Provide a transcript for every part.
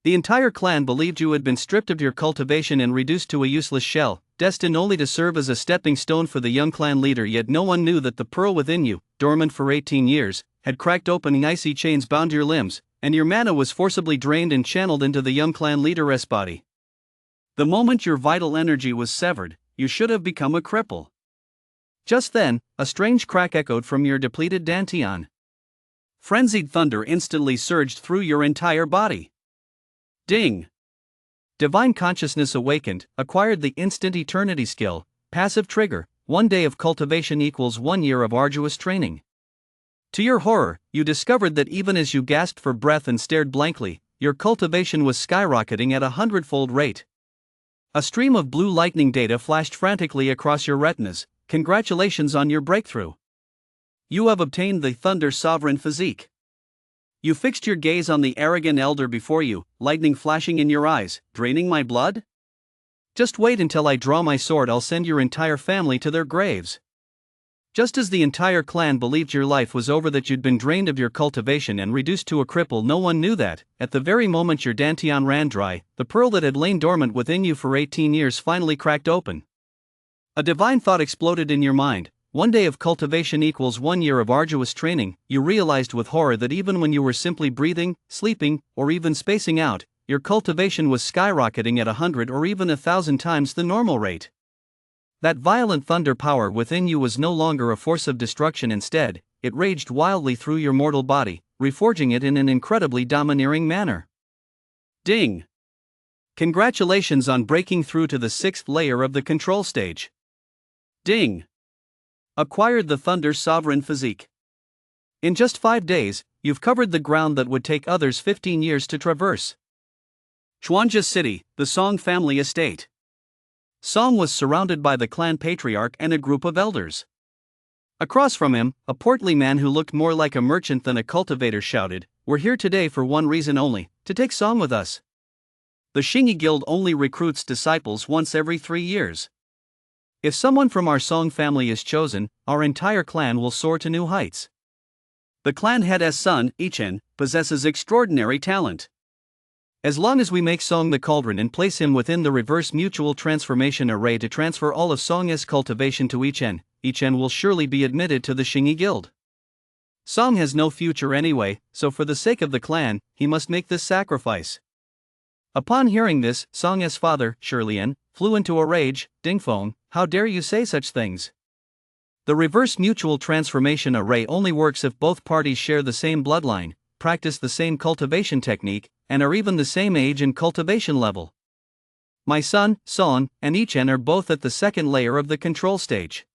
The entire clan believed you had been stripped of your cultivation and reduced to a useless shell, destined only to serve as a stepping stone for the young clan leader. Yet no one knew that the pearl within you, dormant for 18 years, had cracked open, icy chains bound your limbs, and your mana was forcibly drained and channeled into the young clan leader's body. The moment your vital energy was severed, you should have become a cripple. Just then, a strange crack echoed from your depleted dantian. Frenzied thunder instantly surged through your entire body. Ding! Divine consciousness awakened, acquired the instant eternity skill, passive trigger, 1 day of cultivation equals 1 year of arduous training. To your horror, you discovered that even as you gasped for breath and stared blankly, your cultivation was skyrocketing at a 100-fold rate. A stream of blue lightning data flashed frantically across your retinas. Congratulations on your breakthrough. You have obtained the Thunder Sovereign physique. You fixed your gaze on the arrogant elder before you, lightning flashing in your eyes. Draining my blood? Just wait until I draw my sword. I'll send your entire family to their graves. Just as the entire clan believed your life was over, that you'd been drained of your cultivation and reduced to a cripple, no one knew that, at the very moment your dantian ran dry, the pearl that had lain dormant within you for 18 years finally cracked open. A divine thought exploded in your mind. 1 day of cultivation equals 1 year of arduous training. You realized with horror that even when you were simply breathing, sleeping, or even spacing out, your cultivation was skyrocketing at 100 or even 1,000 times the normal rate. That violent thunder power within you was no longer a force of destruction. Instead, it raged wildly through your mortal body, reforging it in an incredibly domineering manner. Ding! Congratulations on breaking through to the 6th layer of the control stage. Ding! Acquired the Thunder Sovereign physique. In just 5 days, you've covered the ground that would take others 15 years to traverse. Chuanja City, the Song family estate. Song was surrounded by the clan patriarch and a group of elders. Across from him, a portly man who looked more like a merchant than a cultivator shouted, "We're here today for one reason only, to take Song with us. The Shingi Guild only recruits disciples once every 3 years. If someone from our Song family is chosen, our entire clan will soar to new heights. The clan head's son, Ichen, possesses extraordinary talent. As long as we make Song the cauldron and place him within the reverse mutual transformation array to transfer all of Song's cultivation to Ichen, Ichen will surely be admitted to the Shingi Guild. Song has no future anyway, so for the sake of the clan, he must make this sacrifice." Upon hearing this, Song's father, Shirlian, flew into a rage. "Dingfeng, how dare you say such things? The reverse mutual transformation array only works if both parties share the same bloodline, practice the same cultivation technique, and are even the same age and cultivation level. My son, Song, and Ichen are both at the 2nd layer of the control stage.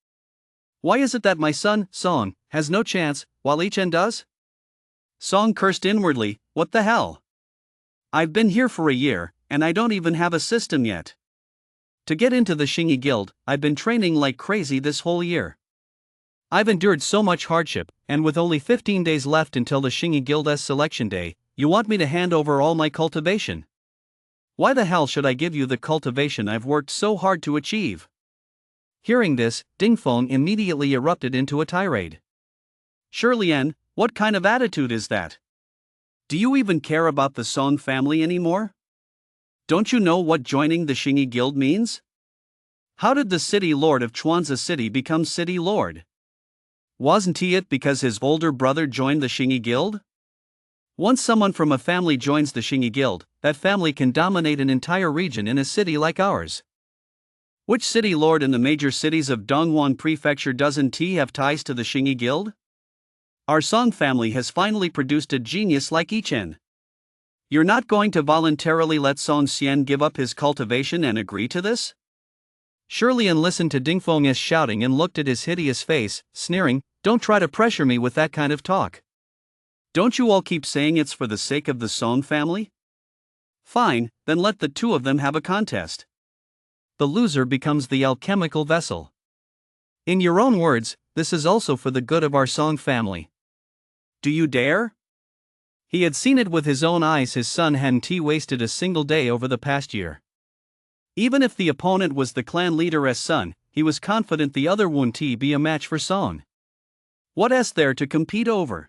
Why is it that my son, Song, has no chance, while Ichen does?" Song cursed inwardly. "What the hell? I've been here for a year, and I don't even have a system yet. To get into the Shingi Guild, I've been training like crazy this whole year. I've endured so much hardship, and with only 15 days left until the Shingi Guild's selection day, you want me to hand over all my cultivation? Why the hell should I give you the cultivation I've worked so hard to achieve?" Hearing this, Dingfeng immediately erupted into a tirade. "Shirlian, what kind of attitude is that? Do you even care about the Song family anymore? Don't you know what joining the Shingi Guild means? How did the city lord of Chuanza City become city lord? Wasn't he it because his older brother joined the Shingi Guild? Once someone from a family joins the Shingi Guild, that family can dominate an entire region in a city like ours. Which city lord in the major cities of Dongguan Prefecture doesn't have ties to the Shingi Guild? Our Song family has finally produced a genius like Ichen. You're not going to voluntarily let Song Xian give up his cultivation and agree to this?" Shirlian listened to Dingfeng's shouting and looked at his hideous face, sneering. "Don't try to pressure me with that kind of talk. Don't you all keep saying it's for the sake of the Song family? Fine, then let the two of them have a contest. The loser becomes the alchemical vessel. In your own words, this is also for the good of our Song family. Do you dare?" He had seen it with his own eyes. His son hadn't wasted a single day over the past year. Even if the opponent was the clan leader's son, he was confident the other wouldn't be a match for Song. What is there to compete over?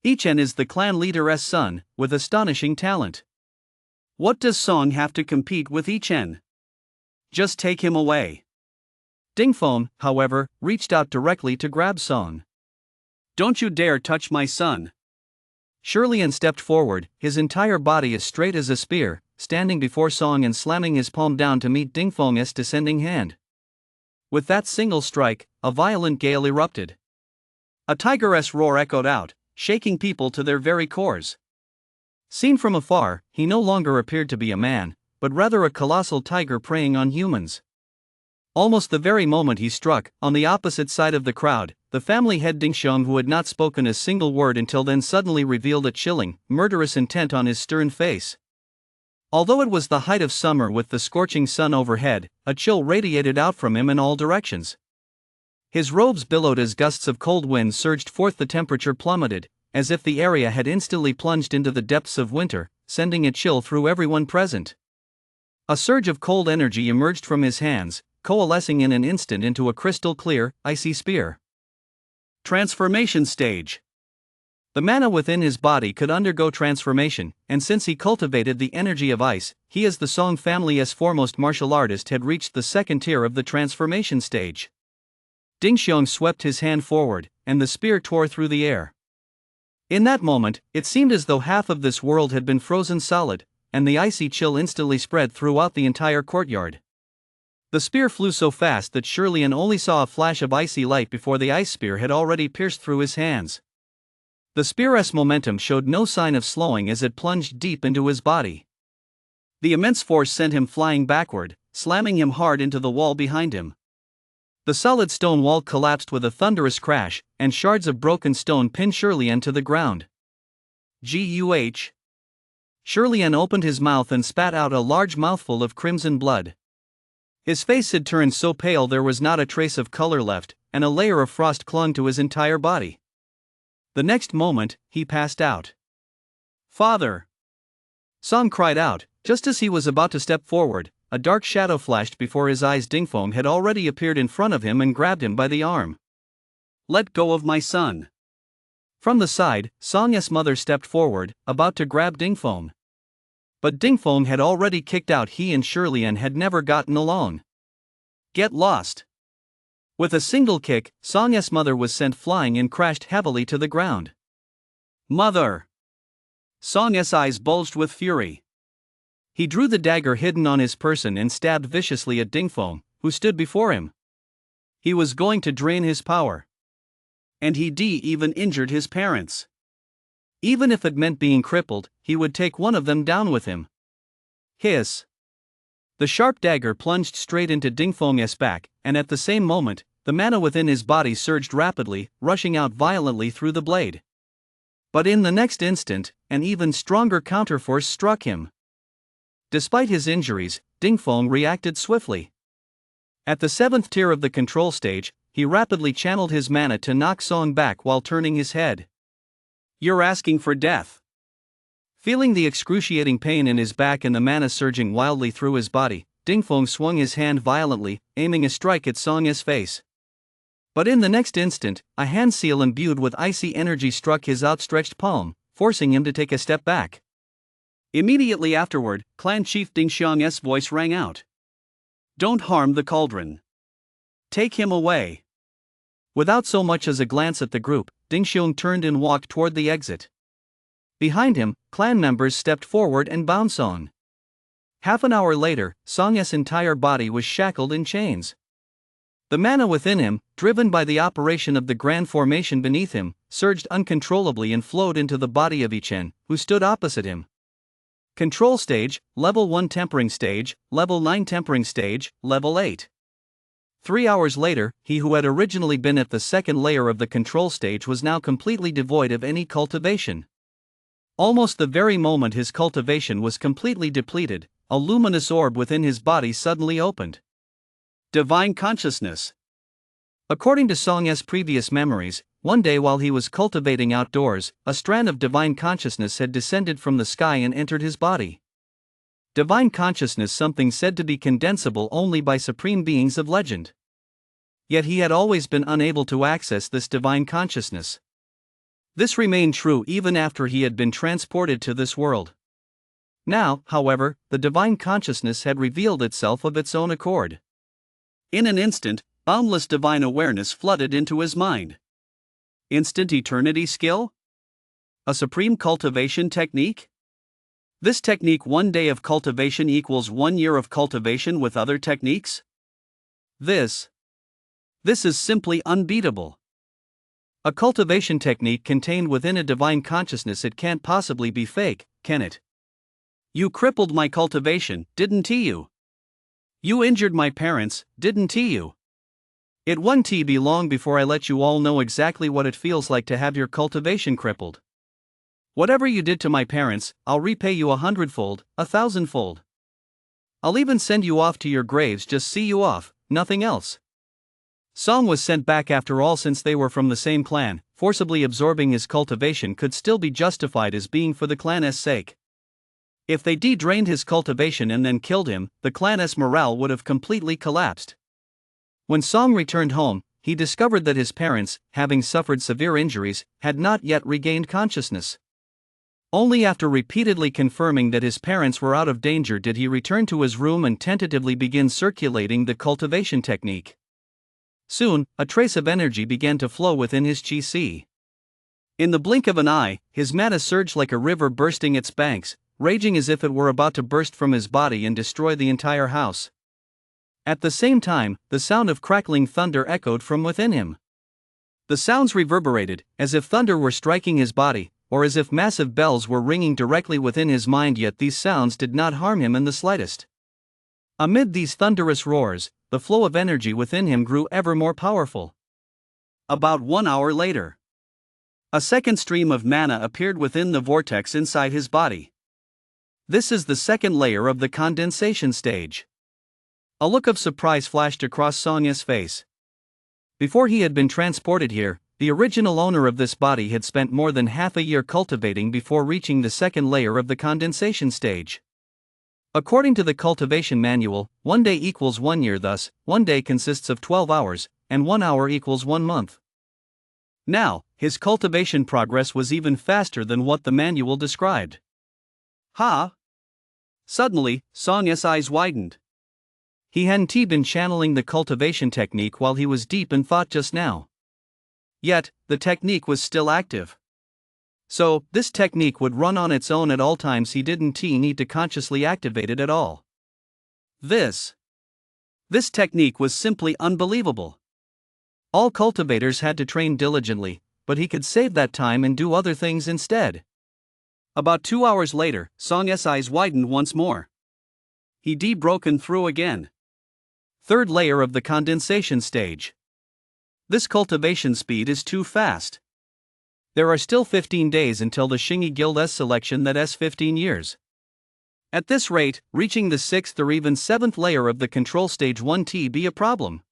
Ichen is the clan leader's son, with astonishing talent. What does Song have to compete with Yichen? Just take him away. Dingfeng, however, reached out directly to grab Song. Don't you dare touch my son. Shirlian stepped forward, his entire body as straight as a spear, standing before Song and slamming his palm down to meet Dingfeng's descending hand. With that single strike, a violent gale erupted. A tigress roar echoed out, shaking people to their very cores. Seen from afar, he no longer appeared to be a man, but rather a colossal tiger preying on humans. Almost the very moment he struck, on the opposite side of the crowd, the family head Dingxiang, who had not spoken a single word until then, suddenly revealed a chilling, murderous intent on his stern face. Although it was the height of summer with the scorching sun overhead, a chill radiated out from him in all directions. His robes billowed as gusts of cold wind surged forth. The temperature plummeted, as if the area had instantly plunged into the depths of winter, sending a chill through everyone present. A surge of cold energy emerged from his hands, coalescing in an instant into a crystal-clear, icy spear. Transformation stage. The mana within his body could undergo transformation, and since he cultivated the energy of ice, he as the Song family's foremost martial artist had reached the second tier of the transformation stage. Dingxiang swept his hand forward, and the spear tore through the air. In that moment, it seemed as though half of this world had been frozen solid, and the icy chill instantly spread throughout the entire courtyard. The spear flew so fast that Shirlian only saw a flash of icy light before the ice spear had already pierced through his hands. The spear's momentum showed no sign of slowing as it plunged deep into his body. The immense force sent him flying backward, slamming him hard into the wall behind him. The solid stone wall collapsed with a thunderous crash, and shards of broken stone pinned Shirlian to the ground. Guh! Shirlian opened his mouth and spat out a large mouthful of crimson blood. His face had turned so pale there was not a trace of color left, and a layer of frost clung to his entire body. The next moment, he passed out. "Father!" Song cried out. Just as he was about to step forward, a dark shadow flashed before his eyes. Dingfeng had already appeared in front of him and grabbed him by the arm. "Let go of my son." From the side, Song's mother stepped forward, about to grab Dingfeng. But Dingfeng had already kicked out. He and Shirlian had never gotten along. "Get lost!" With a single kick, Song's mother was sent flying and crashed heavily to the ground. "Mother!" Song's eyes bulged with fury. He drew the dagger hidden on his person and stabbed viciously at Dingfeng, who stood before him. He was going to drain his power. And he even injured his parents. Even if it meant being crippled, he would take one of them down with him. Hiss! The sharp dagger plunged straight into Dingfeng's back, and at the same moment, the mana within his body surged rapidly, rushing out violently through the blade. But in the next instant, an even stronger counterforce struck him. Despite his injuries, Dingfeng reacted swiftly. At the 7th tier of the control stage, he rapidly channeled his mana to knock Song back while turning his head. "You're asking for death." Feeling the excruciating pain in his back and the mana surging wildly through his body, Dingfeng swung his hand violently, aiming a strike at Song's face. But in the next instant, a hand seal imbued with icy energy struck his outstretched palm, forcing him to take a step back. Immediately afterward, Clan Chief Dingxiang's voice rang out. "Don't harm the cauldron. Take him away." Without so much as a glance at the group, Dingxiang turned and walked toward the exit. Behind him, clan members stepped forward and bound Song. Half an hour later, Song's entire body was shackled in chains. The mana within him, driven by the operation of the grand formation beneath him, surged uncontrollably and flowed into the body of Yichen, who stood opposite him. Control stage, Level 1 Tempering Stage, Level 9 Tempering Stage, Level 8. 3 hours later, he who had originally been at the second layer of the control stage was now completely devoid of any cultivation. Almost the very moment his cultivation was completely depleted, a luminous orb within his body suddenly opened. Divine Consciousness. According to Song's previous memories, one day while he was cultivating outdoors, a strand of divine consciousness had descended from the sky and entered his body. Divine consciousness, something said to be condensable only by supreme beings of legend. Yet he had always been unable to access this divine consciousness. This remained true even after he had been transported to this world. Now, however, the divine consciousness had revealed itself of its own accord. In an instant, boundless divine awareness flooded into his mind. Instant eternity skill? A supreme cultivation technique? This technique, 1 day of cultivation equals 1 year of cultivation with other techniques? This is simply unbeatable. A cultivation technique contained within a divine consciousness. It can't possibly be fake, can it? You crippled my cultivation, didn't you? You injured my parents, didn't you? It won't be long before I let you all know exactly what it feels like to have your cultivation crippled. Whatever you did to my parents, I'll repay you 100-fold, 1,000-fold. I'll even send you off to your graves, just see you off, nothing else. Song was sent back after all, since they were from the same clan. Forcibly absorbing his cultivation could still be justified as being for the clan's sake. If they drained his cultivation and then killed him, the clan's morale would have completely collapsed. When Song returned home, he discovered that his parents, having suffered severe injuries, had not yet regained consciousness. Only after repeatedly confirming that his parents were out of danger did he return to his room and tentatively begin circulating the cultivation technique. Soon, a trace of energy began to flow within his chi. In the blink of an eye, his mana surged like a river bursting its banks, raging as if it were about to burst from his body and destroy the entire house. At the same time, the sound of crackling thunder echoed from within him. The sounds reverberated, as if thunder were striking his body, or as if massive bells were ringing directly within his mind, yet these sounds did not harm him in the slightest. Amid these thunderous roars, the flow of energy within him grew ever more powerful. About 1 hour later, a second stream of mana appeared within the vortex inside his body. This is the second layer of the condensation stage. A look of surprise flashed across Song's face. Before he had been transported here, the original owner of this body had spent more than half a year cultivating before reaching the second layer of the condensation stage. According to the cultivation manual, 1 day equals 1 year, thus, 1 day consists of 12 hours, and 1 hour equals 1 month. Now, his cultivation progress was even faster than what the manual described. Ha! Suddenly, Song's eyes widened. He hadn't been channeling the cultivation technique while he was deep in thought just now. Yet, the technique was still active. So, this technique would run on its own at all times. He didn't need to consciously activate it at all. This technique was simply unbelievable. All cultivators had to train diligently, but he could save that time and do other things instead. About 2 hours later, Song's eyes widened once more. He broken through again. Third layer of the condensation stage. This cultivation speed is too fast. There are still 15 days until the Shingi Guild's selection, that's 15 years. At this rate, reaching the 6th or even 7th layer of the control stage won't be a problem.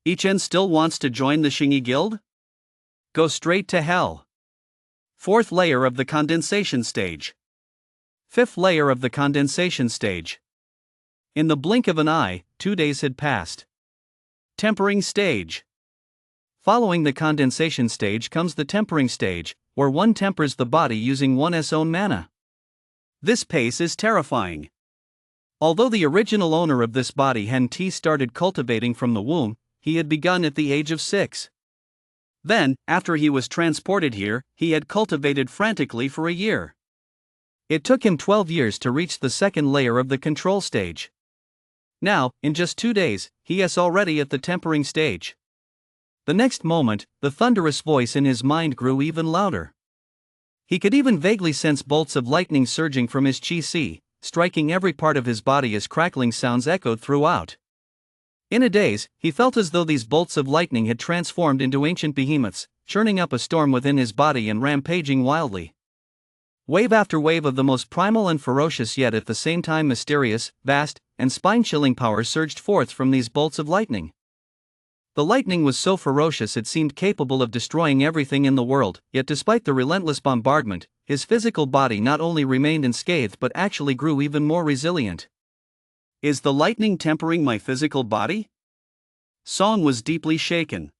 Ichen still wants to join the Shingi Guild? Go straight to hell. 4th layer of the condensation stage. 5th layer of the condensation stage. In the blink of an eye, 2 days had passed. Tempering stage. Following the condensation stage comes the tempering stage, where one tempers the body using one's own mana. This pace is terrifying. Although the original owner of this body hadn't started cultivating from the womb, he had begun at the age of 6. Then, after he was transported here, he had cultivated frantically for a year. It took him 12 years to reach the second layer of the control stage. Now, in just 2 days, he is already at the tempering stage. The next moment, the thunderous voice in his mind grew even louder. He could even vaguely sense bolts of lightning surging from his chi, striking every part of his body as crackling sounds echoed throughout. In a daze, he felt as though these bolts of lightning had transformed into ancient behemoths, churning up a storm within his body and rampaging wildly. Wave after wave of the most primal and ferocious, yet at the same time mysterious, vast, and spine-chilling power surged forth from these bolts of lightning. The lightning was so ferocious it seemed capable of destroying everything in the world, yet despite the relentless bombardment, his physical body not only remained unscathed but actually grew even more resilient. Is the lightning tempering my physical body? Song was deeply shaken.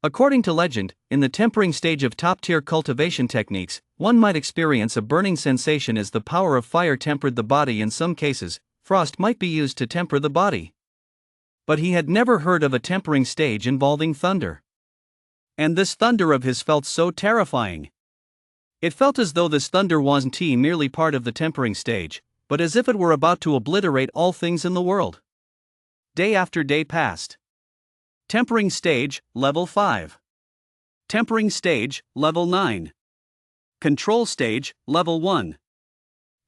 According to legend, in the tempering stage of top-tier cultivation techniques, one might experience a burning sensation as the power of fire tempered the body. In some cases, frost might be used to temper the body. But he had never heard of a tempering stage involving thunder. And this thunder of his felt so terrifying. It felt as though this thunder wasn't merely part of the tempering stage, but as if it were about to obliterate all things in the world. Day after day passed. Tempering stage, level 5. Tempering stage, level 9. Control stage, level 1.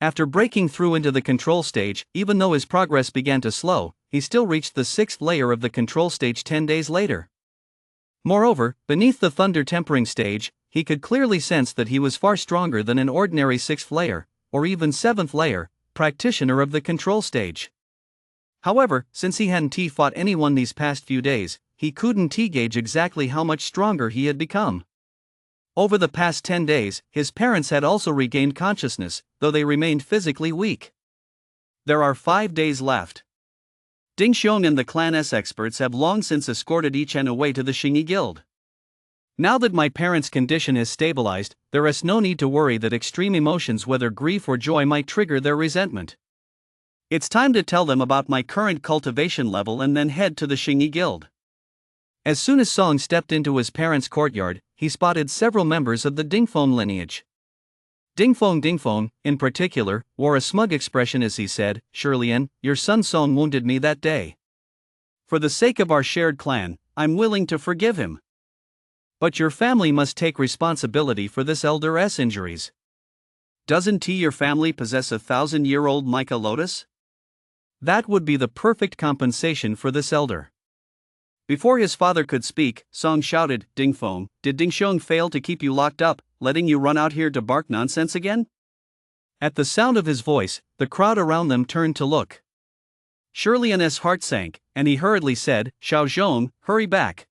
After breaking through into the control stage, even though his progress began to slow, he still reached the 6th layer of the control stage 10 days later. Moreover, beneath the thunder tempering stage, he could clearly sense that he was far stronger than an ordinary 6th layer, or even 7th layer, practitioner of the control stage. However, since he hadn't fought anyone these past few days, he couldn't gauge exactly how much stronger he had become. Over the past 10 days, his parents had also regained consciousness, though they remained physically weak. There are 5 days left. Ding Xiong and the Clan S experts have long since escorted each away to the Xingyi Guild. Now that my parents' condition has stabilized, there is no need to worry that extreme emotions, whether grief or joy, might trigger their resentment. It's time to tell them about my current cultivation level and then head to the Xingyi Guild. As soon as Song stepped into his parents' courtyard, he spotted several members of the Dingfeng lineage. Dingfeng, in particular, wore a smug expression as he said, "Shirlian, your son Song wounded me that day. For the sake of our shared clan, I'm willing to forgive him. But your family must take responsibility for this elder's injuries. Doesn't your family possess a 1,000-year-old mica lotus? That would be the perfect compensation for this elder." Before his father could speak, Song shouted, "Dingfeng, did Dingxiong fail to keep you locked up, letting you run out here to bark nonsense again?" At the sound of his voice, the crowd around them turned to look. Shirlian's heart sank, and he hurriedly said, "Xiao Zhong, hurry back."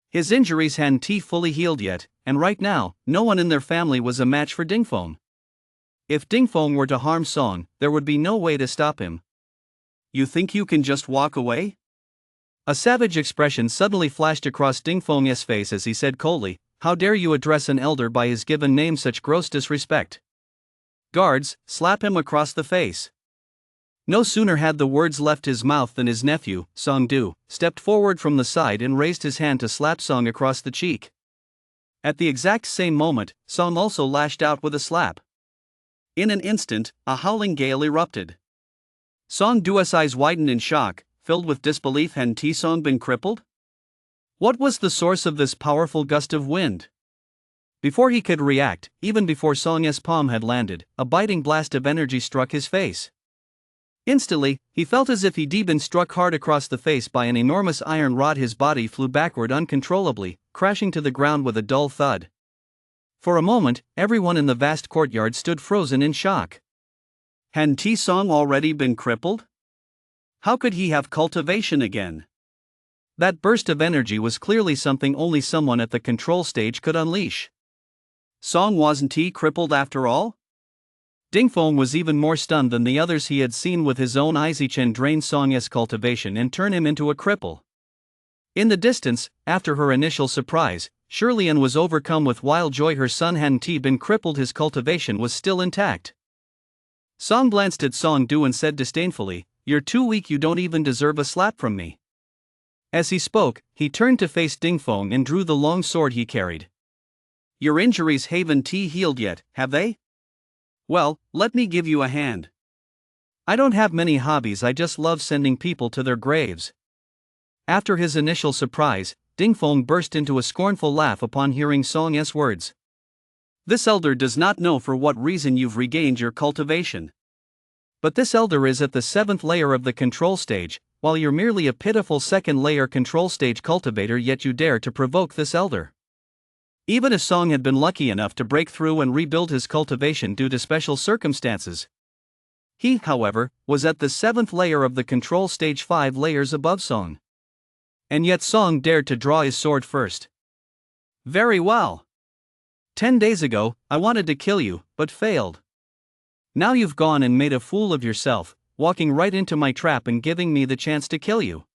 His injuries hadn't fully healed yet, and right now, no one in their family was a match for Dingfeng. If Dingfeng were to harm Song, there would be no way to stop him. "You think you can just walk away?" A savage expression suddenly flashed across Dingfeng's face as he said coldly, "How dare you address an elder by his given name? Such gross disrespect. Guards, slap him across the face." No sooner had the words left his mouth than his nephew, Song Du, stepped forward from the side and raised his hand to slap Song across the cheek. At the exact same moment, Song also lashed out with a slap. In an instant, a howling gale erupted. Song Du's eyes widened in shock, filled with disbelief. Had Song been crippled? What was the source of this powerful gust of wind? Before he could react, even before Song's palm had landed, a biting blast of energy struck his face. Instantly, he felt as if he'd been struck hard across the face by an enormous iron rod. His body flew backward uncontrollably, crashing to the ground with a dull thud. For a moment, everyone in the vast courtyard stood frozen in shock. Had Song already been crippled? How could he have cultivation again? That burst of energy was clearly something only someone at the control stage could unleash. Song wasn't crippled after all? Dingfeng was even more stunned than the others. He had seen with his own eyes Chen drain Song's cultivation and turn him into a cripple. In the distance, after her initial surprise, Shirlian was overcome with wild joy. Her son hadn't been crippled, his cultivation was still intact. Song glanced at Song Du and said disdainfully, "You're too weak, you don't even deserve a slap from me." As he spoke, he turned to face Dingfeng and drew the long sword he carried. "Your injuries haven't healed yet, have they? Well, let me give you a hand. I don't have many hobbies, I just love sending people to their graves." After his initial surprise, Dingfeng burst into a scornful laugh upon hearing Song's words. "This elder does not know for what reason you've regained your cultivation. But this elder is at the 7th layer of the control stage, while you're merely a pitiful 2nd layer control stage cultivator, yet you dare to provoke this elder." Even if Song had been lucky enough to break through and rebuild his cultivation due to special circumstances, he, however, was at the 7th layer of the control stage, 5 layers above Song. And yet Song dared to draw his sword first. "Very well. 10 days ago, I wanted to kill you, but failed. Now you've gone and made a fool of yourself, walking right into my trap and giving me the chance to kill you."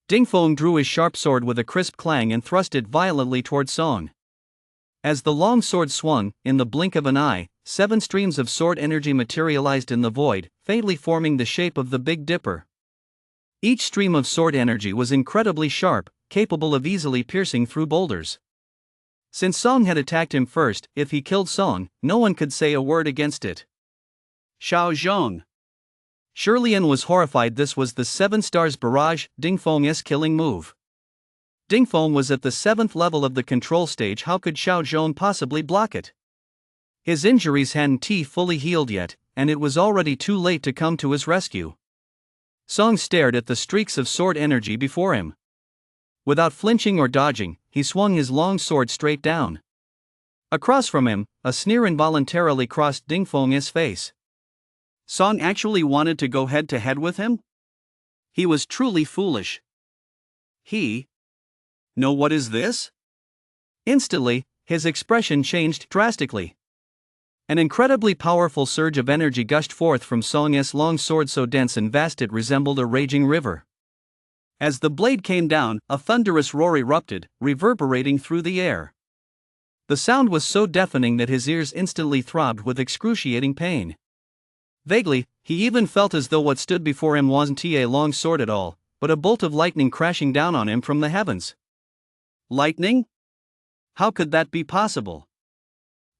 Dingfeng drew his sharp sword with a crisp clang and thrust it violently toward Song. As the long sword swung, in the blink of an eye, 7 streams of sword energy materialized in the void, faintly forming the shape of the Big Dipper. Each stream of sword energy was incredibly sharp, capable of easily piercing through boulders. Since Song had attacked him first, if he killed Song, no one could say a word against it. Xiao Zhong. Shirlian was horrified. This was the 7 stars barrage, Dingfeng's killing move. Dingfeng was at the 7th level of the control stage. How could Xiao Zhong possibly block it? His injuries hadn't fully healed yet, and it was already too late to come to his rescue. Song stared at the streaks of sword energy before him. Without flinching or dodging, he swung his long sword straight down. Across from him, a sneer involuntarily crossed Dingfeng's face. Song actually wanted to go head-to-head with him? He was truly foolish. No, what is this? Instantly, his expression changed drastically. An incredibly powerful surge of energy gushed forth from Song's long sword, so dense and vast it resembled a raging river. As the blade came down, a thunderous roar erupted, reverberating through the air. The sound was so deafening that his ears instantly throbbed with excruciating pain. Vaguely, he even felt as though what stood before him wasn't a long sword at all, but a bolt of lightning crashing down on him from the heavens. Lightning? How could that be possible?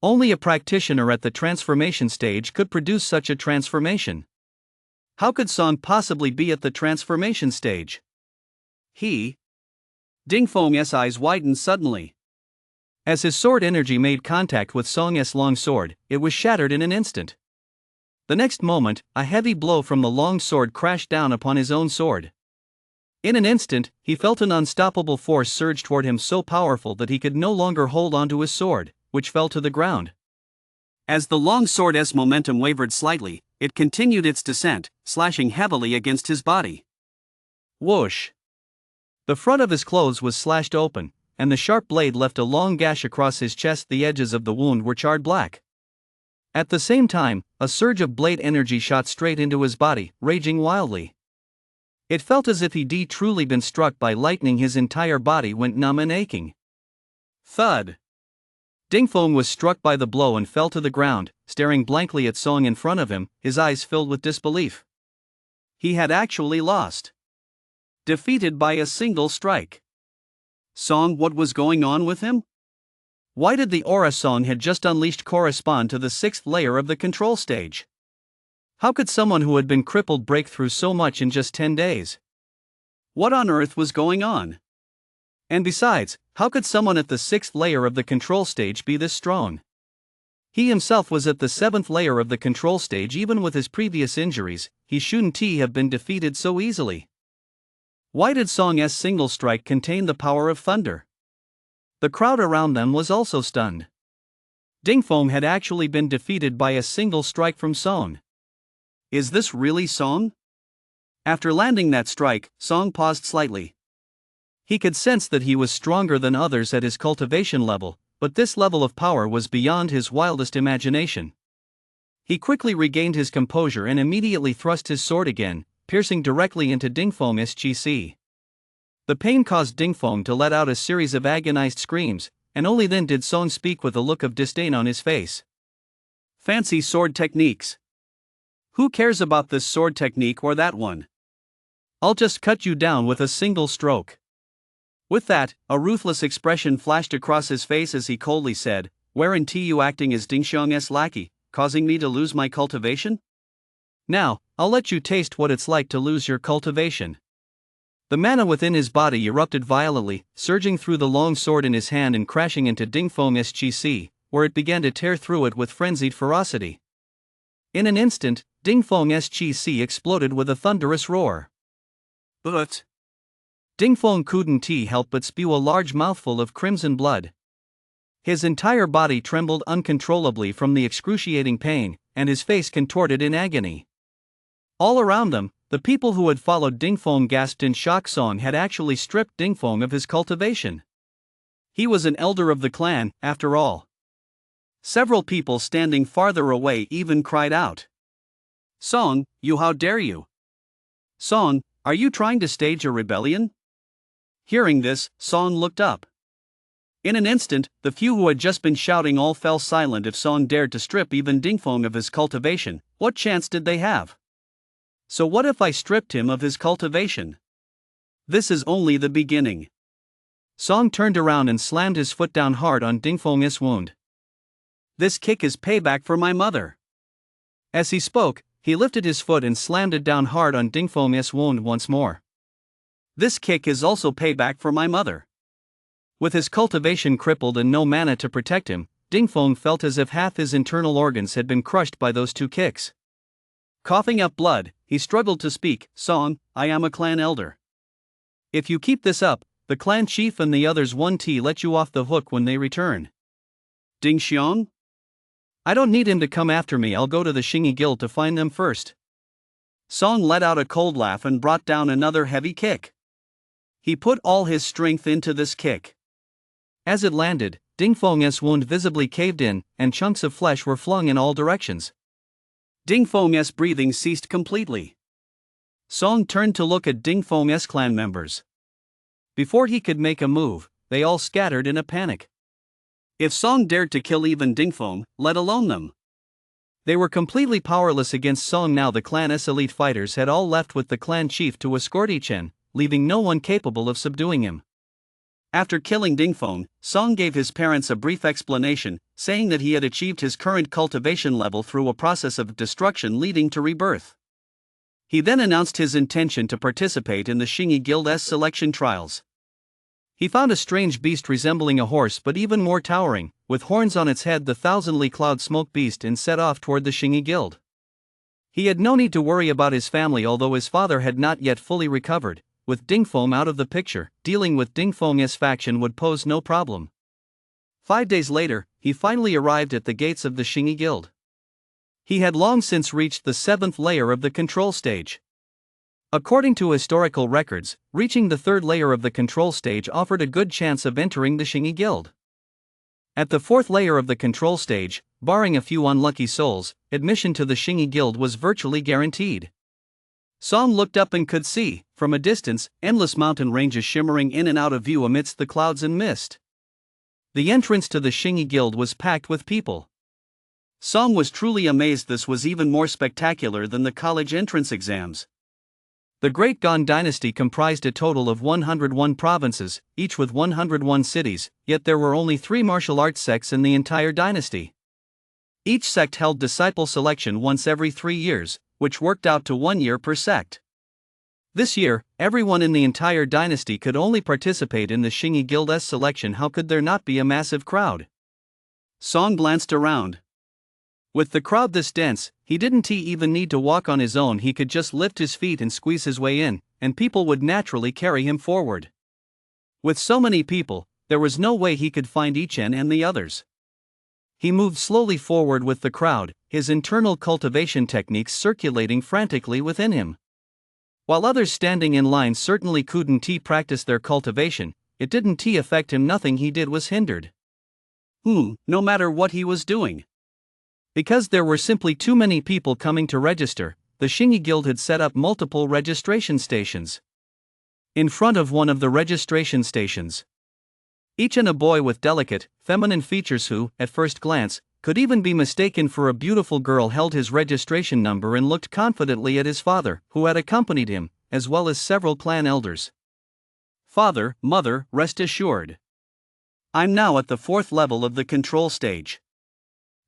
Only a practitioner at the transformation stage could produce such a transformation. How could Song possibly be at the transformation stage? Dingfeng's eyes widened suddenly. As his sword energy made contact with Song's long sword, it was shattered in an instant. The next moment, a heavy blow from the long sword crashed down upon his own sword. In an instant, he felt an unstoppable force surge toward him, so powerful that he could no longer hold onto his sword, which fell to the ground. As the long sword's momentum wavered slightly, it continued its descent, slashing heavily against his body. Whoosh! The front of his clothes was slashed open, and the sharp blade left a long gash across his chest. The edges of the wound were charred black. At the same time, a surge of blade energy shot straight into his body, raging wildly. It felt as if he'd truly been struck by lightning. His entire body went numb and aching. Thud! Dingfeng was struck by the blow and fell to the ground, staring blankly at Song in front of him, his eyes filled with disbelief. He had actually lost. Defeated by a single strike. Song, what was going on with him? Why did the aura Song had just unleashed correspond to the 6th layer of the control stage? How could someone who had been crippled break through so much in just 10 days? What on earth was going on? And besides, how could someone at the 6th layer of the control stage be this strong? He himself was at the 7th layer of the control stage. Even with his previous injuries, he shouldn't have been defeated so easily. Why did Song's single strike contain the power of thunder? The crowd around them was also stunned. Dingfeng had actually been defeated by a single strike from Song. Is this really Song? After landing that strike, Song paused slightly. He could sense that he was stronger than others at his cultivation level, but this level of power was beyond his wildest imagination. He quickly regained his composure and immediately thrust his sword again, piercing directly into Dingfeng's chi. The pain caused Dingfeng to let out a series of agonized screams, and only then did Song speak with a look of disdain on his face. Fancy sword techniques. Who cares about this sword technique or that one? I'll just cut you down with a single stroke. With that, a ruthless expression flashed across his face as he coldly said, "Weren't you acting as Dingfeng's lackey, causing me to lose my cultivation? Now, I'll let you taste what it's like to lose your cultivation." The mana within his body erupted violently, surging through the long sword in his hand and crashing into Dingfeng's chi, where it began to tear through it with frenzied ferocity. In an instant, Dingfeng's chi exploded with a thunderous roar. But Dingfeng couldn't help but spew a large mouthful of crimson blood. His entire body trembled uncontrollably from the excruciating pain, and his face contorted in agony. All around them, the people who had followed Dingfeng gasped in shock. Song had actually stripped Dingfeng of his cultivation. He was an elder of the clan, after all. Several people standing farther away even cried out, "Song, how dare you? Song, are you trying to stage a rebellion?" Hearing this, Song looked up. In an instant, the few who had just been shouting all fell silent. If Song dared to strip even Dingfeng of his cultivation, what chance did they have? So what if I stripped him of his cultivation? This is only the beginning. Song turned around and slammed his foot down hard on Dingfeng's wound. This kick is payback for my mother. As he spoke, he lifted his foot and slammed it down hard on Dingfeng's wound once more. This kick is also payback for my mother. With his cultivation crippled and no mana to protect him, Dingfeng felt as if half his internal organs had been crushed by those two kicks. Coughing up blood, he struggled to speak. Song, I am a clan elder. If you keep this up, the clan chief and the others won't let you off the hook when they return. Ding Xiong? I don't need him to come after me. I'll go to the Xingyi Guild to find them first. Song let out a cold laugh and brought down another heavy kick. He put all his strength into this kick. As it landed, Dingfeng's wound visibly caved in, and chunks of flesh were flung in all directions. Dingfeng's breathing ceased completely. Song turned to look at Dingfeng's clan members. Before he could make a move, they all scattered in a panic. If Song dared to kill even Dingfeng, let alone them. They were completely powerless against Song now. The clan's elite fighters had all left with the clan chief to escort Yichen, leaving no one capable of subduing him. After killing Dingfeng, Song gave his parents a brief explanation, saying that he had achieved his current cultivation level through a process of destruction leading to rebirth. He then announced his intention to participate in the Xingyi Guild's selection trials. He found a strange beast resembling a horse but even more towering, with horns on its head, the thousandly cloud smoke beast, and set off toward the Xingyi Guild. He had no need to worry about his family, although his father had not yet fully recovered. With Dingfeng out of the picture, dealing with Dingfeng's faction would pose no problem. 5 days later, he finally arrived at the gates of the Xingyi Guild. He had long since reached the 7th layer of the control stage. According to historical records, reaching the 3rd layer of the control stage offered a good chance of entering the Xingyi Guild. At the 4th layer of the control stage, barring a few unlucky souls, admission to the Xingyi Guild was virtually guaranteed. Song looked up and could see, from a distance, endless mountain ranges shimmering in and out of view amidst the clouds and mist. The entrance to the Xingyi Guild was packed with people. Song was truly amazed. This was even more spectacular than the college entrance exams. The Great Gan dynasty comprised a total of 101 provinces, each with 101 cities, yet there were only 3 martial arts sects in the entire dynasty. Each sect held disciple selection once every 3 years, which worked out to 1 year per sect. This year, everyone in the entire dynasty could only participate in the Xingyi Guild's selection. How could there not be a massive crowd? Song glanced around. With the crowd this dense, he didn't even need to walk on his own. He could just lift his feet and squeeze his way in, and people would naturally carry him forward. With so many people, there was no way he could find Yichen and the others. He moved slowly forward with the crowd, his internal cultivation techniques circulating frantically within him. While others standing in line certainly couldn't practice their cultivation, it didn't affect him. Nothing he did was hindered. No matter what he was doing. Because there were simply too many people coming to register, the Xingyi Guild had set up multiple registration stations. In front of one of the registration stations, Yichen, a boy with delicate, feminine features who, at first glance, could even be mistaken for a beautiful girl, held his registration number and looked confidently at his father, who had accompanied him, as well as several clan elders. Father, mother, rest assured. I'm now at the 4th level of the control stage.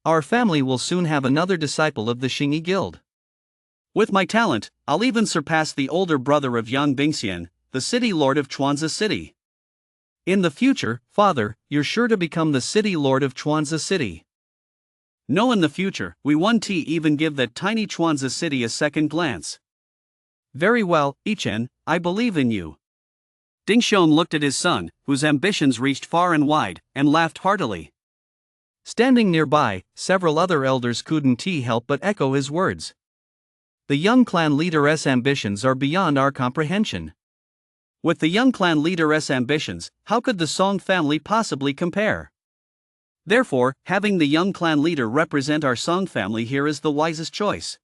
Our family will soon have another disciple of the Xingyi Guild. With my talent, I'll even surpass the older brother of Yang Bingxian, the city lord of Chuanzi City. In the future, father, you're sure to become the city lord of Chuanzi City. No, in the future, we won't even give that tiny Chuanzi City a second glance. Very well, Yichen, I believe in you. Dingxiong looked at his son, whose ambitions reached far and wide, and laughed heartily. Standing nearby, several other elders couldn't help but echo his words. The young clan leader's ambitions are beyond our comprehension. With the young clan leader's ambitions, how could the Song family possibly compare? Therefore, having the young clan leader represent our Song family here is the wisest choice.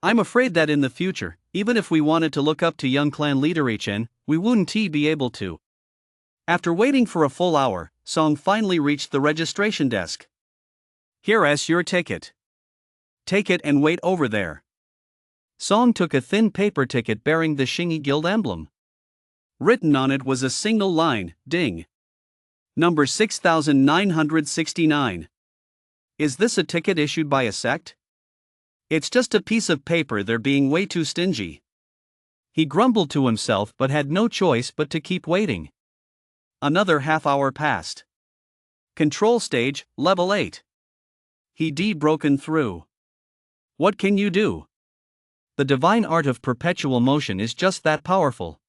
I'm afraid that in the future, even if we wanted to look up to young clan leader Yichen, we wouldn't be able to. After waiting for a full hour, Song finally reached the registration desk. "Here's your ticket. Take it and wait over there." Song took a thin paper ticket bearing the Shingi Guild emblem. Written on it was a single line, "Ding. Number 6969. Is this a ticket issued by a sect? It's just a piece of paper, they're being way too stingy." He grumbled to himself but had no choice but to keep waiting. Another half-hour passed. Control stage, level 8. He broken through. What can you do? The divine art of perpetual motion is just that powerful.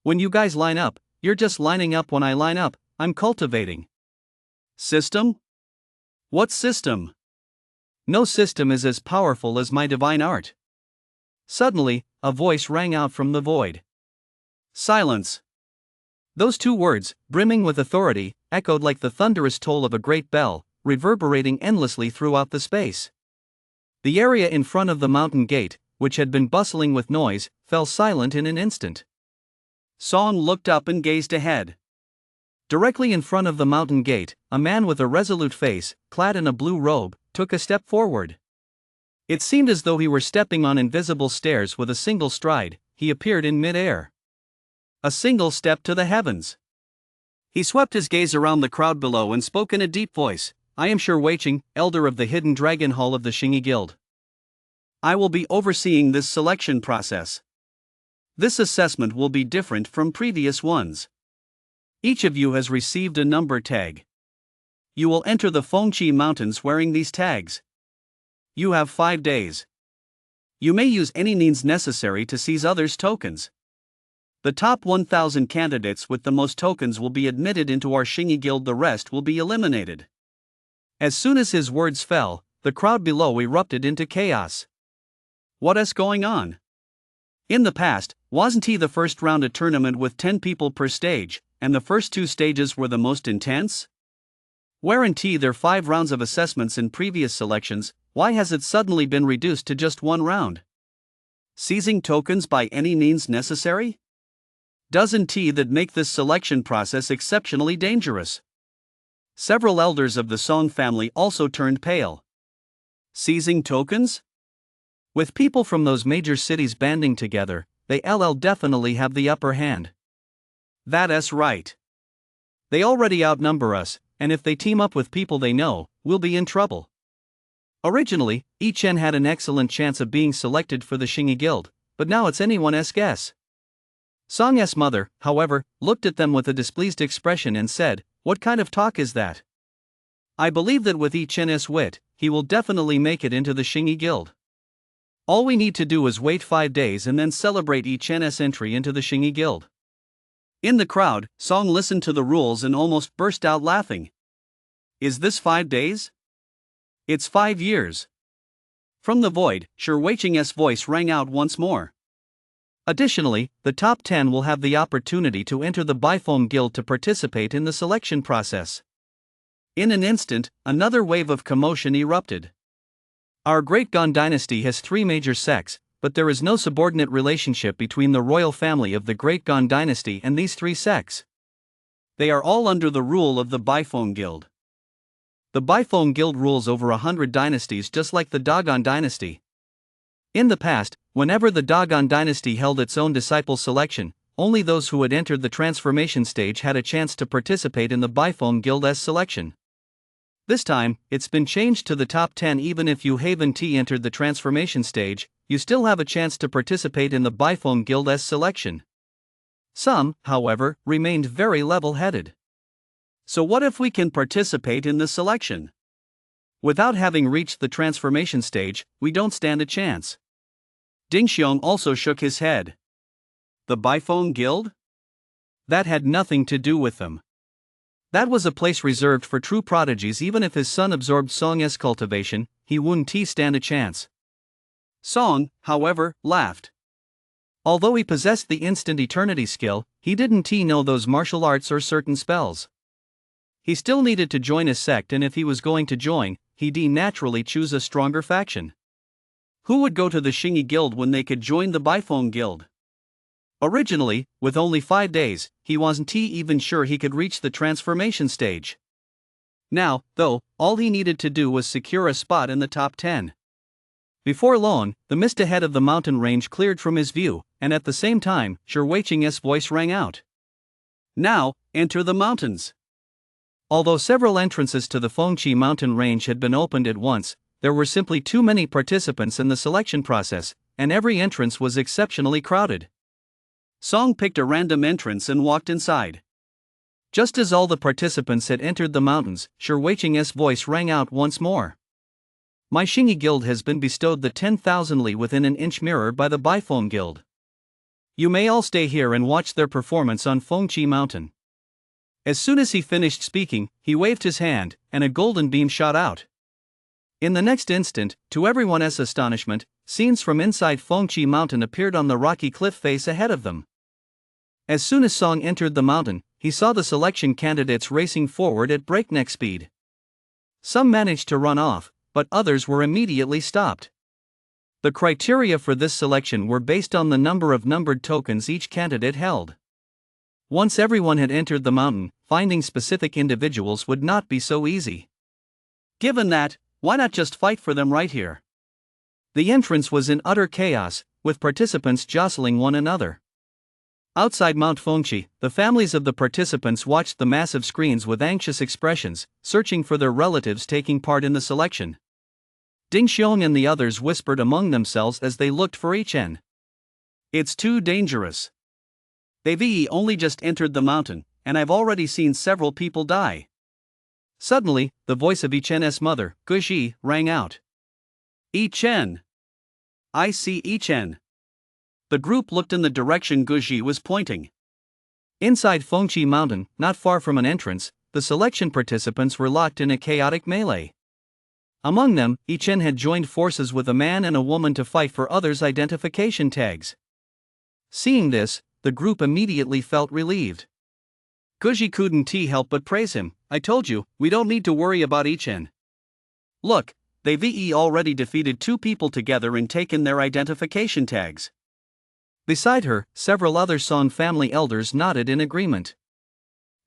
When you guys line up, you're just lining up. When I line up, I'm cultivating. System? What system? No system is as powerful as my divine art. Suddenly, a voice rang out from the void. Silence. Those two words, brimming with authority, echoed like the thunderous toll of a great bell, reverberating endlessly throughout the space. The area in front of the mountain gate, which had been bustling with noise, fell silent in an instant. Song looked up and gazed ahead. Directly in front of the mountain gate, a man with a resolute face, clad in a blue robe, took a step forward. It seemed as though he were stepping on invisible stairs. With a single stride, he appeared in mid-air. A single step to the heavens. He swept his gaze around the crowd below and spoke in a deep voice. "I am Sure Weiqing, elder of the Hidden Dragon Hall of the Shingi Guild. I will be overseeing this selection process. This assessment will be different from previous ones. Each of you has received a number tag. You will enter the Fengqi Mountains wearing these tags. You have 5 days. You may use any means necessary to seize others' tokens. The top 1,000 candidates with the most tokens will be admitted into our Shingi Guild. The rest will be eliminated." As soon as his words fell, the crowd below erupted into chaos. What's going on? In the past, wasn't the first round a tournament with 10 people per stage, and the first 2 stages were the most intense? Weren't there 5 rounds of assessments in previous selections? Why has it suddenly been reduced to just 1 round? Seizing tokens by any means necessary? Doesn't that make this selection process exceptionally dangerous? Several elders of the Song family also turned pale. Seizing tokens? With people from those major cities banding together, they'll definitely have the upper hand. That's right. They already outnumber us, and if they team up with people they know, we'll be in trouble. Originally, Chen had an excellent chance of being selected for the Shingi Guild, but now it's anyone's guess. Song's mother, however, looked at them with a displeased expression and said, "What kind of talk is that? I believe that with Chen's wit, he will definitely make it into the Shingi Guild. All we need to do is wait 5 days and then celebrate Chen's entry into the Shingi Guild." In the crowd, Song listened to the rules and almost burst out laughing. Is this 5 days? It's 5 years. From the void, Sure Weiqing's voice rang out once more. Additionally, the top 10 will have the opportunity to enter the Bifeng Guild to participate in the selection process. In an instant, another wave of commotion erupted. Our Great Gon dynasty has 3 major sects, but there is no subordinate relationship between the royal family of the Great Gon dynasty and these 3 sects. They are all under the rule of the Bifeng Guild. The Bifeng Guild rules over 100 dynasties, just like the Dagon dynasty. In the past, whenever the Dagon dynasty held its own disciple selection, only those who had entered the transformation stage had a chance to participate in the Bifeng Guild's selection. This time, it's been changed to the top 10. Even if you haven't entered the transformation stage, you still have a chance to participate in the Bifeng Guild's selection. Some, however, remained very level-headed. So what if we can participate in the selection? Without having reached the transformation stage, we don't stand a chance. Ding Xiong also shook his head. The Bifeng Guild? That had nothing to do with them. That was a place reserved for true prodigies. Even if his son absorbed Song's cultivation, he wouldn't stand a chance. Song, however, laughed. Although he possessed the instant eternity skill, he didn't know those martial arts or certain spells. He still needed to join a sect, and if he was going to join, he'd naturally choose a stronger faction. Who would go to the Shingi Guild when they could join the Bifeng Guild? Originally, with only 5 days, he wasn't even sure he could reach the transformation stage. Now, though, all he needed to do was secure a spot in the top 10. Before long, the mist ahead of the mountain range cleared from his view, and at the same time, Wei-Cheng's voice rang out. Now, enter the mountains. Although several entrances to the Fengqi mountain range had been opened at once, there were simply too many participants in the selection process, and every entrance was exceptionally crowded. Song picked a random entrance and walked inside. Just as all the participants had entered the mountains, Wei-Cheng's voice rang out once more. My Xingyi Guild has been bestowed the 10,000 li within an inch mirror by the Bifeng Guild. You may all stay here and watch their performance on Fengqi Mountain. As soon as he finished speaking, he waved his hand, and a golden beam shot out. In the next instant, to everyone's astonishment, scenes from inside Fengqi Mountain appeared on the rocky cliff face ahead of them. As soon as Song entered the mountain, he saw the selection candidates racing forward at breakneck speed. Some managed to run off, but others were immediately stopped. The criteria for this selection were based on the number of numbered tokens each candidate held. Once everyone had entered the mountain, finding specific individuals would not be so easy. Given that, why not just fight for them right here? The entrance was in utter chaos, with participants jostling one another. Outside Mount Fengqi, the families of the participants watched the massive screens with anxious expressions, searching for their relatives taking part in the selection. Ding Xiong and the others whispered among themselves as they looked for Yichen. It's too dangerous. They've only just entered the mountain, and I've already seen several people die. Suddenly, the voice of Yichen's mother, Guji, rang out. Yichen! I see Yichen. The group looked in the direction Guji was pointing. Inside Fengqi Mountain, not far from an entrance, the selection participants were locked in a chaotic melee. Among them, Yichen had joined forces with a man and a woman to fight for others' identification tags. Seeing this, the group immediately felt relieved. Guji couldn't help but praise him. I told you, we don't need to worry about Yichen. Look, they've already defeated 2 people together and taken their identification tags. Beside her, several other Song family elders nodded in agreement.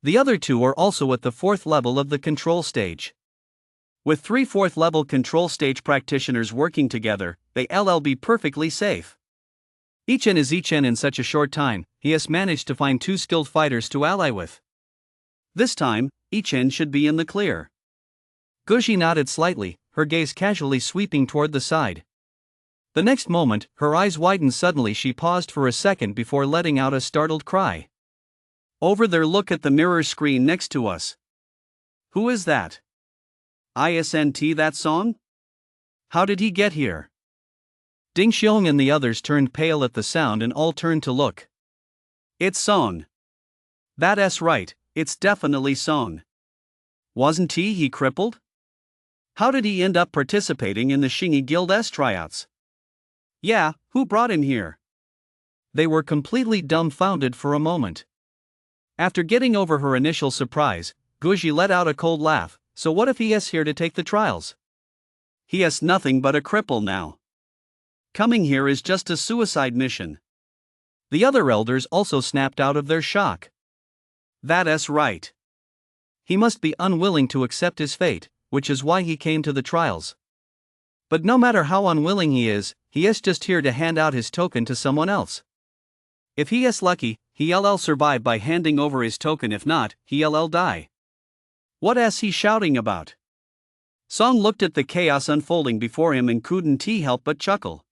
The other 2 are also at the 4th level of the control stage. With 3 4th level control stage practitioners working together, they'll be perfectly safe. Yichen is Yichen. In such a short time, he has managed to find 2 skilled fighters to ally with. This time, Yichen should be in the clear. Guji nodded slightly, her gaze casually sweeping toward the side. The next moment, her eyes widened suddenly. She paused for a second before letting out a startled cry. Over there, look at the mirror screen next to us. Who is that? Isn't that Song? How did he get here? Ding Xiong and the others turned pale at the sound and all turned to look. It's Song. That's right, it's definitely Song. Wasn't he crippled? How did he end up participating in the Xingyi Guild's tryouts? Yeah, who brought him here? They were completely dumbfounded for a moment. After getting over her initial surprise, Guji let out a cold laugh. So what if he is here to take the trials? He is nothing but a cripple now. Coming here is just a suicide mission. The other elders also snapped out of their shock. That's right. He must be unwilling to accept his fate, which is why he came to the trials. But no matter how unwilling he is just here to hand out his token to someone else. If he is lucky, he'll survive by handing over his token. If not, he'll die. What is he shouting about? Song looked at the chaos unfolding before him and couldn't help but chuckle.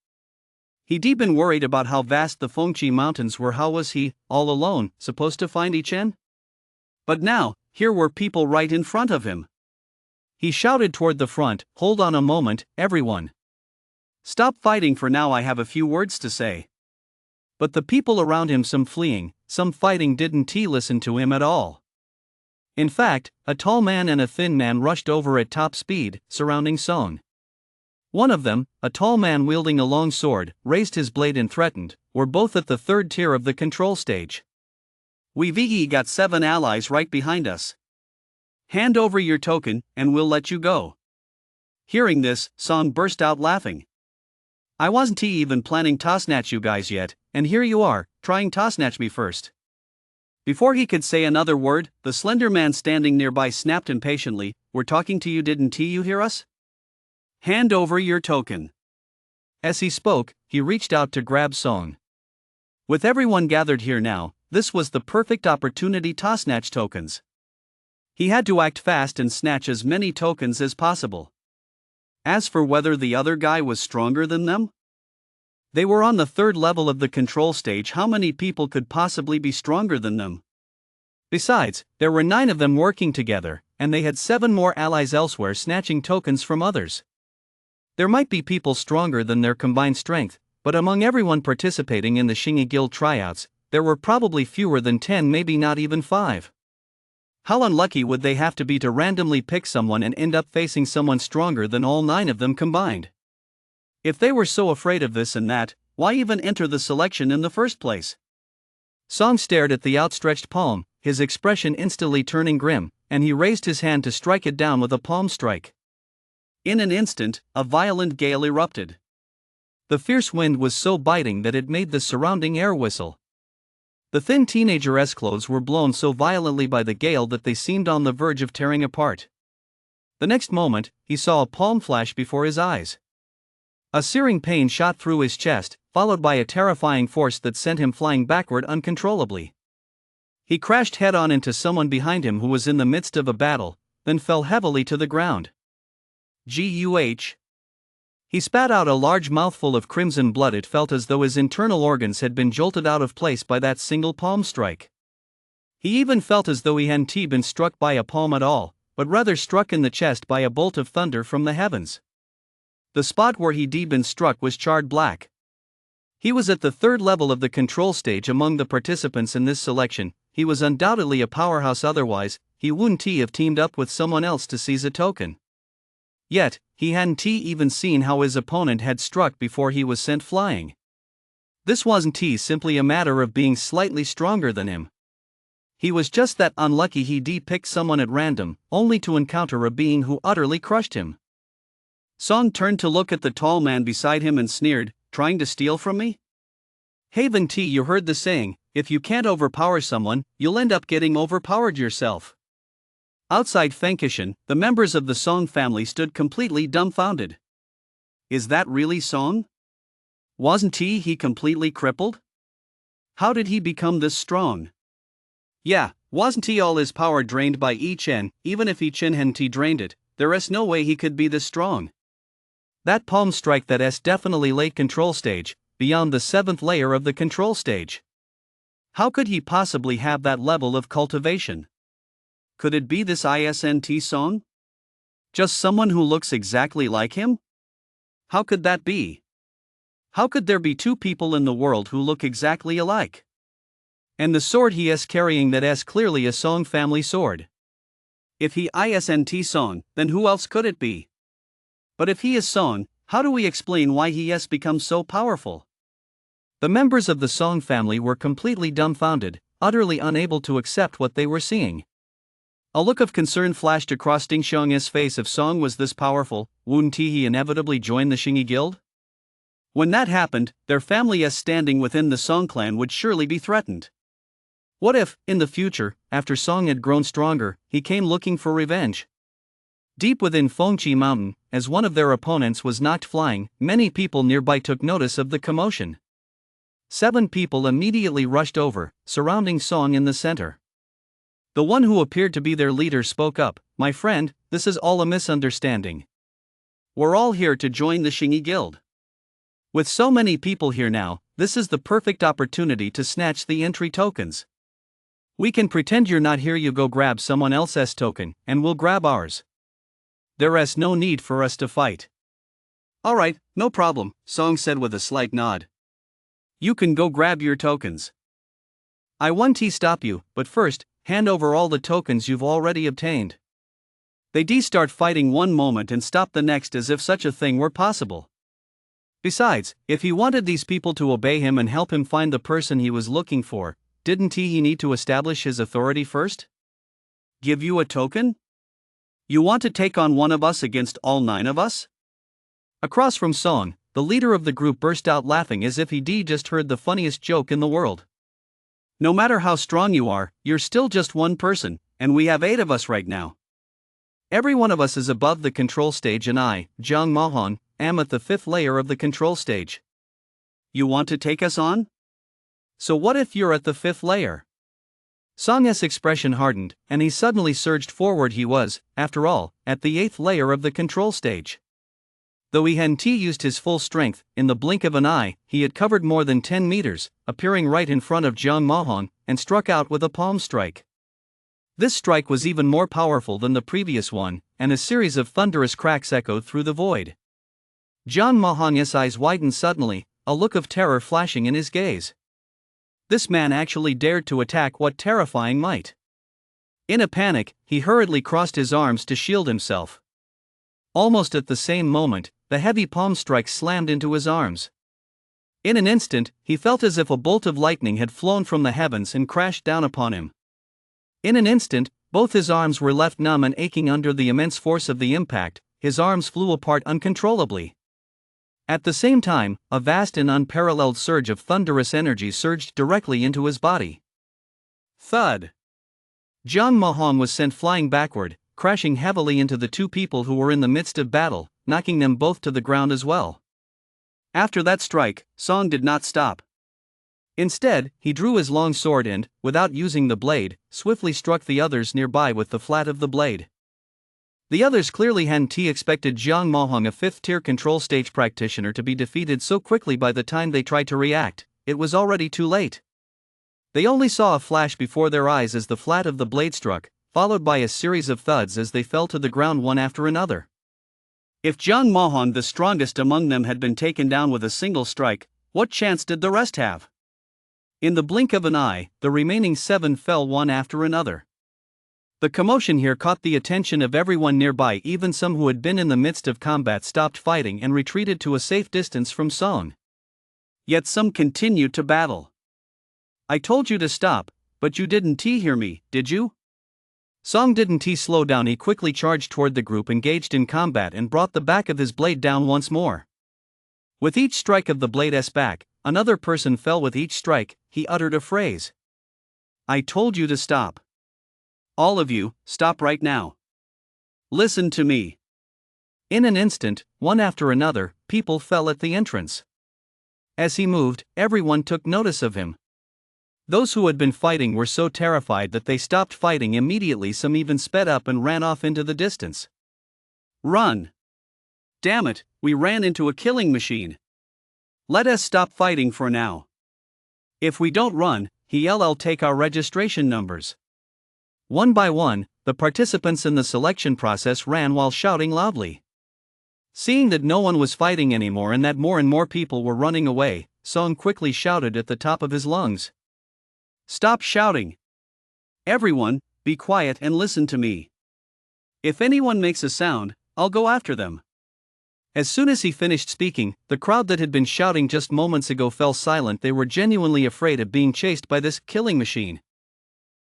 He'd been worried about how vast the Fengqi mountains were. How was he, all alone, supposed to find Yichen? But now, here were people right in front of him. He shouted toward the front, hold on a moment, everyone. Stop fighting for now, I have a few words to say. But the people around him, some fleeing, some fighting, didn't listen to him at all. In fact, a tall man and a thin man rushed over at top speed, surrounding Song. One of them, a tall man wielding a long sword, raised his blade and threatened, "We're both at the 3rd tier of the control stage. We've got 7 allies right behind us. Hand over your token, and we'll let you go." Hearing this, Song burst out laughing. I wasn't even planning to snatch you guys yet, and here you are, trying to snatch me first. Before he could say another word, the slender man standing nearby snapped impatiently, "We're talking to you, didn't you hear us? Hand over your token." As he spoke, he reached out to grab Song. With everyone gathered here now, this was the perfect opportunity to snatch tokens. He had to act fast and snatch as many tokens as possible. As for whether the other guy was stronger than them? They were on the third level of the control stage. How many people could possibly be stronger than them? Besides, there were 9 of them working together, and they had 7 more allies elsewhere snatching tokens from others. There might be people stronger than their combined strength, but among everyone participating in the Shingi Guild tryouts, there were probably fewer than 10, maybe not even 5. How unlucky would they have to be to randomly pick someone and end up facing someone stronger than all 9 of them combined? If they were so afraid of this and that, why even enter the selection in the first place? Song stared at the outstretched palm, his expression instantly turning grim, and he raised his hand to strike it down with a palm strike. In an instant, a violent gale erupted. The fierce wind was so biting that it made the surrounding air whistle. The thin teenager's clothes were blown so violently by the gale that they seemed on the verge of tearing apart. The next moment, he saw a palm flash before his eyes. A searing pain shot through his chest, followed by a terrifying force that sent him flying backward uncontrollably. He crashed head-on into someone behind him who was in the midst of a battle, then fell heavily to the ground. Guh. He spat out a large mouthful of crimson blood. It felt as though his internal organs had been jolted out of place by that single palm strike. He even felt as though he hadn't been struck by a palm at all, but rather struck in the chest by a bolt of thunder from the heavens. The spot where he'd been struck was charred black. He was at the third level of the control stage among the participants in this selection. He was undoubtedly a powerhouse, otherwise, he wouldn't have teamed up with someone else to seize a token. Yet, he hadn't even seen how his opponent had struck before he was sent flying. This wasn't simply a matter of being slightly stronger than him. He was just that unlucky he'd picked someone at random, only to encounter a being who utterly crushed him. Song turned to look at the tall man beside him and sneered, "Trying to steal from me? Haven T, you heard the saying, if you can't overpower someone, you'll end up getting overpowered yourself." Outside Fenkishan, the members of the Song family stood completely dumbfounded. Is that really Song? Wasn't he completely crippled? How did he become this strong? Yeah, wasn't all his power drained by Chen? Even if Chen hadn't drained it, there's no way he could be this strong. That palm strike, that's definitely late control stage, beyond the 7th layer of the control stage. How could he possibly have that level of cultivation? Could it be this isn't Song? Just someone who looks exactly like him? How could that be? How could there be 2 people in the world who look exactly alike? And the sword he is carrying, that's clearly a Song family sword. If he isn't Song, then who else could it be? But if he is Song, how do we explain why he has become so powerful? The members of the Song family were completely dumbfounded, utterly unable to accept what they were seeing. A look of concern flashed across Ding Xiong's face. If Song was this powerful, wouldn't he inevitably join the Shingi Guild? When that happened, their family's standing within the Song clan would surely be threatened. What if, in the future, after Song had grown stronger, he came looking for revenge? Deep within Fengqi Mountain, as one of their opponents was knocked flying, many people nearby took notice of the commotion. 7 people immediately rushed over, surrounding Song in the center. The one who appeared to be their leader spoke up, "My friend, this is all a misunderstanding. We're all here to join the Shingi Guild. With so many people here now, this is the perfect opportunity to snatch the entry tokens. We can pretend you're not here. You go grab someone else's token, and we'll grab ours. There's no need for us to fight." "Alright, no problem," Song said with a slight nod. "You can go grab your tokens. I won't stop you, but first, hand over all the tokens you've already obtained." They'd start fighting one moment and stop the next, as if such a thing were possible. Besides, if he wanted these people to obey him and help him find the person he was looking for, didn't he need to establish his authority first? Give you a token? You want to take on one of us against all 9 of us? Across from Song, the leader of the group burst out laughing as if he'd just heard the funniest joke in the world. No matter how strong you are, you're still just one person, and we have 8 of us right now. Every one of us is above the control stage, and I, Jiang Mahan, am at the 5th layer of the control stage. You want to take us on? So what if you're at the 5th layer? Song's expression hardened, and he suddenly surged forward. He was, after all, at the 8th layer of the control stage. Though he hadn't used his full strength, in the blink of an eye, he had covered more than 10 meters, appearing right in front of Jiang Mahan, and struck out with a palm strike. This strike was even more powerful than the previous one, and a series of thunderous cracks echoed through the void. Jiang Mahan's eyes widened suddenly, a look of terror flashing in his gaze. This man actually dared to attack what terrifying might. In a panic, he hurriedly crossed his arms to shield himself. Almost at the same moment, the heavy palm strike slammed into his arms. In an instant, he felt as if a bolt of lightning had flown from the heavens and crashed down upon him. In an instant, both his arms were left numb and aching under the immense force of the impact. His arms flew apart uncontrollably. At the same time, a vast and unparalleled surge of thunderous energy surged directly into his body. Thud! Jiang Mahan was sent flying backward, crashing heavily into the 2 people who were in the midst of battle, knocking them both to the ground as well. After that strike, Song did not stop. Instead, he drew his long sword and, without using the blade, swiftly struck the others nearby with the flat of the blade. The others clearly hadn't expected Jiang Mahan, a 5th-tier control stage practitioner, to be defeated so quickly. By the time they tried to react, it was already too late. They only saw a flash before their eyes as the flat of the blade struck, followed by a series of thuds as they fell to the ground one after another. If Jiang Mahan, the strongest among them, had been taken down with a single strike, what chance did the rest have? In the blink of an eye, the remaining 7 fell one after another. The commotion here caught the attention of everyone nearby. Even some who had been in the midst of combat stopped fighting and retreated to a safe distance from Song. Yet some continued to battle. I told you to stop, but you didn't hear me, did you? Song didn't slow down. He quickly charged toward the group engaged in combat and brought the back of his blade down once more. With each strike of the blade's back, another person fell. With each strike, he uttered a phrase. I told you to stop. All of you, stop right now. Listen to me. In an instant, one after another, people fell at the entrance. As he moved, everyone took notice of him. Those who had been fighting were so terrified that they stopped fighting immediately. Some even sped up and ran off into the distance. Run! Damn it, we ran into a killing machine. Let us stop fighting for now. If we don't run, he'll take our registration numbers. One by one, the participants in the selection process ran while shouting loudly. Seeing that no one was fighting anymore and that more and more people were running away, Song quickly shouted at the top of his lungs. Stop shouting! Everyone, be quiet and listen to me. If anyone makes a sound, I'll go after them. As soon as he finished speaking, the crowd that had been shouting just moments ago fell silent. They were genuinely afraid of being chased by this killing machine.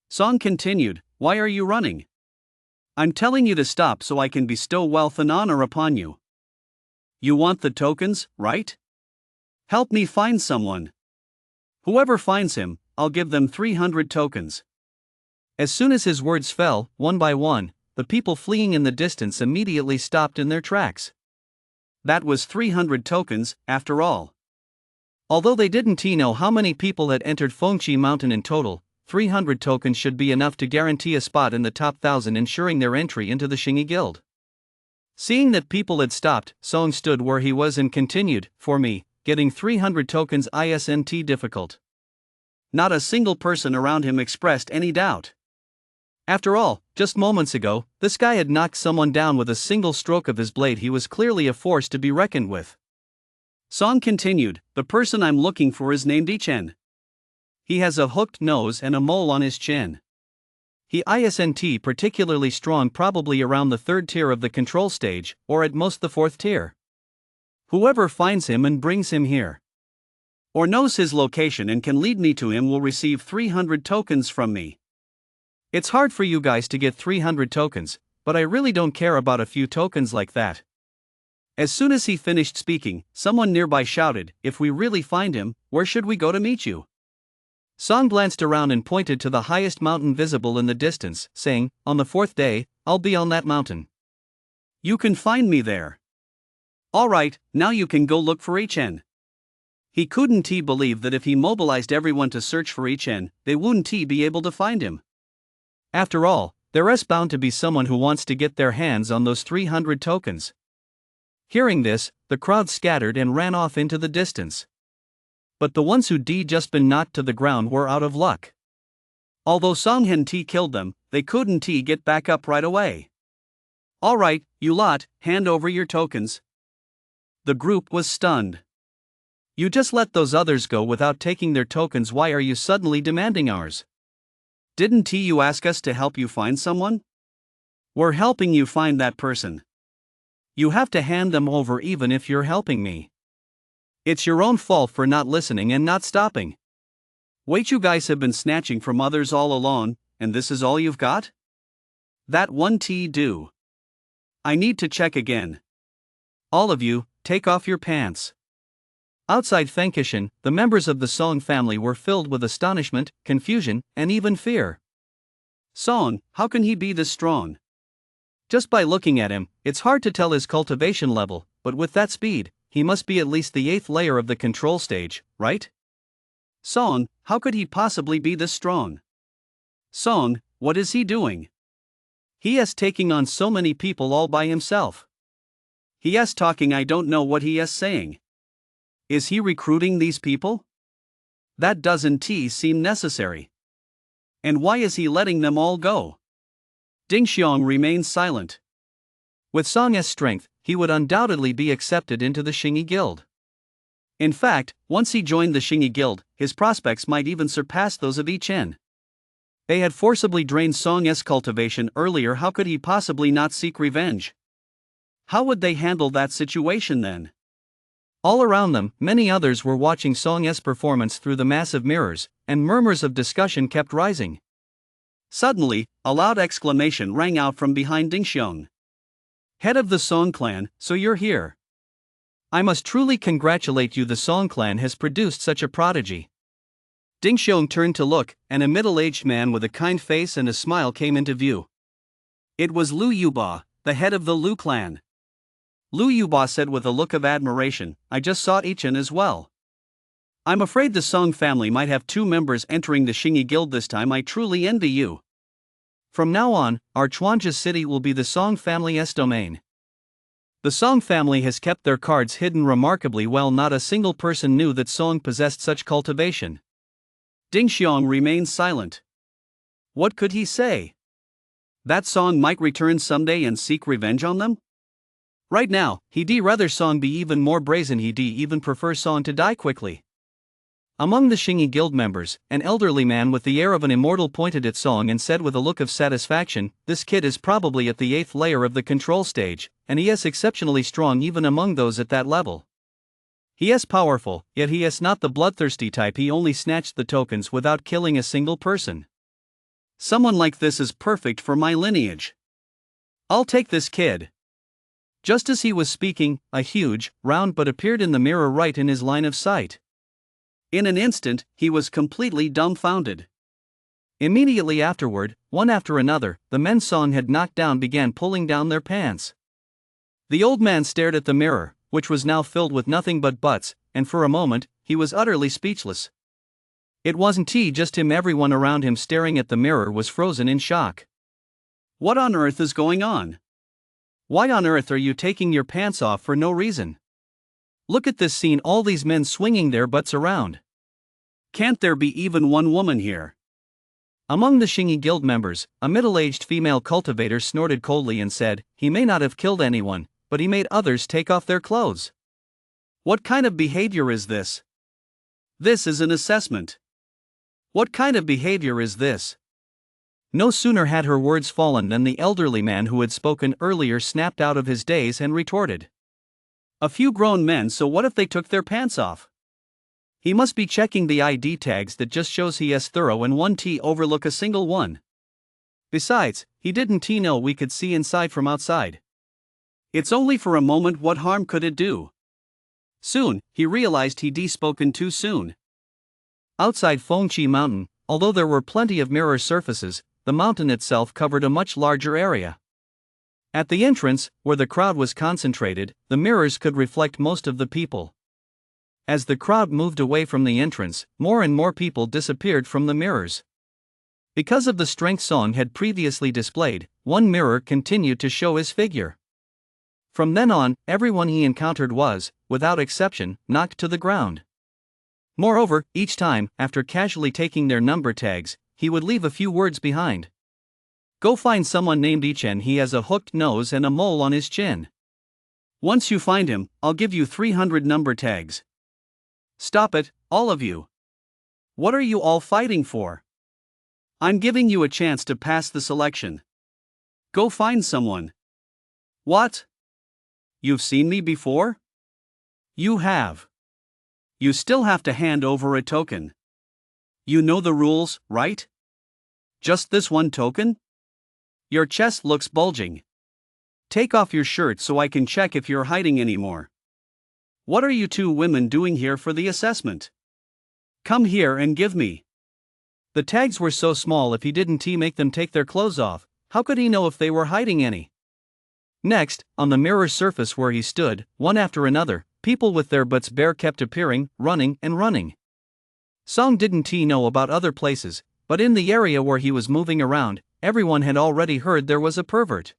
Song continued, Why are you running? I'm telling you to stop so I can bestow wealth and honor upon you. You want the tokens, right? Help me find someone. Whoever finds him, I'll give them 300 tokens. As soon as his words fell, one by one, the people fleeing in the distance immediately stopped in their tracks. That was 300 tokens, after all. Although they didn't know how many people had entered Fengqi Mountain in total, 300 tokens should be enough to guarantee a spot in the top 1,000, ensuring their entry into the Xingyi Guild. Seeing that people had stopped, Song stood where he was and continued, For me, getting 300 tokens isn't difficult. Not a single person around him expressed any doubt. After all, just moments ago, this guy had knocked someone down with a single stroke of his blade. He was clearly a force to be reckoned with. Song continued, The person I'm looking for is named Ichen. He has a hooked nose and a mole on his chin. He isn't particularly strong, probably around the 3rd tier of the control stage, or at most the 4th tier. Whoever finds him and brings him here, or knows his location and can lead me to him, will receive 300 tokens from me. It's hard for you guys to get 300 tokens, but I really don't care about a few tokens like that. As soon as he finished speaking, someone nearby shouted, If we really find him, where should we go to meet you? Song glanced around and pointed to the highest mountain visible in the distance, saying, "On the fourth day, I'll be on that mountain. You can find me there." "Alright, now you can go look for Chen." He couldn't believe that if he mobilized everyone to search for Chen, they wouldn't be able to find him. After all, there's bound to be someone who wants to get their hands on those 300 tokens. Hearing this, the crowd scattered and ran off into the distance. But the ones who'd just been knocked to the ground were out of luck. Although Song hadn't killed them, they couldn't get back up right away. "Alright, you lot, hand over your tokens." The group was stunned. "You just let those others go without taking their tokens. Why are you suddenly demanding ours? Didn't you ask us to help you find someone? We're helping you find that person. You have to hand them over even if you're helping me. It's your own fault for not listening and not stopping. Wait, you guys have been snatching from others all along, and this is all you've got? That won't do. I need to check again. All of you, take off your pants." Outside Fenkishan, the members of the Song family were filled with astonishment, confusion, and even fear. Song, how can he be this strong? Just by looking at him, it's hard to tell his cultivation level, but with that speed, he must be at least the 8th layer of the control stage, right? Song, how could he possibly be this strong? Song, what is he doing? He is taking on so many people all by himself. He is talking, I don't know what he is saying. Is he recruiting these people? That doesn't seem necessary. And why is he letting them all go? Ding Xiong remains silent. With Song's strength, he would undoubtedly be accepted into the Xingyi Guild. In fact, once he joined the Xingyi Guild, his prospects might even surpass those of Chen. They had forcibly drained Song's cultivation earlier. How could he possibly not seek revenge? How would they handle that situation then? All around them, many others were watching Song's performance through the massive mirrors, and murmurs of discussion kept rising. Suddenly, a loud exclamation rang out from behind Ding Xiong. "Head of the Song clan, so you're here. I must truly congratulate you. The Song clan has produced such a prodigy." Ding Xiong turned to look, and a middle-aged man with a kind face and a smile came into view. It was Lu Yuba, the head of the Lu clan. Lu Yuba said with a look of admiration, "I just saw Chen as well. I'm afraid the Song family might have 2 members entering the Xingyi Guild this time. I truly envy you. From now on, our Chuanja city will be the Song family's domain." The Song family has kept their cards hidden remarkably well. Not a single person knew that Song possessed such cultivation. Ding Xiong remained silent. What could he say? That Song might return someday and seek revenge on them? Right now, he'd rather Song be even more brazen. He'd even prefer Song to die quickly. Among the Xingyi Guild members, an elderly man with the air of an immortal pointed at Song and said with a look of satisfaction, "This kid is probably at the 8th layer of the control stage, and he is exceptionally strong even among those at that level. He is powerful, yet he is not the bloodthirsty type. He only snatched the tokens without killing a single person. Someone like this is perfect for my lineage. I'll take this kid." Just as he was speaking, a huge, round butt appeared in the mirror right in his line of sight. In an instant, he was completely dumbfounded. Immediately afterward, one after another, the men Song had knocked down began pulling down their pants. The old man stared at the mirror, which was now filled with nothing but butts, and for a moment, he was utterly speechless. It wasn't just him. Everyone around him staring at the mirror was frozen in shock. What on earth is going on? Why on earth are you taking your pants off for no reason? Look at this scene, all these men swinging their butts around. Can't there be even one woman here? Among the Xingyi Guild members, a middle-aged female cultivator snorted coldly and said, "He may not have killed anyone, but he made others take off their clothes. What kind of behavior is this? This is an assessment. What kind of behavior is this?" No sooner had her words fallen than the elderly man who had spoken earlier snapped out of his daze and retorted. "A few grown men, so what if they took their pants off? He must be checking the ID tags. That just shows he is thorough and won't overlook a single one. Besides, he didn't know we could see inside from outside. It's only for a moment. What harm could it do?" Soon, he realized he'd spoken too soon. Outside Fengqi Mountain, although there were plenty of mirror surfaces, the mountain itself covered a much larger area. At the entrance, where the crowd was concentrated, the mirrors could reflect most of the people. As the crowd moved away from the entrance, more and more people disappeared from the mirrors. Because of the strength Song had previously displayed, one mirror continued to show his figure. From then on, everyone he encountered was, without exception, knocked to the ground. Moreover, each time, after casually taking their number tags, he would leave a few words behind. Go find someone named Ichen, he has a hooked nose and a mole on his chin. Once you find him, I'll give you 300 number tags. Stop it, all of you. What are you all fighting for? I'm giving you a chance to pass the selection. Go find someone. What? You've seen me before? You have. You still have to hand over a token. You know the rules, right? Just this one token? Your chest looks bulging. Take off your shirt so I can check if you're hiding anymore. What are you two women doing here for the assessment? Come here and give me. The tags were so small, if he didn't make them take their clothes off, how could he know if they were hiding any? Next, on the mirror surface where he stood, one after another, people with their butts bare kept appearing, running and running. Song didn't know about other places, but in the area where he was moving around, everyone had already heard there was a pervert.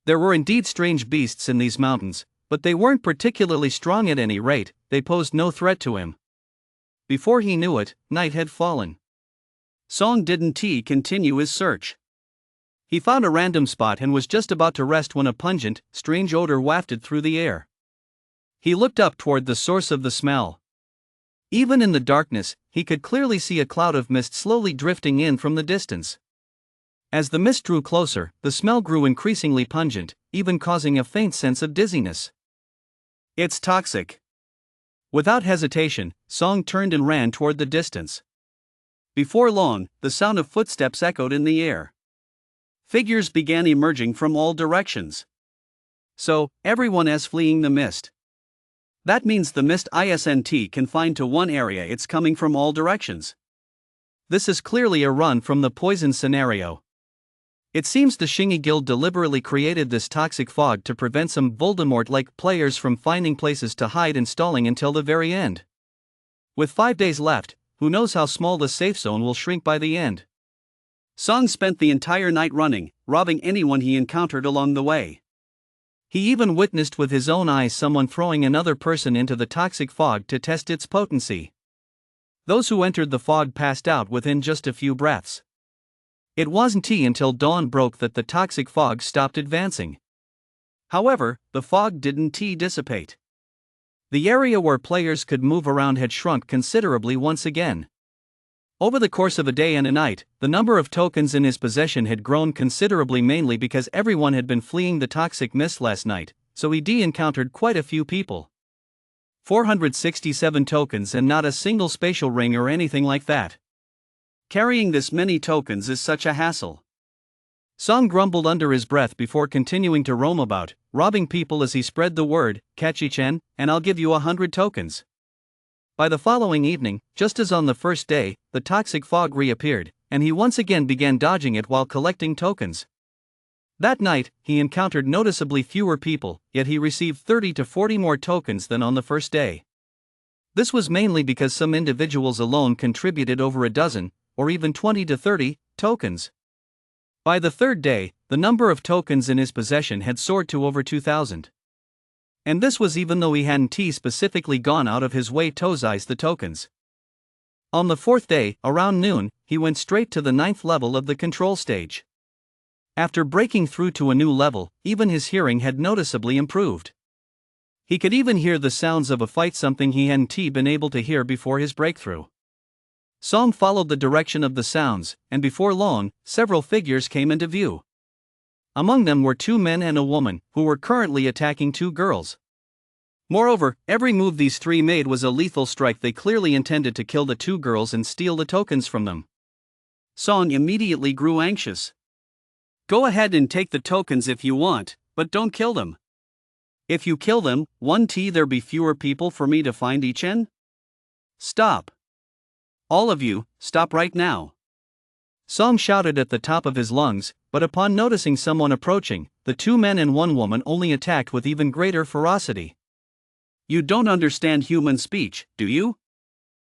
There were indeed strange beasts in these mountains, but they weren't particularly strong. At any rate, they posed no threat to him. Before he knew it, night had fallen. Song didn't continue his search. He found a random spot and was just about to rest when a pungent, strange odor wafted through the air. He looked up toward the source of the smell. Even in the darkness, he could clearly see a cloud of mist slowly drifting in from the distance. As the mist drew closer, the smell grew increasingly pungent, even causing a faint sense of dizziness. It's toxic. Without hesitation, Song turned and ran toward the distance. Before long, the sound of footsteps echoed in the air. Figures began emerging from all directions. So, everyone is fleeing the mist. That means the mist isn't confined to one area, it's coming from all directions. This is clearly a run from the poison scenario. It seems the Shingi Guild deliberately created this toxic fog to prevent some Voldemort-like players from finding places to hide and stalling until the very end. With 5 days left, who knows how small the safe zone will shrink by the end. Song spent the entire night running, robbing anyone he encountered along the way. He even witnessed with his own eyes someone throwing another person into the toxic fog to test its potency. Those who entered the fog passed out within just a few breaths. It wasn't until dawn broke that the toxic fog stopped advancing. However, the fog didn't dissipate. The area where players could move around had shrunk considerably once again. Over the course of a day and a night, the number of tokens in his possession had grown considerably, mainly because everyone had been fleeing the toxic mist last night, so he encountered quite a few people. 467 tokens and not a single spatial ring or anything like that. Carrying this many tokens is such a hassle. Song grumbled under his breath before continuing to roam about, robbing people as he spread the word, "Kachi-chen, and I'll give you 100 tokens." By the following evening, just as on the first day, the toxic fog reappeared, and he once again began dodging it while collecting tokens. That night, he encountered noticeably fewer people, yet he received 30 to 40 more tokens than on the first day. This was mainly because some individuals alone contributed over a dozen, or even 20 to 30, tokens. By the third day, the number of tokens in his possession had soared to over 2,000. And this was even though he hadn't specifically gone out of his way to seize the tokens. On the fourth day, around noon, he went straight to the 9th level of the control stage. After breaking through to a new level, even his hearing had noticeably improved. He could even hear the sounds of a fight, something he hadn't been able to hear before his breakthrough. Song followed the direction of the sounds, and before long, several figures came into view. Among them were 2 men and a woman, who were currently attacking 2 girls. Moreover, every move these 3 made was a lethal strike. They clearly intended to kill the 2 girls and steal the tokens from them. Song immediately grew anxious. Go ahead and take the tokens if you want, but don't kill them. If you kill them, won't there be fewer people for me to find Ichen? Stop. All of you, stop right now. Song shouted at the top of his lungs, but upon noticing someone approaching, the two men and one woman only attacked with even greater ferocity. You don't understand human speech, do you?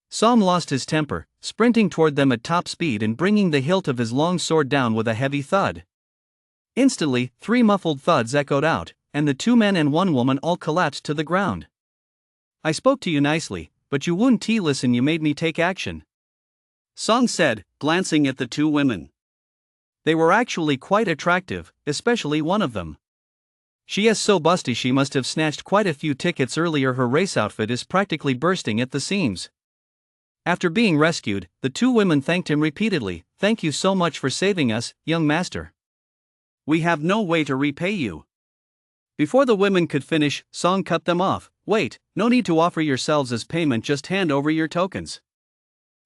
Song lost his temper, sprinting toward them at top speed and bringing the hilt of his long sword down with a heavy thud. Instantly, 3 muffled thuds echoed out, and the 2 men and 1 woman all collapsed to the ground. I spoke to you nicely, but you wouldn't listen. You made me take action, Song said, glancing at the 2 women. They were actually quite attractive, especially one of them. She is so busty she must have snatched quite a few tickets earlier. Her race outfit is practically bursting at the seams. After being rescued, the 2 women thanked him repeatedly. Thank you so much for saving us, young master. We have no way to repay you. Before the women could finish, Song cut them off. Wait, no need to offer yourselves as payment, just hand over your tokens.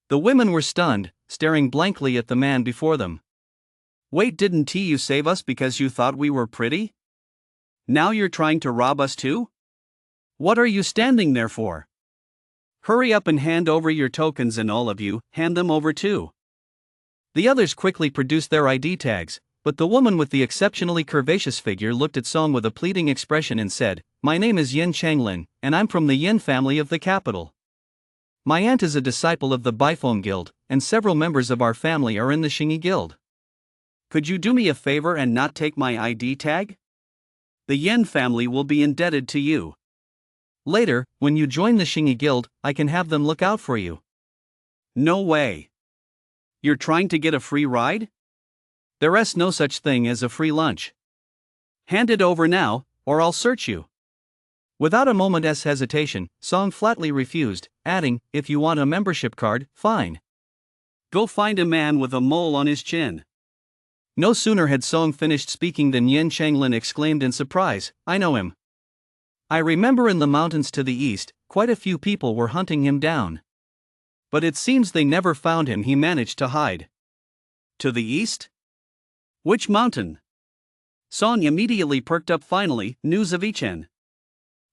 The women were stunned, staring blankly at the man before them. Wait, didn't you save us because you thought we were pretty? Now you're trying to rob us too? What are you standing there for? Hurry up and hand over your tokens, and all of you, hand them over too. The others quickly produced their ID tags, but the woman with the exceptionally curvaceous figure looked at Song with a pleading expression and said, My name is Yin Changlin, and I'm from the Yin family of the capital. My aunt is a disciple of the Bifone Guild, and several members of our family are in the Xingyi Guild. Could you do me a favor and not take my ID tag? The Yin family will be indebted to you. Later, when you join the Xingyi Guild, I can have them look out for you. No way. You're trying to get a free ride? There is no such thing as a free lunch. Hand it over now, or I'll search you. Without a moment's hesitation, Song flatly refused, adding, If you want a membership card, fine. Go find a man with a mole on his chin. No sooner had Song finished speaking than Yin Changlin exclaimed in surprise, I know him. I remember in the mountains to the east, quite a few people were hunting him down. But it seems they never found him. He managed to hide. To the east? Which mountain? Song immediately perked up. Finally, news of Ichen.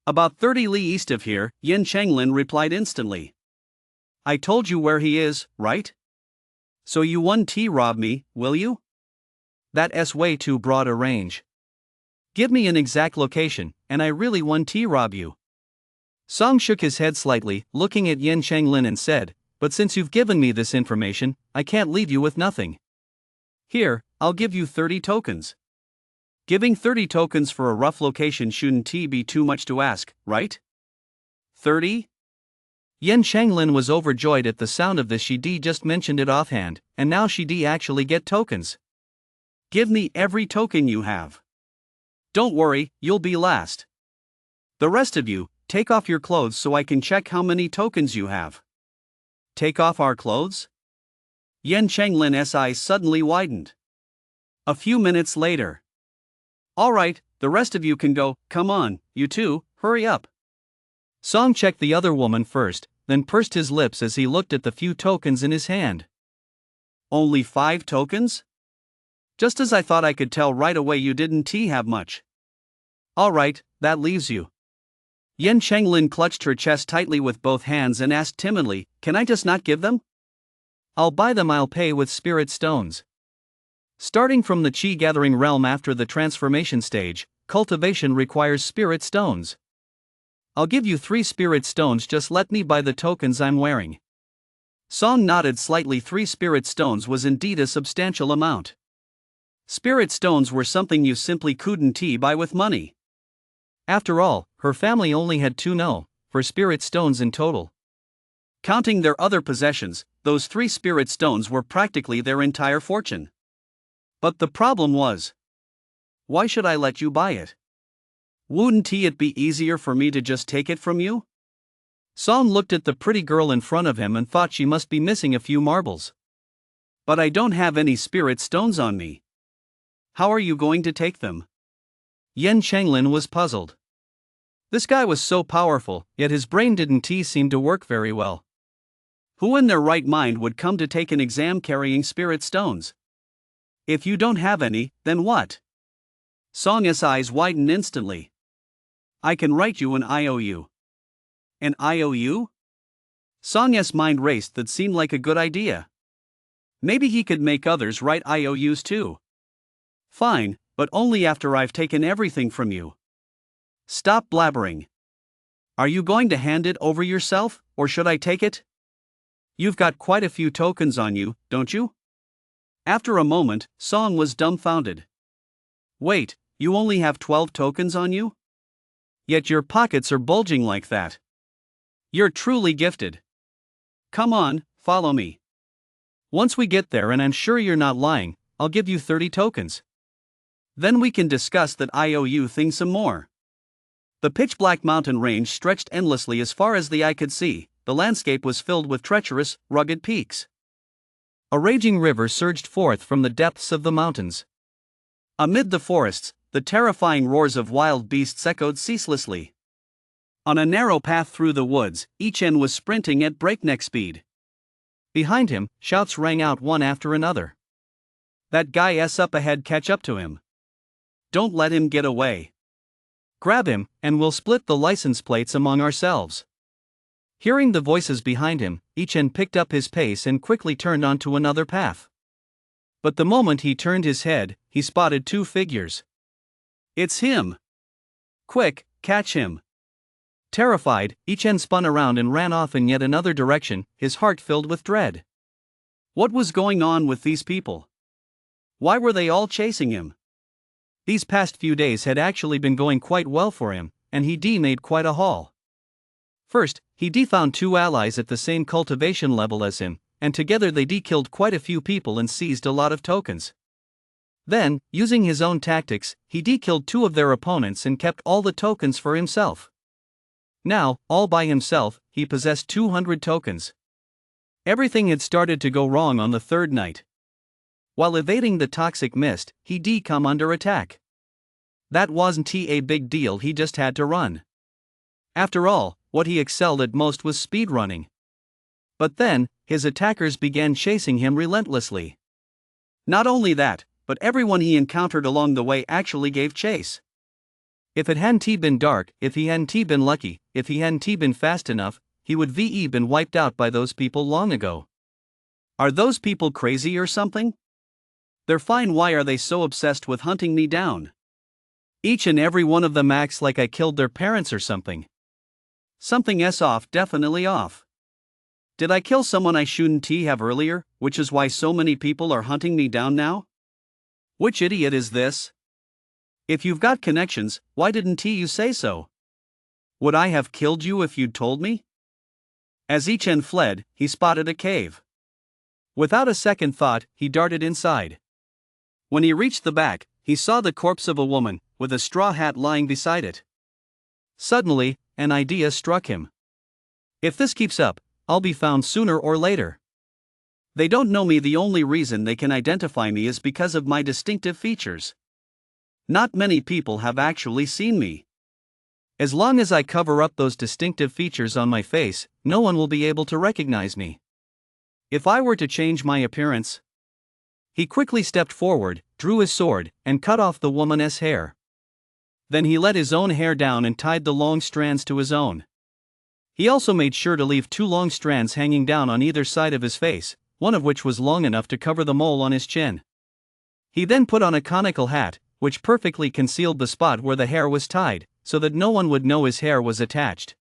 About 30 li east of here, Yin Changlin replied instantly. I told you where he is, right? So you won't rob me, will you? That's way too broad a range. Give me an exact location, and I really won't rob you. Song shook his head slightly, looking at Yin Changlin and said, But since you've given me this information, I can't leave you with nothing. Here, I'll give you 30 tokens. Giving 30 tokens for a rough location shouldn't be too much to ask, right? 30? Yin Changlin was overjoyed at the sound of this. She just mentioned it offhand, and now she actually get tokens. Give me every token you have. Don't worry, you'll be last. The rest of you, take off your clothes so I can check how many tokens you have. Take off our clothes? Yin Changlin's eyes suddenly widened. A few minutes later. All right, the rest of you can go. Come on, you two, hurry up. Song checked the other woman first, then pursed his lips as he looked at the few tokens in his hand. Only 5 tokens? Just as I thought. I could tell right away you didn't have much. All right, that leaves you. Yin Changlin clutched her chest tightly with both hands and asked timidly, Can I just not give them? I'll buy them. I'll pay with spirit stones. Starting from the Qi gathering realm after the transformation stage, cultivation requires spirit stones. I'll give you 3 spirit stones, just let me buy the tokens I'm wearing. Song nodded slightly. 3 spirit stones was indeed a substantial amount. Spirit stones were something you simply couldn't buy with money. After all, her family only had 2 spirit stones in total. Counting their other possessions, those 3 spirit stones were practically their entire fortune. But the problem was, why should I let you buy it? Wouldn't it be easier for me to just take it from you? Song looked at the pretty girl in front of him and thought she must be missing a few marbles. But I don't have any spirit stones on me. How are you going to take them? Yin Changlin was puzzled. This guy was so powerful, yet his brain didn't seem to work very well. Who in their right mind would come to take an exam carrying spirit stones? If you don't have any, then what? Song's eyes widened instantly. I can write you an IOU. An IOU? Song's mind raced. That seemed like a good idea. Maybe he could make others write IOUs too. Fine, but only after I've taken everything from you. Stop blabbering. Are you going to hand it over yourself, or should I take it? You've got quite a few tokens on you, don't you? After a moment, Song was dumbfounded. Wait, you only have 12 tokens on you? Yet your pockets are bulging like that. You're truly gifted. Come on, follow me. Once we get there and I'm sure you're not lying, I'll give you 30 tokens. Then we can discuss that IOU thing some more. The pitch-black mountain range stretched endlessly as far as the eye could see. The landscape was filled with treacherous, rugged peaks. A raging river surged forth from the depths of the mountains. Amid the forests, the terrifying roars of wild beasts echoed ceaselessly. On a narrow path through the woods, Ichen was sprinting at breakneck speed. Behind him, shouts rang out one after another. That guy's up ahead, catch up to him. Don't let him get away. Grab him, and we'll split the license plates among ourselves. Hearing the voices behind him, Ichen picked up his pace and quickly turned onto another path. But the moment he turned his head, he spotted two figures. It's him! Quick, catch him! Terrified, Ichen spun around and ran off in yet another direction, his heart filled with dread. What was going on with these people? Why were they all chasing him? These past few days had actually been going quite well for him, and he made quite a haul. First, he found two allies at the same cultivation level as him, and together they killed quite a few people and seized a lot of tokens. Then, using his own tactics, he killed two of their opponents and kept all the tokens for himself. Now, all by himself, he possessed 200 tokens. Everything had started to go wrong on the third night. While evading the toxic mist, he come under attack. That wasn't a big deal, he just had to run. After all, what he excelled at most was speedrunning. But then, his attackers began chasing him relentlessly. Not only that, but everyone he encountered along the way actually gave chase. If it hadn't been dark, if he hadn't been lucky, if he hadn't been fast enough, he would been wiped out by those people long ago. Are those people crazy or something? They're fine, why are they so obsessed with hunting me down? Each and every one of them acts like I killed their parents or something. Something's off, definitely off. Did I kill someone I shouldn't have earlier, which is why so many people are hunting me down now? Which idiot is this? If you've got connections, why didn't you say so? Would I have killed you if you'd told me? As Ichen fled, he spotted a cave. Without a second thought, he darted inside. When he reached the back, he saw the corpse of a woman, with a straw hat lying beside it. Suddenly, an idea struck him. If this keeps up, I'll be found sooner or later. They don't know me, the only reason they can identify me is because of my distinctive features. Not many people have actually seen me. As long as I cover up those distinctive features on my face, no one will be able to recognize me. If I were to change my appearance... He quickly stepped forward, drew his sword, and cut off the woman's hair. Then he let his own hair down and tied the long strands to his own. He also made sure to leave two long strands hanging down on either side of his face, one of which was long enough to cover the mole on his chin. He then put on a conical hat, which perfectly concealed the spot where the hair was tied, so that no one would know his hair was attached.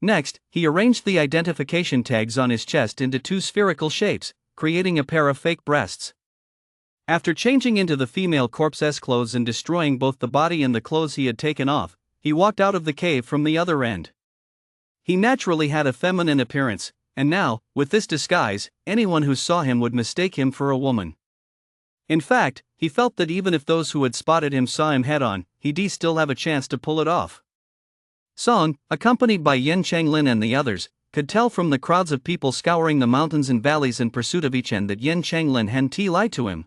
Next, he arranged the identification tags on his chest into two spherical shapes, creating a pair of fake breasts. After changing into the female corpse's clothes and destroying both the body and the clothes he had taken off, he walked out of the cave from the other end. He naturally had a feminine appearance, and now, with this disguise, anyone who saw him would mistake him for a woman. In fact, he felt that even if those who had spotted him saw him head-on, he'd still have a chance to pull it off. Song, accompanied by Yen Changlin and the others, could tell from the crowds of people scouring the mountains and valleys in pursuit of Ichen that Yen Changlin hadn't lied to him.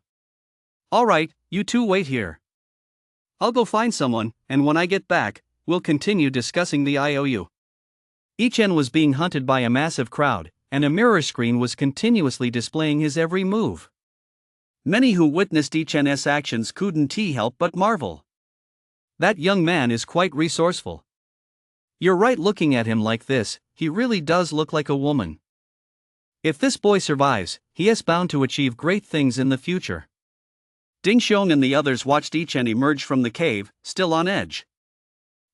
Alright, you two wait here. I'll go find someone, and when I get back, we'll continue discussing the IOU. Ichen was being hunted by a massive crowd, and a mirror screen was continuously displaying his every move. Many who witnessed Ichen's actions couldn't help but marvel. That young man is quite resourceful. You're right, looking at him like this, he really does look like a woman. If this boy survives, he is bound to achieve great things in the future. Ding Xiong and the others watched Yichen emerge from the cave, still on edge.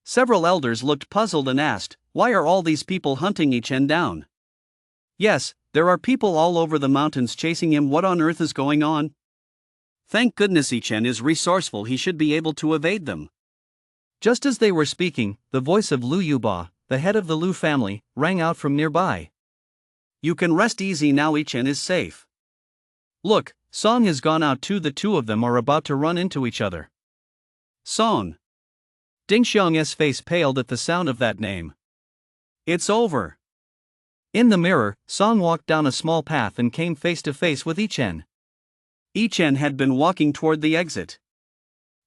Several elders looked puzzled and asked, "Why are all these people hunting Yichen down?" "Yes, there are people all over the mountains chasing him. What on earth is going on?" "Thank goodness Yichen is resourceful, he should be able to evade them." Just as they were speaking, the voice of Lu Yuba, the head of the Lu family, rang out from nearby. "You can rest easy now, Yichen is safe. Look, Song has gone out too. The two of them are about to run into each other." Song. Ding Xiong's face paled at the sound of that name. "It's over." In the mirror, Song walked down a small path and came face to face with Yichen. Yichen had been walking toward the exit.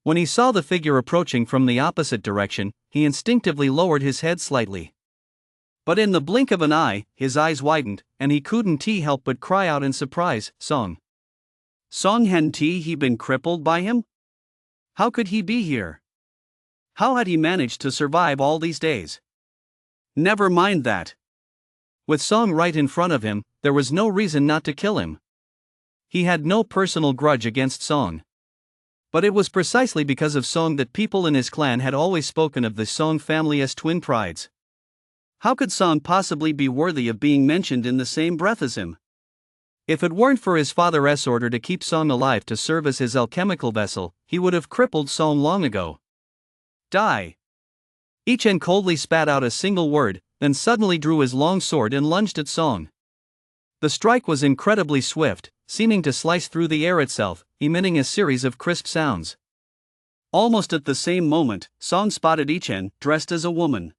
When he saw the figure approaching from the opposite direction, he instinctively lowered his head slightly. But in the blink of an eye, his eyes widened, and he couldn't help but cry out in surprise, "Song! Song hadn't he been crippled by him? How could he be here? How had he managed to survive all these days?" Never mind that. With Song right in front of him, there was no reason not to kill him. He had no personal grudge against Song. But it was precisely because of Song that people in his clan had always spoken of the Song family as twin prides. How could Song possibly be worthy of being mentioned in the same breath as him? If it weren't for his father's order to keep Song alive to serve as his alchemical vessel, he would have crippled Song long ago. Die! Yichen coldly spat out a single word, then suddenly drew his long sword and lunged at Song. The strike was incredibly swift, seeming to slice through the air itself, emitting a series of crisp sounds. Almost at the same moment, Song spotted Yichen, dressed as a woman.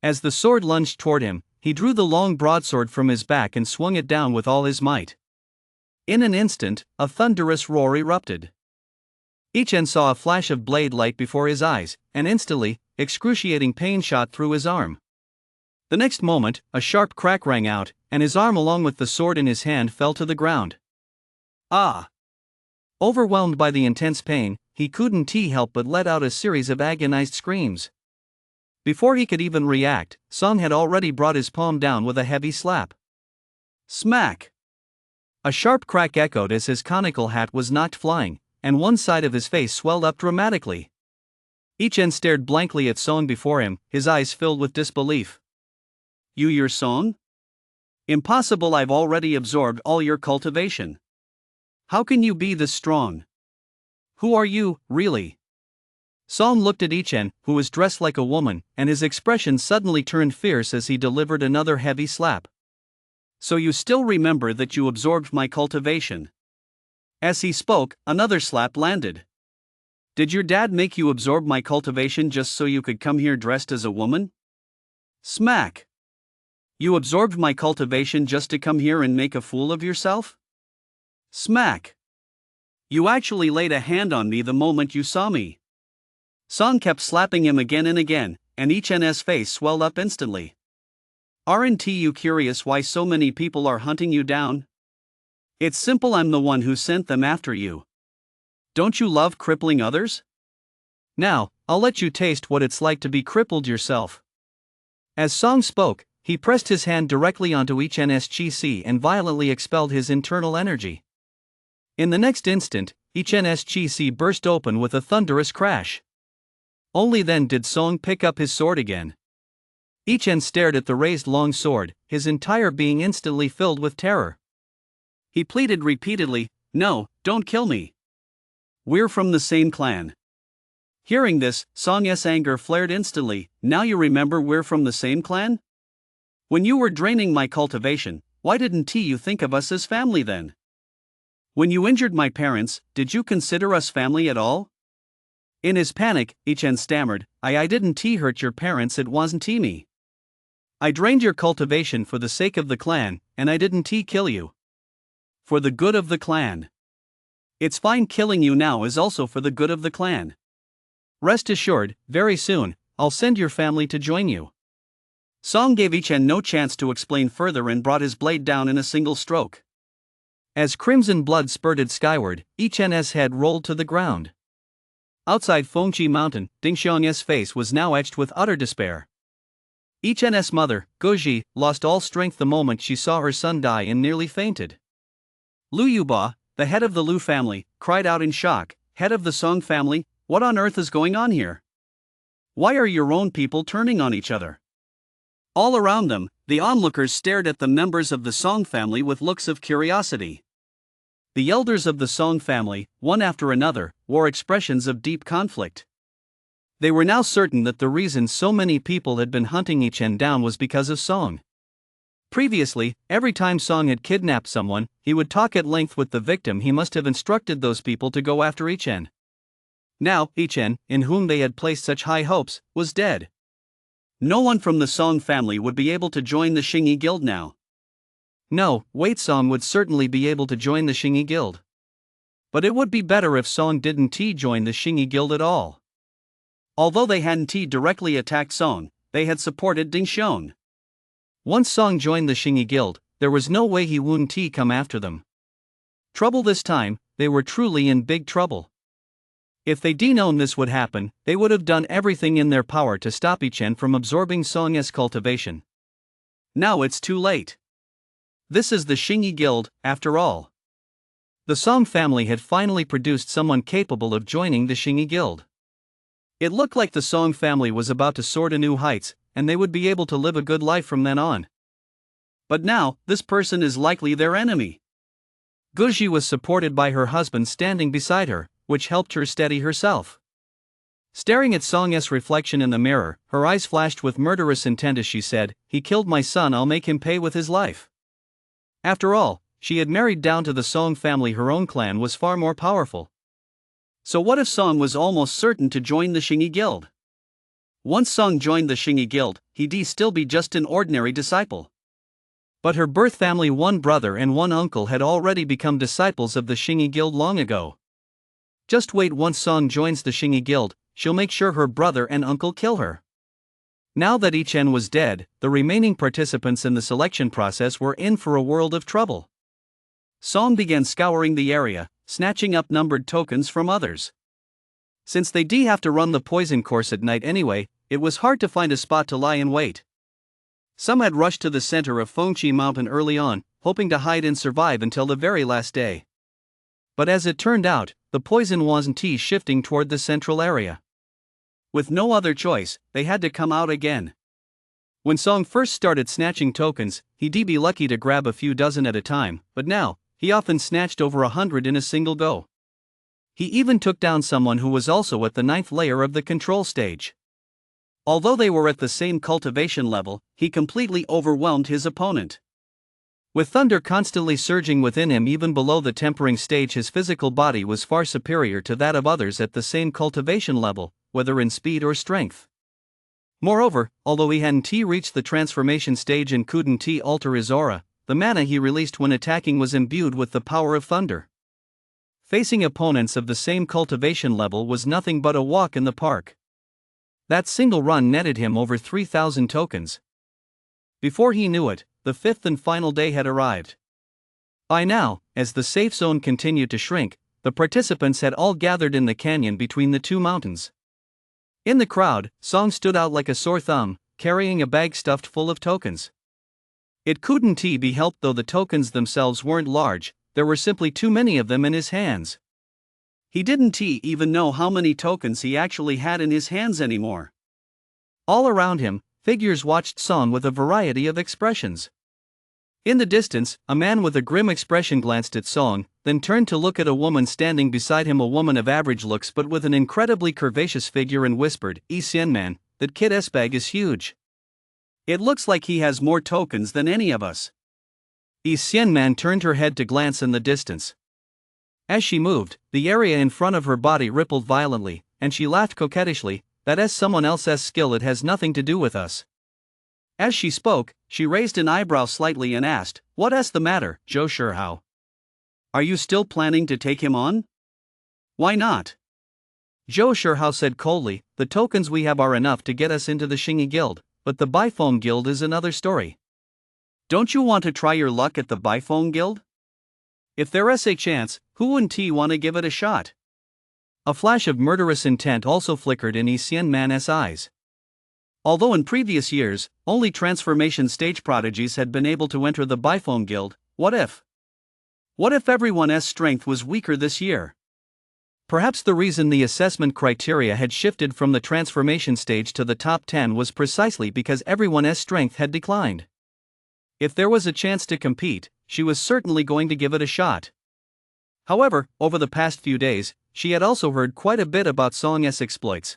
As the sword lunged toward him, he drew the long broadsword from his back and swung it down with all his might. In an instant, a thunderous roar erupted. Yichen saw a flash of blade light before his eyes, and instantly, excruciating pain shot through his arm. The next moment, a sharp crack rang out, and his arm along with the sword in his hand fell to the ground. Ah! Overwhelmed by the intense pain, he couldn't help but let out a series of agonized screams. Before he could even react, Song had already brought his palm down with a heavy slap. Smack! A sharp crack echoed as his conical hat was knocked flying, and one side of his face swelled up dramatically. Yichen stared blankly at Song before him, his eyes filled with disbelief. Your Song? Impossible, I've already absorbed all your cultivation. How can you be this strong? Who are you, really? Song looked at Yichen, who was dressed like a woman, and his expression suddenly turned fierce as he delivered another heavy slap. So you still remember that you absorbed my cultivation? As he spoke, another slap landed. Did your dad make you absorb my cultivation just so you could come here dressed as a woman? Smack! You absorbed my cultivation just to come here and make a fool of yourself? Smack! You actually laid a hand on me the moment you saw me. Song kept slapping him again and again, and Yichen's face swelled up instantly. Aren't you curious why so many people are hunting you down? It's simple, I'm the one who sent them after you. Don't you love crippling others? Now, I'll let you taste what it's like to be crippled yourself. As Song spoke, he pressed his hand directly onto Yichen's chi and violently expelled his internal energy. In the next instant, Yichen's chi burst open with a thunderous crash. Only then did Song pick up his sword again. Yichen stared at the raised long sword, his entire being instantly filled with terror. He pleaded repeatedly, "No, don't kill me. We're from the same clan." Hearing this, Song's anger flared instantly. "Now you remember we're from the same clan? When you were draining my cultivation, why didn't you think of us as family then? When you injured my parents, did you consider us family at all?" In his panic, Yichen stammered, I didn't hurt your parents, it wasn't me. I drained your cultivation for the sake of the clan, and I didn't kill you. For the good of the clan. It's fine, killing you now is also for the good of the clan. Rest assured, very soon, I'll send your family to join you. Song gave Yichen no chance to explain further and brought his blade down in a single stroke. As crimson blood spurted skyward, Yichen's head rolled to the ground. Outside Fengqi Mountain, Ding Xiong's face was now etched with utter despair. Ichen's mother, Goji, lost all strength the moment she saw her son die and nearly fainted. Lu Yuba, the head of the Lu family, cried out in shock, "Head of the Song family, what on earth is going on here? Why are your own people turning on each other?" All around them, the onlookers stared at the members of the Song family with looks of curiosity. The elders of the Song family, one after another, wore expressions of deep conflict. They were now certain that the reason so many people had been hunting Ichen down was because of Song. Previously, every time Song had kidnapped someone, he would talk at length with the victim. He must have instructed those people to go after Ichen. Now, Ichen, in whom they had placed such high hopes, was dead. No one from the Song family would be able to join the Xingyi Guild now. No, Wait, Song would certainly be able to join the Xingyi Guild. But it would be better if Song didn't join the Xingyi Guild at all. Although they hadn't directly attacked Song, they had supported Ding Xiong. Once Song joined the Xingyi Guild, there was no way he wouldn't come after them. Trouble this time, they were truly in big trouble. If they'd known this would happen, they would have done everything in their power to stop Ichen from absorbing Song's cultivation. Now it's too late. This is the Xingyi Guild, after all. The Song family had finally produced someone capable of joining the Xingyi Guild. It looked like the Song family was about to soar to new heights, and they would be able to live a good life from then on. But now, this person is likely their enemy. Guji was supported by her husband standing beside her, which helped her steady herself. Staring at Song's reflection in the mirror, her eyes flashed with murderous intent as she said, "He killed my son, I'll make him pay with his life." After all, she had married down to the Song family. Her own clan was far more powerful. So what if Song was almost certain to join the Xingyi Guild? Once Song joined the Xingyi Guild, he'd still be just an ordinary disciple. But her birth family, one brother and one uncle, had already become disciples of the Xingyi Guild long ago. Just wait, once Song joins the Xingyi Guild, she'll make sure her brother and uncle kill her. Now that Ichen was dead, the remaining participants in the selection process were in for a world of trouble. Song began scouring the area, snatching up numbered tokens from others. Since they'd have to run the poison course at night anyway, it was hard to find a spot to lie in wait. Some had rushed to the center of Fengqi Mountain early on, hoping to hide and survive until the very last day. But as it turned out, the poison wasn't shifting toward the central area. With no other choice, they had to come out again. When Song first started snatching tokens, he'd be lucky to grab a few dozen at a time, but now, he often snatched over 100 in a single go. He even took down someone who was also at the 9th layer of the control stage. Although they were at the same cultivation level, he completely overwhelmed his opponent. With thunder constantly surging within him even below the tempering stage, his physical body was far superior to that of others at the same cultivation level, whether in speed or strength. Moreover, although he hadn't reached the transformation stage and couldn't alter his aura, the mana he released when attacking was imbued with the power of thunder. Facing opponents of the same cultivation level was nothing but a walk in the park. That single run netted him over 3,000 tokens. Before he knew it, the 5th and final day had arrived. By now, as the safe zone continued to shrink, the participants had all gathered in the canyon between the two mountains. In the crowd, Song stood out like a sore thumb, carrying a bag stuffed full of tokens. It couldn't be helped though the tokens themselves weren't large, there were simply too many of them in his hands. He didn't even know how many tokens he actually had in his hands anymore. All around him, figures watched Song with a variety of expressions. In the distance, a man with a grim expression glanced at Song, then turned to look at a woman standing beside him, a woman of average looks but with an incredibly curvaceous figure, and whispered, "Man, that kid's bag is huge. It looks like he has more tokens than any of us." Man turned her head to glance in the distance. As she moved, the area in front of her body rippled violently, and she laughed coquettishly, "That's someone else's skill, it has nothing to do with us." As she spoke, she raised an eyebrow slightly and asked, "What's the matter, Zhou Shihao? Are you still planning to take him on?" "Why not?" Zhou Shihao said coldly, "The tokens we have are enough to get us into the Xingyi Guild, but the Baifeng Guild is another story. Don't you want to try your luck at the Baifeng Guild? If there's a chance, who wouldn't want to give it a shot?" A flash of murderous intent also flickered in Man's eyes. Although in previous years, only transformation stage prodigies had been able to enter the Biphone Guild, what if? What if everyone's strength was weaker this year? Perhaps the reason the assessment criteria had shifted from the transformation stage to the top 10 was precisely because everyone's strength had declined. If there was a chance to compete, she was certainly going to give it a shot. However, over the past few days, she had also heard quite a bit about Song's exploits.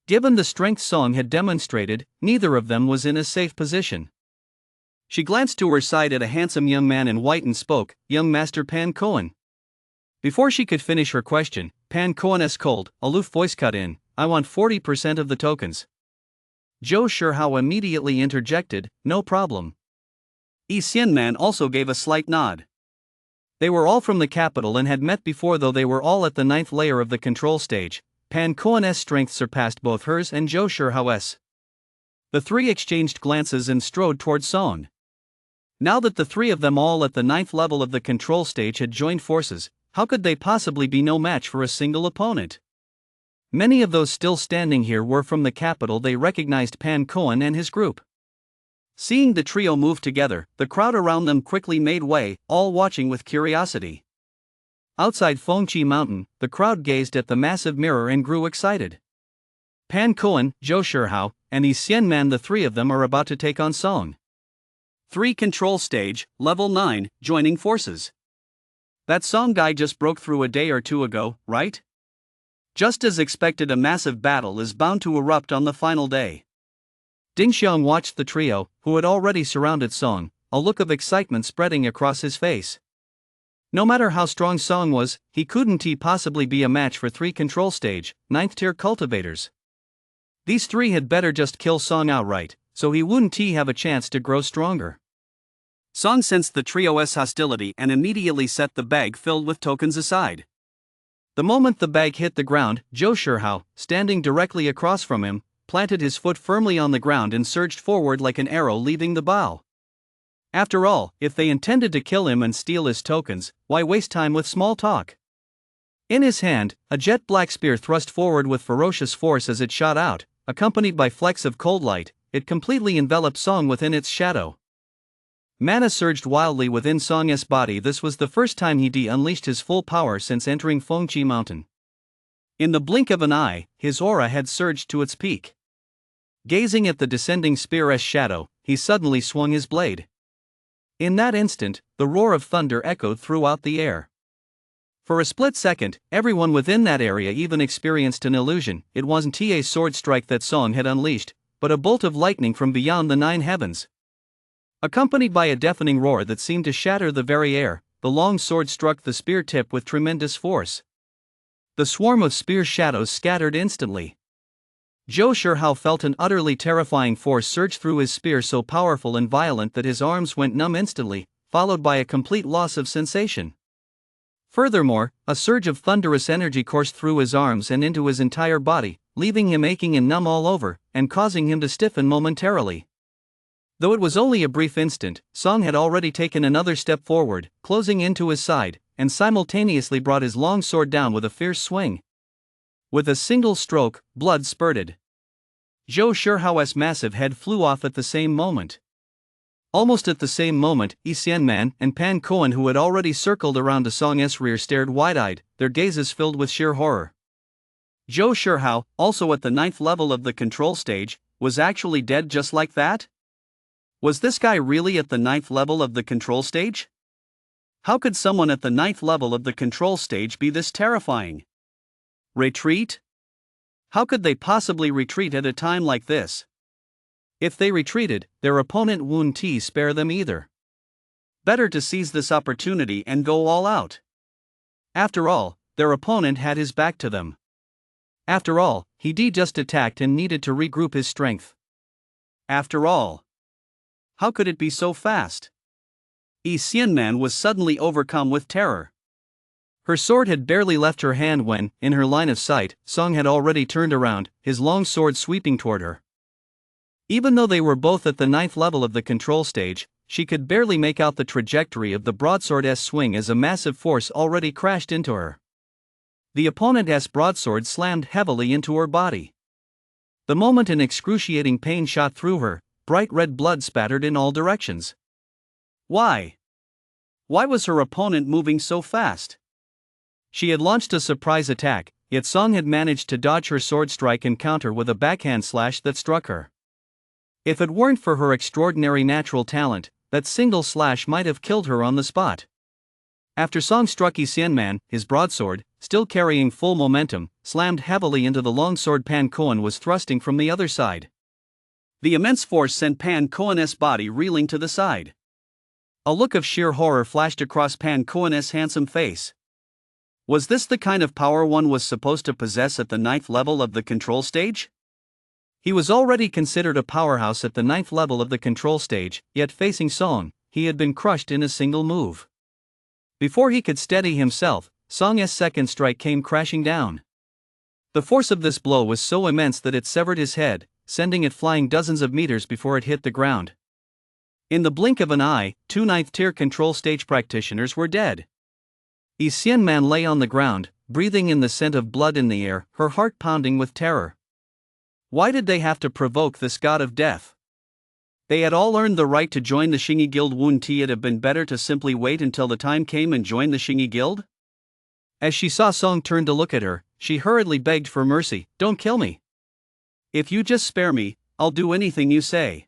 Given the strength Song had demonstrated, neither of them was in a safe position. She glanced to her side at a handsome young man in white and spoke, "Young Master Pan Cohen." Before she could finish her question, Pan Cohen's cold, aloof voice cut in, "I want 40% of the tokens." Zhou Shihao immediately interjected, "No problem." Yi Xianman also gave a slight nod. They were all from the capital and had met before, though they were all at the 9th layer of the control stage. Pan Cohen's strength surpassed both hers and Zhou Shihao's. The three exchanged glances and strode toward Song. Now that the three of them all at the 9th level of the control stage had joined forces, how could they possibly be no match for a single opponent? Many of those still standing here were from the capital. They recognized Pan Cohen and his group. Seeing the trio move together, the crowd around them quickly made way, all watching with curiosity. Outside Fengqi Mountain, the crowd gazed at the massive mirror and grew excited. Pan Cohen, Zhou Shihao, and Yi Xianman, the three of them are about to take on Song. 3 control stage, level 9, joining forces. That Song guy just broke through a day or two ago, right? Just as expected, a massive battle is bound to erupt on the final day. Ding Xiang watched the trio, who had already surrounded Song, a look of excitement spreading across his face. No matter how strong Song was, he couldn't possibly be a match for 3 control stage, 9th tier cultivators. These 3 had better just kill Song outright, so he wouldn't have a chance to grow stronger. Song sensed the trio's hostility and immediately set the bag filled with tokens aside. The moment the bag hit the ground, Zhou Shihao, standing directly across from him, planted his foot firmly on the ground and surged forward like an arrow leaving the bow. After all, if they intended to kill him and steal his tokens, why waste time with small talk? In his hand, a jet black spear thrust forward with ferocious force. As it shot out, accompanied by flecks of cold light, it completely enveloped Song within its shadow. Mana surged wildly within Song's body. This was the first time he unleashed his full power since entering Fengqi Mountain. In the blink of an eye, his aura had surged to its peak. Gazing at the descending spear's shadow, he suddenly swung his blade. In that instant, the roar of thunder echoed throughout the air. For a split second, everyone within that area even experienced an illusion. It wasn't a sword strike that Song had unleashed, but a bolt of lightning from beyond the 9 heavens. Accompanied by a deafening roar that seemed to shatter the very air, the long sword struck the spear tip with tremendous force. The swarm of spear shadows scattered instantly. Zhou Shihao felt an utterly terrifying force surge through his spear, so powerful and violent that his arms went numb instantly, followed by a complete loss of sensation. Furthermore, a surge of thunderous energy coursed through his arms and into his entire body, leaving him aching and numb all over, and causing him to stiffen momentarily. Though it was only a brief instant, Song had already taken another step forward, closing into his side, and simultaneously brought his long sword down with a fierce swing. With a single stroke, blood spurted. Zhou Shihao's massive head flew off at the same moment. Almost at the same moment, Yi Xianman and Pan Cohen, who had already circled around Song's rear, stared wide-eyed, their gazes filled with sheer horror. Zhou Shihao, also at the 9th level of the control stage, was actually dead just like that? Was this guy really at the 9th level of the control stage? How could someone at the 9th level of the control stage be this terrifying? Retreat? How could they possibly retreat at a time like this? If they retreated, their opponent wouldn't spare them either. Better to seize this opportunity and go all out. After all, their opponent had his back to them. After all, he just attacked and needed to regroup his strength. After all, how could it be so fast? Yi Xianman was suddenly overcome with terror. Her sword had barely left her hand when, in her line of sight, Song had already turned around, his long sword sweeping toward her. Even though they were both at the 9th level of the control stage, she could barely make out the trajectory of the broadsword's swing as a massive force already crashed into her. The opponent's broadsword slammed heavily into her body. The moment an excruciating pain shot through her, bright red blood spattered in all directions. Why? Why was her opponent moving so fast? She had launched a surprise attack, yet Song had managed to dodge her sword strike and counter with a backhand slash that struck her. If it weren't for her extraordinary natural talent, that single slash might have killed her on the spot. After Song struck Xianman, his broadsword, still carrying full momentum, slammed heavily into the longsword Pan Koan was thrusting from the other side. The immense force sent Pan Koan's body reeling to the side. A look of sheer horror flashed across Pan Koan's handsome face. Was this the kind of power one was supposed to possess at the 9th level of the control stage? He was already considered a powerhouse at the 9th level of the control stage, yet facing Song, he had been crushed in a single move. Before he could steady himself, Song's second strike came crashing down. The force of this blow was so immense that it severed his head, sending it flying dozens of meters before it hit the ground. In the blink of an eye, 2 9th-tier control stage practitioners were dead. Xianman lay on the ground, breathing in the scent of blood in the air, her heart pounding with terror. Why did they have to provoke this god of death? They had all earned the right to join the Xingyi Guild. Wouldn't it have been better to simply wait until the time came and join the Xingyi Guild? As she saw Song turn to look at her, she hurriedly begged for mercy. Don't kill me. If you just spare me, I'll do anything you say.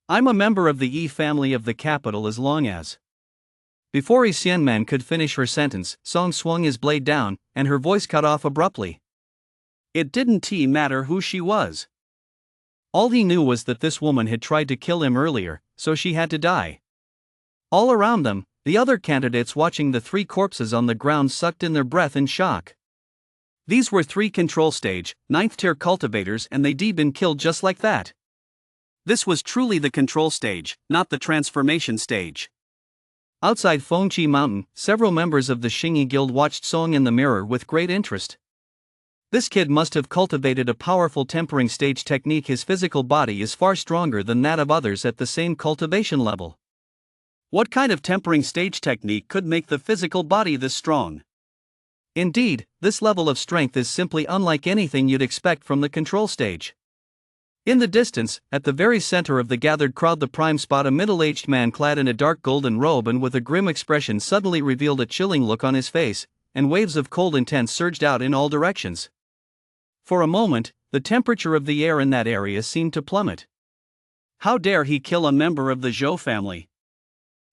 I'm a member of the Yi family of the capital as long as. Before Xianman could finish her sentence, Song swung his blade down, and her voice cut off abruptly. It didn't matter who she was. All he knew was that this woman had tried to kill him earlier, so she had to die. All around them, the other candidates watching the 3 corpses on the ground sucked in their breath in shock. These were 3 control stage, 9th-tier cultivators, and they'd been killed just like that. This was truly the control stage, not the transformation stage. Outside Fengqi Mountain, several members of the Xingyi Guild watched Song in the mirror with great interest. This kid must have cultivated a powerful tempering stage technique. His physical body is far stronger than that of others at the same cultivation level. What kind of tempering stage technique could make the physical body this strong? Indeed, this level of strength is simply unlike anything you'd expect from the control stage. In the distance, at the very center of the gathered crowd, the prime spot, a middle-aged man clad in a dark golden robe and with a grim expression suddenly revealed a chilling look on his face, and waves of cold intent surged out in all directions. For a moment, the temperature of the air in that area seemed to plummet. How dare he kill a member of the Zhou family?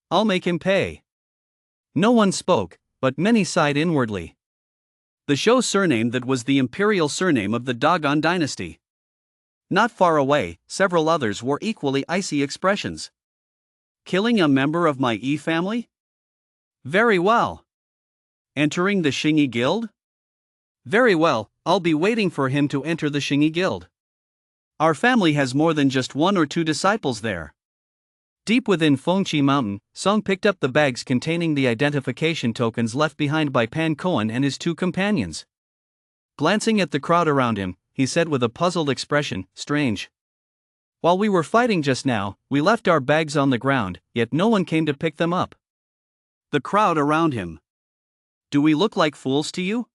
I'll make him pay. No one spoke, but many sighed inwardly. The Zhou surname that was the imperial surname of the Dogon dynasty. Not far away, several others wore equally icy expressions. Killing a member of my Yi family? Very well. Entering the Xingyi Guild? Very well, I'll be waiting for him to enter the Xingyi Guild. Our family has more than just 1 or 2 disciples there. Deep within Fengqi Mountain, Song picked up the bags containing the identification tokens left behind by Pan Koan and his 2 companions. Glancing at the crowd around him, he said with a puzzled expression, strange. While we were fighting just now, we left our bags on the ground, yet no one came to pick them up. The crowd around him. Do we look like fools to you?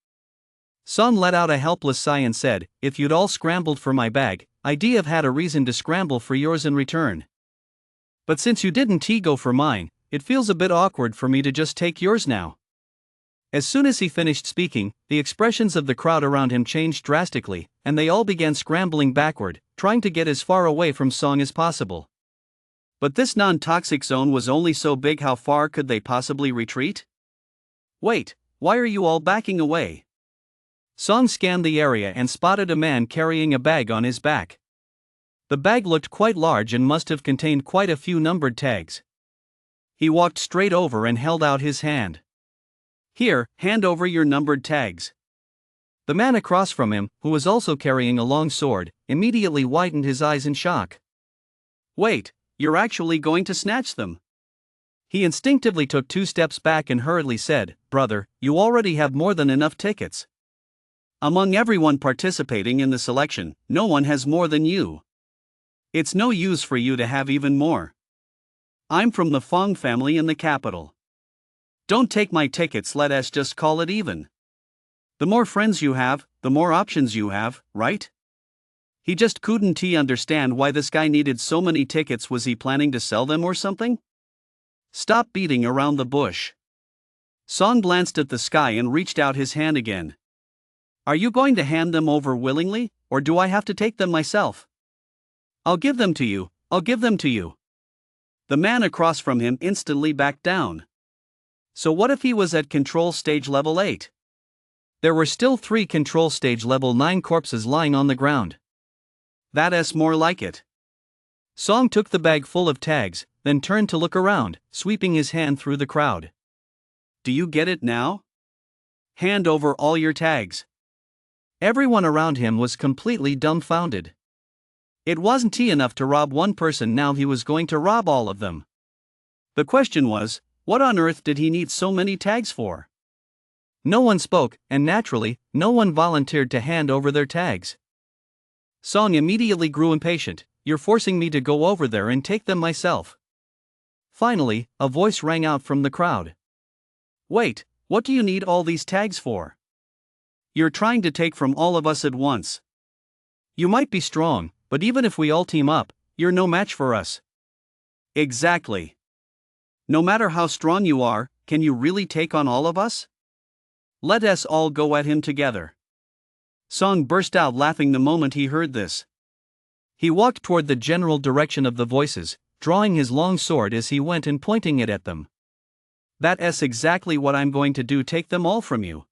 Song let out a helpless sigh and said, if you'd all scrambled for my bag, I'd have had a reason to scramble for yours in return. But since you didn't go for mine, it feels a bit awkward for me to just take yours now. As soon as he finished speaking, the expressions of the crowd around him changed drastically, and they all began scrambling backward, trying to get as far away from Song as possible. But this non-toxic zone was only so big. How far could they possibly retreat? Wait, why are you all backing away? Song scanned the area and spotted a man carrying a bag on his back. The bag looked quite large and must have contained quite a few numbered tags. He walked straight over and held out his hand. Here, hand over your numbered tags. The man across from him, who was also carrying a long sword, immediately widened his eyes in shock. Wait, you're actually going to snatch them? He instinctively took 2 steps back and hurriedly said, brother, you already have more than enough tickets. Among everyone participating in the selection, no one has more than you. It's no use for you to have even more. I'm from the Feng family in the capital. Don't take my tickets, let us just call it even. The more friends you have, the more options you have, right? He just couldn't understand why this guy needed so many tickets. Was he planning to sell them or something? Stop beating around the bush. Song glanced at the sky and reached out his hand again. Are you going to hand them over willingly, or do I have to take them myself? I'll give them to you, I'll give them to you. The man across from him instantly backed down. So what if he was at control stage level 8? There were still 3 control stage level 9 corpses lying on the ground. That's more like it. Song took the bag full of tags, then turned to look around, sweeping his hand through the crowd. Do you get it now? Hand over all your tags. Everyone around him was completely dumbfounded. It wasn't enough to rob one person, now he was going to rob all of them. The question was, what on earth did he need so many tags for? No one spoke, and naturally, no one volunteered to hand over their tags. Song immediately grew impatient. You're forcing me to go over there and take them myself. Finally, a voice rang out from the crowd. Wait, what do you need all these tags for? You're trying to take from all of us at once. You might be strong, but even if we all team up, you're no match for us. Exactly. No matter how strong you are, can you really take on all of us? Let us all go at him together. Song burst out laughing the moment he heard this. He walked toward the general direction of the voices, drawing his long sword as he went and pointing it at them. That's exactly what I'm going to do, take them all from you.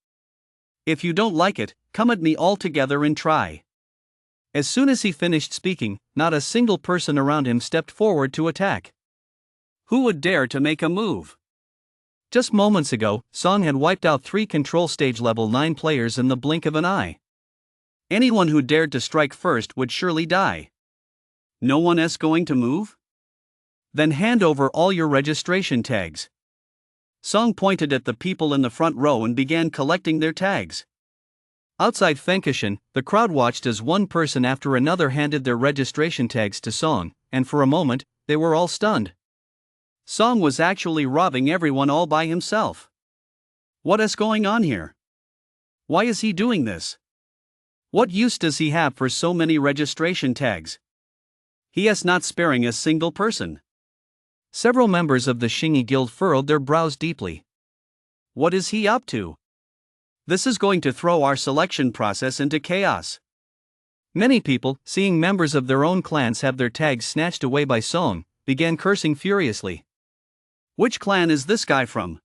If you don't like it, come at me all together and try. As soon as he finished speaking, not a single person around him stepped forward to attack. Who would dare to make a move? Just moments ago, Song had wiped out 3 control stage level 9 players in the blink of an eye. Anyone who dared to strike first would surely die. No one else going to move? Then hand over all your registration tags. Song pointed at the people in the front row and began collecting their tags. Outside Fenkashan, the crowd watched as one person after another handed their registration tags to Song, and for a moment, they were all stunned. Song was actually robbing everyone all by himself. What is going on here? Why is he doing this? What use does he have for so many registration tags? He is not sparing a single person. Several members of the Shingi Guild furrowed their brows deeply. What is he up to? This is going to throw our selection process into chaos. Many people, seeing members of their own clans have their tags snatched away by Song, began cursing furiously. Which clan is this guy from?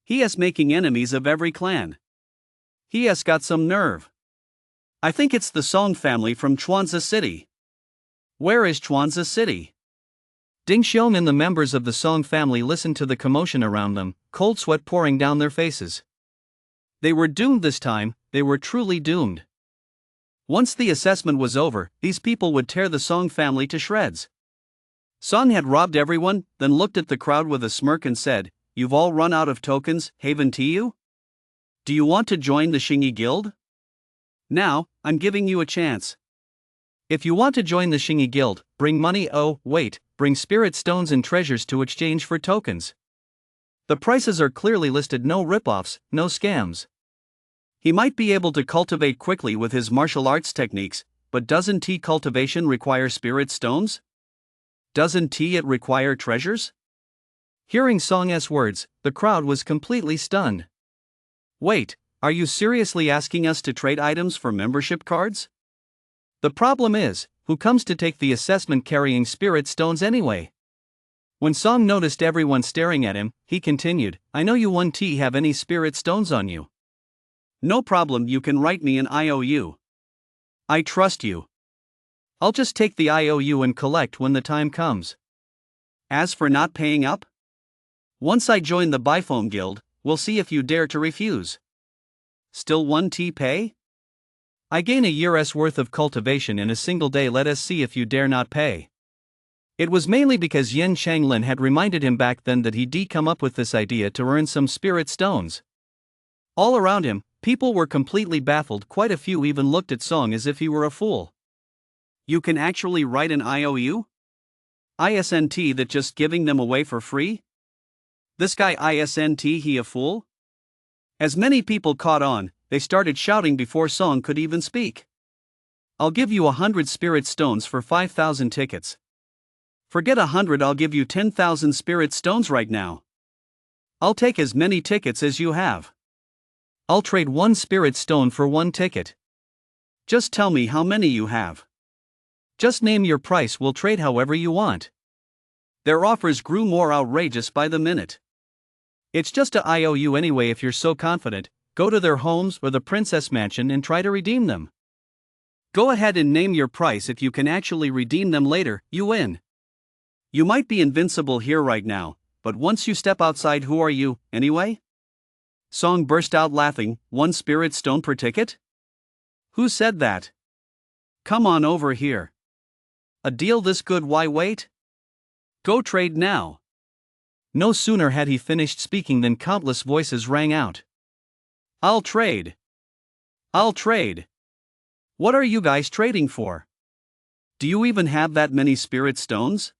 He is making enemies of every clan. He has got some nerve. I think it's the Song family from Chuanza City. Where is Chuanza City? Ding Xiong and the members of the Song family listened to the commotion around them, cold sweat pouring down their faces. They were doomed this time, they were truly doomed. Once the assessment was over, these people would tear the Song family to shreds. Song had robbed everyone, then looked at the crowd with a smirk and said, "You've all run out of tokens, Haven to you? Do you want to join the Shingi Guild? Now, I'm giving you a chance. If you want to join the Shingi Guild, bring money. Oh, wait, bring spirit stones and treasures to exchange for tokens. The prices are clearly listed, no ripoffs, no scams. He might be able to cultivate quickly with his martial arts techniques, but doesn't tea cultivation require spirit stones? Doesn't tea it require treasures?" Hearing Song's words, the crowd was completely stunned. Wait, are you seriously asking us to trade items for membership cards? The problem is, who comes to take the assessment carrying spirit stones anyway? When Song noticed everyone staring at him, he continued, "I know you won't have any spirit stones on you. No problem, you can write me an IOU. I trust you. I'll just take the IOU and collect when the time comes. As for not paying up? Once I join the Bifoam Guild, we'll see if you dare to refuse. Still 1T pay? I gain a year's worth of cultivation in a single day, let us see if you dare not pay." It was mainly because Yen Changlin had reminded him back then that he'd come up with this idea to earn some spirit stones. All around him, people were completely baffled, quite a few even looked at Song as if he were a fool. You can actually write an IOU? ISNT that just giving them away for free? This guy ISNT he a fool? As many people caught on, they started shouting before Song could even speak. I'll give you 100 spirit stones for 5,000 tickets. Forget 100, I'll give you 10,000 spirit stones right now. I'll take as many tickets as you have. I'll trade 1 spirit stone for 1 ticket. Just tell me how many you have. Just name your price, we'll trade however you want. Their offers grew more outrageous by the minute. It's just a IOU anyway. If you're so confident, go to their homes or the princess mansion and try to redeem them. Go ahead and name your price. If you can actually redeem them later, you win. You might be invincible here right now, but once you step outside, who are you, anyway? Song burst out laughing. 1 spirit stone per ticket? Who said that? Come on over here. A deal this good, why wait? Go trade now. No sooner had he finished speaking than countless voices rang out. I'll trade. I'll trade. What are you guys trading for? Do you even have that many spirit stones?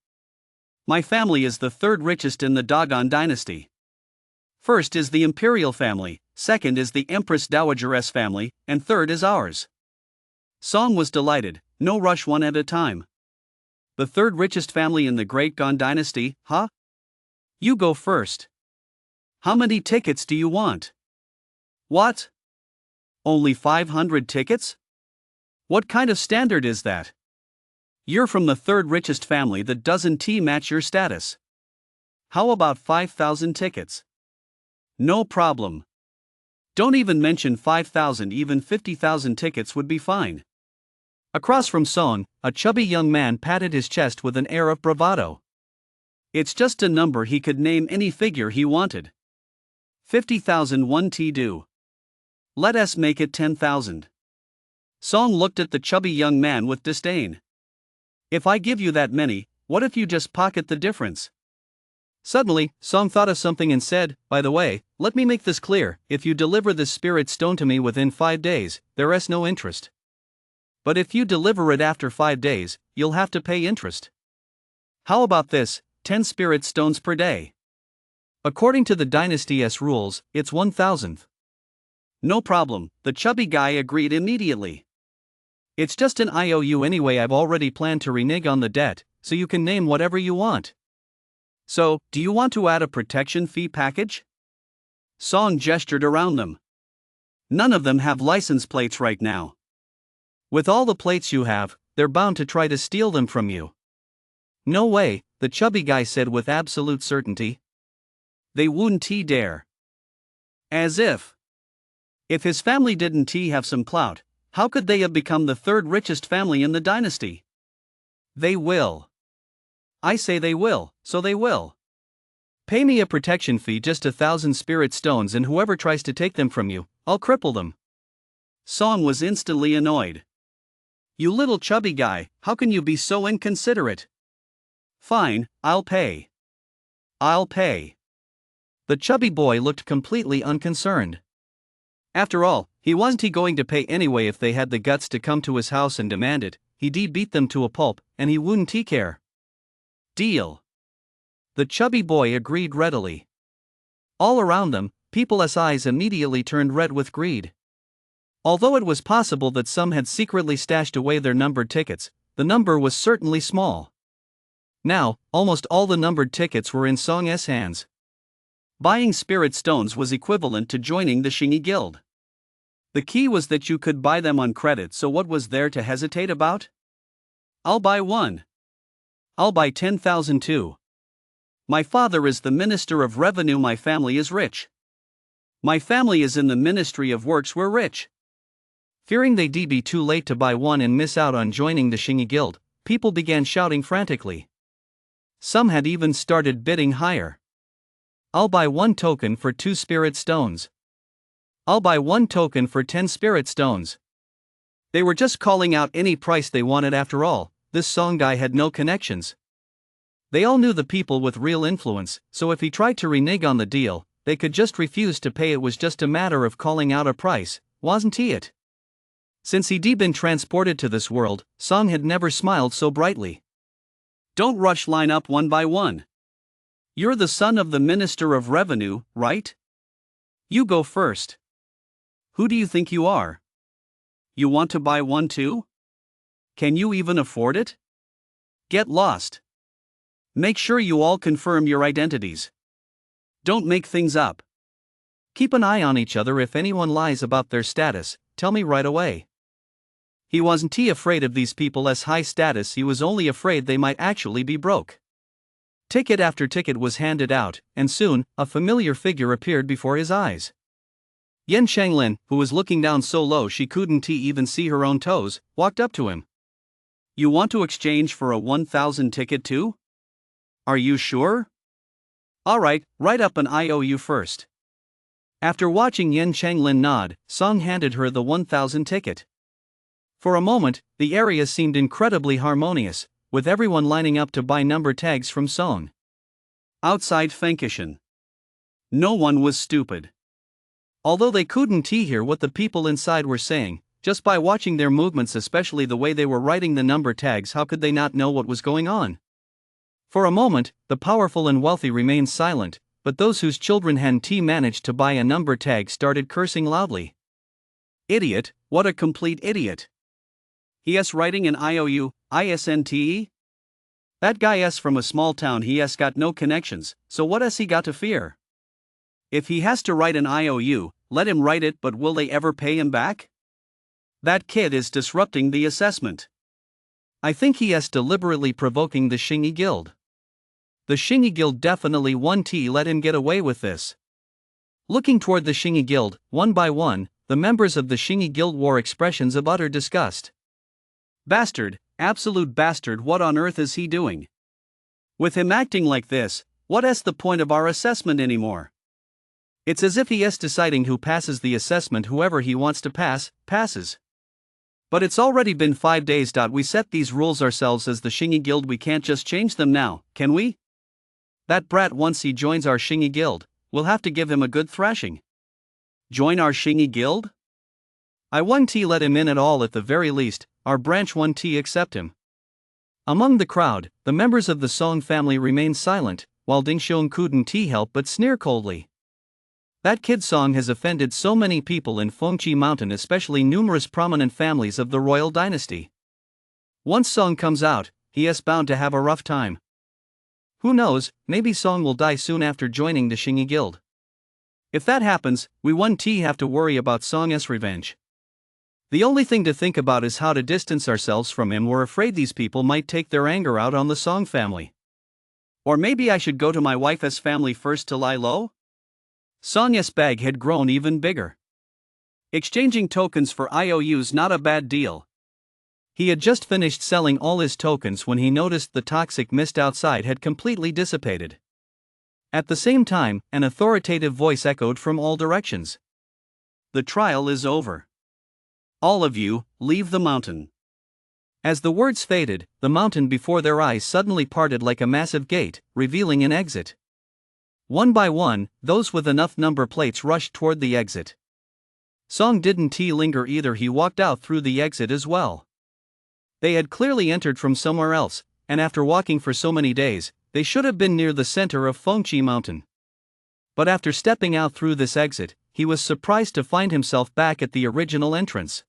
My family is the 3rd richest in the doggone dynasty. First is the imperial family, second is the Empress Dowageress family, and third is ours. Song was delighted. No rush, one at a time. The 3rd richest family in the Great Gon dynasty, huh? You go first. How many tickets do you want? What? Only 500 tickets? What kind of standard is that? You're from the 3rd richest family, that doesn't match your status. How about 5,000 tickets? No problem. Don't even mention 5,000, even 50,000 tickets would be fine. Across from Song, a chubby young man patted his chest with an air of bravado. It's just a number, he could name any figure he wanted. 50,000 1 do. Let us make it 10,000. Song looked at the chubby young man with disdain. If I give you that many, what if you just pocket the difference? Suddenly, Song thought of something and said, by the way, let me make this clear, if you deliver this spirit stone to me within 5 days, there is no interest. But if you deliver it after 5 days, you'll have to pay interest. How about this, 10 spirit stones per day? According to the dynasty's rules, it's 1,000th. No problem, the chubby guy agreed immediately. It's just an IOU anyway, I've already planned to renege on the debt, so you can name whatever you want. So, do you want to add a protection fee package? Song gestured around them. None of them have license plates right now. With all the plates you have, they're bound to try to steal them from you. No way, the chubby guy said with absolute certainty. They wouldn't dare. As if. If his family didn't have some clout, how could they have become the 3rd richest family in the dynasty? They will. I say they will, so they will. Pay me a protection fee, just 1,000 spirit stones, and whoever tries to take them from you, I'll cripple them. Song was instantly annoyed. You little chubby guy, how can you be so inconsiderate? Fine, I'll pay. I'll pay. The chubby boy looked completely unconcerned. After all, he wasn't going to pay anyway. If they had the guts to come to his house and demand it, he'd beat them to a pulp, and he wouldn't care. Deal. The chubby boy agreed readily. All around them, people's eyes immediately turned red with greed. Although it was possible that some had secretly stashed away their numbered tickets, the number was certainly small. Now, almost all the numbered tickets were in Song's hands. Buying spirit stones was equivalent to joining the Shingi Guild. The key was that you could buy them on credit, so what was there to hesitate about? I'll buy 1. I'll buy 10,000 too. My father is the Minister of Revenue, my family is rich. My family is in the Ministry of Works, we're rich. Fearing they'd be too late to buy 1 and miss out on joining the Shingi Guild, people began shouting frantically. Some had even started bidding higher. I'll buy 1 token for 2 spirit stones. I'll buy 1 token for 10 spirit stones. They were just calling out any price they wanted. After all, this Song guy had no connections. They all knew the people with real influence, so if he tried to renege on the deal, they could just refuse to pay. It was just a matter of calling out a price, wasn't it? Since he'd been transported to this world, Song had never smiled so brightly. Don't rush, line up one by one. You're the son of the Minister of Revenue, right? You go first. Who do you think you are? You want to buy 1 too? Can you even afford it? Get lost. Make sure you all confirm your identities. Don't make things up. Keep an eye on each other. If anyone lies about their status, tell me right away. He wasn't afraid of these people as high status, he was only afraid they might actually be broke. Ticket after ticket was handed out, and soon, a familiar figure appeared before his eyes. Yan Shanglin, who was looking down so low she couldn't even see her own toes, walked up to him. You want to exchange for a 1,000 ticket too? Are you sure? Alright, write up an IOU first. After watching Yan Shanglin nod, Song handed her the 1,000 ticket. For a moment, the area seemed incredibly harmonious, with everyone lining up to buy number tags from Song. Outside Fenkishan. No one was stupid. Although they couldn't hear what the people inside were saying, just by watching their movements, especially the way they were writing the number tags, how could they not know what was going on? For a moment, the powerful and wealthy remained silent, but those whose children hadn't managed to buy a number tag started cursing loudly. Idiot, what a complete idiot. He writing an IOU, ISNTE? That guy from a small town, he got no connections, so what has he got to fear? If he has to write an IOU, let him write it, but will they ever pay him back? That kid is disrupting the assessment. I think he is deliberately provoking the Shingi Guild. The Shingi Guild definitely won't let him get away with this. Looking toward the Shingi Guild, one by one, the members of the Shingi Guild wore expressions of utter disgust. Bastard, absolute bastard, what on earth is he doing? With him acting like this, what is the point of our assessment anymore? It's as if he is deciding who passes the assessment. Whoever he wants to pass, passes. But it's already been 5 days. We set these rules ourselves as the Shingi Guild, we can't just change them now, can we? That brat, once he joins our Shingi Guild, we'll have to give him a good thrashing. Join our Shingi Guild? I won't let him in at all. At the very least, our branch won't accept him. Among the crowd, the members of the Song family remained silent, while Ding Xiong couldn't help but sneer coldly. That kid Song has offended so many people in Fengqi Mountain, especially numerous prominent families of the royal dynasty. Once Song comes out, he is bound to have a rough time. Who knows, maybe Song will die soon after joining the Shingi Guild. If that happens, we won't have to worry about Song's revenge. The only thing to think about is how to distance ourselves from him. We're afraid these people might take their anger out on the Song family. Or maybe I should go to my wife's family first to lie low? Song's bag had grown even bigger. Exchanging tokens for IOUs, not a bad deal. He had just finished selling all his tokens when he noticed the toxic mist outside had completely dissipated. At the same time, an authoritative voice echoed from all directions. The trial is over. All of you, leave the mountain. As the words faded, the mountain before their eyes suddenly parted like a massive gate, revealing an exit. One by one, those with enough number plates rushed toward the exit. Song didn't linger either, he walked out through the exit as well. They had clearly entered from somewhere else, and after walking for so many days, they should have been near the center of Fengqi Mountain. But after stepping out through this exit, he was surprised to find himself back at the original entrance.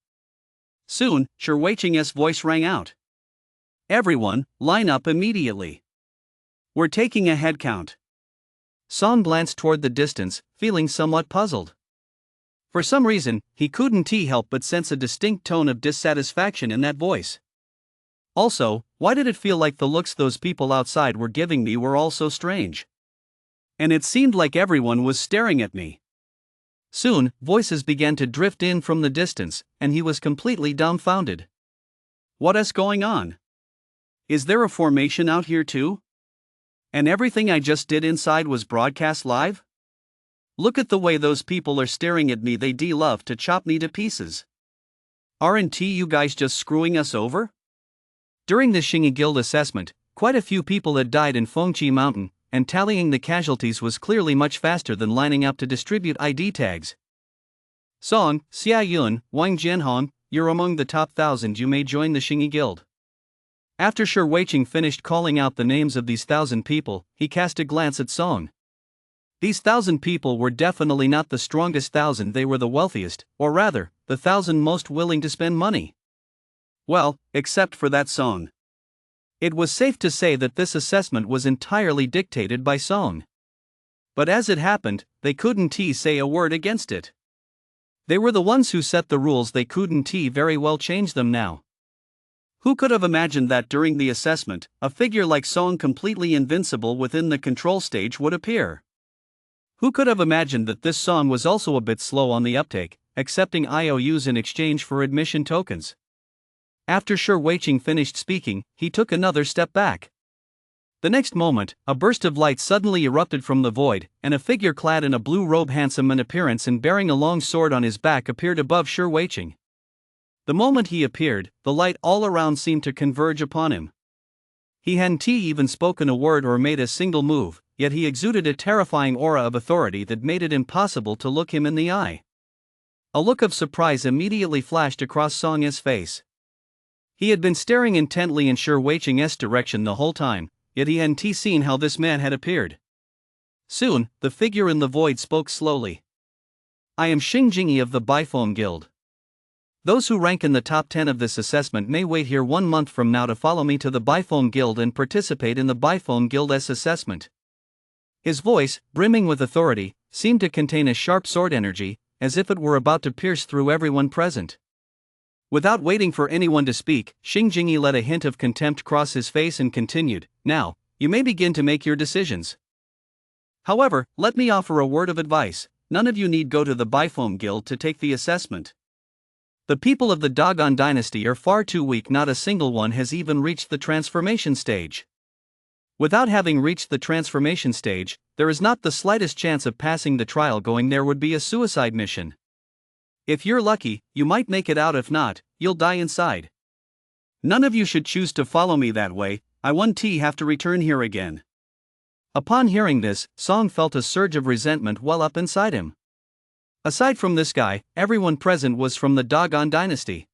Soon, Shi Weiqing's voice rang out. Everyone, line up immediately. We're taking a head count. Song glanced toward the distance, feeling somewhat puzzled. For some reason, he couldn't help but sense a distinct tone of dissatisfaction in that voice. Also, why did it feel like the looks those people outside were giving me were all so strange? And it seemed like everyone was staring at me. Soon, voices began to drift in from the distance, and he was completely dumbfounded. What is going on? Is there a formation out here too? And everything I just did inside was broadcast live? Look at the way those people are staring at me, they love to chop me to pieces. Aren't you guys just screwing us over? During the Shingi Guild assessment, quite a few people had died in Fengqi Mountain, and tallying the casualties was clearly much faster than lining up to distribute ID tags. Song, Xia Yun, Wang Jianhong, you're among the top 1,000, you may join the Shingi Guild. After Shi Weiqing finished calling out the names of these 1,000 people, he cast a glance at Song. These 1,000 people were definitely not the strongest 1,000, they were the wealthiest, or rather, the 1,000 most willing to spend money. Well, except for that song. It was safe to say that this assessment was entirely dictated by Song. But as it happened, they couldn't say a word against it. They were the ones who set the rules, they couldn't very well change them now. Who could have imagined that during the assessment, a figure like Song, completely invincible within the control stage, would appear? Who could have imagined that this Song was also a bit slow on the uptake, accepting IOUs in exchange for admission tokens? After Shi Weiqing finished speaking, he took another step back. The next moment, a burst of light suddenly erupted from the void, and a figure clad in a blue robe, handsome in appearance and bearing a long sword on his back, appeared above Shi Weiqing. The moment he appeared, the light all around seemed to converge upon him. He hadn't even spoken a word or made a single move, yet he exuded a terrifying aura of authority that made it impossible to look him in the eye. A look of surprise immediately flashed across Song's face. He had been staring intently in Shi Weiqing's direction the whole time, yet he hadn't seen how this man had appeared. Soon, the figure in the void spoke slowly. "I am Xing Jingyi of the Bifeng Guild. Those who rank in the top 10 of this assessment may wait here 1 month from now to follow me to the Bifeng Guild and participate in the Bifeng Guild's assessment." His voice, brimming with authority, seemed to contain a sharp sword energy, as if it were about to pierce through everyone present. Without waiting for anyone to speak, Xing Jingyi let a hint of contempt cross his face and continued, "Now, you may begin to make your decisions. However, let me offer a word of advice: none of you need go to the Bifeng Guild to take the assessment. The people of the Dogon dynasty are far too weak, not a single one has even reached the transformation stage. Without having reached the transformation stage, there is not the slightest chance of passing the trial. Going there would be a suicide mission. If you're lucky, you might make it out, if not, you'll die inside. None of you should choose to follow me that way. I won't have to return here again." Upon hearing this, Song felt a surge of resentment well up inside him. Aside from this guy, everyone present was from the Dogon dynasty.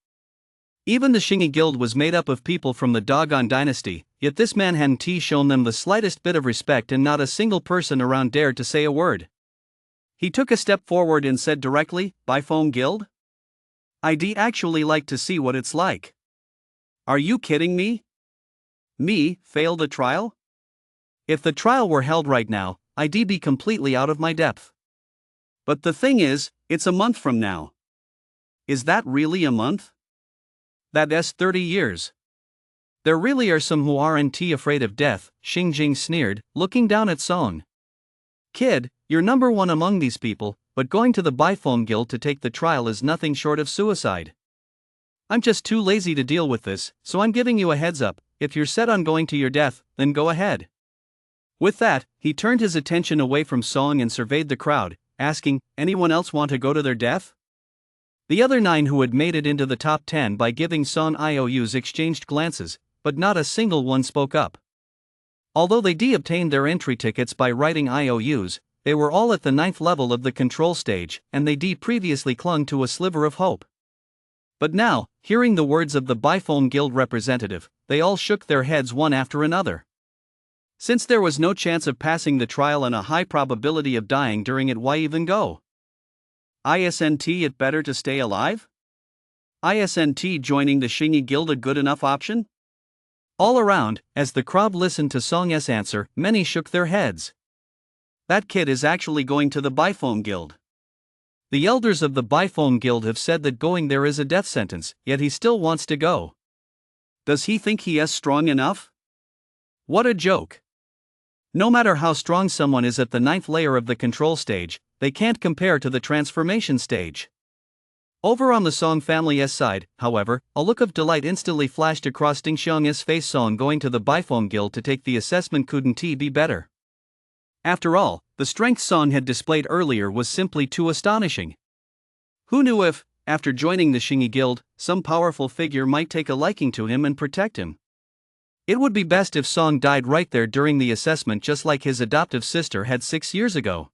Even the Xingyi Guild was made up of people from the Dogon dynasty, yet this man hadn't shown them the slightest bit of respect, and not a single person around dared to say a word. He took a step forward and said directly, "Bifeng Guild? I'd actually like to see what it's like." "Are you kidding me? Me, fail the trial? If the trial were held right now, I'd be completely out of my depth. But the thing is, it's a month from now." "Is that really a month? That's 30 years. There really are some who aren't afraid of death," Xing Jing sneered, looking down at Song. "Kid, you're number one among these people, but going to the Bifeng Guild to take the trial is nothing short of suicide. I'm just too lazy to deal with this, so I'm giving you a heads up. If you're set on going to your death, then go ahead." With that, he turned his attention away from Song and surveyed the crowd, asking, "Anyone else want to go to their death?" The other 9 who had made it into the top 10 by giving Song IOUs exchanged glances, but not a single one spoke up. Although they obtained their entry tickets by writing IOUs, they were all at the 9th level of the control stage, and they previously clung to a sliver of hope. But now, hearing the words of the Bifeng Guild representative, they all shook their heads one after another. Since there was no chance of passing the trial and a high probability of dying during it, why even go? Isn't it better to stay alive? Isn't joining the Xingyi Guild a good enough option? All around, as the crowd listened to Song's answer, many shook their heads. That kid is actually going to the Bifeng Guild. The elders of the Bifeng Guild have said that going there is a death sentence, yet he still wants to go. Does he think he is strong enough? What a joke. No matter how strong someone is at the 9th layer of the control stage, they can't compare to the transformation stage. Over on the Song family's side, however, a look of delight instantly flashed across Ding Xiang's face. Song going to the Bifeng Guild to take the assessment couldn't be better. After all, the strength Song had displayed earlier was simply too astonishing. Who knew if, after joining the Xingyi Guild, some powerful figure might take a liking to him and protect him? It would be best if Song died right there during the assessment, just like his adoptive sister had 6 years ago.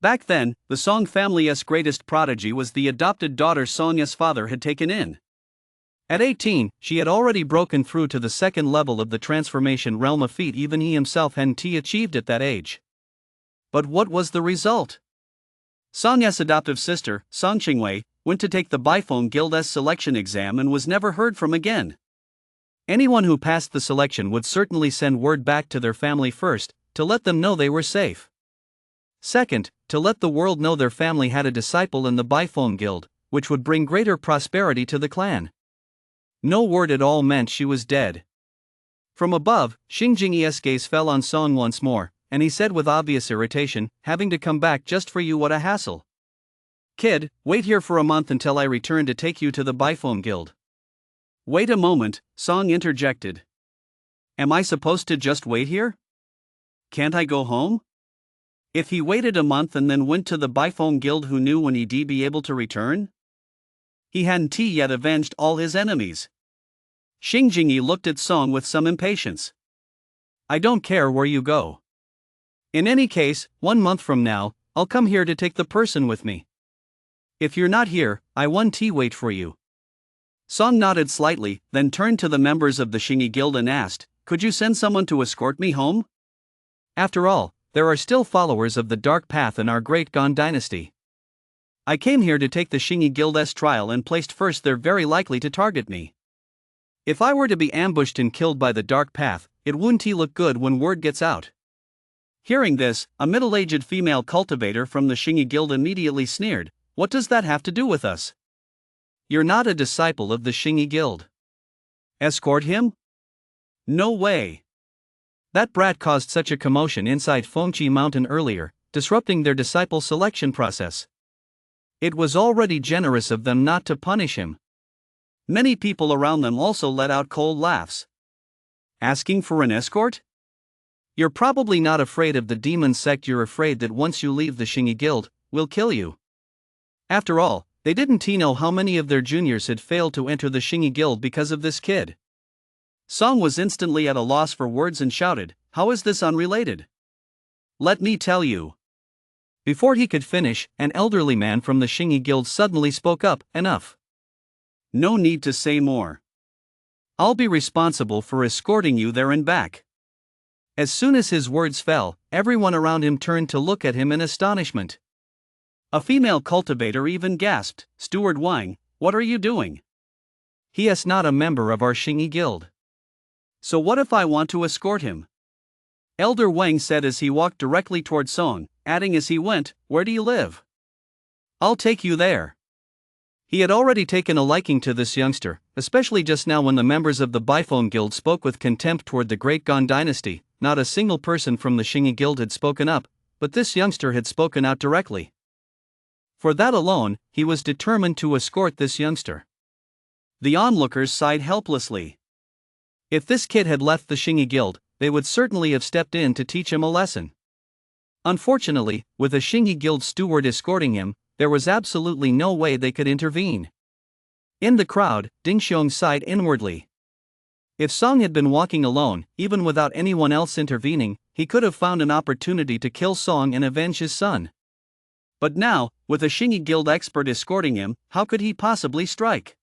Back then, the Song family's greatest prodigy was the adopted daughter Song's father had taken in. At 18, she had already broken through to the 2nd level of the transformation realm, a feat even he himself hadn't achieved at that age. But what was the result? Song's adoptive sister, Song Qingwei, went to take the Bifone Guild's selection exam and was never heard from again. Anyone who passed the selection would certainly send word back to their family first, to let them know they were safe. Second, to let the world know their family had a disciple in the Bifone Guild, which would bring greater prosperity to the clan. No word at all meant she was dead. From above, Xingjing's gaze fell on Song once more, and he said with obvious irritation, "Having to come back just for you, what a hassle. Kid, wait here for a month until I return to take you to the Bifone Guild." "Wait a moment," Song interjected. "Am I supposed to just wait here? Can't I go home?" If he waited a month and then went to the Bifone Guild, who knew when he'd be able to return? He hadn't yet avenged all his enemies. Xingjingi looked at Song with some impatience. "I don't care where you go. In any case, 1 month from now, I'll come here to take the person with me. If you're not here, I won't wait for you." Song nodded slightly, then turned to the members of the Xingi Guild and asked, "Could you send someone to escort me home? After all, there are still followers of the Dark Path in our Great Gon dynasty. I came here to take the Xingi Guild's trial and placed first, they're very likely to target me. If I were to be ambushed and killed by the Dark Path, it wouldn't look good when word gets out." Hearing this, a middle-aged female cultivator from the Xingi Guild immediately sneered, "What does that have to do with us? You're not a disciple of the Xingi Guild. Escort him? No way. That brat caused such a commotion inside Fengqi Mountain earlier, disrupting their disciple selection process. It was already generous of them not to punish him." Many people around them also let out cold laughs. "Asking for an escort? You're probably not afraid of the demon sect, you're afraid that once you leave the Xingi Guild, we'll kill you." After all, they didn't know how many of their juniors had failed to enter the Xingi Guild because of this kid. Song was instantly at a loss for words and shouted, "How is this unrelated? Let me tell you." Before he could finish, an elderly man from the Xingi Guild suddenly spoke up, "Enough. No need to say more. I'll be responsible for escorting you there and back." As soon as his words fell, everyone around him turned to look at him in astonishment. A female cultivator even gasped, "Steward Wang, what are you doing? He is not a member of our Xingi Guild. So what if I want to escort him?" Elder Wang said as he walked directly toward Song, adding as he went, "Where do you live? I'll take you there." He had already taken a liking to this youngster, especially just now when the members of the Bifone Guild spoke with contempt toward the Great Gon dynasty. Not a single person from the Xingi Guild had spoken up, but this youngster had spoken out directly. For that alone, he was determined to escort this youngster. The onlookers sighed helplessly. If this kid had left the Xingi Guild, they would certainly have stepped in to teach him a lesson. Unfortunately, with a Xingi Guild steward escorting him, there was absolutely no way they could intervene. In the crowd, Ding Xiong sighed inwardly. If Song had been walking alone, even without anyone else intervening, he could have found an opportunity to kill Song and avenge his son. But now, with a Xingi Guild expert escorting him, how could he possibly strike?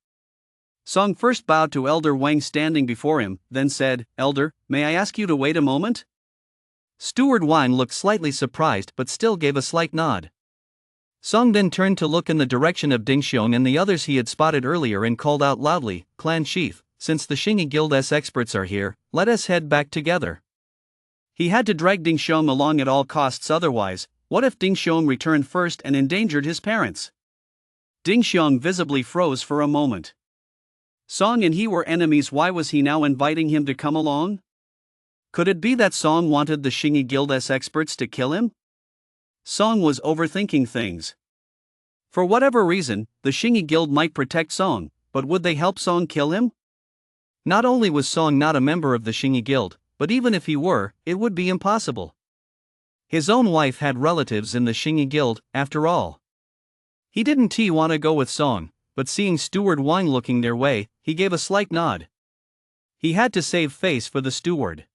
Song first bowed to Elder Wang standing before him, then said, "Elder, may I ask you to wait a moment?" Steward Wang looked slightly surprised but still gave a slight nod. Song then turned to look in the direction of Ding Xiong and the others he had spotted earlier and called out loudly, "Clan Chief, since the Xingi Guild's experts are here, let us head back together." He had to drag Ding Xiong along at all costs, otherwise, what if Ding Xiong returned first and endangered his parents? Ding Xiong visibly froze for a moment. Song and he were enemies, why was he now inviting him to come along? Could it be that Song wanted the Xingi Guild's experts to kill him? Song was overthinking things. For whatever reason, the Xingi Guild might protect Song, but would they help Song kill him? Not only was Song not a member of the Xingi Guild, but even if he were, it would be impossible. His own wife had relatives in the Xingi Guild, after all. He didn't want to go with Song, but seeing Steward Wang looking their way, he gave a slight nod. He had to save face for the steward.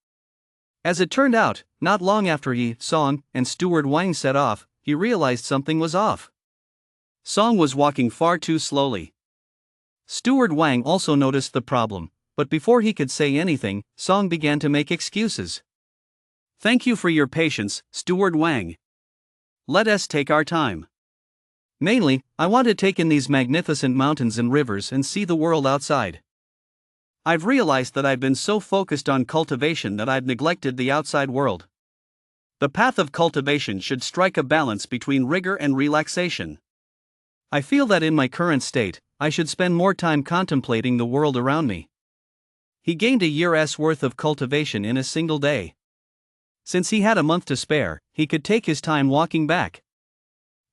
As it turned out, not long after he, Song, and Steward Wang set off, he realized something was off. Song was walking far too slowly. Steward Wang also noticed the problem, but before he could say anything, Song began to make excuses. "Thank you for your patience, Steward Wang. Let us take our time. Mainly, I want to take in these magnificent mountains and rivers and see the world outside. I've realized that I've been so focused on cultivation that I've neglected the outside world. The path of cultivation should strike a balance between rigor and relaxation. I feel that in my current state, I should spend more time contemplating the world around me. He gained a year's worth of cultivation in a single day. Since he had a month to spare, he could take his time walking back.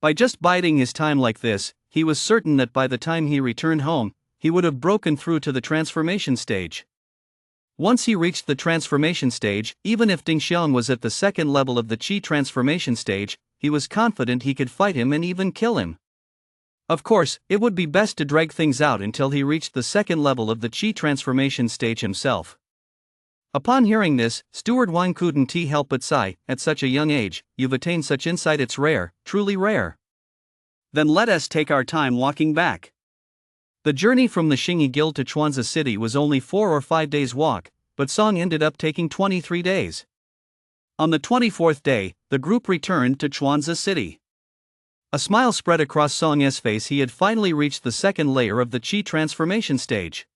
By just biding his time like this, he was certain that by the time he returned home, he would have broken through to the transformation stage. Once he reached the transformation stage, even if Ding Xiong was at the second level of the Qi transformation stage, he was confident he could fight him and even kill him. Of course, it would be best to drag things out until he reached the second level of the Qi transformation stage himself. Upon hearing this, Steward Wang couldn't help but sigh. At such a young age, you've attained such insight. It's rare, truly rare. Then let us take our time walking back. The journey from the Xingyi Guild to Chuanza City was only 4 or 5 days' walk, but Song ended up taking 23 days. On the 24th day, the group returned to Chuanza City. A smile spread across Song's face. He had finally reached the second layer of the Qi transformation stage.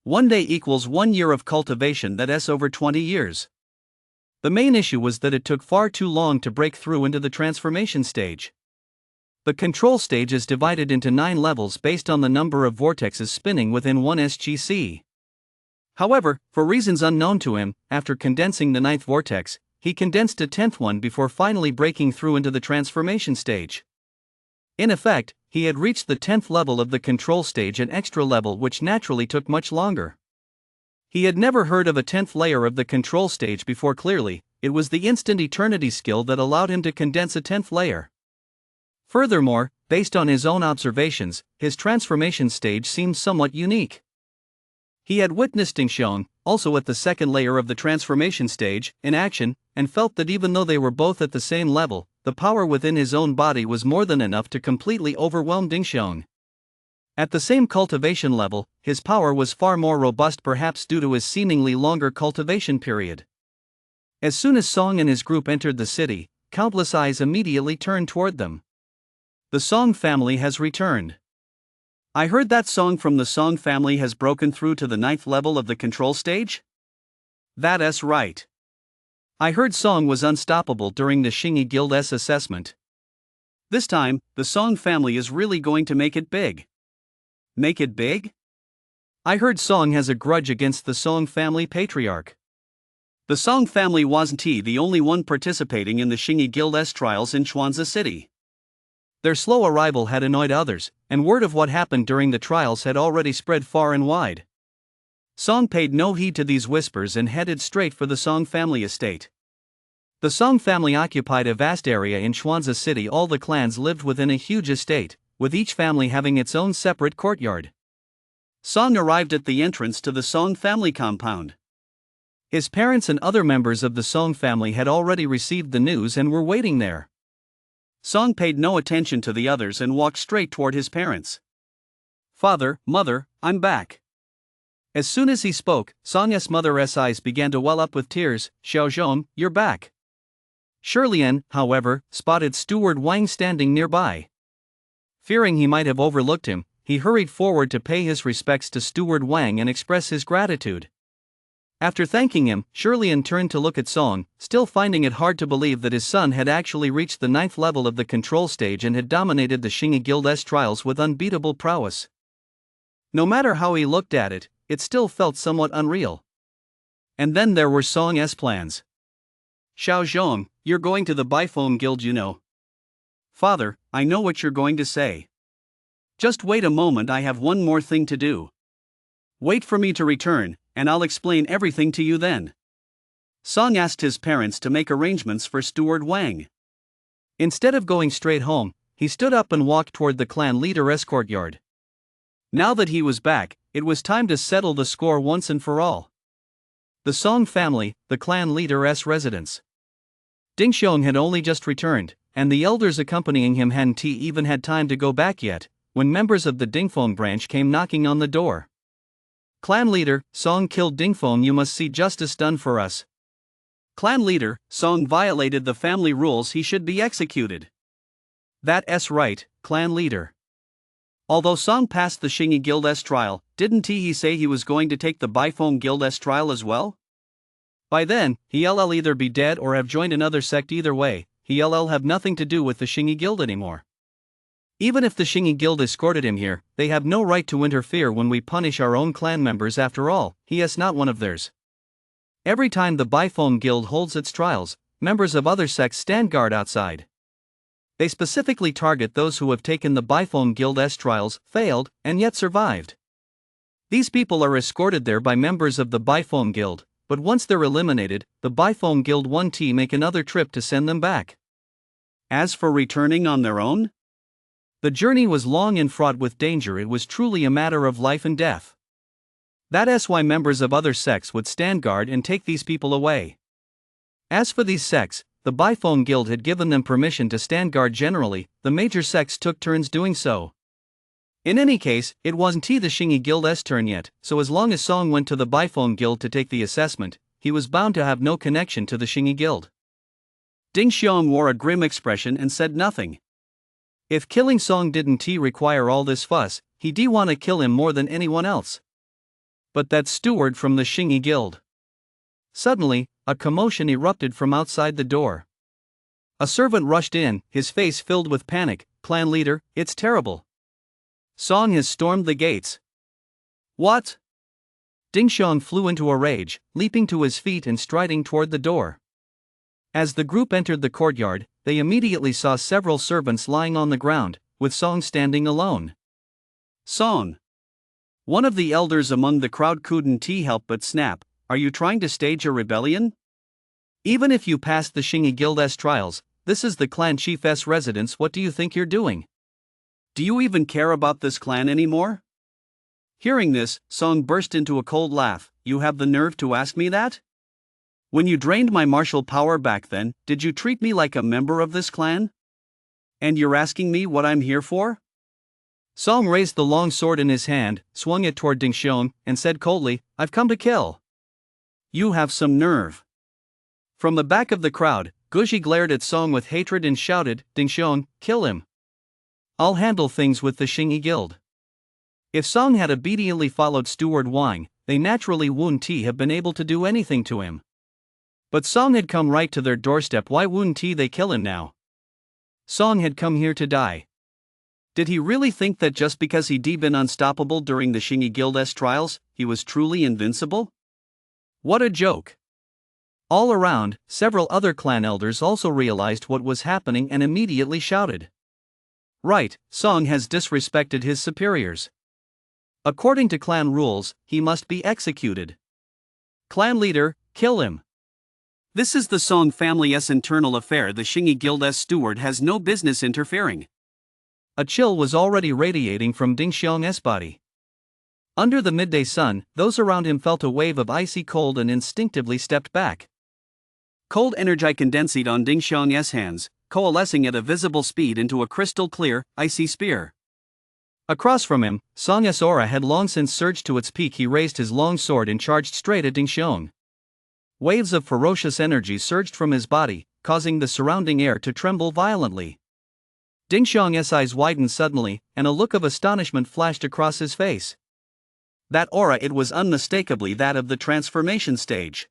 1 day equals 1 year of cultivation, that's over 20 years. The main issue was that it took far too long to break through into the transformation stage. The control stage is divided into 9 levels based on the number of vortexes spinning within one SGC. However, for reasons unknown to him, after condensing the 9th vortex, he condensed a 10th one before finally breaking through into the transformation stage. In effect, he had reached the 10th level of the control stage, an extra level which naturally took much longer. He had never heard of a 10th layer of the control stage before. Clearly, it was the instant eternity skill that allowed him to condense a 10th layer. Furthermore, based on his own observations, his transformation stage seemed somewhat unique. He had witnessed Ding Xiong, also at the second layer of the transformation stage, in action, and felt that even though they were both at the same level, the power within his own body was more than enough to completely overwhelm Ding Xiong. At the same cultivation level, his power was far more robust, perhaps due to his seemingly longer cultivation period. As soon as Song and his group entered the city, countless eyes immediately turned toward them. The Song family has returned. I heard that Song from the Song family has broken through to the 9th level of the control stage? That's right. I heard Song was unstoppable during the Xingyi Guild's assessment. This time, the Song family is really going to make it big. Make it big? I heard Song has a grudge against the Song family patriarch. The Song family wasn't the only one participating in the Xingyi Guild's trials in Chuanza City. Their slow arrival had annoyed others, and word of what happened during the trials had already spread far and wide. Song paid no heed to these whispers and headed straight for the Song family estate. The Song family occupied a vast area in Chuanza City. All the clans lived within a huge estate, with each family having its own separate courtyard. Song arrived at the entrance to the Song family compound. His parents and other members of the Song family had already received the news and were waiting there. Song paid no attention to the others and walked straight toward his parents. "Father, Mother, I'm back." As soon as he spoke, Song's mother's eyes began to well up with tears. "Xiaozhong, you're back." Shirlian, however, spotted Steward Wang standing nearby. Fearing he might have overlooked him, he hurried forward to pay his respects to Steward Wang and express his gratitude. After thanking him, Shirlian turned to look at Song, still finding it hard to believe that his son had actually reached the 9th level of the control stage and had dominated the Xingyi Guild's trials with unbeatable prowess. No matter how he looked at it, it still felt somewhat unreal. And then there were Song's plans. "Xiaozhong, you're going to the Bifone Guild, you know." "Father, I know what you're going to say. Just wait a moment, I have one more thing to do. Wait for me to return, and I'll explain everything to you then." Song asked his parents to make arrangements for Steward Wang. Instead of going straight home, he stood up and walked toward the clan leader's courtyard. Now that he was back, it was time to settle the score once and for all. The Song family, the clan leader's residence. Ding Xiong had only just returned, and the elders accompanying him hadn't even had time to go back yet, when members of the Dingfeng branch came knocking on the door. "Clan leader, Song killed Dingfeng. You must see justice done for us." "Clan leader, Song violated the family rules. He should be executed." That's right, clan leader. Although Song passed the Shingi Guild's trial, didn't he say he was going to take the Bifong Guild's trial as well? By then, he'll either be dead or have joined another sect. Either way, he'll have nothing to do with the Shingi Guild anymore. Even if the Shingi Guild escorted him here, they have no right to interfere when we punish our own clan members. After all, he is not one of theirs. Every time the Bifong Guild holds its trials, members of other sects stand guard outside. They specifically target those who have taken the Bifong Guild's trials, failed, and yet survived. These people are escorted there by members of the Bifong Guild, but once they're eliminated, the Bifong Guild 1T make another trip to send them back. As for returning on their own, the journey was long and fraught with danger. It was truly a matter of life and death. That's why members of other sects would stand guard and take these people away. As for these sects, the Bifong Guild had given them permission to stand guard. Generally, the major sects took turns doing so. In any case, it wasn't the Shingi Guild's turn yet, so as long as Song went to the Bifong Guild to take the assessment, he was bound to have no connection to the Shingi Guild. Ding Xiong wore a grim expression and said nothing. If killing Song didn't require all this fuss, he'd want to kill him more than anyone else. But that steward from the Shingi Guild. Suddenly, a commotion erupted from outside the door. A servant rushed in, his face filled with panic. Clan leader, it's terrible. Song has stormed the gates. What? Ding Xiong flew into a rage, leaping to his feet and striding toward the door. As the group entered the courtyard, they immediately saw several servants lying on the ground, with Song standing alone. Song. One of the elders among the crowd couldn't help but snap. Are you trying to stage a rebellion? Even if you passed the Shingi Guild's trials, this is the clan chief's residence. What do you think you're doing? Do you even care about this clan anymore? Hearing this, Song burst into a cold laugh. You have the nerve to ask me that? When you drained my martial power back then, did you treat me like a member of this clan? And you're asking me what I'm here for? Song raised the long sword in his hand, swung it toward Ding Xiong, and said coldly, I've come to kill. You have some nerve. From the back of the crowd, Guji glared at Song with hatred and shouted, Ding Xiong, kill him. I'll handle things with the Shingi Guild. If Song had obediently followed Steward Wang, they naturally wouldn't have been able to do anything to him. But Song had come right to their doorstep. Why wouldn't they kill him now? Song had come here to die. Did he really think that just because he'd been unstoppable during the Shingi Guild's trials, he was truly invincible? What a joke. All around, several other clan elders also realized what was happening and immediately shouted. Right, Song has disrespected his superiors. According to clan rules, he must be executed. Clan leader, kill him. This is the Song family's internal affair. The Shingi Guild's steward has no business interfering. A chill was already radiating from Ding Xiong's body. Under the midday sun, those around him felt a wave of icy cold and instinctively stepped back. Cold energy condensed on Ding Xiong's hands, coalescing at a visible speed into a crystal-clear, icy spear. Across from him, Song's aura had long since surged to its peak. He raised his long sword and charged straight at Ding Xiong. Waves of ferocious energy surged from his body, causing the surrounding air to tremble violently. Ding Xiong's eyes widened suddenly, and a look of astonishment flashed across his face. That aura, it was unmistakably that of the transformation stage.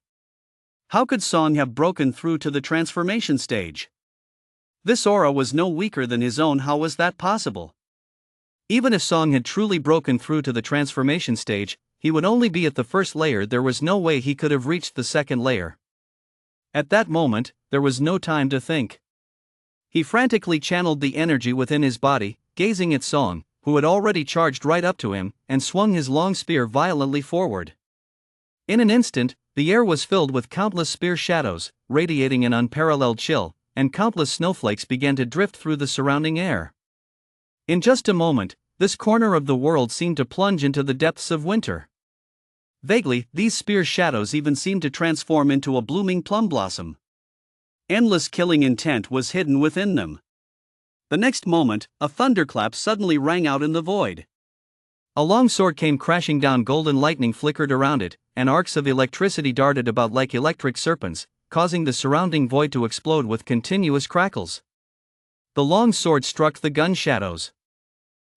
How could Song have broken through to the transformation stage? This aura was no weaker than his own. How was that possible? Even if Song had truly broken through to the transformation stage, he would only be at the first layer. There was no way he could have reached the second layer. At that moment, there was no time to think. He frantically channeled the energy within his body, gazing at Song, who had already charged right up to him, and swung his long spear violently forward. In an instant, the air was filled with countless spear shadows, radiating an unparalleled chill, and countless snowflakes began to drift through the surrounding air. In just a moment, this corner of the world seemed to plunge into the depths of winter. Vaguely, these spear shadows even seemed to transform into a blooming plum blossom. Endless killing intent was hidden within them. The next moment, a thunderclap suddenly rang out in the void. A long sword came crashing down. Golden lightning flickered around it, and arcs of electricity darted about like electric serpents, causing the surrounding void to explode with continuous crackles. The long sword struck the gun shadows.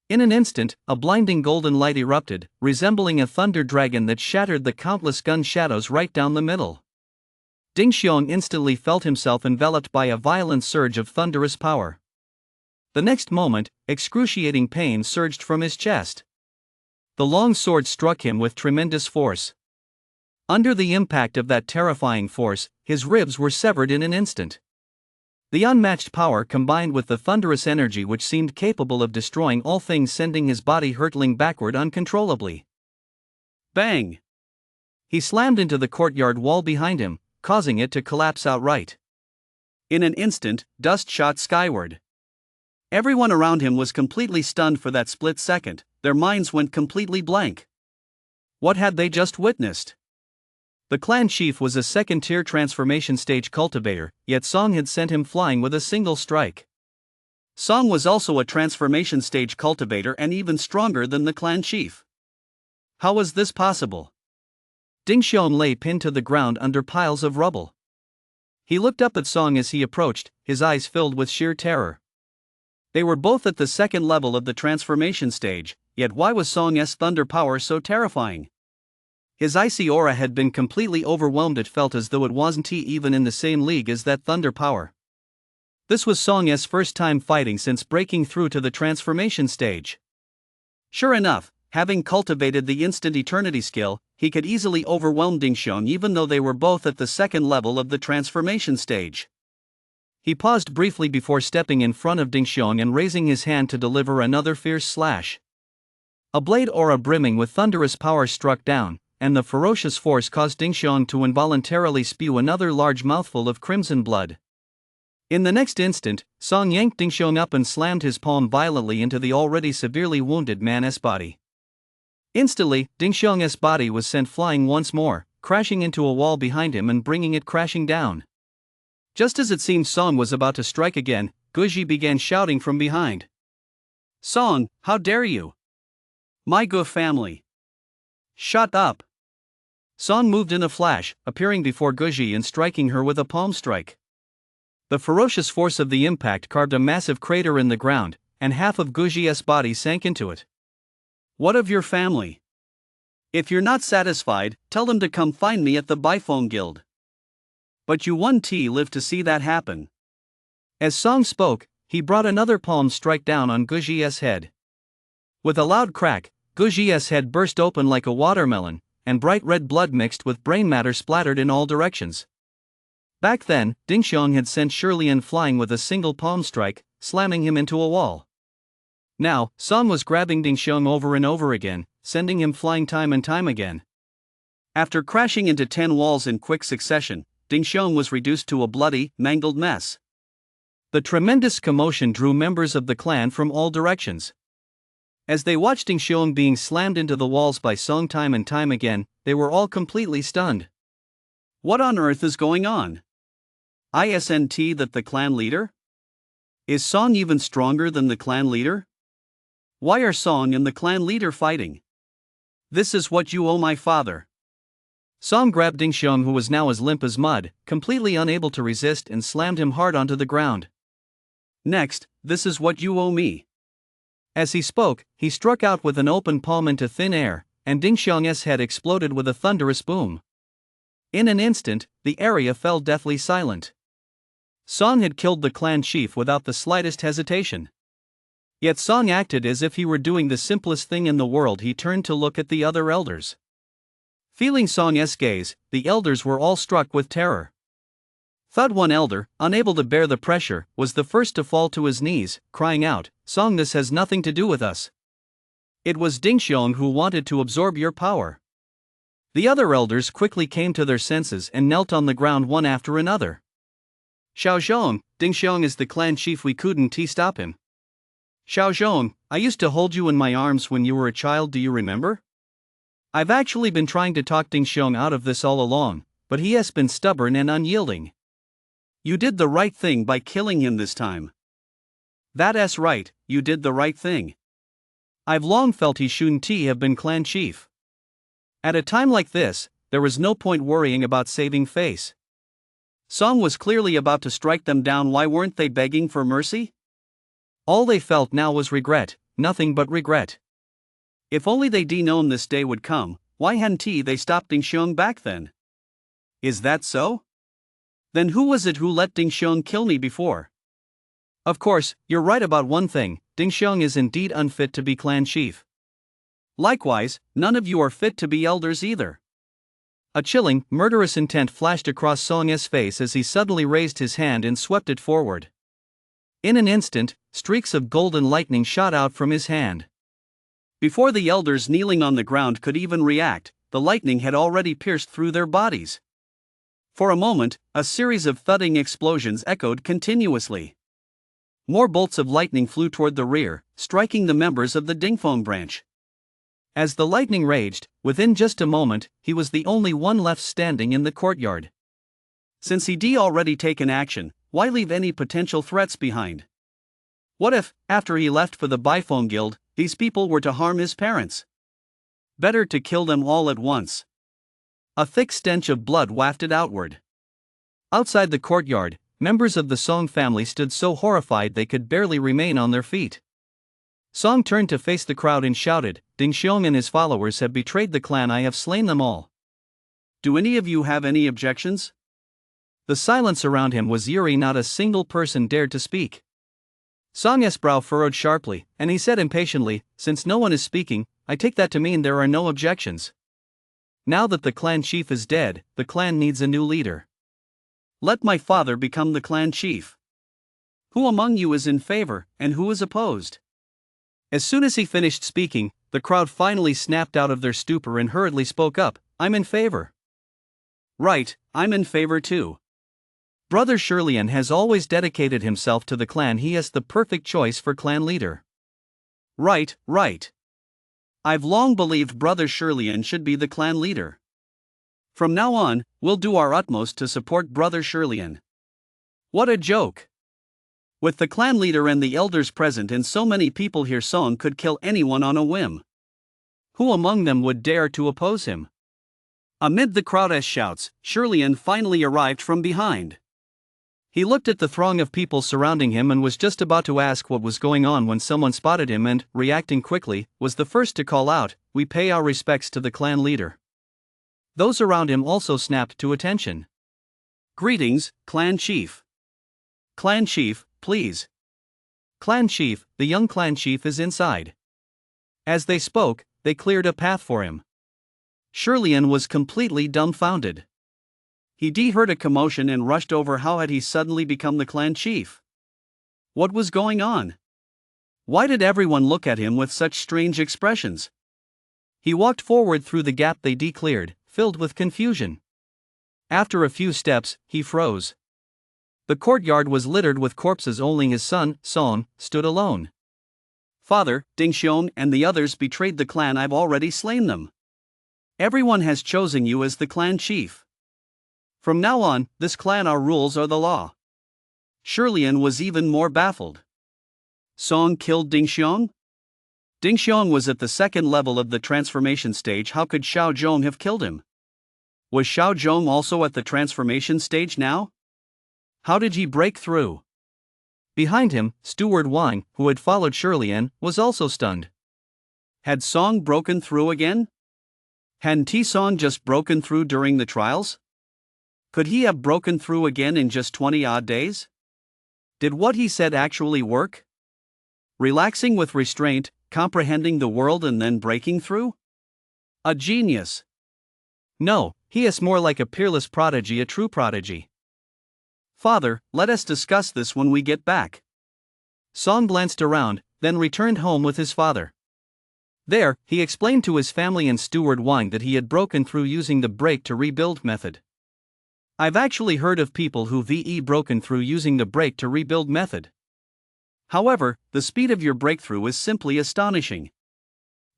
In an instant, a blinding golden light erupted, resembling a thunder dragon that shattered the countless gun shadows right down the middle. Ding Xiong instantly felt himself enveloped by a violent surge of thunderous power. The next moment, excruciating pain surged from his chest. The long sword struck him with tremendous force. Under the impact of that terrifying force, his ribs were severed in an instant. The unmatched power combined with the thunderous energy which seemed capable of destroying all things, sending his body hurtling backward uncontrollably. Bang! He slammed into the courtyard wall behind him, causing it to collapse outright. In an instant, dust shot skyward. Everyone around him was completely stunned for that split second. Their minds went completely blank. What had they just witnessed? The clan chief was a second-tier transformation stage cultivator, yet Song had sent him flying with a single strike. Song was also a transformation stage cultivator and even stronger than the clan chief. How was this possible? Ding Xiong lay pinned to the ground under piles of rubble. He looked up at Song as he approached, his eyes filled with sheer terror. They were both at the second level of the transformation stage, yet why was Song's thunder power so terrifying? His icy aura had been completely overwhelmed. It felt as though it wasn't even in the same league as that thunder power. This was Song's first time fighting since breaking through to the transformation stage. Sure enough, having cultivated the instant eternity skill, he could easily overwhelm Ding Xiong even though they were both at the second level of the transformation stage. He paused briefly before stepping in front of Ding Xiong and raising his hand to deliver another fierce slash. A blade aura brimming with thunderous power struck down, and the ferocious force caused Ding Xiong to involuntarily spew another large mouthful of crimson blood. In the next instant, Song yanked Ding Xiong up and slammed his palm violently into the already severely wounded man's body. Instantly, Ding Xiong's body was sent flying once more, crashing into a wall behind him and bringing it crashing down. Just as it seemed Song was about to strike again, Guji began shouting from behind. "Song, how dare you? My good family. Shut up." Song moved in a flash, appearing before Guji and striking her with a palm strike. The ferocious force of the impact carved a massive crater in the ground, and half of Guji's body sank into it. "What of your family? If you're not satisfied, tell them to come find me at the Bifong Guild. But you won't live to see that happen." As Song spoke, he brought another palm strike down on Guji's head. With a loud crack, Guji's head burst open like a watermelon, and bright red blood mixed with brain matter splattered in all directions. Back then, Ding Xiong had sent Shirlian flying with a single palm strike, slamming him into a wall. Now, Song was grabbing Ding Xiong over and over again, sending him flying time and time again. After crashing into 10 walls in quick succession, Ding Xiong was reduced to a bloody, mangled mess. The tremendous commotion drew members of the clan from all directions. As they watched Ding Xiong being slammed into the walls by Song time and time again, they were all completely stunned. What on earth is going on? Isn't that the clan leader? Is Song even stronger than the clan leader? Why are Song and the clan leader fighting? This is what you owe my father. Song grabbed Ding Xiong, who was now as limp as mud, completely unable to resist, and slammed him hard onto the ground. Next, this is what you owe me. As he spoke, he struck out with an open palm into thin air, and Ding Xiong's head exploded with a thunderous boom. In an instant, the area fell deathly silent. Song had killed the clan chief without the slightest hesitation. Yet Song acted as if he were doing the simplest thing in the world. He turned to look at the other elders. Feeling Song's gaze, the elders were all struck with terror. Thud, one elder, unable to bear the pressure, was the first to fall to his knees, crying out, "Song, this has nothing to do with us. It was Ding Xiong who wanted to absorb your power." The other elders quickly came to their senses and knelt on the ground one after another. "Xiaozhong, Ding Xiong is the clan chief, we couldn't stop him. Xiaozhong, I used to hold you in my arms when you were a child, do you remember? I've actually been trying to talk Ding Xiong out of this all along, but he has been stubborn and unyielding. You did the right thing by killing him this time." "That's right, you did the right thing. I've long felt he shouldn't have been clan chief. At a time like this, there was no point worrying about saving face." Song was clearly about to strike them down. Why weren't they begging for mercy? All they felt now was regret, nothing but regret. If only they'd known this day would come, why hadn't they stopped Ding Xiong back then? Is that so? Then who was it who let Ding Xiong kill me before? Of course, you're right about one thing, Ding Xiong is indeed unfit to be clan chief. Likewise, none of you are fit to be elders either. A chilling, murderous intent flashed across Song's face as he suddenly raised his hand and swept it forward. In an instant, streaks of golden lightning shot out from his hand. Before the elders kneeling on the ground could even react, the lightning had already pierced through their bodies. For a moment, a series of thudding explosions echoed continuously. More bolts of lightning flew toward the rear, striking the members of the Dingfeng branch. As the lightning raged, within just a moment, he was the only one left standing in the courtyard. Since he'd already taken action, why leave any potential threats behind? What if, after he left for the Beifeng Guild, these people were to harm his parents? Better to kill them all at once. A thick stench of blood wafted outward. Outside the courtyard, members of the Song family stood so horrified they could barely remain on their feet. Song turned to face the crowd and shouted, "Ding Xiong and his followers have betrayed the clan. I have slain them all. Do any of you have any objections?" The silence around him was eerie. Not a single person dared to speak. Song's brow furrowed sharply, and he said impatiently, "Since no one is speaking, I take that to mean there are no objections. Now that the clan chief is dead, the clan needs a new leader. Let my father become the clan chief. Who among you is in favor, and who is opposed?" As soon as he finished speaking, the crowd finally snapped out of their stupor and hurriedly spoke up, "I'm in favor." "Right, I'm in favor too. Brother Shirlian has always dedicated himself to the clan. He is the perfect choice for clan leader." "Right, right. I've long believed Brother Shirlian should be the clan leader. From now on, we'll do our utmost to support Brother Shirlian." What a joke! With the clan leader and the elders present and so many people here, Song could kill anyone on a whim. Who among them would dare to oppose him? Amid the crowd's shouts, Shirlian finally arrived from behind. He looked at the throng of people surrounding him and was just about to ask what was going on when someone spotted him and, reacting quickly, was the first to call out, "We pay our respects to the clan leader." Those around him also snapped to attention. "Greetings, clan chief. Clan chief, please. Clan chief, the young clan chief is inside." As they spoke, they cleared a path for him. Shirlian was completely dumbfounded. He heard a commotion and rushed over. How had he suddenly become the clan chief? What was going on? Why did everyone look at him with such strange expressions? He walked forward through the gap they cleared, filled with confusion. After a few steps, he froze. The courtyard was littered with corpses. Only his son, Song, stood alone. "Father, Ding Xiong and the others betrayed the clan. I've already slain them. Everyone has chosen you as the clan chief. From now on, this clan, our rules are the law." Shirlian was even more baffled. Song killed Ding Xiong? Ding Xiong was at the second level of the transformation stage. How could Xiao Zhong have killed him? Was Xiao Zhong also at the transformation stage now? How did he break through? Behind him, Steward Wang, who had followed Shirlian, was also stunned. Had Song broken through again? Hadn't Song just broken through during the trials? Could he have broken through again in just 20-odd days? Did what he said actually work? Relaxing with restraint, comprehending the world and then breaking through? A genius. No, he is more like a peerless prodigy, a true prodigy. "Father, let us discuss this when we get back." Song glanced around, then returned home with his father. There, he explained to his family and Steward Wang that he had broken through using the break to rebuild method. "I've actually heard of people who've broken through using the break to rebuild method. However, the speed of your breakthrough is simply astonishing."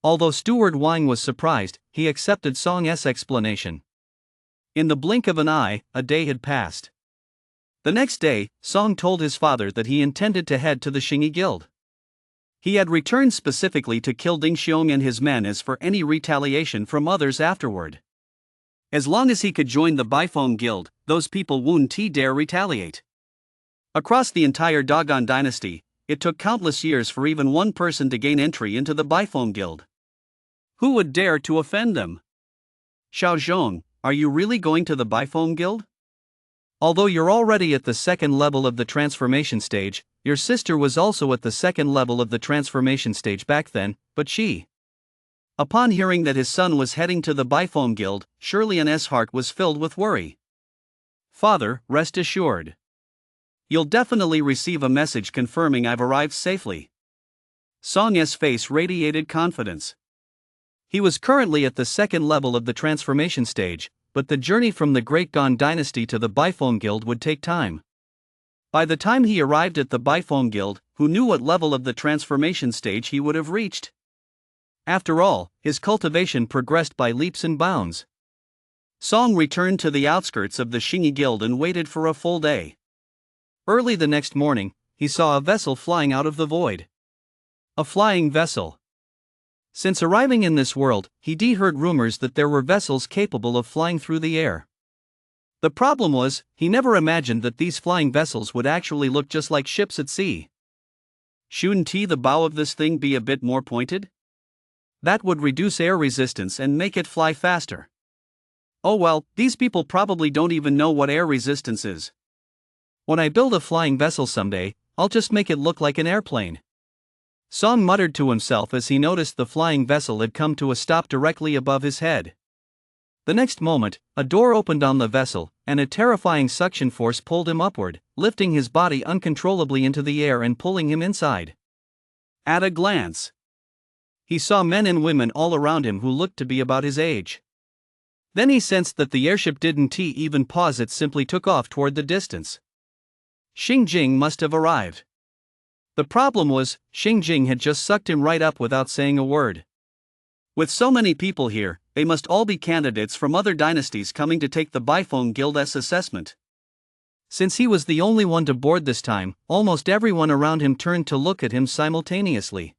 Although Steward Wang was surprised, he accepted Song's explanation. In the blink of an eye, a day had passed. The next day, Song told his father that he intended to head to the Xingyi Guild. He had returned specifically to kill Ding Xiong and his men as for any retaliation from others afterward. As long as he could join the Beifeng Guild, those people wouldn't dare retaliate. Across the entire Dogon dynasty, it took countless years for even one person to gain entry into the Bifone Guild. Who would dare to offend them? Xiao Zhong, are you really going to the Bifone Guild? Although you're already at the second level of the transformation stage, your sister was also at the second level of the transformation stage back then, but she. Upon hearing that his son was heading to the Bifone Guild, Shirley An's heart was filled with worry. Father, rest assured. You'll definitely receive a message confirming I've arrived safely. Song's face radiated confidence. He was currently at the second level of the transformation stage, but the journey from the Great Gone Dynasty to the Bifone Guild would take time. By the time he arrived at the Bifone Guild, who knew what level of the transformation stage he would have reached? After all, his cultivation progressed by leaps and bounds. Song returned to the outskirts of the Xingyi Guild and waited for a full day. Early the next morning, he saw a vessel flying out of the void. A flying vessel. Since arriving in this world, he'd heard rumors that there were vessels capable of flying through the air. The problem was, he never imagined that these flying vessels would actually look just like ships at sea. Shouldn't the bow of this thing be a bit more pointed? That would reduce air resistance and make it fly faster. Oh well, these people probably don't even know what air resistance is. When I build a flying vessel someday, I'll just make it look like an airplane. Song muttered to himself as he noticed the flying vessel had come to a stop directly above his head. The next moment, a door opened on the vessel, and a terrifying suction force pulled him upward, lifting his body uncontrollably into the air and pulling him inside. At a glance, he saw men and women all around him who looked to be about his age. Then he sensed that the airship didn't even pause, it simply took off toward the distance. Xingjing must have arrived. The problem was, Xingjing had just sucked him right up without saying a word. With so many people here, they must all be candidates from other dynasties coming to take the Bifone Guild's assessment. Since he was the only one to board this time, almost everyone around him turned to look at him simultaneously.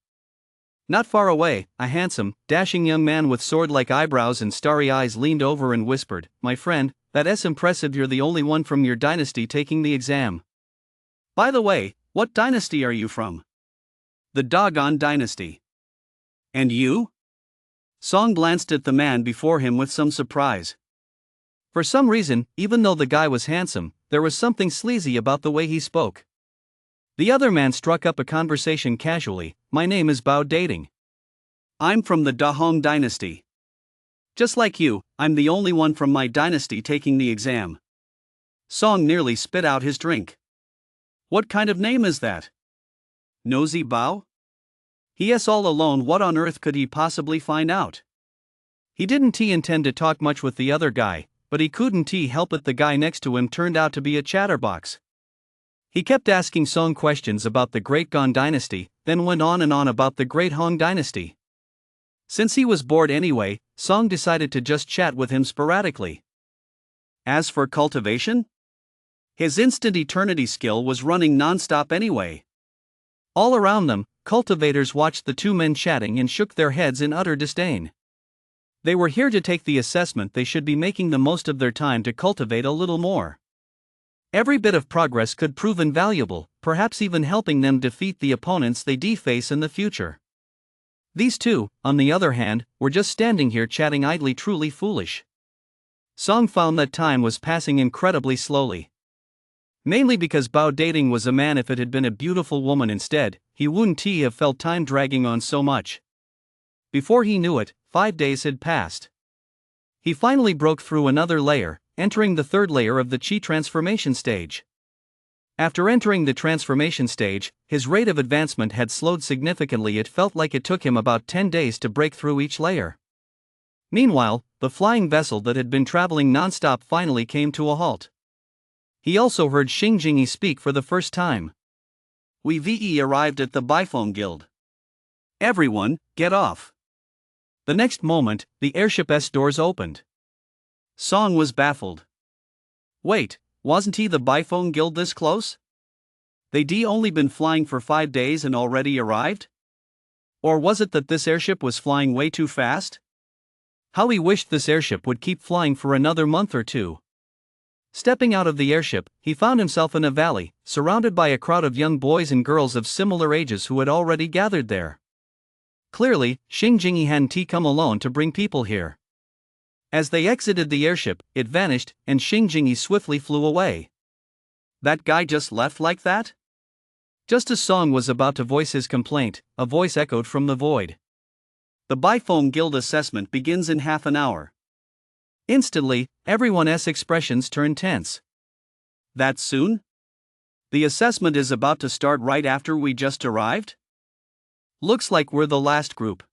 Not far away, a handsome, dashing young man with sword-like eyebrows and starry eyes leaned over and whispered, "My friend, that's impressive, you're the only one from your dynasty taking the exam. By the way, what dynasty are you from?" "The Dogon Dynasty." "And you?" Song glanced at the man before him with some surprise. For some reason, even though the guy was handsome, there was something sleazy about the way he spoke. The other man struck up a conversation casually. "My name is Bao Dating. I'm from the Dahong Dynasty. Just like you, I'm the only one from my dynasty taking the exam." Song nearly spit out his drink. What kind of name is that? Nosy Bao? Yes, all alone, what on earth could he possibly find out? He didn't intend to talk much with the other guy, but he couldn't help it, the guy next to him turned out to be a chatterbox. He kept asking Song questions about the Great Gone Dynasty, then went on and on about the Great Hong Dynasty. Since he was bored anyway, Song decided to just chat with him sporadically. As for cultivation, his instant eternity skill was running non-stop anyway. All around them, cultivators watched the two men chatting and shook their heads in utter disdain. They were here to take the assessment, they should be making the most of their time to cultivate a little more. Every bit of progress could prove invaluable, perhaps even helping them defeat the opponents they face in the future. These two, on the other hand, were just standing here chatting idly, truly foolish. Song found that time was passing incredibly slowly. Mainly because Bao Dating was a man. If it had been a beautiful woman instead, he wouldn't have felt time dragging on so much. Before he knew it, 5 days had passed. He finally broke through another layer, entering the third layer of the Qi transformation stage. After entering the transformation stage, his rate of advancement had slowed significantly. It felt like it took him about 10 days to break through each layer. Meanwhile, the flying vessel that had been traveling non-stop finally came to a halt. He also heard Xingjing speak for the first time. "We've arrived at the Bifone Guild. Everyone, get off." The next moment, the airship's doors opened. Song was baffled. Wait, wasn't the Bifone Guild this close? They'd only been flying for 5 days and already arrived? Or was it that this airship was flying way too fast? How he wished this airship would keep flying for another month or two. Stepping out of the airship, he found himself in a valley, surrounded by a crowd of young boys and girls of similar ages who had already gathered there. Clearly, Xing Jingyi hadn't come alone to bring people here. As they exited the airship, it vanished, and Xing Jingyi swiftly flew away. That guy just left like that? Just as Song was about to voice his complaint, a voice echoed from the void. The Bifoam Guild assessment begins in half an hour. Instantly, everyone's expressions turned tense. That soon? The assessment is about to start right after we just arrived? Looks like we're the last group.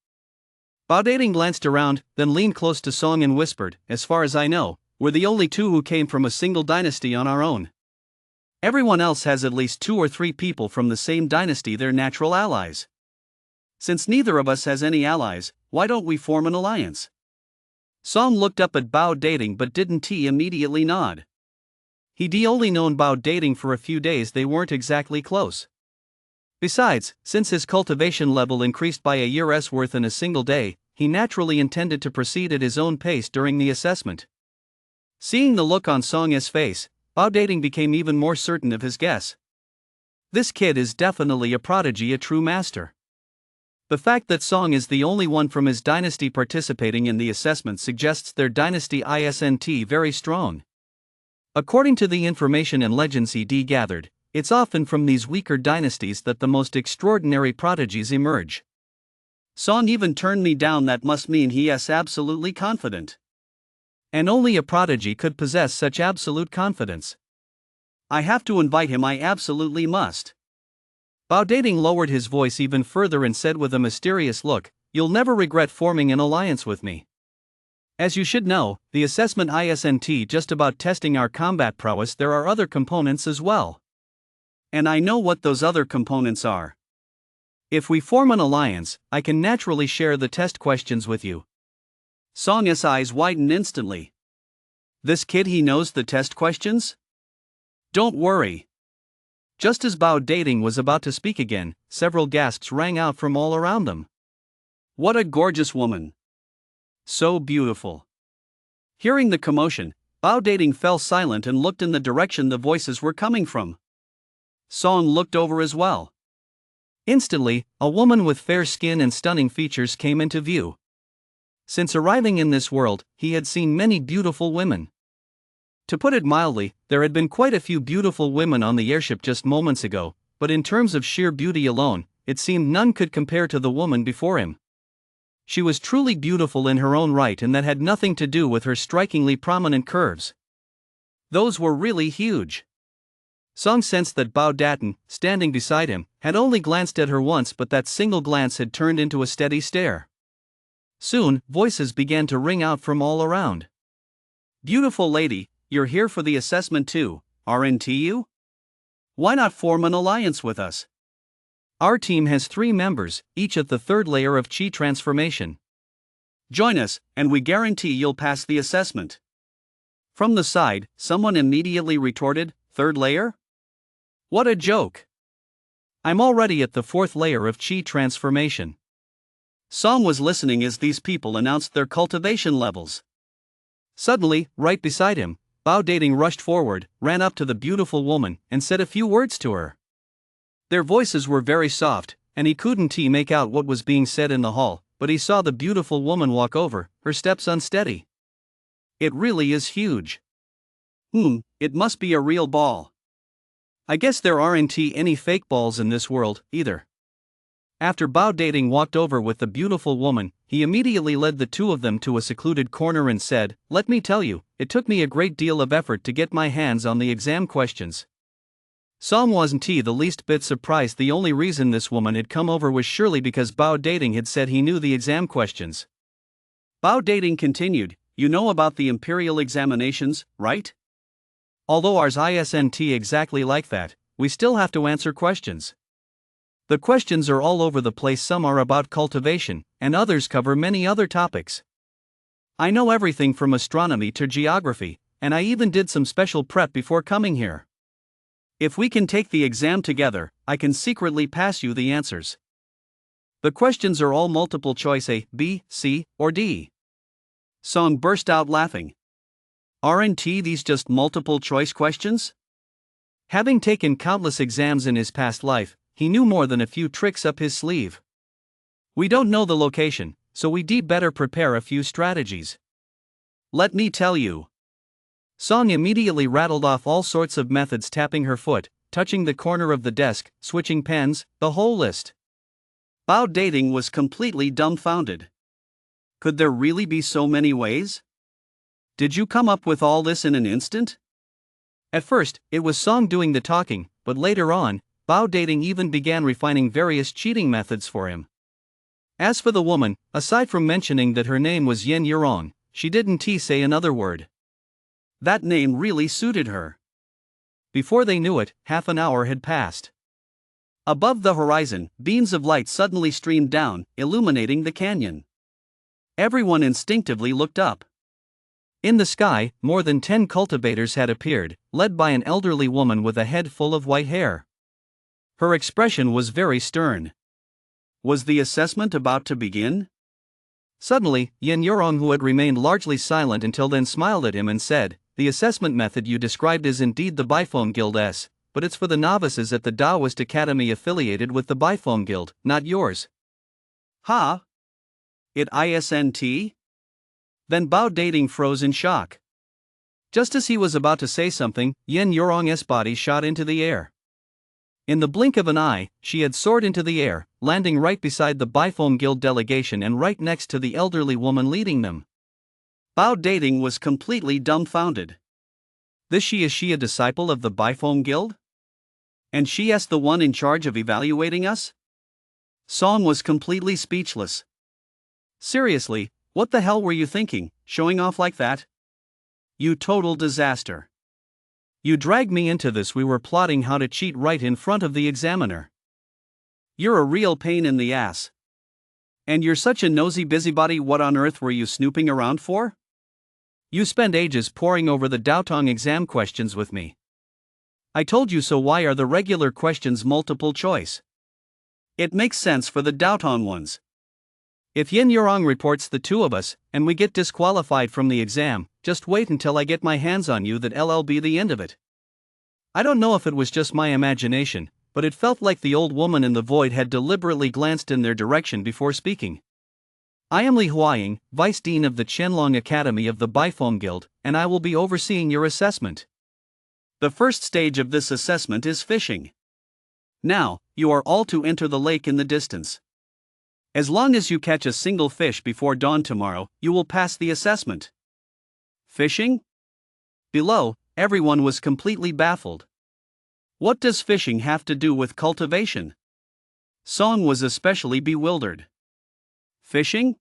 Bao Dating glanced around, then leaned close to Song and whispered, "As far as I know, we're the only two who came from a single dynasty on our own. Everyone else has at least 2 or 3 people from the same dynasty, their natural allies. Since neither of us has any allies, why don't we form an alliance?" Song looked up at Bao Dating but didn't immediately nod. He'd only known Bao Dating for a few days, they weren't exactly close. Besides, since his cultivation level increased by a year's worth in a single day, he naturally intended to proceed at his own pace during the assessment. Seeing the look on Song's face, Bao Dating became even more certain of his guess. This kid is definitely a prodigy, a true master. The fact that Song is the only one from his dynasty participating in the assessment suggests their dynasty isn't very strong. According to the information and legends he'd gathered, it's often from these weaker dynasties that the most extraordinary prodigies emerge. Song even turned me down, that must mean he is absolutely confident. And only a prodigy could possess such absolute confidence. I have to invite him, I absolutely must. Bao Dating lowered his voice even further and said with a mysterious look, "You'll never regret forming an alliance with me. As you should know, the assessment isn't just about testing our combat prowess, there are other components as well. And I know what those other components are. If we form an alliance, I can naturally share the test questions with you." Song's eyes widened instantly. This kid, he knows the test questions? Don't worry. Just as Bao Dating was about to speak again, several gasps rang out from all around them. What a gorgeous woman! So beautiful! Hearing the commotion, Bao Dating fell silent and looked in the direction the voices were coming from. Song looked over as well. Instantly, a woman with fair skin and stunning features came into view. Since arriving in this world, he had seen many beautiful women. To put it mildly, there had been quite a few beautiful women on the airship just moments ago, but in terms of sheer beauty alone, it seemed none could compare to the woman before him. She was truly beautiful in her own right, and that had nothing to do with her strikingly prominent curves. Those were really huge. Song sensed that Bao Dating, standing beside him, had only glanced at her once, but that single glance had turned into a steady stare. Soon, voices began to ring out from all around. "Beautiful lady, you're here for the assessment too, aren't you? Why not form an alliance with us? Our team has 3 members, each at the 3rd layer of Qi transformation. Join us, and we guarantee you'll pass the assessment." From the side, someone immediately retorted, "3rd layer? What a joke! I'm already at the 4th layer of Qi transformation." Song was listening as these people announced their cultivation levels. Suddenly, right beside him, Bao Dating rushed forward, ran up to the beautiful woman, and said a few words to her. Their voices were very soft, and he couldn't make out what was being said in the hall, but he saw the beautiful woman walk over, her steps unsteady. It really is huge. It must be a real ball. I guess there aren't any fake balls in this world, either. After Bao Dating walked over with the beautiful woman, he immediately led the 2 of them to a secluded corner and said, "Let me tell you, it took me a great deal of effort to get my hands on the exam questions." Song wasn't the least bit surprised. The only reason this woman had come over was surely because Bao Dating had said he knew the exam questions. Bao Dating continued, "You know about the imperial examinations, right? Although ours isn't exactly like that, we still have to answer questions. The questions are all over the place, some are about cultivation, and others cover many other topics. I know everything from astronomy to geography, and I even did some special prep before coming here. If we can take the exam together, I can secretly pass you the answers. The questions are all multiple choice A, B, C, or D." Song burst out laughing. Aren't these just multiple choice questions? Having taken countless exams in his past life, he knew more than a few tricks up his sleeve. We don't know the location, so we'd better prepare a few strategies. Let me tell you. Song immediately rattled off all sorts of methods, tapping her foot, touching the corner of the desk, switching pens, the whole list. Bao Dating was completely dumbfounded. Could there really be so many ways? Did you come up with all this in an instant? At first, it was Song doing the talking, but later on, Bao Dating even began refining various cheating methods for him. As for the woman, aside from mentioning that her name was Yen Yurong, she didn't say another word. That name really suited her. Before they knew it, half an hour had passed. Above the horizon, beams of light suddenly streamed down, illuminating the canyon. Everyone instinctively looked up. In the sky, more than 10 cultivators had appeared, led by an elderly woman with a head full of white hair. Her expression was very stern. Was the assessment about to begin? Suddenly, Yen Yurong, who had remained largely silent until then, smiled at him and said, "The assessment method you described is indeed the Bifone Guild's, but it's for the novices at the Taoist Academy affiliated with the Bifone Guild, not yours." Huh? It isn't? Then Bao Dating froze in shock. Just as he was about to say something, Yen Yurong's body shot into the air. In the blink of an eye, she had soared into the air, landing right beside the Bifone Guild delegation and right next to the elderly woman leading them. Bao Dating was completely dumbfounded. Is she a disciple of the Bifone Guild? And she's the one in charge of evaluating us? Song was completely speechless. Seriously, what the hell were you thinking, showing off like that? You total disaster. You dragged me into this. We were plotting how to cheat right in front of the examiner. You're a real pain in the ass. And you're such a nosy busybody. What on earth were you snooping around for? You spent ages poring over the Daotong exam questions with me. I told you so. Why are the regular questions multiple choice? It makes sense for the Daotong ones. If Yen Yurong reports the two of us, and we get disqualified from the exam, just wait until I get my hands on you. That'll be the end of it. I don't know if it was just my imagination, but it felt like the old woman in the void had deliberately glanced in their direction before speaking. I am Li Huaying, Vice Dean of the Qianlong Academy of the Bifone Guild, and I will be overseeing your assessment. The first stage of this assessment is fishing. Now, you are all to enter the lake in the distance. As long as you catch a single fish before dawn tomorrow, you will pass the assessment. Fishing? Below, everyone was completely baffled. What does fishing have to do with cultivation? Song was especially bewildered. Fishing?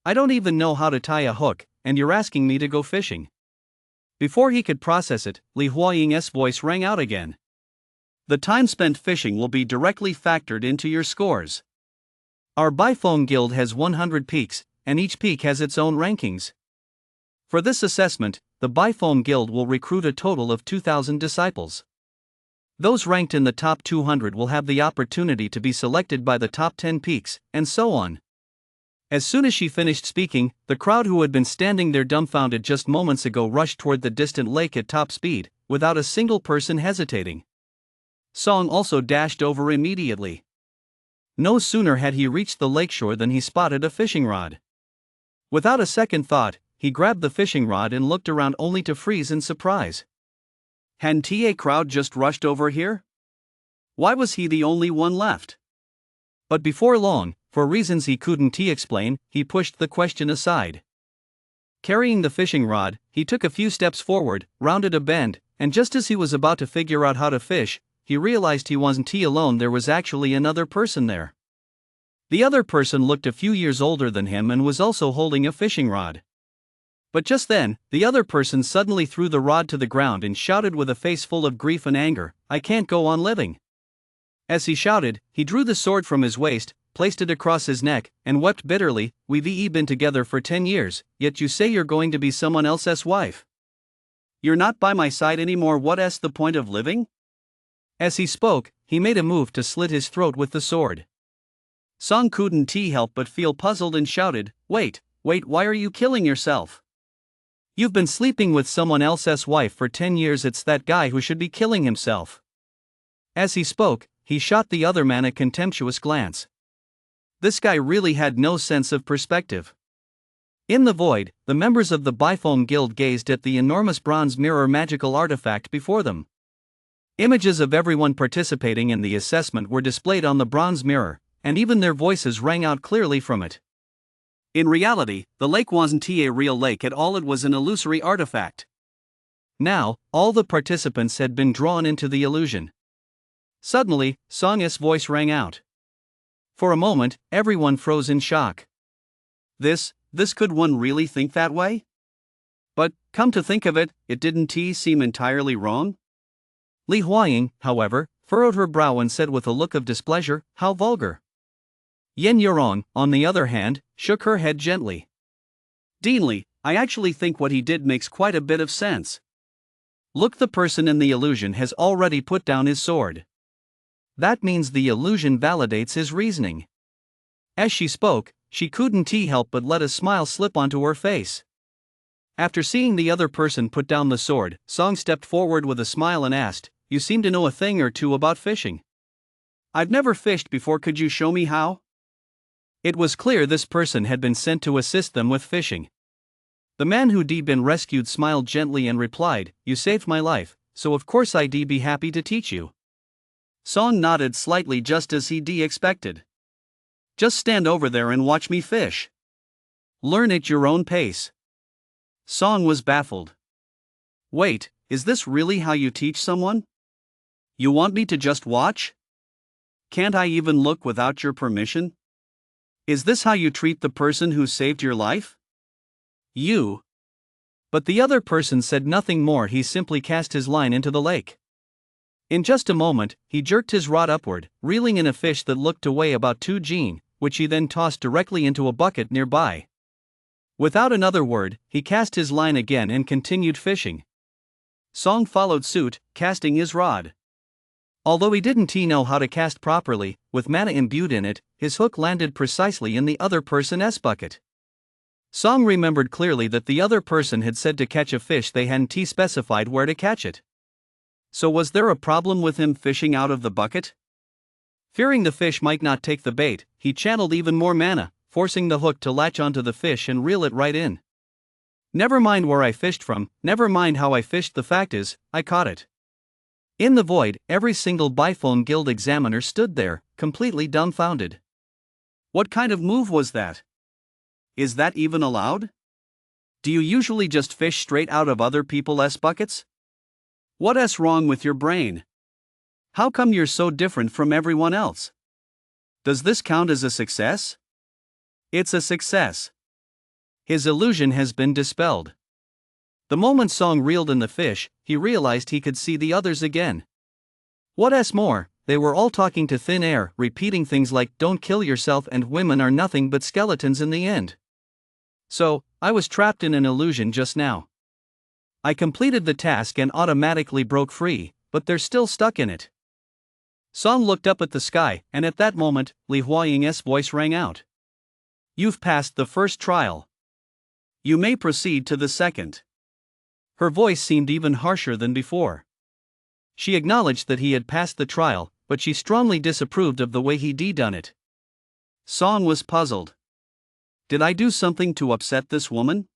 I don't even know how to tie a hook, and you're asking me to go fishing. Before he could process it, Li Huaying's voice rang out again. The time spent fishing will be directly factored into your scores. Our Bifone Guild has 100 peaks, and each peak has its own rankings. For this assessment, the Bifone Guild will recruit a total of 2,000 disciples. Those ranked in the top 200 will have the opportunity to be selected by the top 10 peaks, and so on. As soon as she finished speaking, the crowd who had been standing there dumbfounded just moments ago rushed toward the distant lake at top speed, without a single person hesitating. Song also dashed over immediately. No sooner had he reached the lakeshore than he spotted a fishing rod. Without a second thought, he grabbed the fishing rod and looked around only to freeze in surprise. Hadn't a crowd just rushed over here? Why was he the only one left? But before long, for reasons he couldn't explain, he pushed the question aside. Carrying the fishing rod, he took a few steps forward, rounded a bend, and just as he was about to figure out how to fish, he realized he wasn't alone. There was actually another person there. The other person looked a few years older than him and was also holding a fishing rod. But just then, the other person suddenly threw the rod to the ground and shouted with a face full of grief and anger, "I can't go on living." As he shouted, he drew the sword from his waist, placed it across his neck, and wept bitterly. "We've been together for 10 years, yet you say you're going to be someone else's wife. You're not by my side anymore. What's the point of living?" As he spoke, he made a move to slit his throat with the sword. Song couldn't help but feel puzzled and shouted, Wait, why are you killing yourself? You've been sleeping with someone else's wife for 10 years. It's that guy who should be killing himself. As he spoke, he shot the other man a contemptuous glance. This guy really had no sense of perspective. In the void, the members of the Biphone Guild gazed at the enormous bronze mirror magical artifact before them. Images of everyone participating in the assessment were displayed on the bronze mirror, and even their voices rang out clearly from it. In reality, the lake wasn't a real lake at all, it was an illusory artifact. Now, all the participants had been drawn into the illusion. Suddenly, Song's voice rang out. For a moment, everyone froze in shock. This could one really think that way? But, come to think of it, it didn't seem entirely wrong? Li Huaying, however, furrowed her brow and said with a look of displeasure, "How vulgar." Yen Yurong, on the other hand, shook her head gently. "Deanly, I actually think what he did makes quite a bit of sense. Look, the person in the illusion has already put down his sword. That means the illusion validates his reasoning." As she spoke, she couldn't help but let a smile slip onto her face. After seeing the other person put down the sword, Song stepped forward with a smile and asked, "You seem to know a thing or two about fishing." "I've never fished before, could you show me how?" It was clear this person had been sent to assist them with fishing. The man who'd been rescued smiled gently and replied, "You saved my life, so of course I'd be happy to teach you." Song nodded slightly, just as he'd expected. "Just stand over there and watch me fish. Learn at your own pace." Song was baffled. "Wait, is this really how you teach someone? You want me to just watch? Can't I even look without your permission? Is this how you treat the person who saved your life? You?" But the other person said nothing more. He simply cast his line into the lake. In just a moment, he jerked his rod upward, reeling in a fish that looked to weigh about 2 jin, which he then tossed directly into a bucket nearby. Without another word, he cast his line again and continued fishing. Song followed suit, casting his rod. Although he didn't know how to cast properly, with mana imbued in it, his hook landed precisely in the other person's bucket. Song remembered clearly that the other person had said to catch a fish, they hadn't specified where to catch it. So was there a problem with him fishing out of the bucket? Fearing the fish might not take the bait, he channeled even more mana, forcing the hook to latch onto the fish and reel it right in. "Never mind where I fished from, never mind how I fished, the fact is, I caught it." In the void, every single Biphone Guild examiner stood there, completely dumbfounded. What kind of move was that? Is that even allowed? Do you usually just fish straight out of other people's buckets? What's wrong with your brain? How come you're so different from everyone else? Does this count as a success? It's a success. His illusion has been dispelled. The moment Song reeled in the fish, he realized he could see the others again. What's more, they were all talking to thin air, repeating things like, "Don't kill yourself," and "Women are nothing but skeletons in the end." So, I was trapped in an illusion just now. I completed the task and automatically broke free, but they're still stuck in it. Song looked up at the sky, and at that moment, Li Huaying's voice rang out. "You've passed the first trial. You may proceed to the second." Her voice seemed even harsher than before. She acknowledged that he had passed the trial, but she strongly disapproved of the way he'd done it. Song was puzzled. Did I do something to upset this woman?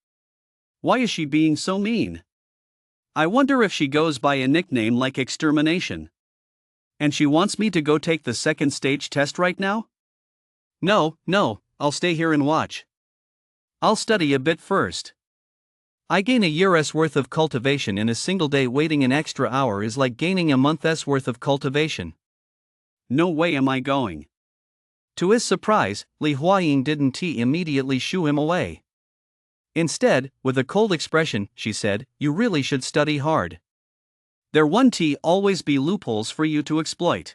Why is she being so mean? I wonder if she goes by a nickname like Extermination. And she wants me to go take the second stage test right now? No, I'll stay here and watch. I'll study a bit first. I gain a year's worth of cultivation in a single day. Waiting an extra hour is like gaining a month's worth of cultivation. No way am I going. To his surprise, Li Huaying didn't immediately shoo him away. Instead, with a cold expression, she said, "You really should study hard. There won't always be loopholes for you to exploit."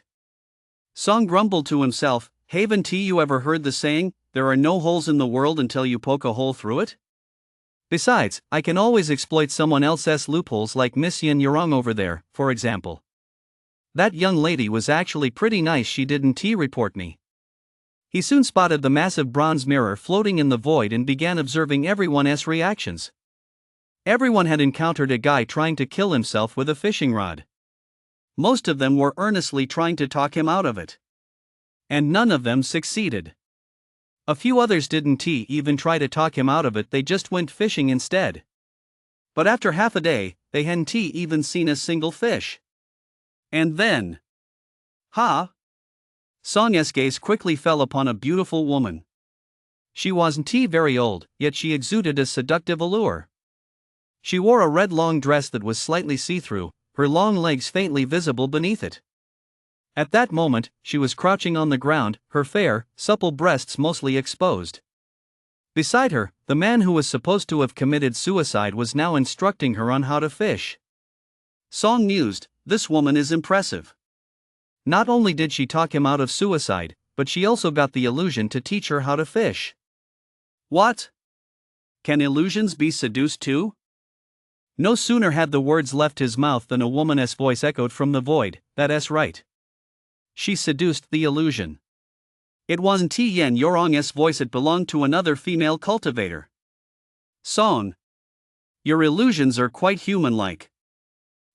Song grumbled to himself, "Haven't you ever heard the saying, there are no holes in the world until you poke a hole through it? Besides, I can always exploit someone else's loopholes, like Miss Yin Yurong over there, for example. That young lady was actually pretty nice, she didn't report me." He soon spotted the massive bronze mirror floating in the void and began observing everyone's reactions. Everyone had encountered a guy trying to kill himself with a fishing rod. Most of them were earnestly trying to talk him out of it. And none of them succeeded. A few others didn't even try to talk him out of it, they just went fishing instead. But after half a day, they hadn't even seen a single fish. And then, Song's gaze quickly fell upon a beautiful woman. She wasn't very old, yet she exuded a seductive allure. She wore a red long dress that was slightly see-through, her long legs faintly visible beneath it. At that moment, she was crouching on the ground, her fair, supple breasts mostly exposed. Beside her, the man who was supposed to have committed suicide was now instructing her on how to fish. Song mused, this woman is impressive. Not only did she talk him out of suicide, but she also got the illusion to teach her how to fish. What? Can illusions be seduced too? No sooner had the words left his mouth than a woman's voice echoed from the void, that's right. She seduced the illusion. It wasn't Yen Yorong's voice, it belonged to another female cultivator. Song. Your illusions are quite human-like.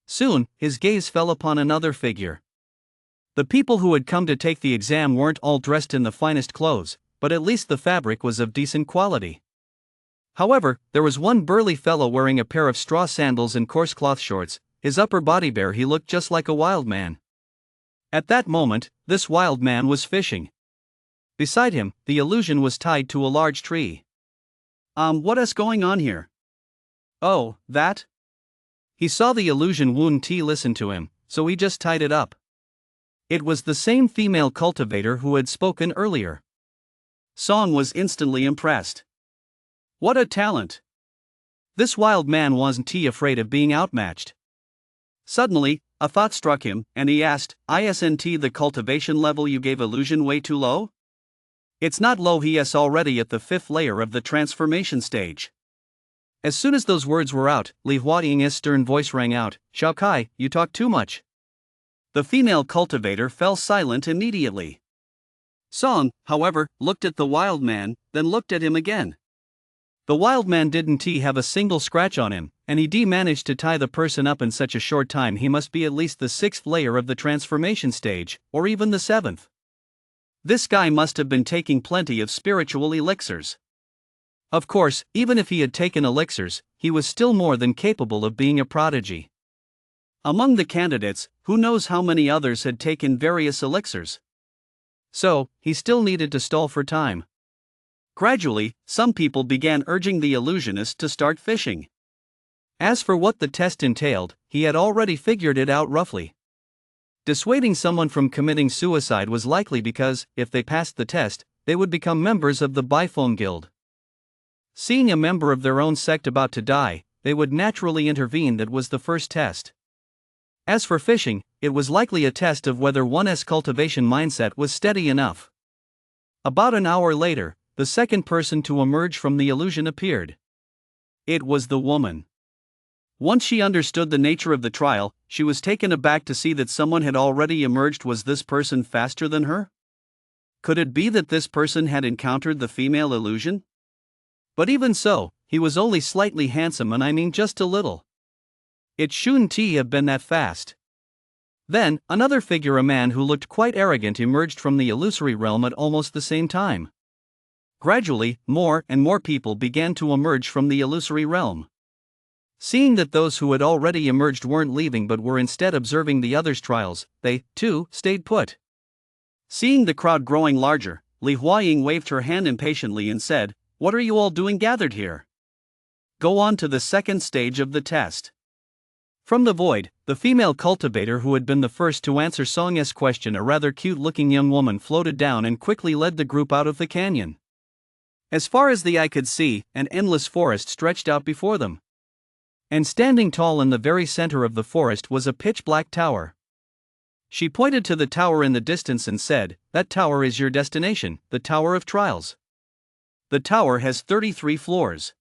Soon, his gaze fell upon another figure. The people who had come to take the exam weren't all dressed in the finest clothes, but at least the fabric was of decent quality. However, there was one burly fellow wearing a pair of straw sandals and coarse cloth shorts, his upper body bare, he looked just like a wild man. At that moment, this wild man was fishing. Beside him, the illusion was tied to a large tree. What is going on here? Oh, that? He saw the illusion wouldn't listen to him, so he just tied it up. It was the same female cultivator who had spoken earlier. Song was instantly impressed. What a talent! This wild man wasn't afraid of being outmatched. Suddenly, a thought struck him, and he asked, Isn't the cultivation level you gave illusion way too low? It's not low, he is already at the 5th layer of the transformation stage. As soon as those words were out, Li Huaying's stern voice rang out, Xiao Kai, you talk too much. The female cultivator fell silent immediately. Song, however, looked at the wild man, then looked at him again. The wild man didn't have a single scratch on him, and he managed to tie the person up in such a short time. He must be at least the 6th layer of the transformation stage, or even the 7th. This guy must have been taking plenty of spiritual elixirs. Of course, even if he had taken elixirs, he was still more than capable of being a prodigy. Among the candidates, who knows how many others had taken various elixirs? So, he still needed to stall for time. Gradually, some people began urging the illusionist to start fishing. As for what the test entailed, he had already figured it out roughly. Dissuading someone from committing suicide was likely because, if they passed the test, they would become members of the Biphone Guild. Seeing a member of their own sect about to die, they would naturally intervene. That was the first test. As for fishing, it was likely a test of whether one's cultivation mindset was steady enough. About an hour later, the second person to emerge from the illusion appeared. It was the woman. Once she understood the nature of the trial, she was taken aback to see that someone had already emerged. Was this person faster than her? Could it be that this person had encountered the female illusion? But even so, he was only slightly handsome, and I mean just a little. It shouldn't have been that fast. Then, another figure, a man who looked quite arrogant, emerged from the illusory realm at almost the same time. Gradually, more and more people began to emerge from the illusory realm. Seeing that those who had already emerged weren't leaving but were instead observing the others' trials, they, too, stayed put. Seeing the crowd growing larger, Li Huaying waved her hand impatiently and said, What are you all doing gathered here? Go on to the second stage of the test. From the void, the female cultivator who had been the first to answer Song's question, a rather cute-looking young woman, floated down and quickly led the group out of the canyon. As far as the eye could see, an endless forest stretched out before them. And standing tall in the very center of the forest was a pitch-black tower. She pointed to the tower in the distance and said, That tower is your destination, the Tower of Trials. The tower has 33 floors.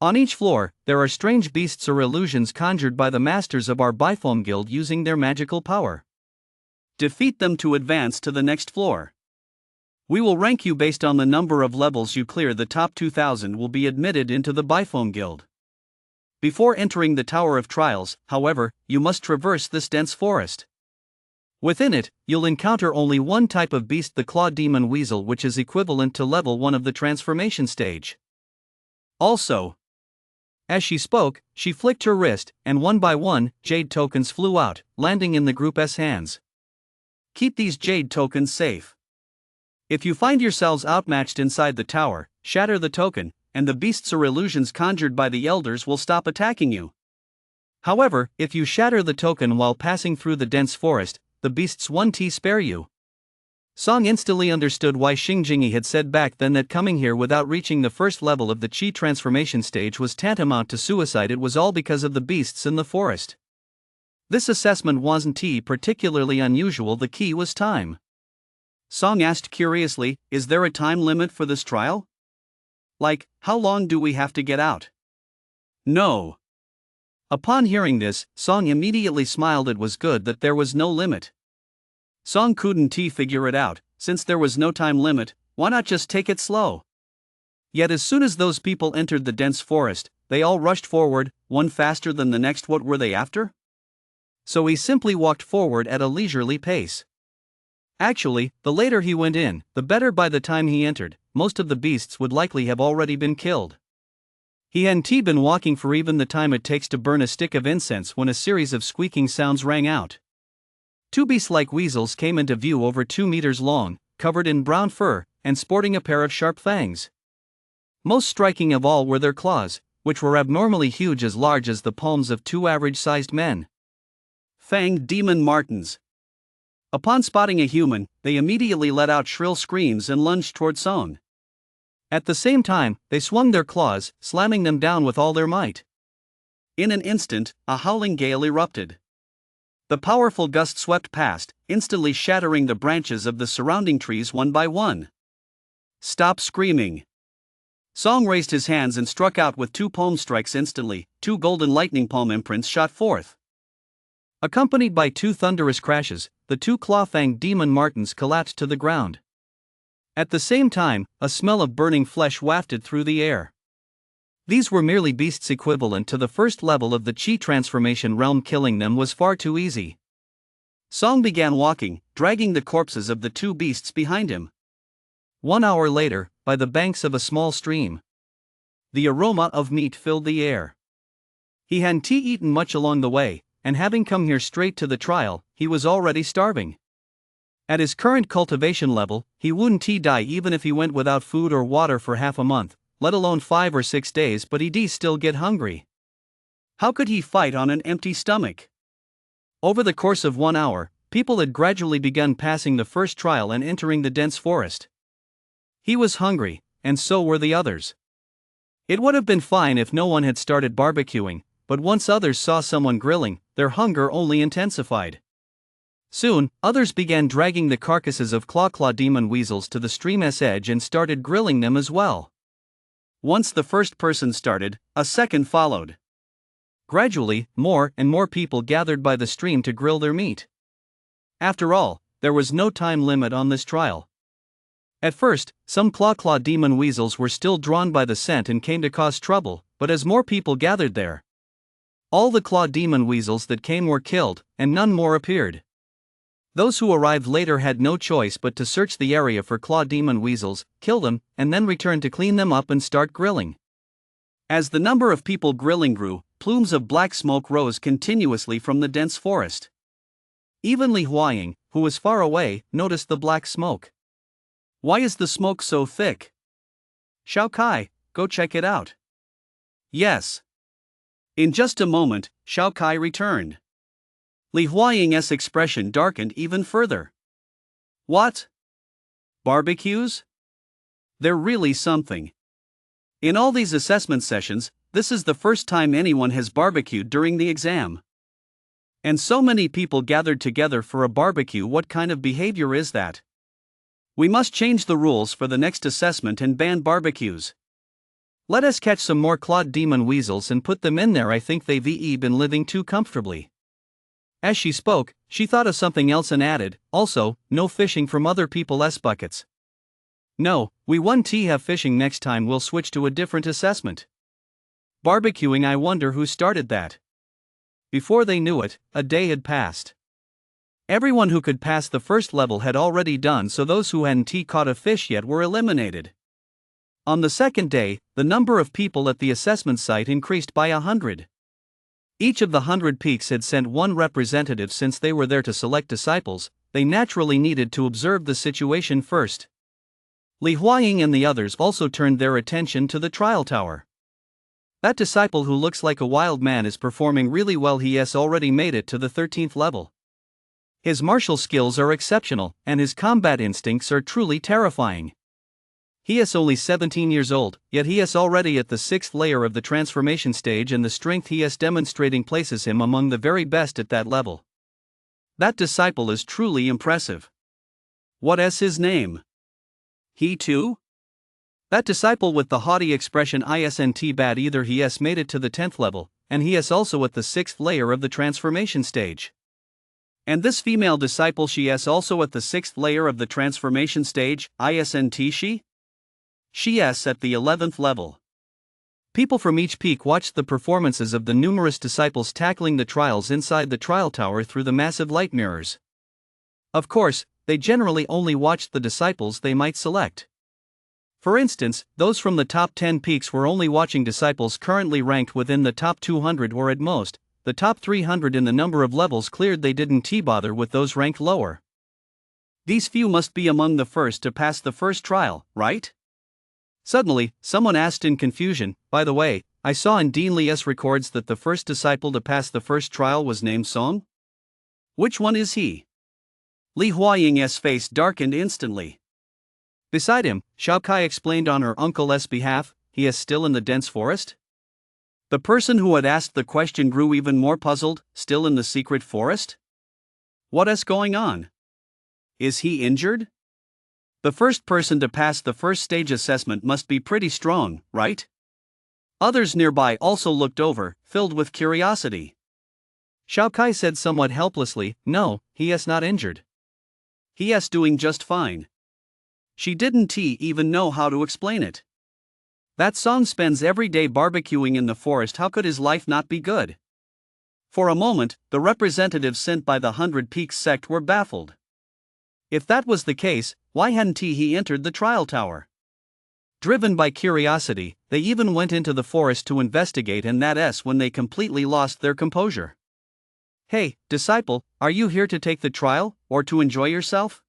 On each floor, there are strange beasts or illusions conjured by the masters of our Biphone Guild using their magical power. Defeat them to advance to the next floor. We will rank you based on the number of levels you clear. The top 2,000 will be admitted into the Biphone Guild. Before entering the Tower of Trials, however, you must traverse this dense forest. Within it, you'll encounter only one type of beast, the Claw Demon Weasel, which is equivalent to level 1 of the transformation stage. Also, as she spoke, she flicked her wrist, and one by one, jade tokens flew out, landing in the group's hands. Keep these jade tokens safe. If you find yourselves outmatched inside the tower, shatter the token, and the beasts or illusions conjured by the elders will stop attacking you. However, if you shatter the token while passing through the dense forest, the beasts won't spare you. Song instantly understood why Xingjingi had said back then that coming here without reaching the first level of the Qi transformation stage was tantamount to suicide. It was all because of the beasts in the forest. This assessment wasn't particularly unusual. The key was time. Song asked curiously, "Is there a time limit for this trial? Like, how long do we have to get out?" "No." Upon hearing this, Song immediately smiled. It was good that there was no limit. Song couldn't figure it out. Since there was no time limit, why not just take it slow? Yet as soon as those people entered the dense forest, they all rushed forward, one faster than the next. What were they after? So he simply walked forward at a leisurely pace. Actually, the later he went in, the better. By the time he entered, most of the beasts would likely have already been killed. He hadn't been walking for even the time it takes to burn a stick of incense when a series of squeaking sounds rang out. Two beast-like weasels came into view, over 2 meters long, covered in brown fur, and sporting a pair of sharp fangs. Most striking of all were their claws, which were abnormally huge, as large as the palms of 2 average-sized men. Fanged demon martens. Upon spotting a human, they immediately let out shrill screams and lunged toward Song. At the same time, they swung their claws, slamming them down with all their might. In an instant, a howling gale erupted. The powerful gust swept past, instantly shattering the branches of the surrounding trees one by one. "Stop screaming!" Song raised his hands and struck out with 2 palm strikes. Instantly, 2 golden lightning palm imprints shot forth. Accompanied by 2 thunderous crashes, the 2 claw-fanged demon martens collapsed to the ground. At the same time, a smell of burning flesh wafted through the air. These were merely beasts equivalent to the first level of the Qi transformation realm. Killing them was far too easy. Song began walking, dragging the corpses of the 2 beasts behind him. 1 hour later, by the banks of a small stream, the aroma of meat filled the air. He hadn't eaten much along the way, and having come here straight to the trial, he was already starving. At his current cultivation level, he wouldn't die even if he went without food or water for half a month, let alone 5 or 6 days, but he'd still get hungry. How could he fight on an empty stomach? Over the course of 1 hour, people had gradually begun passing the first trial and entering the dense forest. He was hungry, and so were the others. It would have been fine if no one had started barbecuing, but once others saw someone grilling, their hunger only intensified. Soon, others began dragging the carcasses of claw demon weasels to the stream's edge and started grilling them as well. Once the first person started, a second followed. Gradually, more and more people gathered by the stream to grill their meat. After all, there was no time limit on this trial. At first, some claw demon weasels were still drawn by the scent and came to cause trouble, but as more people gathered there, all the claw demon weasels that came were killed, and none more appeared. Those who arrived later had no choice but to search the area for claw demon weasels, kill them, and then return to clean them up and start grilling. As the number of people grilling grew, plumes of black smoke rose continuously from the dense forest. Even Li Huaying, who was far away, noticed the black smoke. "Why is the smoke so thick? Shao Kai, go check it out." "Yes." In just a moment, Shao Kai returned. Li Huaying's expression darkened even further. "What? Barbecues? They're really something. In all these assessment sessions, this is the first time anyone has barbecued during the exam. And so many people gathered together for a barbecue. What kind of behavior is that? We must change the rules for the next assessment and ban barbecues. Let us catch some more clawed demon weasels and put them in there. I think they've been living too comfortably." As she spoke, she thought of something else and added, "Also, no fishing from other people's buckets." "No, we won't have fishing next time. We'll switch to a different assessment." Barbecuing, I wonder who started that. Before they knew it, a day had passed. Everyone who could pass the first level had already done so. Those who hadn't caught a fish yet were eliminated. On the second day, the number of people at the assessment site increased by 100. Each of the 100 peaks had sent one representative. Since they were there to select disciples, they naturally needed to observe the situation first. Li Huaying and the others also turned their attention to the trial tower. That disciple who looks like a wild man is performing really well. He has already made it to the 13th level. His martial skills are exceptional, and his combat instincts are truly terrifying. He is only 17 years old, yet he is already at the 6th layer of the transformation stage, and the strength he is demonstrating places him among the very best at that level. That disciple is truly impressive. What is his name? He too? That disciple with the haughty expression isn't bad either. He has made it to the 10th level, and he is also at the 6th layer of the transformation stage. And this female disciple, she is also at the 6th layer of the transformation stage, isn't she? She is at the 11th level. People from each peak watched the performances of the numerous disciples tackling the trials inside the trial tower through the massive light mirrors. Of course, they generally only watched the disciples they might select. For instance, those from the top 10 peaks were only watching disciples currently ranked within the top 200 or at most the top 300 in the number of levels cleared. They didn't bother with those ranked lower. These few must be among the first to pass the first trial, right? Suddenly, someone asked in confusion, by the way, I saw in Dean Li's records that the first disciple to pass the first trial was named Song? Which one is he? Li Huaying's face darkened instantly. Beside him, Xiaokai explained on her uncle's behalf, he is still in the dense forest? The person who had asked the question grew even more puzzled, still in the secret forest? What is going on? Is he injured? The first person to pass the first stage assessment must be pretty strong, right? Others nearby also looked over, filled with curiosity. Xiaokai said somewhat helplessly, no, he is not injured. He is doing just fine. She didn't even know how to explain it. That Song spends every day barbecuing in the forest. How could his life not be good? For a moment, the representatives sent by the 100 Peaks sect were baffled. If that was the case, why hadn't he entered the trial tower? Driven by curiosity, they even went into the forest to investigate, and that's when they completely lost their composure. Hey, disciple, are you here to take the trial, or to enjoy yourself?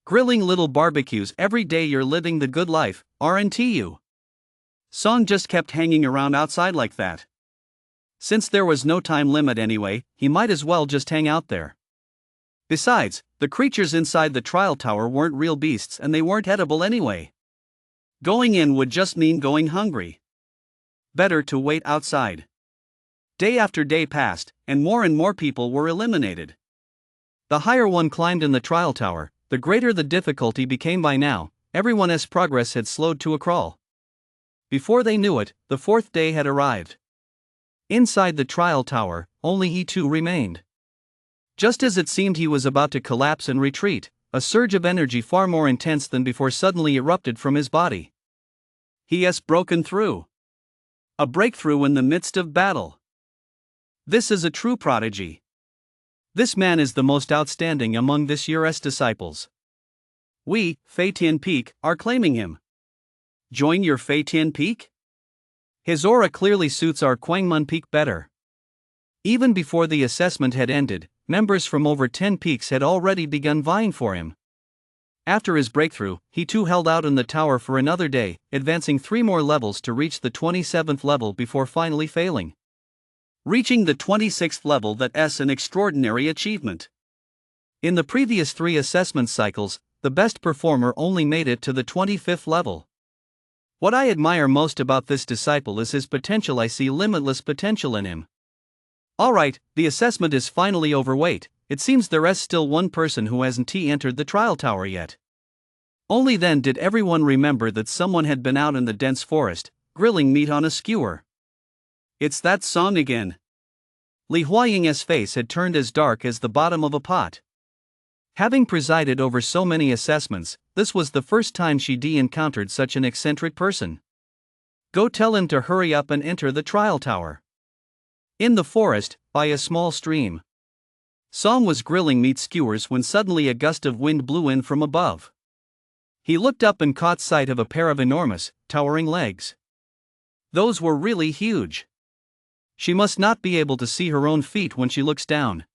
Grilling little barbecues every day, you're living the good life, aren't you? Song just kept hanging around outside like that. Since there was no time limit anyway, he might as well just hang out there. Besides, the creatures inside the trial tower weren't real beasts, and they weren't edible anyway. Going in would just mean going hungry. Better to wait outside. Day after day passed, and more people were eliminated. The higher one climbed in the trial tower, the greater the difficulty became. By now, everyone's progress had slowed to a crawl. Before they knew it, the 4th day had arrived. Inside the trial tower, only he too remained. Just as it seemed he was about to collapse and retreat, a surge of energy far more intense than before suddenly erupted from his body. He has broken through. A breakthrough in the midst of battle. This is a true prodigy. This man is the most outstanding among this year's disciples. We, Fei Tian Peak, are claiming him. Join your Fei Tian Peak? His aura clearly suits our Quangmun Peak better. Even before the assessment had ended, members from over 10 peaks had already begun vying for him. After his breakthrough, he too held out in the tower for another day, advancing 3 more levels to reach the 27th level before finally failing. Reaching the 26th level, that's an extraordinary achievement. In the previous 3 assessment cycles, the best performer only made it to the 25th level. What I admire most about this disciple is his potential. I see limitless potential in him. Alright, the assessment is finally over. Wait, it seems there is still one person who hasn't entered the trial tower yet. Only then did everyone remember that someone had been out in the dense forest, grilling meat on a skewer. It's that Song again. Li Huaying's face had turned as dark as the bottom of a pot. Having presided over so many assessments, this was the first time she encountered such an eccentric person. Go tell him to hurry up and enter the trial tower. In the forest, by a small stream. Song was grilling meat skewers when suddenly a gust of wind blew in from above. He looked up and caught sight of a pair of enormous, towering legs. Those were really huge. She must not be able to see her own feet when she looks down.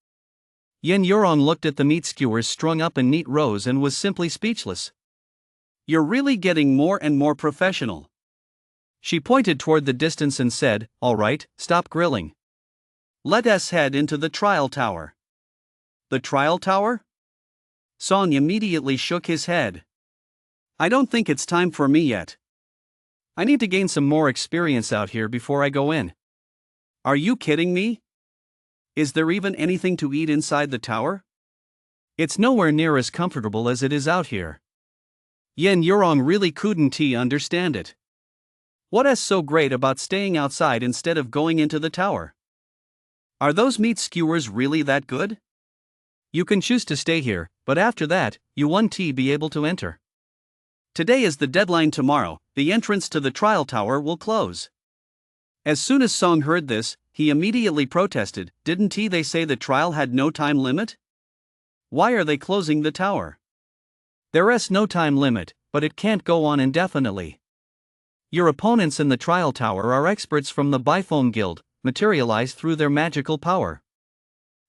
Yin Yurong looked at the meat skewers strung up in neat rows and was simply speechless. You're really getting more and more professional. She pointed toward the distance and said, all right, stop grilling. Let us head into the trial tower. The trial tower? Song immediately shook his head. I don't think it's time for me yet. I need to gain some more experience out here before I go in. Are you kidding me? Is there even anything to eat inside the tower? It's nowhere near as comfortable as it is out here. Yin Yurong really couldn't understand it. What's so great about staying outside instead of going into the tower? Are those meat skewers really that good? You can choose to stay here, but after that, you won't be able to enter. Today is the deadline. Tomorrow, the entrance to the trial tower will close. As soon as Song heard this, he immediately protested. Didn't they say the trial had no time limit? Why are they closing the tower? There's no time limit, but it can't go on indefinitely. Your opponents in the trial tower are experts from the Bifone Guild, materialized through their magical power.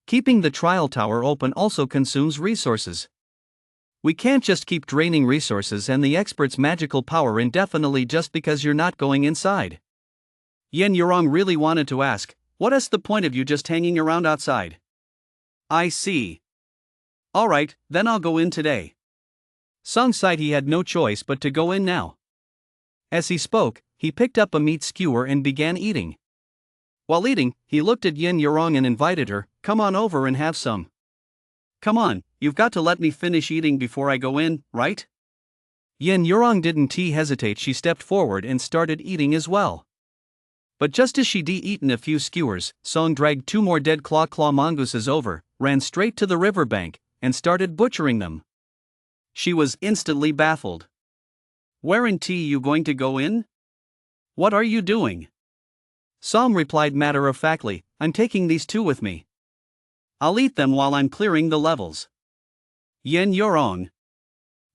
Keeping the trial tower open also consumes resources. We can't just keep draining resources and the expert's magical power indefinitely just because you're not going inside. Yin Yurong really wanted to ask, what's the point of you just hanging around outside? I see. Alright, then I'll go in today. Song sighed he had no choice but to go in now. As he spoke, he picked up a meat skewer and began eating. While eating, he looked at Yin Yurong and invited her, come on over and have some. Come on, you've got to let me finish eating before I go in, right? Yin Yurong didn't hesitate. She stepped forward and started eating as well. But just as she'd eaten a few skewers, Song dragged 2 more dead claw mongooses over, ran straight to the riverbank, and started butchering them. She was instantly baffled. Weren't you going to go in? What are you doing? Song replied matter-of-factly, I'm taking these 2 with me. I'll eat them while I'm clearing the levels. Yin Yurong.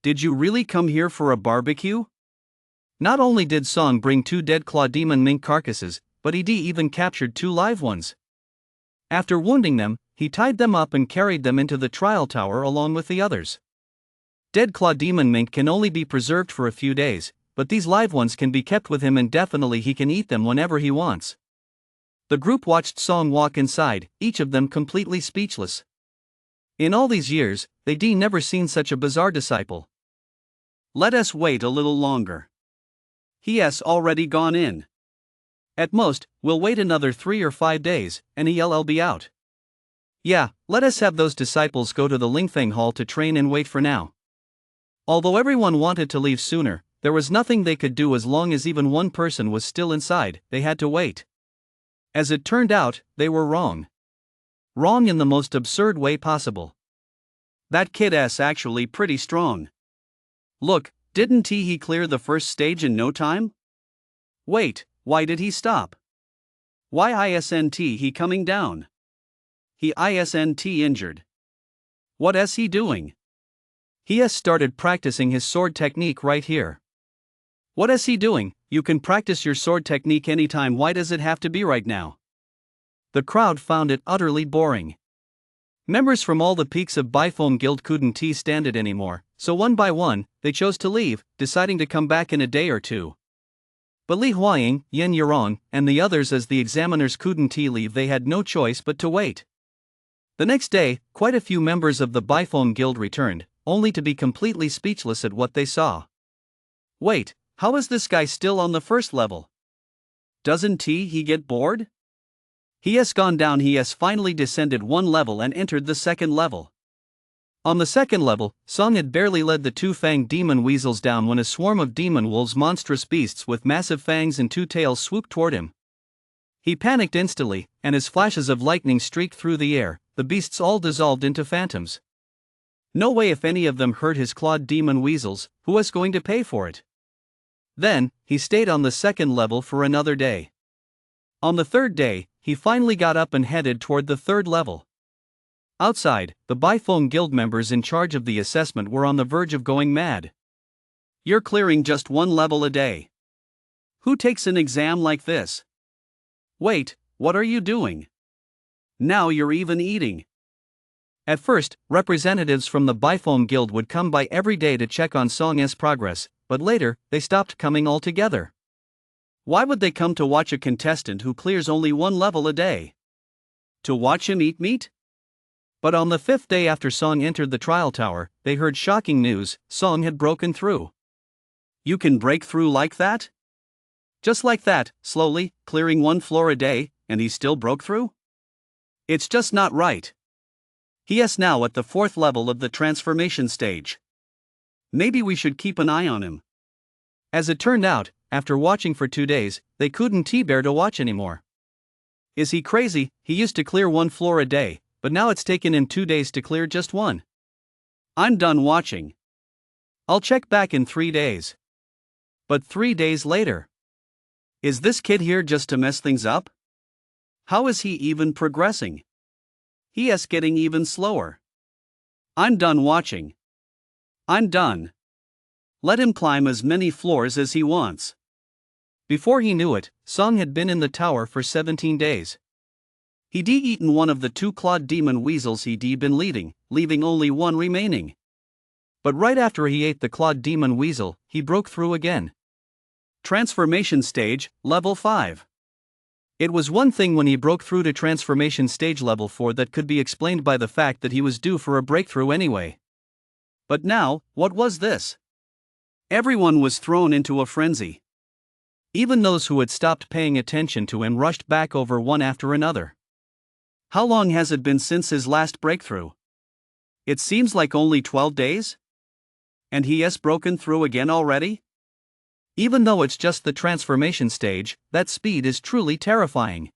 Did you really come here for a barbecue? Not only did Song bring 2 dead claw demon mink carcasses, but he even captured 2 live ones. After wounding them, he tied them up and carried them into the trial tower along with the others. Dead claw demon mink can only be preserved for a few days, but these live ones can be kept with him indefinitely. He can eat them whenever he wants. The group watched Song walk inside, each of them completely speechless. In all these years, they'd never seen such a bizarre disciple. Let us wait a little longer. He has already gone in. At most, we'll wait another 3 or 5 days, and he'll be out. Yeah, let us have those disciples go to the Lingfeng Hall to train and wait for now. Although everyone wanted to leave sooner, there was nothing they could do as long as even one person was still inside. They had to wait. As it turned out, they were wrong. Wrong in the most absurd way possible. That kid's actually pretty strong. Look, didn't he clear the first stage in no time? Wait, why did he stop? Why isn't he coming down? He isn't injured. What is he doing? He has started practicing his sword technique right here. What is he doing? You can practice your sword technique anytime. Why does it have to be right now? The crowd found it utterly boring. Members from all the peaks of Bifone Guild couldn't stand it anymore, so one by one, they chose to leave, deciding to come back in a day or 2. But Li Huaying, Yin Yurong, and the others, as the examiners couldn't leave, they had no choice but to wait. The next day, quite a few members of the Bifone Guild returned, only to be completely speechless at what they saw. Wait, how is this guy still on the first level? Doesn't he get bored? He has gone down. He has finally descended 1 level and entered the 2nd level. On the 2nd level, Song had barely led the 2-fanged demon weasels down when a swarm of demon wolves, monstrous beasts with massive fangs and 2 tails, swooped toward him. He panicked instantly, and as flashes of lightning streaked through the air, the beasts all dissolved into phantoms. No way if any of them hurt his clawed demon weasels, who was going to pay for it? Then, he stayed on the second level for another day. On the third day, he finally got up and headed toward the third level. Outside, the Biphone Guild members in charge of the assessment were on the verge of going mad. You're clearing just one level a day. Who takes an exam like this? Wait, what are you doing? Now you're even eating. At first, representatives from the Biphone Guild would come by every day to check on Song's progress, but later, they stopped coming altogether. Why would they come to watch a contestant who clears only one level a day? To watch him eat meat? But on the fifth day after Song entered the trial tower, they heard shocking news: Song had broken through. You can break through like that? Just like that, slowly, clearing one floor a day, and he still broke through? It's just not right. He is now at the fourth level of the transformation stage. Maybe we should keep an eye on him. As it turned out, after watching for 2 days, they couldn't bear to watch anymore. Is he crazy? He used to clear one floor a day, but now it's taken him 2 days to clear just one. I'm done watching. I'll check back in 3 days. But 3 days later. Is this kid here just to mess things up? How is he even progressing? He is getting even slower. I'm done watching. I'm done. Let him climb as many floors as he wants. Before he knew it, Song had been in the tower for 17 days. He'd eaten one of the 2 clawed demon weasels he'd been leading, leaving only one remaining. But right after he ate the clawed demon weasel, he broke through again. Transformation stage, level 5. It was one thing when he broke through to transformation stage level 4 that could be explained by the fact that he was due for a breakthrough anyway. But now, what was this? Everyone was thrown into a frenzy. Even those who had stopped paying attention to him rushed back over one after another. How long has it been since his last breakthrough? It seems like only 12 days? And he has broken through again already? Even though it's just the transformation stage, that speed is truly terrifying.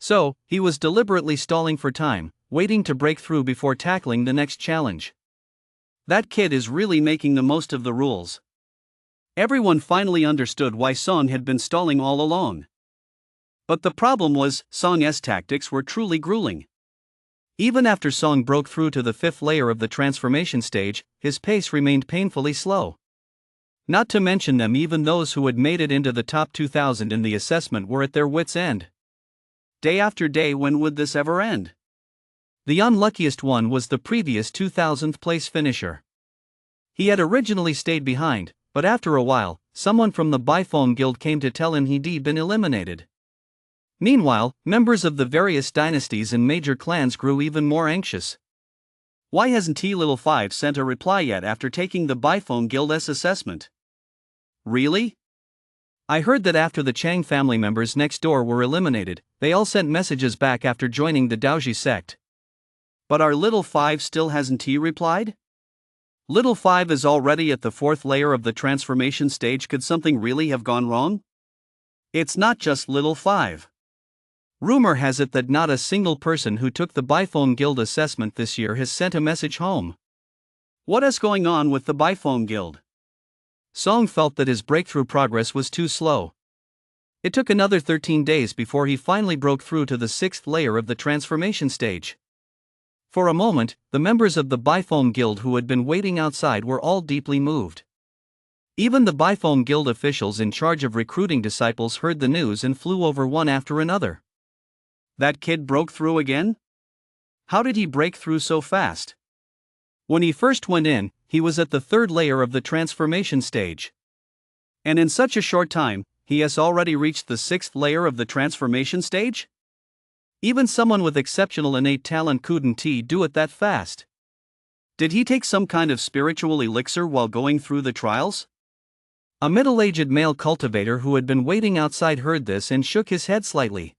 So, he was deliberately stalling for time, waiting to break through before tackling the next challenge. That kid is really making the most of the rules. Everyone finally understood why Song had been stalling all along. But the problem was, Song's tactics were truly grueling. Even after Song broke through to the 5th layer of the transformation stage, his pace remained painfully slow. Not to mention them, even those who had made it into the top 2,000 in the assessment were at their wits' end. Day after day, when would this ever end? The unluckiest one was the previous 2,000th place finisher. He had originally stayed behind, but after a while, someone from the Biphone Guild came to tell him he'd been eliminated. Meanwhile, members of the various dynasties and major clans grew even more anxious. Why hasn't T5 sent a reply yet after taking the Biphone Guild's assessment? Really? I heard that after the Chang family members next door were eliminated, they all sent messages back after joining the Daoji sect. But our little 5 still hasn't replied? Little 5 is already at the 4th layer of the transformation stage. Could something really have gone wrong? It's not just little 5. Rumor has it that not a single person who took the Biphone Guild assessment this year has sent a message home. What is going on with the Biphone Guild? Song felt that his breakthrough progress was too slow. It took another 13 days before he finally broke through to the 6th layer of the transformation stage. For a moment, the members of the Biphone Guild who had been waiting outside were all deeply moved. Even the Biphone Guild officials in charge of recruiting disciples heard the news and flew over one after another. That kid broke through again? How did he break through so fast? When he first went in, he was at the 3rd layer of the transformation stage. And in such a short time, he has already reached the 6th layer of the transformation stage? Even someone with exceptional innate talent couldn't do it that fast. Did he take some kind of spiritual elixir while going through the trials? A middle-aged male cultivator who had been waiting outside heard this and shook his head slightly.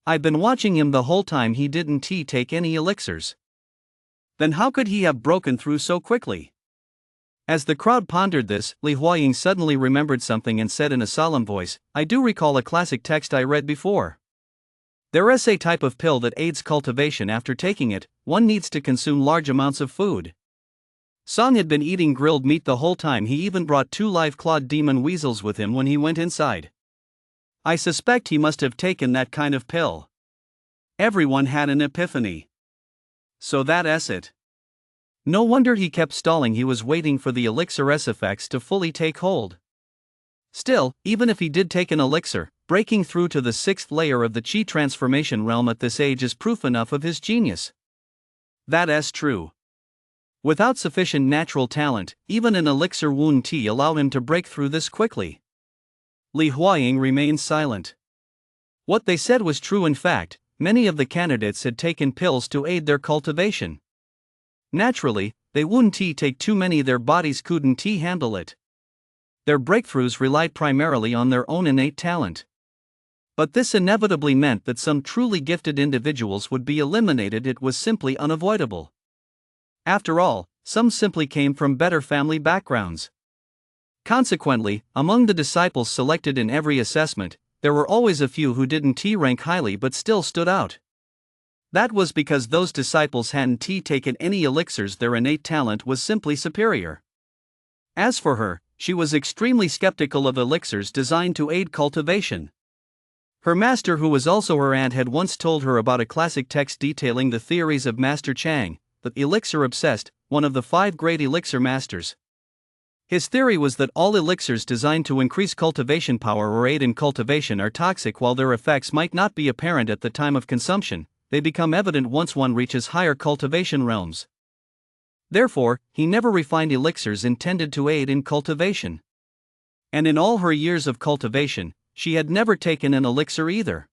I've been watching him the whole time. He didn't take any elixirs. Then how could he have broken through so quickly? As the crowd pondered this, Li Huaying suddenly remembered something and said in a solemn voice, I do recall a classic text I read before. There is a type of pill that aids cultivation. After taking it, one needs to consume large amounts of food. Song had been eating grilled meat the whole time. He even brought 2 live clawed demon weasels with him when he went inside. I suspect he must have taken that kind of pill. Everyone had an epiphany. So that's it. No wonder he kept stalling. He was waiting for the elixir's effects to fully take hold. Still, even if he did take an elixir, breaking through to the 6th layer of the chi transformation realm at this age is proof enough of his genius. That's true. Without sufficient natural talent, even an elixir wound tea allow him to break through this quickly. Li Huaying remained silent. What they said was true. In fact, many of the candidates had taken pills to aid their cultivation. Naturally, they wouldn't take too many. Their bodies couldn't handle it. Their breakthroughs relied primarily on their own innate talent. But this inevitably meant that some truly gifted individuals would be eliminated. It was simply unavoidable. After all, some simply came from better family backgrounds. Consequently, among the disciples selected in every assessment, there were always a few who didn't rank highly but still stood out. That was because those disciples hadn't taken any elixirs. Their innate talent was simply superior. As for her, she was extremely skeptical of elixirs designed to aid cultivation. Her master, who was also her aunt, had once told her about a classic text detailing the theories of Master Chang, the elixir-obsessed, one of the 5 great elixir masters. His theory was that all elixirs designed to increase cultivation power or aid in cultivation are toxic. While their effects might not be apparent at the time of consumption, they become evident once one reaches higher cultivation realms. Therefore, he never refined elixirs intended to aid in cultivation. And in all her years of cultivation, she had never taken an elixir either.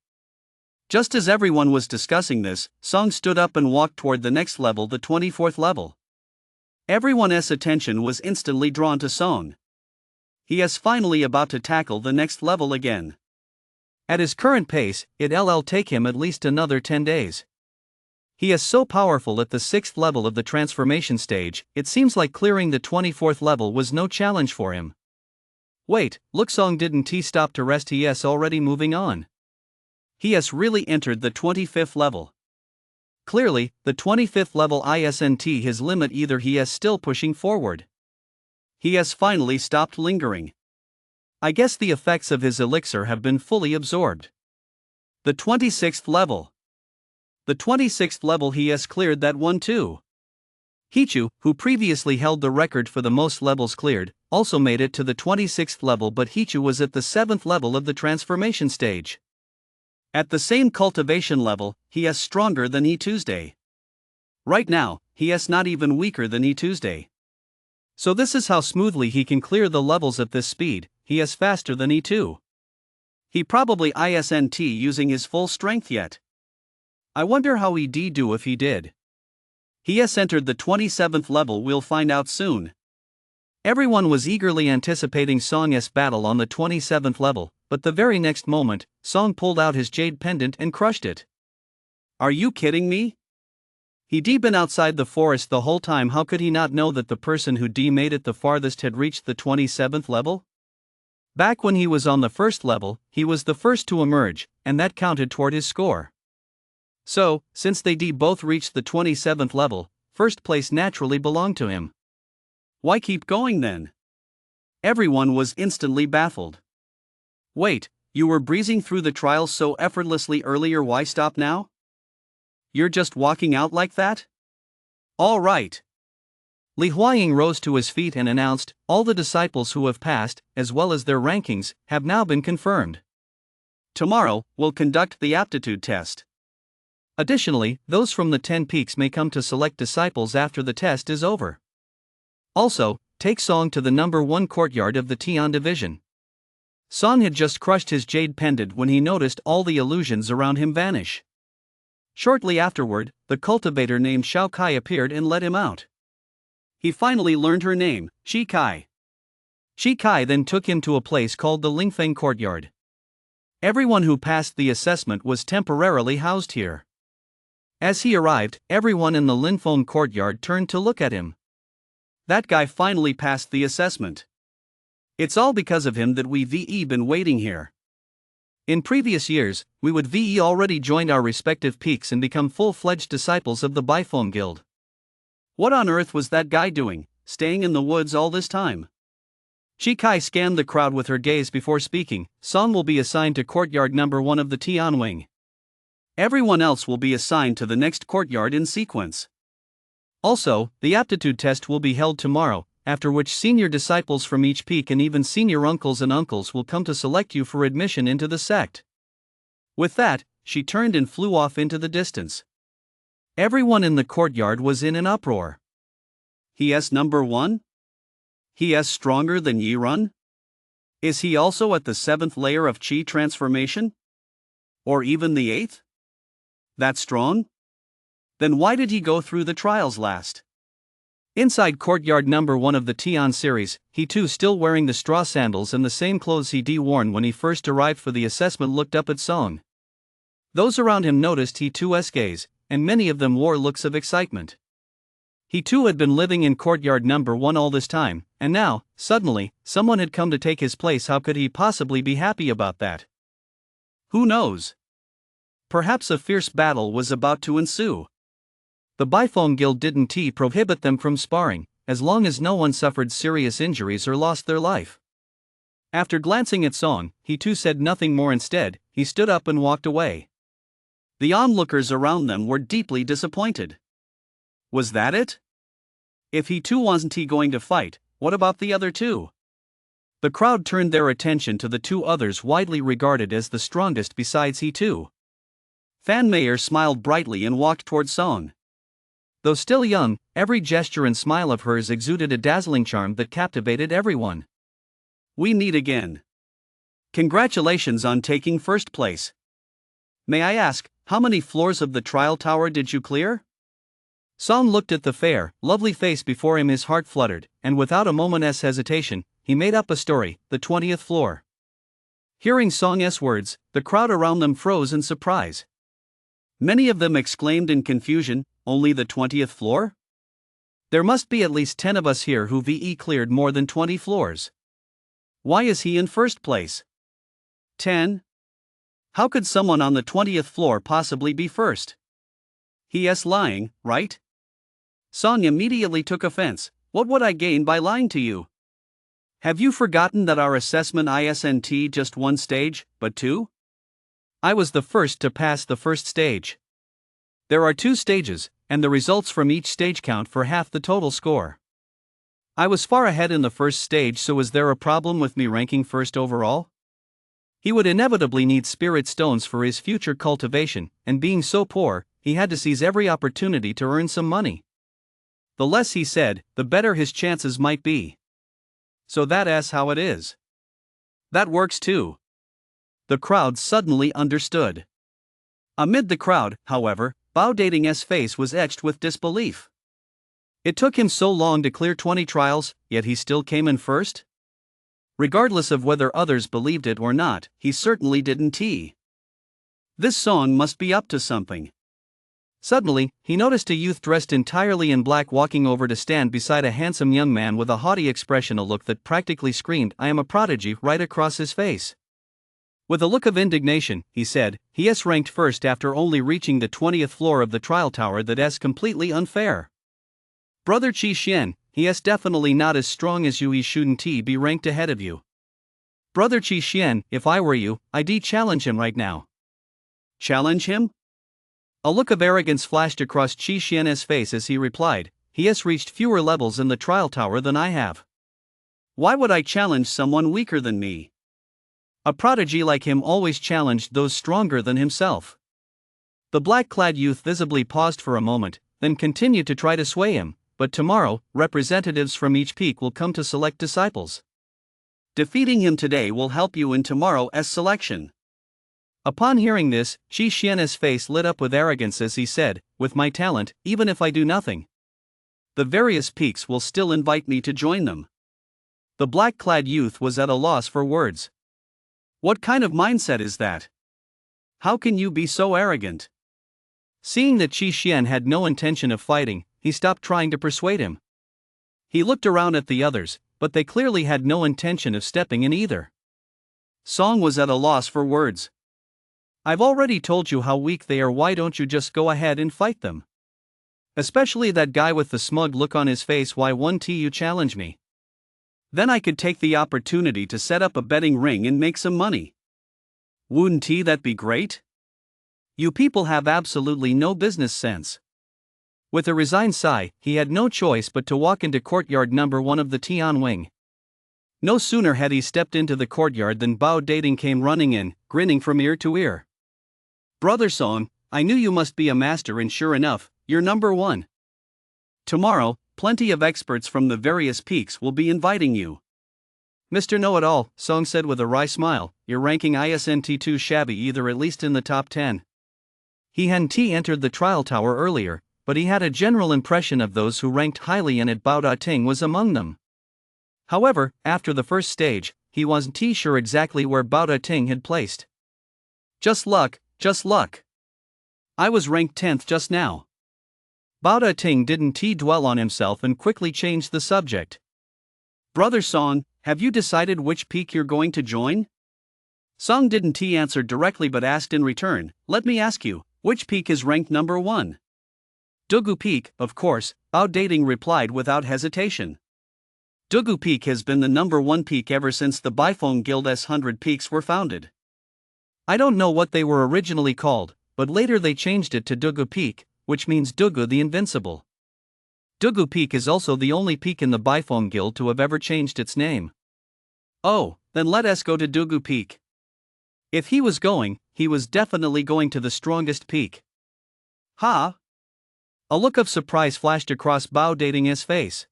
Just as everyone was discussing this, Song stood up and walked toward the next level, the 24th level. Everyone's attention was instantly drawn to Song. He is finally about to tackle the next level again. At his current pace, it'll take him at least another 10 days. He is so powerful at the 6th level of the transformation stage, it seems like clearing the 24th level was no challenge for him. Wait, look, Song didn't stop to rest. He is already moving on. He has really entered the 25th level. Clearly, the 25th level isn't his limit either. He is still pushing forward. He has finally stopped lingering. I guess the effects of his elixir have been fully absorbed. The 26th level. The 26th level, he has cleared that one too. Hichu, who previously held the record for the most levels cleared, also made it to the 26th level, but Hichu was at the 7th level of the transformation stage. At the same cultivation level, he is stronger than Tuesday. Right now, he is not even weaker than Tuesday. So this is how smoothly he can clear the levels at this speed. He is faster than E2. He probably isn't using his full strength yet. I wonder how he'd do if he did. He has entered the 27th level. We'll find out soon. Everyone was eagerly anticipating Song's battle on the 27th level, but the very next moment, Song pulled out his jade pendant and crushed it. Are you kidding me? He'd been outside the forest the whole time. How could he not know that the person who made it the farthest had reached the 27th level? Back when he was on the 1st level, he was the first to emerge, and that counted toward his score. So, since they both reached the 27th level, first place naturally belonged to him. Why keep going then? Everyone was instantly baffled. Wait, you were breezing through the trials so effortlessly earlier. Why stop now? You're just walking out like that? All right. Li Huaying rose to his feet and announced, all the disciples who have passed, as well as their rankings, have now been confirmed. Tomorrow, we'll conduct the aptitude test. Additionally, those from the 10 peaks may come to select disciples after the test is over. Also, take Song to the number 1 courtyard of the Tian division. Song had just crushed his jade pendant when he noticed all the illusions around him vanish. Shortly afterward, the cultivator named Xiao Kai appeared and let him out. He finally learned her name, Shi Kai. Shi Kai then took him to a place called the Lingfeng courtyard. Everyone who passed the assessment was temporarily housed here. As he arrived, everyone in the Linfeng courtyard turned to look at him. That guy finally passed the assessment. It's all because of him that we've been waiting here. In previous years, we would already joined our respective peaks and become full-fledged disciples of the Bifeng Guild. What on earth was that guy doing? staying in the woods all this time? Chi Kai scanned the crowd with her gaze before speaking. Song will be assigned to courtyard number 1 of the Tian wing. Everyone else will be assigned to the next courtyard in sequence. Also, the aptitude test will be held tomorrow, after which senior disciples from each peak and even senior uncles and uncles will come to select you for admission into the sect. With that, she turned and flew off into the distance. Everyone in the courtyard was in an uproar. He number 1? He stronger than Yi-Run? Is he also at the 7th layer of Qi transformation? Or even the 8th? That strong? Then why did he go through the trials last? Inside courtyard number 1 of the Tian series, he too still wearing the straw sandals and the same clothes he'd worn when he first arrived for the assessment looked up at Song. Those around him noticed he too's gaze, and many of them wore looks of excitement. He too had been living in courtyard number 1 all this time, and now, suddenly, someone had come to take his place. How could he possibly be happy about that? Who knows? Perhaps a fierce battle was about to ensue. The Baifeng Guild didn't prohibit them from sparring, as long as no one suffered serious injuries or lost their life. After glancing at Song, he too said nothing more. Instead, he stood up and walked away. The onlookers around them were deeply disappointed. Was that it? If he too wasn't going to fight, what about the other two? The crowd turned their attention to the two others widely regarded as the strongest besides he too. Fan Meyer smiled brightly and walked toward Song. Though still young, every gesture and smile of hers exuded a dazzling charm that captivated everyone. We meet again. Congratulations on taking first place. May I ask, how many floors of the trial tower did you clear? Song looked at the fair, lovely face before him. His heart fluttered, and without a moment's hesitation, he made up a story, the 20th floor. Hearing Song's words, the crowd around them froze in surprise. Many of them exclaimed in confusion, only the 20th floor? There must be at least 10 of us here who cleared more than 20 floors. Why is he in first place? 10? How could someone on the 20th floor possibly be first? He's lying, right? Song immediately took offense. What would I gain by lying to you? Have you forgotten that our assessment isn't just one stage, but two? I was the first to pass the first stage. There are 2 stages, and the results from each stage count for half the total score. I was far ahead in the first stage, so is there a problem with me ranking first overall? He would inevitably need spirit stones for his future cultivation, and being so poor, he had to seize every opportunity to earn some money. The less he said, the better his chances might be. So that's how it is. That works too. The crowd suddenly understood. Amid the crowd, however, Bao Dating's face was etched with disbelief. It took him so long to clear 20 trials, yet he still came in first? Regardless of whether others believed it or not, he certainly didn't. This Song must be up to something. Suddenly, he noticed a youth dressed entirely in black walking over to stand beside a handsome young man with a haughty expression, a look that practically screamed, "I am a prodigy," right across his face. With a look of indignation, he said, "He's ranked first after only reaching the 20th floor of the trial tower. That's completely unfair. Brother Qi Xian, he's definitely not as strong as you. He shouldn't be ranked ahead of you. Brother Qi Xian, if I were you, I'd challenge him right now." Challenge him? A look of arrogance flashed across Qi Xian's face as he replied, "He's reached fewer levels in the trial tower than I have. Why would I challenge someone weaker than me? A prodigy like him always challenged those stronger than himself." The black-clad youth visibly paused for a moment, then continued to try to sway him, "But tomorrow, representatives from each peak will come to select disciples. Defeating him today will help you in tomorrow's selection." Upon hearing this, Qi Xian's face lit up with arrogance as he said, "With my talent, even if I do nothing, the various peaks will still invite me to join them." The black-clad youth was at a loss for words. What kind of mindset is that? How can you be so arrogant? Seeing that Qi Xian had no intention of fighting, he stopped trying to persuade him. He looked around at the others, but they clearly had no intention of stepping in either. Song was at a loss for words. "I've already told you how weak they are. Why don't you just go ahead and fight them?" Especially that guy with the smug look on his face. Why won't you challenge me? Then I could take the opportunity to set up a betting ring and make some money. Wouldn't that be great? You people have absolutely no business sense. With a resigned sigh, he had no choice but to walk into courtyard number 1 of the Tian Wing. No sooner had he stepped into the courtyard than Bao Dating came running in, grinning from ear to ear. Brother Song, I knew you must be a master, and sure enough, you're number 1. Tomorrow, plenty of experts from the various peaks will be inviting you. Mr. Know-It-All, Song said with a wry smile, your ranking isn't too shabby either, at least in the top 10. He hadn't entered the trial tower earlier, but he had a general impression of those who ranked highly, and Bao Dating was among them. However, after the first stage, he wasn't sure exactly where Bao Dating had placed. Just luck, just luck. I was ranked 10th just now. Bao Dating didn't dwell on himself and quickly changed the subject. Brother Song, have you decided which peak you're going to join? Song didn't answer directly but asked in return, let me ask you, which peak is ranked number 1? Dugu Peak, of course, Bao Dating replied without hesitation. Dugu Peak has been the number 1 peak ever since the Baifeng Guild's 100 peaks were founded. I don't know what they were originally called, but later they changed it to Dugu Peak, which means Dugu the Invincible. Dugu Peak is also the only peak in the Baifeng Guild to have ever changed its name. Oh, then let us go to Dugu Peak. If he was going, he was definitely going to the strongest peak. Ha! A look of surprise flashed across Bao Dating's face.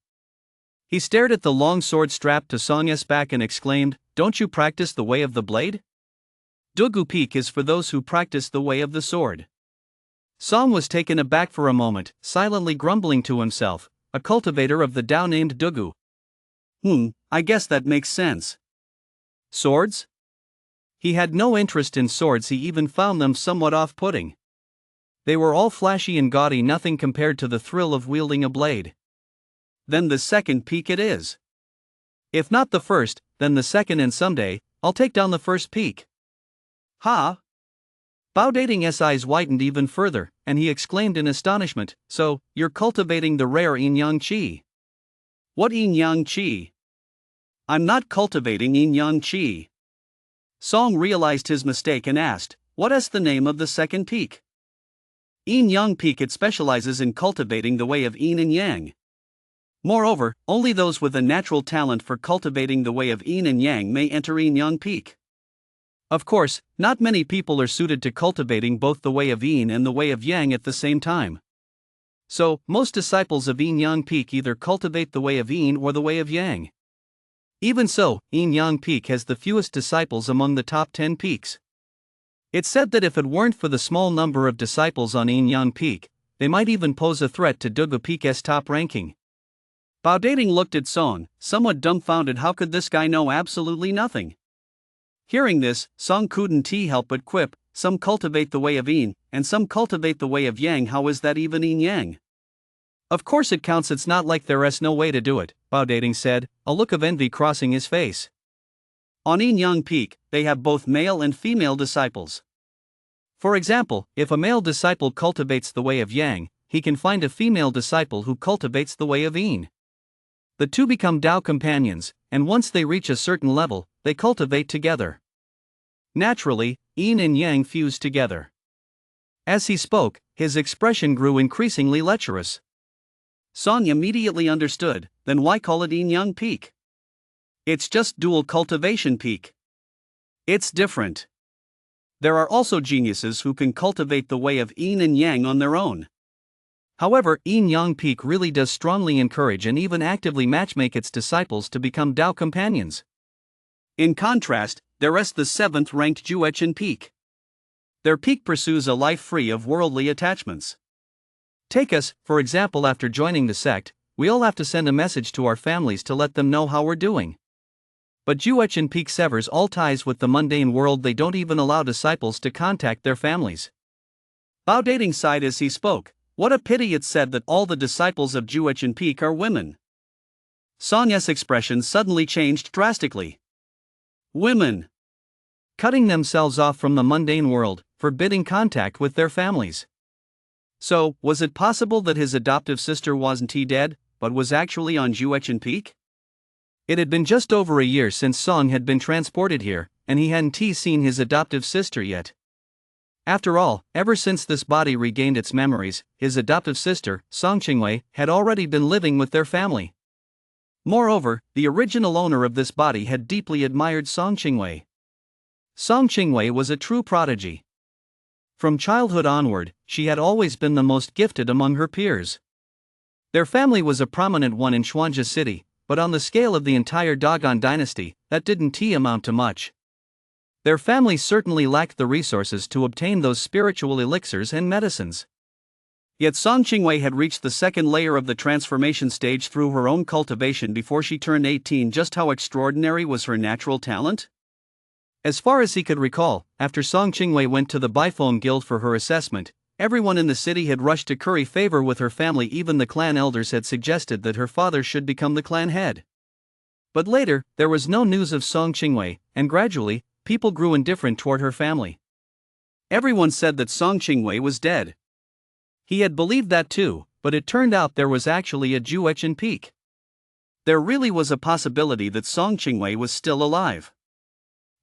He stared at the long sword strapped to Song's back and exclaimed, don't you practice the way of the blade? Dugu Peak is for those who practice the way of the sword. Song was taken aback for a moment, silently grumbling to himself, a cultivator of the Tao named Dugu. I guess that makes sense. Swords? He had no interest in swords, he even found them somewhat off-putting. They were all flashy and gaudy, nothing compared to the thrill of wielding a blade. Then the second peak it is. If not the first, then the second, and someday, I'll take down the first peak. Ha! Bao Dating's eyes widened even further, and he exclaimed in astonishment, so, you're cultivating the rare Yin Yang Qi. What Yin Yang Qi? I'm not cultivating Yin Yang Qi. Song realized his mistake and asked, what is the name of the second peak? Yin Yang Peak. It specializes in cultivating the way of Yin and Yang. Moreover, only those with a natural talent for cultivating the way of Yin and Yang may enter Yin Yang Peak. Of course, not many people are suited to cultivating both the way of Yin and the way of Yang at the same time. So, most disciples of Yin Yang Peak either cultivate the way of Yin or the way of Yang. Even so, Yin Yang Peak has the fewest disciples among the top 10 peaks. It's said that if it weren't for the small number of disciples on Yin Yang Peak, they might even pose a threat to Dugu Peak's top ranking. Bao Dating looked at Song, somewhat dumbfounded. How could this guy know absolutely nothing? Hearing this, Song couldn't help but quip, some cultivate the way of Yin, and some cultivate the way of Yang. How is that even Yin Yang? Of course it counts, it's not like there's no way to do it, Bao Dating said, a look of envy crossing his face. On Yin Yang Peak, they have both male and female disciples. For example, if a male disciple cultivates the way of Yang, he can find a female disciple who cultivates the way of Yin. The two become Tao companions, and once they reach a certain level, they cultivate together. Naturally, Yin and Yang fuse together. As he spoke, his expression grew increasingly lecherous. Song immediately understood, then why call it Yin Yang Peak? It's just dual cultivation peak. It's different. There are also geniuses who can cultivate the way of Yin and Yang on their own. However, Yin Yang Peak really does strongly encourage and even actively matchmake its disciples to become Tao companions. In contrast, there is the 7th ranked Juechen Peak. Their peak pursues a life free of worldly attachments. Take us, for example, after joining the sect, we all have to send a message to our families to let them know how we're doing. But Juechen Peak severs all ties with the mundane world. They don't even allow disciples to contact their families. Bao Dating sighed as he spoke. What a pity, it's said that all the disciples of Juechen Peak are women. Song's expression suddenly changed drastically. Women. Cutting themselves off from the mundane world, forbidding contact with their families. So, was it possible that his adoptive sister wasn't dead, but was actually on Juechen Peak? It had been just over a year since Song had been transported here, and he hadn't seen his adoptive sister yet. After all, ever since this body regained its memories, his adoptive sister, Song Qingwei, had already been living with their family. Moreover, the original owner of this body had deeply admired Song Qingwei. Song Qingwei was a true prodigy. From childhood onward, she had always been the most gifted among her peers. Their family was a prominent one in Xuanja City, but on the scale of the entire Dogon dynasty, that didn't amount to much. Their family certainly lacked the resources to obtain those spiritual elixirs and medicines. Yet Song Qingwei had reached the second layer of the transformation stage through her own cultivation before she turned 18. Just how extraordinary was her natural talent? As far as he could recall, after Song Qingwei went to the Bifong Guild for her assessment, everyone in the city had rushed to curry favor with her family. Even the clan elders had suggested that her father should become the clan head. But later, there was no news of Song Qingwei, and gradually, people grew indifferent toward her family. Everyone said that Song Qingwei was dead. He had believed that too, but it turned out there was actually a Juechen Peak. There really was a possibility that Song Qingwei was still alive.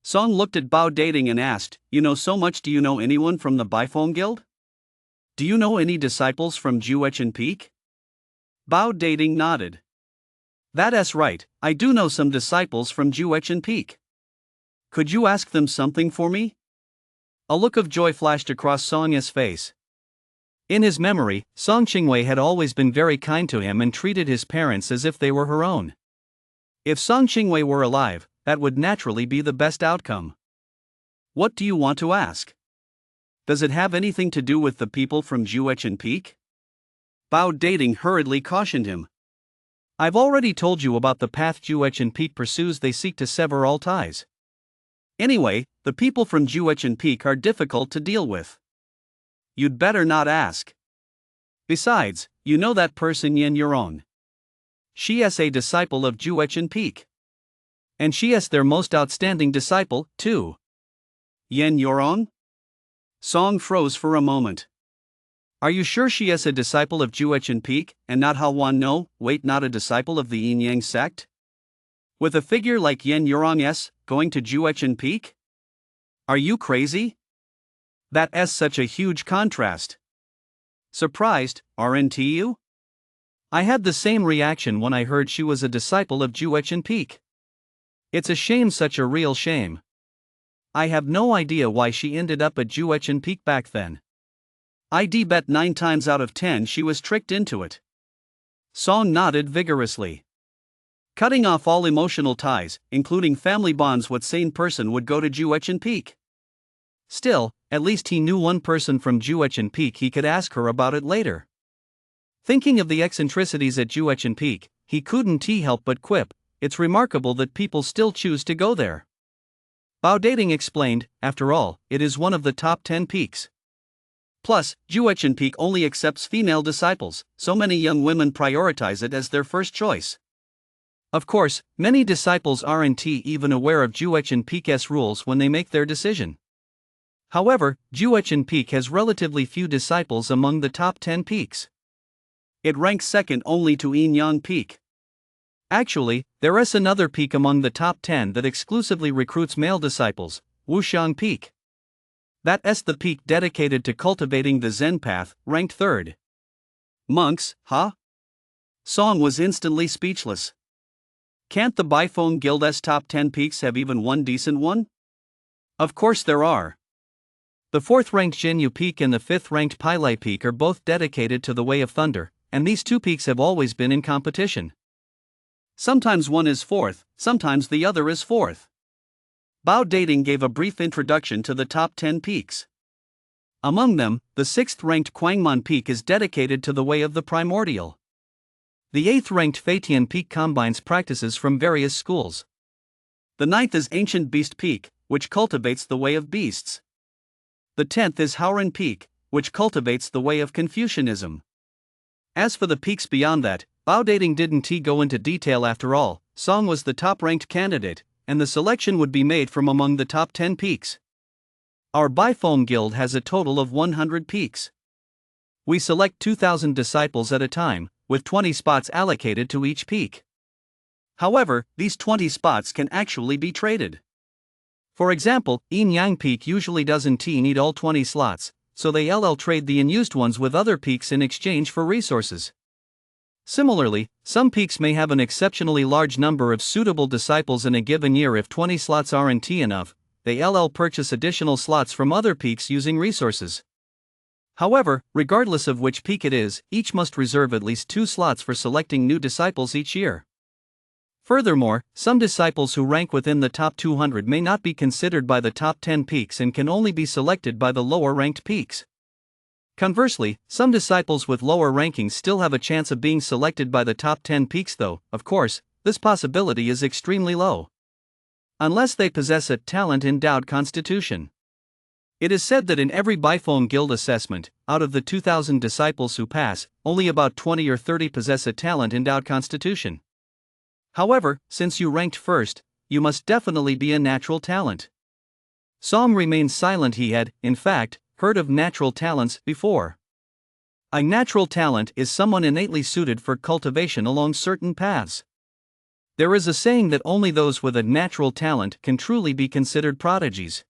Song looked at Bao Dating and asked, "You know so much, do you know anyone from the Bifong Guild? Do you know any disciples from Juechen Peak?" Bao Dating nodded. "That's right, I do know some disciples from Juechen Peak. Could you ask them something for me?" A look of joy flashed across Song's face. In his memory, Song Qingwei had always been very kind to him and treated his parents as if they were her own. If Song Qingwei were alive, that would naturally be the best outcome. "What do you want to ask? Does it have anything to do with the people from Juechen Peak?" Bao Dating hurriedly cautioned him. "I've already told you about the path Juechen Peak pursues. They seek to sever all ties. Anyway, the people from Juechen Peak are difficult to deal with. You'd better not ask. Besides, you know that person Yen Yurong. She is a disciple of Juechen Peak. And she is their most outstanding disciple, too." Yen Yurong? Song froze for a moment. "Are you sure she is a disciple of Juechen Peak, and not Hao Wan? No, wait, not a disciple of the Yin Yang sect? With a figure like Yen Yurong going to Juechen Peak? Are you crazy? That is such a huge contrast." "Surprised, aren't you?" "I had the same reaction when I heard she was a disciple of Juechen Peak. It's a shame, such a real shame. I have no idea why she ended up at Juechen Peak back then. I'd bet 9 times out of 10 she was tricked into it." Song nodded vigorously. Cutting off all emotional ties, including family bonds, what sane person would go to Juechen Peak? Still, at least he knew one person from Juechen Peak. He could ask her about it later. Thinking of the eccentricities at Juechen Peak, he couldn't help but quip, "It's remarkable that people still choose to go there." Bao Dating explained, "After all, it is one of the top 10 peaks. Plus, Juechen Peak only accepts female disciples, so many young women prioritize it as their first choice. Of course, many disciples aren't even aware of Juechen Peak's rules when they make their decision. However, Juechen Peak has relatively few disciples among the top 10 peaks. It ranks second only to Yinyang Peak. Actually, there is another peak among the top 10 that exclusively recruits male disciples, Wuxiang Peak. That is the peak dedicated to cultivating the Zen path, ranked third." "Monks, huh?" Song was instantly speechless. "Can't the Bifong Guild's top 10 peaks have even one decent one?" "Of course there are. The 4th-ranked Jinyu Peak and the 5th-ranked Pailai Peak are both dedicated to the Way of Thunder, and these two peaks have always been in competition. Sometimes one is 4th, sometimes the other is 4th." Bao Dating gave a brief introduction to the top 10 peaks. Among them, the 6th-ranked Quangman Peak is dedicated to the Way of the Primordial. The 8th-ranked Feitian Peak combines practices from various schools. The 9th is Ancient Beast Peak, which cultivates the Way of Beasts. The 10th is Haoran Peak, which cultivates the Way of Confucianism. As for the peaks beyond that, Bao Dating didn't go into detail. After all, Song was the top-ranked candidate, and the selection would be made from among the top 10 peaks. Our Bifong Guild has a total of 100 peaks. We select 2,000 disciples at a time, with 20 spots allocated to each peak. However, these 20 spots can actually be traded. For example, Yin Yang Peak usually doesn't need all 20 slots, so they trade the unused ones with other peaks in exchange for resources. Similarly, some peaks may have an exceptionally large number of suitable disciples in a given year. If 20 slots aren't enough, they purchase additional slots from other peaks using resources. However, regardless of which peak it is, each must reserve at least 2 slots for selecting new disciples each year. Furthermore, some disciples who rank within the top 200 may not be considered by the top 10 peaks and can only be selected by the lower-ranked peaks. Conversely, some disciples with lower rankings still have a chance of being selected by the top 10 peaks, though, of course, this possibility is extremely low. Unless they possess a talent-endowed constitution. It is said that in every Biphone Guild assessment, out of the 2,000 disciples who pass, only about 20 or 30 possess a talent-endowed constitution. However, since you ranked first, you must definitely be a natural talent. Song remained silent. He had, in fact, heard of natural talents before. A natural talent is someone innately suited for cultivation along certain paths. There is a saying that only those with a natural talent can truly be considered prodigies.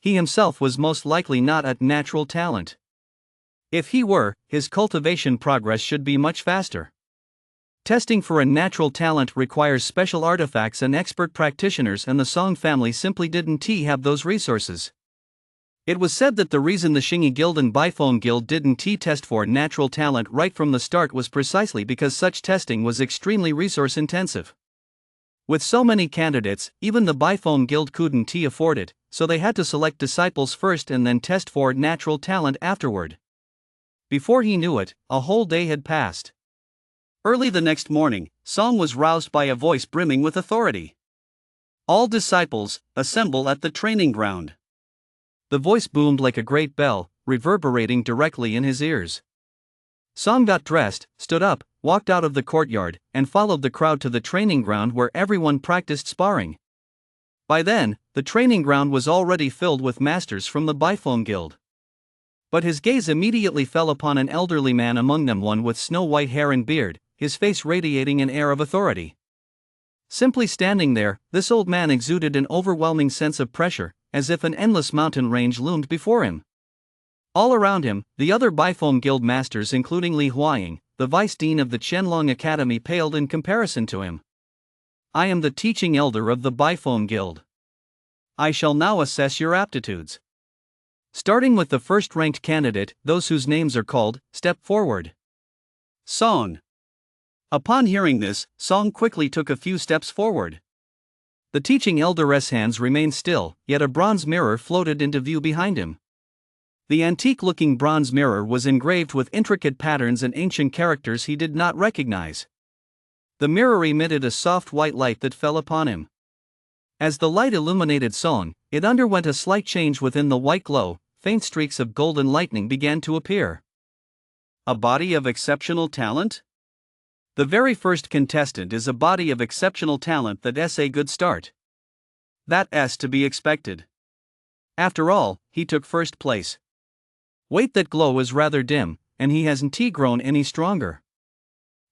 He himself was most likely not a natural talent. If he were, his cultivation progress should be much faster. Testing for a natural talent requires special artifacts and expert practitioners, and the Song family simply didn't have those resources. It was said that the reason the Shingi Guild and Biphone Guild didn't test for natural talent right from the start was precisely because such testing was extremely resource intensive. With so many candidates, even the Biphone Guild couldn't afford it, so they had to select disciples first and then test for natural talent afterward. Before he knew it, a whole day had passed. Early the next morning, Song was roused by a voice brimming with authority. "All disciples, assemble at the training ground." The voice boomed like a great bell, reverberating directly in his ears. Song got dressed, stood up, walked out of the courtyard, and followed the crowd to the training ground where everyone practiced sparring. By then, the training ground was already filled with masters from the Biphone Guild. But his gaze immediately fell upon an elderly man among them, one with snow-white hair and beard, his face radiating an air of authority. Simply standing there, this old man exuded an overwhelming sense of pressure, as if an endless mountain range loomed before him. All around him, the other Biphone Guild masters, including Li Huaying, the vice dean of the Qianlong Academy, paled in comparison to him. "I am the teaching elder of the Biphone Guild. I shall now assess your aptitudes. Starting with the first-ranked candidate, those whose names are called, step forward." Song. Upon hearing this, Song quickly took a few steps forward. The teaching elder's hands remained still, yet a bronze mirror floated into view behind him. The antique-looking bronze mirror was engraved with intricate patterns and ancient characters he did not recognize. The mirror emitted a soft white light that fell upon him. As the light illuminated Song, it underwent a slight change within the white glow. Faint streaks of golden lightning began to appear. A body of exceptional talent? The very first contestant is a body of exceptional talent. That's a good start. That's to be expected. After all, he took first place. Wait, that glow is rather dim, and he hasn't grown any stronger.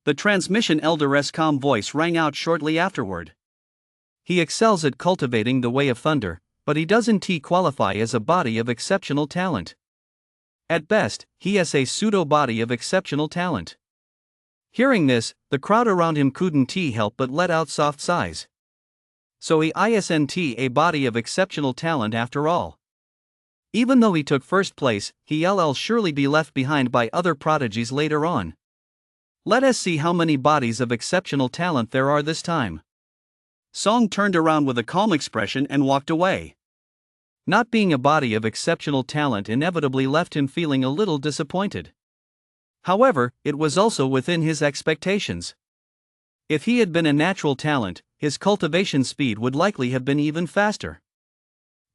The transmission elder's calm voice rang out shortly afterward. He excels at cultivating the way of thunder, but he doesn't qualify as a body of exceptional talent. At best, he has a pseudo-body of exceptional talent. Hearing this, the crowd around him couldn't help but let out soft sighs. So he isn't a body of exceptional talent after all. Even though he took first place, he'll surely be left behind by other prodigies later on. Let us see how many bodies of exceptional talent there are this time. Song turned around with a calm expression and walked away. Not being a body of exceptional talent inevitably left him feeling a little disappointed. However, it was also within his expectations. If he had been a natural talent, his cultivation speed would likely have been even faster.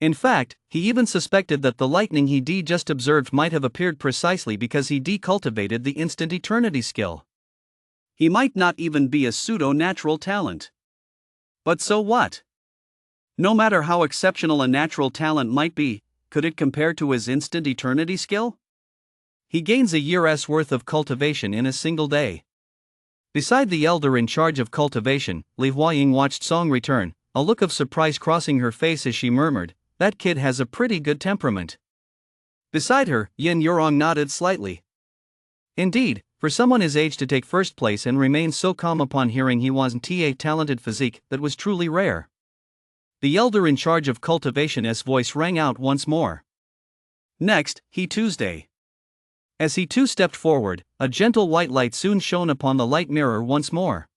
In fact, he even suspected that the lightning he just observed might have appeared precisely because he cultivated the instant eternity skill. He might not even be a pseudo-natural talent. But so what? No matter how exceptional a natural talent might be, could it compare to his instant eternity skill? he gains a year's worth of cultivation in a single day. Beside the elder in charge of cultivation, Li Huaying watched Song return, a look of surprise crossing her face as she murmured, "That kid has a pretty good temperament." Beside her, Yin Yurong nodded slightly. Indeed, for someone his age to take first place and remain so calm upon hearing he wasn't a talented physique, that was truly rare. The elder in charge of cultivation's voice rang out once more. Next, he Tuesday. As he too stepped forward, a gentle white light soon shone upon the light mirror once more.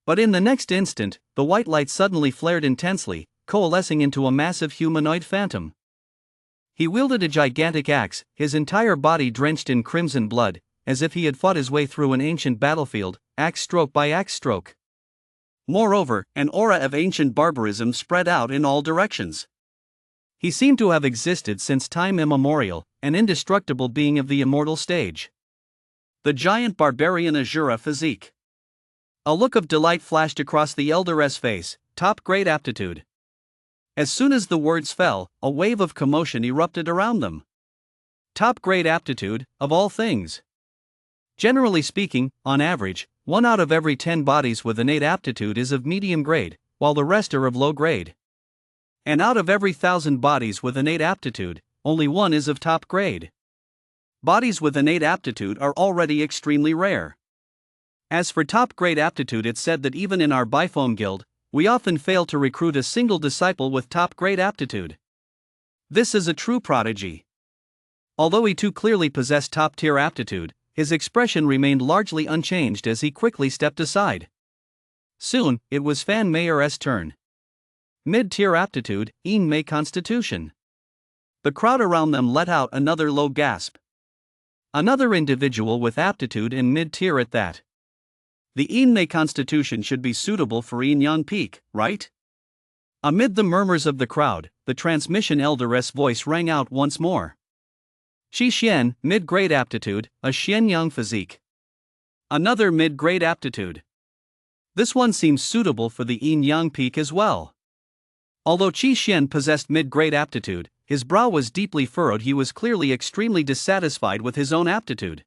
But in the next instant, the white light suddenly flared intensely, coalescing into a massive humanoid phantom. He wielded a gigantic axe, his entire body drenched in crimson blood, as if he had fought his way through an ancient battlefield, axe stroke by axe stroke. Moreover, an aura of ancient barbarism spread out in all directions. He seemed to have existed since time immemorial, an indestructible being of the immortal stage. The giant barbarian Azura physique. A look of delight flashed across the elder's face, top-grade aptitude. As soon as the words fell, a wave of commotion erupted around them. Top-grade aptitude, of all things. Generally speaking, on average, 1 out of every 10 bodies with innate aptitude is of medium grade, while the rest are of low grade. And out of every 1,000 bodies with innate aptitude, only 1 is of top grade. Bodies with innate aptitude are already extremely rare. As for top grade aptitude, it's said that even in our Biphone Guild, we often fail to recruit a single disciple with top grade aptitude. This is a true prodigy. Although he too clearly possessed top tier aptitude, his expression remained largely unchanged as he quickly stepped aside. Soon, it was Fan Mayer's turn. Mid-tier aptitude, Yin Mei constitution. The crowd around them let out another low gasp. Another individual with aptitude in mid-tier at that. The Yin Mei constitution should be suitable for Yin Yang Peak, right? Amid the murmurs of the crowd, the transmission elder's voice rang out once more. Shi Xian, mid-grade aptitude, a Xianyang physique. Another mid-grade aptitude. This one seems suitable for the Yin Yang Peak as well. Although Qi Xian possessed mid-grade aptitude, his brow was deeply furrowed. He was clearly extremely dissatisfied with his own aptitude.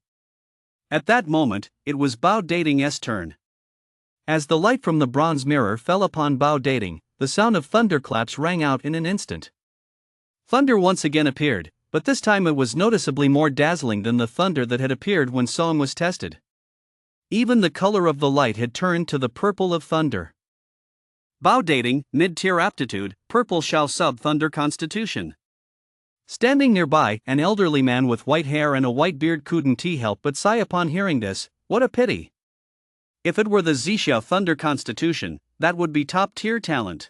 At that moment, it was Bao Dating's turn. As the light from the bronze mirror fell upon Bao Dating, the sound of thunderclaps rang out in an instant. Thunder once again appeared, but this time it was noticeably more dazzling than the thunder that had appeared when Song was tested. Even the color of the light had turned to the purple of thunder. Bao Dating, mid-tier aptitude, purple Shao Sub Thunder constitution. Standing nearby, an elderly man with white hair and a white beard couldn't help but sigh upon hearing this. What a pity. If it were the Zhixiao Thunder constitution, that would be top-tier talent.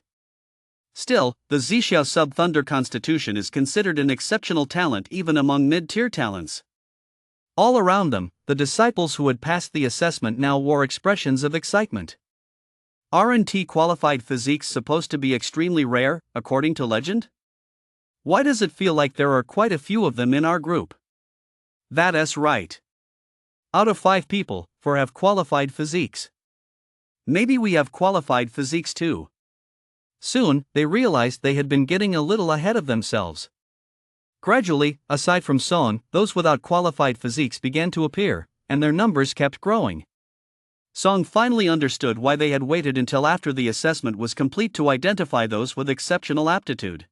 Still, the Zhixiao Sub Thunder constitution is considered an exceptional talent even among mid-tier talents. All around them, the disciples who had passed the assessment now wore expressions of excitement. Aren't qualified physiques supposed to be extremely rare, according to legend? Why does it feel like there are quite a few of them in our group? That's right. Out of 5 people, 4 have qualified physiques. Maybe we have qualified physiques too. Soon, they realized they had been getting a little ahead of themselves. Gradually, aside from Song, those without qualified physiques began to appear, and their numbers kept growing. Song finally understood why they had waited until after the assessment was complete to identify those with exceptional aptitude.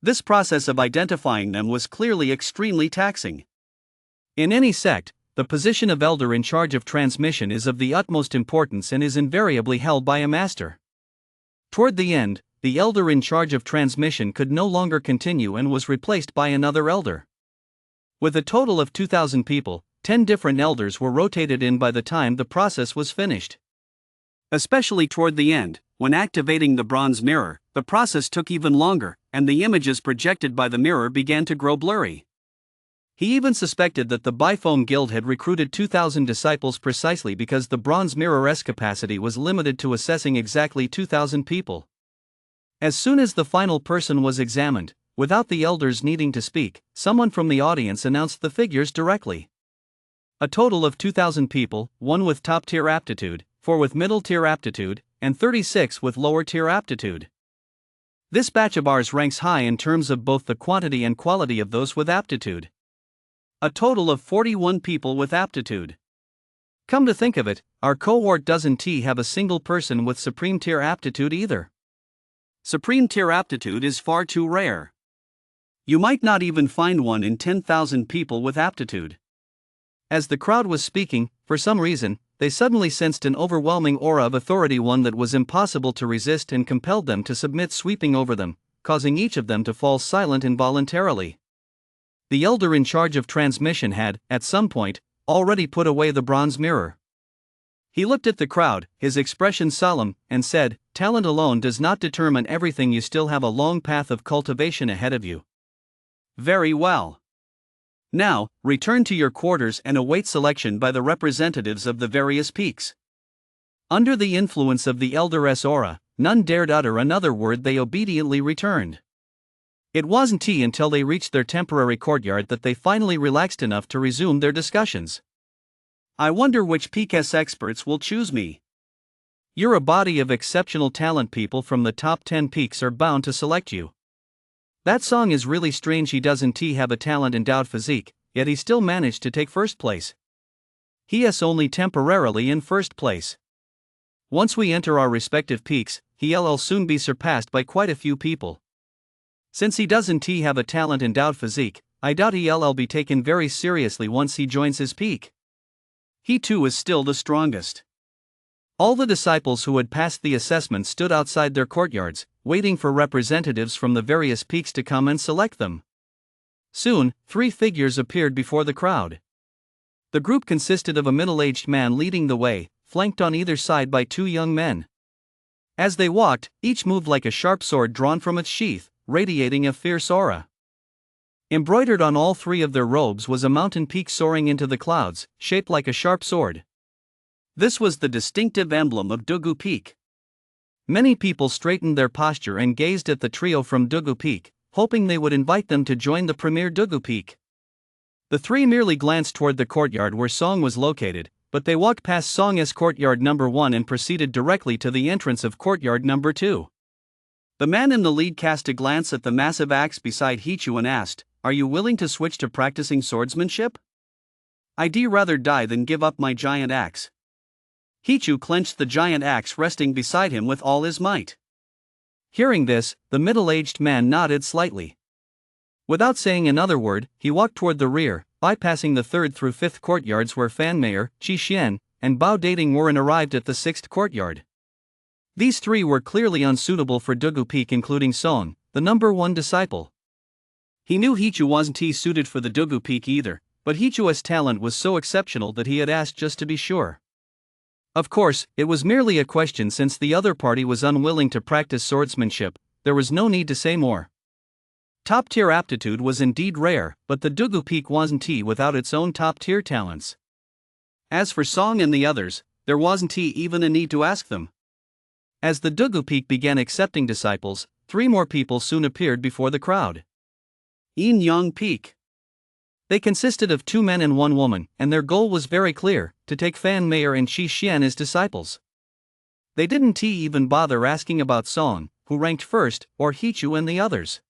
This process of identifying them was clearly extremely taxing. In any sect, the position of elder in charge of transmission is of the utmost importance and is invariably held by a master. Toward the end, the elder in charge of transmission could no longer continue and was replaced by another elder. With a total of 2,000 people, 10 different elders were rotated in by the time the process was finished. Especially toward the end, when activating the bronze mirror, the process took even longer, and the images projected by the mirror began to grow blurry. He even suspected that the Biphone Guild had recruited 2,000 disciples precisely because the bronze mirror's capacity was limited to assessing exactly 2,000 people. As soon as the final person was examined, without the elders needing to speak, someone from the audience announced the figures directly. A total of 2,000 people, 1 with top-tier aptitude, 4 with middle-tier aptitude, and 36 with lower-tier aptitude. This batch of ours ranks high in terms of both the quantity and quality of those with aptitude. A total of 41 people with aptitude. Come to think of it, our cohort doesn't have a single person with supreme tier aptitude either. Supreme tier aptitude is far too rare. You might not even find one in 10,000 people with aptitude. As the crowd was speaking, for some reason, they suddenly sensed an overwhelming aura of authority, one that was impossible to resist, and compelled them to submit, sweeping over them, causing each of them to fall silent involuntarily. The elder in charge of transmission had, at some point, already put away the bronze mirror. He looked at the crowd, his expression solemn, and said, "Talent alone does not determine everything. You still have a long path of cultivation ahead of you. Very well. Now, return to your quarters and await selection by the representatives of the various peaks." Under the influence of the elder's aura, none dared utter another word. They obediently returned. It wasn't until they reached their temporary courtyard that they finally relaxed enough to resume their discussions. "I wonder which peak's experts will choose me." "You're a body of exceptional talent. People from the top 10 peaks are bound to select you." "That song is really strange. He doesn't have a talent-endowed physique, yet he still managed to take first place." "He is only temporarily in first place. Once we enter our respective peaks, he'll soon be surpassed by quite a few people. Since he doesn't have a talent-endowed physique, I doubt he'll be taken very seriously once he joins his peak. He too is still the strongest." All the disciples who had passed the assessment stood outside their courtyards, waiting for representatives from the various peaks to come and select them. Soon, 3 figures appeared before the crowd. The group consisted of a middle-aged man leading the way, flanked on either side by 2 young men. As they walked, each moved like a sharp sword drawn from its sheath, radiating a fierce aura. Embroidered on all 3 of their robes was a mountain peak soaring into the clouds, shaped like a sharp sword. This was the distinctive emblem of Dugu Peak. Many people straightened their posture and gazed at the trio from Dugu Peak, hoping they would invite them to join the premier Dugu Peak. The 3 merely glanced toward the courtyard where Song was located, but they walked past Song's courtyard number 1 and proceeded directly to the entrance of courtyard number 2. The man in the lead cast a glance at the massive axe beside Hichu and asked, "Are you willing to switch to practicing swordsmanship?" "I'd rather die than give up my giant axe." Hichu clenched the giant axe resting beside him with all his might. Hearing this, the middle-aged man nodded slightly. Without saying another word, he walked toward the rear, bypassing the 3rd through 5th courtyards where Fan Mayer, Qi Xian, and Bao Dating were, and arrived at the 6th courtyard. These 3 were clearly unsuitable for Dugu Peak, including Song, the number 1 disciple. He knew Hichu wasn't suited for the Dugu Peak either, but Hichu's talent was so exceptional that he had asked just to be sure. Of course, it was merely a question. Since the other party was unwilling to practice swordsmanship, there was no need to say more. Top-tier aptitude was indeed rare, but the Dugu Peak wasn't without its own top-tier talents. As for Song and the others, there wasn't even a need to ask them. As the Dugu Peak began accepting disciples, 3 more people soon appeared before the crowd. Yin Yang Peak. They consisted of 2 men and 1 woman, and their goal was very clear: to take Fan Mayer and Qi Xian as disciples. They didn't even bother asking about Song, who ranked first, or Hichu and the others.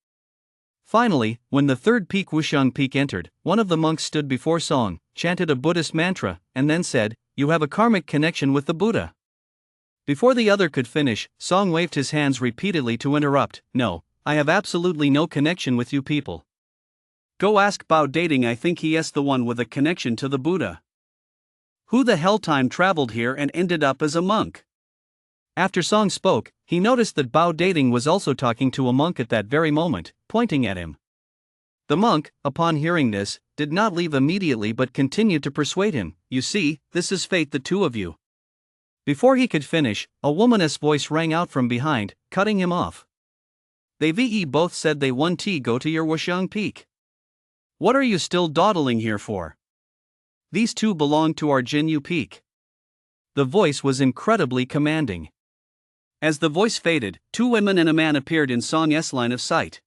Finally, when the 3rd peak, Wuxiang Peak, entered, one of the monks stood before Song, chanted a Buddhist mantra, and then said, "You have a karmic connection with the Buddha." Before the other could finish, Song waved his hands repeatedly to interrupt. "No, I have absolutely no connection with you people. Go ask Bao Dating. I think he is the one with a connection to the Buddha. Who the hell time traveled here and ended up as a monk?" After Song spoke, he noticed that Bao Dating was also talking to a monk at that very moment, pointing at him. The monk, upon hearing this, did not leave immediately but continued to persuade him. "You see, this is fate, the 2 of you." Before he could finish, a woman's voice rang out from behind, cutting him off. "They both said they want to go to your Wuxiang Peak. What are you still dawdling here for? These 2 belong to our Jinyu Peak." The voice was incredibly commanding. As the voice faded, 2 women and a man appeared in Song's line of sight.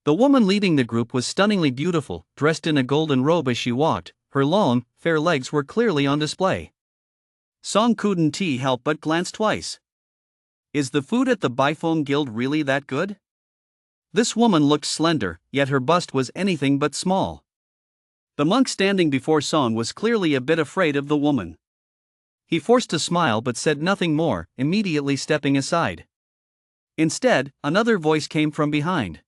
The woman leading the group was stunningly beautiful, dressed in a golden robe. As she walked, her long, fair legs were clearly on display. Song couldn't help but glance twice. Is the food at the Bifeng Guild really that good? This woman looked slender, yet her bust was anything but small. The monk standing before Song was clearly a bit afraid of the woman. He forced a smile but said nothing more, immediately stepping aside. Instead, another voice came from behind.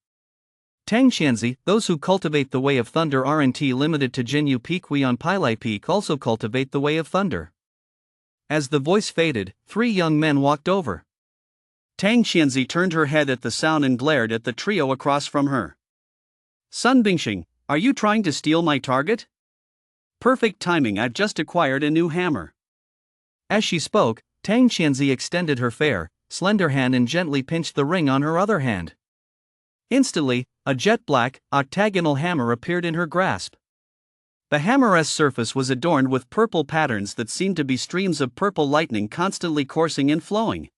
Tang Xianzi, those who cultivate the way of thunder aren't limited to Jinyu Peak. We on Pilai Peak also cultivate the way of thunder. As the voice faded, 3 young men walked over. Tang Xianzi turned her head at the sound and glared at the trio across from her. Sun Bingxing, are you trying to steal my target? Perfect timing, I've just acquired a new hammer. As she spoke, Tang Xianzi extended her fair, slender hand and gently pinched the ring on her other hand. Instantly, a jet-black, octagonal hammer appeared in her grasp. The hammer's surface was adorned with purple patterns that seemed to be streams of purple lightning constantly coursing and flowing.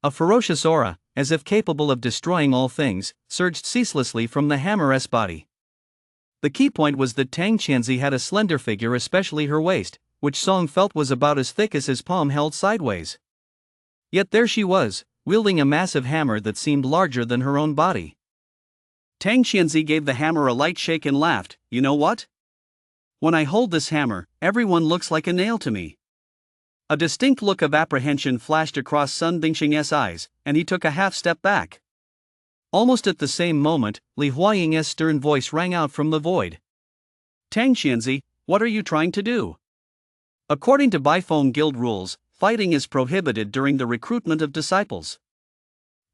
A ferocious aura, as if capable of destroying all things, surged ceaselessly from the hammer's body. The key point was that Tang Xianzi had a slender figure, especially her waist, which Song felt was about as thick as his palm held sideways. Yet there she was, wielding a massive hammer that seemed larger than her own body. Tang Xianzi gave the hammer a light shake and laughed. You know what? When I hold this hammer, everyone looks like a nail to me. A distinct look of apprehension flashed across Sun Bingxing's eyes, and he took a half step back. Almost at the same moment, Li Huaying's stern voice rang out from the void. Tang Xianzi, what are you trying to do? According to Baifeng Guild rules, fighting is prohibited during the recruitment of disciples.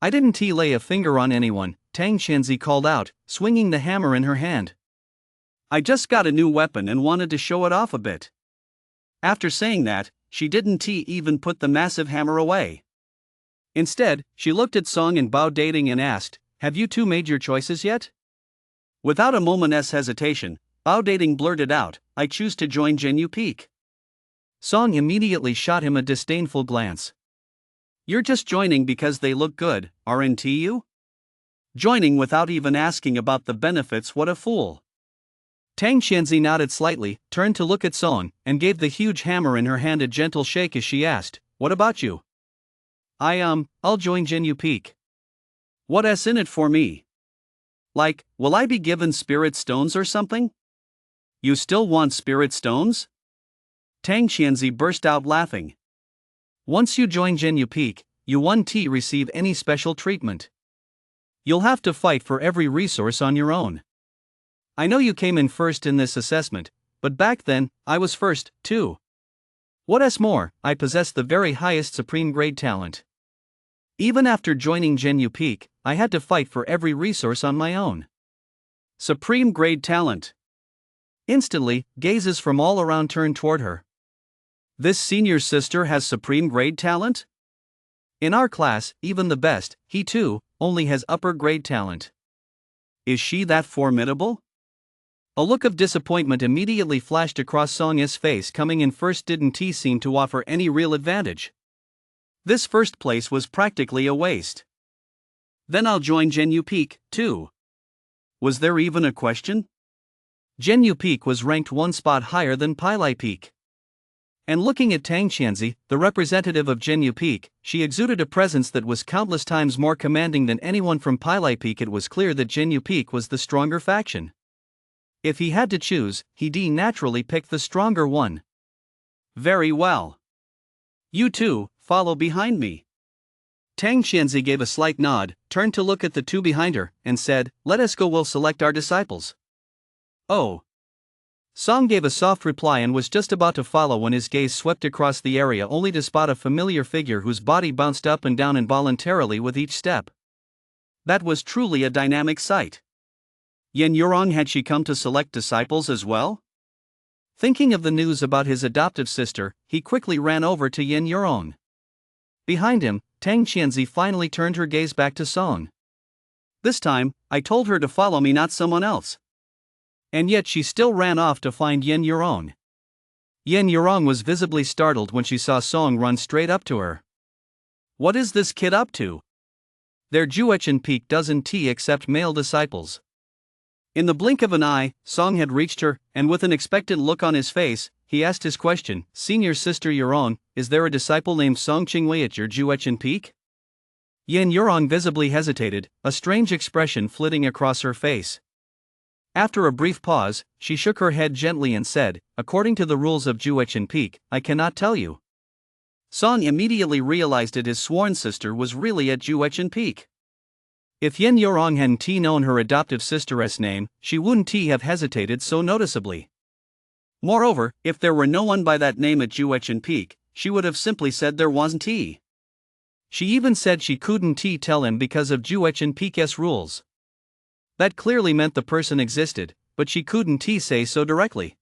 I didn't lay a finger on anyone, Tang Xianzi called out, swinging the hammer in her hand. I just got a new weapon and wanted to show it off a bit. After saying that, she didn't even put the massive hammer away. Instead, she looked at Song and Bao Dating and asked, have you two made your choices yet? Without a moment's hesitation, Bao Dating blurted out, I choose to join Jinyu Peak. Song immediately shot him a disdainful glance. You're just joining because they look good, aren't you? Joining without even asking about the benefits, what a fool. Tang Xianzi nodded slightly, turned to look at Song, and gave the huge hammer in her hand a gentle shake as she asked, what about you? I'll join Jinyu Peak. What's in it for me? Like, will I be given spirit stones or something? You still want spirit stones? Tang Xianzi burst out laughing. Once you join Jinyu Peak, you won't receive any special treatment. You'll have to fight for every resource on your own. I know you came in first in this assessment, but back then, I was first, too. What's more, I possess the very highest supreme grade talent. Even after joining Jinyu Peak, I had to fight for every resource on my own. Supreme grade talent. Instantly, gazes from all around turned toward her. This senior sister has supreme grade talent? In our class, even the best, he too, only has upper grade talent. Is she that formidable? A look of disappointment immediately flashed across Song's face. Coming in first didn't seem to offer any real advantage. This first place was practically a waste. Then I'll join Jinyu Peak, too. Was there even a question? Jinyu Peak was ranked 1 spot higher than Pilai Peak. And looking at Tang Xianzi, the representative of Jinyu Peak, she exuded a presence that was countless times more commanding than anyone from Pilai Peak. It was clear that Jinyu Peak was the stronger faction. If he had to choose, he'd naturally pick the stronger one. Very well. You two, follow behind me. Tang Xianzi gave a slight nod, turned to look at the two behind her, and said, let us go, we'll select our disciples. Oh. Song gave a soft reply and was just about to follow when his gaze swept across the area only to spot a familiar figure whose body bounced up and down involuntarily with each step. That was truly a dynamic sight. Yen Yurong, had she come to select disciples as well? Thinking of the news about his adoptive sister, he quickly ran over to Yen Yurong. Behind him, Tang Xianzi finally turned her gaze back to Song. This time, I told her to follow me, not someone else. And yet she still ran off to find Yen Yurong. Yen Yurong was visibly startled when she saw Song run straight up to her. What is this kid up to? Their Juechen Peak doesn't accept male disciples. In the blink of an eye, Song had reached her, and with an expectant look on his face, he asked his question, Senior Sister Yurong, is there a disciple named Song Qingwei at your Juechen Peak? Yen Yurong visibly hesitated, a strange expression flitting across her face. After a brief pause, she shook her head gently and said, "According to the rules of Juechen Peak, I cannot tell you." Song immediately realized that his sworn sister was really at Juechen Peak. If Yin Yorong hadn't known her adoptive sister's name, she wouldn't have hesitated so noticeably. Moreover, if there were no one by that name at Juechen Peak, she would have simply said there wasn't. She even said she couldn't tell him because of Juechen Peak's rules. That clearly meant the person existed, but she couldn't say so directly.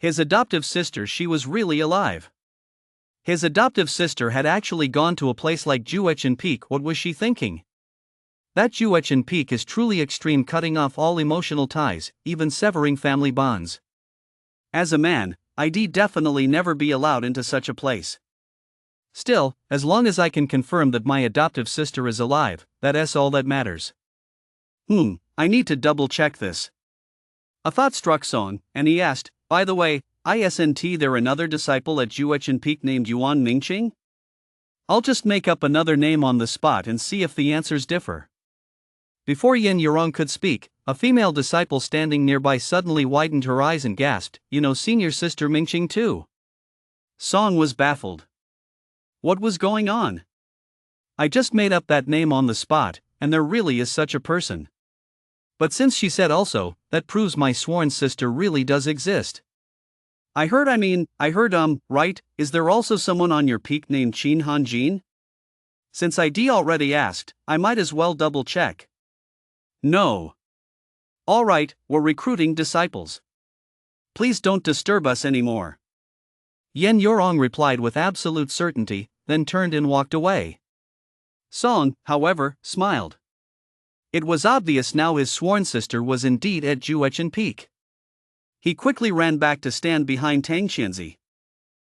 His adoptive sister, she was really alive. His adoptive sister had actually gone to a place like Juechen Peak. What was she thinking? That Juechen Peak is truly extreme, cutting off all emotional ties, even severing family bonds. As a man, I'd definitely never be allowed into such a place. Still, as long as I can confirm that my adoptive sister is alive, that's all that matters. I need to double check this. A thought struck Song, and he asked, "By the way, isn't there another disciple at Juechen Peak named Yuan Mingqing?" I'll just make up another name on the spot and see if the answers differ. Before Yin Yorong could speak, a female disciple standing nearby suddenly widened her eyes and gasped, "Senior Sister Mingqing too." Song was baffled. What was going on? I just made up that name on the spot, and there really is such a person. But since she said also, that proves my sworn sister really does exist. I heard, right, is there also someone on your peak named Qin Hanjin? Since I already asked, I might as well double check. No. Alright, we're recruiting disciples. Please don't disturb us anymore. Yen Yorong replied with absolute certainty, then turned and walked away. Song, however, smiled. It was obvious now his sworn sister was indeed at Juechen Peak. He quickly ran back to stand behind Tang Xianzi.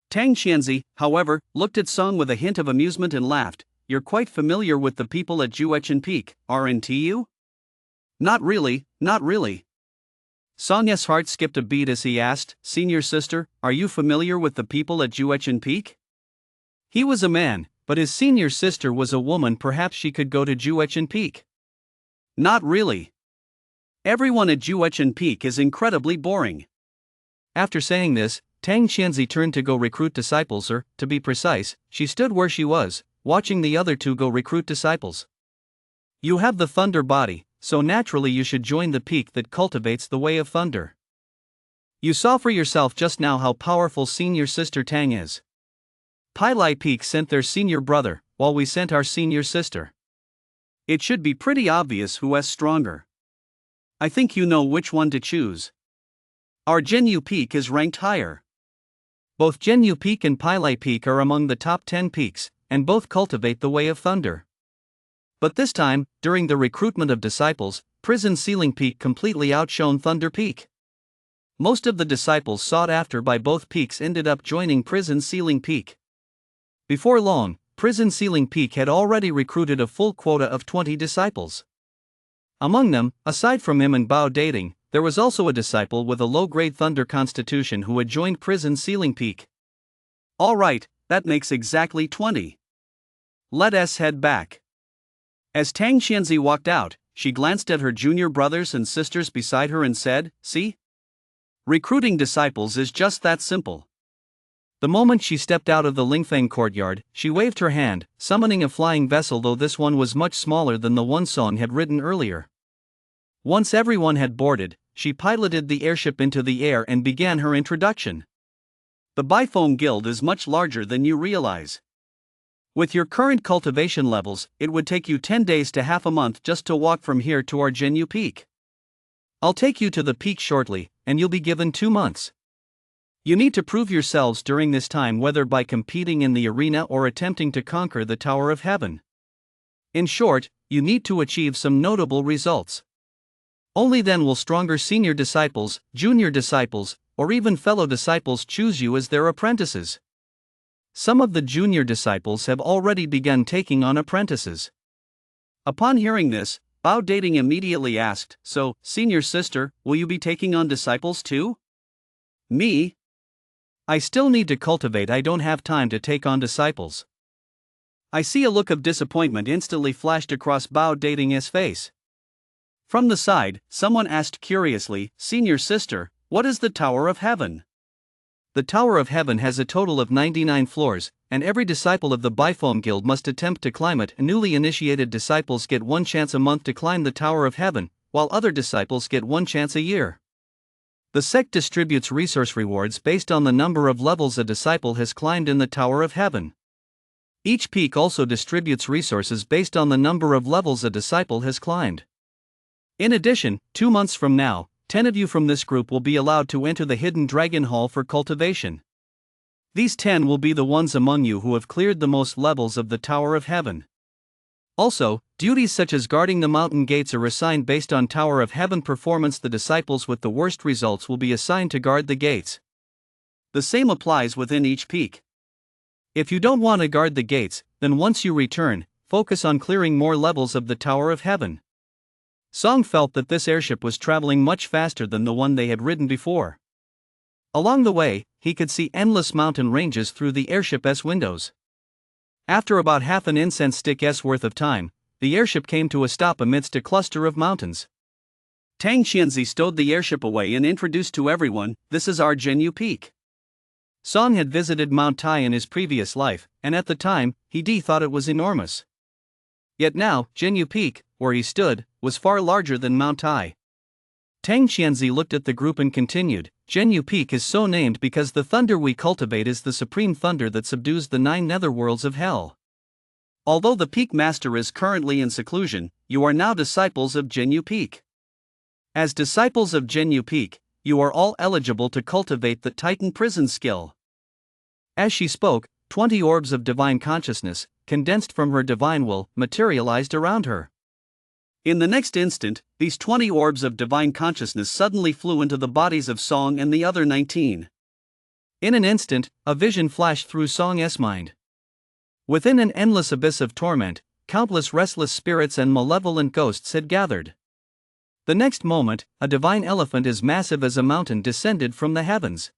Tang Xianzi, however, looked at Song with a hint of amusement and laughed. "You're quite familiar with the people at Juechen Peak, aren't you?" Not really. Song's heart skipped a beat as he asked, "Senior sister, are you familiar with the people at Juechen Peak?" He was a man, but his senior sister was a woman. Perhaps she could go to Juechen Peak. Not really. Everyone at Juechen Peak is incredibly boring. After saying this, Tang Xianzi turned to go recruit disciples, or, to be precise, she stood where she was, watching the other two go recruit disciples. You have the thunder body, so naturally you should join the peak that cultivates the way of thunder. You saw for yourself just now how powerful senior sister Tang is. Pai Lai Peak sent their senior brother, while we sent our senior sister. It should be pretty obvious who is stronger. I think you know which one to choose. Our Jinyu Peak is ranked higher. Both Jinyu Peak and Pai Lai Peak are among the top 10 peaks, and both cultivate the way of thunder. But this time, during the recruitment of disciples, Prison Ceiling Peak completely outshone Thunder Peak. Most of the disciples sought after by both peaks ended up joining Prison Ceiling Peak. Before long, Prison Ceiling Peak had already recruited a full quota of 20 disciples. Among them, aside from him and Bao Dating, there was also a disciple with a low-grade thunder constitution who had joined Prison Ceiling Peak. Alright, that makes exactly 20. Let us head back. As Tang Xianzi walked out, she glanced at her junior brothers and sisters beside her and said, "See? Recruiting disciples is just that simple." The moment she stepped out of the Lingfeng courtyard, she waved her hand, summoning a flying vessel, though this one was much smaller than the one Song had ridden earlier. Once everyone had boarded, she piloted the airship into the air and began her introduction. The Bifeng Guild is much larger than you realize. With your current cultivation levels, it would take you 10 days to half a month just to walk from here to our Jinyu Peak. I'll take you to the peak shortly, and you'll be given 2 months. You need to prove yourselves during this time, whether by competing in the arena or attempting to conquer the Tower of Heaven. In short, you need to achieve some notable results. Only then will stronger senior disciples, junior disciples, or even fellow disciples choose you as their apprentices. Some of the junior disciples have already begun taking on apprentices. Upon hearing this, Bao Dating immediately asked, "So, senior sister, will you be taking on disciples too?" "Me? I still need to cultivate. I don't have time to take on disciples." I see a look of disappointment instantly flashed across Bao Dating's face. From the side, someone asked curiously, "Senior sister, what is the Tower of Heaven?" The Tower of Heaven has a total of 99 floors, and every disciple of the Bifoam Guild must attempt to climb it. Newly initiated disciples get one chance a month to climb the Tower of Heaven, while other disciples get one chance a year. The sect distributes resource rewards based on the number of levels a disciple has climbed in the Tower of Heaven. Each peak also distributes resources based on the number of levels a disciple has climbed. In addition, 2 months from now, 10 of you from this group will be allowed to enter the Hidden Dragon Hall for cultivation. These 10 will be the ones among you who have cleared the most levels of the Tower of Heaven. Also, duties such as guarding the mountain gates are assigned based on Tower of Heaven performance. The disciples with the worst results will be assigned to guard the gates. The same applies within each peak. If you don't want to guard the gates, then once you return, focus on clearing more levels of the Tower of Heaven. Song felt that this airship was traveling much faster than the one they had ridden before. Along the way, he could see endless mountain ranges through the airship's windows. After about half an incense stick's worth of time, the airship came to a stop amidst a cluster of mountains. Tang Xianzi stowed the airship away and introduced to everyone, "This is our Zhenyu Peak." Song had visited Mount Tai in his previous life, and at the time, he thought it was enormous. Yet now, Zhenyu Peak, where he stood, was far larger than Mount Tai. Tang Xianzi looked at the group and continued, "Zhenyu Peak is so named because the thunder we cultivate is the supreme thunder that subdues the 9 netherworlds of hell. Although the Peak Master is currently in seclusion, you are now disciples of Zhenyu Peak. As disciples of Zhenyu Peak, you are all eligible to cultivate the Titan Prison skill." As she spoke, 20 orbs of divine consciousness, condensed from her divine will, materialized around her. In the next instant, these 20 orbs of divine consciousness suddenly flew into the bodies of Song and the other 19. In an instant, a vision flashed through Song's mind. Within an endless abyss of torment, countless restless spirits and malevolent ghosts had gathered. The next moment, a divine elephant as massive as a mountain descended from the heavens.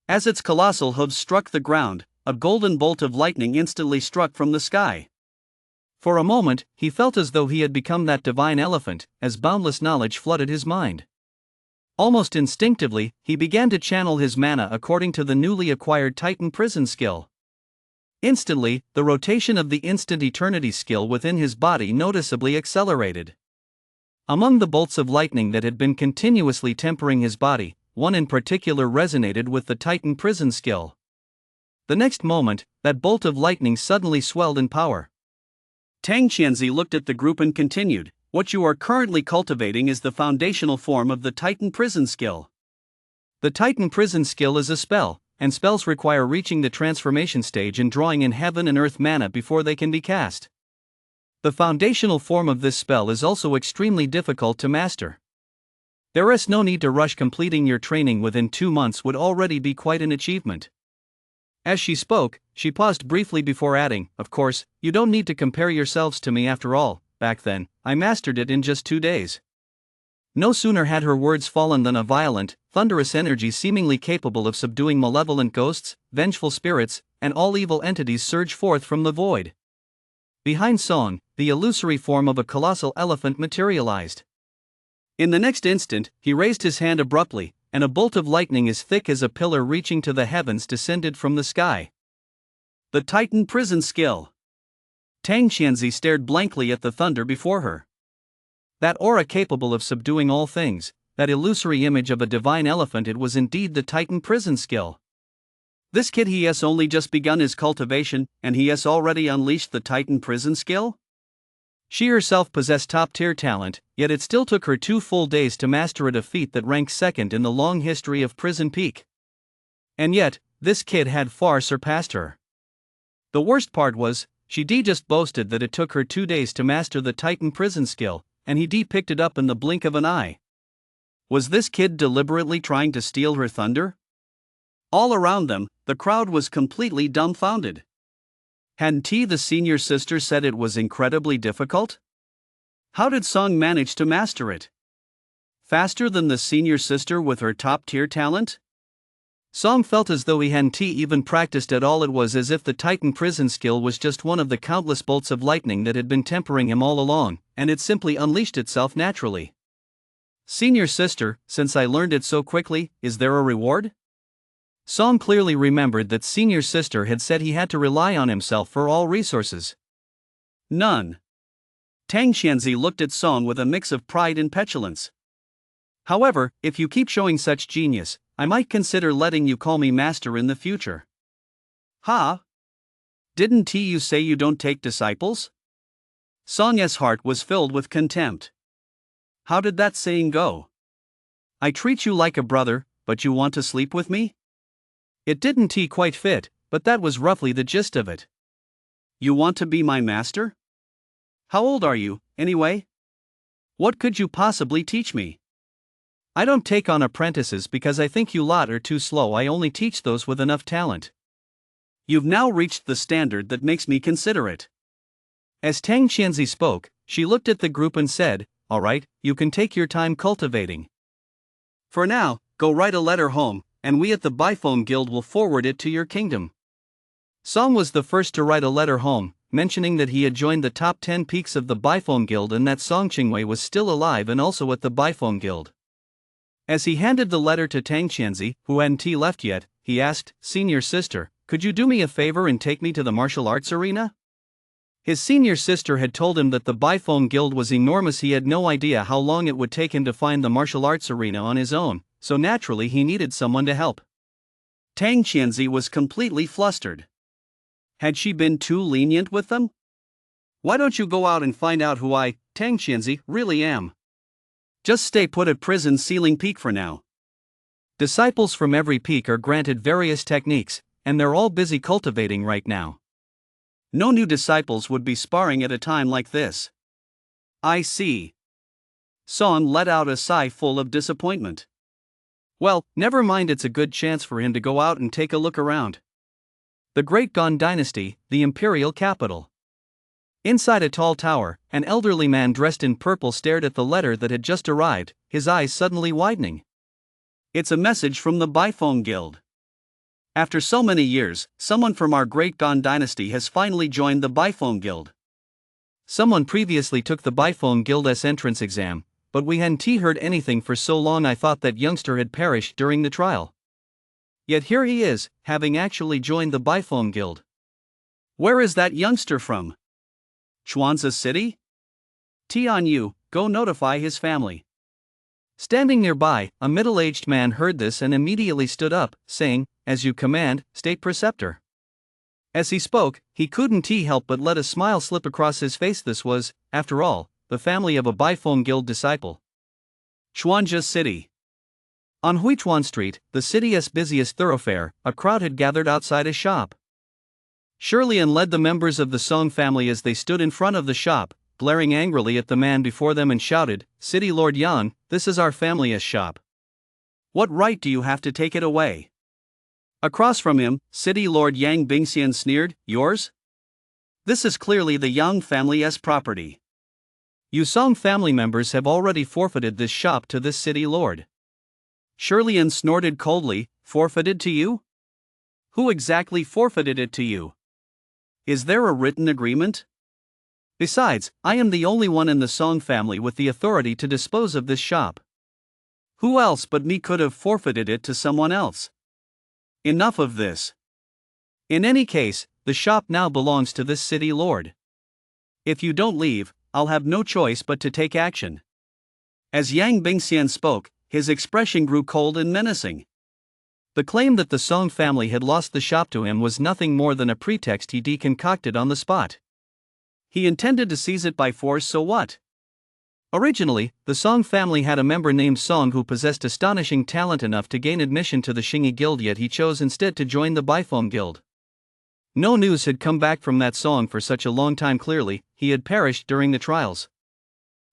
As its colossal hooves struck the ground, a golden bolt of lightning instantly struck from the sky. For a moment, he felt as though he had become that divine elephant, as boundless knowledge flooded his mind. Almost instinctively, he began to channel his mana according to the newly acquired Titan Prison skill. Instantly, the rotation of the Instant Eternity skill within his body noticeably accelerated. Among the bolts of lightning that had been continuously tempering his body, one in particular resonated with the Titan Prison skill. The next moment, that bolt of lightning suddenly swelled in power. Tang Xianzi looked at the group and continued, "What you are currently cultivating is the foundational form of the Titan Prison skill. The Titan Prison skill is a spell, and spells require reaching the transformation stage and drawing in heaven and earth mana before they can be cast. The foundational form of this spell is also extremely difficult to master. There is no need to rush. Completing your training within 2 months would already be quite an achievement." As she spoke, she paused briefly before adding, "Of course, you don't need to compare yourselves to me after all. Back then, I mastered it in just 2 days." No sooner had her words fallen than a violent, thunderous energy seemingly capable of subduing malevolent ghosts, vengeful spirits, and all evil entities surged forth from the void. Behind Song, the illusory form of a colossal elephant materialized. In the next instant, he raised his hand abruptly, and a bolt of lightning as thick as a pillar reaching to the heavens descended from the sky. The Titan Prison skill. Tang Xianzi stared blankly at the thunder before her. That aura capable of subduing all things, that illusory image of a divine elephant, it was indeed the Titan Prison skill. This kid he has only just begun his cultivation, and he has already unleashed the Titan Prison skill? She herself possessed top-tier talent, yet it still took her 2 full days to master it, a feat that ranks second in the long history of Prison Peak. And yet, this kid had far surpassed her. The worst part was, she just boasted that it took her 2 days to master the Titan Prison skill, and he picked it up in the blink of an eye. Was this kid deliberately trying to steal her thunder? All around them, the crowd was completely dumbfounded. Hadn't the senior sister said it was incredibly difficult? How did Song manage to master it? Faster than the senior sister with her top-tier talent? Song felt as though he hadn't even practiced at all. It was as if the Titan prison skill was just one of the countless bolts of lightning that had been tempering him all along, and it simply unleashed itself naturally. Senior sister, since I learned it so quickly, is there a reward? Song clearly remembered that senior sister had said he had to rely on himself for all resources. None. Tang Xianzi looked at Song with a mix of pride and petulance. However, if you keep showing such genius, I might consider letting you call me master in the future. Ha? Didn't you say you don't take disciples? Song's heart was filled with contempt. How did that saying go? I treat you like a brother, but you want to sleep with me? It didn't quite fit, but that was roughly the gist of it. You want to be my master? How old are you, anyway? What could you possibly teach me? I don't take on apprentices because I think you lot are too slow. I only teach those with enough talent. You've now reached the standard that makes me consider it. As Tang Xianzi spoke, she looked at the group and said, all right, you can take your time cultivating. For now, go write a letter home, and we at the Biphone Guild will forward it to your kingdom. Song was the first to write a letter home, mentioning that he had joined the top 10 peaks of the Biphone Guild and that Song Qingwei was still alive and also at the Biphone Guild. As he handed the letter to Tang Xianzi, who hadn't left yet, he asked, Senior sister, could you do me a favor and take me to the martial arts arena? His senior sister had told him that the Biphone Guild was enormous. He had no idea how long it would take him to find the martial arts arena on his own, so naturally he needed someone to help. Tang Xianzi was completely flustered. Had she been too lenient with them? Why don't you go out and find out who I, Tang Xianzi, really am? Just stay put at prison ceiling peak for now. Disciples from every peak are granted various techniques, and they're all busy cultivating right now. No new disciples would be sparring at a time like this. I see. Song let out a sigh full of disappointment. Well, never mind, it's a good chance for him to go out and take a look around. The Great Gon Dynasty, the imperial capital. Inside a tall tower, an elderly man dressed in purple stared at the letter that had just arrived, his eyes suddenly widening. It's a message from the Biphone Guild. After so many years, someone from our Great Gon Dynasty has finally joined the Biphone Guild. Someone previously took the Biphone Guild's entrance exam, but we hadn't heard anything for so long. I thought that youngster had perished during the trial. Yet here he is, having actually joined the Biphone Guild. Where is that youngster from? Chuanza City? Tianyu, go notify his family. Standing nearby, a middle-aged man heard this and immediately stood up, saying, As you command, State Preceptor. As he spoke, he couldn't help but let a smile slip across his face. This was, after all, the family of a Biphone Guild disciple. Chuanza City. On Huichuan Street, the city's busiest thoroughfare, a crowd had gathered outside a shop. Shirley-An led the members of the Song family as they stood in front of the shop, glaring angrily at the man before them and shouted, City Lord Yan, this is our family's shop. What right do you have to take it away? Across from him, City Lord Yang Bingxian sneered, Yours? This is clearly the Yang family's property. You Song family members have already forfeited this shop to this city lord. Shirley-An snorted coldly, Forfeited to you? Who exactly forfeited it to you? Is there a written agreement? Besides, I am the only one in the Song family with the authority to dispose of this shop. Who else but me could have forfeited it to someone else? Enough of this. In any case, the shop now belongs to this city lord. If you don't leave, I'll have no choice but to take action. As Yang Bingxian spoke, his expression grew cold and menacing. The claim that the Song family had lost the shop to him was nothing more than a pretext he concocted on the spot. He intended to seize it by force, so what? Originally, the Song family had a member named Song who possessed astonishing talent enough to gain admission to the Xingyi Guild, yet he chose instead to join the Biphone Guild. No news had come back from that Song for such a long time. Clearly, he had perished during the trials.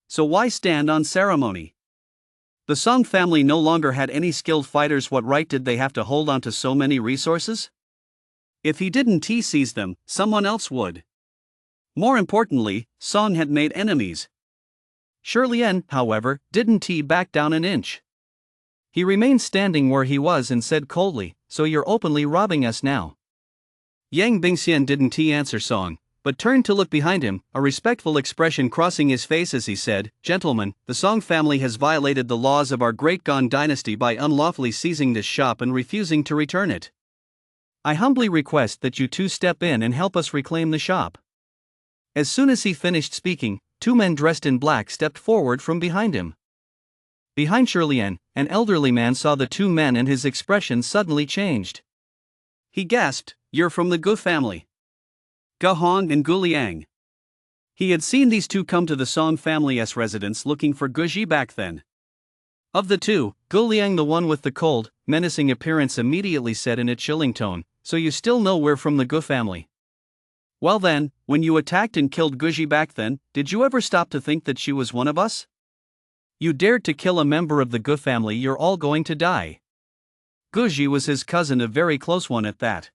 So why stand on ceremony? The Song family no longer had any skilled fighters. What right did they have to hold on to so many resources? If he didn't seize them, someone else would. More importantly, Song had made enemies. Shirley-An, however, didn't back down an inch. He remained standing where he was and said coldly, "So you're openly robbing us now?" Yang Bingxian didn't answer Song, but turned to look behind him, a respectful expression crossing his face as he said, "Gentlemen, the Song family has violated the laws of our great Gan dynasty by unlawfully seizing this shop and refusing to return it. I humbly request that you two step in and help us reclaim the shop." As soon as he finished speaking, two men dressed in black stepped forward from behind him. Behind Shirlian, an elderly man saw the two men and his expression suddenly changed. He gasped, "You're from the Gu family. Gu Hong and Gu Liang." He had seen these two come to the Song family's residence looking for Gu Ji back then. Of the two, Gu Liang, the one with the cold, menacing appearance, immediately said in a chilling tone, "So you still know we're from the Gu family? Well then, when you attacked and killed Gu Ji back then, did you ever stop to think that she was one of us? You dared to kill a member of the Gu family, you're all going to die." Gu Ji was his cousin, a very close one at that.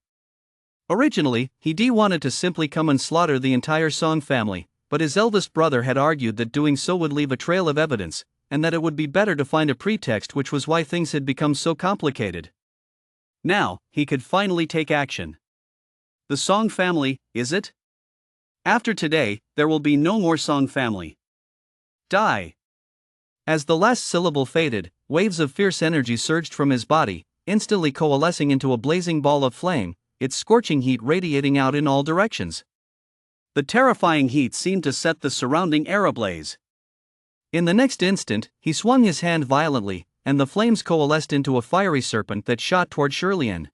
Originally, he wanted to simply come and slaughter the entire Song family, but his eldest brother had argued that doing so would leave a trail of evidence, and that it would be better to find a pretext, which was why things had become so complicated. Now, he could finally take action. The Song family, is it? After today, there will be no more Song family. Die. As the last syllable faded, waves of fierce energy surged from his body, instantly coalescing into a blazing ball of flame, its scorching heat radiating out in all directions. The terrifying heat seemed to set the surrounding air ablaze. In the next instant, he swung his hand violently, and the flames coalesced into a fiery serpent that shot toward Shirlian.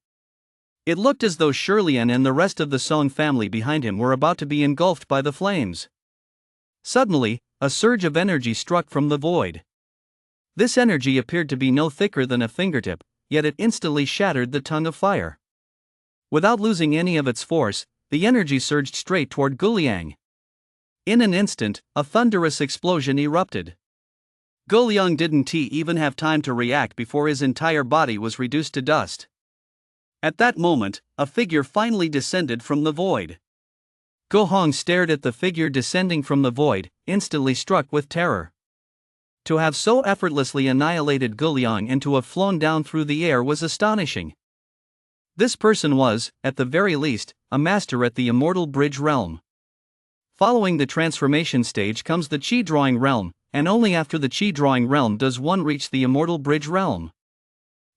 It looked as though Shirlian and the rest of the Song family behind him were about to be engulfed by the flames. Suddenly, a surge of energy struck from the void. This energy appeared to be no thicker than a fingertip, yet it instantly shattered the tongue of fire. Without losing any of its force, the energy surged straight toward Gu Liang. In an instant, a thunderous explosion erupted. Gu Liang didn't even have time to react before his entire body was reduced to dust. At that moment, a figure finally descended from the void. Gu Hong stared at the figure descending from the void, instantly struck with terror. To have so effortlessly annihilated Gu Liang and to have flown down through the air was astonishing. This person was, at the very least, a master at the Immortal Bridge realm. Following the transformation stage comes the Qi Drawing realm, and only after the Qi Drawing realm does one reach the Immortal Bridge realm.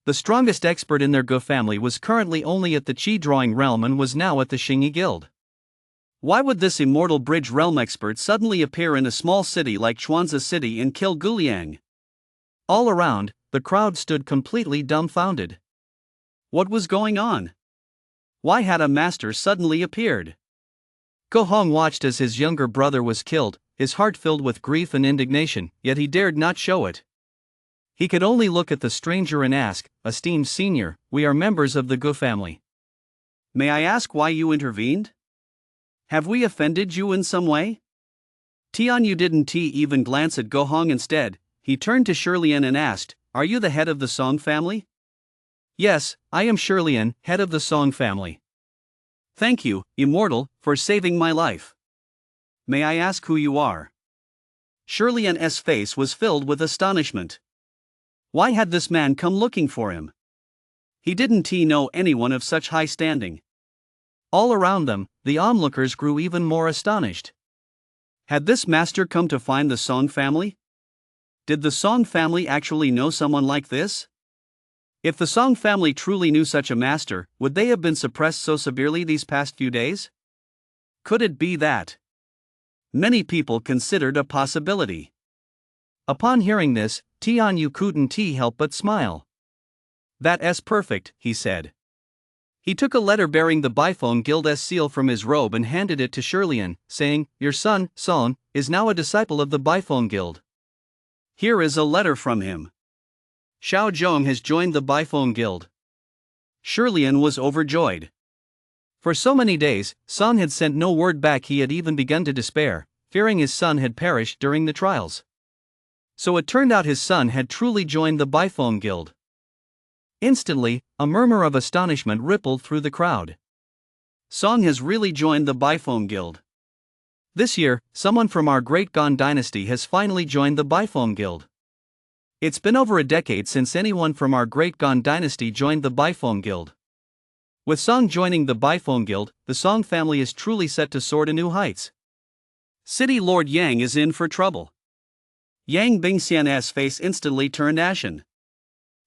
The strongest expert in their Gu family was currently only at the Qi Drawing realm and was now at the Xingyi Guild. Why would this Immortal Bridge realm expert suddenly appear in a small city like Chuanza City and kill Gu Liang? All around, the crowd stood completely dumbfounded. What was going on? Why had a master suddenly appeared? Gu Hong watched as his younger brother was killed, his heart filled with grief and indignation, yet he dared not show it. He could only look at the stranger and ask, "Esteemed senior, we are members of the Gu family. May I ask why you intervened? Have we offended you in some way?" Tianyu didn't even glance at Gu Hong. Instead, he turned to Shirlian and asked, "Are you the head of the Song family?" "Yes, I am Shirlian, head of the Song family." "Thank you, Immortal, for saving my life. May I ask who you are?" Shirlian's face was filled with astonishment. Why had this man come looking for him? He didn't know anyone of such high standing. All around them, the onlookers grew even more astonished. Had this master come to find the Song family? Did the Song family actually know someone like this? If the Song family truly knew such a master, would they have been suppressed so severely these past few days? Could it be that? Many people considered a possibility. Upon hearing this, Tianyu couldn't help but smile. "That's perfect," he said. He took a letter bearing the Bifone Guild's seal from his robe and handed it to Shirlian, saying, "Your son, Son, is now a disciple of the Bifone Guild. Here is a letter from him. Xiao Zhong has joined the Bifone Guild." Shirlian was overjoyed. For so many days, Son had sent no word back. He had even begun to despair, fearing his son had perished during the trials. So it turned out his son had truly joined the Bifone Guild. Instantly, a murmur of astonishment rippled through the crowd. Song has really joined the Bifone Guild. This year, someone from our great Gan dynasty has finally joined the Bifone Guild. It's been over a decade since anyone from our Great Gone dynasty joined the Bifone Guild. With Song joining the Bifone Guild, the Song family is truly set to soar to new heights. City Lord Yang is in for trouble. Yang Bingxian's face instantly turned ashen.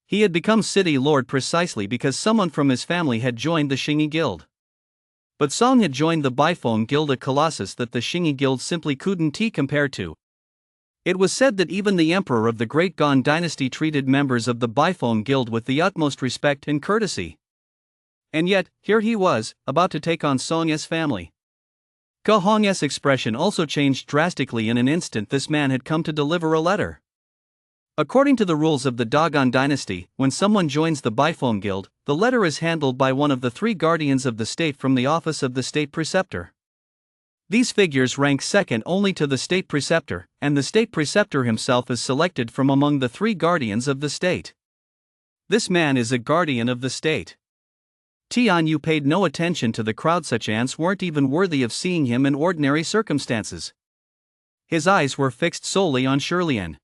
He had become City Lord precisely because someone from his family had joined the Xingyi Guild. But Song had joined the Bifone Guild, a colossus that the Xingyi Guild simply couldn't compare to. It was said that even the emperor of the Great Gone dynasty treated members of the Bifone Guild with the utmost respect and courtesy. And yet, here he was, about to take on Song's family. Ge Hong's expression also changed drastically in an instant. This man had come to deliver a letter. According to the rules of the Dogon dynasty, when someone joins the Bifone Guild, the letter is handled by one of the 3 guardians of the state from the office of the state preceptor. These figures rank second only to the state preceptor, and the state preceptor himself is selected from among the 3 guardians of the state. This man is a guardian of the state. Tian Yu paid no attention to the crowd. Such ants weren't even worthy of seeing him in ordinary circumstances. His eyes were fixed solely on Shirlian.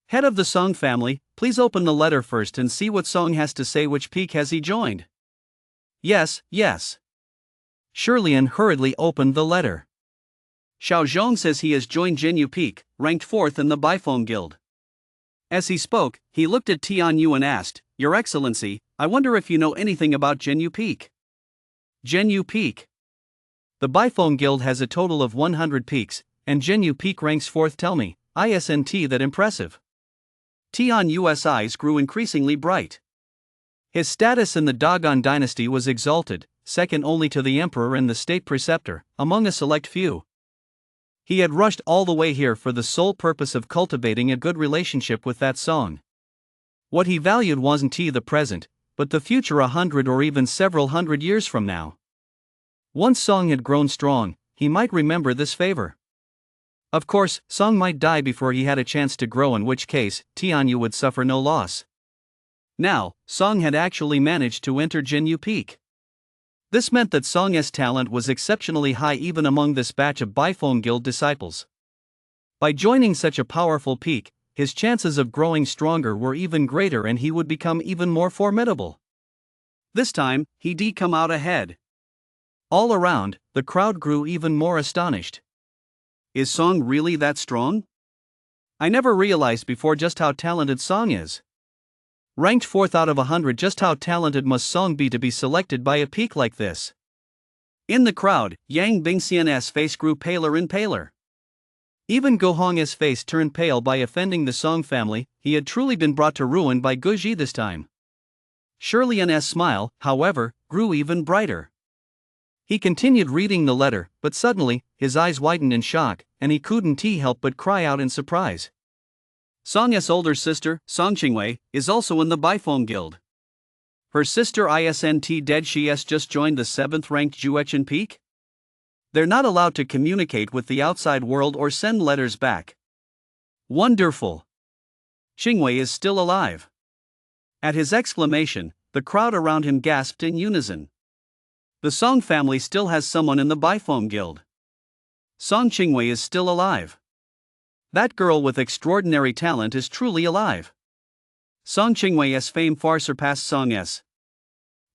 Head of the Song family, please open the letter first and see what Song has to say. Which peak has he joined? Yes. Shirlian hurriedly opened the letter. Xiao Zhong says he has joined Jinyu Peak, ranked 4th in the Bifone Guild. As he spoke, he looked at Tian Yu and asked, Your Excellency, I wonder if you know anything about Jinyu Peak. Jinyu Peak. The Bifone Guild has a total of 100 peaks, and Jinyu Peak ranks 4th. Tell me, isn't that impressive? Tian Yu's eyes grew increasingly bright. His status in the Dogon dynasty was exalted, second only to the emperor and the state preceptor, among a select few. He had rushed all the way here for the sole purpose of cultivating a good relationship with that Song. What he valued wasn't the present, but the future, 100 or even several hundred years from now. Once Song had grown strong, he might remember this favor. Of course, Song might die before he had a chance to grow, in which case, Tian Yu would suffer no loss. Now, Song had actually managed to enter Jinyu Peak. This meant that Song's talent was exceptionally high even among this batch of Bifone Guild disciples. By joining such a powerful peak, his chances of growing stronger were even greater and he would become even more formidable. This time, he'd come out ahead. All around, the crowd grew even more astonished. Is Song really that strong? I never realized before just how talented Song is. Ranked 4th out of 100, just how talented must Song be to be selected by a peak like this? In the crowd, Yang Bingxian's face grew paler and paler. Even Ge Hong's face turned pale. By offending the Song family, he had truly been brought to ruin by Ge Ji this time. Shirlian's smile, however, grew even brighter. He continued reading the letter, but suddenly, his eyes widened in shock, and he couldn't help but cry out in surprise. Song's older sister, Song Qingwei, is also in the Bifone Guild. Her sister isn't dead. She's just joined the 7th ranked Juechen Peak? They're not allowed to communicate with the outside world or send letters back. Wonderful! Qingwei is still alive. At his exclamation, the crowd around him gasped in unison. The Song family still has someone in the Bifone Guild. Song Qingwei is still alive. That girl with extraordinary talent is truly alive. Song Qingwei's fame far surpassed Song's.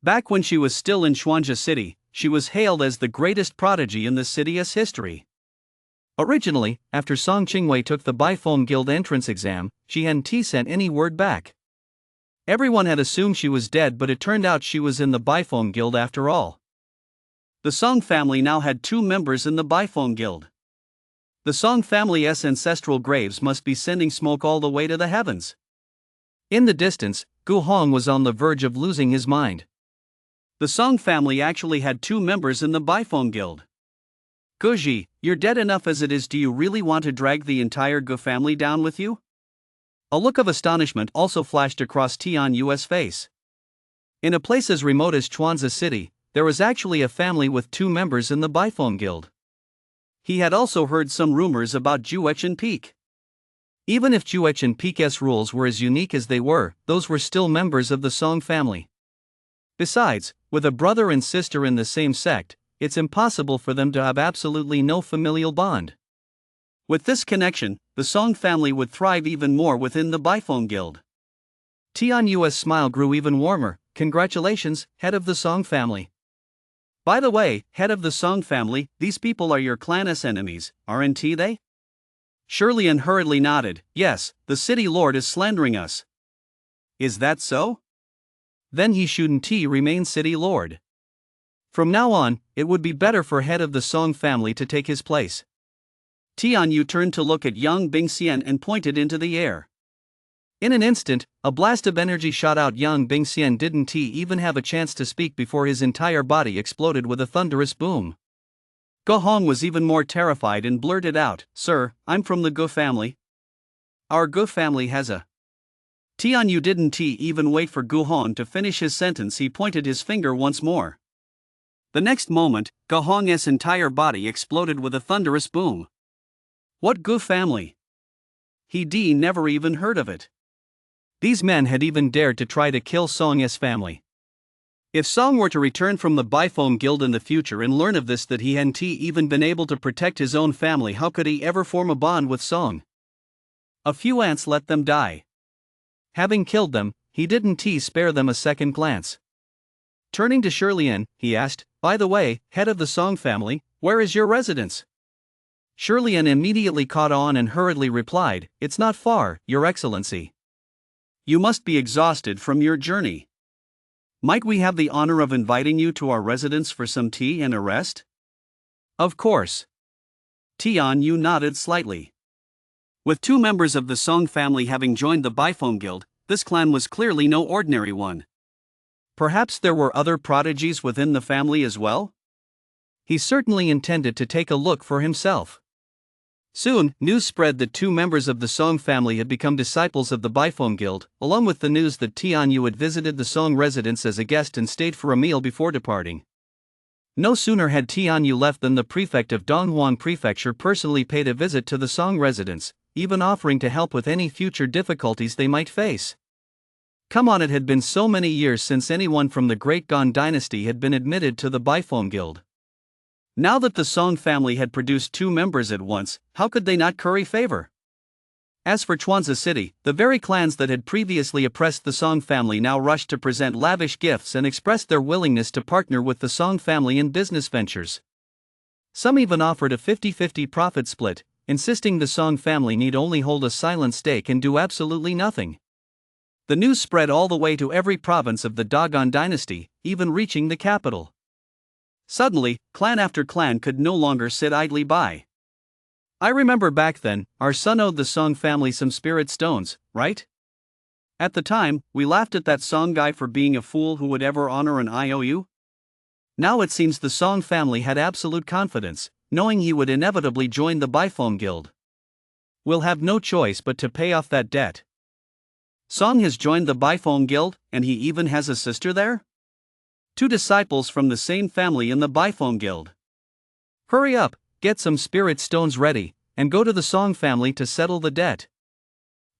Back when she was still in Xuanzhe City, she was hailed as the greatest prodigy in the city's history. Originally, after Song Qingwei took the Bifone Guild entrance exam, she hadn't sent any word back. Everyone had assumed she was dead, but it turned out she was in the Bifone Guild after all. The Song family now had 2 members in the Bifone Guild. The Song family's ancestral graves must be sending smoke all the way to the heavens. In the distance, Ge Hong was on the verge of losing his mind. The Song family actually had 2 members in the Bifone Guild. Ge Ji, you're dead enough as it is. Do you really want to drag the entire Ge family down with you? A look of astonishment also flashed across Tian Yu's face. In a place as remote as Xuanzhe City, there was actually a family with 2 members in the Bifone Guild. He had also heard some rumors about Juechen Peak. Even if Juechen Peak's rules were as unique as they were, those were still members of the Song family. Besides, with a brother and sister in the same sect, it's impossible for them to have absolutely no familial bond. With this connection, the Song family would thrive even more within the Bifong Guild. Tian Yu's smile grew even warmer. Congratulations, head of the Song family. By the way, head of the Song family, these people are your clan's enemies, aren't they? Shirley hurriedly nodded. Yes, the city lord is slandering us. Is that so? Then he shouldn't remain city lord. From now on, it would be better for head of the Song family to take his place. Tian Yu turned to look at young Bing Xian and pointed into the air. In an instant, a blast of energy shot out. Young Bing Xian didn't even have a chance to speak before his entire body exploded with a thunderous boom. Go Hong was even more terrified and blurted out, Sir, I'm from the Gu family. Our Gu family has a... Tian Yu didn't even wait for Gu Hong to finish his sentence. He pointed his finger once more. The next moment, Gu Hong's entire body exploded with a thunderous boom. What Gu family? He never even heard of it. These men had even dared to try to kill Song's family. If Song were to return from the Bifong Guild in the future and learn of this, that he hadn't even been able to protect his own family, how could he ever form a bond with Song? A few ants let them die. Having killed them, he didn't spare them a second glance. Turning to Shirley, he asked, By the way, head of the Song family, where is your residence? Shirley immediately caught on and hurriedly replied, It's not far, Your Excellency. You must be exhausted from your journey. Might we have the honor of inviting you to our residence for some tea and a rest? Of course. Tian Yu nodded slightly. With two members of the Song family having joined the Bifong Guild, this clan was clearly no ordinary one. Perhaps there were other prodigies within the family as well? He certainly intended to take a look for himself. Soon, news spread that two members of the Song family had become disciples of the Bifong Guild, along with the news that Tian Yu had visited the Song residence as a guest and stayed for a meal before departing. No sooner had Tian Yu left than the prefect of Donghuang Prefecture personally paid a visit to the Song residence, even offering to help with any future difficulties they might face. Come on, it had been so many years since anyone from the Great Gan dynasty had been admitted to the Bifong Guild. Now that the Song family had produced two members at once, how could they not curry favor? As for Chuanza City, the very clans that had previously oppressed the Song family now rushed to present lavish gifts and expressed their willingness to partner with the Song family in business ventures. Some even offered a 50-50 profit split, insisting the Song family need only hold a silent stake and do absolutely nothing. The news spread all the way to every province of the Dagon dynasty, even reaching the capital. Suddenly, clan after clan could no longer sit idly by. I remember back then, our son owed the Song family some spirit stones, right? At the time, we laughed at that Song guy for being a fool who would ever honor an IOU. Now it seems the Song family had absolute confidence, knowing he would inevitably join the Bifong Guild. We'll have no choice but to pay off that debt. Song has joined the Bifong Guild, and he even has a sister there? Two disciples from the same family in the Bifong Guild. Hurry up, get some spirit stones ready, and go to the Song family to settle the debt.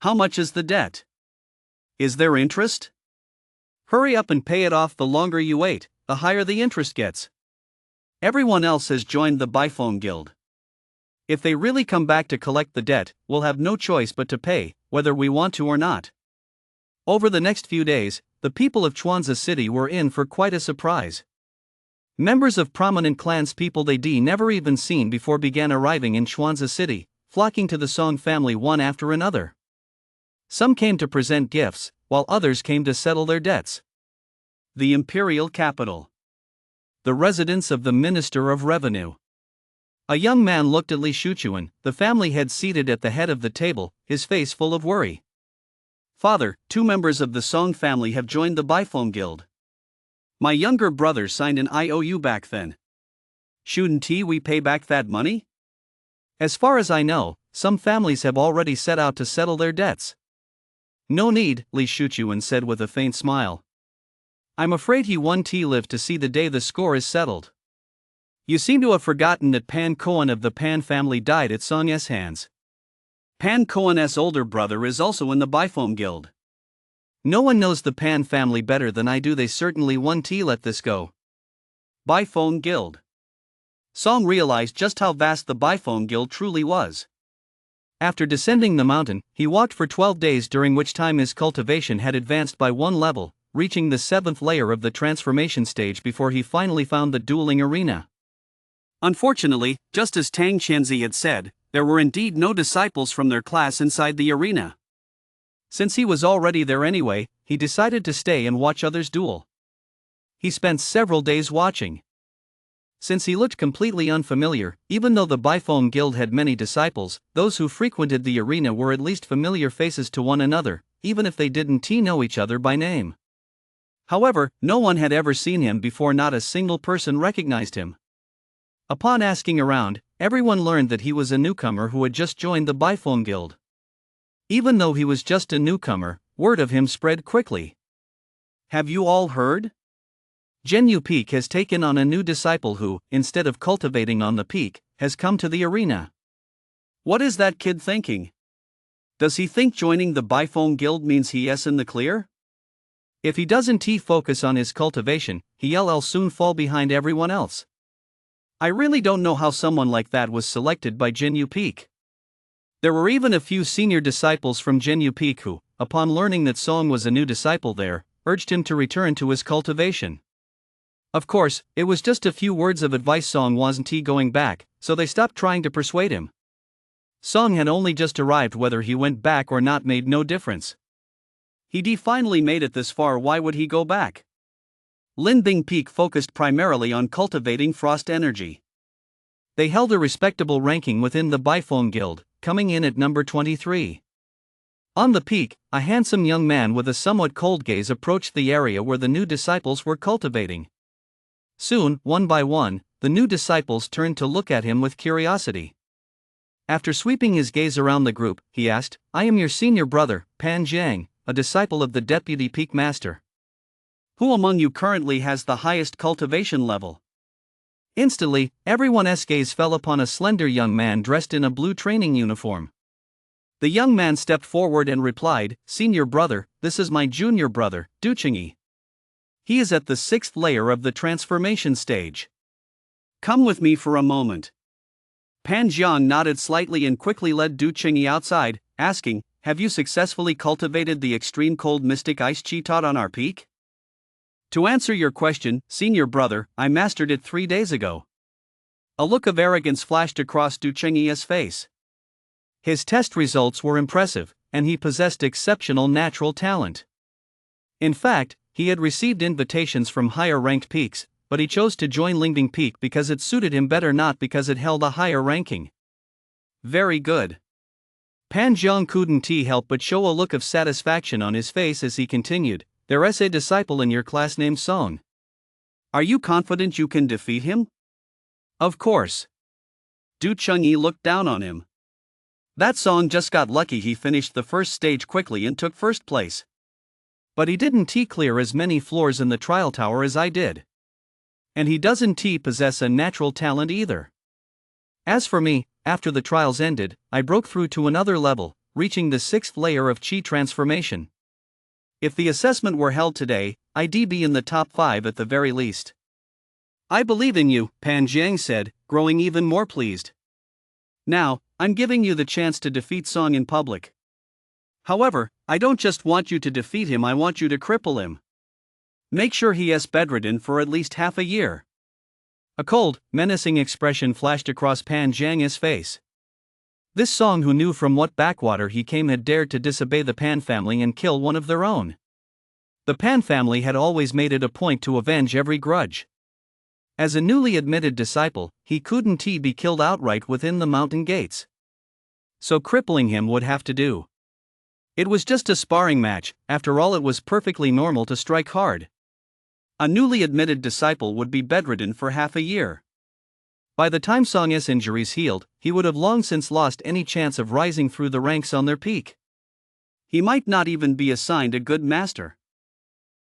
How much is the debt? Is there interest? Hurry up and pay it off. The longer you wait, the higher the interest gets. Everyone else has joined the Bifong Guild. If they really come back to collect the debt, we'll have no choice but to pay, whether we want to or not. Over the next few days, the people of Chuanza City were in for quite a surprise. Members of prominent clans people they'd never even seen before began arriving in Chuanza City, flocking to the Song family one after another. Some came to present gifts, while others came to settle their debts. The imperial capital. The residence of the Minister of Revenue. A young man looked at Li Shuchuan, the family head, seated at the head of the table, his face full of worry. Father, two members of the Song family have joined the Bifong Guild. My younger brother signed an IOU back then. Shouldn't we pay back that money? As far as I know, some families have already set out to settle their debts. No need, Li Shuchuan said with a faint smile. I'm afraid he won't live to see the day the score is settled. You seem to have forgotten that Pan Koan of the Pan family died at Song's hands. Pan Koan's older brother is also in the Bifong Guild. No one knows the Pan family better than I do. They certainly won't let this go. Bifong Guild. Song realized just how vast the Bifong Guild truly was. After descending the mountain, he walked for 12 days, during which time his cultivation had advanced by one level, reaching the 7th layer of the transformation stage before he finally found the dueling arena. Unfortunately, just as Tang Qianzi had said, there were indeed no disciples from their class inside the arena. Since he was already there anyway, he decided to stay and watch others duel. He spent several days watching. Since he looked completely unfamiliar, even though the Bifeng Guild had many disciples, those who frequented the arena were at least familiar faces to one another, even if they didn't know each other by name. However, no one had ever seen him before, not a single person recognized him. Upon asking around, everyone learned that he was a newcomer who had just joined the Bifeng Guild. Even though he was just a newcomer, word of him spread quickly. Have you all heard? Zhenyu Peak has taken on a new disciple who, instead of cultivating on the peak, has come to the arena. What is that kid thinking? Does he think joining the Bifeng Guild means he is in the clear? If he doesn't focus on his cultivation, he'll soon fall behind everyone else. I really don't know how someone like that was selected by Zhenyu Peak. There were even a few senior disciples from Zhenyu Peak who, upon learning that Song was a new disciple there, urged him to return to his cultivation. Of course, it was just a few words of advice. Song wasn't going back, so they stopped trying to persuade him. Song had only just arrived, whether he went back or not made no difference. He finally made it this far, why would he go back? Linbing Peak focused primarily on cultivating frost energy. They held a respectable ranking within the Bifeng Guild, coming in at number 23. On the peak, a handsome young man with a somewhat cold gaze approached the area where the new disciples were cultivating. Soon, one by one, the new disciples turned to look at him with curiosity. After sweeping his gaze around the group, he asked, "I am your senior brother, Pan Jiang, a disciple of the Deputy Peak Master. Who among you currently has the highest cultivation level?" Instantly, everyone's gaze fell upon a slender young man dressed in a blue training uniform. The young man stepped forward and replied, "Senior brother, this is my junior brother, Du Chengyi. He is at the 6th layer of the transformation stage. Come with me for a moment." Pan Jiang nodded slightly and quickly led Du Chengyi outside, asking, "Have you successfully cultivated the extreme cold mystic ice chi taught on our peak?" "To answer your question, senior brother, I mastered it 3 days ago." A look of arrogance flashed across Du Chengyi's face. His test results were impressive, and he possessed exceptional natural talent. In fact, he had received invitations from higher-ranked peaks, but he chose to join Lingbing Peak because it suited him better, not because it held a higher ranking. Very good. Pan Jiang couldn't help but show a look of satisfaction on his face as he continued, "There's a disciple in your class named Song. Are you confident you can defeat him?" "Of course." Du Chengyi looked down on him. "That Song just got lucky. He finished the first stage quickly and took first place. But he didn't clear as many floors in the trial tower as I did. And he doesn't possess a natural talent either. As for me, after the trials ended, I broke through to another level, reaching the 6th layer of chi transformation. If the assessment were held today, I'd be in the top 5 at the very least." "I believe in you," Pan Jiang said, growing even more pleased. "Now, I'm giving you the chance to defeat Song in public. However, I don't just want you to defeat him, I want you to cripple him. Make sure he is bedridden for at least half a year." A cold, menacing expression flashed across Pan Jiang's face. This Song, who knew from what backwater he came, had dared to disobey the Pan family and kill one of their own. The Pan family had always made it a point to avenge every grudge. As a newly admitted disciple, he couldn't be killed outright within the mountain gates. So crippling him would have to do. It was just a sparring match. After all, it was perfectly normal to strike hard. A newly admitted disciple would be bedridden for half a year. By the time Song's injuries healed, he would have long since lost any chance of rising through the ranks on their peak. He might not even be assigned a good master.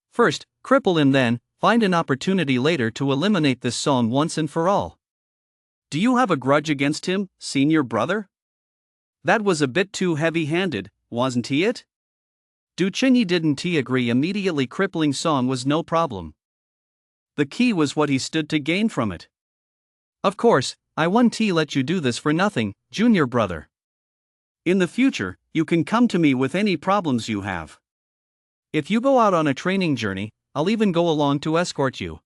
First, cripple him, then find an opportunity later to eliminate this Song once and for all. Do you have a grudge against him, senior brother? That was a bit too heavy-handed, wasn't it? Du Chengyi didn't agree. Immediately crippling Song was no problem. The key was what he stood to gain from it. "Of course, I won't let you do this for nothing, junior brother. In the future, you can come to me with any problems you have. If you go out on a training journey, I'll even go along to escort you.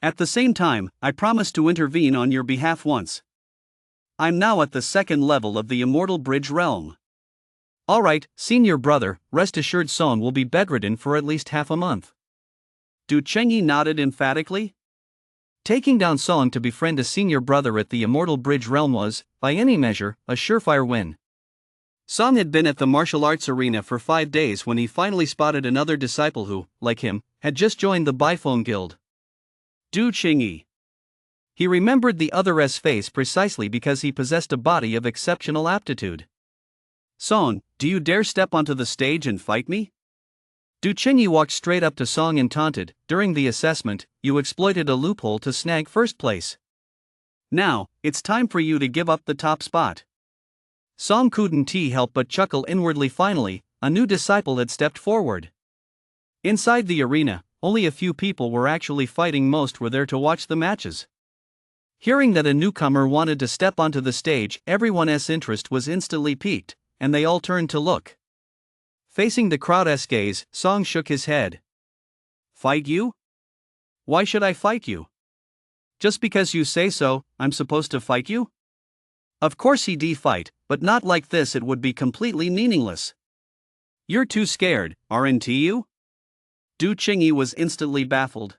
At the same time, I promise to intervene on your behalf once. I'm now at the second level of the immortal bridge realm. Alright, senior brother, rest assured Song will be bedridden for at least half a month. Du Chengyi nodded emphatically. Taking down Song to befriend a senior brother at the immortal bridge realm was, by any measure, a surefire win. Song had been at the martial arts arena for 5 days when he finally spotted another disciple who, like him, had just joined the Bifeng Guild. Du Chengyi. He remembered the other's face precisely because he possessed a body of exceptional aptitude. Song, do you dare step onto the stage and fight me? Du Chengyi walked straight up to Song and taunted, during the assessment, you exploited a loophole to snag first place. Now, it's time for you to give up the top spot. Song couldn't help but chuckle inwardly. Finally, a new disciple had stepped forward. Inside the arena, only a few people were actually fighting, most were there to watch the matches. Hearing that a newcomer wanted to step onto the stage, everyone's interest was instantly piqued, and they all turned to look. Facing the crowd's gaze, Song shook his head. Fight you? Why should I fight you? Just because you say so, I'm supposed to fight you? Of course he'd fight, but not like this. It would be completely meaningless. You're too scared, aren't you? Du Chengyi was instantly baffled.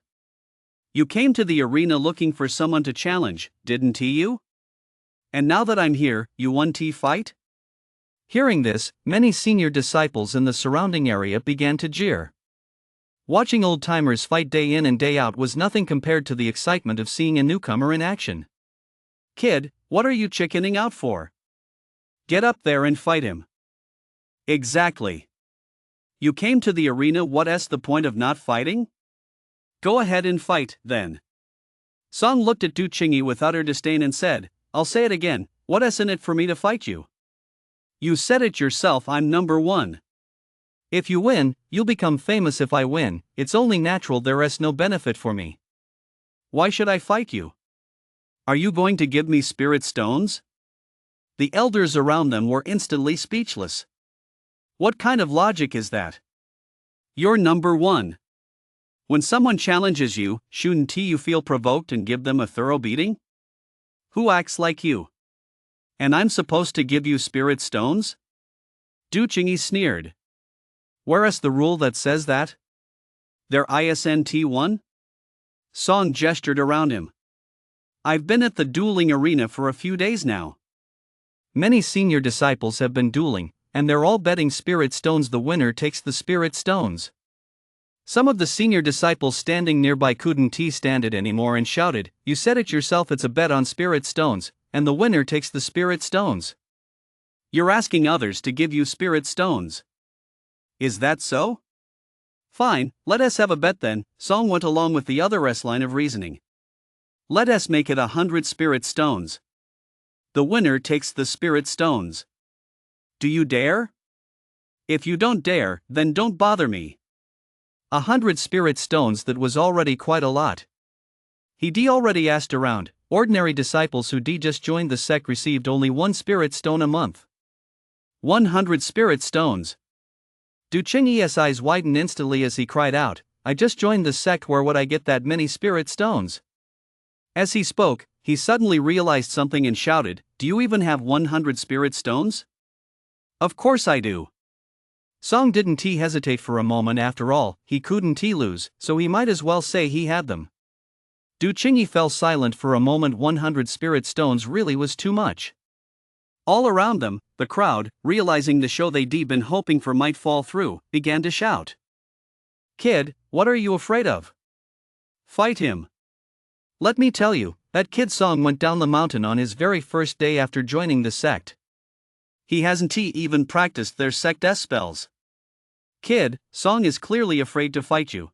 You came to the arena looking for someone to challenge, didn't you? And now that I'm here, you want to fight? Hearing this, many senior disciples in the surrounding area began to jeer. Watching old-timers fight day in and day out was nothing compared to the excitement of seeing a newcomer in action. Kid, what are you chickening out for? Get up there and fight him. Exactly. You came to the arena, what's the point of not fighting? Go ahead and fight, then. Song looked at Du Chengyi with utter disdain and said, I'll say it again, what's in it for me to fight you? You said it yourself, I'm number one. If you win, you'll become famous. If I win, it's only natural there's no benefit for me. Why should I fight you? Are you going to give me spirit stones? The elders around them were instantly speechless. What kind of logic is that? You're number one. When someone challenges you, shouldn't you feel provoked and give them a thorough beating? Who acts like you? And I'm supposed to give you spirit stones? Du Chengyi sneered. Where's the rule that says that? There isn't one? Song gestured around him. I've been at the dueling arena for a few days now. Many senior disciples have been dueling, and they're all betting spirit stones. The winner takes the spirit stones. Some of the senior disciples standing nearby couldn't stand it anymore and shouted, You said it yourself, it's a bet on spirit stones, and the winner takes the spirit stones. You're asking others to give you spirit stones. Is that so? Fine, let us have a bet then. Song went along with the other's line of reasoning. Let us make it 100 spirit stones. The winner takes the spirit stones. Do you dare? If you don't dare, then don't bother me. 100 spirit stones, that was already quite a lot. He'd already asked around, ordinary disciples who'd just joined the sect received only 1 spirit stone a month. 100 spirit stones. Du Chengyi's eyes widened instantly as he cried out, I just joined the sect, where would I get that many spirit stones? As he spoke, he suddenly realized something and shouted, Do you even have 100 spirit stones? Of course I do. Song didn't hesitate for a moment. After all, he couldn't lose, so he might as well say he had them. Du Chengyi fell silent for a moment. 100 spirit stones really was too much. All around them, the crowd, realizing the show they'd been hoping for might fall through, began to shout. Kid, what are you afraid of? Fight him. Let me tell you, that kid Song went down the mountain on his very first day after joining the sect. He hasn't even practiced their sect's spells. Kid, Song is clearly afraid to fight you.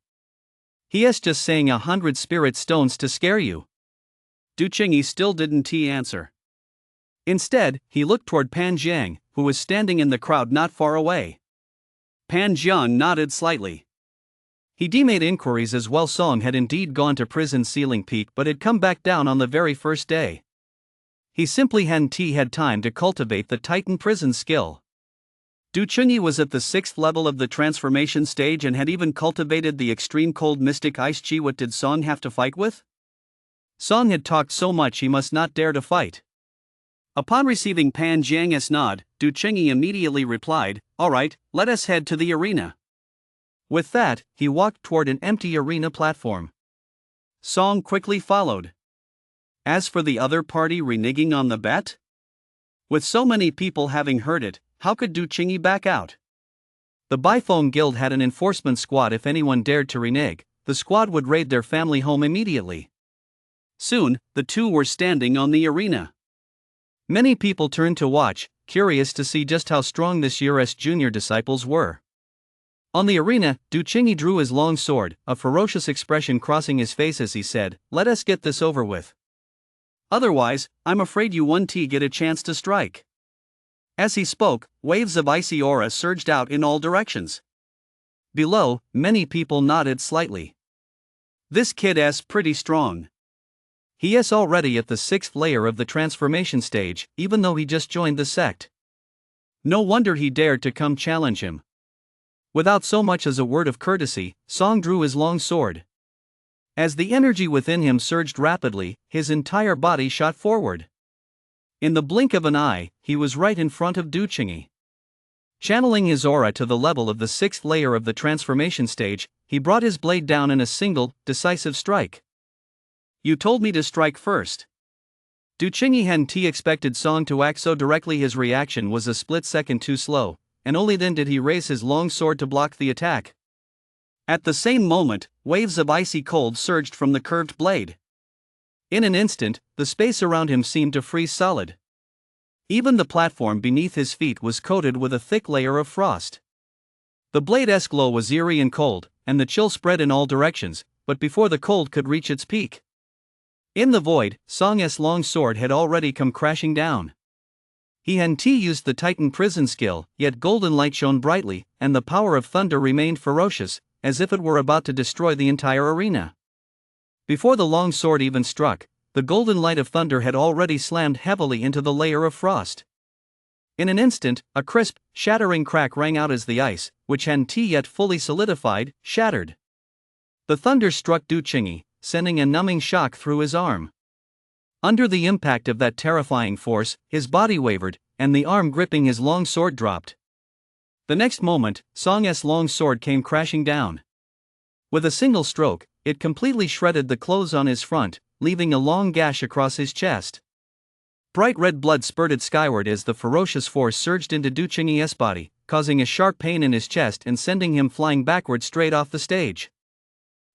He is just saying 100 spirit stones to scare you. Du Chengyi still didn't answer. Instead, he looked toward Pan Jiang, who was standing in the crowd not far away. Pan Jiang nodded slightly. He'd made inquiries as well. Song had indeed gone to prison Ceiling Peak but had come back down on the very first day. He simply hadn't had time to cultivate the Titan prison skill. Du Chunyi was at the 6th level of the transformation stage and had even cultivated the extreme cold mystic ice chi. What did Song have to fight with? Song had talked so much he must not dare to fight. Upon receiving Pan Jiang's nod, Du Chunyi immediately replied, "Alright, let us head to the arena." With that, he walked toward an empty arena platform. Song quickly followed. As for the other party reneging on the bet? With so many people having heard it, how could Du Chunyi back out? The Bifeng Guild had an enforcement squad. If anyone dared to renege, the squad would raid their family home immediately. Soon, the two were standing on the arena. Many people turned to watch, curious to see just how strong this year's junior disciples were. On the arena, Du Chunyi drew his long sword, a ferocious expression crossing his face as he said, "Let us get this over with. Otherwise, I'm afraid you won't get a chance to strike." As he spoke, waves of icy aura surged out in all directions. Below, many people nodded slightly. This kid's pretty strong. He is already at the 6th layer of the transformation stage, even though he just joined the sect. No wonder he dared to come challenge him. Without so much as a word of courtesy, Song drew his long sword. As the energy within him surged rapidly, his entire body shot forward. In the blink of an eye, he was right in front of Du Chunyi. Channeling his aura to the level of the 6th layer of the transformation stage, he brought his blade down in a single, decisive strike. "You told me to strike first." Du Chunyi hadn't expected Song to act so directly. His reaction was a split second too slow, and only then did he raise his long sword to block the attack. At the same moment, waves of icy cold surged from the curved blade. In an instant, the space around him seemed to freeze solid. Even the platform beneath his feet was coated with a thick layer of frost. The blade's glow was eerie and cold, and the chill spread in all directions, but before the cold could reach its peak. In the void, Song's long sword had already come crashing down. He hadn't used the Titan prison skill, yet golden light shone brightly, and the power of thunder remained ferocious, as if it were about to destroy the entire arena. Before the long sword even struck, the golden light of thunder had already slammed heavily into the layer of frost. In an instant, a crisp, shattering crack rang out as the ice, which hadn't yet fully solidified, shattered. The thunder struck Du Chunyi, sending a numbing shock through his arm. Under the impact of that terrifying force, his body wavered, and the arm gripping his long sword dropped. The next moment, Song's long sword came crashing down. With a single stroke, it completely shredded the clothes on his front, leaving a long gash across his chest. Bright red blood spurted skyward as the ferocious force surged into Du Chunyi's body, causing a sharp pain in his chest and sending him flying backward straight off the stage.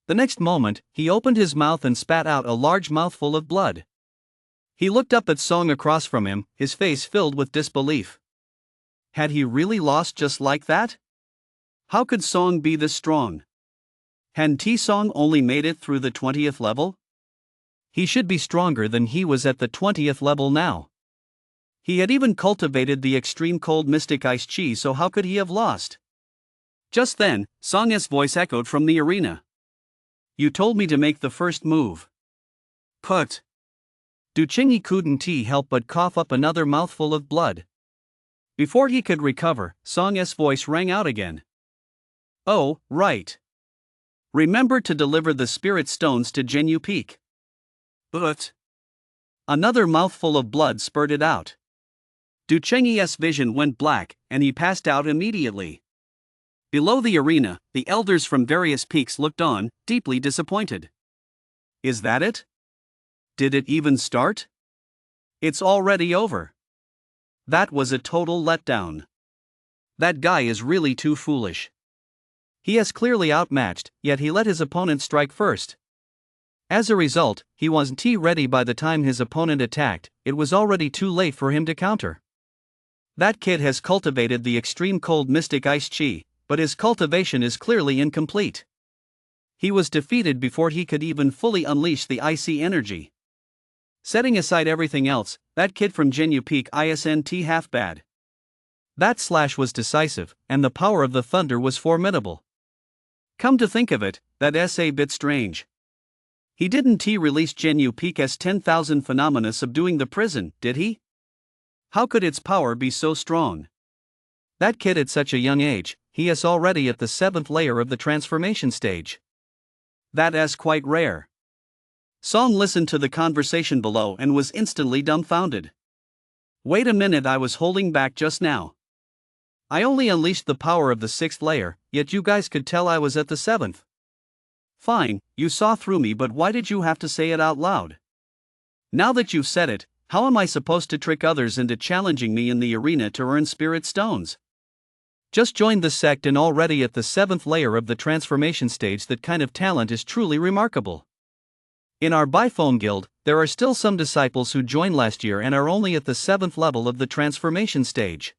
The next moment, he opened his mouth and spat out a large mouthful of blood. He looked up at Song across from him, his face filled with disbelief. Had he really lost just like that? How could Song be this strong? Hadn't Song only made it through the 20th level? He should be stronger than he was at the 20th level now. He had even cultivated the extreme cold mystic ice chi, so how could he have lost? Just then, Song's voice echoed from the arena. "You told me to make the first move." "Put." Du Chunyi couldn't help but cough up another mouthful of blood. Before he could recover, Song's voice rang out again. "Oh, right. Remember to deliver the spirit stones to Jinyu Peak." "But..." Another mouthful of blood spurted out. Du Chunyi's vision went black, and he passed out immediately. Below the arena, the elders from various peaks looked on, deeply disappointed. Is that it? Did it even start? It's already over. That was a total letdown. That guy is really too foolish. He is clearly outmatched, yet he let his opponent strike first. As a result, he wasn't ready by the time his opponent attacked. It was already too late for him to counter. That kid has cultivated the extreme cold mystic ice chi, but his cultivation is clearly incomplete. He was defeated before he could even fully unleash the icy energy. Setting aside everything else, that kid from Jinyu Peak isn't half bad. That slash was decisive, and the power of the thunder was formidable. Come to think of it, that's a bit strange. He didn't release Genu Peek's 10,000 phenomena subduing the prison, did he? How could its power be so strong? That kid at such a young age, he is already at the 7th layer of the transformation stage. That is quite rare. Song listened to the conversation below and was instantly dumbfounded. Wait a minute, I was holding back just now. I only unleashed the power of the 6th layer, yet you guys could tell I was at the 7th. Fine, you saw through me, but why did you have to say it out loud? Now that you've said it, how am I supposed to trick others into challenging me in the arena to earn spirit stones? Just joined the sect and already at the 7th layer of the transformation stage. That kind of talent is truly remarkable. In our Biphone guild, there are still some disciples who joined last year and are only at the 7th level of the transformation stage.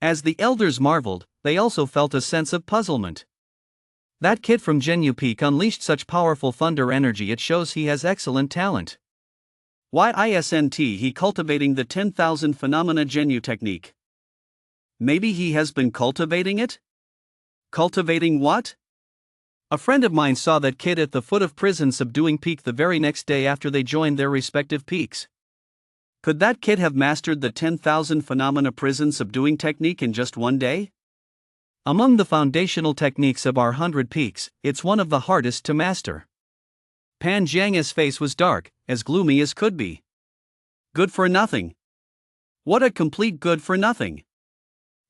As the elders marveled, they also felt a sense of puzzlement. That kid from Genu Peak unleashed such powerful thunder energy, it shows he has excellent talent. Why isn't he cultivating the 10,000 phenomena Genu technique? Maybe he has been cultivating it? Cultivating what? A friend of mine saw that kid at the foot of prison subduing Peak the very next day after they joined their respective peaks. Could that kid have mastered the 10,000 phenomena prison subduing technique in just one day? Among the foundational techniques of our 100 peaks, it's one of the hardest to master. Pan Jiang's face was dark, as gloomy as could be. Good for nothing. What a complete good for nothing.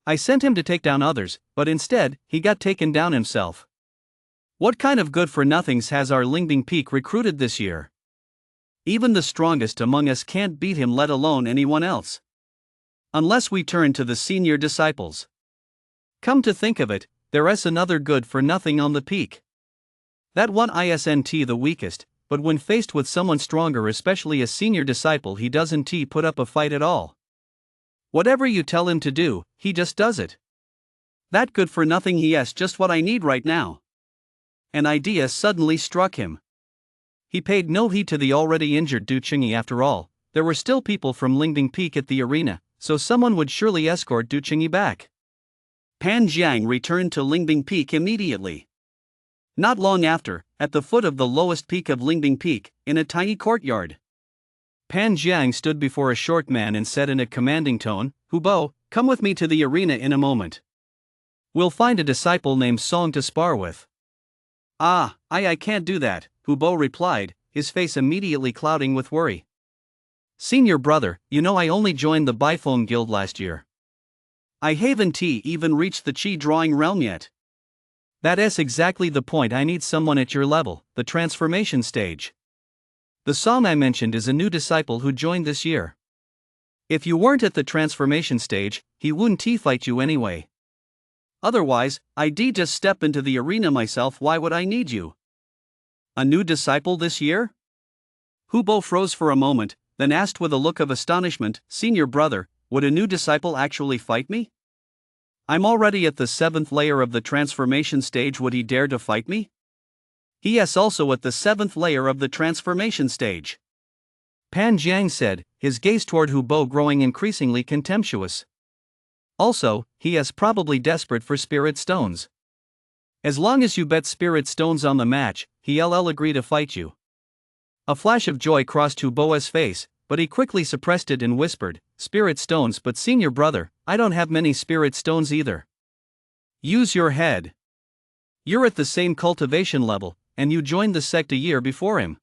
I sent him to take down others, but instead, he got taken down himself. What kind of good for nothings has our Lingbing Peak recruited this year? Even the strongest among us can't beat him, let alone anyone else. Unless we turn to the senior disciples. Come to think of it, there is another good for nothing on the peak. That one isn't the weakest, but when faced with someone stronger, especially a senior disciple, he doesn't put up a fight at all. Whatever you tell him to do, he just does it. That good for nothing, he is just what I need right now. An idea suddenly struck him. He paid no heed to the already injured Du Qingyi. After all, there were still people from Lingbing Peak at the arena, so someone would surely escort Du Qingyi back. Pan Jiang returned to Lingbing Peak immediately. Not long after, at the foot of the lowest peak of Lingbing Peak, in a tiny courtyard, Pan Jiang stood before a short man and said in a commanding tone, "Hubo, come with me to the arena in a moment. We'll find a disciple named Song to spar with." I can't do that, Hubo replied, his face immediately clouding with worry. "Senior brother, you know I only joined the Biphone guild last year. I haven't even reached the chi drawing realm yet. That is exactly the point. I need someone at your level, the transformation stage. The Song I mentioned is a new disciple who joined this year. If you weren't at the transformation stage, he wouldn't fight you anyway. Otherwise, I'd just step into the arena myself. Why would I need you?" A new disciple this year? Hubo froze for a moment, then asked with a look of astonishment, "Senior brother, would a new disciple actually fight me? I'm already at the 7th layer of the transformation stage. Would he dare to fight me?" "He is also at the 7th layer of the transformation stage," Pan Jiang said, his gaze toward Hubo growing increasingly contemptuous. "Also, he is probably desperate for spirit stones. As long as you bet spirit stones on the match, he'll agree to fight you." A flash of joy crossed Hubo's face, but he quickly suppressed it and whispered, "Spirit stones, but senior brother, I don't have many spirit stones either." "Use your head. You're at the same cultivation level, and you joined the sect a year before him.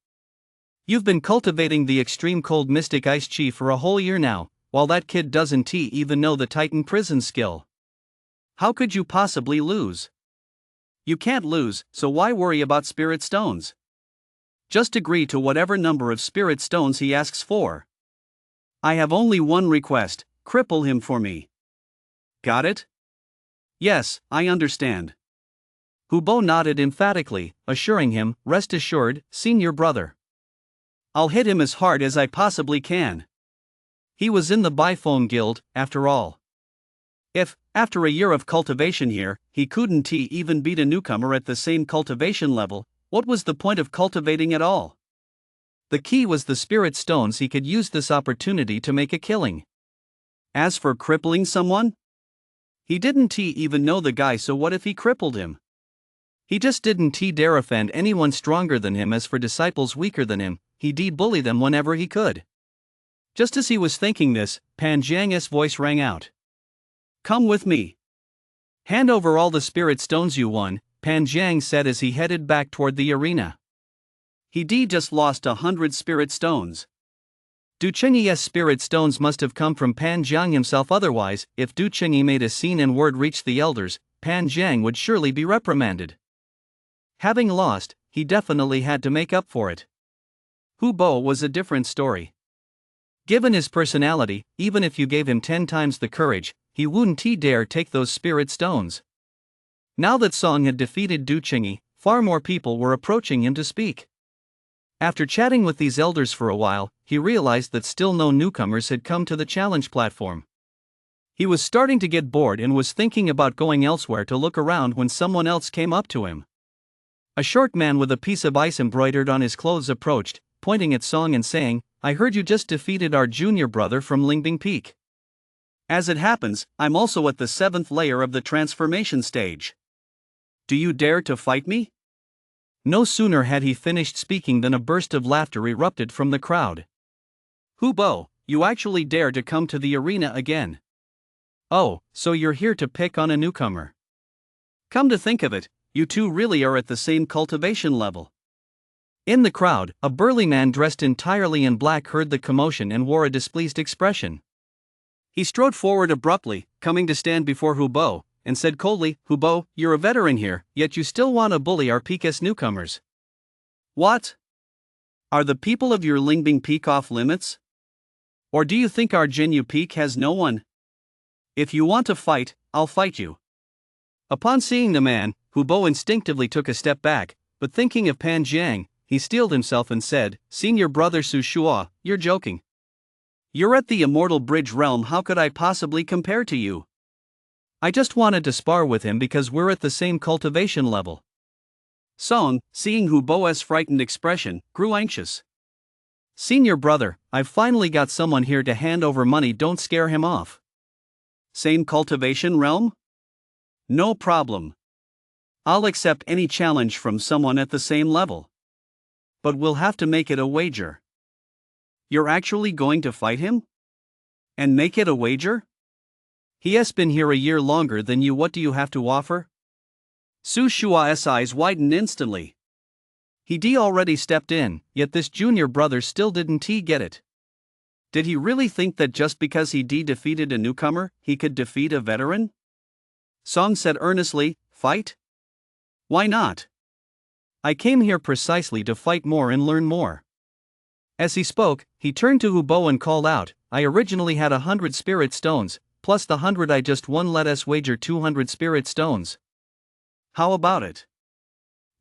You've been cultivating the extreme cold mystic ice chi for a whole year now, while that kid doesn't even know the Titan prison skill. How could you possibly lose? You can't lose, so why worry about spirit stones? Just agree to whatever number of spirit stones he asks for. I have only one request: cripple him for me. Got it?" "Yes, I understand." Hubo nodded emphatically, assuring him, "Rest assured, senior brother. I'll hit him as hard as I possibly can." He was in the Biphone guild, after all. If, after a year of cultivation here, he couldn't even beat a newcomer at the same cultivation level, what was the point of cultivating at all? The key was the spirit stones. He could use this opportunity to make a killing. As for crippling someone, he didn't even know the guy, so what if he crippled him? He just didn't dare offend anyone stronger than him. As for disciples weaker than him, he'd bully them whenever he could. Just as he was thinking this, Pan Jiang's voice rang out. Come with me. Hand over all the spirit stones you won, Pan Jiang said as he headed back toward the arena. He'd just lost 100 spirit stones. Du Qingyi's spirit stones must have come from Pan Jiang himself, otherwise, if Du Qingyi made a scene and word reached the elders, Pan Jiang would surely be reprimanded. Having lost, he definitely had to make up for it. Hu Bo was a different story. Given his personality, even if you gave him 10 times the courage, he wouldn't dare take those spirit stones. Now that Song had defeated Du Qingyi, far more people were approaching him to speak. After chatting with these elders for a while, he realized that still no newcomers had come to the challenge platform. He was starting to get bored and was thinking about going elsewhere to look around when someone else came up to him. A short man with a piece of ice embroidered on his clothes approached, pointing at Song and saying, I heard you just defeated our junior brother from Lingbing Peak. As it happens, I'm also at the 7th layer of the transformation stage. Do you dare to fight me? No sooner had he finished speaking than a burst of laughter erupted from the crowd. Hu Bo, you actually dare to come to the arena again? Oh, so you're here to pick on a newcomer. Come to think of it, you two really are at the same cultivation level. In the crowd, a burly man dressed entirely in black heard the commotion and wore a displeased expression. He strode forward abruptly, coming to stand before Hu Bo, and said coldly, Hu Bo, you're a veteran here, yet you still want to bully our Peak's newcomers. What? Are the people of your Lingbing Peak off limits? Or do you think our Jinyu Peak has no one? If you want to fight, I'll fight you. Upon seeing the man, Hu Bo instinctively took a step back, but thinking of Pan Jiang, he steeled himself and said, Senior brother Su Shua, you're joking. You're at the Immortal Bridge realm, how could I possibly compare to you? I just wanted to spar with him because we're at the same cultivation level. Song, seeing Hu Bo's frightened expression, grew anxious. Senior brother, I've finally got someone here to hand over money, don't scare him off. Same cultivation realm? No problem. I'll accept any challenge from someone at the same level. But we'll have to make it a wager. You're actually going to fight him? And make it a wager? He has been here a year longer than you, what do you have to offer? Su Shua's eyes widened instantly. He'd already stepped in, yet this junior brother still didn't get it. Did he really think that just because he defeated a newcomer, he could defeat a veteran? Song said earnestly, fight? Why not? I came here precisely to fight more and learn more. As he spoke, he turned to Hu Bo and called out, I originally had 100 spirit stones, plus the 100 I just won, let us wager 200 spirit stones. How about it?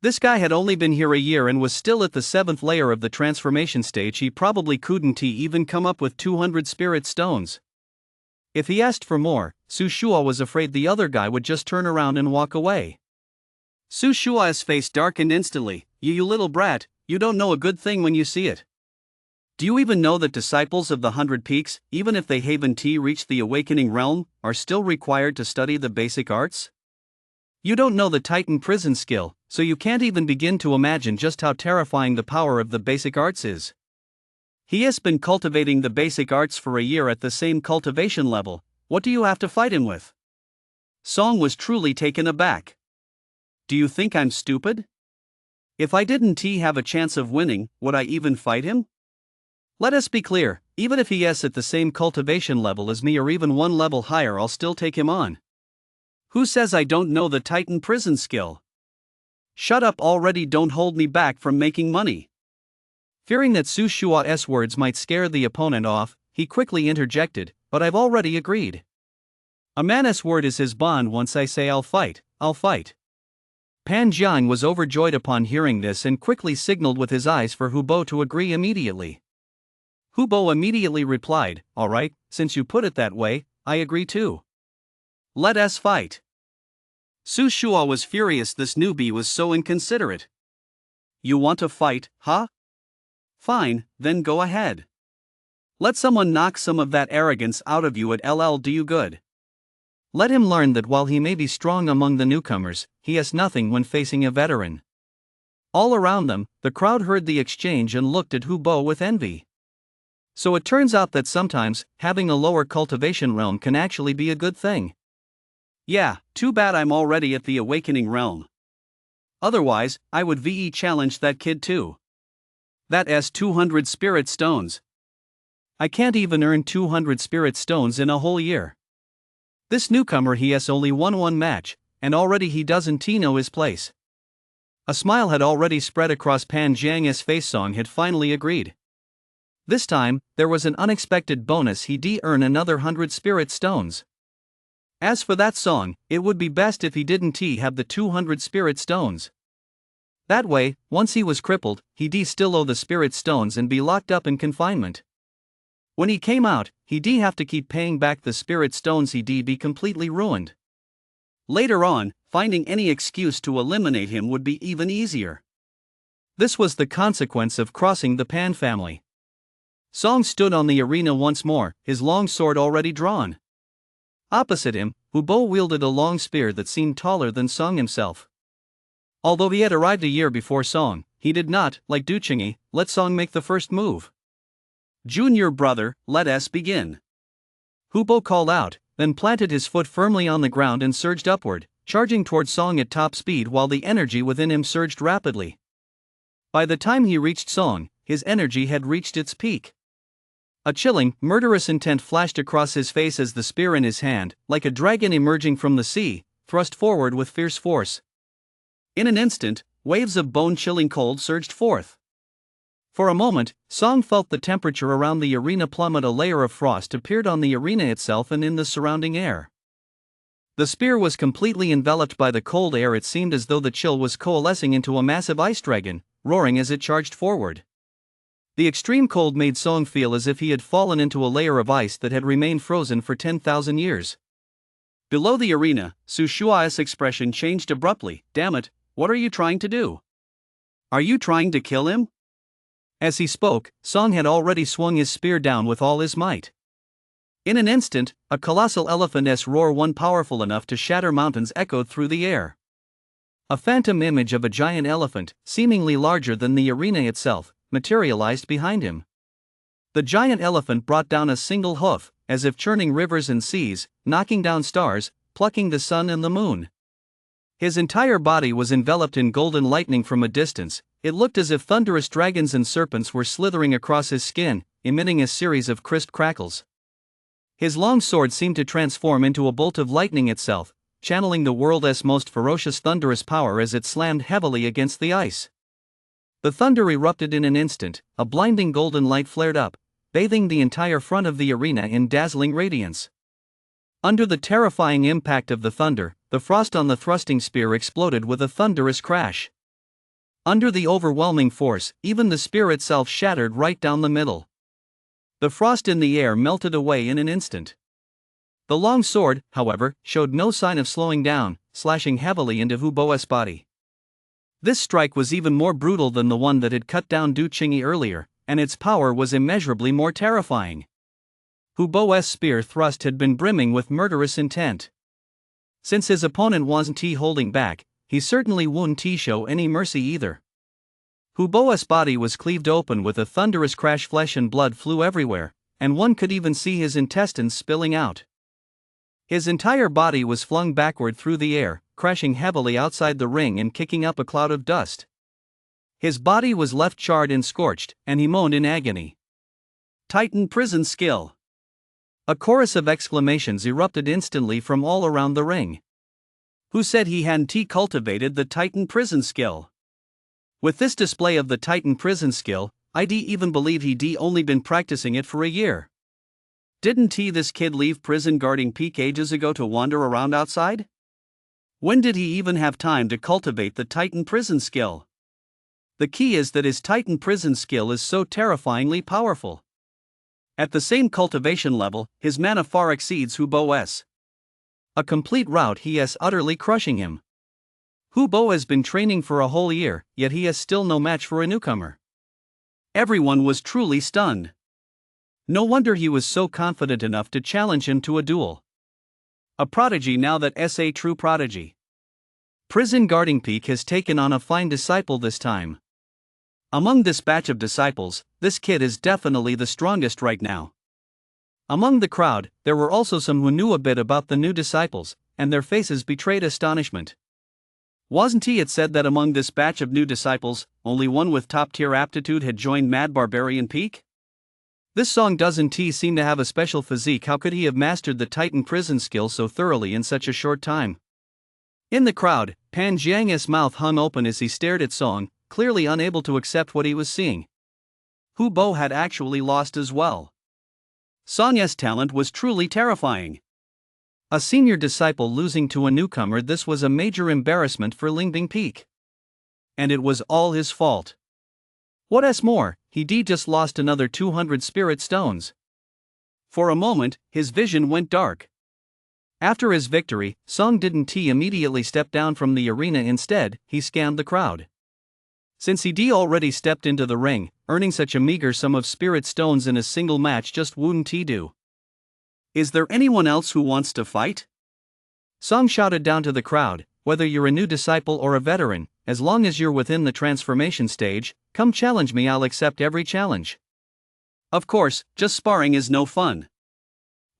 This guy had only been here a year and was still at the 7th layer of the transformation stage. He probably couldn't even come up with 200 spirit stones. If he asked for more, Su Shua was afraid the other guy would just turn around and walk away. Su Shua's face darkened instantly. You little brat, you don't know a good thing when you see it. Do you even know that disciples of the 100 Peaks, even if they haven't reached the awakening realm, are still required to study the basic arts? You don't know the Titan prison skill, so you can't even begin to imagine just how terrifying the power of the basic arts is. He has been cultivating the basic arts for a year at the same cultivation level. What do you have to fight him with? Song was truly taken aback. Do you think I'm stupid? If I didn't have a chance of winning, would I even fight him? Let us be clear, even if he is at the same cultivation level as me or even one level higher, I'll still take him on. Who says I don't know the Titan prison skill? Shut up already, don't hold me back from making money. Fearing that Su Shua's words might scare the opponent off, he quickly interjected, but I've already agreed. A man's word is his bond. Once I say I'll fight, I'll fight. Pan Jiang was overjoyed upon hearing this and quickly signaled with his eyes for Hu Bo to agree immediately. Hu Bo immediately replied, all right, since you put it that way, I agree too. Let us fight. Su Shua was furious this newbie was so inconsiderate. You want to fight, huh? Fine, then go ahead. Let someone knock some of that arrogance out of you, at LL do you good. Let him learn that while he may be strong among the newcomers, he has nothing when facing a veteran. All around them, the crowd heard the exchange and looked at Hu Bo with envy. So it turns out that sometimes, having a lower cultivation realm can actually be a good thing. Yeah, too bad I'm already at the awakening realm. Otherwise, I would VE challenge that kid too. That's 200 spirit stones. I can't even earn 200 spirit stones in a whole year. This newcomer he has only won one match, and already he doesn't know his place. A smile had already spread across Pan Jiang's face. Song had finally agreed. This time, there was an unexpected bonus. He'd earn another 100 spirit stones. As for that Song, it would be best if he didn't have the 200 spirit stones. That way, once he was crippled, he'd still owe the spirit stones and be locked up in confinement. When he came out, he'd have to keep paying back the spirit stones. He'd be completely ruined. Later on, finding any excuse to eliminate him would be even easier. This was the consequence of crossing the Pan family. Song stood on the arena once more, his long sword already drawn. Opposite him, Hu Bo wielded a long spear that seemed taller than Song himself. Although he had arrived a year before Song, he did not, like Du Qingyi, let Song make the first move. "Junior brother, let us begin." Hu Bo called out, then planted his foot firmly on the ground and surged upward, charging toward Song at top speed while the energy within him surged rapidly. By the time he reached Song, his energy had reached its peak. A chilling, murderous intent flashed across his face as the spear in his hand, like a dragon emerging from the sea, thrust forward with fierce force. In an instant, waves of bone-chilling cold surged forth. For a moment, Song felt the temperature around the arena plummet. A layer of frost appeared on the arena itself and in the surrounding air. The spear was completely enveloped by the cold air. It seemed as though the chill was coalescing into a massive ice dragon, roaring as it charged forward. The extreme cold made Song feel as if he had fallen into a layer of ice that had remained frozen for 10,000 years. Below the arena, Su Shuai's expression changed abruptly. "Damn it, what are you trying to do? Are you trying to kill him?" As he spoke, Song had already swung his spear down with all his might. In an instant, a colossal elephant's roar, one powerful enough to shatter mountains, echoed through the air. A phantom image of a giant elephant, seemingly larger than the arena itself, materialized behind him. The giant elephant brought down a single hoof, as if churning rivers and seas, knocking down stars, plucking the sun and the moon. His entire body was enveloped in golden lightning. From a distance, it looked as if thunderous dragons and serpents were slithering across his skin, emitting a series of crisp crackles. His long sword seemed to transform into a bolt of lightning itself, channeling the world's most ferocious thunderous power as it slammed heavily against the ice. The thunder erupted in an instant. A blinding golden light flared up, bathing the entire front of the arena in dazzling radiance. Under the terrifying impact of the thunder, the frost on the thrusting spear exploded with a thunderous crash. Under the overwhelming force, even the spear itself shattered right down the middle. The frost in the air melted away in an instant. The long sword, however, showed no sign of slowing down, slashing heavily into Hu Bo's body. This strike was even more brutal than the one that had cut down Du Qingyi earlier, and its power was immeasurably more terrifying. Hu Bo's spear thrust had been brimming with murderous intent. Since his opponent wasn't holding back, he certainly wouldn't show any mercy either. Hu Bo's body was cleaved open with a thunderous crash. Flesh and blood flew everywhere, and one could even see his intestines spilling out. His entire body was flung backward through the air, crashing heavily outside the ring and kicking up a cloud of dust. His body was left charred and scorched, and he moaned in agony. "Titan prison skill!" A chorus of exclamations erupted instantly from all around the ring. Who said he hadn't cultivated the Titan prison skill? With this display of the Titan prison skill, I'd even believe he'd only been practicing it for a year. Didn't this kid leave prison guarding peak ages ago to wander around outside? When did he even have time to cultivate the Titan prison skill? The key is that his Titan prison skill is so terrifyingly powerful. At the same cultivation level, his mana far exceeds Hu Bo's. A complete rout he is utterly crushing him. Hu Bo has been training for a whole year, yet he is still no match for a newcomer. Everyone was truly stunned. No wonder he was so confident enough to challenge him to a duel. A prodigy now that SA true prodigy. Prison guarding peak has taken on a fine disciple this time. Among this batch of disciples, this kid is definitely the strongest right now. Among the crowd, there were also some who knew a bit about the new disciples, and their faces betrayed astonishment. Wasn't it said that among this batch of new disciples, only one with top-tier aptitude had joined Mad Barbarian Peak? This song doesn't seem to have a special physique. How could he have mastered the Titan prison skill so thoroughly in such a short time? In the crowd, Pan Jiang's mouth hung open as he stared at Song, clearly unable to accept what he was seeing. Hu Bo had actually lost as well. Song's talent was truly terrifying. A senior disciple losing to a newcomer, this was a major embarrassment for Lingbing Peak. And it was all his fault. What's more, he just lost another 200 spirit stones. For a moment, his vision went dark. After his victory, Song didn't immediately step down from the arena. Instead, he scanned the crowd. Since he already stepped into the ring, earning such a meager sum of spirit stones in a single match just wouldn't do. Is there anyone else who wants to fight? Song shouted down to the crowd, whether you're a new disciple or a veteran, as long as you're within the transformation stage, come challenge me, I'll accept every challenge. Of course, just sparring is no fun.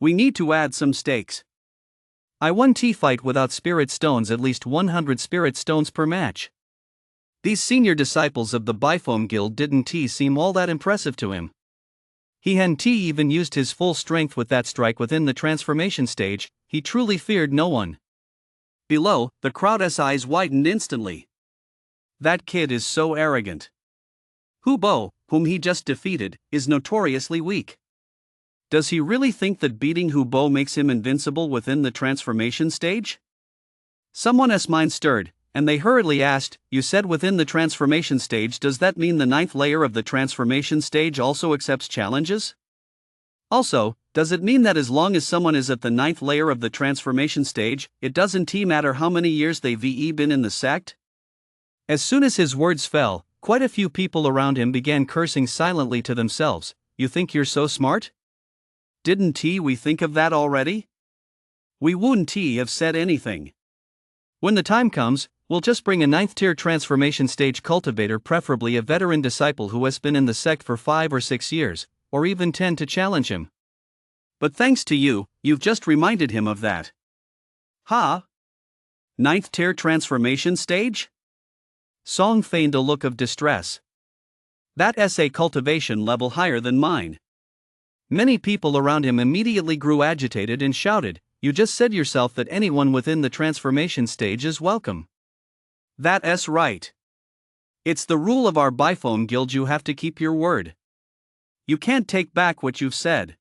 We need to add some stakes. I won fight without spirit stones, at least 100 spirit stones per match. These senior disciples of the Bifoam Guild didn't seem all that impressive to him. He hadn't even used his full strength with that strike within the transformation stage. He truly feared no one. Below, the crowd's eyes widened instantly. That kid is so arrogant. Hu Bo, whom he just defeated, is notoriously weak. Does he really think that beating Hu Bo makes him invincible within the transformation stage? Someone's mind stirred, and they hurriedly asked, you said within the transformation stage, does that mean the 9th layer of the transformation stage also accepts challenges? Also, does it mean that as long as someone is at the 9th layer of the transformation stage, it doesn't matter how many years they've been in the sect? As soon as his words fell, quite a few people around him began cursing silently to themselves. You think you're so smart? Didn't we think of that already? We wouldn't have said anything. When the time comes, we'll just bring a 9th tier transformation stage cultivator, preferably a veteran disciple who has been in the sect for 5 or 6 years, or even 10, to challenge him. But thanks to you, you've just reminded him of that. Ha! 9th tier transformation stage? Song feigned a look of distress. That's a cultivation level higher than mine. Many people around him immediately grew agitated and shouted, you just said yourself that anyone within the transformation stage is welcome. That's right. It's the rule of our Bifoam Guild, you have to keep your word. You can't take back what you've said.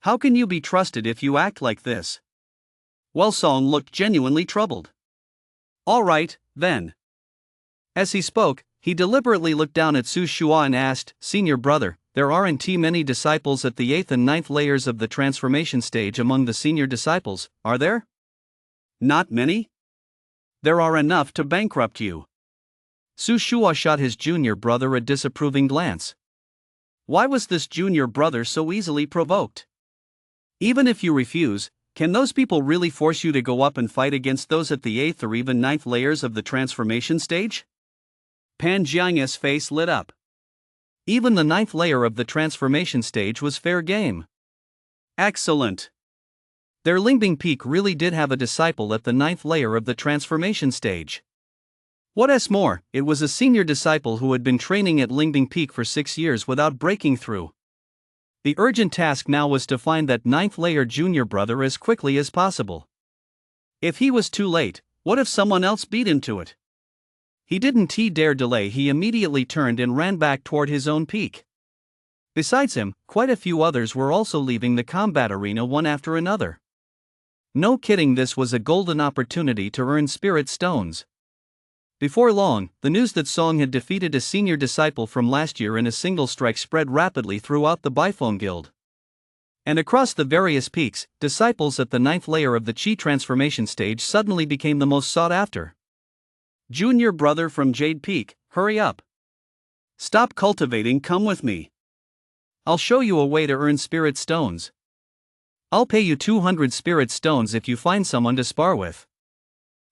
How can you be trusted if you act like this? Well, Song looked genuinely troubled. All right, then. As he spoke, he deliberately looked down at Su Shua and asked, Senior brother, there aren't many disciples at the 8th and 9th layers of the transformation stage among the senior disciples, are there? Not many? There are enough to bankrupt you. Su Shua shot his junior brother a disapproving glance. Why was this junior brother so easily provoked? Even if you refuse, can those people really force you to go up and fight against those at the 8th or even 9th layers of the transformation stage? Pan Jiang's face lit up. Even the 9th layer of the transformation stage was fair game. Excellent. Their Lingbing Peak really did have a disciple at the 9th layer of the transformation stage. What's more, it was a senior disciple who had been training at Lingbing Peak for 6 years without breaking through. The urgent task now was to find that 9th layer junior brother as quickly as possible. If he was too late, what if someone else beat him to it? He didn't dare delay. He immediately turned and ran back toward his own peak. Besides him, quite a few others were also leaving the combat arena one after another. No kidding, this was a golden opportunity to earn spirit stones. Before long, the news that Song had defeated a senior disciple from last year in a single strike spread rapidly throughout the Bifoam Guild. And across the various peaks, disciples at the 9th layer of the Chi transformation stage suddenly became the most sought after. Junior brother from Jade Peak, hurry up. Stop cultivating, come with me. I'll show you a way to earn spirit stones. I'll pay you 200 spirit stones if you find someone to spar with.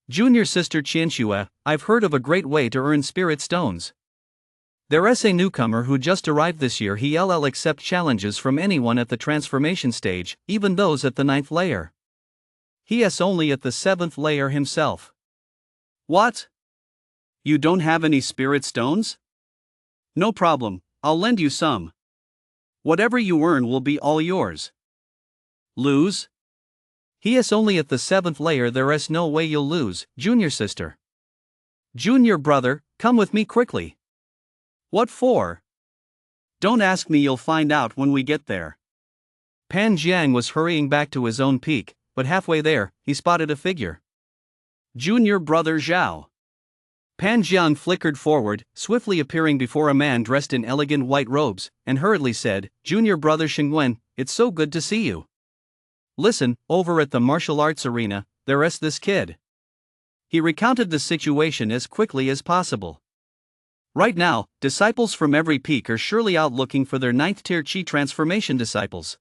Junior sister Qianxue, I've heard of a great way to earn spirit stones. There's a newcomer who just arrived this year. He'll accept challenges from anyone at the transformation stage, even those at the 9th layer. He's only at the 7th layer himself. What? You don't have any spirit stones? No problem, I'll lend you some. Whatever you earn will be all yours. Lose? He's only at the 7th layer. There's no way you'll lose, junior sister. Junior brother, come with me quickly. What for? Don't ask me, you'll find out when we get there. Pan Jiang was hurrying back to his own peak, but halfway there, he spotted a figure. Junior brother Zhao. Pan Jiang flickered forward, swiftly appearing before a man dressed in elegant white robes, and hurriedly said, Junior brother Xingwen, it's so good to see you. Listen, over at the martial arts arena, there's this kid. He recounted the situation as quickly as possible. Right now, disciples from every peak are surely out looking for their 9th tier Qi transformation disciples.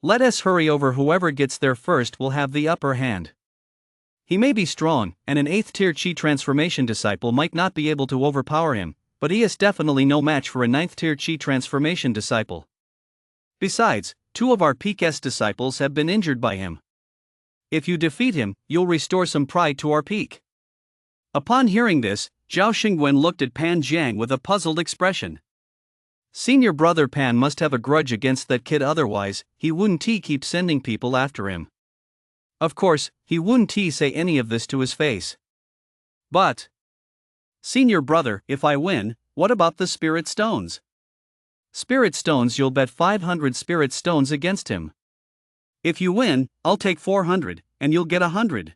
Let us hurry over. Whoever gets there first will have the upper hand. He may be strong, and an 8th tier Qi transformation disciple might not be able to overpower him, but he is definitely no match for a 9th tier Qi transformation disciple. Besides, 2 of our peak S disciples have been injured by him. If you defeat him, you'll restore some pride to our peak. Upon hearing this, Zhao Xingwen looked at Pan Jiang with a puzzled expression. Senior brother Pan must have a grudge against that kid, otherwise, he wouldn't keep sending people after him. Of course, he wouldn't say any of this to his face. But, senior brother, if I win, what about the spirit stones? Spirit stones, you'll bet 500 spirit stones against him. If you win, I'll take 400, and you'll get 100.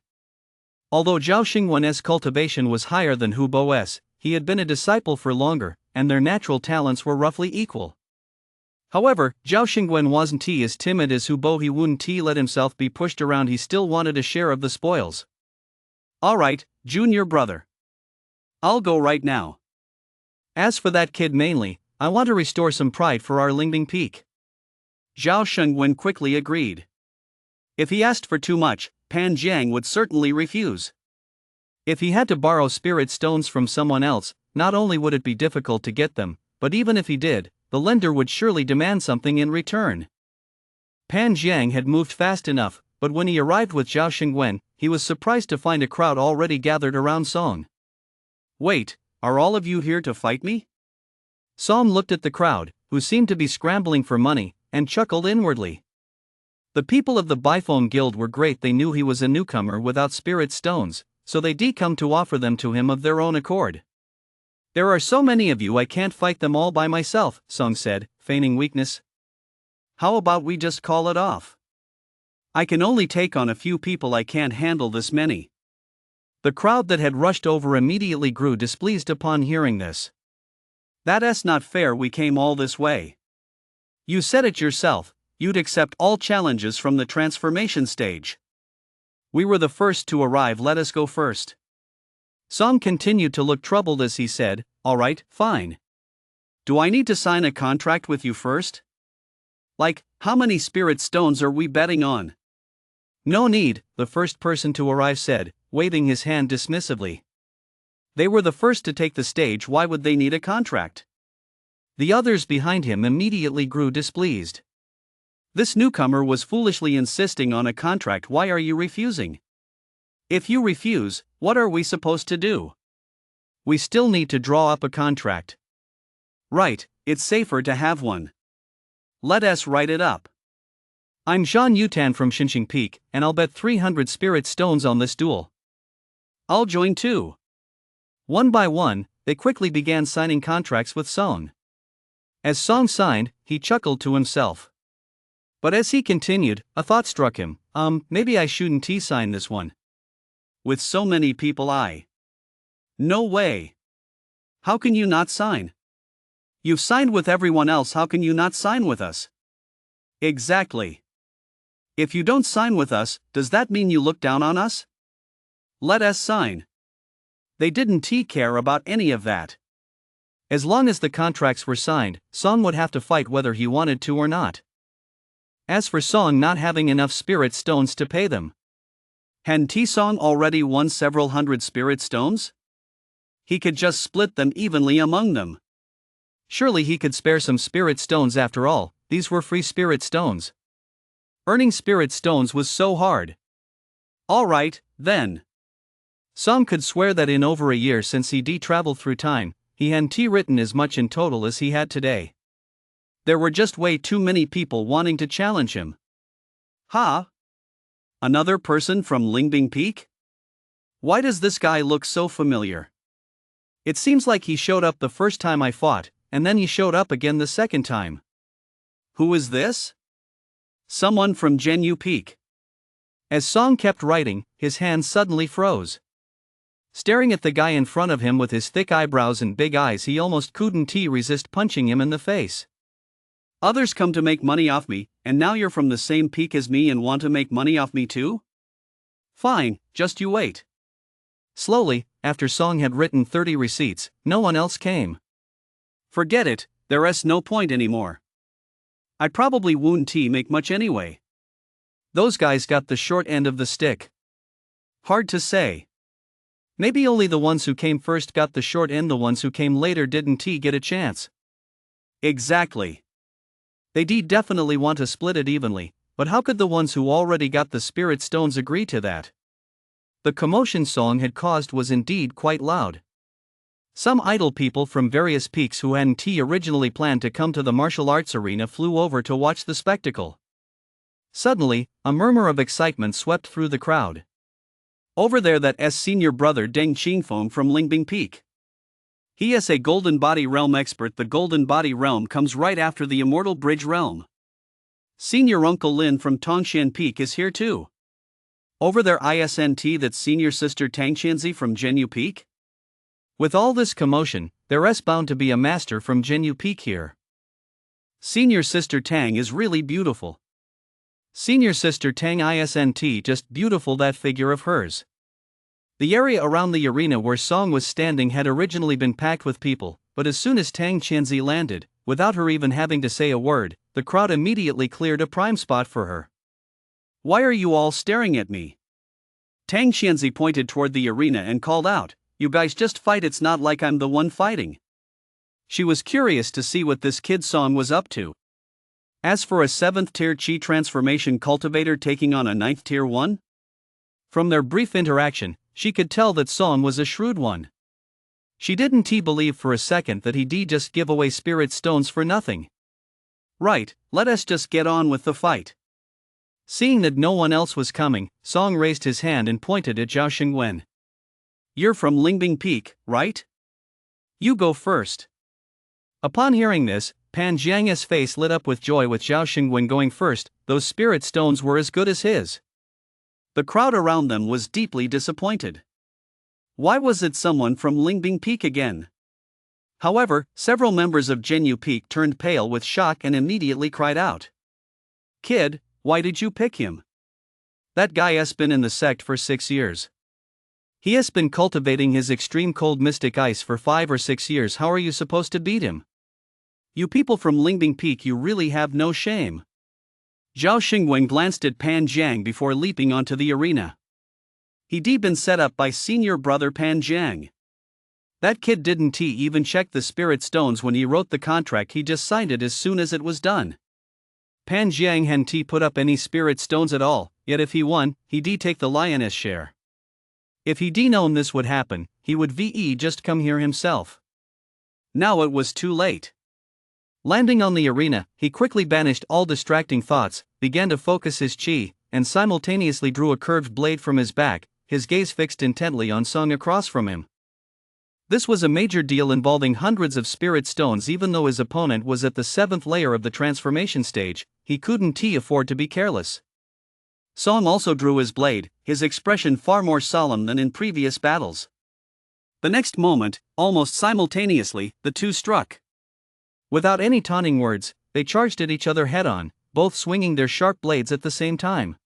Although Zhao Xingwen's cultivation was higher than Hu Bo's, he had been a disciple for longer, and their natural talents were roughly equal. However, Zhao Xingwen wasn't as timid as Hu Bo. He wouldn't let himself be pushed around. He still wanted a share of the spoils. Alright, junior brother. I'll go right now. As for that kid, mainly, I want to restore some pride for our Lingbing peak. Zhao Xingwen quickly agreed. If he asked for too much, Pan Jiang would certainly refuse. If he had to borrow spirit stones from someone else, not only would it be difficult to get them, but even if he did, the lender would surely demand something in return. Pan Jiang had moved fast enough, but when he arrived with Zhao Xingwen, he was surprised to find a crowd already gathered around Song. Wait, are all of you here to fight me? Song looked at the crowd, who seemed to be scrambling for money, and chuckled inwardly. The people of the Biphone Guild were great. They knew he was a newcomer without spirit stones, so they come to offer them to him of their own accord. There are so many of you, I can't fight them all by myself, Song said, feigning weakness. How about we just call it off? I can only take on a few people, I can't handle this many. The crowd that had rushed over immediately grew displeased upon hearing this. That's not fair, we came all this way. You said it yourself, you'd accept all challenges from the transformation stage. We were the first to arrive, let us go first. Song continued to look troubled as he said, Alright, fine. Do I need to sign a contract with you first? Like, how many spirit stones are we betting on? No need, the first person to arrive said, waving his hand dismissively. They were the first to take the stage, why would they need a contract? The others behind him immediately grew displeased. This newcomer was foolishly insisting on a contract. Why are you refusing? If you refuse, what are we supposed to do? We still need to draw up a contract. Right, it's safer to have one. Let us write it up. I'm Zhan Yutan from Xinqing Peak, and I'll bet 300 spirit stones on this duel. I'll join too. One by one, they quickly began signing contracts with Song. As Song signed, he chuckled to himself. But as he continued, a thought struck him, maybe I shouldn't sign this one. With so many people No way. How can you not sign? You've signed with everyone else, how can you not sign with us? Exactly. If you don't sign with us, does that mean you look down on us? Let us sign. They didn't care about any of that. As long as the contracts were signed, Song would have to fight whether he wanted to or not. As for Song not having enough spirit stones to pay them, hadn't Song already won several hundred spirit stones? He could just split them evenly among them. Surely he could spare some spirit stones after all, these were free spirit stones. Earning spirit stones was so hard. Alright, then. Song could swear that in over a year since he traveled through time, he hadn't written as much in total as he had today. There were just way too many people wanting to challenge him. Ha! Another person from Lingbing Peak? Why does this guy look so familiar? It seems like he showed up the first time I fought, and then he showed up again the second time. Who is this? Someone from Genyu Peak. As Song kept writing, his hands suddenly froze. Staring at the guy in front of him with his thick eyebrows and big eyes, he almost couldn't resist punching him in the face. Others come to make money off me, and now you're from the same peak as me and want to make money off me too? Fine, just you wait. Slowly, after Song had written 30 receipts, no one else came. Forget it, there's no point anymore. I probably won't make much anyway. Those guys got the short end of the stick. Hard to say. Maybe only the ones who came first got the short end, the ones who came later didn't get a chance. Exactly. They definitely want to split it evenly, but how could the ones who already got the spirit stones agree to that? The commotion Song had caused was indeed quite loud. Some idle people from various peaks who hadn't originally planned to come to the martial arts arena flew over to watch the spectacle. Suddenly, a murmur of excitement swept through the crowd. Over there, that's senior brother Deng Qingfeng from Lingbing Peak. He is a Golden Body Realm expert. The Golden Body Realm comes right after the Immortal Bridge Realm. Senior Uncle Lin from Tongshan Peak is here too. Over there isn't that senior sister Tangxianzi from Genyu Peak? With all this commotion, there's bound to be a master from Genyu Peak here. Senior sister Tang is really beautiful. Senior sister Tang isn't just beautiful, that figure of hers. The area around the arena where Song was standing had originally been packed with people, but as soon as Tang Qianzi landed, without her even having to say a word, the crowd immediately cleared a prime spot for her. Why are you all staring at me? Tang Qianzi pointed toward the arena and called out, "You guys just fight, it's not like I'm the one fighting." She was curious to see what this kid Song was up to. As for a 7th tier Qi transformation cultivator taking on a 9th tier one? From their brief interaction, she could tell that Song was a shrewd one. She didn't believe for a second that he'd just give away spirit stones for nothing. Right, let us just get on with the fight. Seeing that no one else was coming, Song raised his hand and pointed at Zhao Xingwen. You're from Lingbing Peak, right? You go first. Upon hearing this, Pan Jiang's face lit up with joy. With Zhao Xingwen going first, those spirit stones were as good as his. The crowd around them was deeply disappointed. Why was it someone from Lingbing Peak again? However, several members of Genyu Peak turned pale with shock and immediately cried out. Kid, why did you pick him? That guy has been in the sect for 6 years. He has been cultivating his extreme cold mystic ice for 5 or 6 years. How are you supposed to beat him? You people from Lingbing Peak, you really have no shame. Zhao Xingwen glanced at Pan Jiang before leaping onto the arena. He'd been set up by senior brother Pan Jiang. That kid didn't even check the spirit stones when he wrote the contract, he just signed it as soon as it was done. Pan Jiang hadn't put up any spirit stones at all, yet if he won, he'd take the lioness share. If he'd known this would happen, he would just come here himself. Now it was too late. Landing on the arena, he quickly banished all distracting thoughts, began to focus his chi, and simultaneously drew a curved blade from his back, his gaze fixed intently on Song across from him. This was a major deal involving hundreds of spirit stones. Even though his opponent was at the 7th layer of the transformation stage, he couldn't afford to be careless. Song also drew his blade, his expression far more solemn than in previous battles. The next moment, almost simultaneously, the two struck. Without any taunting words, they charged at each other head-on, both swinging their sharp blades at the same time.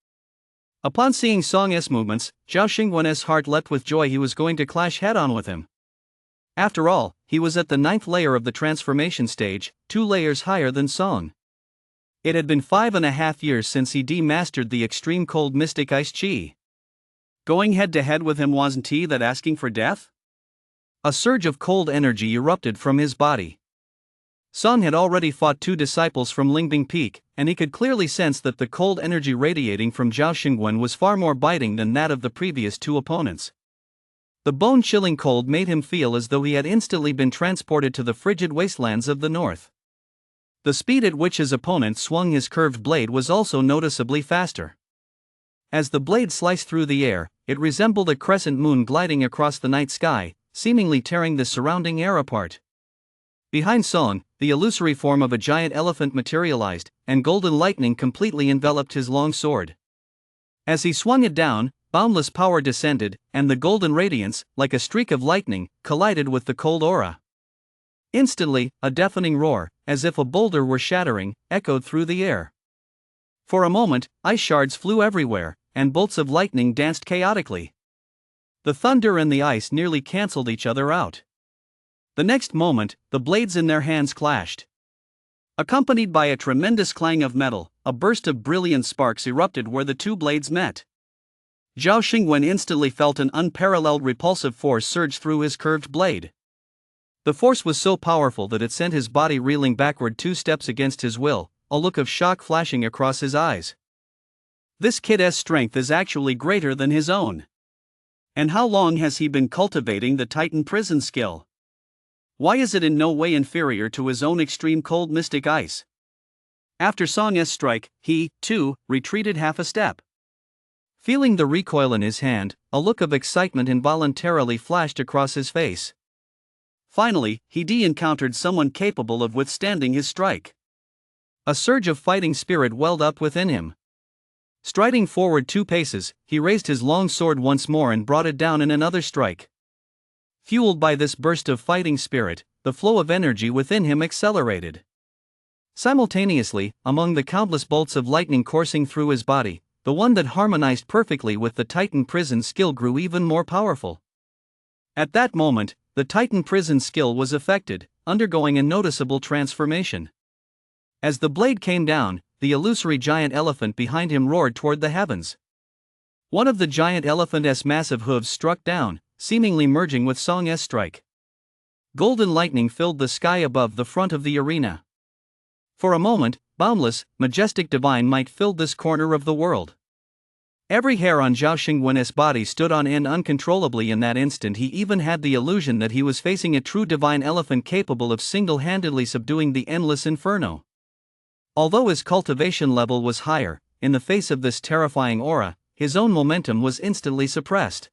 Upon seeing Song's movements, Zhao Xingwen's heart leapt with joy. He was going to clash head-on with him. After all, he was at the 9th layer of the transformation stage, 2 layers higher than Song. It had been 5.5 years since he mastered the extreme cold mystic ice chi. Going head to head with him wasn't he that asking for death? A surge of cold energy erupted from his body. Song had already fought 2 disciples from Lingbing Peak, and he could clearly sense that the cold energy radiating from Zhao Xingwen was far more biting than that of the previous 2 opponents. The bone-chilling cold made him feel as though he had instantly been transported to the frigid wastelands of the north. The speed at which his opponent swung his curved blade was also noticeably faster. As the blade sliced through the air, it resembled a crescent moon gliding across the night sky, seemingly tearing the surrounding air apart. Behind Song, the illusory form of a giant elephant materialized, and golden lightning completely enveloped his long sword. As he swung it down, boundless power descended, and the golden radiance, like a streak of lightning, collided with the cold aura. Instantly, a deafening roar, as if a boulder were shattering, echoed through the air. For a moment, ice shards flew everywhere, and bolts of lightning danced chaotically. The thunder and the ice nearly cancelled each other out. The next moment, the blades in their hands clashed. Accompanied by a tremendous clang of metal, a burst of brilliant sparks erupted where the 2 blades met. Zhao Xingwen instantly felt an unparalleled repulsive force surge through his curved blade. The force was so powerful that it sent his body reeling backward 2 steps against his will, a look of shock flashing across his eyes. This kid's strength is actually greater than his own. And how long has he been cultivating the Titan prison skill? Why is it in no way inferior to his own extreme cold mystic ice? After Song's strike, he, too, retreated half a step. Feeling the recoil in his hand, a look of excitement involuntarily flashed across his face. Finally, he encountered someone capable of withstanding his strike. A surge of fighting spirit welled up within him. Striding forward 2 paces, he raised his long sword once more and brought it down in another strike. Fueled by this burst of fighting spirit, the flow of energy within him accelerated. Simultaneously, among the countless bolts of lightning coursing through his body, the one that harmonized perfectly with the Titan prison skill grew even more powerful. At that moment, the Titan prison skill was affected, undergoing a noticeable transformation. As the blade came down, the illusory giant elephant behind him roared toward the heavens. One of the giant elephant's massive hooves struck down, seemingly merging with Song's strike. Golden lightning filled the sky above the front of the arena. For a moment, boundless, majestic divine might filled this corner of the world. Every hair on Zhao Xingwen's body stood on end uncontrollably in that instant. He even had the illusion that he was facing a true divine elephant capable of single-handedly subduing the endless inferno. Although his cultivation level was higher, in the face of this terrifying aura, his own momentum was instantly suppressed.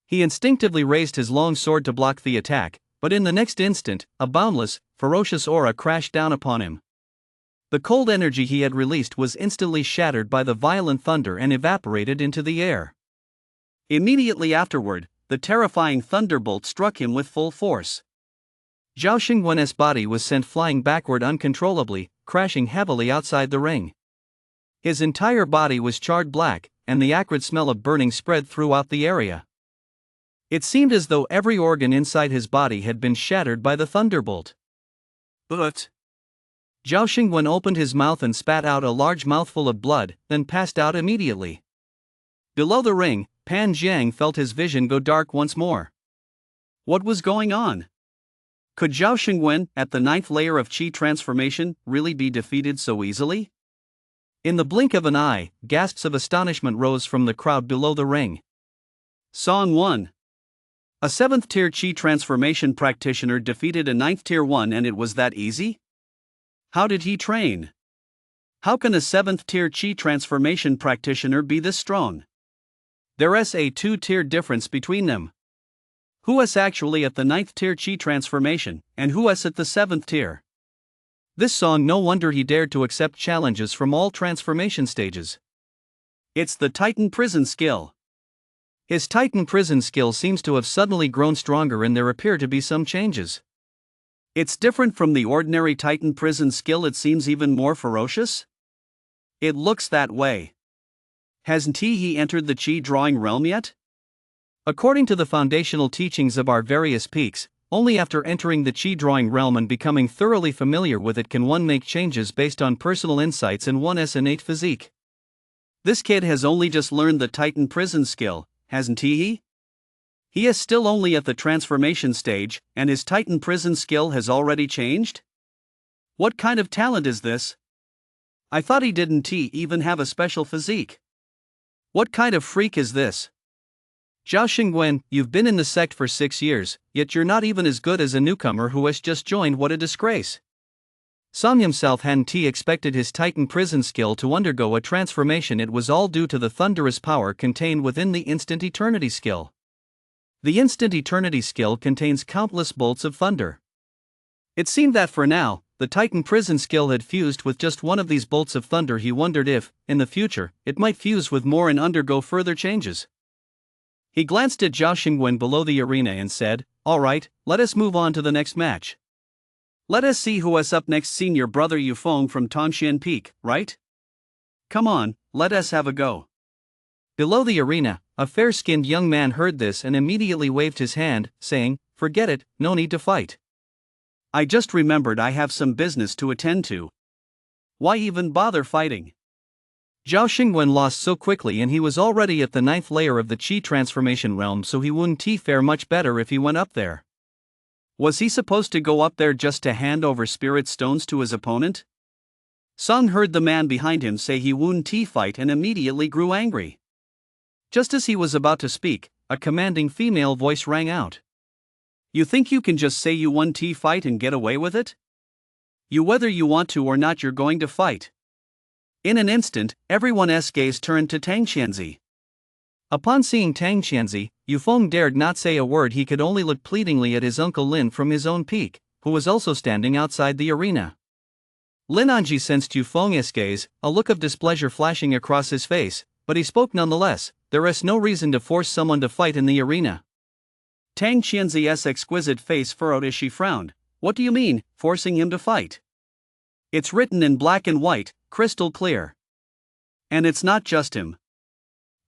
He instinctively raised his long sword to block the attack, but in the next instant, a boundless, ferocious aura crashed down upon him. The cold energy he had released was instantly shattered by the violent thunder and evaporated into the air. Immediately afterward, the terrifying thunderbolt struck him with full force. Zhao Xingwen's body was sent flying backward uncontrollably, crashing heavily outside the ring. His entire body was charred black, and the acrid smell of burning spread throughout the area. It seemed as though every organ inside his body had been shattered by the thunderbolt. But Zhao Xingwen opened his mouth and spat out a large mouthful of blood, then passed out immediately. Below the ring, Pan Jiang felt his vision go dark once more. What was going on? Could Zhao Xingwen, at the 9th layer of Qi transformation, really be defeated so easily? In the blink of an eye, gasps of astonishment rose from the crowd below the ring. Song 1. A 7th tier Qi transformation practitioner defeated a 9th tier 1, and it was that easy? How did he train? How can a 7th tier Qi transformation practitioner be this strong? There's a 2-tier difference between them. Who is actually at the 9th tier Qi transformation, and who is at the 7th tier? This Song, no wonder he dared to accept challenges from all transformation stages. It's the Titan prison skill. His Titan prison skill seems to have suddenly grown stronger, and there appear to be some changes. It's different from the ordinary Titan prison skill. It seems even more ferocious? It looks that way. Hasn't he entered the Qi drawing realm yet? According to the foundational teachings of our various peaks, Only after entering the chi drawing realm and becoming thoroughly familiar with it can one make changes based on personal insights and one's innate physique. This kid has only just learned the Titan prison skill, hasn't he? He is still only at the transformation stage, and his Titan prison skill has already changed? What kind of talent is this? I thought he didn't even have a special physique. What kind of freak is this? Zhao Xingwen, you've been in the sect for 6 years, yet you're not even as good as a newcomer who has just joined. What a disgrace. Song himself hadn't expected his Titan prison skill to undergo a transformation. It was all due to the thunderous power contained within the Instant Eternity skill. The Instant Eternity skill contains countless bolts of thunder. It seemed that for now, the Titan prison skill had fused with just one of these bolts of thunder. He wondered if, in the future, it might fuse with more and undergo further changes. He glanced at Zhao Xingwen below the arena and said, "Alright, let us move on to the next match. Let us see who is up next. Senior brother Yufeng from Tongxian Peak, right? Come on, let us have a go." Below the arena, a fair-skinned young man heard this and immediately waved his hand, saying, "Forget it, no need to fight. I just remembered I have some business to attend to. Why even bother fighting?" Zhao Xingwen lost so quickly, and he was already at the 9th layer of the Qi transformation realm, so he wouldn't fare much better if he went up there. Was he supposed to go up there just to hand over spirit stones to his opponent? Song heard the man behind him say he wouldn't fight and immediately grew angry. Just as he was about to speak, a commanding female voice rang out. "You think you can just say you won fight and get away with it? Whether you want to or not, you're going to fight." In an instant, everyone's gaze turned to Tang Qianzi. Upon seeing Tang Qianzi, Yufeng dared not say a word. He could only look pleadingly at his uncle Lin from his own peak, who was also standing outside the arena. Lin Anji sensed Yufeng's gaze, a look of displeasure flashing across his face, but he spoke nonetheless. "There is no reason to force someone to fight in the arena." Tang Qianzi's exquisite face furrowed as she frowned. "What do you mean, forcing him to fight? It's written in black and white, crystal clear. And it's not just him."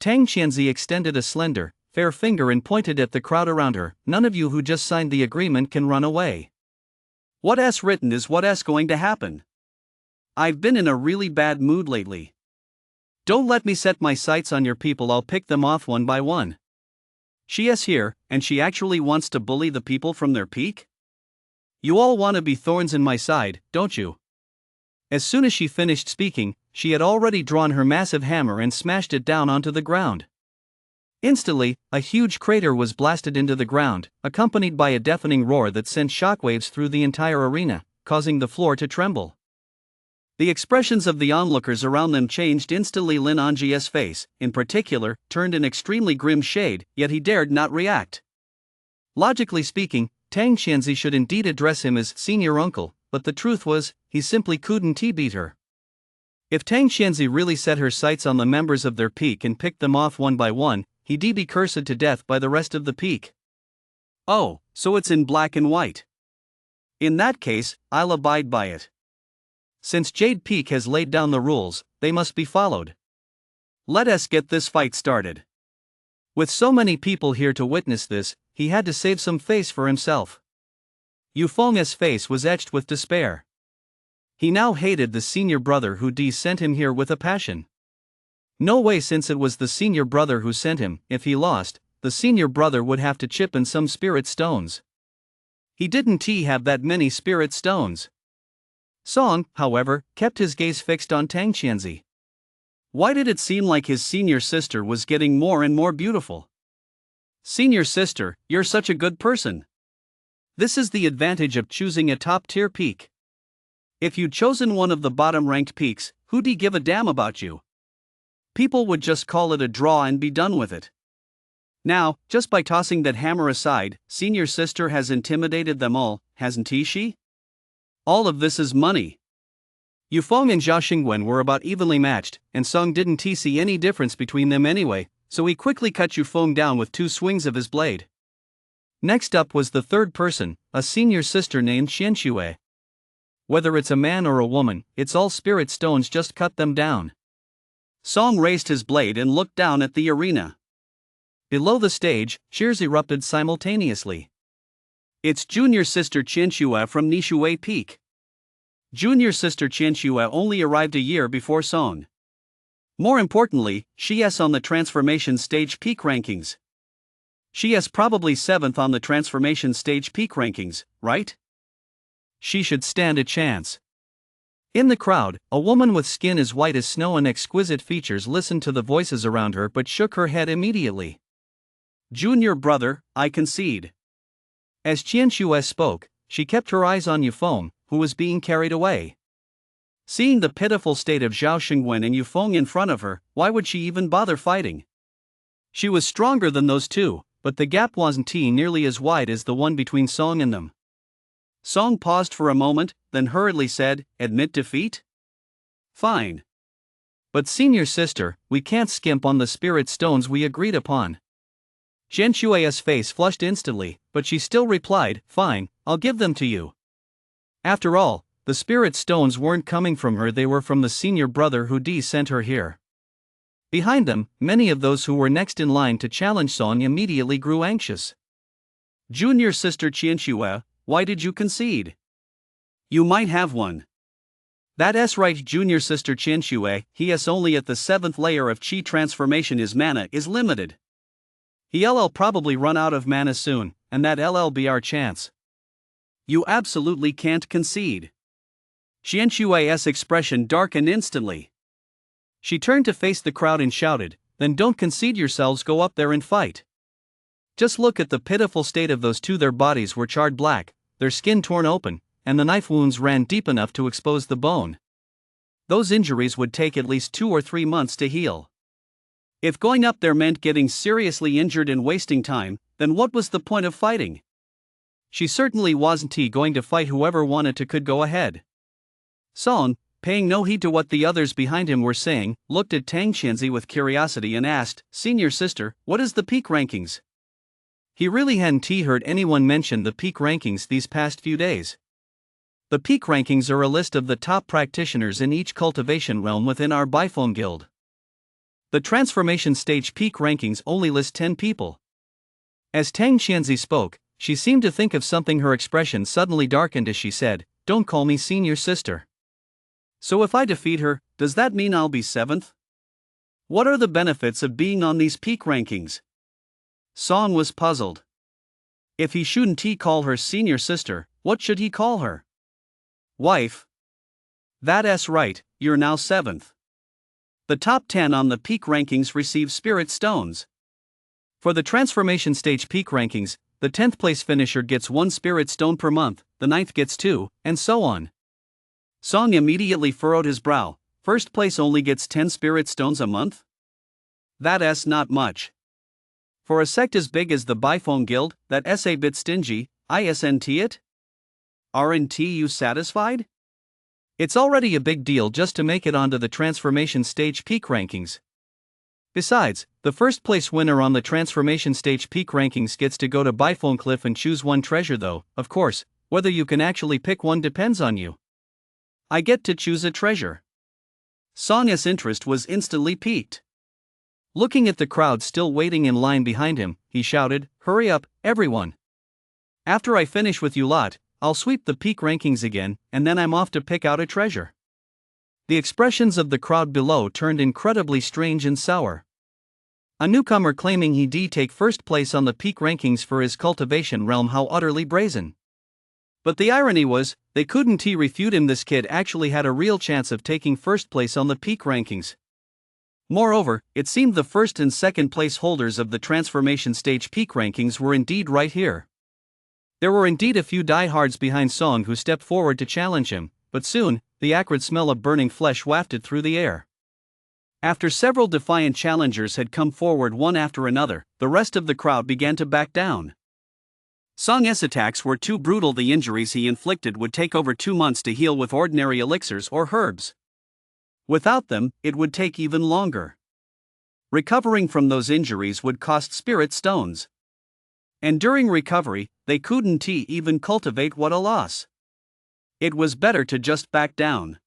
Tang Qianzi extended a slender, fair finger and pointed at the crowd around her. "None of you who just signed the agreement can run away. What's written is what's going to happen. I've been in a really bad mood lately. Don't let me set my sights on your people. I'll pick them off one by one. She is here, and she actually wants to bully the people from their peak? You all want to be thorns in my side, don't you?" As soon as she finished speaking, she had already drawn her massive hammer and smashed it down onto the ground. Instantly, a huge crater was blasted into the ground, accompanied by a deafening roar that sent shockwaves through the entire arena, causing the floor to tremble. The expressions of the onlookers around them changed instantly. Lin Anji's face, in particular, turned an extremely grim shade, yet he dared not react. Logically speaking, Tang Qianzi should indeed address him as senior uncle, but the truth was, he simply couldn't beat her. If Tang Qianzi really set her sights on the members of their peak and picked them off one by one, he'd be cursed to death by the rest of the peak. Oh, so it's in black and white. In that case, I'll abide by it. Since Jade Peak has laid down the rules, they must be followed. Let us get this fight started. With so many people here to witness this, he had to save some face for himself. Yufeng's face was etched with despair. He now hated the senior brother who sent him here with a passion. No way, since it was the senior brother who sent him. If he lost, the senior brother would have to chip in some spirit stones. He didn't have that many spirit stones. Song, however, kept his gaze fixed on Tang Qianzi. Why did it seem like his senior sister was getting more and more beautiful? Senior sister, you're such a good person. This is the advantage of choosing a top-tier peak. If you'd chosen one of the bottom-ranked peaks, who'd give a damn about you? People would just call it a draw and be done with it. Now, just by tossing that hammer aside, senior sister has intimidated them all, hasn't she? All of this is money. Yufeng and Zhao Xingwen were about evenly matched, and Song didn't see any difference between them anyway, so he quickly cut Yufeng down with 2 swings of his blade. Next up was the third person, a senior sister named Xianxue. Whether it's a man or a woman, it's all spirit stones, just cut them down. Song raised his blade and looked down at the arena. Below the stage, cheers erupted simultaneously. It's junior sister Qianxue from Nishui Peak. Junior sister Qianxue only arrived a year before Song. More importantly, she's on the transformation stage peak rankings. She is probably 7th on the transformation stage peak rankings, right? She should stand a chance. In the crowd, a woman with skin as white as snow and exquisite features listened to the voices around her but shook her head immediately. Junior brother, I concede. As Qianxue spoke, she kept her eyes on Yufeng, who was being carried away. Seeing the pitiful state of Zhao Xingwen and Yufeng in front of her, why would she even bother fighting? She was stronger than those two, but the gap wasn't nearly as wide as the one between Song and them. Song paused for a moment, then hurriedly said, "Admit defeat? Fine. But senior sister, we can't skimp on the spirit stones we agreed upon." Qianxue's face flushed instantly, but she still replied, "Fine, I'll give them to you." After all, the spirit stones weren't coming from her, they were from the senior brother who sent her here. Behind them, many of those who were next in line to challenge Song immediately grew anxious. Junior sister Qianxue, why did you concede? You might have one. That's right, junior sister Qianxue, he is only at the 7th layer of Qi transformation, his mana is limited. He'll probably run out of mana soon, and that'll be our chance. You absolutely can't concede. Qianxue's expression darkened instantly. She turned to face the crowd and shouted, "Then don't concede yourselves, go up there and fight. Just look at the pitiful state of those two, their bodies were charred black, their skin torn open, and the knife wounds ran deep enough to expose the bone. Those injuries would take at least 2 or 3 months to heal. If going up there meant getting seriously injured and wasting time, then what was the point of fighting? She certainly wasn't going to fight. Whoever wanted to could go ahead." Song, paying no heed to what the others behind him were saying, looked at Tang Qianzi with curiosity and asked, "Senior sister, what is the peak rankings?" He really hadn't heard anyone mention the peak rankings these past few days. The peak rankings are a list of the top practitioners in each cultivation realm within our Bifeng Guild. The transformation stage peak rankings only list 10 people. As Tang Qianzi spoke, she seemed to think of something. Her expression suddenly darkened as she said, "Don't call me senior sister. So if I defeat her, does that mean I'll be 7th? What are the benefits of being on these peak rankings?" Song was puzzled. If he shouldn't call her senior sister, what should he call her? Wife? That's right, you're now 7th. The top 10 on the peak rankings receive spirit stones. For the transformation stage peak rankings, the 10th place finisher gets 1 spirit stone per month, the 9th gets 2, and so on. Song immediately furrowed his brow. First place only gets 10 spirit stones a month? That's not much. For a sect as big as the Bifeng Guild, that's a bit stingy, isn't it? Aren't you satisfied? It's already a big deal just to make it onto the transformation stage peak rankings. Besides, the first place winner on the transformation stage peak rankings gets to go to Bifeng Cliff and choose one treasure, though, of course, whether you can actually pick one depends on you. I get to choose a treasure. Song's interest was instantly piqued. Looking at the crowd still waiting in line behind him, he shouted, "Hurry up, everyone. After I finish with you lot, I'll sweep the peak rankings again, and then I'm off to pick out a treasure." The expressions of the crowd below turned incredibly strange and sour. A newcomer claiming he'd take first place on the peak rankings for his cultivation realm, how utterly brazen. But the irony was, they couldn't refute him. This kid actually had a real chance of taking first place on the peak rankings. Moreover, it seemed the first and second place holders of the transformation stage peak rankings were indeed right here. There were indeed a few diehards behind Song who stepped forward to challenge him, but soon, the acrid smell of burning flesh wafted through the air. After several defiant challengers had come forward one after another, the rest of the crowd began to back down. Song's attacks were too brutal. The injuries he inflicted would take over 2 months to heal with ordinary elixirs or herbs. Without them, it would take even longer. Recovering from those injuries would cost spirit stones. And during recovery, they couldn't even cultivate. What a loss. It was better to just back down.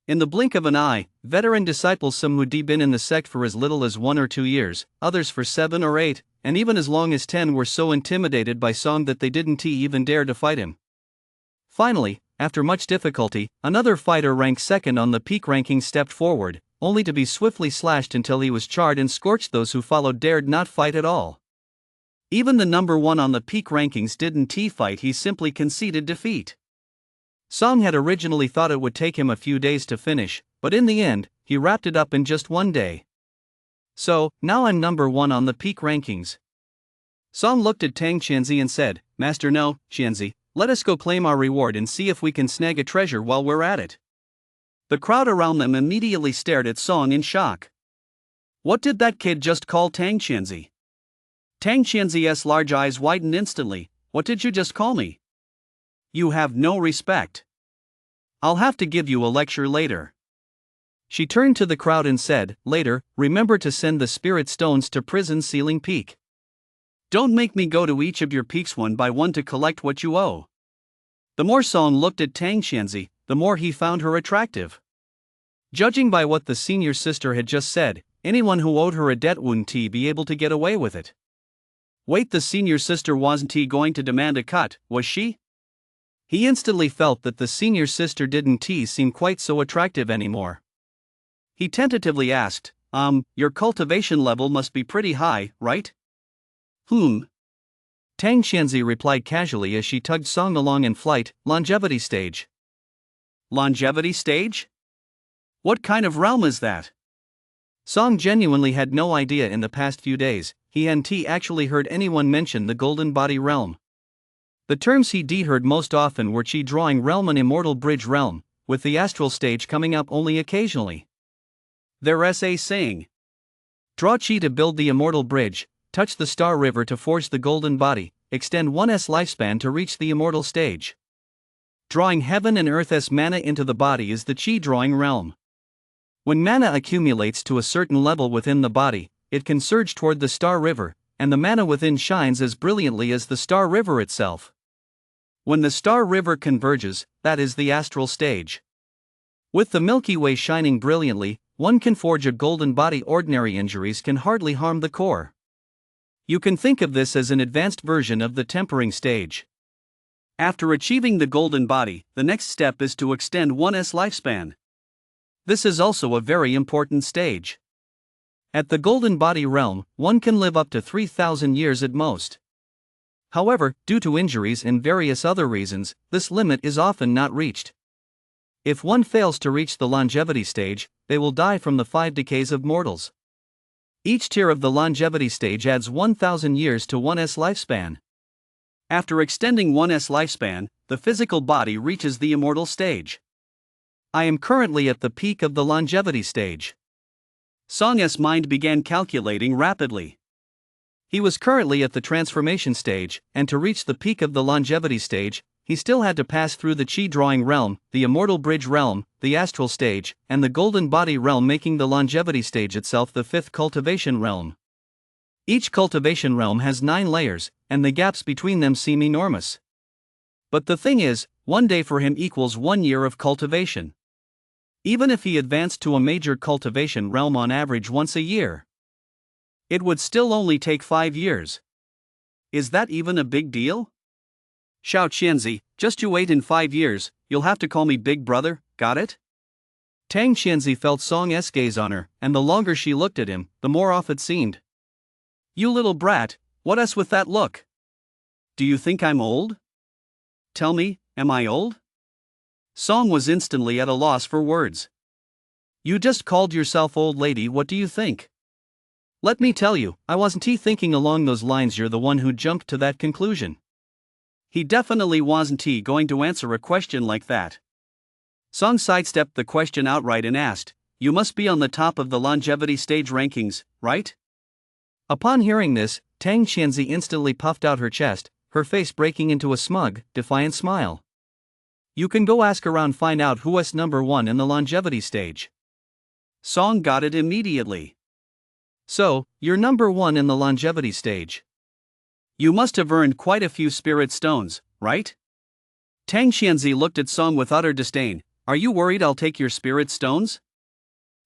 In the blink of an eye, veteran disciples, some who'd been in the sect for as little as 1 or 2 years, others for 7 or 8, and even as long as 10, were so intimidated by Song that they didn't even dare to fight him. Finally, after much difficulty, another fighter ranked second on the peak ranking stepped forward, only to be swiftly slashed until he was charred and scorched. Those who followed dared not fight at all. Even the number 1 on the peak rankings didn't fight, he simply conceded defeat. Song had originally thought it would take him a few days to finish, but in the end, he wrapped it up in just 1 day. So, now I'm number 1 on the peak rankings. Song looked at Tang Qianzi and said, Master, no, Qianzi, let us go claim our reward and see if we can snag a treasure while we're at it. The crowd around them immediately stared at Song in shock. What did that kid just call Tang Qianzi? Tang Qianzi's large eyes widened instantly. What did you just call me? You have no respect. I'll have to give you a lecture later. She turned to the crowd and said, later, remember to send the spirit stones to prison ceiling peak. Don't make me go to each of your peaks one by one to collect what you owe. The more Song looked at Tang Qianzi, the more he found her attractive. Judging by what the senior sister had just said, anyone who owed her a debt wouldn't be able to get away with it. Wait, the senior sister wasn't going to demand a cut, was she? He instantly felt that the senior sister didn't seem quite so attractive anymore. He tentatively asked, your cultivation level must be pretty high, right? Tang Qianzi replied casually as she tugged Song along in flight. Longevity stage. Longevity stage? What kind of realm is that? Song genuinely had no idea. In the past few days, he hadn't actually heard anyone mention the golden body realm. The terms he'd heard most often were Qi drawing realm and immortal bridge realm, with the astral stage coming up only occasionally. There's a saying. Draw Qi to build the immortal bridge, touch the star river to forge the golden body, extend one's lifespan to reach the immortal stage. Drawing heaven and earth's mana into the body is the Qi drawing realm. When mana accumulates to a certain level within the body, it can surge toward the star river, and the mana within shines as brilliantly as the star river itself. When the star river converges, that is the astral stage. With the Milky Way shining brilliantly, one can forge a golden body. Ordinary injuries can hardly harm the core. You can think of this as an advanced version of the tempering stage. After achieving the golden body, the next step is to extend one's lifespan. This is also a very important stage. At the golden body realm, one can live up to 3,000 years at most. However, due to injuries and various other reasons, this limit is often not reached. If one fails to reach the longevity stage, they will die from the 5 decays of mortals. Each tier of the longevity stage adds 1,000 years to one's lifespan. After extending one's lifespan, the physical body reaches the immortal stage. I am currently at the peak of the longevity stage. Song's mind began calculating rapidly. He was currently at the transformation stage, and to reach the peak of the longevity stage, he still had to pass through the Qi drawing realm, the immortal bridge realm, the astral stage, and the golden body realm, making the longevity stage itself the 5th cultivation realm. Each cultivation realm has 9 layers, and the gaps between them seem enormous. But the thing is, 1 day for him equals 1 year of cultivation. Even if he advanced to a major cultivation realm on average once a year, it would still only take 5 years. Is that even a big deal? Xiao Qianzi, just you wait. In 5 years, you'll have to call me big brother, got it? Tang Qianzi felt Song's gaze on her, and the longer she looked at him, the more off it seemed. You little brat, what's with that look? Do you think I'm old? Tell me, am I old? Song was instantly at a loss for words. You just called yourself old lady, what do you think? Let me tell you, I wasn't thinking along those lines. You're the one who jumped to that conclusion. He definitely wasn't going to answer a question like that. Song sidestepped the question outright and asked, you must be on the top of the longevity stage rankings, right? Upon hearing this, Tang Qianzi instantly puffed out her chest, her face breaking into a smug, defiant smile. You can go ask around, find out who's number 1 in the longevity stage. Song got it immediately. So, you're number 1 in the longevity stage. You must have earned quite a few spirit stones, right? Tang Qianzi looked at Song with utter disdain. Are you worried I'll take your spirit stones?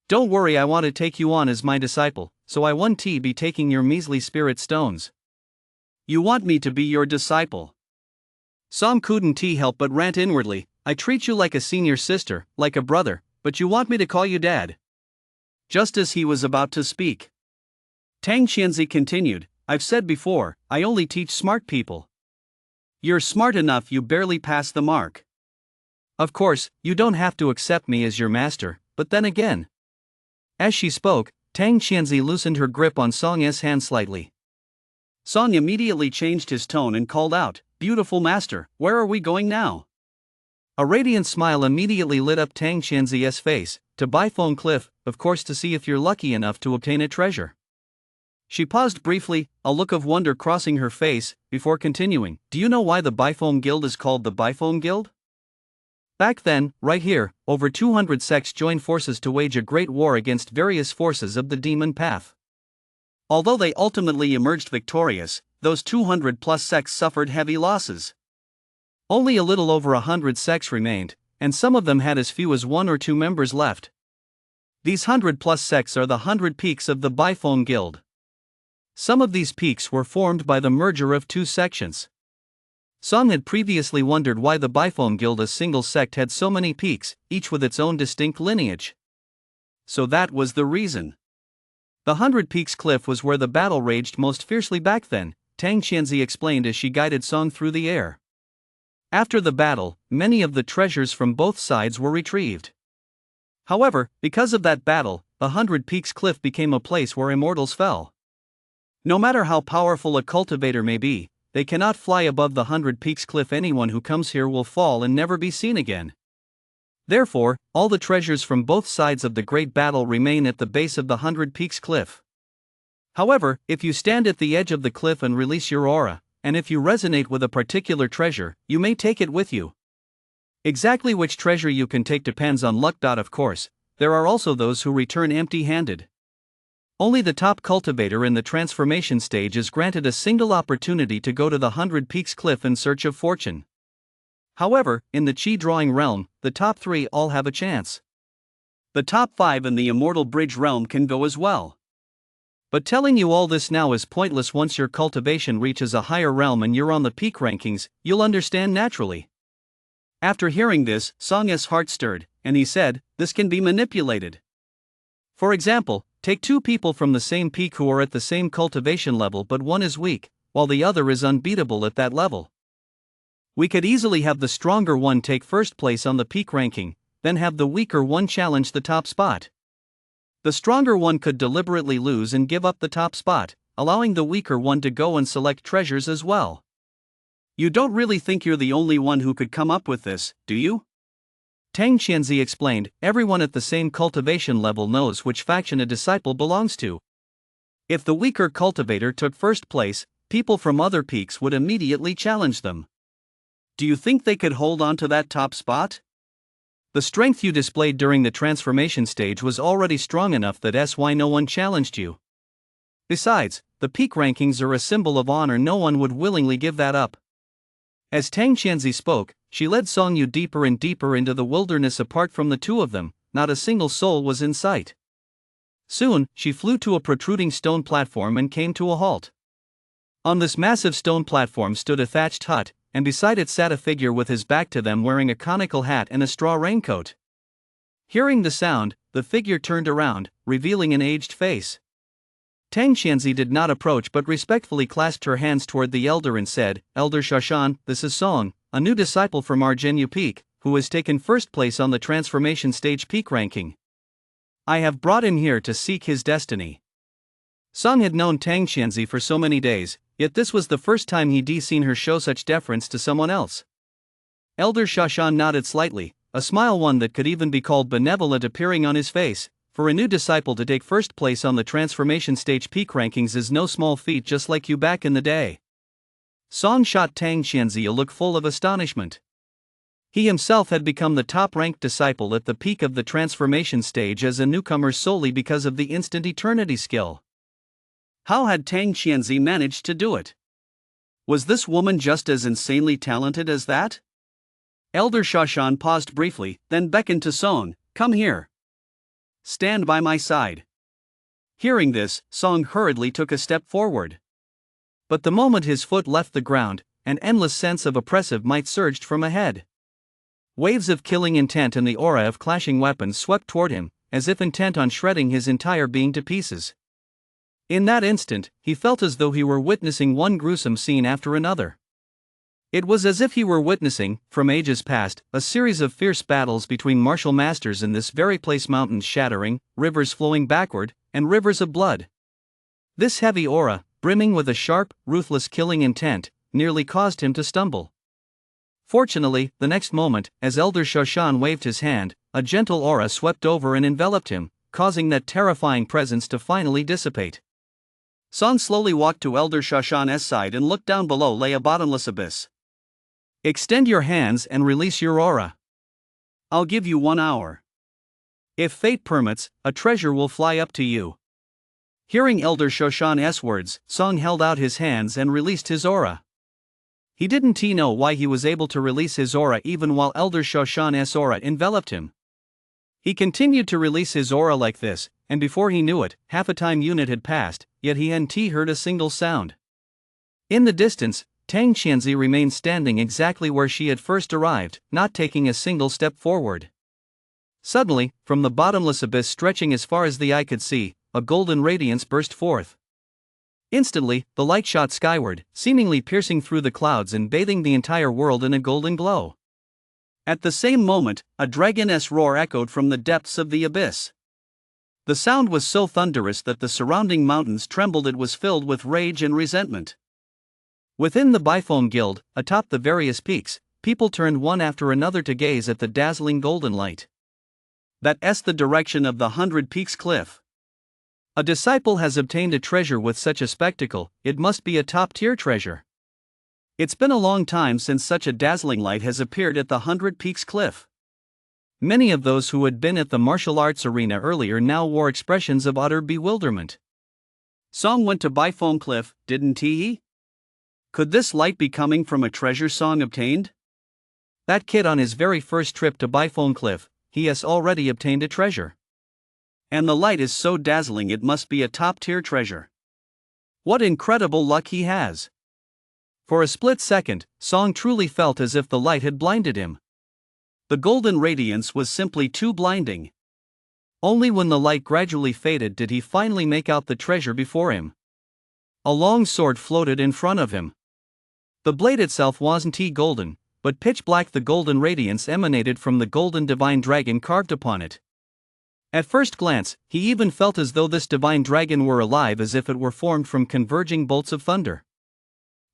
Don't worry, I want to take you on as my disciple, so I won't be taking your measly spirit stones. You want me to be your disciple? Song couldn't help but rant inwardly. I treat you like a senior sister, like a brother, but you want me to call you dad. Just as he was about to speak, Tang Qianzi continued, I've said before, I only teach smart people. You're smart enough, you barely pass the mark. Of course, you don't have to accept me as your master, but then again. As she spoke, Tang Qianzi loosened her grip on Song's hand slightly. Song immediately changed his tone and called out, Beautiful master, where are we going now? A radiant smile immediately lit up Tang Qianzi's face. To Bifeng Cliff, of course, to see if you're lucky enough to obtain a treasure. She paused briefly, a look of wonder crossing her face, before continuing, Do you know why the Bifeng Guild is called the Bifeng Guild? Back then, right here, over 200 sects joined forces to wage a great war against various forces of the demon path. Although they ultimately emerged victorious, those 200+ sects suffered heavy losses. Only a little over 100 sects remained, and some of them had as few as 1 or 2 members left. These 100+ sects are the 100 peaks of the Bifeng Guild. Some of these peaks were formed by the merger of 2 sections. Song had previously wondered why the Bifeng Guild, a single sect, had so many peaks, each with its own distinct lineage. So that was the reason. The 100 Peaks Cliff was where the battle raged most fiercely back then, Tang Qianzi explained as she guided Song through the air. After the battle, many of the treasures from both sides were retrieved. However, because of that battle, the 100 Peaks Cliff became a place where immortals fell. No matter how powerful a cultivator may be, they cannot fly above the 100 Peaks Cliff. Anyone who comes here will fall and never be seen again. Therefore, all the treasures from both sides of the great battle remain at the base of the 100 Peaks Cliff. However, if you stand at the edge of the cliff and release your aura, and if you resonate with a particular treasure, you may take it with you. Exactly which treasure you can take depends on luck. Of course, there are also those who return empty-handed. Only the top cultivator in the transformation stage is granted a single opportunity to go to the 100 Peaks Cliff in search of fortune. However, in the Qi drawing realm, the top 3 all have a chance. The top 5 in the Immortal Bridge realm can go as well. But telling you all this now is pointless. Once your cultivation reaches a higher realm and you're on the peak rankings, you'll understand naturally. After hearing this, Song's heart stirred, and he said, This can be manipulated. For example, take 2 people from the same peak who are at the same cultivation level, but one is weak, while the other is unbeatable at that level. We could easily have the stronger one take first place on the peak ranking, then have the weaker one challenge the top spot. The stronger one could deliberately lose and give up the top spot, allowing the weaker one to go and select treasures as well. You don't really think you're the only one who could come up with this, do you? Tang Qianzi explained, everyone at the same cultivation level knows which faction a disciple belongs to. If the weaker cultivator took first place, people from other peaks would immediately challenge them. Do you think they could hold on to that top spot? The strength you displayed during the transformation stage was already strong enough that's why no one challenged you. Besides, the peak rankings are a symbol of honor. No one would willingly give that up. As Tang Qianzi spoke, she led Song Yu deeper and deeper into the wilderness. Apart from the 2 of them, not a single soul was in sight. Soon, she flew to a protruding stone platform and came to a halt. On this massive stone platform stood a thatched hut, and beside it sat a figure with his back to them wearing a conical hat and a straw raincoat. Hearing the sound, the figure turned around, revealing an aged face. Tang Qianzi did not approach but respectfully clasped her hands toward the elder and said, Elder Shashan, this is Song, a new disciple from Argenyu Peak, who has taken first place on the transformation stage peak ranking. I have brought him here to seek his destiny. Song had known Tang Qianzi for so many days, yet this was the first time he'd seen her show such deference to someone else. Elder Shashan nodded slightly, a smile one that could even be called benevolent appearing on his face. For a new disciple to take first place on the transformation stage peak rankings is no small feat, just like you back in the day. Song shot Tang Qianzi a look full of astonishment. He himself had become the top-ranked disciple at the peak of the transformation stage as a newcomer solely because of the instant eternity skill. How had Tang Qianzi managed to do it? Was this woman just as insanely talented as that? Elder Shashan paused briefly, then beckoned to Song, "Come here. Stand by my side." Hearing this, Song hurriedly took a step forward. But the moment his foot left the ground, an endless sense of oppressive might surged from ahead. Waves of killing intent and the aura of clashing weapons swept toward him, as if intent on shredding his entire being to pieces. In that instant, he felt as though he were witnessing one gruesome scene after another. It was as if he were witnessing, from ages past, a series of fierce battles between martial masters in this very place, mountains shattering, rivers flowing backward, and rivers of blood. This heavy aura, brimming with a sharp, ruthless killing intent, nearly caused him to stumble. Fortunately, the next moment, as Elder Shoshan waved his hand, a gentle aura swept over and enveloped him, causing that terrifying presence to finally dissipate. Song slowly walked to Elder Shoshan's side and looked down below lay a bottomless abyss. "Extend your hands and release your aura. I'll give you 1 hour. If fate permits, a treasure will fly up to you." Hearing Elder Shoshan's words, Song held out his hands and released his aura. He didn't know why he was able to release his aura even while Elder Shoshan's aura enveloped him. He continued to release his aura like this, and before he knew it, half a time unit had passed, yet he hadn't heard a single sound. In the distance, Tang Qianzi remained standing exactly where she had first arrived, not taking a single step forward. Suddenly, from the bottomless abyss stretching as far as the eye could see, a golden radiance burst forth. Instantly, the light shot skyward, seemingly piercing through the clouds and bathing the entire world in a golden glow. At the same moment, a dragon's roar echoed from the depths of the abyss. The sound was so thunderous that the surrounding mountains trembled. It was filled with rage and resentment. Within the Bifone Guild, atop the various peaks, people turned one after another to gaze at the dazzling golden light. That's the direction of the 100 Peaks Cliff. A disciple has obtained a treasure with such a spectacle, it must be a top-tier treasure. It's been a long time since such a dazzling light has appeared at the 100 Peaks Cliff. Many of those who had been at the martial arts arena earlier now wore expressions of utter bewilderment. Song went to Bifone Cliff, didn't he? Could this light be coming from a treasure Song obtained? That kid on his very first trip to Bifone Cliff, he has already obtained a treasure. And the light is so dazzling it must be a top-tier treasure. What incredible luck he has! For a split second, Song truly felt as if the light had blinded him. The golden radiance was simply too blinding. Only when the light gradually faded did he finally make out the treasure before him. A long sword floated in front of him. The blade itself wasn't golden, but pitch black. The golden radiance emanated from the golden divine dragon carved upon it. At first glance, he even felt as though this divine dragon were alive, as if it were formed from converging bolts of thunder.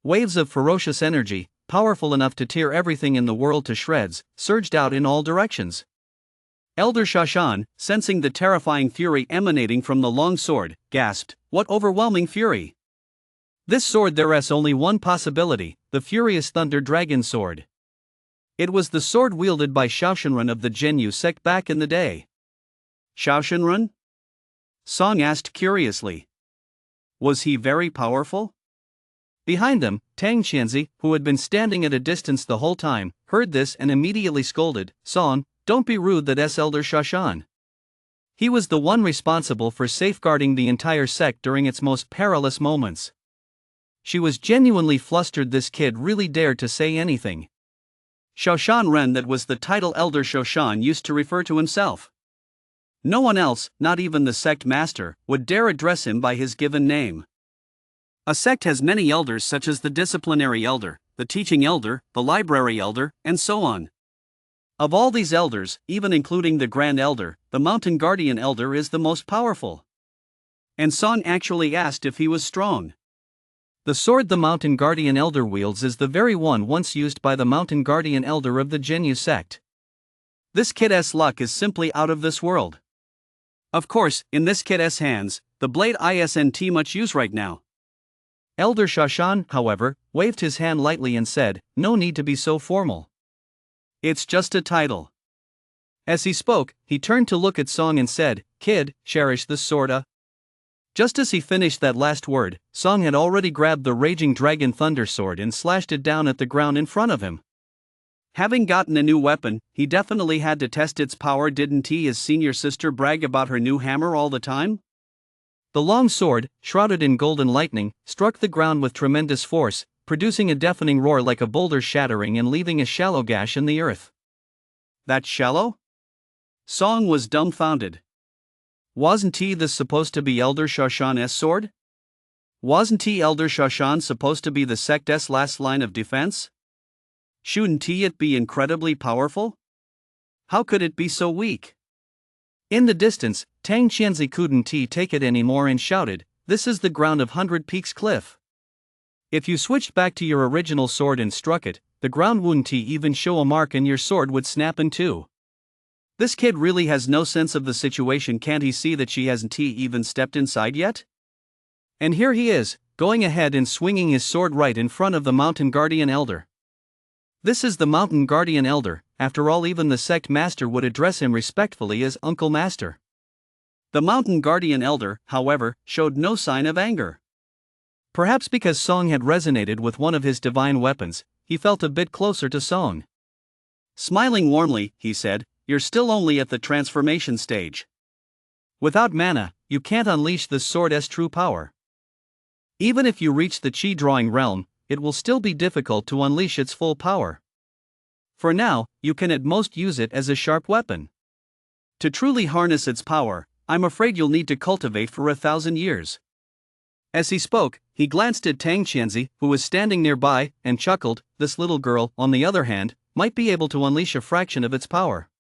Waves of ferocious energy, powerful enough to tear everything in the world to shreds, surged out in all directions. Elder Shashan, sensing the terrifying fury emanating from the long sword, gasped, "What overwhelming fury! This sword, there's only one possibility, the furious thunder dragon sword." It was the sword wielded by Shaoshanrun of the Genyu sect back in the day. Shaoshanrun? Song asked curiously. Was he very powerful? Behind them, Tang Qianzi, who had been standing at a distance the whole time, heard this and immediately scolded, "Song, don't be rude, that's Elder Shashan. He was the one responsible for safeguarding the entire sect during its most perilous moments." She was genuinely flustered. This kid really dared to say anything. Shaoshan Ren, that was the title Elder Shoshan used to refer to himself. No one else, not even the sect master, would dare address him by his given name. A sect has many elders, such as the disciplinary elder, the teaching elder, the library elder, and so on. Of all these elders, even including the grand elder, the mountain guardian elder is the most powerful. And Song actually asked if he was strong. The sword the mountain guardian elder wields is the very one once used by the mountain guardian elder of the Genyu sect. This kid's luck is simply out of this world. Of course, in this kid's hands, the blade isn't much use right now. Elder Shashan, however, waved his hand lightly and said, "No need to be so formal. It's just a title." As he spoke, he turned to look at Song and said, "Kid, cherish this sword." Just as he finished that last word, Song had already grabbed the raging dragon thunder sword and slashed it down at the ground in front of him. Having gotten a new weapon, he definitely had to test its power, didn't he? His senior sister brag about her new hammer all the time? The long sword, shrouded in golden lightning, struck the ground with tremendous force, producing a deafening roar like a boulder shattering and leaving a shallow gash in the earth. That shallow? Song was dumbfounded. Wasn't this supposed to be Elder Shoshan's sword? Wasn't Elder Shoshan supposed to be the sect's last line of defense? Shouldn't it be incredibly powerful? How could it be so weak? In the distance, Tang Qianzi couldn't take it anymore and shouted, "This is the ground of 100 Peaks Cliff. If you switched back to your original sword and struck it, the ground wouldn't even show a mark and your sword would snap in two. This kid really has no sense of the situation. Can't he see that she hasn't even stepped inside yet? And here he is, going ahead and swinging his sword right in front of the Mountain Guardian Elder. This is the Mountain Guardian Elder. After all, even the sect master would address him respectfully as Uncle Master. The Mountain Guardian Elder, however, showed no sign of anger. Perhaps because Song had resonated with one of his divine weapons, he felt a bit closer to Song. Smiling warmly, he said, "You're still only at the transformation stage. Without mana, you can't unleash the sword's true power. Even if you reach the Qi drawing realm, it will still be difficult to unleash its full power. For now, you can at most use it as a sharp weapon. To truly harness its power, I'm afraid you'll need to cultivate for 1,000 years. As he spoke, he glanced at Tang Qianzi, who was standing nearby, and chuckled. This little girl, on the other hand, might be able to unleash a fraction of its power.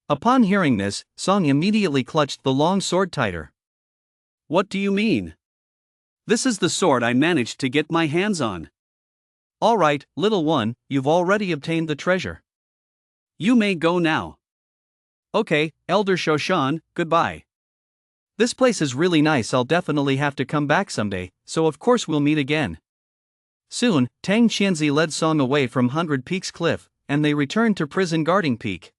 Upon hearing this, Song immediately clutched the long sword tighter. What do you mean? This is the sword I managed to get my hands on. All right, little one, you've already obtained the treasure. You may go now. Okay, Elder Shoshan, goodbye. This place is really nice. I'll definitely have to come back someday, so of course we'll meet again. Soon, Tang Qianzi led Song away from 100 Peaks Cliff, and they returned to prison guarding Peak.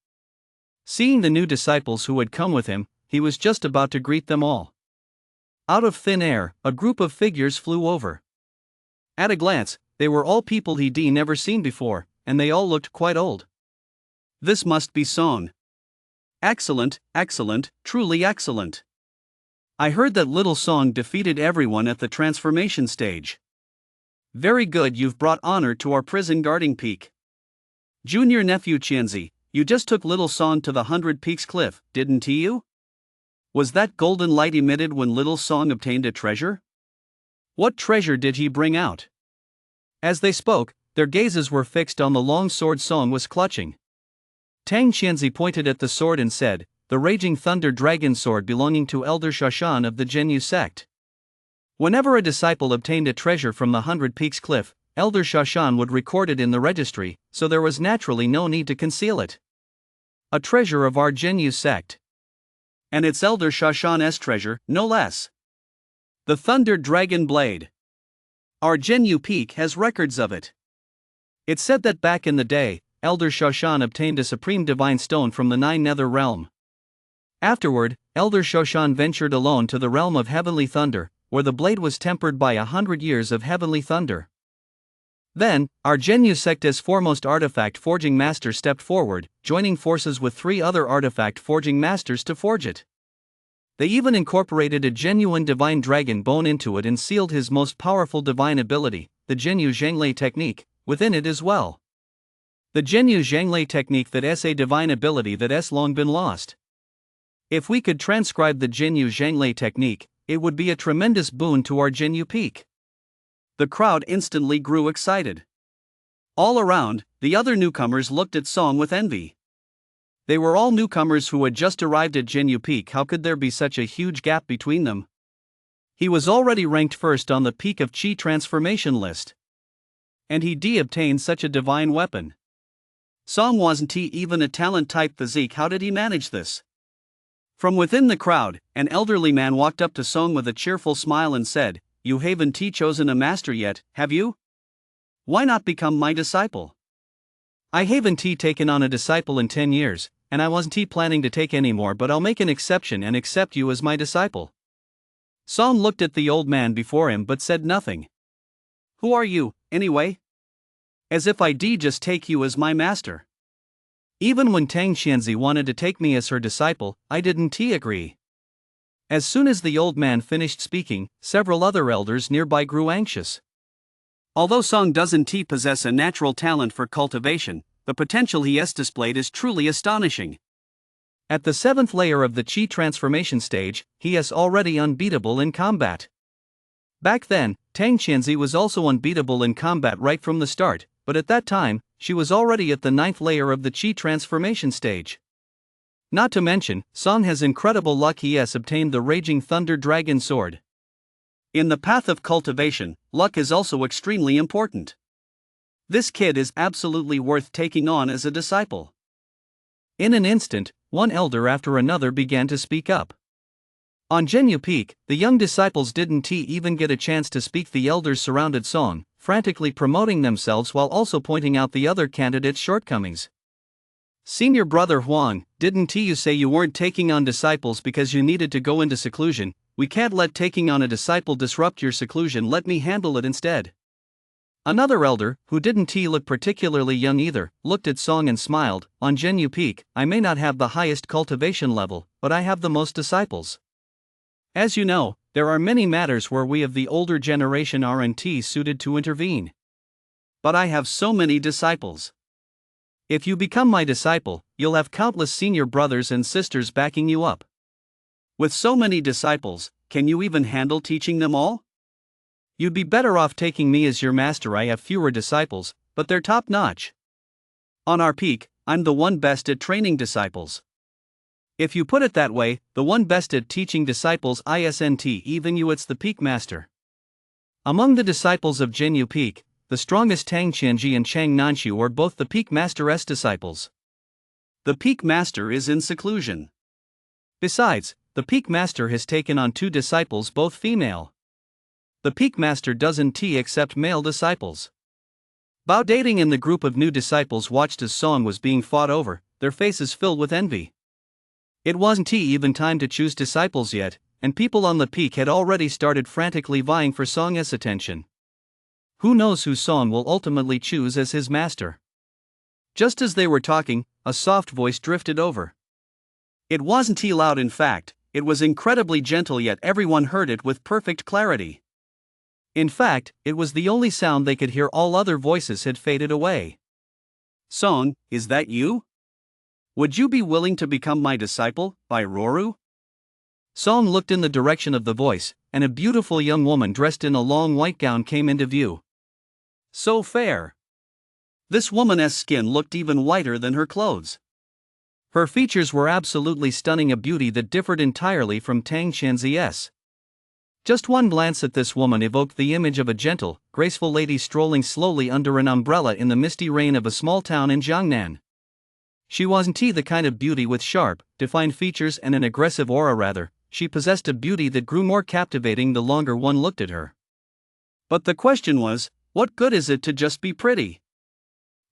Seeing the new disciples who had come with him, he was just about to greet them all. Out of thin air, a group of figures flew over. At a glance, they were all people he'd never seen before, and they all looked quite old. This must be Song. Excellent, excellent, truly excellent. I heard that little Song defeated everyone at the transformation stage. Very good, you've brought honor to our prison guarding Peak. Junior nephew Qianzi, you just took little Song to the 100 Peaks Cliff, didn't you? Was that golden light emitted when little Song obtained a treasure? What treasure did he bring out? As they spoke, their gazes were fixed on the long sword Song was clutching. Tang Qianzi pointed at the sword and said, "The Raging Thunder Dragon Sword belonging to Elder Shoshan of the Zhenyu sect." Whenever a disciple obtained a treasure from the 100 Peaks Cliff, Elder Shoshan would record it in the registry, so there was naturally no need to conceal it. A treasure of our Zhenyu sect. And it's Elder Shoshan's treasure, no less. The Thunder Dragon Blade. Our Zhenyu Peak has records of it. It's said that back in the day, Elder Shoshan obtained a supreme divine stone from the 9 Nether realm. Afterward, Elder Shoshan ventured alone to the realm of Heavenly Thunder, where the blade was tempered by 100 years of heavenly thunder. Then, our Zhenyu sect's foremost artifact forging master stepped forward, joining forces with 3 other artifact forging masters to forge it. They even incorporated a genuine divine dragon bone into it and sealed his most powerful divine ability, the Zhenyu Zhanglei technique, within it as well. The Zhenyu Zhanglei technique that's a divine ability that's long been lost. If we could transcribe the Zhenyu Zhanglei technique, it would be a tremendous boon to our Zhenyu Peak. The crowd instantly grew excited. All around, the other newcomers looked at Song with envy. They were all newcomers who had just arrived at Zhenyu Peak. How could there be such a huge gap between them? He was already ranked first on the Peak of Qi transformation list. And he'd obtained such a divine weapon. Song wasn't even a talent type physique. How did he manage this? From within the crowd, an elderly man walked up to Song with a cheerful smile and said, "You haven't chosen a master yet, have you? Why not become my disciple?" "I haven't taken on a disciple in 10 years, and I wasn't planning to take any more, but I'll make an exception and accept you as my disciple." Song looked at the old man before him but said nothing. "Who are you, anyway?" As if I'd just take you as my master. Even when Tang Xianzi wanted to take me as her disciple, I didn't agree. As soon as the old man finished speaking, several other elders nearby grew anxious. Although Song doesn't possess a natural talent for cultivation, the potential he has displayed is truly astonishing. At the 7th layer of the Qi transformation stage, he is already unbeatable in combat. Back then, Tang Xianzi was also unbeatable in combat right from the start, but at that time, she was already at the 9th layer of the Qi transformation stage. Not to mention, Song has incredible luck, he has obtained the Raging Thunder Dragon Sword. In the path of cultivation, luck is also extremely important. This kid is absolutely worth taking on as a disciple. In an instant, one elder after another began to speak up. On Zhenyu Peak, the young disciples didn't even get a chance to speak. The elders surrounded Song, frantically promoting themselves while also pointing out the other candidates' shortcomings. Senior brother Huang, didn't you say you weren't taking on disciples because you needed to go into seclusion? We can't let taking on a disciple disrupt your seclusion, let me handle it instead. Another elder, who didn't look particularly young either, looked at Song and smiled. On Zhenyu Peak, I may not have the highest cultivation level, but I have the most disciples. As you know, there are many matters where we of the older generation aren't suited to intervene. But I have so many disciples. If you become my disciple, you'll have countless senior brothers and sisters backing you up. With so many disciples, can you even handle teaching them all? You'd be better off taking me as your master. I have fewer disciples, but they're top-notch. On our peak, I'm the one best at training disciples. If you put it that way, the one best at teaching disciples isn't even you, it's the peak master. Among the disciples of Zhenyu Peak, the strongest Tang Qianji and Chang Nanshu are both the peak master's disciples. The peak master is in seclusion. Besides, the peak master has taken on 2 disciples, both female. The peak master doesn't accept male disciples. Bao Dating and the group of new disciples watched as Song was being fought over, their faces filled with envy. It wasn't even time to choose disciples yet, and people on the peak had already started frantically vying for Song's attention. Who knows who Song will ultimately choose as his master? Just as they were talking, a soft voice drifted over. It wasn't loud, in fact, it was incredibly gentle, yet everyone heard it with perfect clarity. In fact, it was the only sound they could hear. All other voices had faded away. Song, is that you? Would you be willing to become my disciple, by Roru? Song looked in the direction of the voice, and a beautiful young woman dressed in a long white gown came into view. So fair. This woman's skin looked even whiter than her clothes. Her features were absolutely stunning, a beauty that differed entirely from Tang Qianzi's. Just one glance at this woman evoked the image of a gentle, graceful lady strolling slowly under an umbrella in the misty rain of a small town in Jiangnan. She wasn't the kind of beauty with sharp, defined features and an aggressive aura. Rather, she possessed a beauty that grew more captivating the longer one looked at her. But the question was, what good is it to just be pretty?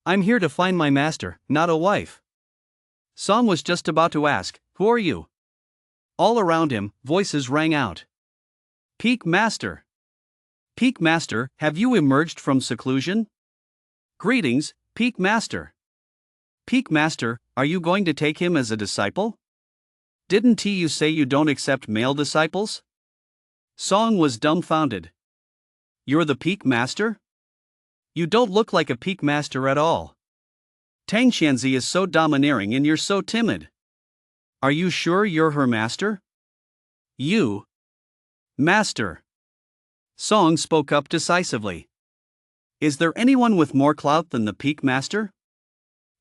I'm here to find my master, not a wife. Song was just about to ask, who are you? All around him, voices rang out. Peak Master. Peak Master, have you emerged from seclusion? Greetings, Peak Master. Peak Master, are you going to take him as a disciple? Didn't you say you don't accept male disciples? Song was dumbfounded. You're the Peak Master? You don't look like a Peak Master at all. Tang Xianzi is so domineering and you're so timid. Are you sure you're her master? You. Master. Song spoke up decisively. Is there anyone with more clout than the Peak Master?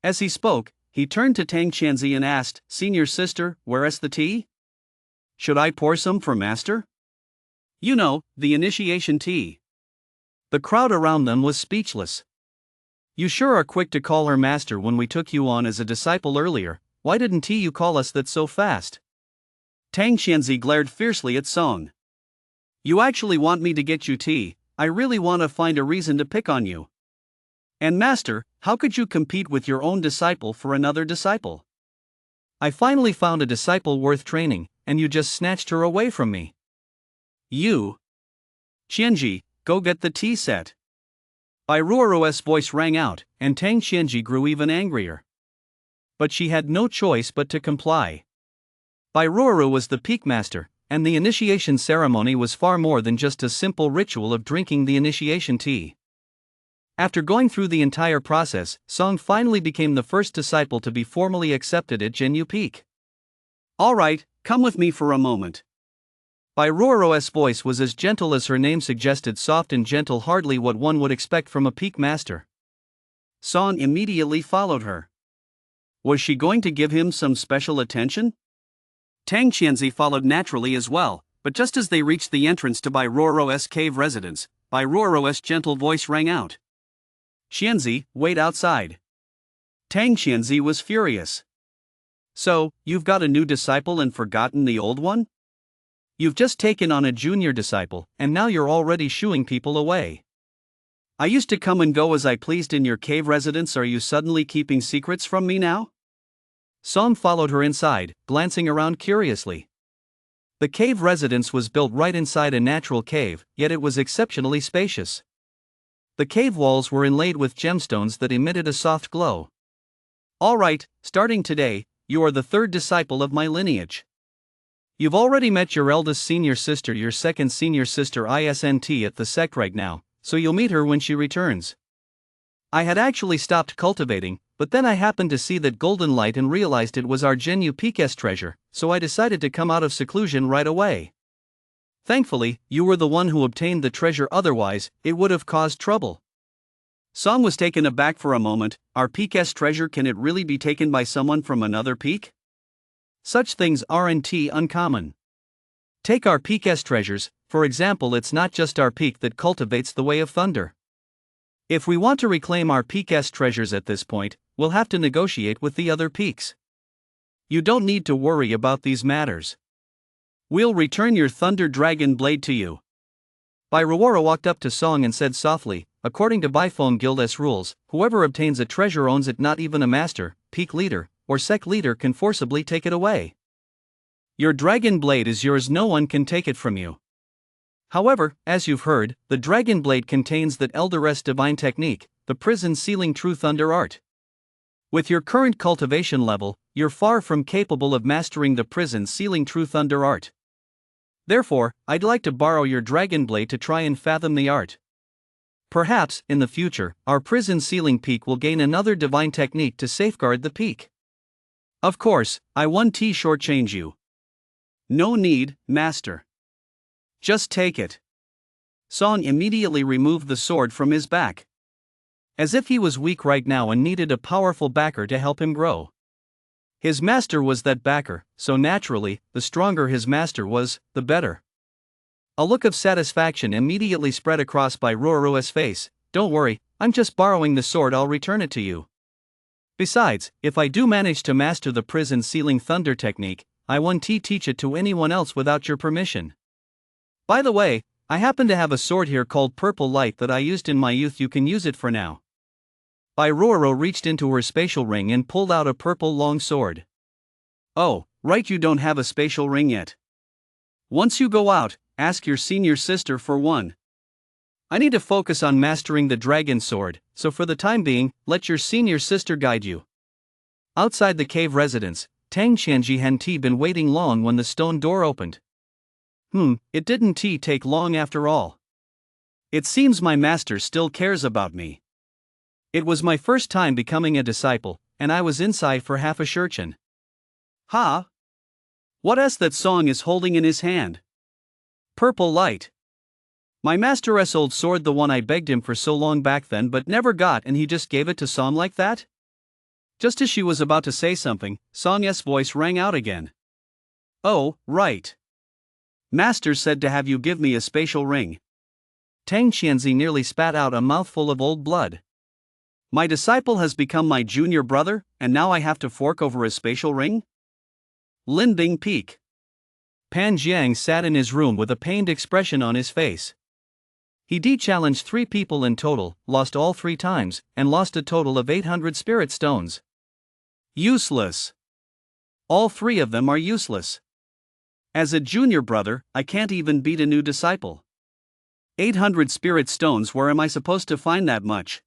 As he spoke, he turned to Tang Qianzi and asked, Senior sister, where's the tea? Should I pour some for Master? You know, the initiation tea. The crowd around them was speechless. You sure are quick to call her master. When we took you on as a disciple earlier, why didn't you call us that so fast? Tang Qianzi glared fiercely at Song. You actually want me to get you tea? I really want to find a reason to pick on you. And Master, how could you compete with your own disciple for another disciple? I finally found a disciple worth training, and you just snatched her away from me. You. Qianji, go get the tea set. Bai Ruoro's voice rang out, and Tang Qianji grew even angrier. But she had no choice but to comply. Bai Ruoro was the peak master, and the initiation ceremony was far more than just a simple ritual of drinking the initiation tea. After going through the entire process, Song finally became the first disciple to be formally accepted at Jinyu Peak. "Alright, come with me for a moment." Bai Ruoro's voice was as gentle as her name suggested, soft and gentle, hardly what one would expect from a peak master. Song immediately followed her. Was she going to give him some special attention? Tang Qianzi followed naturally as well, but just as they reached the entrance to Bai Ruoro's cave residence, Bai Ruoro's gentle voice rang out. "Qianzi, wait outside." Tang Qianzi was furious. "So, you've got a new disciple and forgotten the old one? You've just taken on a junior disciple, and now you're already shooing people away. I used to come and go as I pleased in your cave residence. Are you suddenly keeping secrets from me now?" Song followed her inside, glancing around curiously. The cave residence was built right inside a natural cave, yet it was exceptionally spacious. The cave walls were inlaid with gemstones that emitted a soft glow. "Alright, starting today, you are the third disciple of my lineage. You've already met your eldest senior sister, your second senior sister isn't at the sect right now, so you'll meet her when she returns. I had actually stopped cultivating, but then I happened to see that golden light and realized it was our Jinyu Peak's treasure, so I decided to come out of seclusion right away. Thankfully, you were the one who obtained the treasure, otherwise, it would have caused trouble." Song was taken aback for a moment. Our peak's treasure, can it really be taken by someone from another peak? Such things aren't uncommon. Take our peak's treasures, for example. It's not just our peak that cultivates the Way of Thunder. If we want to reclaim our peak's treasures at this point, we'll have to negotiate with the other peaks. You don't need to worry about these matters. We'll return your Thunder Dragon Blade to you. Bai Ruoro walked up to Song and said softly, "According to Bifone Guild's rules, whoever obtains a treasure owns it. Not even a master, peak leader, or sect leader can forcibly take it away. Your Dragon Blade is yours, no one can take it from you. However, as you've heard, the Dragon Blade contains that Elder's divine technique, the prison sealing true thunder art. With your current cultivation level, you're far from capable of mastering the prison sealing true thunder art. Therefore, I'd like to borrow your Dragon Blade to try and fathom the art. Perhaps, in the future, our prison sealing peak will gain another divine technique to safeguard the peak. Of course, I won't shortchange you." "No need, master. Just take it." Song immediately removed the sword from his back. As if he was weak right now and needed a powerful backer to help him grow. His master was that backer, so naturally, the stronger his master was, the better. A look of satisfaction immediately spread across Bai Ruoro's face. "Don't worry, I'm just borrowing the sword, I'll return it to you. Besides, if I do manage to master the prison sealing thunder technique, I won't teach it to anyone else without your permission. By the way, I happen to have a sword here called Purple Light that I used in my youth. You can use it for now." Bai Ruoro reached into her spatial ring and pulled out a purple long sword. "Oh, right, you don't have a spatial ring yet. Once you go out, ask your senior sister for one. I need to focus on mastering the dragon sword, so for the time being, let your senior sister guide you." Outside the cave residence, Tang Qianji hadn't been waiting long when the stone door opened. It didn't take long after all. It seems my master still cares about me. It was my first time becoming a disciple, and I was inside for half a shurchen. Ha! What is that Song is holding in his hand? Purple Light. My master's old sword, the one I begged him for so long back then but never got, and he just gave it to Song like that? Just as she was about to say something, Song's voice rang out again. "Oh, right. Master said to have you give me a spatial ring." Tang Qianzi nearly spat out a mouthful of old blood. My disciple has become my junior brother, and now I have to fork over a spatial ring? Linding Peak. Pan Jiang sat in his room with a pained expression on his face. He challenged 3 people in total, lost all 3 times, and lost a total of 800 spirit stones. Useless. All 3 of them are useless. As a junior brother, I can't even beat a new disciple. 800 spirit stones, where am I supposed to find that much?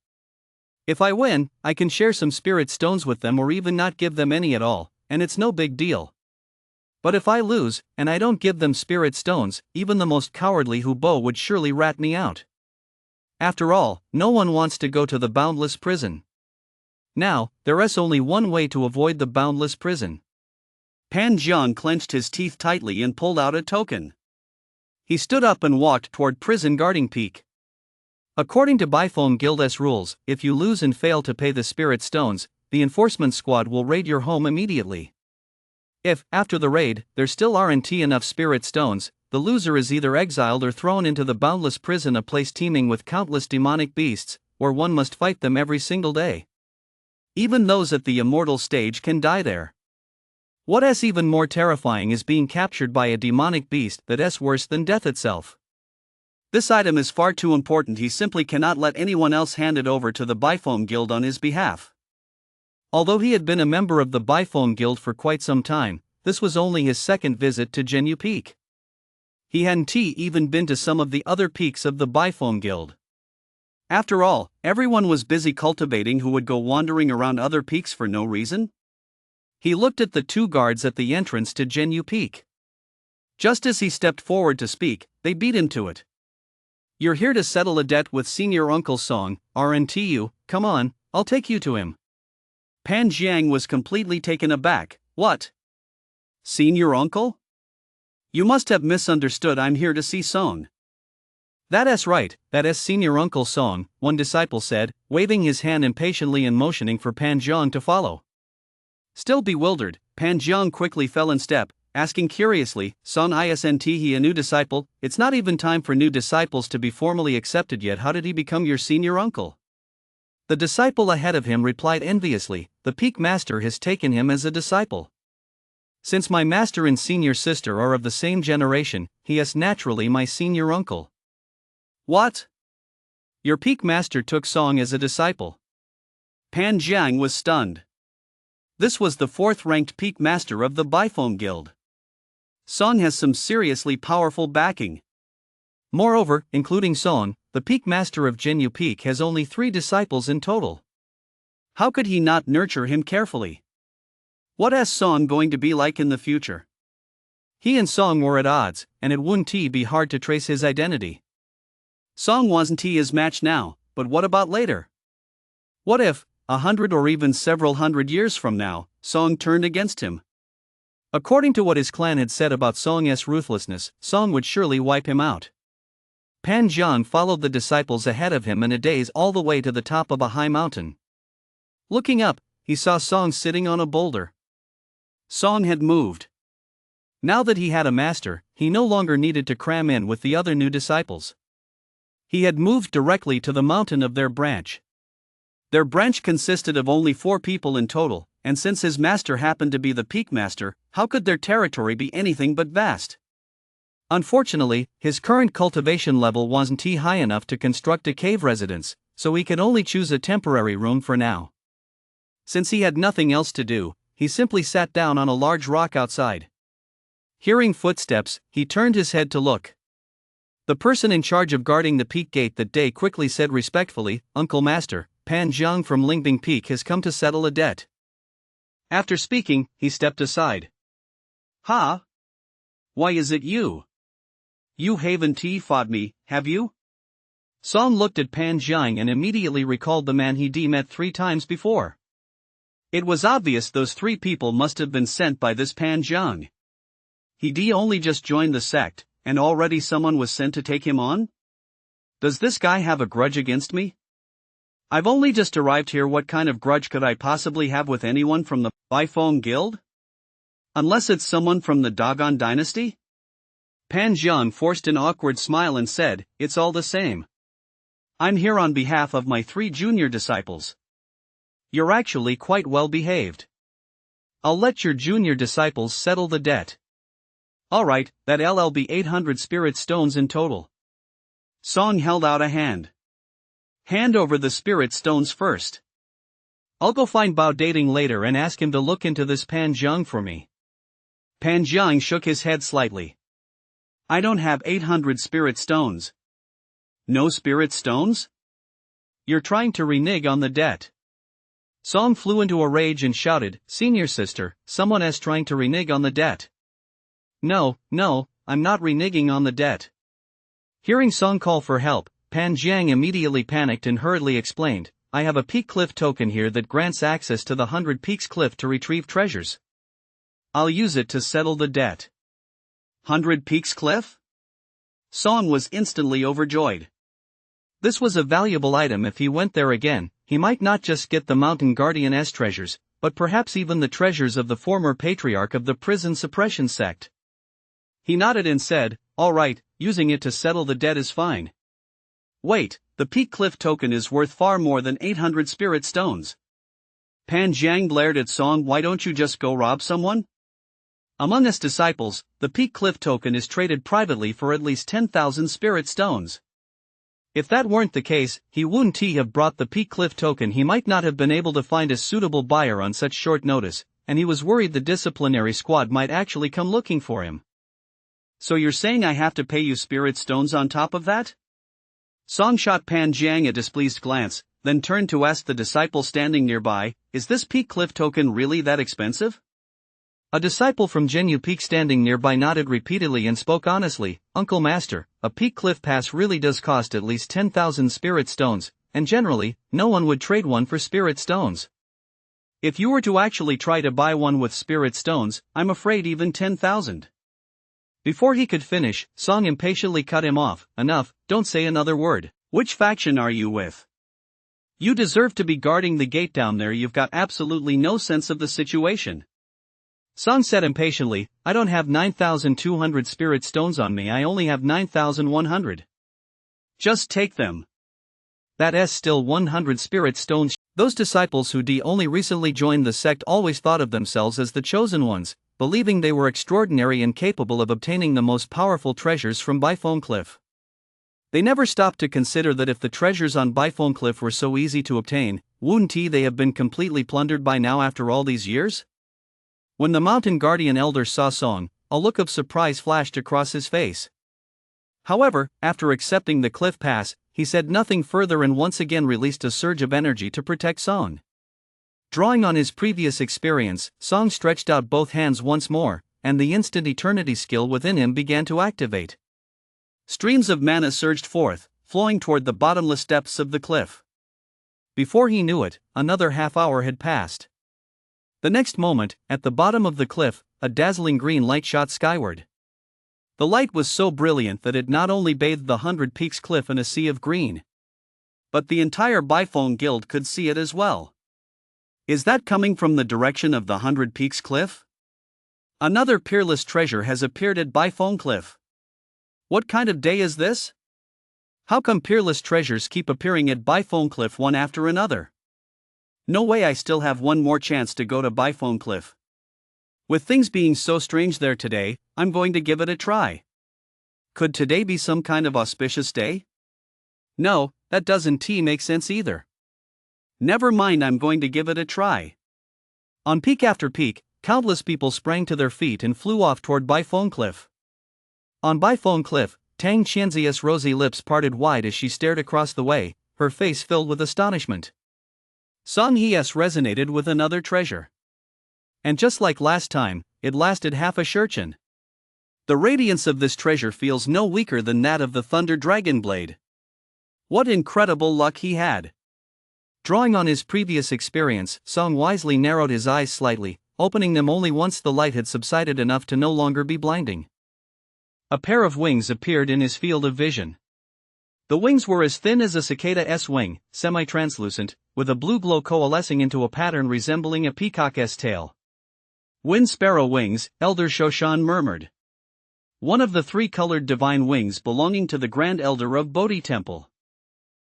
If I win, I can share some spirit stones with them or even not give them any at all, and it's no big deal. But if I lose, and I don't give them spirit stones, even the most cowardly Hubo would surely rat me out. After all, no one wants to go to the boundless prison. Now, there is only one way to avoid the boundless prison. Pan Jiang clenched his teeth tightly and pulled out a token. He stood up and walked toward prison guarding Peak. According to Bifone Guild's rules, if you lose and fail to pay the spirit stones, the enforcement squad will raid your home immediately. If, after the raid, there still aren't enough spirit stones, the loser is either exiled or thrown into the boundless prison, a place teeming with countless demonic beasts, where one must fight them every single day. Even those at the immortal stage can die there. What is even more terrifying is being captured by a demonic beast that is worse than death itself. This item is far too important, he simply cannot let anyone else hand it over to the Bifone Guild on his behalf. Although he had been a member of the Bifone Guild for quite some time, this was only his second visit to Genyu Peak. He hadn't even been to some of the other peaks of the Bifone Guild. After all, everyone was busy cultivating, who would go wandering around other peaks for no reason? He looked at the two guards at the entrance to Genyu Peak. Just as he stepped forward to speak, they beat him to it. You're here to settle a debt with Senior Uncle Song, aren't you? Come on, I'll take you to him. Pan Jiang was completely taken aback. What? Senior Uncle? You must have misunderstood, I'm here to see Song. That is right, that is Senior Uncle Song, one disciple said, waving his hand impatiently and motioning for Pan Jiang to follow. Still bewildered, Pan Jiang quickly fell in step, asking curiously, Song isn't he a new disciple? It's not even time for new disciples to be formally accepted yet. How did he become your senior uncle? The disciple ahead of him replied enviously, the Peak Master has taken him as a disciple. Since my master and senior sister are of the same generation, he is naturally my senior uncle. What? Your Peak Master took Song as a disciple? Pan Jiang was stunned. This was the fourth-ranked Peak Master of the Bifone Guild. Song has some seriously powerful backing. Moreover, including Song, the Peak Master of Genyu Peak has only 3 disciples in total. How could he not nurture him carefully? What is Song going to be like in the future? He and Song were at odds, and it wouldn't be hard to trace his identity. Song wasn't his match now, but what about later? What if, 100 or even several hundred years from now, Song turned against him? According to what his clan had said about Song's ruthlessness, Song would surely wipe him out. Pan Jiang followed the disciples ahead of him in a daze all the way to the top of a high mountain. Looking up, he saw Song sitting on a boulder. Song had moved. Now that he had a master, he no longer needed to cram in with the other new disciples. He had moved directly to the mountain of their branch. Their branch consisted of only 4 people in total, and since his master happened to be the Peak Master, how could their territory be anything but vast? Unfortunately, his current cultivation level wasn't high enough to construct a cave residence, so he could only choose a temporary room for now. Since he had nothing else to do, he simply sat down on a large rock outside. Hearing footsteps, he turned his head to look. The person in charge of guarding the peak gate that day quickly said respectfully, Uncle Master, Pan Jiang from Lingbing Peak has come to settle a debt. After speaking, he stepped aside. Huh? Why is it you? You haven't fought me, have you? Song looked at Pan Jiang and immediately recalled the man he'd met 3 times before. It was obvious those 3 people must have been sent by this Pan Jiang. He'd only just joined the sect, and already someone was sent to take him on? Does this guy have a grudge against me? I've only just arrived here. What kind of grudge could I possibly have with anyone from the Bifone Guild? Unless it's someone from the Dogon dynasty? Pan Jiang forced an awkward smile and said, it's all the same. I'm here on behalf of my 3 junior disciples. You're actually quite well behaved. I'll let your junior disciples settle the debt. Alright, that'll be 800 spirit stones in total. Song held out a hand. Hand over the spirit stones first. I'll go find Bao Dating later and ask him to look into this Pan Jiang for me. Pan Jiang shook his head slightly. I don't have 800 spirit stones. No spirit stones? You're trying to renege on the debt. Song flew into a rage and shouted, "Senior sister, someone is trying to renege on the debt." No, I'm not reneging on the debt. Hearing Song call for help, Pan Jiang immediately panicked and hurriedly explained, "I have a Peak Cliff token here that grants access to the 100 Peaks Cliff to retrieve treasures. I'll use it to settle the debt." 100 Peaks Cliff? Song was instantly overjoyed. This was a valuable item. If he went there again, he might not just get the Mountain Guardian's treasures, but perhaps even the treasures of the former patriarch of the prison suppression sect. He nodded and said, "All right, using it to settle the debt is fine." "Wait, the Peak Cliff token is worth far more than 800 spirit stones." Pan Jiang glared at Song. "Why don't you just go rob someone?" Among us disciples, the Peak Cliff token is traded privately for at least 10,000 spirit stones. If that weren't the case, he wouldn't have brought the Peak Cliff token. He might not have been able to find a suitable buyer on such short notice, and he was worried the disciplinary squad might actually come looking for him. "So you're saying I have to pay you spirit stones on top of that?" Song shot Pan Jiang a displeased glance, then turned to ask the disciple standing nearby, "Is this Peak Cliff token really that expensive?" A disciple from Genu Peak standing nearby nodded repeatedly and spoke honestly, "Uncle Master, a Peak Cliff pass really does cost at least 10,000 spirit stones, and generally, no one would trade one for spirit stones. If you were to actually try to buy one with spirit stones, I'm afraid even 10,000. Before he could finish, Song impatiently cut him off. "Enough, don't say another word. Which faction are you with? You deserve to be guarding the gate down there. You've got absolutely no sense of the situation." Song said impatiently, "I don't have 9,200 spirit stones on me, I only have 9,100. Just take them. That's still 100 spirit stones." Those disciples who only recently joined the sect always thought of themselves as the chosen ones, believing they were extraordinary and capable of obtaining the most powerful treasures from Biphone Cliff. They never stopped to consider that if the treasures on Biphone Cliff were so easy to obtain, wouldn't they have been completely plundered by now after all these years? When the Mountain Guardian elder saw Song, a look of surprise flashed across his face. However, after accepting the cliff pass, he said nothing further and once again released a surge of energy to protect Song. Drawing on his previous experience, Song stretched out both hands once more, and the instant eternity skill within him began to activate. Streams of mana surged forth, flowing toward the bottomless depths of the cliff. Before he knew it, another half hour had passed. The next moment, at the bottom of the cliff, a dazzling green light shot skyward. The light was so brilliant that it not only bathed the 100 Peaks Cliff in a sea of green, but the entire Biphone Guild could see it as well. Is that coming from the direction of the 100 Peaks Cliff? Another peerless treasure has appeared at Biphone Cliff. What kind of day is this? How come peerless treasures keep appearing at Biphone Cliff one after another? No way, I still have one more chance to go to Biphone Cliff. With things being so strange there today, I'm going to give it a try. Could today be some kind of auspicious day? No, that doesn't make sense either. Never mind, I'm going to give it a try. On peak after peak, countless people sprang to their feet and flew off toward Biphone Cliff. On Biphone Cliff, Tang Qianzia's rosy lips parted wide as she stared across the way, her face filled with astonishment. Song Hes resonated with another treasure. And just like last time, it lasted half a shurchen. The radiance of this treasure feels no weaker than that of the Thunder Dragon Blade. What incredible luck he had! Drawing on his previous experience, Song wisely narrowed his eyes slightly, opening them only once the light had subsided enough to no longer be blinding. A pair of wings appeared in his field of vision. The wings were as thin as a cicada's wing, semi-translucent, with a blue glow coalescing into a pattern resembling a peacock's tail. "Wind sparrow wings," Elder Shoshan murmured. "One of the three-colored divine wings belonging to the Grand Elder of Bodhi Temple.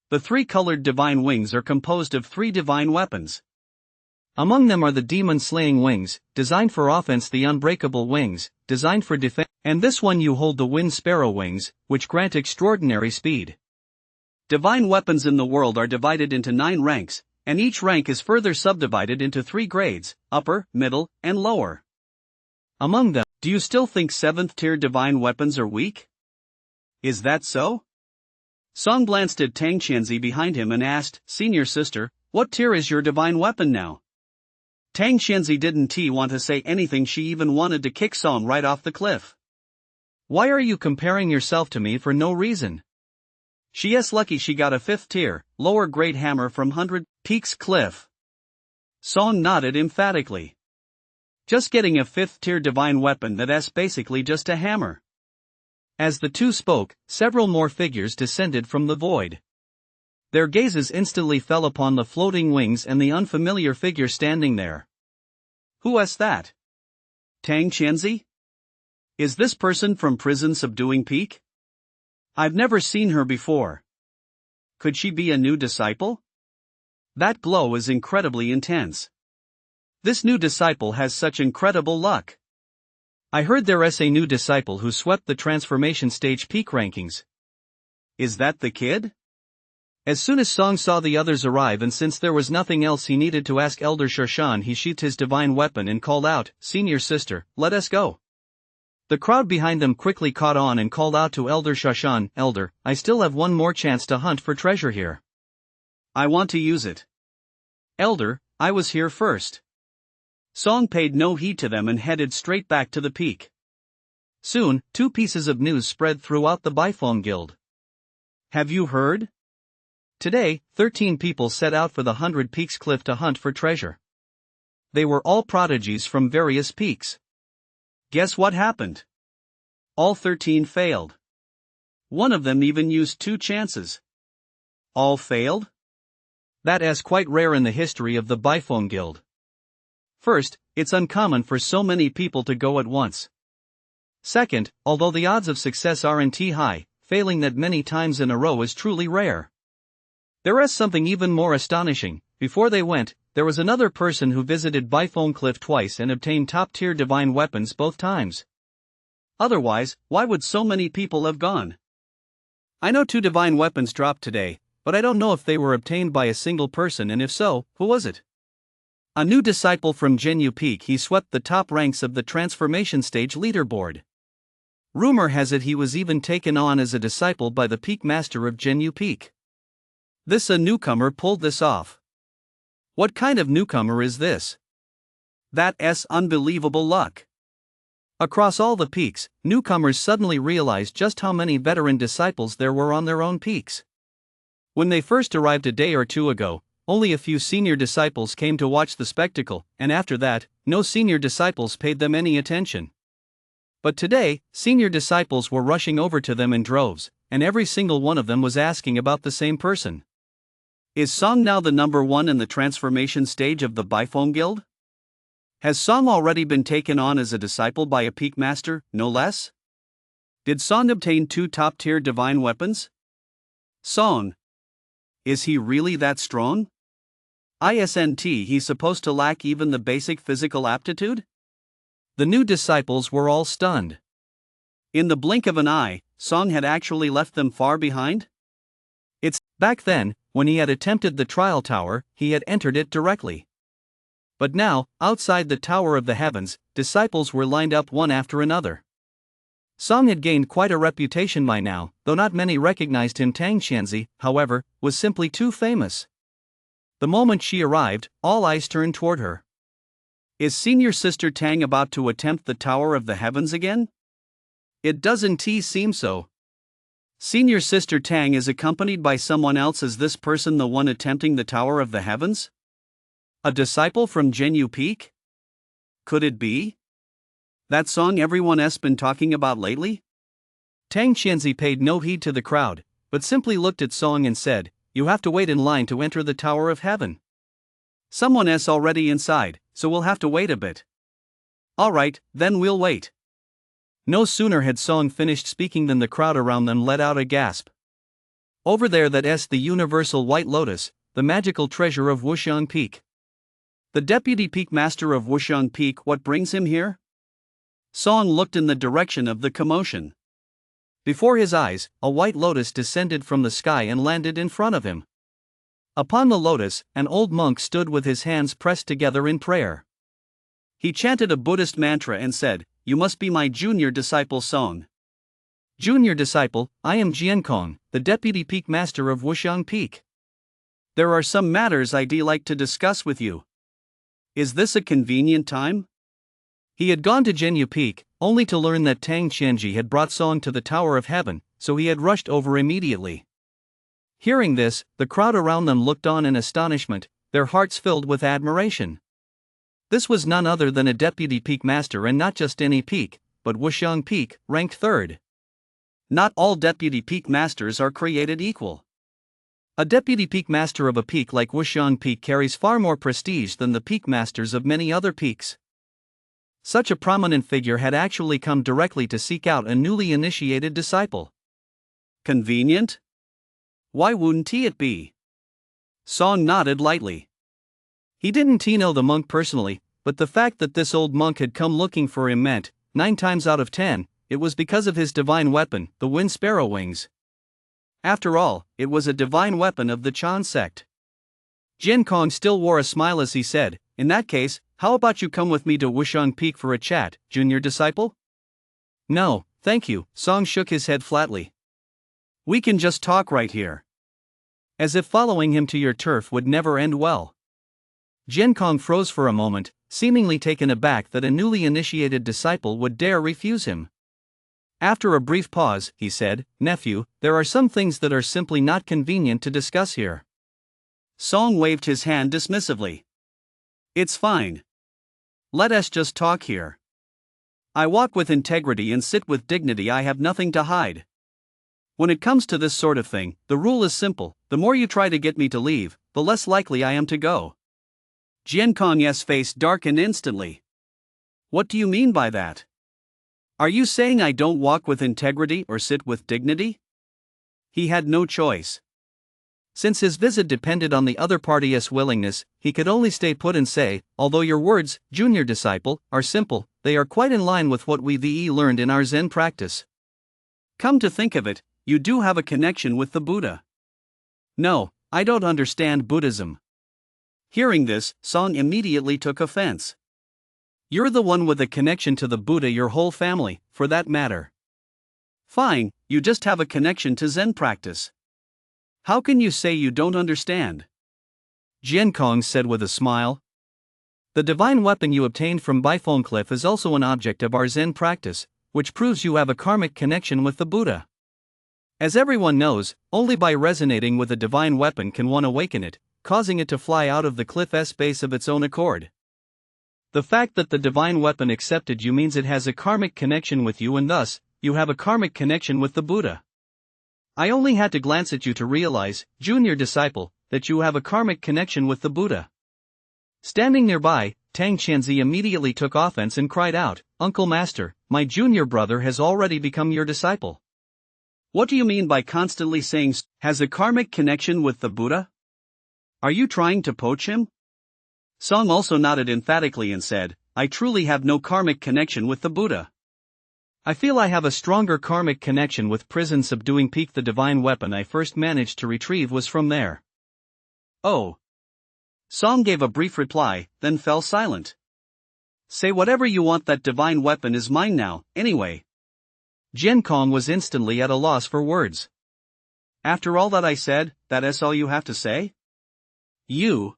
The three-colored divine wings are composed of 3 divine weapons. Among them are the demon-slaying wings, designed for offense, the unbreakable wings, designed for defense, and this one you hold, the wind sparrow wings, which grant extraordinary speed. Divine weapons in the world are divided into 9 ranks, and each rank is further subdivided into 3 grades, upper, middle, and lower. Among them, do you still think 7th tier divine weapons are weak? Is that so?" Song glanced at Tang Qianzi behind him and asked, "Senior sister, what tier is your divine weapon now?" Tang Qianzi didn't want to say anything. She even wanted to kick Song right off the cliff. "Why are you comparing yourself to me for no reason?" She's lucky she got a 5th tier, lower grade hammer from 100 Peaks Cliff. Song nodded emphatically. Just getting a 5th tier divine weapon, that's basically just a hammer. As the two spoke, several more figures descended from the void. Their gazes instantly fell upon the floating wings and the unfamiliar figure standing there. "Who's that? Tang Qianzi? Is this person from Prison Subduing Peak? I've never seen her before. Could she be a new disciple? That glow is incredibly intense. This new disciple has such incredible luck. I heard there's a new disciple who swept the transformation stage peak rankings. Is that the kid?" As soon as Song saw the others arrive, and since there was nothing else he needed to ask Elder Sharshan, he sheathed his divine weapon and called out, "Senior sister, let us go." The crowd behind them quickly caught on and called out to Elder Sharshan, "Elder, I still have one more chance to hunt for treasure here. I want to use it." "Elder, I was here first." Song paid no heed to them and headed straight back to the peak. Soon, 2 pieces of news spread throughout the Bifong Guild. "Have you heard? Today, 13 people set out for the 100 Peaks Cliff to hunt for treasure. They were all prodigies from various peaks. Guess what happened? All 13 failed. One of them even used 2 chances. All failed? That is quite rare in the history of the Bifong Guild. First, it's uncommon for so many people to go at once. Second, although the odds of success aren't high, failing that many times in a row is truly rare. There is something even more astonishing. Before they went, there was another person who visited Bifong Cliff twice and obtained top-tier divine weapons both times. Otherwise, why would so many people have gone? I know 2 divine weapons dropped today, but I don't know if they were obtained by a single person, and if so, who was it? A new disciple from Genyu Peak. He swept the top ranks of the transformation stage leaderboard. Rumor has it he was even taken on as a disciple by the peak master of Genyu Peak. A newcomer pulled this off. What kind of newcomer is this? That's unbelievable luck. Across all the peaks, newcomers suddenly realized just how many veteran disciples there were on their own peaks. When they first arrived a day or 2 ago, only a few senior disciples came to watch the spectacle, and after that, no senior disciples paid them any attention. But today, senior disciples were rushing over to them in droves, and every single one of them was asking about the same person. Is Song now the number 1 in the transformation stage of the Bifong Guild? Has Song already been taken on as a disciple by a peak master, no less? Did Song obtain 2 top-tier divine weapons? Song. Is he really that strong? Isn't he's supposed to lack even the basic physical aptitude? The new disciples were all stunned. In the blink of an eye, Song had actually left them far behind? Back then, when he had attempted the trial tower, he had entered it directly. But now, outside the Tower of the Heavens, disciples were lined up one after another. Song had gained quite a reputation by now, though not many recognized him. Tang Qianzi, however, was simply too famous. The moment she arrived, all eyes turned toward her. Is Senior Sister Tang about to attempt the Tower of the Heavens again? It doesn't seem so. Senior Sister Tang is accompanied by someone else. Is this person the one attempting the Tower of the Heavens? A disciple from Genyu Peak? Could it be? That Song everyone's been talking about lately? Tang Qianzi paid no heed to the crowd, but simply looked at Song and said, "You have to wait in line to enter the Tower of Heaven. Someone's already inside, so we'll have to wait a bit." "Alright, then we'll wait." No sooner had Song finished speaking than the crowd around them let out a gasp. Over that's the universal White Lotus, the magical treasure of Wuxiang Peak. The deputy peak master of Wuxiang Peak. What brings him here? Song looked in the direction of the commotion. Before his eyes, a white lotus descended from the sky and landed in front of him. Upon the lotus, an old monk stood with his hands pressed together in prayer. He chanted a Buddhist mantra and said, "You must be my junior disciple Song." "Junior disciple, I am Jiankong, the deputy peak master of Wuxiang Peak. There are some matters I'd like to discuss with you. Is this a convenient time? He had gone to Zhenyu Peak, only to learn that Tang Qianji had brought Song to the Tower of Heaven, so he had rushed over immediately. Hearing this, the crowd around them looked on in astonishment, their hearts filled with admiration. This was none other than a deputy peak master, and not just any peak, but Wuxiang Peak, ranked 3rd. Not all deputy peak masters are created equal. A deputy peak master of a peak like Wuxiang Peak carries far more prestige than the peak masters of many other peaks. Such a prominent figure had actually come directly to seek out a newly initiated disciple. Convenient? Why wouldn't it be? Song nodded lightly. He didn't know the monk personally, but the fact that this old monk had come looking for him meant, 9 times out of 10, it was because of his divine weapon, the wind sparrow wings. After all, it was a divine weapon of the Chan sect. Jin Kong still wore a smile as he said, "In that case, how about you come with me to Wuxiang Peak for a chat, junior disciple?" "No, thank you," Song shook his head flatly. "We can just talk right here." As if following him to your turf would never end well. Jin Kong froze for a moment, seemingly taken aback that a newly initiated disciple would dare refuse him. After a brief pause, he said, "Nephew, there are some things that are simply not convenient to discuss here." Song waved his hand dismissively. "It's fine. Let us just talk here. I walk with integrity and sit with dignity. I have nothing to hide. When it comes to this sort of thing, the rule is simple: the more you try to get me to leave, the less likely I am to go." Jian Kong's face darkened instantly. "What do you mean by that? Are you saying I don't walk with integrity or sit with dignity?" He had no choice. Since his visit depended on the other party's willingness, he could only stay put and say, "Although your words, junior disciple, are simple, they are quite in line with what we learned in our Zen practice. Come to think of it, you do have a connection with the Buddha." "No, I don't understand Buddhism." Hearing this, Song immediately took offense. "You're the one with a connection to the Buddha, your whole family, for that matter. Fine, you just have a connection to Zen practice. How can you say you don't understand?" Jian Kong said with a smile. "The divine weapon you obtained from Baifeng Cliff is also an object of our Zen practice, which proves you have a karmic connection with the Buddha. As everyone knows, only by resonating with a divine weapon can one awaken it, causing it to fly out of the cliff's base of its own accord. The fact that the divine weapon accepted you means it has a karmic connection with you, and thus, you have a karmic connection with the Buddha. I only had to glance at you to realize, junior disciple, that you have a karmic connection with the Buddha." Standing nearby, Tang Qianzi immediately took offense and cried out, "Uncle Master, my junior brother has already become your disciple. What do you mean by constantly saying has a karmic connection with the Buddha? Are you trying to poach him?" Song also nodded emphatically and said, "I truly have no karmic connection with the Buddha. I feel I have a stronger karmic connection with prison subduing peak. The divine weapon I first managed to retrieve was from there." "Oh." Song gave a brief reply, then fell silent. "Say whatever you want, that divine weapon is mine now, anyway." Jian Kong was instantly at a loss for words. "After all that I said, that's all you have to say? You?"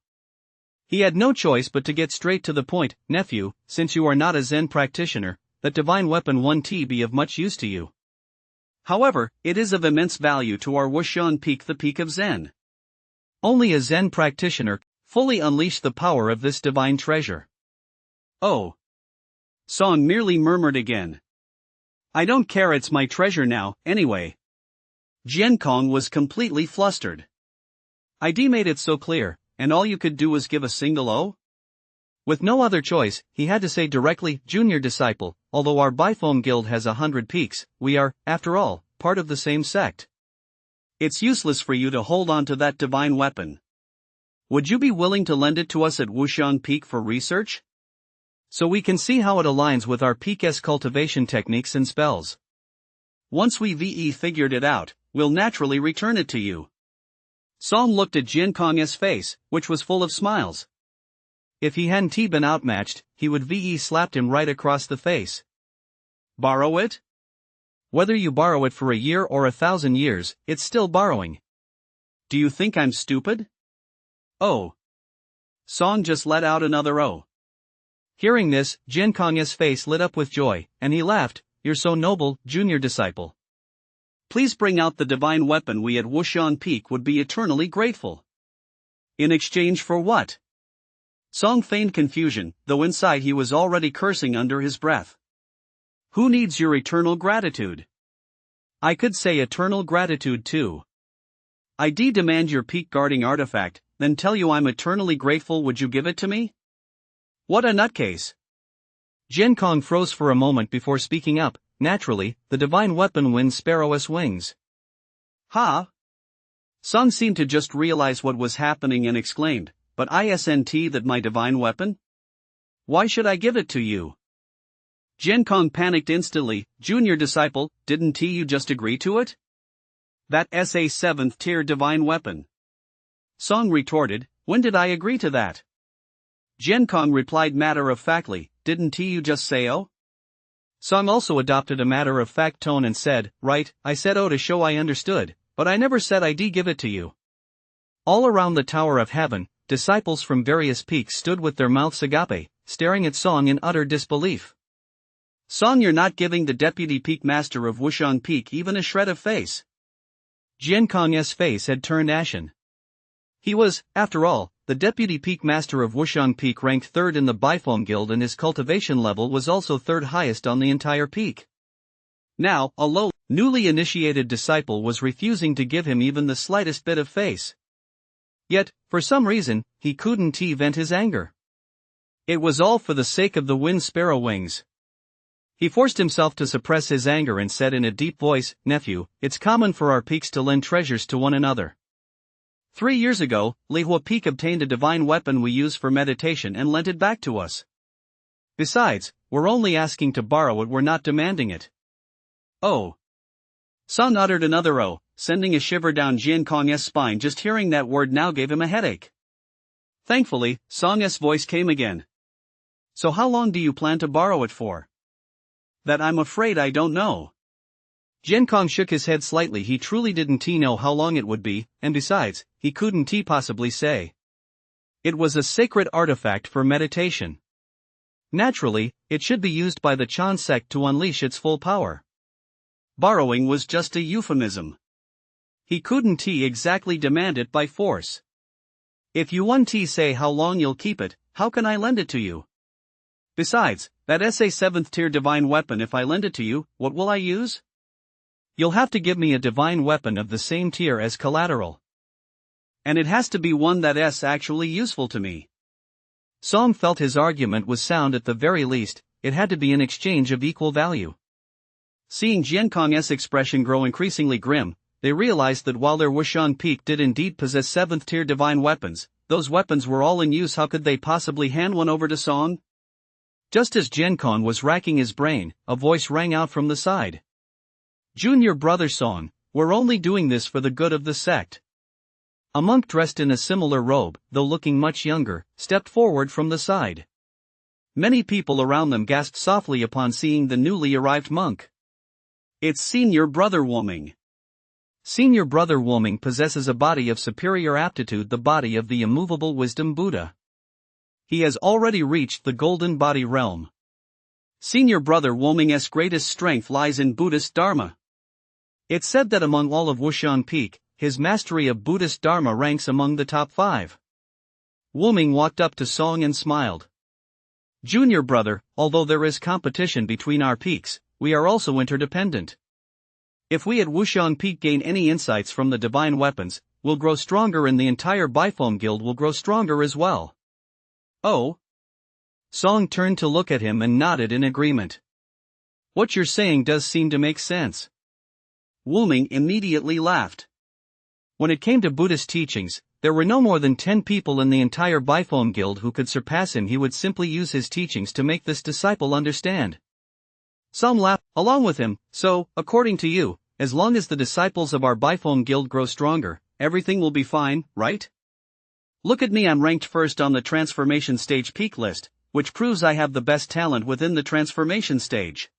He had no choice but to get straight to the point. "Nephew, since you are not a Zen practitioner, that divine weapon won't be of much use to you. However, it is of immense value to our Wuxiang Peak, the peak of Zen. Only a Zen practitioner fully unleash the power of this divine treasure." "Oh." Song merely murmured again. "I don't care, it's my treasure now, anyway." Jian Kong was completely flustered. "I made it so clear, and all you could do was give a single O?" With no other choice, he had to say directly, "Junior disciple, although our Baifeng guild has 100 peaks, we are, after all, part of the same sect. It's useless for you to hold on to that divine weapon. Would you be willing to lend it to us at Wuxiang Peak for research? So we can see how it aligns with our peak's cultivation techniques and spells. Once we've figured it out, we'll naturally return it to you." Song looked at Jian Kong's face, which was full of smiles. If he hadn't been outmatched, he would slapped him right across the face. "Borrow it? Whether you borrow it for a year or 1,000 years, it's still borrowing. Do you think I'm stupid? Oh. Song just let out another oh. Hearing this, Jin Kong's face lit up with joy, and he laughed. You're so noble, junior disciple. Please bring out the divine weapon. We at Wushan Peak would be eternally grateful. In exchange for what? Song feigned confusion, though inside he was already cursing under his breath. Who needs your eternal gratitude? I could say eternal gratitude too. I demand your peak guarding artifact, then tell you I'm eternally grateful. Would you give it to me? What a nutcase. Jin Kong froze for a moment before speaking up. Naturally, the divine weapon Wind Sparrow's wings. Ha! Song seemed to just realize what was happening and exclaimed, but isn't that my divine weapon? Why should I give it to you? Jin Kong panicked instantly. Junior disciple, didn't you just agree to it? That's a 7th tier divine weapon. Song retorted, when did I agree to that? Jin Kong replied matter-of-factly, didn't you just say oh? Song also adopted a matter-of-fact tone and said, right, I said oh to show I understood, but I never said I'd give it to you. All around the Tower of Heaven, disciples from various peaks stood with their mouths agape, staring at Song in utter disbelief. Song, you're not giving the deputy peak master of Wushan Peak even a shred of face. Jin Kong's face had turned ashen. He was, after all, the deputy peak master of Wushan Peak, ranked 3rd in the Bifoam Guild, and his cultivation level was also 3rd highest on the entire peak. Now, a low, newly initiated disciple was refusing to give him even the slightest bit of face. Yet, for some reason, he couldn't vent his anger. It was all for the sake of the Wind Sparrow wings. He forced himself to suppress his anger and said in a deep voice, nephew, it's common for our peaks to lend treasures to one another. 3 years ago, Lihua Peak obtained a divine weapon we use for meditation and lent it back to us. Besides, we're only asking to borrow it, we're not demanding it. Oh. Song uttered another oh, sending a shiver down Jin Kong's spine. Just hearing that word now gave him a headache. Thankfully, Song's voice came again. So how long do you plan to borrow it for? That I'm afraid I don't know. Jin Kong shook his head slightly. He truly didn't know how long it would be, and besides, he couldn't possibly say. It was a sacred artifact for meditation. Naturally, it should be used by the Chan sect to unleash its full power. Borrowing was just a euphemism. He couldn't exactly demand it by force. If you want to say how long you'll keep it, how can I lend it to you? Besides, that's a 7th tier divine weapon. If I lend it to you, what will I use? You'll have to give me a divine weapon of the same tier as collateral. And it has to be one that's actually useful to me. Song felt his argument was sound. At the very least, it had to be an exchange of equal value. Seeing Jin Kong's expression grow increasingly grim, they realized that while their Wushan Peak did indeed possess 7th tier divine weapons, those weapons were all in use. How could they possibly hand one over to Song? Just as Jin Kong was racking his brain, a voice rang out from the side. Junior brother Song, we're only doing this for the good of the sect. A monk dressed in a similar robe, though looking much younger, stepped forward from the side. Many people around them gasped softly upon seeing the newly arrived monk. It's Senior Brother Woming. Senior Brother Woming possesses a body of superior aptitude, the body of the immovable wisdom Buddha. He has already reached the golden body realm. Senior Brother Woming's greatest strength lies in Buddhist Dharma. It's said that among all of Wushan Peak, his mastery of Buddhist Dharma ranks among the top 5. Woming walked up to Song and smiled. Junior brother, although there is competition between our peaks, we are also interdependent. If we at Wushan Peak gain any insights from the divine weapons, we'll grow stronger, and the entire Bifoam Guild will grow stronger as well. Oh? Song turned to look at him and nodded in agreement. What you're saying does seem to make sense. Woming immediately laughed. When it came to Buddhist teachings, there were no more than 10 people in the entire Bifoam Guild who could surpass him. He would simply use his teachings to make this disciple understand. Some laughed along with him. So, according to you, as long as the disciples of our Bifoam Guild grow stronger, everything will be fine, right? Look at me, I'm ranked 1st on the transformation stage peak list, which proves I have the best talent within the transformation stage.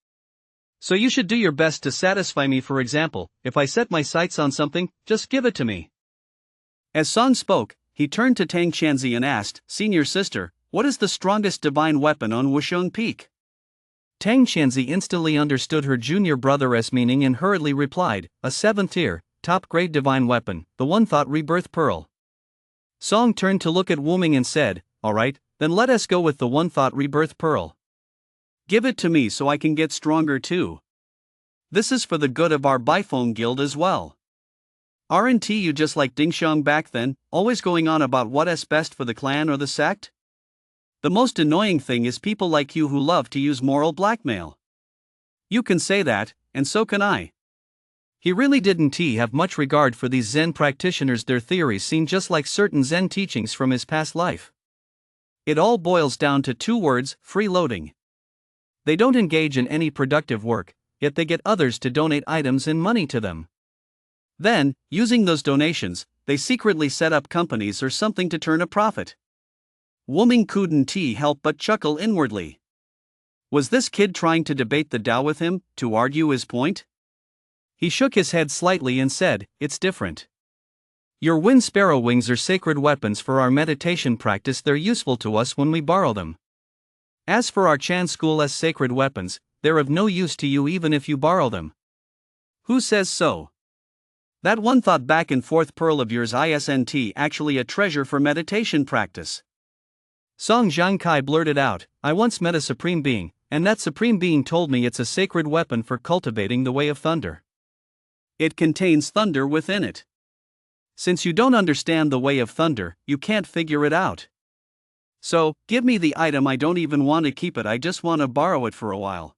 So you should do your best to satisfy me. For example, if I set my sights on something, just give it to me. As Song spoke, he turned to Tang Qianzi and asked, Senior sister, what is the strongest divine weapon on Wusheng Peak? Tang Qianzi instantly understood her junior brother's meaning and hurriedly replied, a 7th tier, top-grade divine weapon, the one-thought rebirth pearl. Song turned to look at Wu Ming and said, alright, then let us go with the one-thought rebirth pearl. Give it to me so I can get stronger too. This is for the good of our Bifeng Guild as well. Aren't you just like Dingxiang back then, always going on about what's best for the clan or the sect? The most annoying thing is people like you who love to use moral blackmail. You can say that, and so can I. He really didn't have much regard for these Zen practitioners. Their theories seem just like certain Zen teachings from his past life. It all boils down to 2 words, freeloading. They don't engage in any productive work, yet they get others to donate items and money to them. Then, using those donations, they secretly set up companies or something to turn a profit. Wu Ming couldn't help but chuckle inwardly. Was this kid trying to debate the Tao with him, to argue his point? He shook his head slightly and said, it's different. Your wind sparrow wings are sacred weapons for our meditation practice. They're useful to us when we borrow them. As for our Chan school's sacred weapons, they're of no use to you even if you borrow them. Who says so? That one thought back and forth pearl of yours isn't actually a treasure for meditation practice. Song Zhangkai blurted out, I once met a supreme being, and that supreme being told me it's a sacred weapon for cultivating the way of thunder. It contains thunder within it. Since you don't understand the way of thunder, you can't figure it out. So, give me the item. I don't even want to keep it, I just want to borrow it for a while.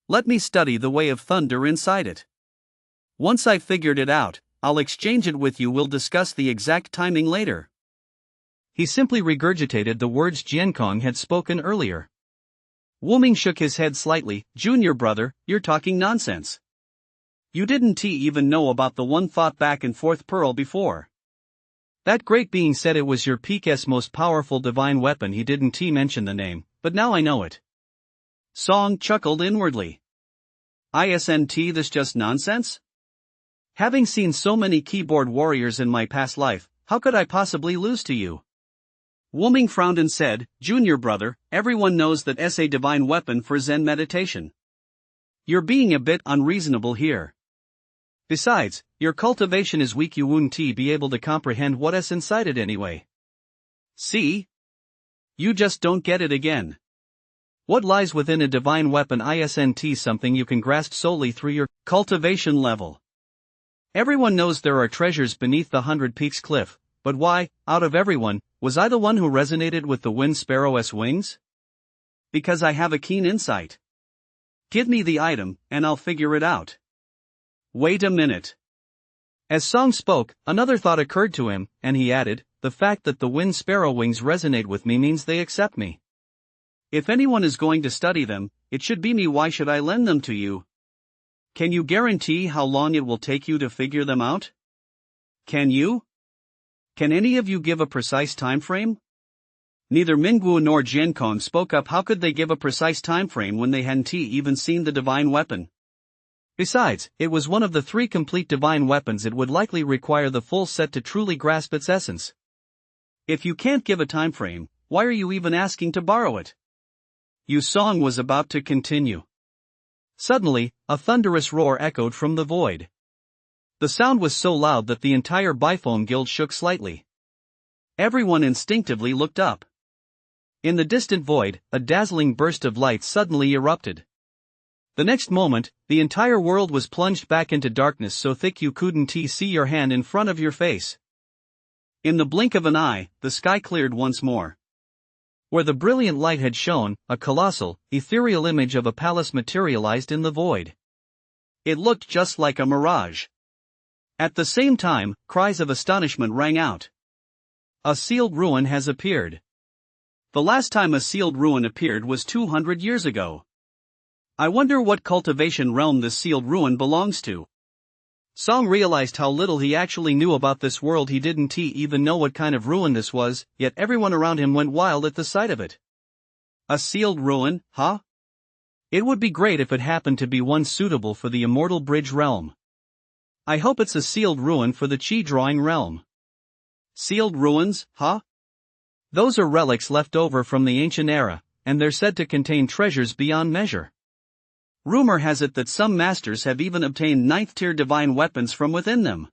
Let me study the way of thunder inside it. Once I've figured it out, I'll exchange it with you. We'll discuss the exact timing later. He simply regurgitated the words Jiankong had spoken earlier. Wu Ming shook his head slightly, Junior brother, you're talking nonsense. You didn't even know about the one thought back and forth pearl before. That great being said it was your peak's most powerful divine weapon. He didn't mention the name, but now I know it. Song chuckled inwardly. Isn't this just nonsense? Having seen so many keyboard warriors in my past life, how could I possibly lose to you? Wu Ming frowned and said, Junior brother, everyone knows that it's a divine weapon for Zen meditation. You're being a bit unreasonable here. Besides, your cultivation is weak. You wouldn't be able to comprehend what's inside it anyway. See? You just don't get it again. What lies within a divine weapon isn't something you can grasp solely through your cultivation level. Everyone knows there are treasures beneath the 100 Peaks cliff, but why, out of everyone, was I the one who resonated with the wind sparrow's wings? Because I have a keen insight. Give me the item, and I'll figure it out. Wait a minute. As Song spoke, another thought occurred to him, and he added, the fact that the wind sparrow wings resonate with me means they accept me. If anyone is going to study them, it should be me. Why should I lend them to you? Can you guarantee how long it will take you to figure them out? Can you? Can any of you give a precise time frame? Neither Mingguo nor Jiankong spoke up. How could they give a precise time frame when they hadn't even seen the divine weapon? Besides, it was one of the 3 complete divine weapons. It would likely require the full set to truly grasp its essence. If you can't give a time frame, why are you even asking to borrow it? Yu Song was about to continue. Suddenly, a thunderous roar echoed from the void. The sound was so loud that the entire Bifeng Guild shook slightly. Everyone instinctively looked up. In the distant void, a dazzling burst of light suddenly erupted. The next moment, the entire world was plunged back into darkness so thick you couldn't see your hand in front of your face. In the blink of an eye, the sky cleared once more. Where the brilliant light had shone, a colossal, ethereal image of a palace materialized in the void. It looked just like a mirage. At the same time, cries of astonishment rang out. A sealed ruin has appeared. The last time a sealed ruin appeared was 200 years ago. I wonder what cultivation realm this sealed ruin belongs to. Song realized how little he actually knew about this world. He didn't even know what kind of ruin this was, yet everyone around him went wild at the sight of it. A sealed ruin, huh? It would be great if it happened to be one suitable for the immortal bridge realm. I hope it's a sealed ruin for the chi drawing realm. Sealed ruins, huh? Those are relics left over from the ancient era, and they're said to contain treasures beyond measure. Rumor has it that some masters have even obtained 9th-tier divine weapons from within them.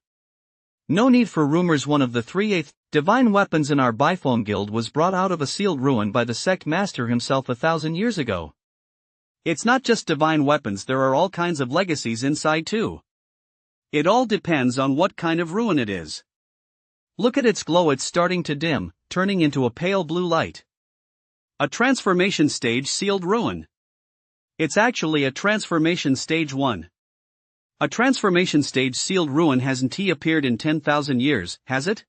No need for rumors. One of the 3/8 divine weapons in our Biphone guild was brought out of a sealed ruin by the sect master himself 1,000 years ago. It's not just divine weapons, there are all kinds of legacies inside too. It all depends on what kind of ruin it is. Look at its glow, it's starting to dim, turning into a pale blue light. A transformation stage sealed ruin. It's actually a transformation stage 1. A transformation stage sealed ruin hasn't appeared in 10,000 years, has it?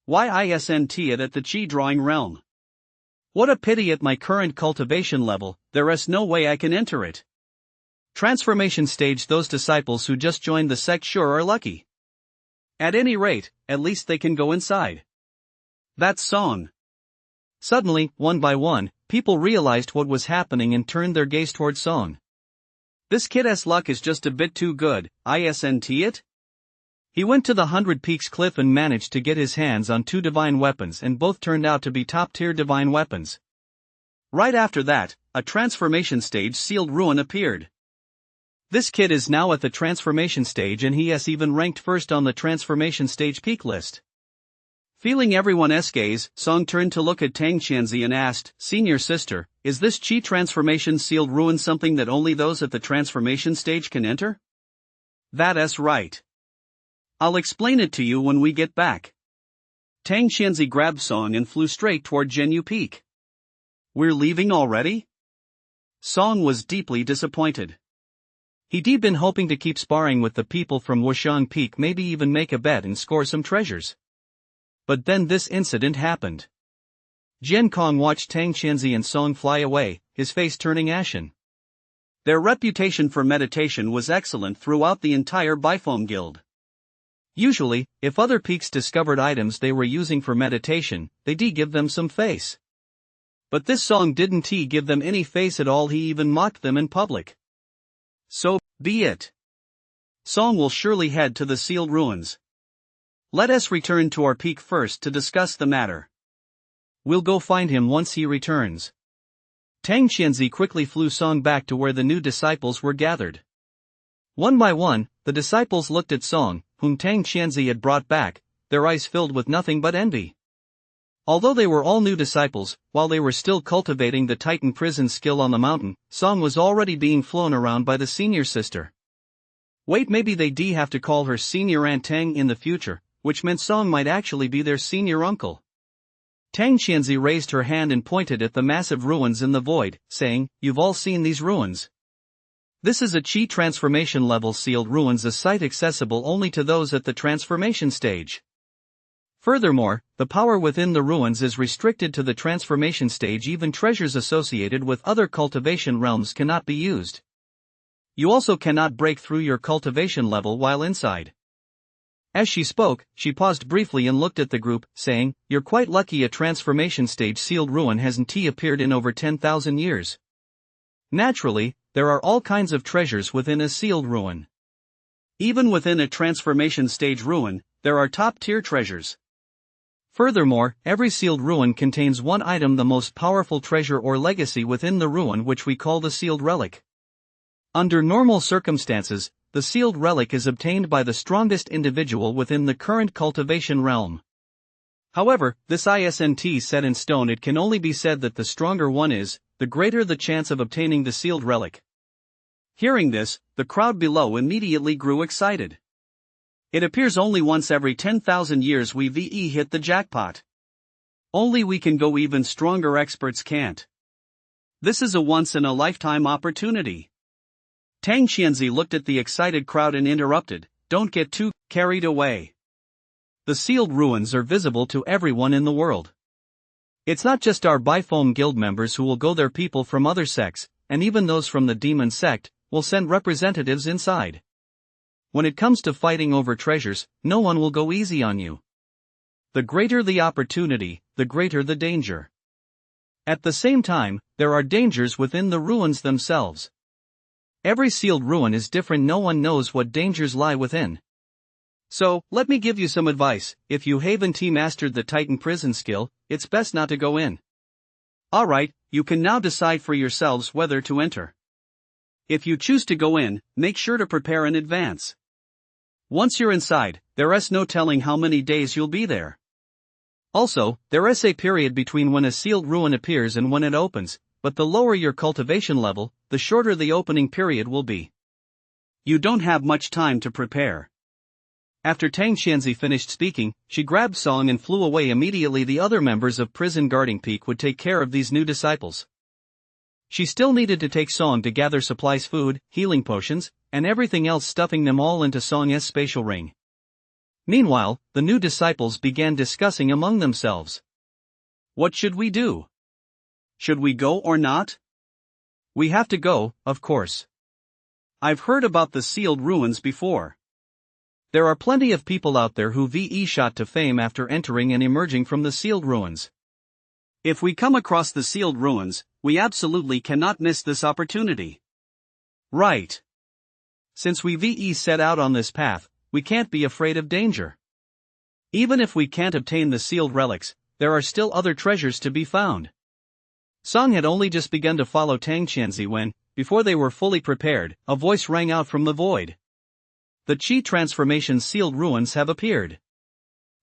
Why isn't it at the chi drawing realm? What a pity, at my current cultivation level, there is no way I can enter it. Transformation stage, those disciples who just joined the sect sure are lucky. At any rate, at least they can go inside. That song. Suddenly, one by one, people realized what was happening and turned their gaze toward Song. This kid's luck is just a bit too good, isn't it? He went to the 100 Peaks cliff and managed to get his hands on 2 divine weapons, and both turned out to be top-tier divine weapons. Right after that, a transformation stage sealed ruin appeared. This kid is now at the transformation stage, and he has even ranked first on the transformation stage peak list. Feeling everyone's gaze, Song turned to look at Tang Qianzi and asked, "Senior sister, is this chi transformation sealed ruin something that only those at the transformation stage can enter?" "That's right. I'll explain it to you when we get back." Tang Qianzi grabbed Song and flew straight toward Zhenyu Peak. "We're leaving already?" Song was deeply disappointed. He'd been hoping to keep sparring with the people from Wushang Peak, maybe even make a bet and score some treasures. But then this incident happened. Jian Kong watched Tang Qianzi and Song fly away, his face turning ashen. Their reputation for meditation was excellent throughout the entire Biphone Guild. Usually, if other peaks discovered items they were using for meditation, they'd give them some face. But this Song didn't give them any face at all, he even mocked them in public. So be it. Song will surely head to the sealed ruins. Let us return to our peak first to discuss the matter. We'll go find him once he returns. Tang Qianzi quickly flew Song back to where the new disciples were gathered. One by one, the disciples looked at Song, whom Tang Qianzi had brought back, their eyes filled with nothing but envy. Although they were all new disciples, while they were still cultivating the Titan prison skill on the mountain, Song was already being flown around by the senior sister. Wait, maybe they'd have to call her Senior Aunt Tang in the future, which meant Song might actually be their senior uncle. Tang Qianzi raised her hand and pointed at the massive ruins in the void, saying, "You've all seen these ruins. This is a chi transformation level sealed ruins, a site accessible only to those at the transformation stage. Furthermore, the power within the ruins is restricted to the transformation stage. Even treasures associated with other cultivation realms cannot be used. You also cannot break through your cultivation level while inside." As she spoke, she paused briefly and looked at the group, saying, "You're quite lucky a transformation stage sealed ruin hasn't appeared in over 10,000 years. Naturally, there are all kinds of treasures within a sealed ruin. Even within a transformation stage ruin, there are top-tier treasures. Furthermore, every sealed ruin contains one item, the most powerful treasure or legacy within the ruin, which we call the sealed relic. Under normal circumstances, the sealed relic is obtained by the strongest individual within the current cultivation realm. However, this isn't set in stone. It can only be said that the stronger one is, the greater the chance of obtaining the sealed relic." Hearing this, the crowd below immediately grew excited. "It appears only once every 10,000 years we've hit the jackpot. Only we can go, even stronger experts can't. This is a once-in-a-lifetime opportunity." Tang Qianzi looked at the excited crowd and interrupted, "Don't get too carried away. The sealed ruins are visible to everyone in the world. It's not just our Biphone Guild members who will go there, people from other sects, and even those from the demon sect, will send representatives inside. When it comes to fighting over treasures, no one will go easy on you. The greater the opportunity, the greater the danger. At the same time, there are dangers within the ruins themselves. Every sealed ruin is different, no one knows what dangers lie within. So, let me give you some advice. If you haven't mastered the Titan prison skill, it's best not to go in. Alright, you can now decide for yourselves whether to enter. If you choose to go in, make sure to prepare in advance. Once you're inside, there's no telling how many days you'll be there. Also, there's a period between when a sealed ruin appears and when it opens, but the lower your cultivation level, the shorter the opening period will be. You don't have much time to prepare. After Tang Xianzi finished speaking, she grabbed Song and flew away immediately. The other members of prison guarding Peak would take care of these new disciples. She still needed to take Song to gather supplies, food, healing potions, and everything else, stuffing them all into Song's spatial ring. Meanwhile, the new disciples began discussing among themselves. What should we do? Should we go or not? We have to go, of course. I've heard about the sealed ruins before. There are plenty of people out there who've shot to fame after entering and emerging from the sealed ruins. If we come across the sealed ruins, we absolutely cannot miss this opportunity. Right. Since we've set out on this path, we can't be afraid of danger. Even if we can't obtain the sealed relics, there are still other treasures to be found. Song had only just begun to follow Tang Xianzi when, before they were fully prepared, a voice rang out from the void. The Qi transformation sealed ruins have appeared.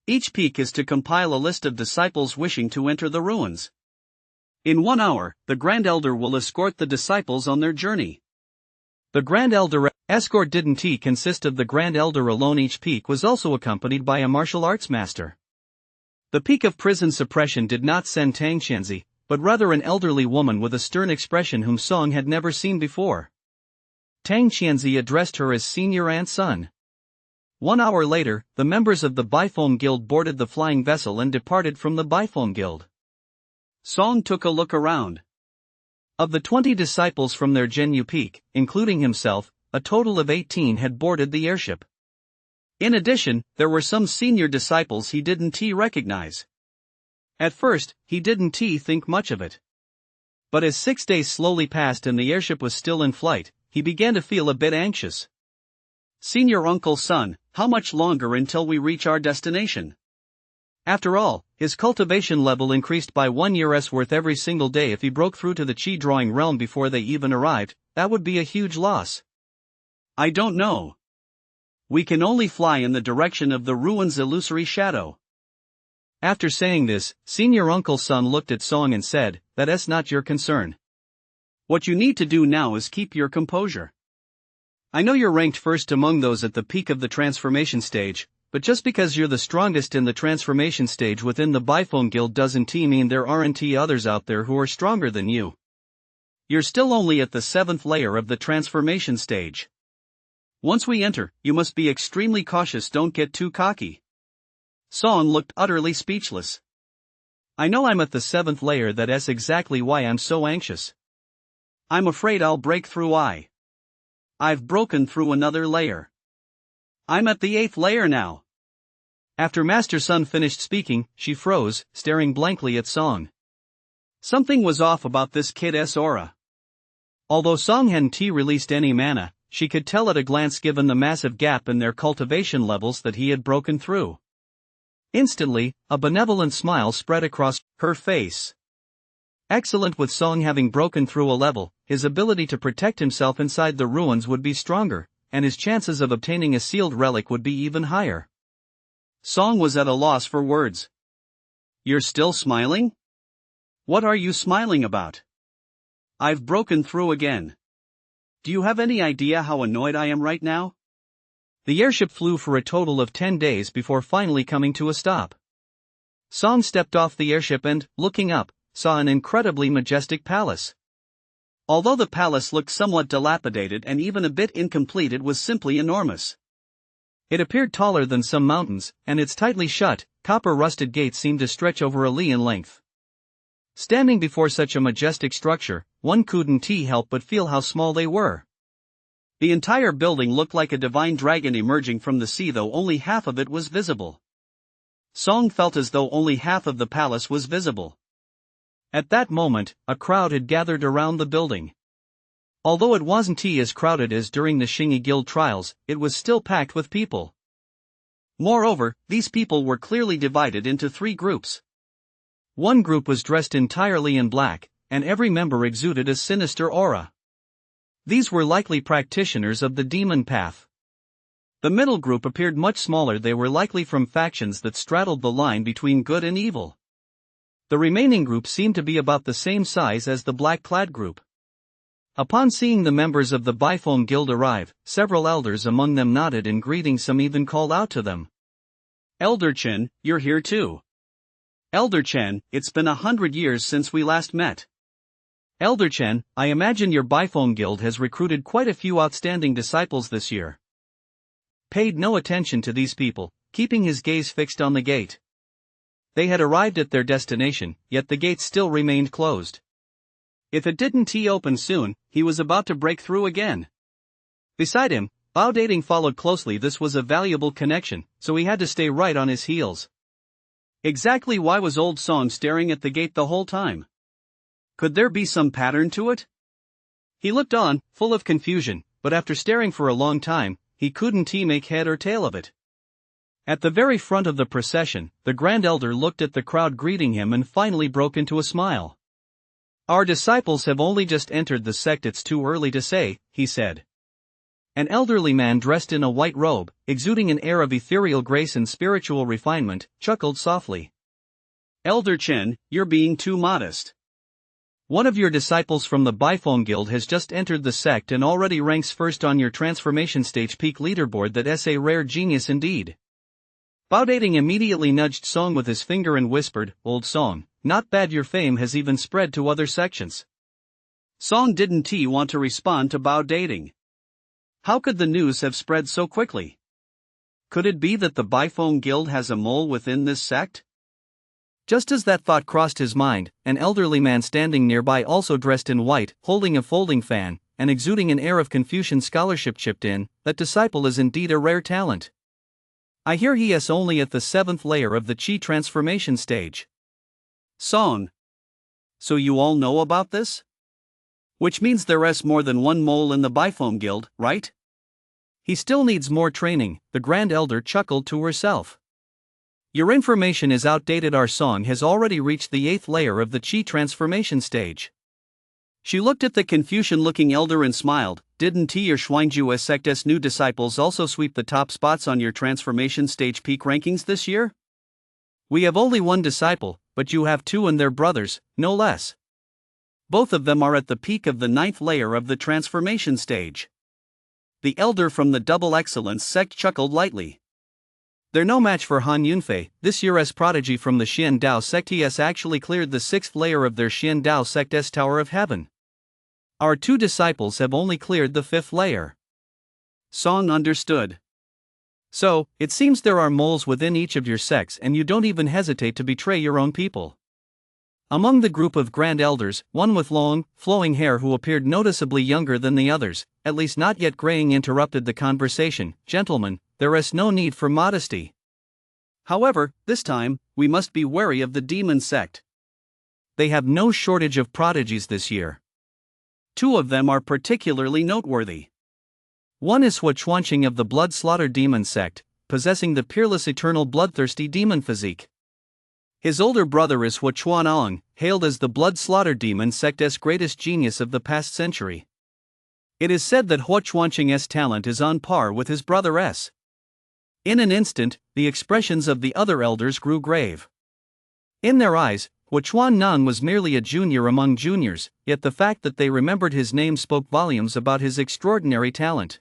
Each peak is to compile a list of disciples wishing to enter the ruins. In 1 hour, the Grand Elder will escort the disciples on their journey. The Grand Elder escort didn't consist of the Grand Elder alone. Each peak was also accompanied by a martial arts master. The peak of prison suppression did not send Tang Xianzi, but rather an elderly woman with a stern expression whom Song had never seen before. Tang Xianzi addressed her as Senior Aunt Sun. 1 hour later, the members of the Bifoam Guild boarded the flying vessel and departed from the Bifoam Guild. Song took a look around. Of the 20 disciples from their Genyu Peak, including himself, a total of 18 had boarded the airship. In addition, there were some senior disciples he didn't recognize. At first, he didn't think much of it. But as 6 days slowly passed and the airship was still in flight, he began to feel a bit anxious. Senior Uncle Sun, how much longer until we reach our destination? After all, his cultivation level increased by 1 year's worth every single day. If he broke through to the Qi drawing realm before they even arrived, that would be a huge loss. I don't know. We can only fly in the direction of the ruins' illusory shadow. After saying this, Senior Uncle Sun looked at Song and said, "That's not your concern. What you need to do now is keep your composure. I know you're ranked first among those at the peak of the transformation stage, but just because you're the strongest in the transformation stage within the Bifoam Guild doesn't mean there aren't others out there who are stronger than you. You're still only at the 7th layer of the transformation stage. Once we enter, you must be extremely cautious, don't get too cocky." Song looked utterly speechless. I know I'm at the 7th layer, that's exactly why I'm so anxious. I'm afraid I'll break through. I've broken through another layer. I'm at the 8th layer now. After Master Sun finished speaking, she froze, staring blankly at Song. Something was off about this kid's aura. Although Song hadn't released any mana, she could tell at a glance given the massive gap in their cultivation levels that he had broken through. Instantly, a benevolent smile spread across her face. Excellent. With Song having broken through a level, his ability to protect himself inside the ruins would be stronger, and his chances of obtaining a sealed relic would be even higher. Song was at a loss for words. You're still smiling? What are you smiling about? I've broken through again. Do you have any idea how annoyed I am right now? The airship flew for a total of 10 days before finally coming to a stop. Song stepped off the airship and, looking up, saw an incredibly majestic palace. Although the palace looked somewhat dilapidated and even a bit incomplete, it was simply enormous. It appeared taller than some mountains, and its tightly shut, copper-rusted gates seemed to stretch over a li in length. Standing before such a majestic structure, one couldn't help but feel how small they were. The entire building looked like a divine dragon emerging from the sea, though only half of it was visible. Song felt as though only half of the palace was visible. At that moment, a crowd had gathered around the building. Although it wasn't as crowded as during the Shingi Guild trials, it was still packed with people. Moreover, these people were clearly divided into three groups. One group was dressed entirely in black, and every member exuded a sinister aura. These were likely practitioners of the demon path. The middle group appeared much smaller. They were likely from factions that straddled the line between good and evil. The remaining group seemed to be about the same size as the black-clad group. Upon seeing the members of the Biphone Guild arrive, several elders among them nodded in greeting. Some even called out to them. "Elder Chen, you're here too. Elder Chen, it's been 100 years since we last met. Elder Chen, I imagine your Biphone Guild has recruited quite a few outstanding disciples this year." Paid no attention to these people, keeping his gaze fixed on the gate. They had arrived at their destination, yet the gate still remained closed. If it didn't open soon, he was about to break through again. Beside him, Bao Dating followed closely. This was a valuable connection, so he had to stay right on his heels. Exactly why was Old Song staring at the gate the whole time? Could there be some pattern to it? He looked on, full of confusion, but after staring for a long time, he couldn't make head or tail of it. At the very front of the procession, the Grand Elder looked at the crowd greeting him and finally broke into a smile. "Our disciples have only just entered the sect. It's too early to say," he said. An elderly man dressed in a white robe, exuding an air of ethereal grace and spiritual refinement, chuckled softly. "Elder Chen, you're being too modest. One of your disciples from the Biphone Guild has just entered the sect and already ranks first on your transformation stage peak leaderboard. That's a rare genius indeed." Bao Dating immediately nudged Song with his finger and whispered, "Old Song, not bad. Your fame has even spread to other sections." Song didn't want to respond to Bao Dating. How could the news have spread so quickly? Could it be that the Biphone Guild has a mole within this sect? Just as that thought crossed his mind, an elderly man standing nearby, also dressed in white, holding a folding fan, and exuding an air of Confucian scholarship, chipped in, "That disciple is indeed a rare talent. I hear he is only at the 7th layer of the Chi transformation stage." Song. So you all know about this? Which means there is more than one mole in the Biphone Guild, right? He still needs more training, the Grand Elder chuckled to herself. Your information is outdated. Our Song has already reached the 8th layer of the Chi transformation stage. She looked at the Confucian-looking elder and smiled. "Didn't your Xuanju sect's new disciples also sweep the top spots on your transformation stage peak rankings this year? We have only one disciple, but you have two, and they're brothers, no less. Both of them are at the peak of the 9th layer of the transformation stage." The elder from the Double Excellence sect chuckled lightly. "They're no match for Han Yunfei, this year's prodigy from the Xian Dao sect. He has actually cleared the 6th layer of their Xian Dao sect's Tower of Heaven. Our two disciples have only cleared the 5th layer." Song understood. "So, it seems there are moles within each of your sects, and you don't even hesitate to betray your own people." Among the group of Grand Elders, one with long, flowing hair who appeared noticeably younger than the others, at least not yet graying, interrupted the conversation. "Gentlemen, there is no need for modesty. However, this time, we must be wary of the demon sect. They have no shortage of prodigies this year. Two of them are particularly noteworthy. One is Hua Chuanqing of the Blood Slaughter Demon sect, possessing the peerless eternal bloodthirsty demon physique. His older brother is Hua Chuan'ong, hailed as the Blood Slaughter Demon sect's greatest genius of the past century. It is said that Hua Chuanqing's talent is on par with his brother's." In an instant, the expressions of the other elders grew grave. In their eyes, Hua Chuan'ong was merely a junior among juniors, yet the fact that they remembered his name spoke volumes about his extraordinary talent.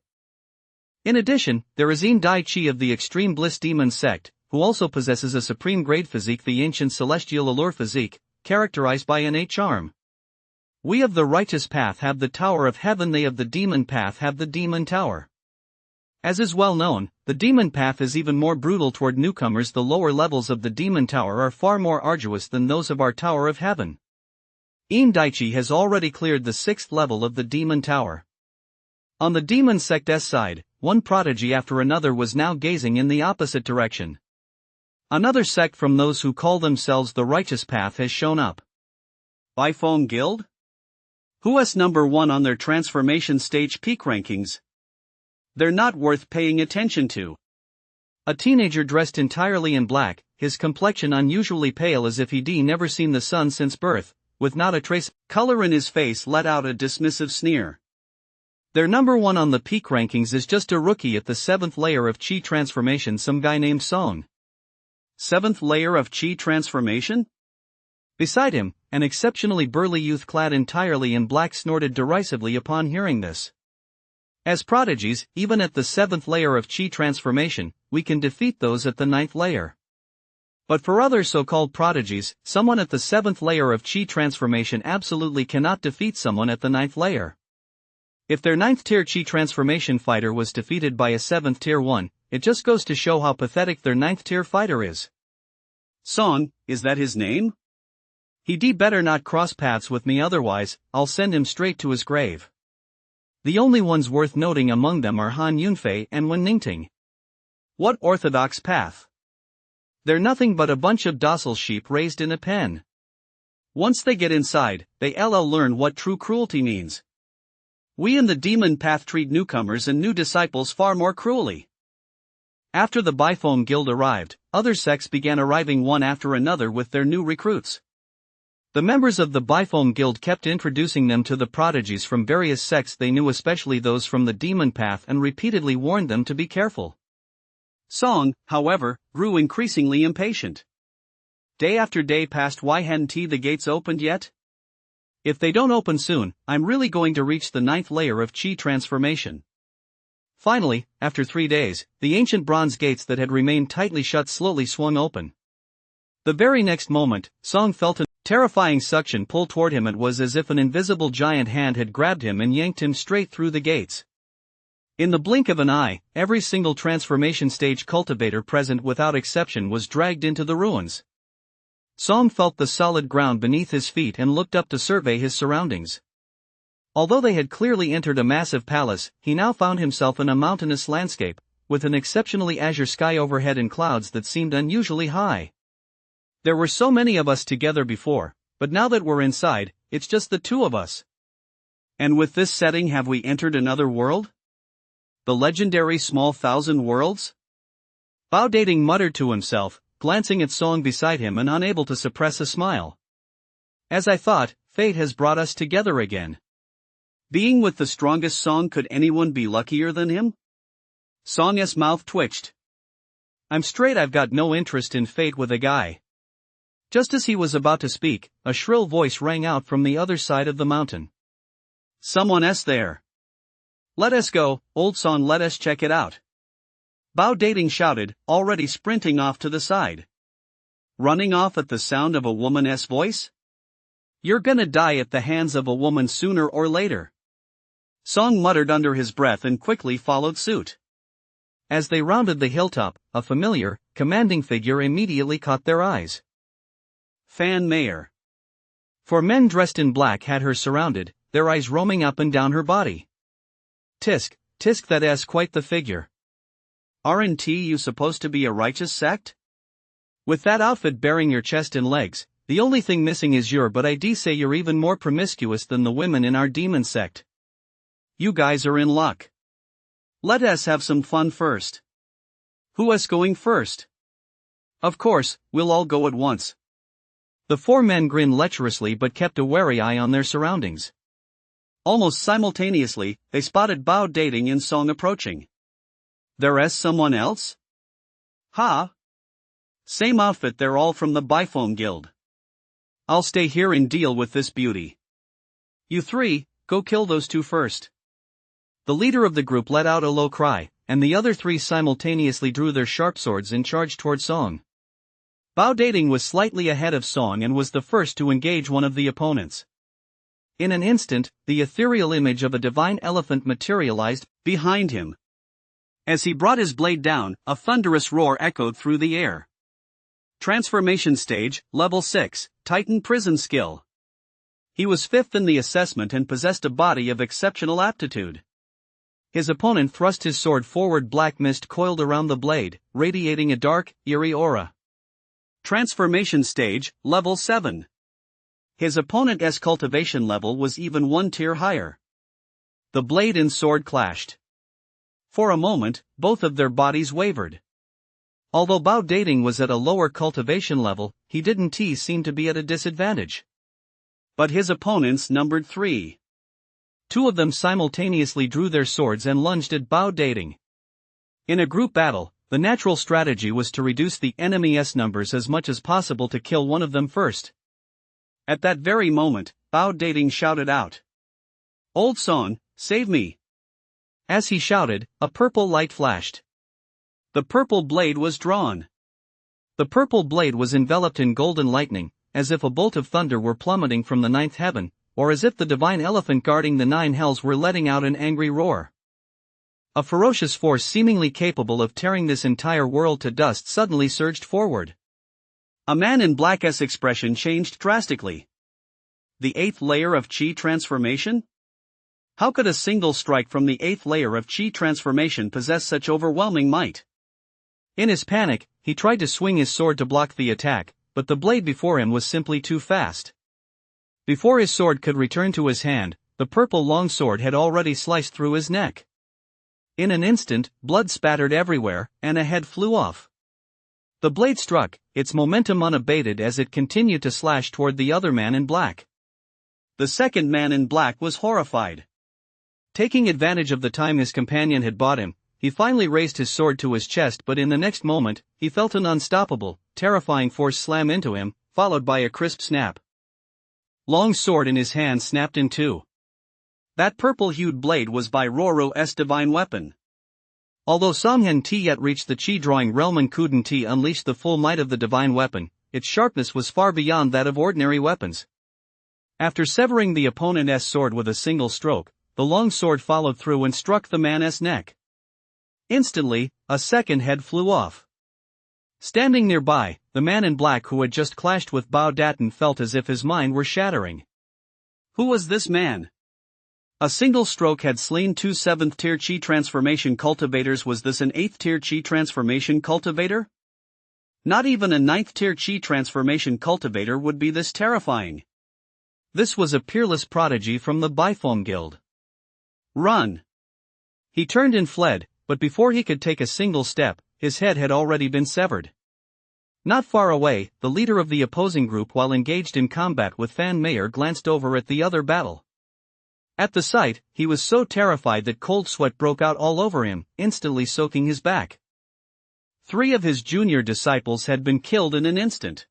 In addition, there is Yin Dai Chi of the Extreme Bliss Demon sect, who also possesses a supreme grade physique, the ancient celestial allure physique, characterized by innate charm. We of the righteous path have the Tower of Heaven, they of the demon path have the demon tower. As is well known, the demon path is even more brutal toward newcomers. The lower levels of the demon tower are far more arduous than those of our Tower of Heaven. Yin Daichi has already cleared the 6th level of the demon tower. On the demon sect's side, one prodigy after another was now gazing in the opposite direction. Another sect from those who call themselves the righteous path has shown up. Byphone Guild? Who's number 1 on their transformation stage peak rankings? They're not worth paying attention to. A teenager dressed entirely in black, his complexion unusually pale as if he'd never seen the sun since birth, with not a trace color in his face, let out a dismissive sneer. Their number 1 on the peak rankings is just a rookie at the 7th layer of chi transformation, some guy named Song. 7th layer of chi transformation? Beside him, an exceptionally burly youth clad entirely in black snorted derisively upon hearing this. As prodigies, even at the 7th layer of chi transformation, we can defeat those at the 9th layer. But for other so-called prodigies, someone at the 7th layer of chi transformation absolutely cannot defeat someone at the 9th layer. If their 9th tier chi transformation fighter was defeated by a 7th tier one, it just goes to show how pathetic their 9th tier fighter is. Song, is that his name? He'd better not cross paths with me, otherwise, I'll send him straight to his grave. The only ones worth noting among them are Han Yunfei and Wen Ningting. What orthodox path? They're nothing but a bunch of docile sheep raised in a pen. Once they get inside, they'll learn what true cruelty means. We in the demon path treat newcomers and new disciples far more cruelly. After the Byphone Guild arrived, other sects began arriving one after another with their new recruits. The members of the Byphone Guild kept introducing them to the prodigies from various sects they knew, especially those from the demon path, and repeatedly warned them to be careful. Song, however, grew increasingly impatient. Day after day passed. Why hadn't the gates opened yet? If they don't open soon, I'm really going to reach the 9th layer of chi transformation. Finally, after 3 days, the ancient bronze gates that had remained tightly shut slowly swung open. The very next moment, Song felt a terrifying suction pull toward him. It was as if an invisible giant hand had grabbed him and yanked him straight through the gates. In the blink of an eye, every single transformation stage cultivator present without exception was dragged into the ruins. Song felt the solid ground beneath his feet and looked up to survey his surroundings. Although they had clearly entered a massive palace, he now found himself in a mountainous landscape, with an exceptionally azure sky overhead and clouds that seemed unusually high. There were so many of us together before, but now that we're inside, it's just the two of us. And with this setting, have we entered another world? The legendary small thousand worlds? Bao Dating muttered to himself, glancing at Song beside him and unable to suppress a smile. As I thought, fate has brought us together again. Being with the strongest Song, could anyone be luckier than him? Song's mouth twitched. I'm straight, I've got no interest in fate with a guy. Just as he was about to speak, a shrill voice rang out from the other side of the mountain. Someone's there. Let us go, old Song, let us check it out. Bao Dating shouted, already sprinting off to the side. Running off at the sound of a woman's voice? You're gonna die at the hands of a woman sooner or later. Song muttered under his breath and quickly followed suit. As they rounded the hilltop, a familiar, commanding figure immediately caught their eyes. Fan Mayer. 4 men dressed in black had her surrounded, their eyes roaming up and down her body. Tisk, that's quite the figure. Aren't you supposed to be a righteous sect? With that outfit bearing your chest and legs, the only thing missing is but I'd say you're even more promiscuous than the women in our demon sect. You guys are in luck. Let us have some fun first. Who's going first? Of course, we'll all go at once. The 4 men grinned lecherously but kept a wary eye on their surroundings. Almost simultaneously, they spotted Bao Dating and Song approaching. There's someone else? Ha! Same outfit, they're all from the Byphone Guild. I'll stay here and deal with this beauty. You 3, go kill those 2 first. The leader of the group let out a low cry, and the other 3 simultaneously drew their sharp swords and charged toward Song. Bao Dating was slightly ahead of Song and was the first to engage one of the opponents. In an instant, the ethereal image of a divine elephant materialized behind him. As he brought his blade down, a thunderous roar echoed through the air. Transformation stage, level 6, Titan Prison Skill. He was 5th in the assessment and possessed a body of exceptional aptitude. His opponent thrust his sword forward. Black mist coiled around the blade, radiating a dark, eerie aura. Transformation stage, level 7. His opponent's cultivation level was even one tier higher. The blade and sword clashed. For a moment, both of their bodies wavered. Although Bao Dating was at a lower cultivation level, he didn't seem to be at a disadvantage. But his opponents numbered 3. 2 of them simultaneously drew their swords and lunged at Bao Dating. In a group battle, the natural strategy was to reduce the enemy's numbers as much as possible to kill one of them first. At that very moment, Bao Dating shouted out, "Old Song, save me!" As he shouted, a purple light flashed. The purple blade was drawn. The purple blade was enveloped in golden lightning, as if a bolt of thunder were plummeting from the 9th heaven, or as if the divine elephant guarding the 9 hells were letting out an angry roar. A ferocious force seemingly capable of tearing this entire world to dust suddenly surged forward. A man in black's expression changed drastically. The 8th layer of Qi transformation? How could a single strike from the 8th layer of Qi transformation possess such overwhelming might? In his panic, he tried to swing his sword to block the attack, but the blade before him was simply too fast. Before his sword could return to his hand, the purple longsword had already sliced through his neck. In an instant, blood spattered everywhere, and a head flew off. The blade struck, its momentum unabated as it continued to slash toward the other man in black. The second man in black was horrified. Taking advantage of the time his companion had bought him, he finally raised his sword to his chest, but in the next moment, he felt an unstoppable, terrifying force slam into him, followed by a crisp snap. Long sword in his hand snapped in two. That purple-hued blade was by Roru's divine weapon. Although Songhen Ti yet reached the Qi-drawing realm and couldn't unleash the full might of the divine weapon, its sharpness was far beyond that of ordinary weapons. After severing the opponent's sword with a single stroke, the long sword followed through and struck the man's neck. Instantly, a second head flew off. Standing nearby, the man in black who had just clashed with Bao Dating felt as if his mind were shattering. Who was this man? A single stroke had slain 2 7th-tier Qi transformation cultivators. Was this an 8th-tier Qi transformation cultivator? Not even a 9th-tier Qi transformation cultivator would be this terrifying. This was a peerless prodigy from the Bifong Guild. Run! He turned and fled, but before he could take a single step, his head had already been severed. Not far away, the leader of the opposing group, while engaged in combat with Fan Mayer, glanced over at the other battle. At the sight, he was so terrified that cold sweat broke out all over him, instantly soaking his back. 3 of his junior disciples had been killed in an instant.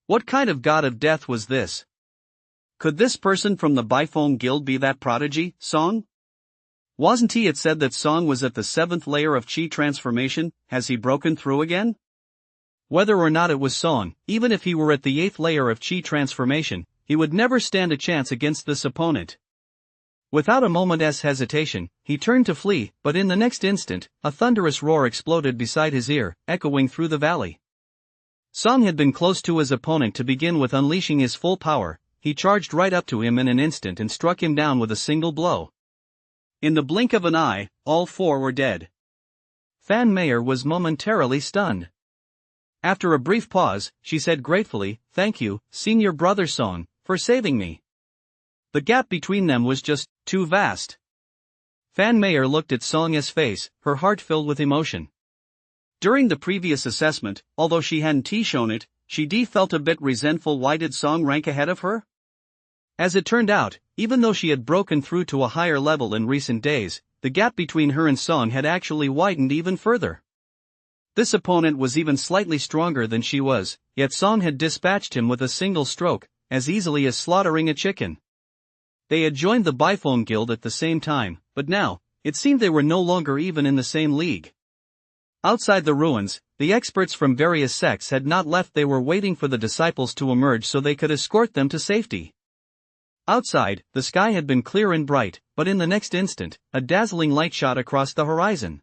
What kind of god of death was this? Could this person from the Bifong Guild be that prodigy, Song? Wasn't it said that Song was at the 7th layer of Qi transformation? Has he broken through again? Whether or not it was Song, even if he were at the 8th layer of Qi transformation, he would never stand a chance against this opponent. Without a moment's hesitation, he turned to flee, but in the next instant, a thunderous roar exploded beside his ear, echoing through the valley. Song had been close to his opponent to begin with, unleashing his full power. He charged right up to him in an instant and struck him down with a single blow. In the blink of an eye, all 4 were dead. Fan Mayer was momentarily stunned. After a brief pause, she said gratefully, "Thank you, Senior Brother Song, for saving me." The gap between them was just too vast. Fan Mayer looked at Song's face, her heart filled with emotion. During the previous assessment, although she hadn't shown it, she felt a bit resentful. Why did Song rank ahead of her? As it turned out, even though she had broken through to a higher level in recent days, the gap between her and Song had actually widened even further. This opponent was even slightly stronger than she was, yet Song had dispatched him with a single stroke, as easily as slaughtering a chicken. They had joined the Bifong Guild at the same time, but now, it seemed they were no longer even in the same league. Outside the ruins, the experts from various sects had not left. They were waiting for the disciples to emerge so they could escort them to safety. Outside, the sky had been clear and bright, but in the next instant, a dazzling light shot across the horizon.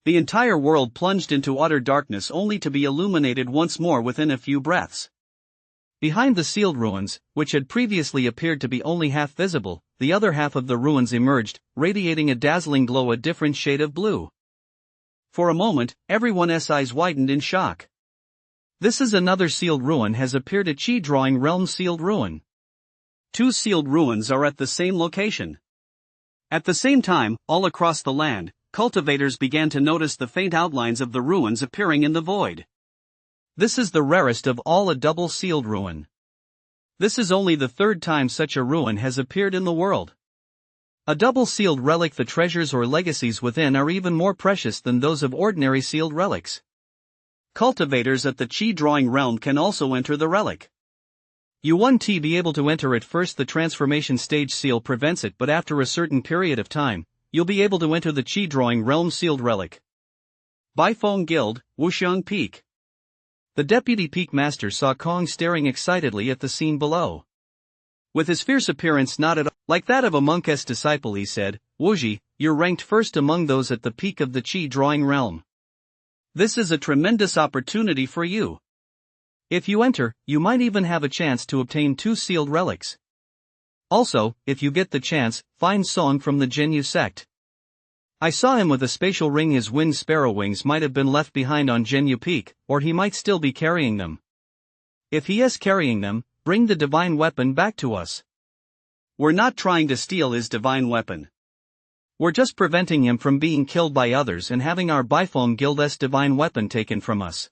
The entire world plunged into utter darkness only to be illuminated once more within a few breaths. Behind the sealed ruins, which had previously appeared to be only half visible, the other half of the ruins emerged, radiating a dazzling glow, a different shade of blue. For a moment, everyone's eyes widened in shock. This is another sealed ruin has appeared at Chi Drawing Realm Sealed Ruin. 2 sealed ruins are at the same location. At the same time, all across the land, cultivators began to notice the faint outlines of the ruins appearing in the void. This is the rarest of all, a double sealed ruin. This is only the 3rd time such a ruin has appeared in the world. A double sealed relic, the treasures or legacies within are even more precious than those of ordinary sealed relics. Cultivators at the Chi Drawing Realm can also enter the relic. You won't be able to enter it first. The transformation stage seal prevents it, but after a certain period of time, you'll be able to enter the Chi Drawing Realm sealed relic. Baifeng Guild, Wuxiang Peak. The deputy peak master saw Kong staring excitedly at the scene below. With his fierce appearance not at all like that of a monk's disciple, he said, "Wuji, you're ranked first among those at the peak of the Chi Drawing Realm. This is a tremendous opportunity for you. If you enter, you might even have a chance to obtain 2 sealed relics. Also, if you get the chance, find Song from the Jinyu sect. I saw him with a spatial ring. His wind sparrow wings might have been left behind on Jinyu Peak, or he might still be carrying them. If he is carrying them, bring the divine weapon back to us." "We're not trying to steal his divine weapon. We're just preventing him from being killed by others and having our Baifeng Guild's divine weapon taken from us.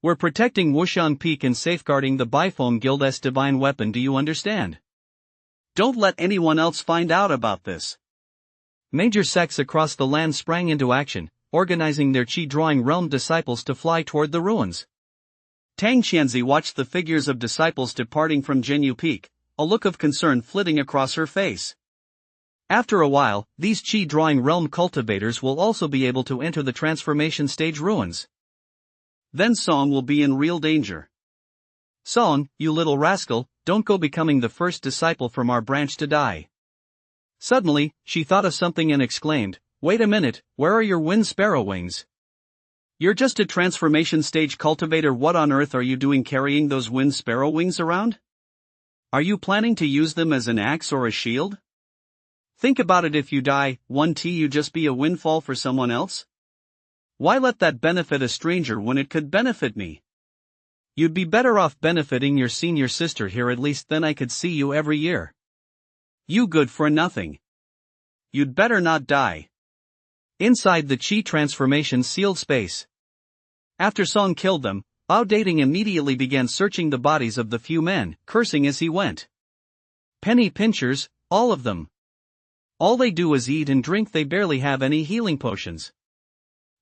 We're protecting Wuxiang Peak and safeguarding the Baifeng Guild's divine weapon. Do you understand? Don't let anyone else find out about this." Major sects across the land sprang into action, organizing their Chi Drawing Realm disciples to fly toward the ruins. Tang Xianzi watched the figures of disciples departing from Jinyu Peak, a look of concern flitting across her face. After a while, these Chi Drawing Realm cultivators will also be able to enter the transformation stage ruins. Then Song will be in real danger. "Song, you little rascal, don't go becoming the first disciple from our branch to die." Suddenly, she thought of something and exclaimed, "Wait a minute, where are your wind sparrow wings?" "You're just a transformation stage cultivator. What on earth are you doing carrying those wind sparrow wings around? Are you planning to use them as an axe or a shield? Think about it, if you die, won't you just be a windfall for someone else? Why let that benefit a stranger when it could benefit me? You'd be better off benefiting your senior sister here. At least then I could see you every year." "You good for nothing. You'd better not die." Inside the Chi transformation sealed space. After Song killed them, Bao Dating immediately began searching the bodies of the few men, cursing as he went. "Penny pinchers, all of them. All they do is eat and drink. They barely have any healing potions.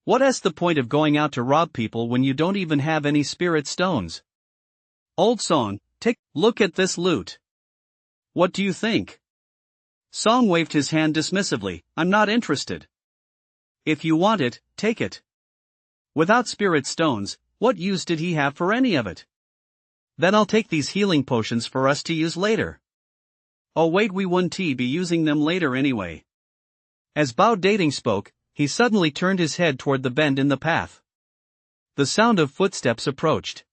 What's the point of going out to rob people when you don't even have any spirit stones?" "Old Song, look at this loot. What do you think?" Song waved his hand dismissively. "I'm not interested. If you want it, take it." Without spirit stones, what use did he have for any of it? "Then I'll take these healing potions for us to use later." "Oh wait, we won't be using them later anyway." As Bao Dating spoke, he suddenly turned his head toward the bend in the path. The sound of footsteps approached.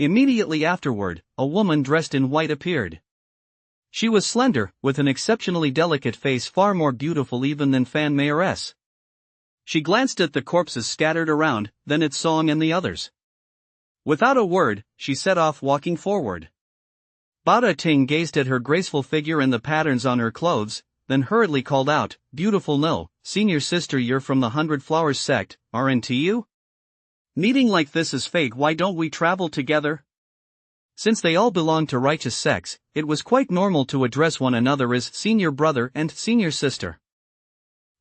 Immediately afterward, a woman dressed in white appeared. She was slender, with an exceptionally delicate face, far more beautiful even than Fan Mayer's. She glanced at the corpses scattered around, then at Song and the others. Without a word, she set off walking forward. Bada Ting gazed at her graceful figure and the patterns on her clothes, then hurriedly called out, "Beautiful no, senior sister, you're from the 100 Flowers sect, aren't you? Meeting like this is fake. Why don't we travel together?" Since they all belonged to righteous sects, it was quite normal to address one another as senior brother and senior sister.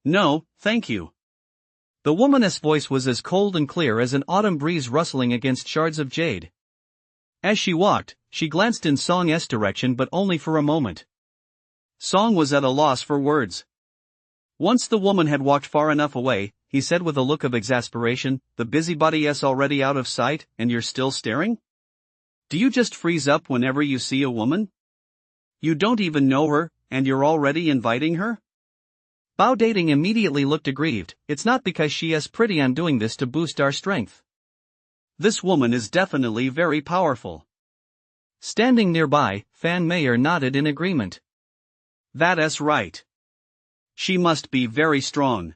"No, thank you." The woman's voice was as cold and clear as an autumn breeze rustling against shards of jade. As she walked, she glanced in Song's direction, but only for a moment. Song was at a loss for words. Once the woman had walked far enough away, he said with a look of exasperation, "The busybody's already out of sight, and you're still staring? Do you just freeze up whenever you see a woman? You don't even know her, and you're already inviting her?" Bao Dating immediately looked aggrieved. "It's not because she is pretty I'm doing this to boost our strength. This woman is definitely very powerful." Standing nearby, Fan Mayer nodded in agreement. "That's right. She must be very strong."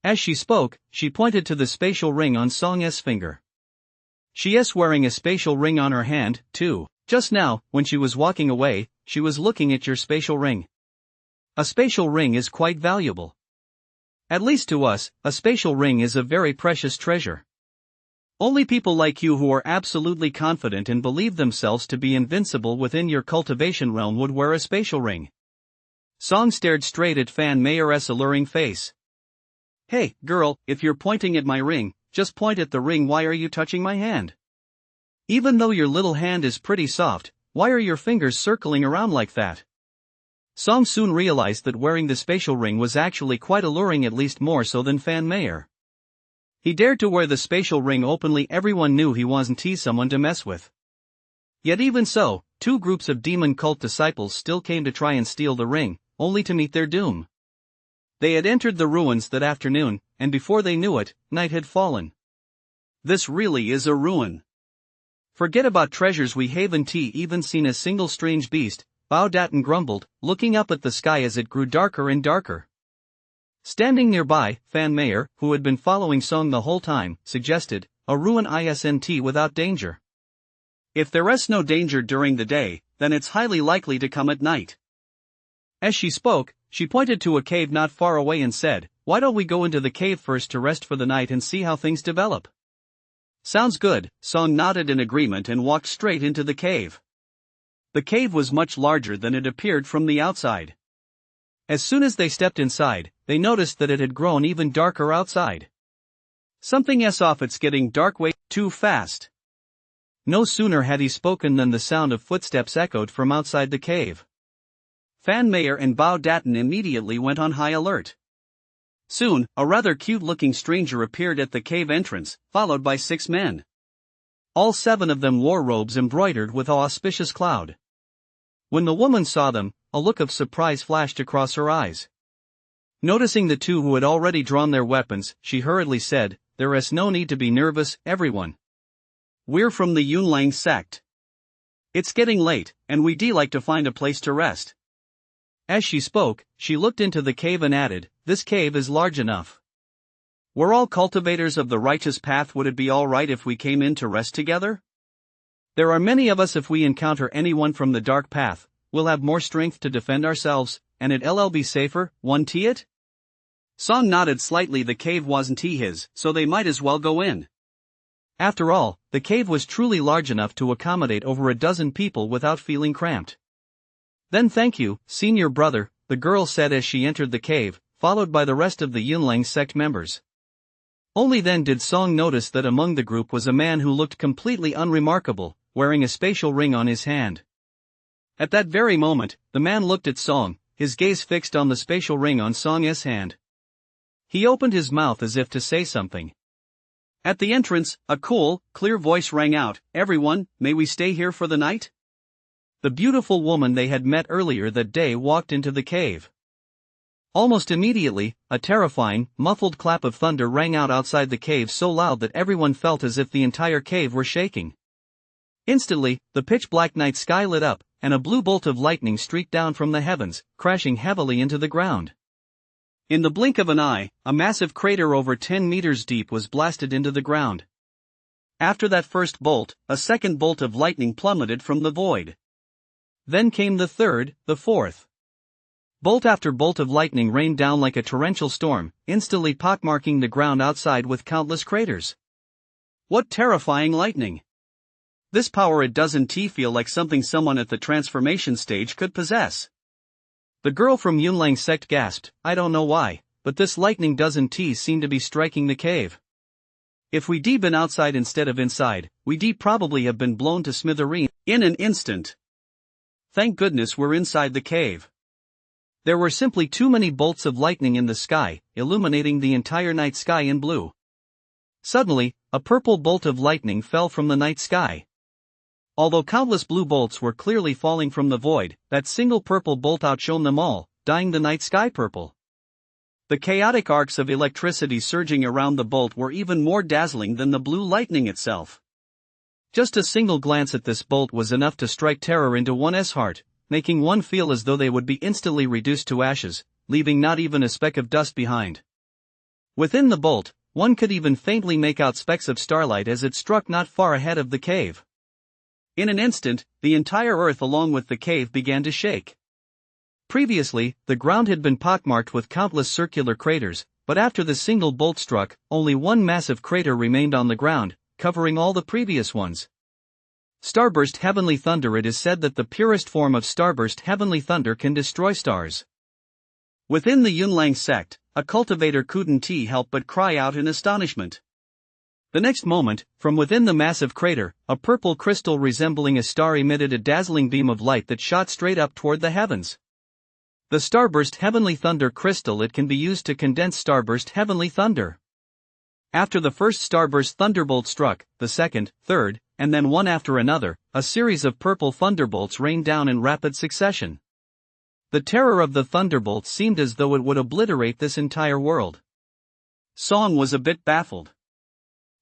As she spoke, she pointed to the spatial ring on Song's finger. She's wearing a spatial ring on her hand, too. Just now, when she was walking away, she was looking at your spatial ring. A spatial ring is quite valuable. At least to us, a spatial ring is a very precious treasure. Only people like you who are absolutely confident and believe themselves to be invincible within your cultivation realm would wear a spatial ring. Song stared straight at Fan Mayer's alluring face. Hey, girl, if you're pointing at my ring, just point at the ring. Why are you touching my hand? Even though your little hand is pretty soft, why are your fingers circling around like that? Song soon realized that wearing the spatial ring was actually quite alluring, at least more so than Fan Mayer. He dared to wear the spatial ring openly. Everyone knew he wasn't someone to mess with. Yet even so, two groups of demon cult disciples still came to try and steal the ring, only to meet their doom. They had entered the ruins that afternoon, and before they knew it, night had fallen. This really is a ruin. Forget about treasures we haven't even seen a single strange beast, Bao Datan grumbled, looking up at the sky as it grew darker and darker. Standing nearby, Fan Mayer, who had been following Song the whole time, suggested, a ruin isn't without danger. If there is no danger during the day, then it's highly likely to come at night. As she spoke, she pointed to a cave not far away and said, why don't we go into the cave first to rest for the night and see how things develop? Sounds good, Song nodded in agreement and walked straight into the cave. The cave was much larger than it appeared from the outside. As soon as they stepped inside, they noticed that it had grown even darker outside. Something's off, it's getting dark way too fast. No sooner had he spoken than the sound of footsteps echoed from outside the cave. Fan Mayer and Bao Datan immediately went on high alert. Soon, a rather cute-looking stranger appeared at the cave entrance, followed by 6 men. All 7 of them wore robes embroidered with an auspicious cloud. When the woman saw them, a look of surprise flashed across her eyes. Noticing the 2 who had already drawn their weapons, she hurriedly said, there is no need to be nervous, everyone. We're from the Yunlang sect. It's getting late, and we'd like to find a place to rest. As she spoke, she looked into the cave and added, this cave is large enough. We're all cultivators of the righteous path. Would it be alright if we came in to rest together? There are many of us. If we encounter anyone from the dark path, we'll have more strength to defend ourselves, and it'll be safer, won't it? Song nodded slightly. The cave wasn't his, so they might as well go in. After all, the cave was truly large enough to accommodate over a dozen people without feeling cramped. Then thank you, senior brother, the girl said as she entered the cave, followed by the rest of the Yunlang sect members. Only then did Song notice that among the group was a man who looked completely unremarkable, wearing a spatial ring on his hand. At that very moment, the man looked at Song, his gaze fixed on the spatial ring on Song's hand. He opened his mouth as if to say something. At the entrance, a cool, clear voice rang out, everyone, may we stay here for the night? The beautiful woman they had met earlier that day walked into the cave. Almost immediately, a terrifying, muffled clap of thunder rang out outside the cave, so loud that everyone felt as if the entire cave were shaking. Instantly, the pitch-black night sky lit up, and a blue bolt of lightning streaked down from the heavens, crashing heavily into the ground. In the blink of an eye, a massive crater over 10 meters deep was blasted into the ground. After that first bolt, a second bolt of lightning plummeted from the void. Then came the third, the fourth. Bolt after bolt of lightning rained down like a torrential storm, instantly pockmarking the ground outside with countless craters. What terrifying lightning! This power, it doesn't feel like something someone at the transformation stage could possess. The girl from Yunlang sect gasped, I don't know why, but this lightning doesn't seem to be striking the cave. If we'd been outside instead of inside, we'd probably have been blown to smithereens in an instant. Thank goodness we're inside the cave. There were simply too many bolts of lightning in the sky, illuminating the entire night sky in blue. Suddenly, a purple bolt of lightning fell from the night sky. Although countless blue bolts were clearly falling from the void, that single purple bolt outshone them all, dyeing the night sky purple. The chaotic arcs of electricity surging around the bolt were even more dazzling than the blue lightning itself. Just a single glance at this bolt was enough to strike terror into one's heart, making one feel as though they would be instantly reduced to ashes, leaving not even a speck of dust behind. Within the bolt, One could even faintly make out specks of starlight as it struck not far ahead of the cave. In an instant, the entire earth along with the cave began to shake. Previously, the ground had been pockmarked with countless circular craters, but after the single bolt struck, only one massive crater remained on the ground, covering all the previous ones. Starburst heavenly thunder. It is said that the purest form of starburst heavenly thunder can destroy stars. Within the Yunlang sect, a cultivator couldn't help but cry out in astonishment. The next moment, from within the massive crater, a purple crystal resembling a star emitted a dazzling beam of light that shot straight up toward the heavens. The Starburst Heavenly Thunder Crystal. It can be used to condense Starburst Heavenly Thunder. After the first Starburst Thunderbolt struck, the second, third, and then one after another, a series of purple thunderbolts rained down in rapid succession. The terror of the thunderbolts seemed as though it would obliterate this entire world. Song was a bit baffled.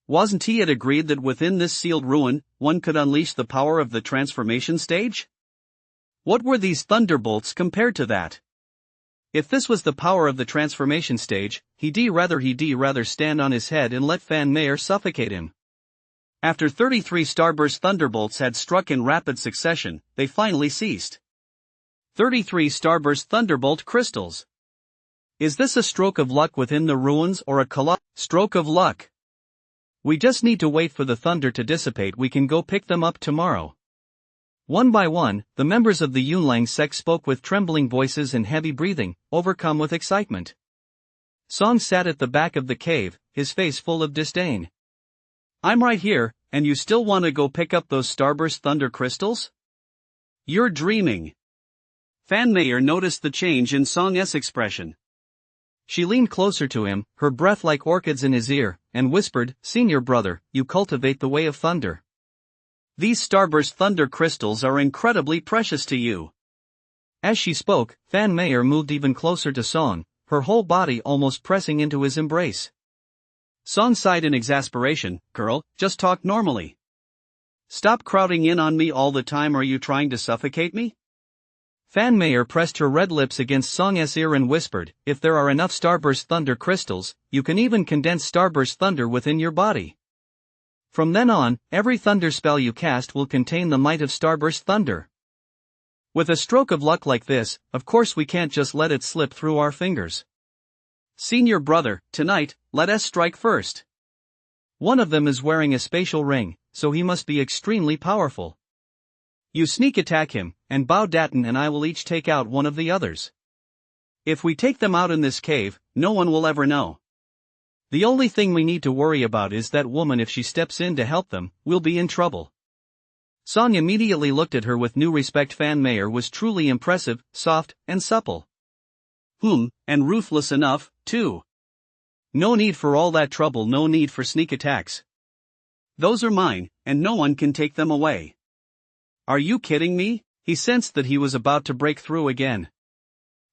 Wasn't he had agreed that within this sealed ruin, one could unleash the power of the transformation stage? What were these thunderbolts compared to that? If this was the power of the transformation stage, he'd rather stand on his head and let Fan Meyer suffocate him. After 33 starburst thunderbolts had struck in rapid succession, they finally ceased. 33 starburst thunderbolt crystals. Is this a stroke of luck within the ruins or a colossal stroke of luck? We just need to wait for the thunder to dissipate. We can go pick them up tomorrow. One by one, the members of the Yunlang sect spoke with trembling voices and heavy breathing, overcome with excitement. Song sat at the back of the cave, his face full of disdain. I'm right here, and you still want to go pick up those starburst thunder crystals? You're dreaming. Fan Meyer noticed the change in Song's expression. She leaned closer to him, her breath like orchids in his ear, and whispered, "Senior brother, you cultivate the way of thunder. These starburst thunder crystals are incredibly precious to you." As she spoke, Fan Meyer moved even closer to Song, her whole body almost pressing into his embrace. Song sighed in exasperation. "Girl, just talk normally. Stop crowding in on me all the time. Are you trying to suffocate me?" Fan Meyer pressed her red lips against Song's ear and whispered, "If there are enough starburst thunder crystals, you can even condense starburst thunder within your body. From then on, every thunder spell you cast will contain the might of starburst thunder. With a stroke of luck like this, of course we can't just let it slip through our fingers. Senior brother, tonight, let us strike first. One of them is wearing a spatial ring, so he must be extremely powerful. You sneak attack him, and Bao Datin and I will each take out one of the others. If we take them out in this cave, no one will ever know. The only thing we need to worry about is that woman. If she steps in to help them, we'll be in trouble." Song immediately looked at her with new respect. Fan Meyer was truly impressive, soft, and supple. And ruthless enough, too. No need for all that trouble, no need for sneak attacks. Those are mine, and no one can take them away. Are you kidding me? He sensed that he was about to break through again.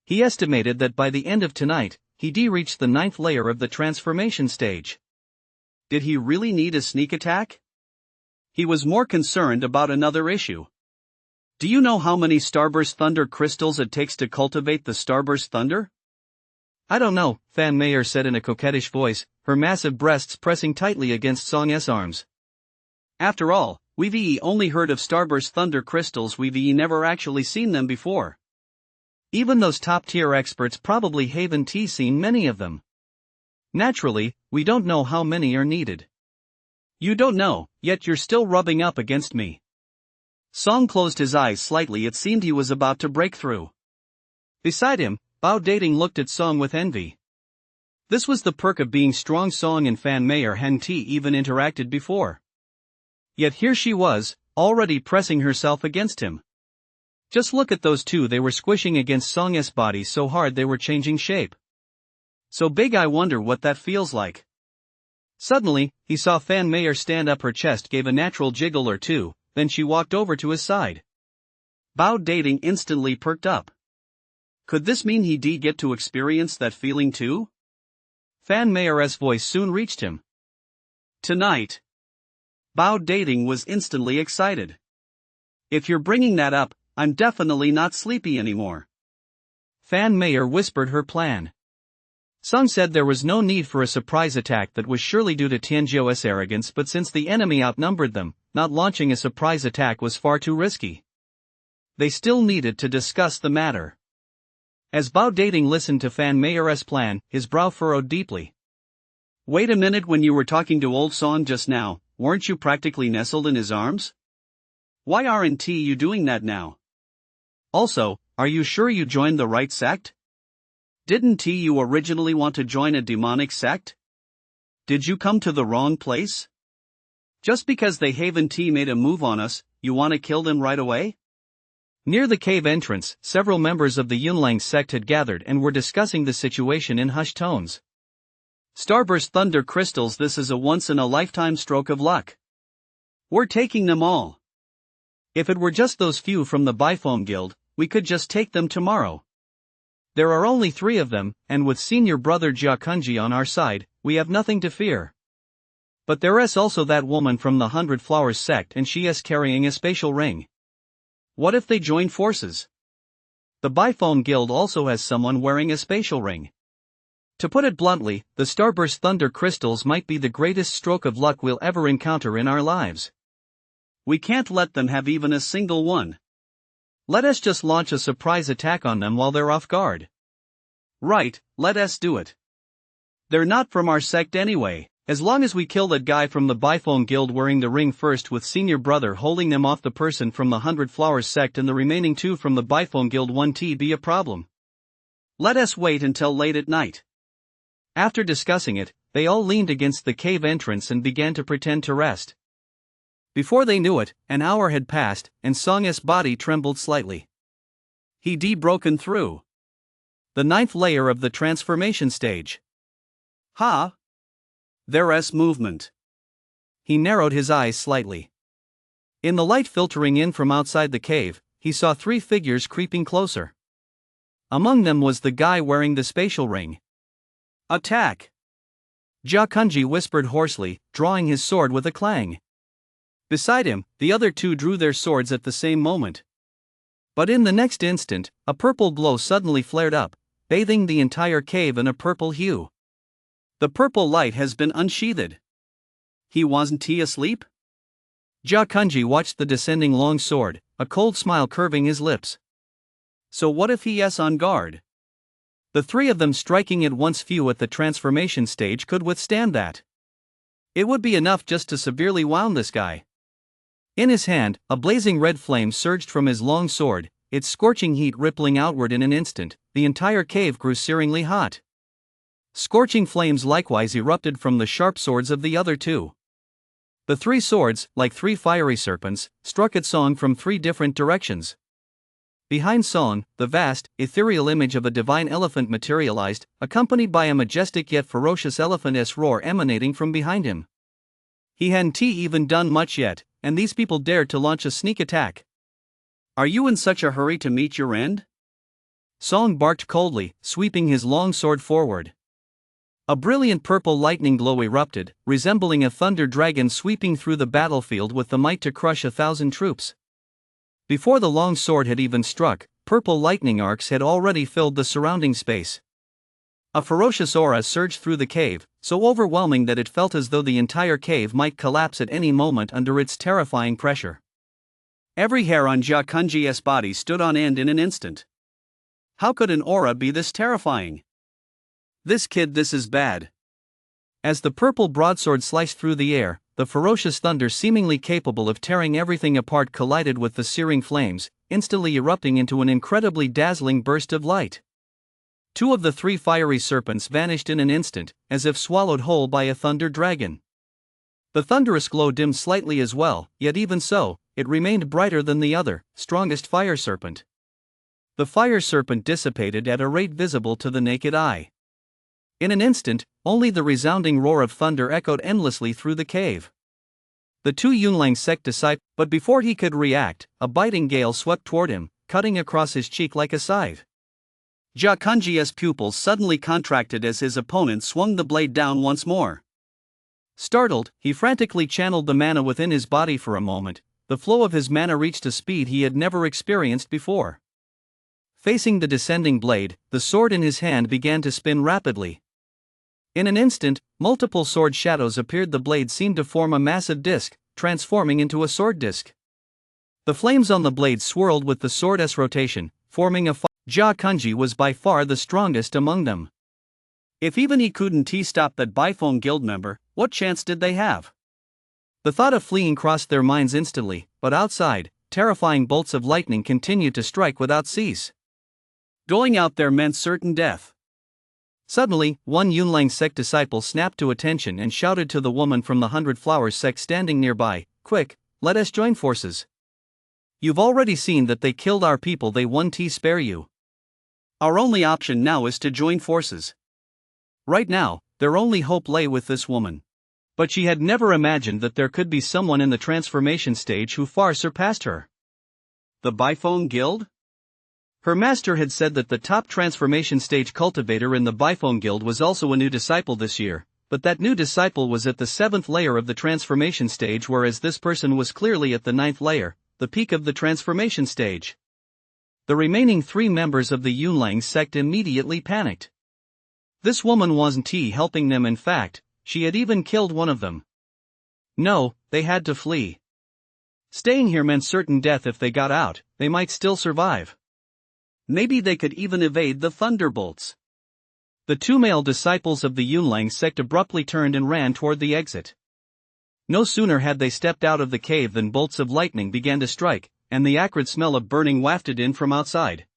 He estimated that by the end of tonight, he'd reached the 9th layer of the transformation stage. Did he really need a sneak attack? He was more concerned about another issue. Do you know how many starburst thunder crystals it takes to cultivate the starburst thunder? I don't know, Fan Meyer said in a coquettish voice, her massive breasts pressing tightly against Song's arms. After all, we've only heard of starburst thunder crystals, we've never actually seen them before. Even those top-tier experts probably haven't seen many of them. Naturally, we don't know how many are needed. You don't know, yet you're still rubbing up against me. Song closed his eyes slightly. It seemed he was about to break through. Beside him, Bao Dating looked at Song with envy. This was the perk of being strong. Song and Fan Meyer hadn't even interacted before. Yet here she was, already pressing herself against him. Just look at those two, they were squishing against Song's body so hard they were changing shape. So big, I wonder what that feels like. Suddenly, he saw Fan Meyer stand up, her chest gave a natural jiggle or two, then she walked over to his side. Bao Dating instantly perked up. Could this mean he'd get to experience that feeling too? Fan Meyer's voice soon reached him. Tonight. Bao Dating was instantly excited. If you're bringing that up, I'm definitely not sleepy anymore. Fan Meyer whispered her plan. Sung said there was no need for a surprise attack that was surely due to Tianzhou's arrogance, but since the enemy outnumbered them, not launching a surprise attack was far too risky. They still needed to discuss the matter. As Bao Dating listened to Fan Meier's plan, his brow furrowed deeply. Wait a minute, when you were talking to old Song just now, weren't you practically nestled in his arms? Why aren't you doing that now? Also, are you sure you joined the right sect? Didn't you originally want to join a demonic sect? Did you come to the wrong place? Just because they haven't made a move on us, you want to kill them right away? Near the cave entrance, several members of the Yunlang sect had gathered and were discussing the situation in hushed tones. Starburst Thunder Crystals, this is a once-in-a-lifetime stroke of luck. We're taking them all. If it were just those few from the Bifoam Guild, we could just take them tomorrow. There are only 3 of them, and with senior brother Jia Kunji on our side, we have nothing to fear. But there is also that woman from the 100 Flowers sect, and she is carrying a spatial ring. What if they join forces? The Bifoam Guild also has someone wearing a spatial ring. To put it bluntly, the Starburst Thunder Crystals might be the greatest stroke of luck we'll ever encounter in our lives. We can't let them have even a single one. Let us just launch a surprise attack on them while they're off guard. Right, let us do it. They're not from our sect anyway. As long as we kill that guy from the Bifoam Guild wearing the ring first, with senior brother holding them off the person from the 100 Flowers sect and the remaining 2 from the Bifoam Guild, won't be a problem. Let us wait until late at night. After discussing it, they all leaned against the cave entrance and began to pretend to rest. Before they knew it, an hour had passed, and Song's body trembled slightly. He'd broken through the 9th layer of the transformation stage. Ha! There's movement. He narrowed his eyes slightly. In the light filtering in from outside the cave, he saw 3 figures creeping closer. Among them was the guy wearing the spatial ring. Attack! Jia Kunji whispered hoarsely, drawing his sword with a clang. Beside him, the other 2 drew their swords at the same moment. But in the next instant, a purple glow suddenly flared up, bathing the entire cave in a purple hue. The purple light has been unsheathed. He wasn't asleep? Jia Kunji watched the descending long sword, a cold smile curving his lips. So what if he is on guard? The 3 of them striking at once, few at the transformation stage could withstand that. It would be enough just to severely wound this guy. In his hand, a blazing red flame surged from his long sword, its scorching heat rippling outward in an instant. The entire cave grew searingly hot. Scorching flames likewise erupted from the sharp swords of the other 2. The 3 swords, like 3 fiery serpents, struck at Song from 3 different directions. Behind Song, the vast, ethereal image of a divine elephant materialized, accompanied by a majestic yet ferocious elephant's roar emanating from behind him. He hadn't even done much yet, and these people dared to launch a sneak attack. Are you in such a hurry to meet your end? Song barked coldly, sweeping his long sword forward. A brilliant purple lightning glow erupted, resembling a thunder dragon sweeping through the battlefield with the might to crush 1,000 troops. Before the long sword had even struck, purple lightning arcs had already filled the surrounding space. A ferocious aura surged through the cave, so overwhelming that it felt as though the entire cave might collapse at any moment under its terrifying pressure. Every hair on Jia Kunji's body stood on end in an instant. How could an aura be this terrifying? This is bad. As the purple broadsword sliced through the air, the ferocious thunder seemingly capable of tearing everything apart collided with the searing flames, instantly erupting into an incredibly dazzling burst of light. 2 of the 3 fiery serpents vanished in an instant, as if swallowed whole by a thunder dragon. The thunderous glow dimmed slightly as well, yet even so, it remained brighter than the other, strongest fire serpent. The fire serpent dissipated at a rate visible to the naked eye. In an instant, only the resounding roar of thunder echoed endlessly through the cave. The 2 Yunlang sect disciples, but before he could react, a biting gale swept toward him, cutting across his cheek like a scythe. Jia Kunji's pupils suddenly contracted as his opponent swung the blade down once more. Startled, he frantically channeled the mana within his body for a moment. The flow of his mana reached a speed he had never experienced before. Facing the descending blade, the sword in his hand began to spin rapidly. In an instant, multiple sword shadows appeared. The blade seemed to form a massive disc, transforming into a sword disc. The flames on the blade swirled with the sword's rotation, forming a fire. Jia Kunji was by far the strongest among them. If even he couldn't stop that Bifeng guild member, what chance did they have? The thought of fleeing crossed their minds instantly, but outside, terrifying bolts of lightning continued to strike without cease. Going out there meant certain death. Suddenly, one Yunlang sect disciple snapped to attention and shouted to the woman from the 100 Flowers sect standing nearby, "Quick, let us join forces. You've already seen that they killed our people, they won't spare you. Our only option now is to join forces." Right now, their only hope lay with this woman. But she had never imagined that there could be someone in the transformation stage who far surpassed her. The Bifeng Guild? Her master had said that the top transformation stage cultivator in the Bifeng Guild was also a new disciple this year, but that new disciple was at the 7th layer of the transformation stage, whereas this person was clearly at the 9th layer, the peak of the transformation stage. The remaining 3 members of the Yunlang sect immediately panicked. This woman wasn't helping them. In fact, she had even killed one of them. No, they had to flee. Staying here meant certain death. If they got out, they might still survive. Maybe they could even evade the thunderbolts. The 2 male disciples of the Yunlang sect abruptly turned and ran toward the exit. No sooner had they stepped out of the cave than bolts of lightning began to strike, and the acrid smell of burning wafted in from outside.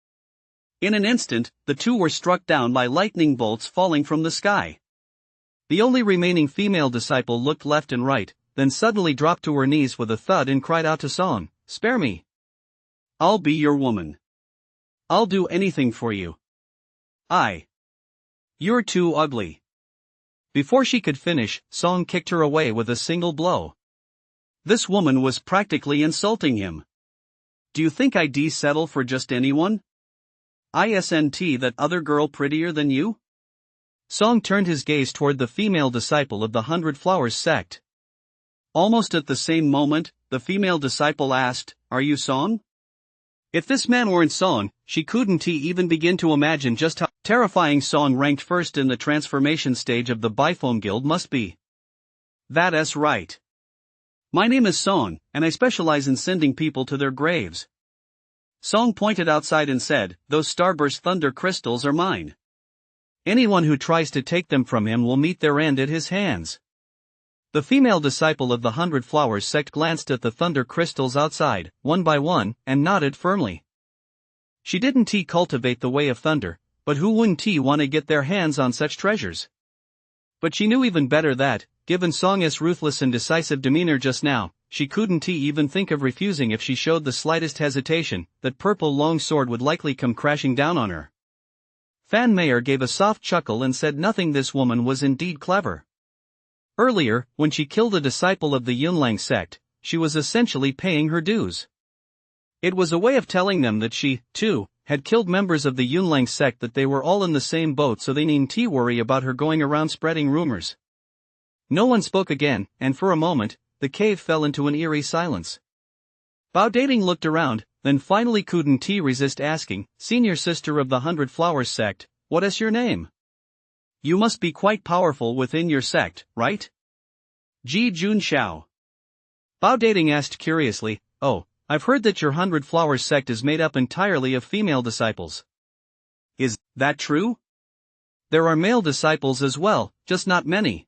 In an instant, the 2 were struck down by lightning bolts falling from the sky. The only remaining female disciple looked left and right, then suddenly dropped to her knees with a thud and cried out to Song, "Spare me. I'll be your woman. I'll do anything for you. You're too ugly." Before she could finish, Song kicked her away with a single blow. This woman was practically insulting him. "Do you think I'd settle for just anyone? Isn't that other girl prettier than you?" Song turned his gaze toward the female disciple of the 100 Flowers sect. Almost at the same moment, the female disciple asked, "Are you Song?" If this man weren't Song, she couldn't even begin to imagine just how terrifying Song, ranked first in the transformation stage of the Bifeng Guild, must be. "That's right. My name is Song, and I specialize in sending people to their graves." Song pointed outside and said, "Those starburst thunder crystals are mine. Anyone who tries to take them from him will meet their end at his hands." The female disciple of the 100 Flowers sect glanced at the thunder crystals outside, one by one, and nodded firmly. She didn't cultivate the way of thunder, but who wouldn't want to get their hands on such treasures? But she knew even better that, given Song's ruthless and decisive demeanor just now, she couldn't even think of refusing. If she showed the slightest hesitation, that purple long sword would likely come crashing down on her. Fan Mayer gave a soft chuckle and said nothing. This woman was indeed clever. Earlier, when she killed a disciple of the Yunlang sect, she was essentially paying her dues. It was a way of telling them that she, too, had killed members of the Yunlang sect, that they were all in the same boat, so they needn't worry about her going around spreading rumors. No one spoke again, and for a moment, the cave fell into an eerie silence. Bao Dating looked around, then finally couldn't resist asking, "Senior sister of the 100 Flowers sect, what is your name? You must be quite powerful within your sect, right?" "Ji Jun Xiao." Bao Dating asked curiously, "Oh, I've heard that your 100 Flowers sect is made up entirely of female disciples. Is that true?" "There are male disciples as well, just not many."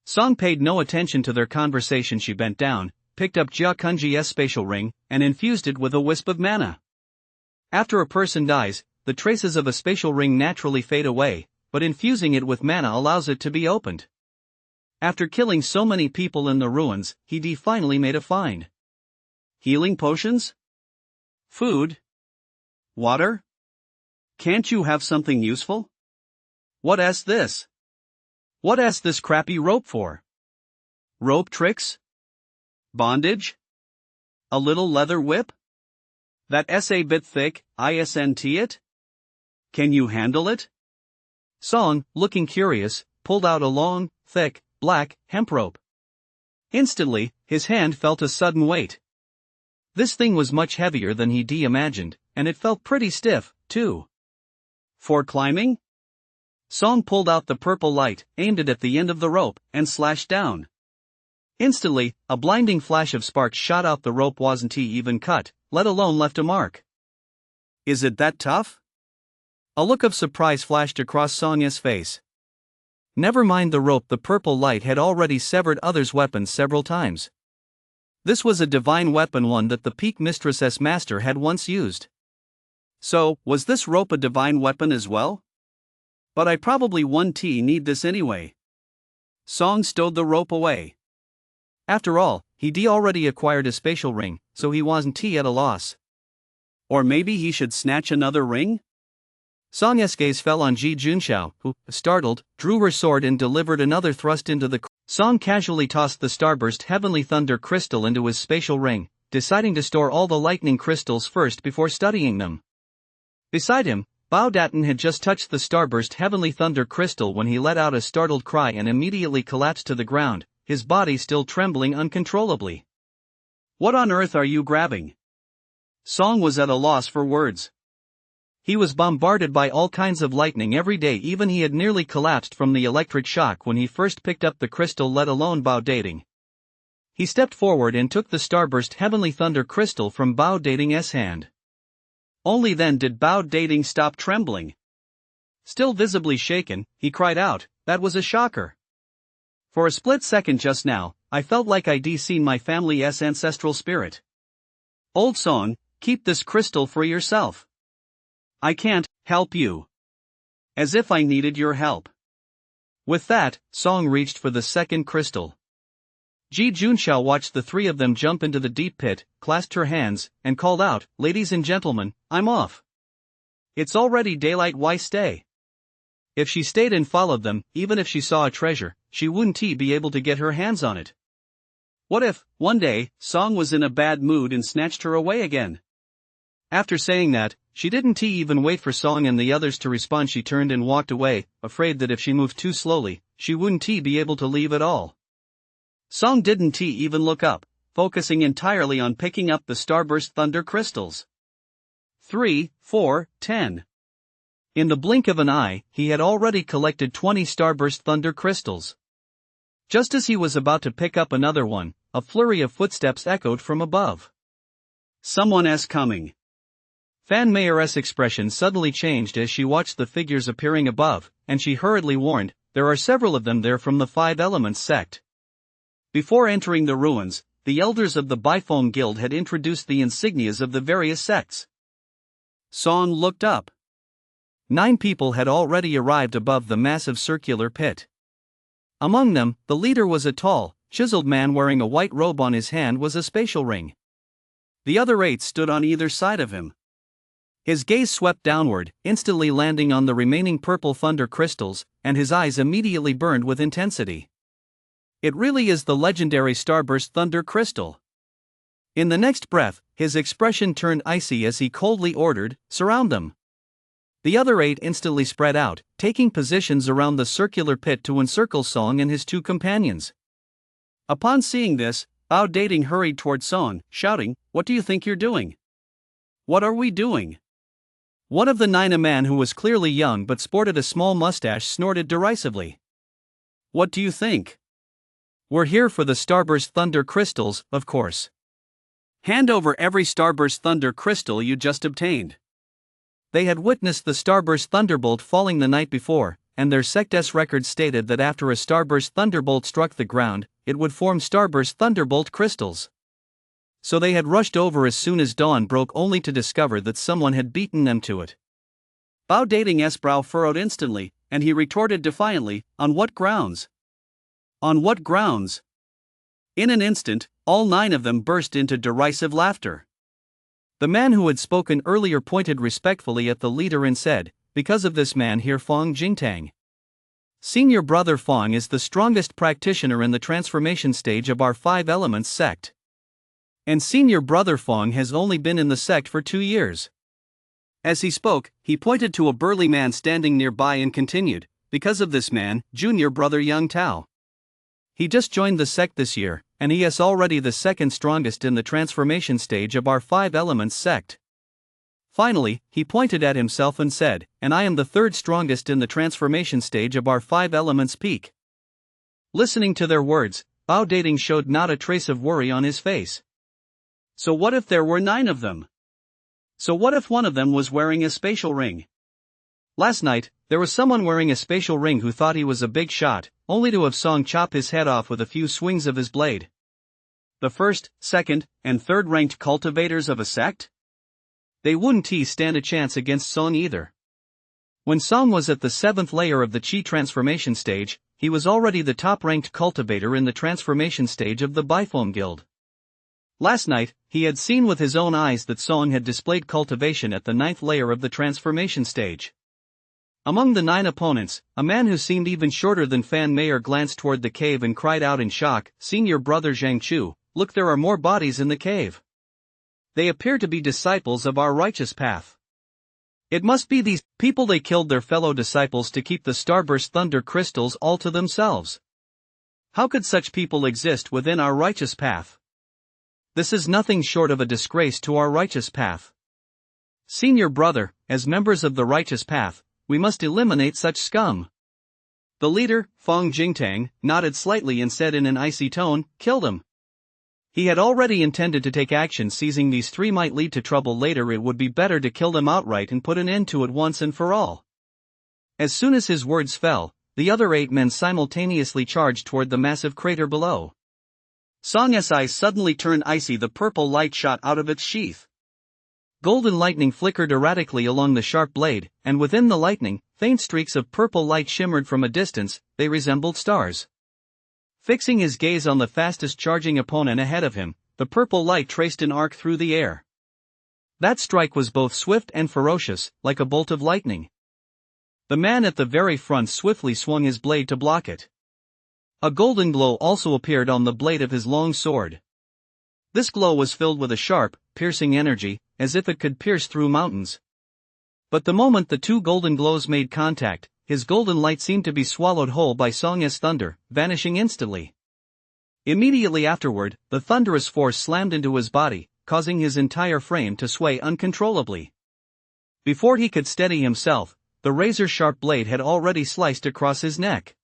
Song paid no attention to their conversation. She bent down, picked up Jia Kunji's spatial ring, and infused it with a wisp of mana. After a person dies, the traces of a spatial ring naturally fade away, but infusing it with mana allows it to be opened. After killing so many people in the ruins, he finally made a find. Healing potions? Food? Water? Can't you have something useful? What's this? What's this crappy rope for? Rope tricks? Bondage? A little leather whip? That's a bit thick, isn't it? Can you handle it?" Song, looking curious, pulled out a long, thick, black, hemp rope. Instantly, his hand felt a sudden weight. This thing was much heavier than he imagined, and it felt pretty stiff, too. "For climbing?" Song pulled out the purple light, aimed it at the end of the rope, and slashed down. Instantly, a blinding flash of sparks shot out. The rope wasn't even cut, let alone left a mark. Is it that tough? A look of surprise flashed across Song's face. Never mind the rope, the purple light had already severed others' weapons several times. This was a divine weapon, one that the Peak Mistress's master had once used. So, was this rope a divine weapon as well? But I probably won't need this anyway. Song stowed the rope away. After all, he'd already acquired a spatial ring, so he wasn't at a loss. Or maybe he should snatch another ring? Song's gaze fell on Ji Junxiao, who, startled, drew her sword and delivered another thrust into the. Song casually tossed the Starburst Heavenly Thunder crystal into his spatial ring, deciding to store all the lightning crystals first before studying them. Beside him, Bao Datan had just touched the Starburst Heavenly Thunder crystal when he let out a startled cry and immediately collapsed to the ground, his body still trembling uncontrollably. What on earth are you grabbing? Song was at a loss for words. He was bombarded by all kinds of lightning every day, even he had nearly collapsed from the electric shock when he first picked up the crystal, let alone Bao Dating. He stepped forward and took the Starburst Heavenly Thunder crystal from Bao Dating's hand. Only then did Bao Dating stop trembling. Still visibly shaken, he cried out, "That was a shocker. For a split second just now, I felt like I'd seen my family's ancestral spirit. Old Song, keep this crystal for yourself. I can't help you." As if I needed your help. With that, Song reached for the second crystal. Ji Junxiao watched the three of them jump into the deep pit, clasped her hands, and called out, "Ladies and gentlemen, I'm off. It's already daylight, why stay?" If she stayed and followed them, even if she saw a treasure, she wouldn't be able to get her hands on it. What if, one day, Song was in a bad mood and snatched her away again? After saying that, she didn't even wait for Song and the others to respond. She turned and walked away, afraid that if she moved too slowly, she wouldn't be able to leave at all. Song didn't even look up, focusing entirely on picking up the Starburst Thunder crystals. 3, 4, 10. In the blink of an eye, he had already collected 20 Starburst Thunder crystals. Just as he was about to pick up another one, a flurry of footsteps echoed from above. Someone's coming. Fan Mayer's expression suddenly changed as she watched the figures appearing above, and she hurriedly warned, "There are several of them there from the Five Elements sect." Before entering the ruins, the elders of the Bifong Guild had introduced the insignias of the various sects. Song looked up. 9 people had already arrived above the massive circular pit. Among them, the leader was a tall, chiseled man wearing a white robe. On his hand was a spatial ring. The other 8 stood on either side of him. His gaze swept downward, instantly landing on the remaining purple thunder crystals, and his eyes immediately burned with intensity. It really is the legendary Starburst Thunder Crystal. In the next breath, his expression turned icy as he coldly ordered, "Surround them." The other 8 instantly spread out, taking positions around the circular pit to encircle Song and his 2 companions. Upon seeing this, Bao Dating hurried toward Song, shouting, "What do you think you're doing? What are we doing?" One of the 9, a man who was clearly young but sported a small mustache, snorted derisively. "What do you think?" "We're here for the Starburst Thunder crystals, of course." "Hand over every Starburst Thunder crystal you just obtained." They had witnessed the Starburst Thunderbolt falling the night before, and their sect's record stated that after a Starburst Thunderbolt struck the ground, it would form Starburst Thunderbolt crystals. So they had rushed over as soon as dawn broke, only to discover that someone had beaten them to it. Bao Dating's brow furrowed instantly, and he retorted defiantly, "On what grounds? On what grounds?" In an instant, all 9 of them burst into derisive laughter. The man who had spoken earlier pointed respectfully at the leader and said, "Because of this man here, Fong Jingtang. Senior Brother Fong is the strongest practitioner in the transformation stage of our Five Elements sect. And Senior Brother Fong has only been in the sect for 2 years." As he spoke, he pointed to a burly man standing nearby and continued, "Because of this man, Junior Brother Young Tao. He just joined the sect this year, and he is already the second strongest in the transformation stage of our Five Elements sect." Finally, he pointed at himself and said, "And I am the third strongest in the transformation stage of our 5 elements peak." Listening to their words, Bao Dating showed not a trace of worry on his face. So what if there were 9 of them? So what if one of them was wearing a spatial ring? Last night, there was someone wearing a spatial ring who thought he was a big shot, only to have Song chop his head off with a few swings of his blade. The first, second, and third ranked cultivators of a sect? They wouldn't stand a chance against Song either. When Song was at the 7th layer of the Qi transformation stage, he was already the top-ranked cultivator in the transformation stage of the Bifome Guild. Last night, he had seen with his own eyes that Song had displayed cultivation at the 9th layer of the transformation stage. Among the 9 opponents, a man who seemed even shorter than Fan Meyer glanced toward the cave and cried out in shock, "Senior brother Zhang Chu, look, there are more bodies in the cave. They appear to be disciples of our righteous path. It must be these people. They killed their fellow disciples to keep the Starburst Thunder crystals all to themselves. How could such people exist within our righteous path? This is nothing short of a disgrace to our righteous path. Senior brother, as members of the righteous path, we must eliminate such scum." The leader, Fong Jingtang, nodded slightly and said in an icy tone, "Killed him." He had already intended to take action. Seizing these 3 might lead to trouble later. It would be better to kill them outright and put an end to it once and for all. As soon as his words fell, the other 8 men simultaneously charged toward the massive crater below. Song's eyes suddenly turned icy. The purple light shot out of its sheath. Golden lightning flickered erratically along the sharp blade, and within the lightning, faint streaks of purple light shimmered from a distance. They resembled stars. Fixing his gaze on the fastest charging opponent ahead of him, the purple light traced an arc through the air. That strike was both swift and ferocious, like a bolt of lightning. The man at the very front swiftly swung his blade to block it. A golden glow also appeared on the blade of his long sword. This glow was filled with a sharp, piercing energy, as if it could pierce through mountains. But the moment the 2 golden glows made contact, his golden light seemed to be swallowed whole by Song's thunder, vanishing instantly. Immediately afterward, the thunderous force slammed into his body, causing his entire frame to sway uncontrollably. Before he could steady himself, the razor-sharp blade had already sliced across his neck.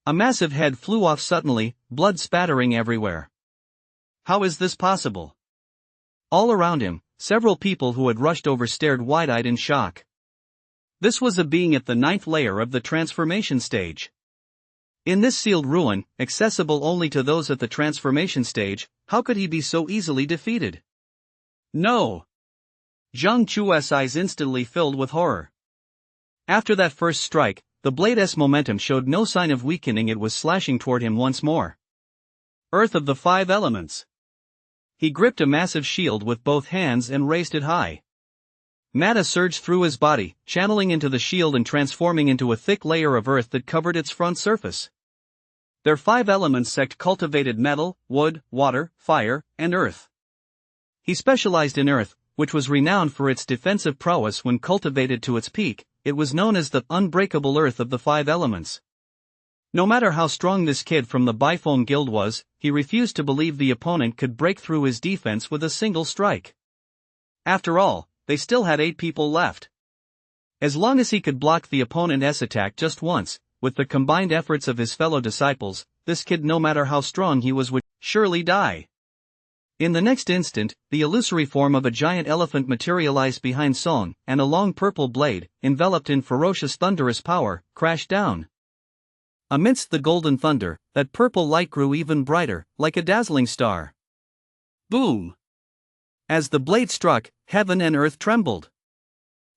A massive head flew off suddenly, blood spattering everywhere. How is this possible? All around him, several people who had rushed over stared wide-eyed in shock. This was a being at the 9th layer of the transformation stage. In this sealed ruin, accessible only to those at the transformation stage, how could he be so easily defeated? No! Zhang Chu's eyes instantly filled with horror. After that first strike, the blade's momentum showed no sign of weakening. It was slashing toward him once more. Earth of the 5 elements. He gripped a massive shield with both hands and raised it high. Matter surged through his body, channeling into the shield and transforming into a thick layer of earth that covered its front surface. Their 5 elements sect cultivated metal, wood, water, fire, and earth. He specialized in earth, which was renowned for its defensive prowess when cultivated to its peak. It was known as the unbreakable earth of the 5 elements. No matter how strong this kid from the Bifome Guild was, he refused to believe the opponent could break through his defense with a single strike. After all, they still had 8 people left. As long as he could block the opponent's attack just once, with the combined efforts of his fellow disciples, this kid, no matter how strong he was, would surely die. In the next instant, the illusory form of a giant elephant materialized behind Song, and a long purple blade, enveloped in ferocious thunderous power, crashed down. Amidst the golden thunder, that purple light grew even brighter, like a dazzling star. Boom! As the blade struck, heaven and earth trembled.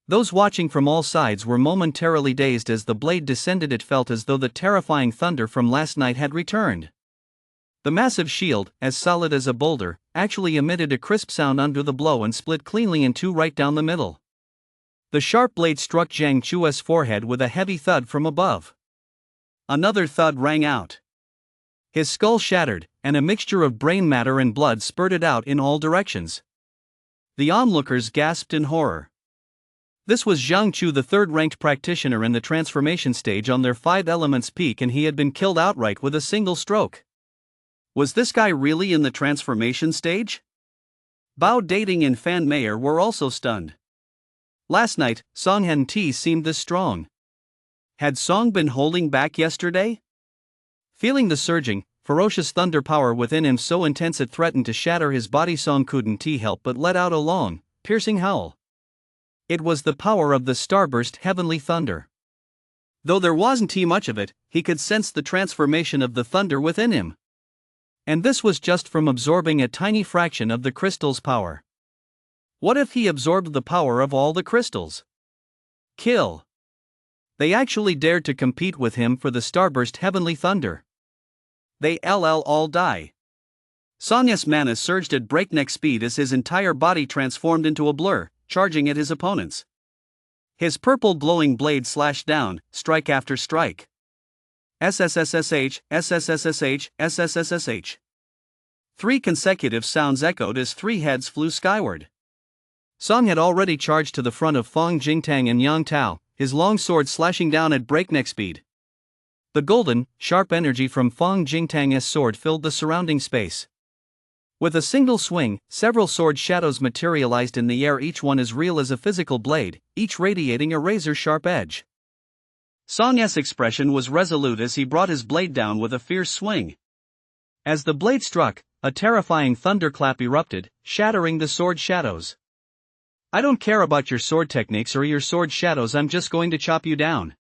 Those watching from all sides were momentarily dazed as the blade descended. It felt as though the terrifying thunder from last night had returned. The massive shield, as solid as a boulder, actually emitted a crisp sound under the blow and split cleanly in 2 right down the middle. The sharp blade struck Zhang Chu's forehead with a heavy thud from above. Another thud rang out. His skull shattered, and a mixture of brain matter and blood spurted out in all directions. The onlookers gasped in horror. This was Zhang Chu, the 3rd-ranked practitioner in the transformation stage on their 5 elements peak, and he had been killed outright with a single stroke. Was this guy really in the transformation stage? Bao Dating and Fan Meyer were also stunned. Last night, Song and T seemed this strong. Had Song been holding back yesterday? Feeling the surging, ferocious thunder power within him so intense it threatened to shatter his body, Song couldn't help but let out a long, piercing howl. It was the power of the starburst heavenly thunder. Though there wasn't much of it, he could sense the transformation of the thunder within him. And this was just from absorbing a tiny fraction of the crystal's power. What if he absorbed the power of all the crystals? Kill. They actually dared to compete with him for the starburst heavenly thunder. They all die. Sonya's mana surged at breakneck speed as his entire body transformed into a blur, charging at his opponents. His purple glowing blade slashed down, strike after strike. SSSSH, SSSSH, SSSSH. 3 consecutive sounds echoed as 3 heads flew skyward. Song had already charged to the front of Fong Jingtang and Yang Tao, his long sword slashing down at breakneck speed. The golden, sharp energy from Fong Jingtang's sword filled the surrounding space. With a single swing, several sword shadows materialized in the air, each one as real as a physical blade, each radiating a razor-sharp edge. Song's expression was resolute as he brought his blade down with a fierce swing. As the blade struck, a terrifying thunderclap erupted, shattering the sword shadows. I don't care about your sword techniques or your sword shadows, I'm just going to chop you down.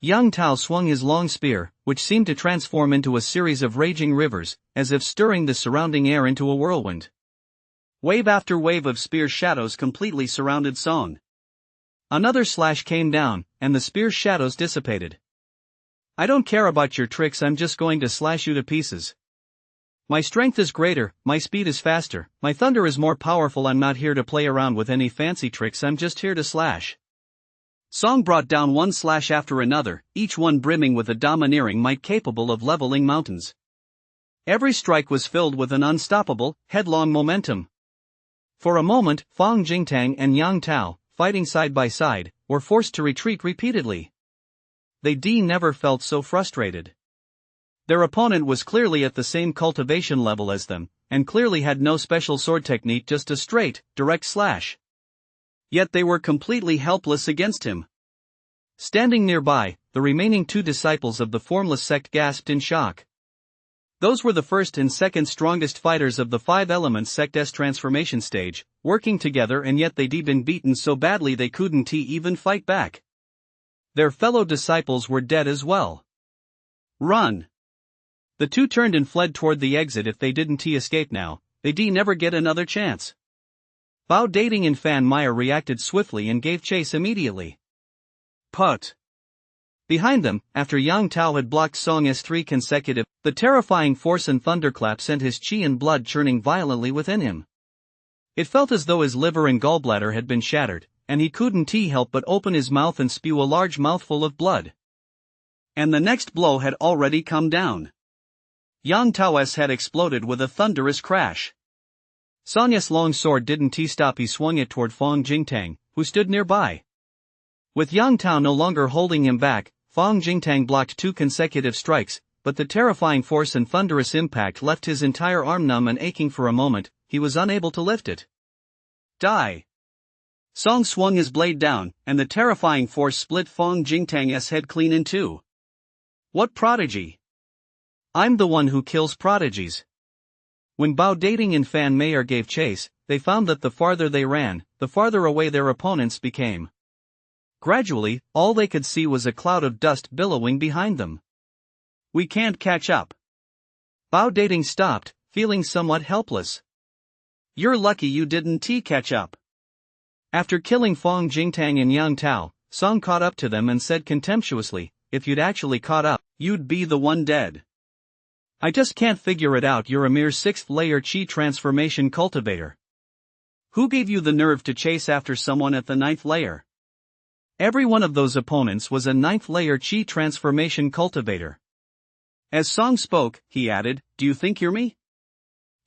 Yang Tao swung his long spear, which seemed to transform into a series of raging rivers, as if stirring the surrounding air into a whirlwind. Wave after wave of spear shadows completely surrounded Song. Another slash came down, and the spear shadows dissipated. I don't care about your tricks, I'm just going to slash you to pieces. My strength is greater, my speed is faster, my thunder is more powerful, I'm not here to play around with any fancy tricks, I'm just here to slash. Song brought down one slash after another, each one brimming with a domineering might capable of leveling mountains. Every strike was filled with an unstoppable, headlong momentum. For a moment, Fong Jingtang and Yang Tao, fighting side by side, were forced to retreat repeatedly. They never felt so frustrated. Their opponent was clearly at the same cultivation level as them, and clearly had no special sword technique, just a straight, direct slash. Yet they were completely helpless against him. Standing nearby, the remaining 2 disciples of the formless sect gasped in shock. Those were the first and second strongest fighters of the 5 Elements sect's transformation stage, working together, and yet they'd been beaten so badly they couldn't even fight back. Their fellow disciples were dead as well. Run! The 2 turned and fled toward the exit. If they didn't escape now, they'd never get another chance. Bao Dating and Fan Meyer reacted swiftly and gave chase immediately. Put! Behind them, after Yang Tao had blocked Song's 3 consecutive, the terrifying force and thunderclap sent his chi and blood churning violently within him. It felt as though his liver and gallbladder had been shattered, and he couldn't help but open his mouth and spew a large mouthful of blood. And the next blow had already come down. Yang Tao's head exploded with a thunderous crash. Sonya's long sword didn't stop, he swung it toward Fong Jingtang, who stood nearby. With Yang Tao no longer holding him back, Fong Jingtang blocked 2 consecutive strikes, but the terrifying force and thunderous impact left his entire arm numb and aching. For a moment, he was unable to lift it. Die! Song swung his blade down, and the terrifying force split Fong Jingtang's head clean in 2. What prodigy! I'm the one who kills prodigies. When Bao Dating and Fan Meyer gave chase, they found that the farther they ran, the farther away their opponents became. Gradually, all they could see was a cloud of dust billowing behind them. We can't catch up. Bao Dating stopped, feeling somewhat helpless. You're lucky you didn't catch up. After killing Fong Jingtang and Yang Tao, Song caught up to them and said contemptuously, if you'd actually caught up, you'd be the one dead. I just can't figure it out, you're a mere 6th layer chi transformation cultivator. Who gave you the nerve to chase after someone at the 9th layer? Every one of those opponents was a 9th layer chi transformation cultivator. As Song spoke, he added, do you think you're me?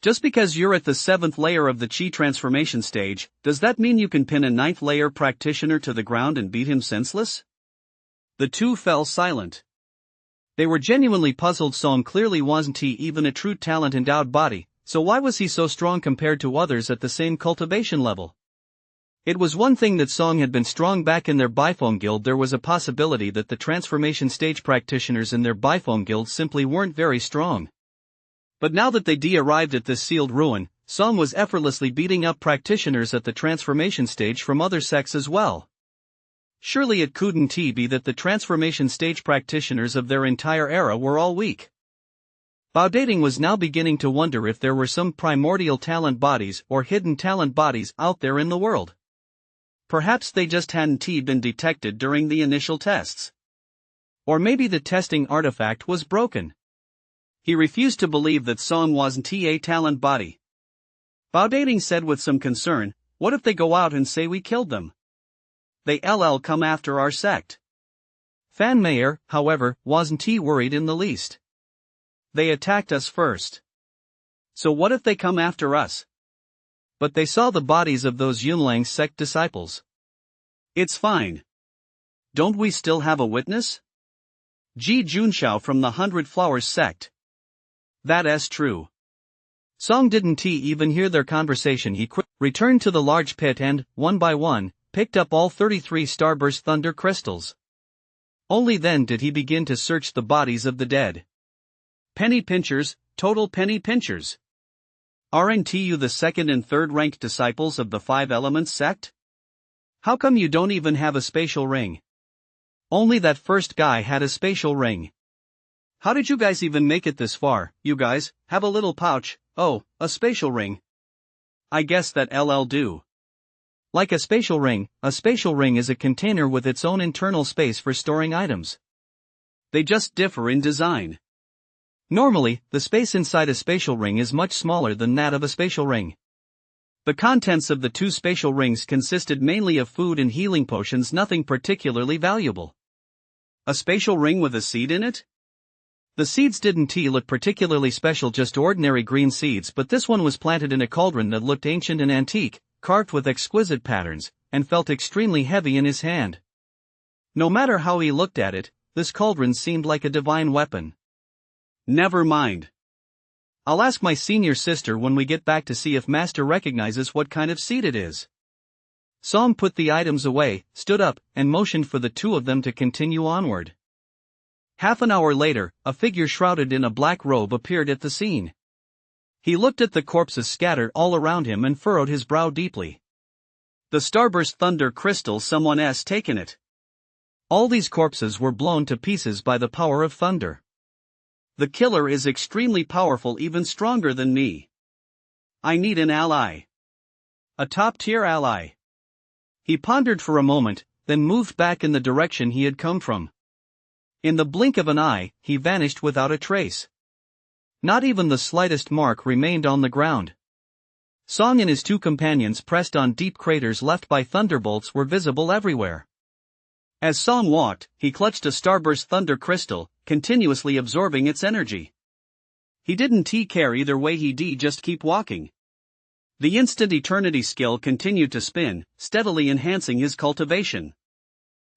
Just because you're at the 7th layer of the chi transformation stage, does that mean you can pin a 9th layer practitioner to the ground and beat him senseless? The 2 fell silent. They were genuinely puzzled. Song clearly wasn't even a true talent-endowed body, so why was he so strong compared to others at the same cultivation level? It was one thing that Song had been strong back in their Biphone guild. There was a possibility that the transformation stage practitioners in their Biphone guild simply weren't very strong. But now that they arrived at this sealed ruin, Song was effortlessly beating up practitioners at the transformation stage from other sects as well. Surely it couldn't be that the transformation stage practitioners of their entire era were all weak. Bao Dating was now beginning to wonder if there were some primordial talent bodies or hidden talent bodies out there in the world. Perhaps they just hadn't been detected during the initial tests. Or maybe the testing artifact was broken. He refused to believe that Song wasn't a talent body. Bao Dating said with some concern, "What if they go out and say we killed them? They'll come after our sect." Fan Meyer, however, wasn't worried in the least. "They attacked us first. So what if they come after us?" But they saw the bodies of those Yunlang sect disciples. "It's fine. Don't we still have a witness? Ji Junxiao from the 100 Flowers sect." "That's true." Song didn't even hear their conversation. He returned to the large pit and, one by one, picked up all 33 Starburst Thunder crystals. Only then did he begin to search the bodies of the dead. Penny pinchers, total penny pinchers. Aren't you the second and third ranked disciples of the Five Elements sect? How come you don't even have a spatial ring? Only that first guy had a spatial ring. How did you guys even make it this far? You guys have a little pouch. Oh, a spatial ring. I guess that'll do. Like a spatial ring is a container with its own internal space for storing items. They just differ in design. Normally, the space inside a spatial ring is much smaller than that of a spatial ring. The contents of the two spatial rings consisted mainly of food and healing potions, nothing particularly valuable. A spatial ring with a seed in it? The seeds didn't look particularly special, just ordinary green seeds, but this one was planted in a cauldron that looked ancient and antique, carved with exquisite patterns, and felt extremely heavy in his hand. No matter how he looked at it, this cauldron seemed like a divine weapon. Never mind. I'll ask my senior sister when we get back to see if Master recognizes what kind of seed it is. Song put the items away, stood up, and motioned for the two of them to continue onward. Half an hour later, a figure shrouded in a black robe appeared at the scene. He looked at the corpses scattered all around him and furrowed his brow deeply. The Starburst Thunder crystal, someone's taken it. All these corpses were blown to pieces by the power of thunder. The killer is extremely powerful, even stronger than me. I need an ally. A top-tier ally. He pondered for a moment, then moved back in the direction he had come from. In the blink of an eye, he vanished without a trace. Not even the slightest mark remained on the ground. Song and his two companions pressed on. Deep craters left by thunderbolts were visible everywhere. As Song walked, he clutched a Starburst Thunder crystal, continuously absorbing its energy. He didn't care either way, he'd just keep walking. The instant eternity skill continued to spin, steadily enhancing his cultivation.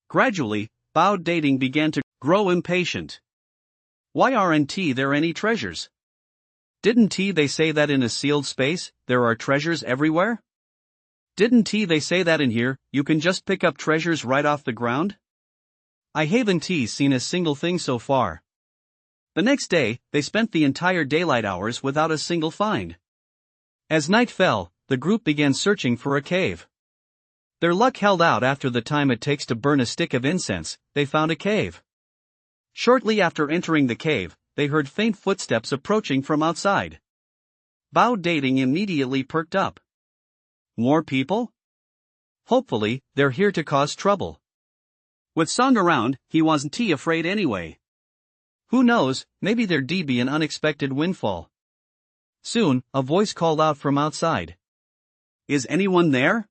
Gradually, Bao Dating began to grow impatient. Why aren't there any treasures? Didn't they say that in a sealed space, there are treasures everywhere? Didn't they say that in here, you can just pick up treasures right off the ground? I haven't seen a single thing so far. The next day, they spent the entire daylight hours without a single find. As night fell, the group began searching for a cave. Their luck held out. After the time it takes to burn a stick of incense, they found a cave. Shortly after entering the cave, they heard faint footsteps approaching from outside. Bao Dating immediately perked up. More people? Hopefully, they're here to cause trouble. With Song around, he wasn't afraid anyway. Who knows, maybe there'd be an unexpected windfall. Soon, a voice called out from outside. Is anyone there?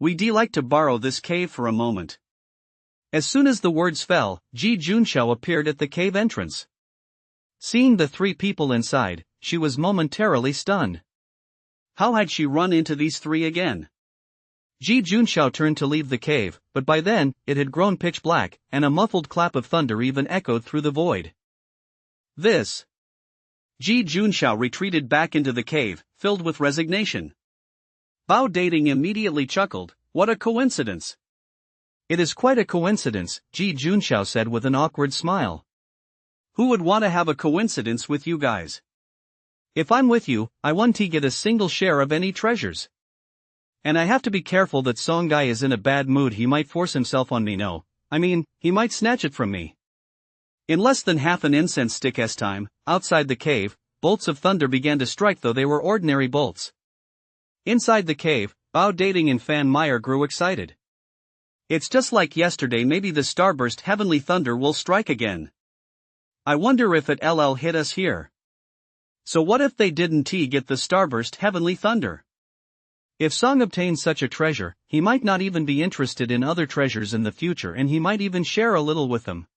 We'd like to borrow this cave for a moment. As soon as the words fell, Ji Junxiao appeared at the cave entrance. Seeing the three people inside, she was momentarily stunned. How had she run into these three again? Ji Junxiao turned to leave the cave, but by then, it had grown pitch black, and a muffled clap of thunder even echoed through the void. This. Ji Junxiao retreated back into the cave, filled with resignation. Bao Dating immediately chuckled, What a coincidence. It is quite a coincidence, Ji Junxiao said with an awkward smile. Who would want to have a coincidence with you guys? If I'm with you, I won't get a single share of any treasures. And I have to be careful that Song Guy is in a bad mood. He might force himself on me. No, I mean, he might snatch it from me. In less than half an incense stick's time, outside the cave, bolts of thunder began to strike, though they were ordinary bolts. Inside the cave, Bao Dating and Fan Meyer grew excited. It's just like yesterday. Maybe the starburst heavenly thunder will strike again. I wonder if it'll hit us here. So what if they didn't get the starburst heavenly thunder? If Song obtains such a treasure, he might not even be interested in other treasures in the future, and he might even share a little with them.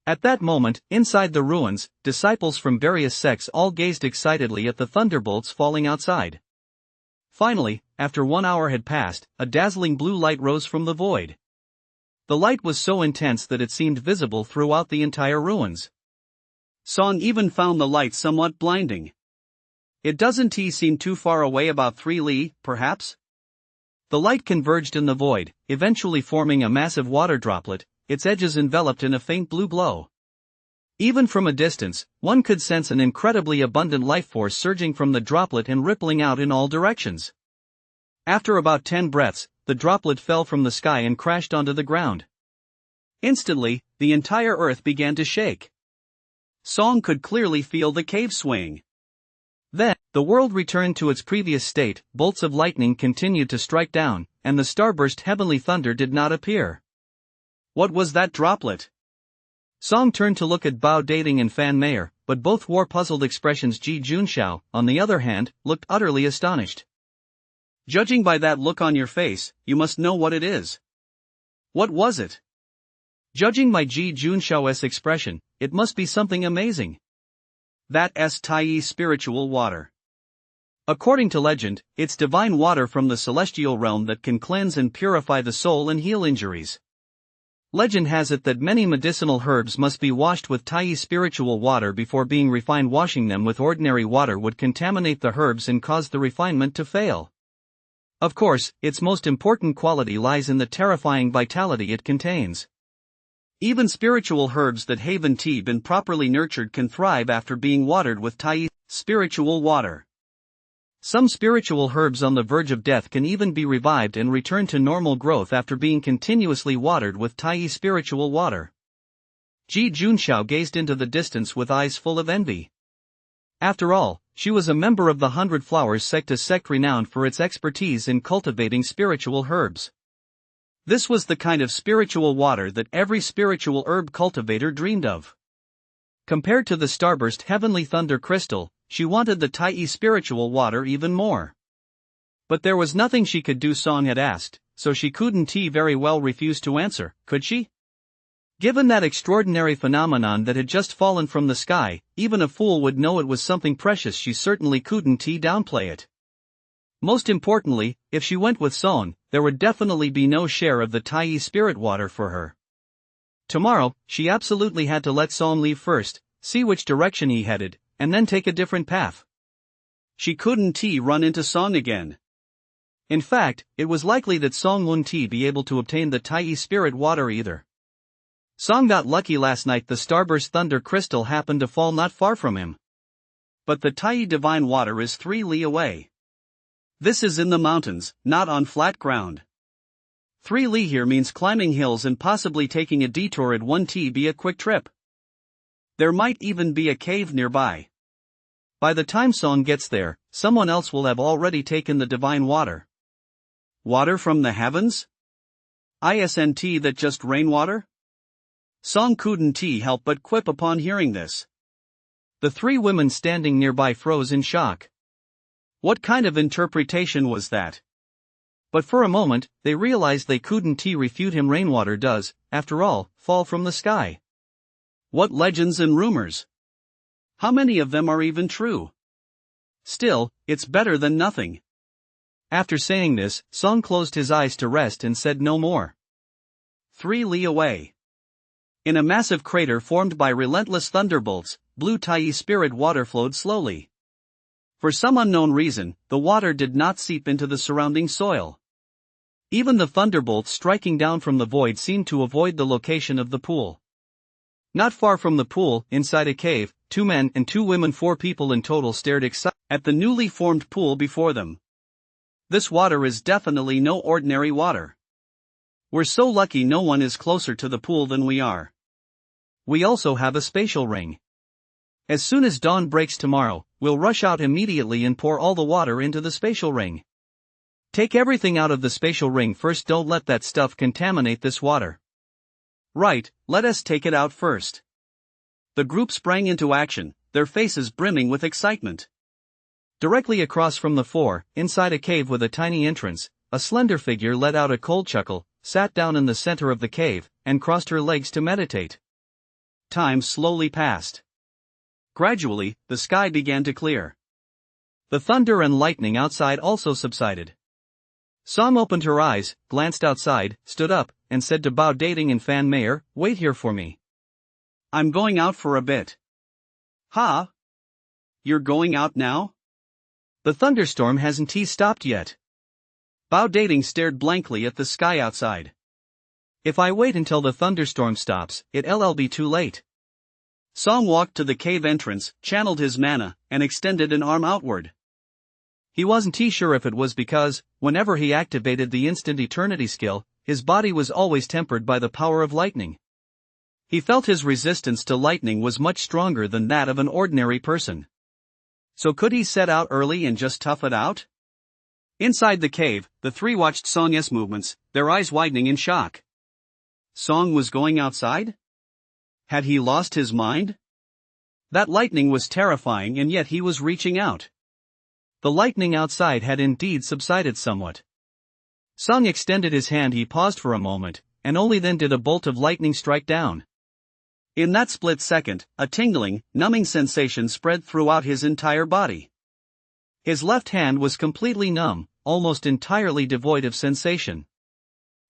At that moment, inside the ruins, disciples from various sects all gazed excitedly at the thunderbolts falling outside. Finally, after 1 hour had passed, a dazzling blue light rose from the void. The light was so intense that it seemed visible throughout the entire ruins. Song even found the light somewhat blinding. It doesn't seem too far away, about 3 li, perhaps? The light converged in the void, eventually forming a massive water droplet, its edges enveloped in a faint blue glow. Even from a distance, one could sense an incredibly abundant life force surging from the droplet and rippling out in all directions. After about 10 breaths, the droplet fell from the sky and crashed onto the ground. Instantly, the entire earth began to shake. Song could clearly feel the cave swaying. Then, the world returned to its previous state. Bolts of lightning continued to strike down, and the starburst heavenly thunder did not appear. What was that droplet? Song turned to look at Bao Dating and Fan Meyer, but both wore puzzled expressions. Ji Junxiao, on the other hand, looked utterly astonished. Judging by that look on your face, you must know what it is. What was it? Judging by Ji Junxiao's expression, it must be something amazing. That's Tai spiritual water. According to legend, it's divine water from the celestial realm that can cleanse and purify the soul and heal injuries. Legend has it that many medicinal herbs must be washed with Tai spiritual water before being refined. Washing them with ordinary water would contaminate the herbs and cause the refinement to fail. Of course, its most important quality lies in the terrifying vitality it contains. Even spiritual herbs that haven't been properly nurtured can thrive after being watered with Tai spiritual water. Some spiritual herbs on the verge of death can even be revived and return to normal growth after being continuously watered with Tai spiritual water. Ji Junxiao gazed into the distance with eyes full of envy. After all, she was a member of the 100 Flowers sect, a sect renowned for its expertise in cultivating spiritual herbs. This was the kind of spiritual water that every spiritual herb cultivator dreamed of. Compared to the starburst heavenly thunder crystal, she wanted the Tai spiritual water even more. But there was nothing she could do. Song had asked, so she couldn't very well refuse to answer, could she? Given that extraordinary phenomenon that had just fallen from the sky, even a fool would know it was something precious. She certainly couldn't downplay it. Most importantly, if she went with Song, there would definitely be no share of the Tai spirit water for her. Tomorrow, she absolutely had to let Song leave first, see which direction he headed, and then take a different path. She couldn't run into Song again. In fact, it was likely that Song wouldn't be able to obtain the Tai spirit water either. Song got lucky last night. The starburst thunder crystal happened to fall not far from him. But the Tai divine water is 3 li away. This is in the mountains, not on flat ground. 3 li here means climbing hills and possibly taking a detour. It won't be a quick trip. There might even be a cave nearby. By the time Song gets there, someone else will have already taken the divine water. Water from the heavens? Isn't that just rainwater? Song couldn't help but quip upon hearing this. The 3 women standing nearby froze in shock. What kind of interpretation was that? But for a moment, they realized they couldn't refute him. Rainwater does, after all, fall from the sky. What legends and rumors? How many of them are even true? Still, it's better than nothing. After saying this, Song closed his eyes to rest and said no more. 3 li away. In a massive crater formed by relentless thunderbolts, blue Tai spirit water flowed slowly. For some unknown reason, the water did not seep into the surrounding soil. Even the thunderbolts striking down from the void seemed to avoid the location of the pool. Not far from the pool, inside a cave, 2 men and 2 women, 4 people in total, stared excited at the newly formed pool before them. This water is definitely no ordinary water. We're so lucky no one is closer to the pool than we are. We also have a spatial ring. As soon as dawn breaks tomorrow, we'll rush out immediately and pour all the water into the spatial ring. Take everything out of the spatial ring first, don't let that stuff contaminate this water. Right, let us take it out first. The group sprang into action, their faces brimming with excitement. Directly across from the 4, inside a cave with a tiny entrance, a slender figure let out a cold chuckle, sat down in the center of the cave, and crossed her legs to meditate. Time slowly passed. Gradually, the sky began to clear. The thunder and lightning outside also subsided. Song opened her eyes, glanced outside, stood up, and said to Bao Dating and Fan Mayer, "Wait here for me. I'm going out for a bit." "Huh? You're going out now?" "The thunderstorm hasn't stopped yet." Bao Dating stared blankly at the sky outside. "If I wait until the thunderstorm stops, it'll be too late." Song walked to the cave entrance, channeled his mana, and extended an arm outward. He wasn't sure if it was because, whenever he activated the instant eternity skill, his body was always tempered by the power of lightning. He felt his resistance to lightning was much stronger than that of an ordinary person. So could he set out early and just tough it out? Inside the cave, the 3 watched Song's movements, their eyes widening in shock. Song was going outside? Had he lost his mind? That lightning was terrifying, and yet he was reaching out. The lightning outside had indeed subsided somewhat. Song extended his hand. He paused for a moment, and only then did a bolt of lightning strike down. In that split second, a tingling, numbing sensation spread throughout his entire body. His left hand was completely numb, almost entirely devoid of sensation.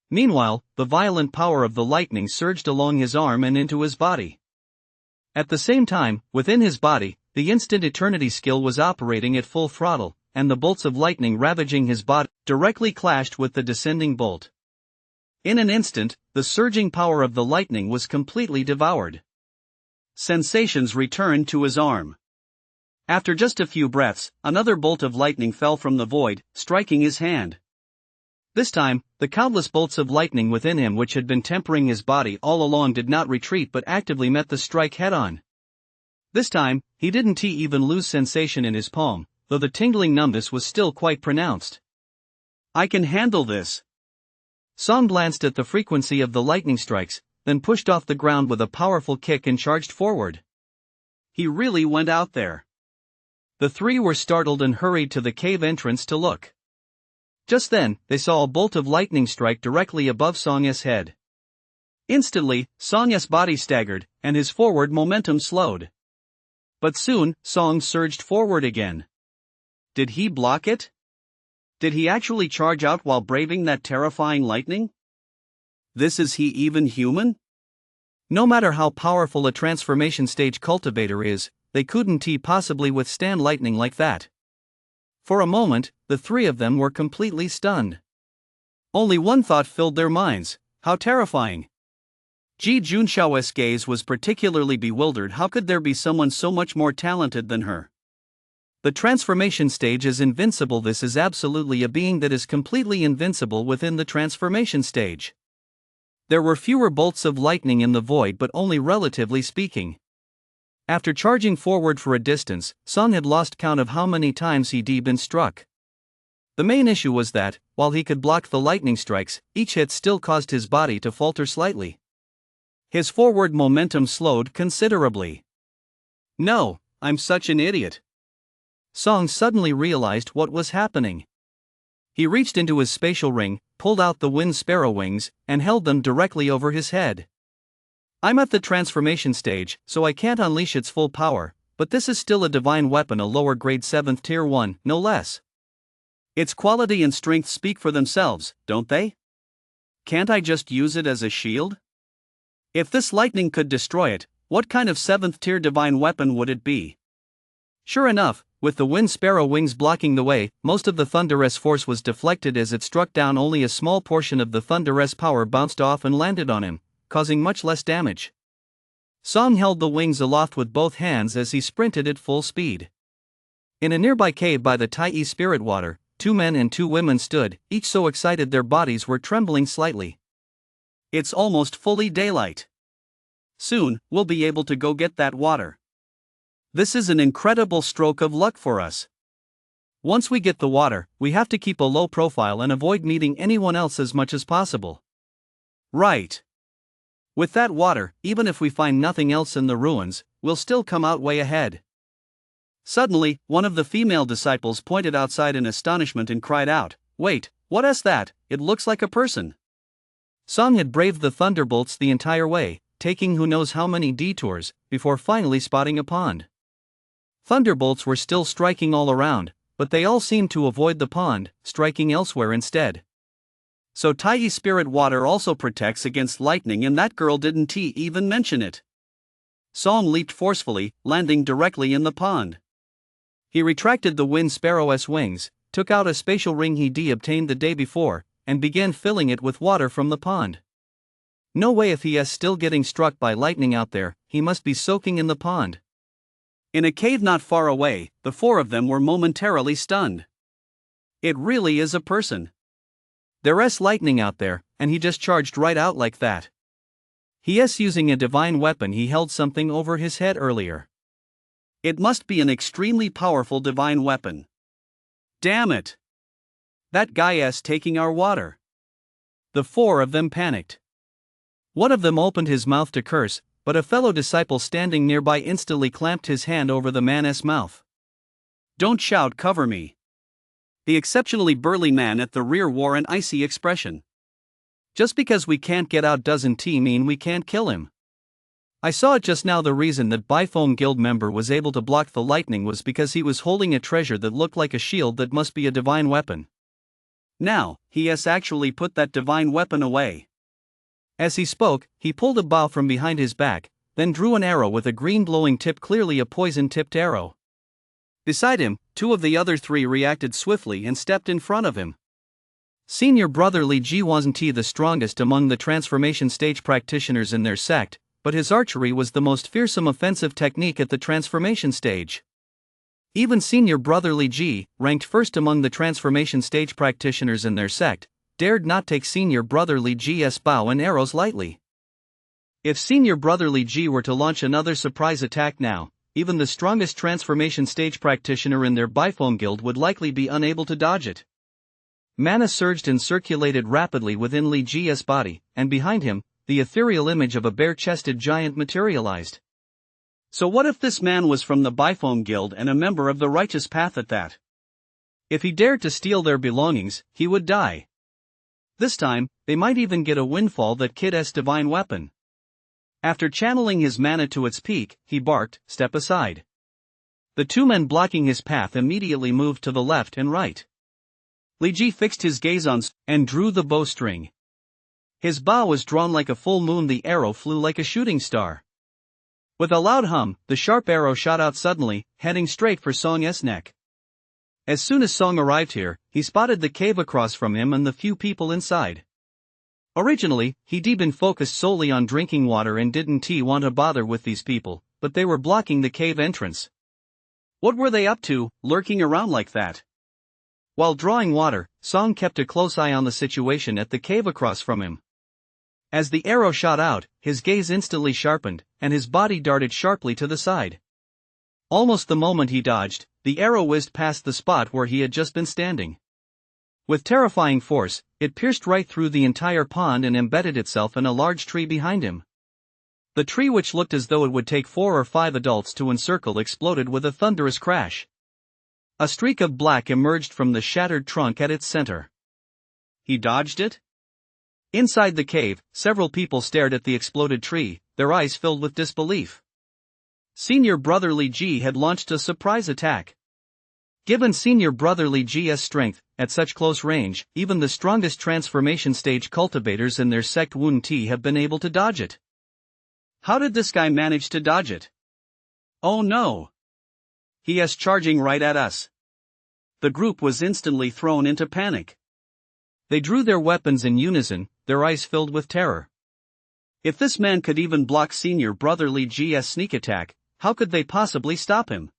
Meanwhile, the violent power of the lightning surged along his arm and into his body. At the same time, within his body, the instant eternity skill was operating at full throttle, and the bolts of lightning ravaging his body directly clashed with the descending bolt. In an instant, the surging power of the lightning was completely devoured. Sensations returned to his arm. After just a few breaths, another bolt of lightning fell from the void, striking his hand. This time, the countless bolts of lightning within him which had been tempering his body all along did not retreat but actively met the strike head-on. This time, he didn't even lose sensation in his palm, though the tingling numbness was still quite pronounced. "I can handle this." Song glanced at the frequency of the lightning strikes, then pushed off the ground with a powerful kick and charged forward. He really went out there. The 3 were startled and hurried to the cave entrance to look. Just then, they saw a bolt of lightning strike directly above Song's head. Instantly, Song's body staggered, and his forward momentum slowed. But soon, Song surged forward again. Did he block it? Did he actually charge out while braving that terrifying lightning? Is he even human? No matter how powerful a transformation stage cultivator is, they couldn't possibly withstand lightning like that. For a moment, the 3 of them were completely stunned. Only one thought filled their minds: how terrifying. Ji Junshao's gaze was particularly bewildered. How could there be someone so much more talented than her? The transformation stage is invincible. This is absolutely a being that is completely invincible within the transformation stage. There were fewer bolts of lightning in the void, but only relatively speaking. After charging forward for a distance, Song had lost count of how many times he'd been struck. The main issue was that, while he could block the lightning strikes, each hit still caused his body to falter slightly. His forward momentum slowed considerably. "No, I'm such an idiot." Song suddenly realized what was happening. He reached into his spatial ring, pulled out the wind sparrow wings, and held them directly over his head. "I'm at the transformation stage, so I can't unleash its full power, but this is still a divine weapon, a lower grade 7th tier 1, no less. Its quality and strength speak for themselves, don't they? Can't I just use it as a shield? If this lightning could destroy it, what kind of 7th tier divine weapon would it be?" Sure enough, With the wind sparrow wings blocking the way, most of the thunderous force was deflected as it struck down. Only a small portion of the thunderous power bounced off and landed on him, causing much less damage. Song held the wings aloft with both hands as he sprinted at full speed. In a nearby cave by the Tai spirit water, 2 men and 2 women stood, each so excited their bodies were trembling slightly. It's almost fully daylight. Soon, we'll be able to go get that water. This is an incredible stroke of luck for us. Once we get the water, we have to keep a low profile and avoid meeting anyone else as much as possible. Right. With that water, even if we find nothing else in the ruins, we'll still come out way ahead. Suddenly, one of the female disciples pointed outside in astonishment and cried out, "Wait, what is that? It looks like a person." Song had braved the thunderbolts the entire way, taking who knows how many detours, before finally spotting a pond. Thunderbolts were still striking all around, but they all seemed to avoid the pond, striking elsewhere instead. So Tai spirit water also protects against lightning, and that girl didn't even mention it. Song leaped forcefully, landing directly in the pond. He retracted the wind sparrow's wings, took out a spatial ring he'd obtained the day before, and began filling it with water from the pond. No way if he is still getting struck by lightning out there, he must be soaking in the pond. In a cave not far away, the 4 of them were momentarily stunned. It really is a person. There's lightning out there, and he just charged right out like that. He is using a divine weapon. He held something over his head earlier. It must be an extremely powerful divine weapon. Damn it! That guy is taking our water. The 4 of them panicked. One of them opened his mouth to curse, but a fellow disciple standing nearby instantly clamped his hand over the man's mouth. "Don't shout, cover me." The exceptionally burly man at the rear wore an icy expression. "Just because we can't get out doesn't mean we can't kill him. I saw it just now. The reason that Biphone Guild member was able to block the lightning was because he was holding a treasure that looked like a shield that must be a divine weapon. Now, he has actually put that divine weapon away." As he spoke, he pulled a bow from behind his back, then drew an arrow with a green glowing tip, clearly a poison-tipped arrow. Beside him, 2 of the other 3 reacted swiftly and stepped in front of him. Senior Brother Li Ji wasn't the strongest among the transformation stage practitioners in their sect, but his archery was the most fearsome offensive technique at the transformation stage. Even Senior Brother Li Ji, ranked first among the transformation stage practitioners in their sect, dared not take Senior Brother Li Ji's bow and arrows lightly. If Senior Brother Li Ji were to launch another surprise attack now, even the strongest transformation stage practitioner in their Biphone Guild would likely be unable to dodge it. Mana surged and circulated rapidly within Li Ji's body, and behind him, the ethereal image of a bare-chested giant materialized. So what if this man was from the Biphone Guild and a member of the Righteous Path at that? If he dared to steal their belongings, he would die. This time, they might even get a windfall that Kid's divine weapon. After channeling his mana to its peak, he barked, "Step aside." The 2 men blocking his path immediately moved to the left and right. Li Ji fixed his gaze on and drew the bowstring. His bow was drawn like a full moon. The arrow flew like a shooting star. With a loud hum, the sharp arrow shot out suddenly, heading straight for Song's neck. As soon as Song arrived here, he spotted the cave across from him and the few people inside. Originally, he'd been focused solely on drinking water and didn't want to bother with these people, but they were blocking the cave entrance. What were they up to, lurking around like that? While drawing water, Song kept a close eye on the situation at the cave across from him. As the arrow shot out, his gaze instantly sharpened, and his body darted sharply to the side. Almost the moment he dodged, the arrow whizzed past the spot where he had just been standing. With terrifying force, it pierced right through the entire pond and embedded itself in a large tree behind him. The tree, which looked as though it would take 4 or 5 adults to encircle, exploded with a thunderous crash. A streak of black emerged from the shattered trunk at its center. He dodged it? Inside the cave, several people stared at the exploded tree, their eyes filled with disbelief. Senior Brother Li Ji had launched a surprise attack. Given Senior Brother Li Ji's strength, at such close range, even the strongest transformation stage cultivators in their sect wouldn't have been able to dodge it. How did this guy manage to dodge it? Oh no! He is charging right at us. The group was instantly thrown into panic. They drew their weapons in unison, their eyes filled with terror. If this man could even block senior brother Li Ji's sneak attack, how could they possibly stop him?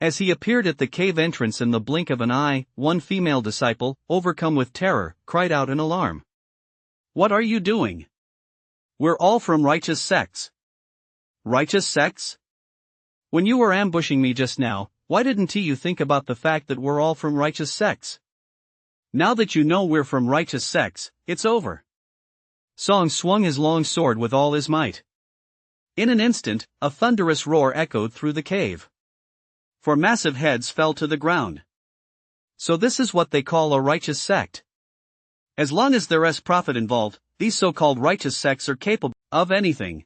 As he appeared at the cave entrance in the blink of an eye, one female disciple, overcome with terror, cried out in alarm. What are you doing? We're all from righteous sects. Righteous sects? When you were ambushing me just now, why didn't you think about the fact that we're all from righteous sects? Now that you know we're from righteous sects, it's over. Song swung his long sword with all his might. In an instant, a thunderous roar echoed through the cave. 4 massive heads fell to the ground. So this is what they call a righteous sect. As long as there is profit involved, these so-called righteous sects are capable of anything.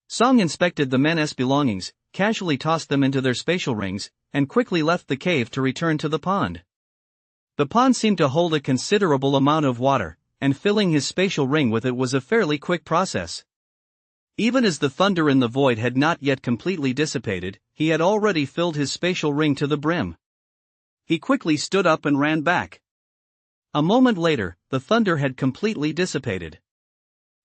Song inspected the men's belongings, casually tossed them into their spatial rings, and quickly left the cave to return to the pond. The pond seemed to hold a considerable amount of water, and filling his spatial ring with it was a fairly quick process. Even as the thunder in the void had not yet completely dissipated, he had already filled his spatial ring to the brim. He quickly stood up and ran back. A moment later, the thunder had completely dissipated.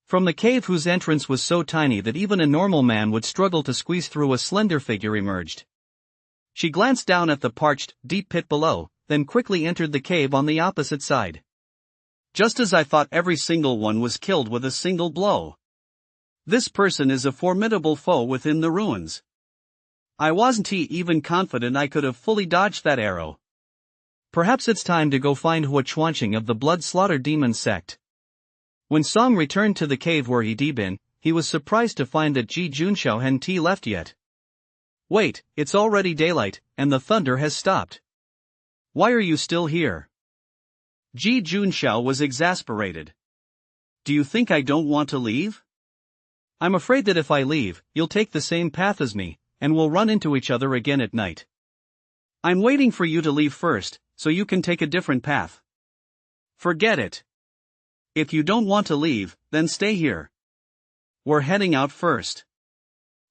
From the cave, whose entrance was so tiny that even a normal man would struggle to squeeze through, a slender figure emerged. She glanced down at the parched, deep pit below, then quickly entered the cave on the opposite side. Just as I thought, every single one was killed with a single blow. This person is a formidable foe within the ruins. I wasn't even confident I could have fully dodged that arrow. Perhaps it's time to go find Hua Chuanqing of the Blood Slaughter Demon sect. When Song returned to the cave where he'd been, he was surprised to find that Ji Junxiao hadn't left yet. Wait, it's already daylight, and the thunder has stopped. Why are you still here? Ji Junxiao was exasperated. Do you think I don't want to leave? I'm afraid that if I leave, you'll take the same path as me, and we'll run into each other again at night. I'm waiting for you to leave first, so you can take a different path. Forget it. If you don't want to leave, then stay here. We're heading out first.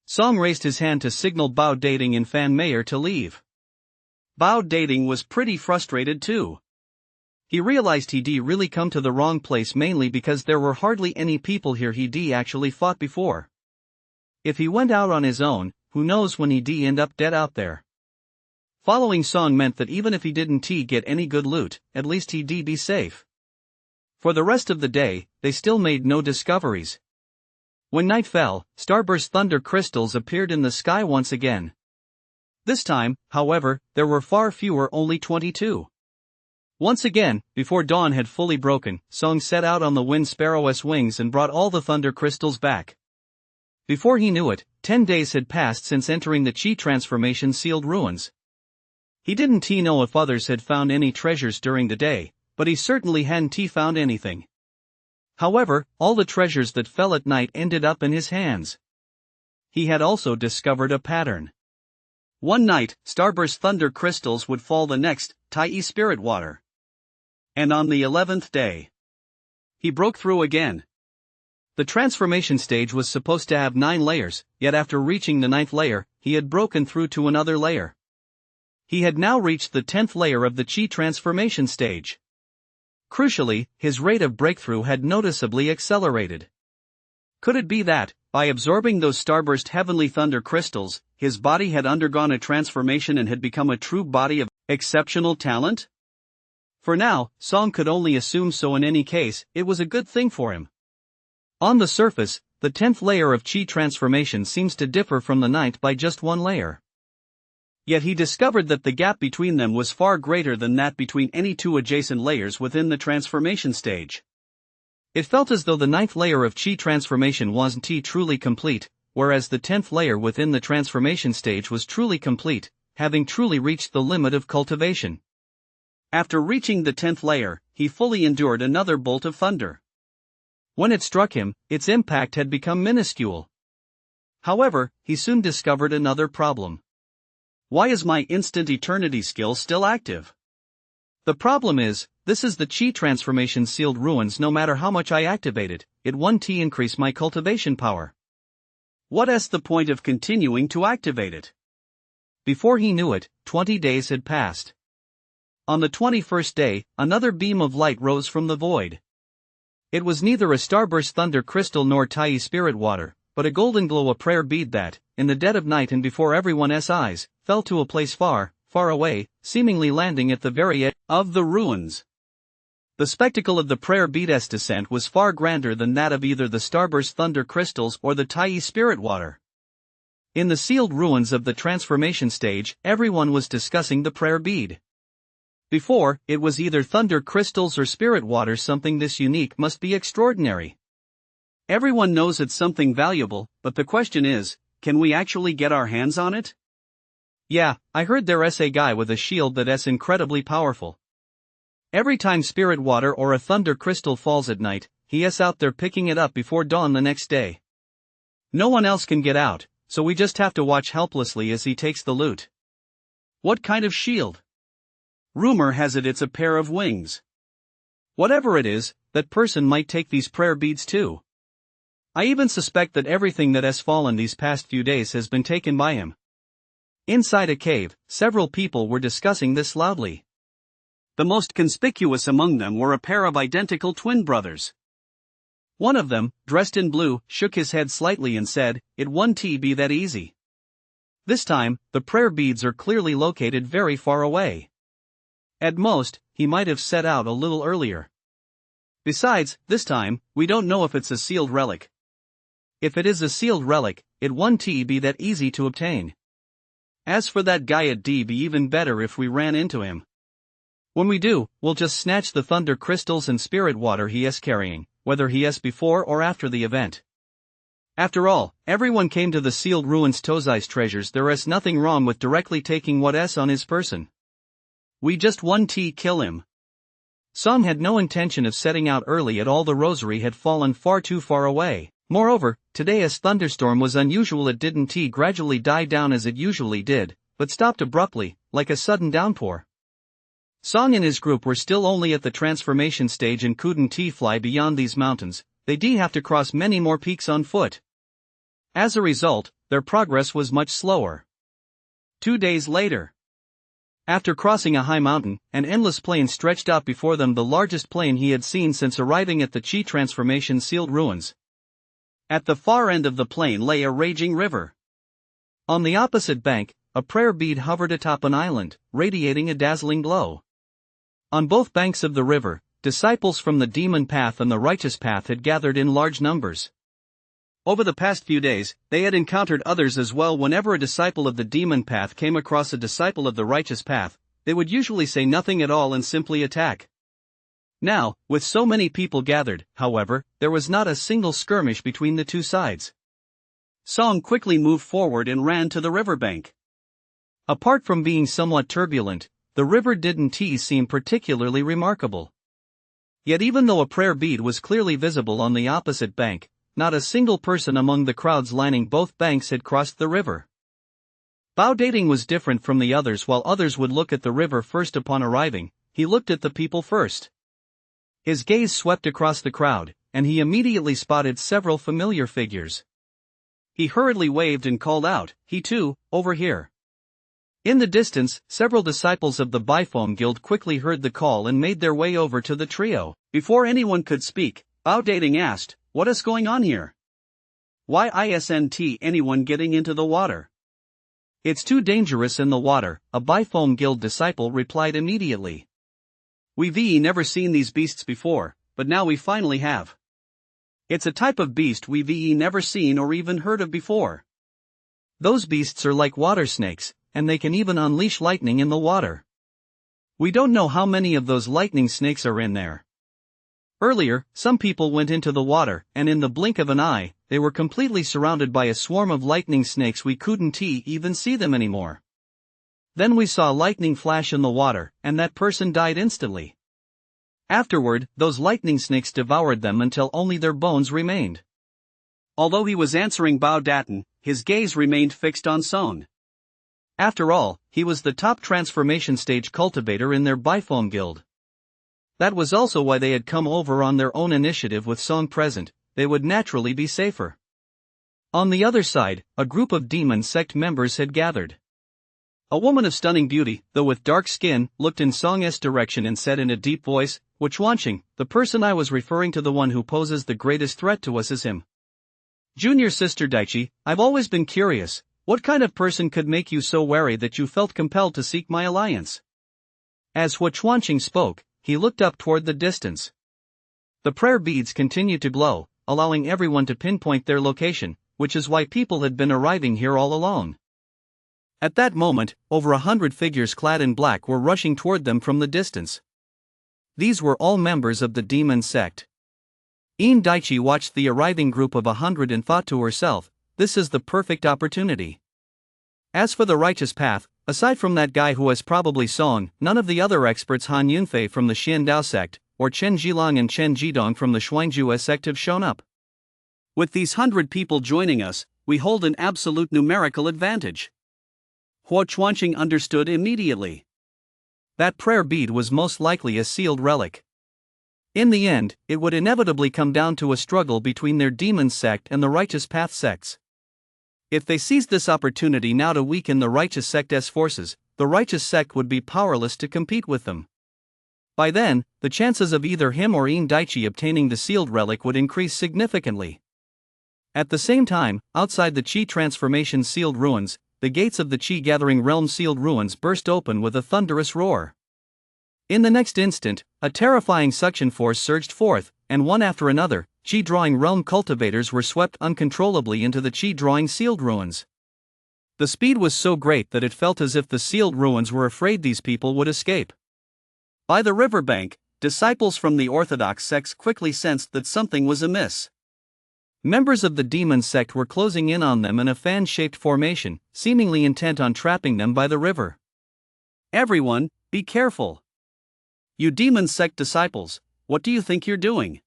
Song raised his hand to signal Bao Dating and Fan Meyer to leave. Bao Dating was pretty frustrated too. He realized he'd really come to the wrong place, mainly because there were hardly any people here he'd actually fought before. If he went out on his own, who knows when he'd end up dead out there. Following Song meant that even if he didn't get any good loot, at least he'd be safe. For the rest of the day, they still made no discoveries. When night fell, starburst thunder crystals appeared in the sky once again. This time, however, there were far fewer, only 22. Once again, before dawn had fully broken, Song set out on the wind sparrow's wings and brought all the thunder crystals back. Before he knew it, 10 days had passed since entering the Qi transformation sealed ruins. He didn't know if others had found any treasures during the day, but he certainly hadn't found anything. However, all the treasures that fell at night ended up in his hands. He had also discovered a pattern. One night, starburst thunder crystals would fall, the next, Tai spirit water. And on the 11th day, he broke through again. The transformation stage was supposed to have 9 layers, yet after reaching the 9th layer, he had broken through to another layer. He had now reached the 10th layer of the Qi transformation stage. Crucially, his rate of breakthrough had noticeably accelerated. Could it be that, by absorbing those starburst heavenly thunder crystals, his body had undergone a transformation and had become a true body of exceptional talent? For now, Song could only assume so. In any case, it was a good thing for him. On the surface, the 10th layer of Qi transformation seems to differ from the 9th by just 1 layer. Yet he discovered that the gap between them was far greater than that between any 2 adjacent layers within the transformation stage. It felt as though the 9th layer of Qi transformation wasn't truly complete, whereas the 10th layer within the transformation stage was truly complete, having truly reached the limit of cultivation. After reaching the 10th layer, he fully endured another bolt of thunder. When it struck him, its impact had become minuscule. However, he soon discovered another problem. Why is my instant eternity skill still active? The problem is, this is the Qi transformation sealed ruins. No matter how much I activate it, it won't increase my cultivation power. What is the point of continuing to activate it? Before he knew it, 20 days had passed. On the 21st day, another beam of light rose from the void. It was neither a starburst thunder crystal nor Tai spirit water, but a golden glow, a prayer bead that, in the dead of night and before everyone's eyes, fell to a place far, far away, seemingly landing at the very edge of the ruins. The spectacle of the prayer bead's descent was far grander than that of either the starburst thunder crystals or the Tai spirit water. In the sealed ruins of the transformation stage, everyone was discussing the prayer bead. Before, it was either thunder crystals or spirit water. Something this unique must be extraordinary. Everyone knows it's something valuable, but the question is, can we actually get our hands on it? Yeah, I heard there's a guy with a shield that's incredibly powerful. Every time spirit water or a thunder crystal falls at night, he's out there picking it up before dawn the next day. No one else can get out, so we just have to watch helplessly as he takes the loot. What kind of shield? Rumor has it it's a pair of wings. Whatever it is, that person might take these prayer beads too. I even suspect that everything that has fallen these past few days has been taken by him. Inside a cave, several people were discussing this loudly. The most conspicuous among them were a pair of identical twin brothers. One of them, dressed in blue, shook his head slightly and said, "It won't be that easy." This time, the prayer beads are clearly located very far away. At most, he might have set out a little earlier. Besides, this time, we don't know if it's a sealed relic. If it is a sealed relic, it won't be that easy to obtain. As for that guy, it'd be even better if we ran into him. When we do, we'll just snatch the thunder crystals and spirit water he is carrying, whether he is before or after the event. After all, everyone came to the sealed ruins to seize treasures. There is nothing wrong with directly taking what's on his person. We just won't kill him. Song had no intention of setting out early at all. The rosary had fallen far too far away. Moreover, today's thunderstorm was unusual. It didn't gradually die down as it usually did, but stopped abruptly, like a sudden downpour. Song and his group were still only at the transformation stage and couldn't fly beyond these mountains. They'd have to cross many more peaks on foot. As a result, their progress was much slower. 2 days later, after crossing a high mountain, an endless plain stretched out before them, the largest plain he had seen since arriving at the Chi transformation sealed ruins. At the far end of the plain lay a raging river. On the opposite bank, a prayer bead hovered atop an island, radiating a dazzling glow. On both banks of the river, disciples from the demon path and the righteous path had gathered in large numbers. Over the past few days, they had encountered others as well. Whenever a disciple of the demon path came across a disciple of the righteous path, they would usually say nothing at all and simply attack. Now, with so many people gathered, however, there was not a single skirmish between the two sides. Song quickly moved forward and ran to the riverbank. Apart from being somewhat turbulent, the river didn't seem particularly remarkable. Yet even though a prayer bead was clearly visible on the opposite bank, not a single person among the crowds lining both banks had crossed the river. Bao Dating was different from the others. While others would look at the river first upon arriving, he looked at the people first. His gaze swept across the crowd, and he immediately spotted several familiar figures. He hurriedly waved and called out, "He too, over here." In the distance, several disciples of the Biphone Guild quickly heard the call and made their way over to the trio. Before anyone could speak, Bao Dating asked, "What is going on here? Why isn't anyone getting into the water?" "It's too dangerous in the water," a Biphone Guild disciple replied immediately. "We've never seen these beasts before, but now we finally have. It's a type of beast we've never seen or even heard of before. Those beasts are like water snakes, and they can even unleash lightning in the water. We don't know how many of those lightning snakes are in there. Earlier, some people went into the water, and in the blink of an eye, they were completely surrounded by a swarm of lightning snakes. We couldn't even see them anymore. Then we saw lightning flash in the water, and that person died instantly. Afterward, those lightning snakes devoured them until only their bones remained." Although he was answering Bao Datin, his gaze remained fixed on Song. After all, he was the top transformation stage cultivator in their Biphone Guild. That was also why they had come over on their own initiative. With Song present, they would naturally be safer. On the other side, a group of demon sect members had gathered. A woman of stunning beauty, though with dark skin, looked in Song's direction and said in a deep voice, "Wuchuanqing, the person I was referring to, the one who poses the greatest threat to us, is him." Junior sister Daichi, I've always been curious, what kind of person could make you so wary that you felt compelled to seek my alliance? As Wuchuanqing spoke, he looked up toward the distance. The prayer beads continued to glow, allowing everyone to pinpoint their location, which is why people had been arriving here all along. At that moment, over 100 figures clad in black were rushing toward them from the distance. These were all members of the demon sect. Daichi watched the arriving group of 100 and thought to herself, this is the perfect opportunity. As for the righteous path, aside from that guy who has probably Song, none of the other experts Han Yunfei from the Xiandao sect, or Chen Zhilang and Chen Jidong from the Shuangzhou sect have shown up. With these 100 people joining us, we hold an absolute numerical advantage. Wuchuanqing understood immediately. That prayer bead was most likely a sealed relic. In the end, it would inevitably come down to a struggle between their demon sect and the righteous path sects. If they seized this opportunity now to weaken the righteous sect's forces, the righteous sect would be powerless to compete with them. By then, the chances of either him or Daichi obtaining the sealed relic would increase significantly. At the same time, outside the Qi transformation sealed ruins, the gates of the Qi gathering realm sealed ruins burst open with a thunderous roar. In the next instant, a terrifying suction force surged forth, and one after another, Qi drawing realm cultivators were swept uncontrollably into the Qi drawing sealed ruins. The speed was so great that it felt as if the sealed ruins were afraid these people would escape. By the riverbank, disciples from the orthodox sects quickly sensed that something was amiss. Members of the demon sect were closing in on them in a fan-shaped formation, seemingly intent on trapping them by the river. Everyone, be careful. You demon sect disciples, what do you think you're doing?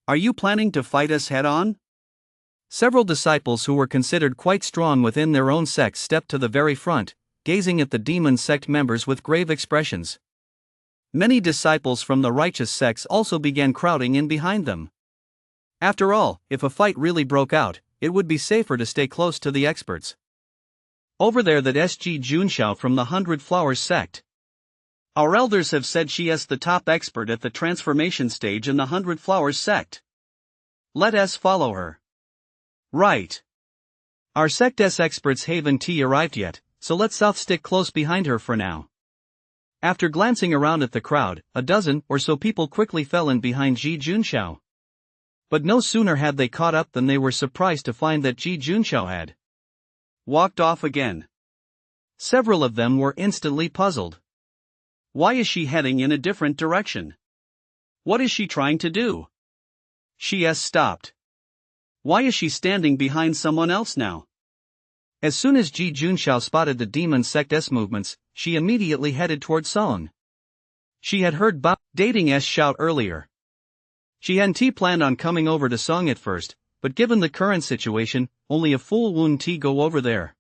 Are you planning to fight us head-on? Several disciples who were considered quite strong within their own sect stepped to the very front, gazing at the demon sect members with grave expressions. Many disciples from the righteous sects also began crowding in behind them. After all, if a fight really broke out, it would be safer to stay close to the experts. Over there, that SG Junxiao from the 100 Flowers sect. Our elders have said she is the top expert at the transformation stage in the 100 Flowers sect. Let us follow her. Right. Our sect's experts haven't arrived yet, so let's stick close behind her for now. After glancing around at the crowd, a dozen or so people quickly fell in behind Ji Junxiao. But no sooner had they caught up than they were surprised to find that Ji Junxiao had walked off again. Several of them were instantly puzzled. Why is she heading in a different direction? What is she trying to do? She has stopped. Why is she standing behind someone else now? As soon as Ji Junxiao spotted the demon sect's movements, she immediately headed toward Song. She had heard dating's shout earlier. She hadn't planned on coming over to Song at first, but given the current situation, only a fool wouldn't go over there.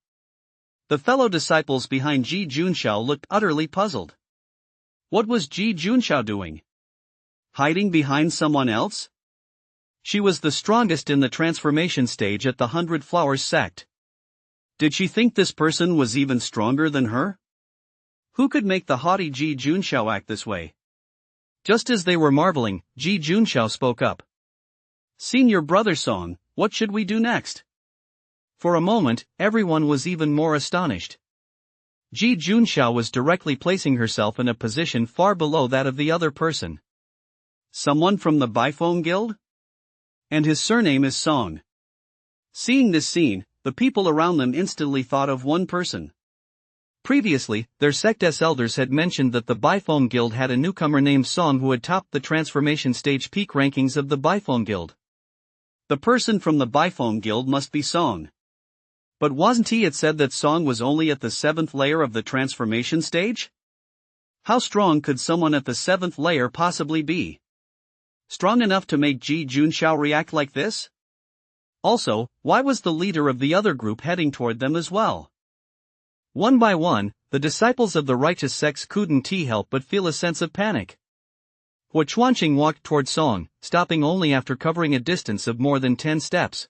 The fellow disciples behind Ji Junxiao looked utterly puzzled. What was Ji Junxiao doing? Hiding behind someone else? She was the strongest in the transformation stage at the 100 Flowers sect. Did she think this person was even stronger than her? Who could make the haughty Ji Junxiao act this way? Just as they were marveling, Ji Junxiao spoke up. Senior brother Song, what should we do next? For a moment, everyone was even more astonished. Ji Junxiao was directly placing herself in a position far below that of the other person. Someone from the Bifone Guild? And his surname is Song. Seeing this scene, the people around them instantly thought of one person. Previously, their sect's elders had mentioned that the Bifone Guild had a newcomer named Song who had topped the transformation stage peak rankings of the Bifone Guild. The person from the Bifone Guild must be Song. But wasn't it said that Song was only at the 7th layer of the transformation stage? How strong could someone at the 7th layer possibly be? Strong enough to make Ji Junxiao react like this? Also, why was the leader of the other group heading toward them as well? One by one, the disciples of the righteous sects couldn't help but feel a sense of panic. Wuchuanqing walked toward Song, stopping only after covering a distance of more than 10 steps.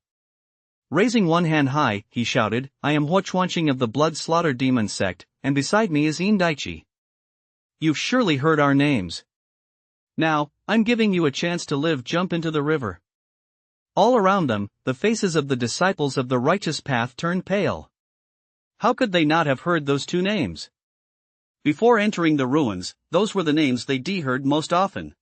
Raising one hand high, he shouted, I am Wuchuanqing of the blood slaughter demon sect, and beside me is Indaichi. You've surely heard our names. Now, I'm giving you a chance to live. Jump into the river. All around them, the faces of the disciples of the righteous path turned pale. How could they not have heard those two names? Before entering the ruins, those were the names they heard most often.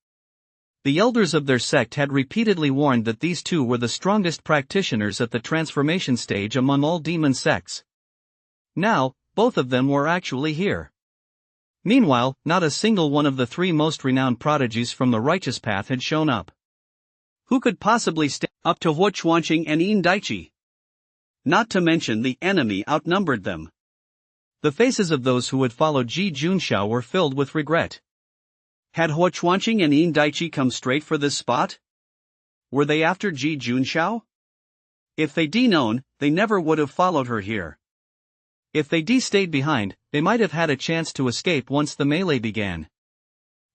The elders of their sect had repeatedly warned that these two were the strongest practitioners at the transformation stage among all demon sects. Now, both of them were actually here. Meanwhile, not a single one of the three most renowned prodigies from the righteous path had shown up. Who could possibly stand up to Huo Chuanqing and Indaichi? Not to mention the enemy outnumbered them. The faces of those who had followed Ji Junxiao were filled with regret. Had Huo Chuanqing and Indaichi come straight for this spot? Were they after Ji Junxiao? If they'd known, they never would have followed her here. If they'd stayed behind, they might have had a chance to escape once the melee began.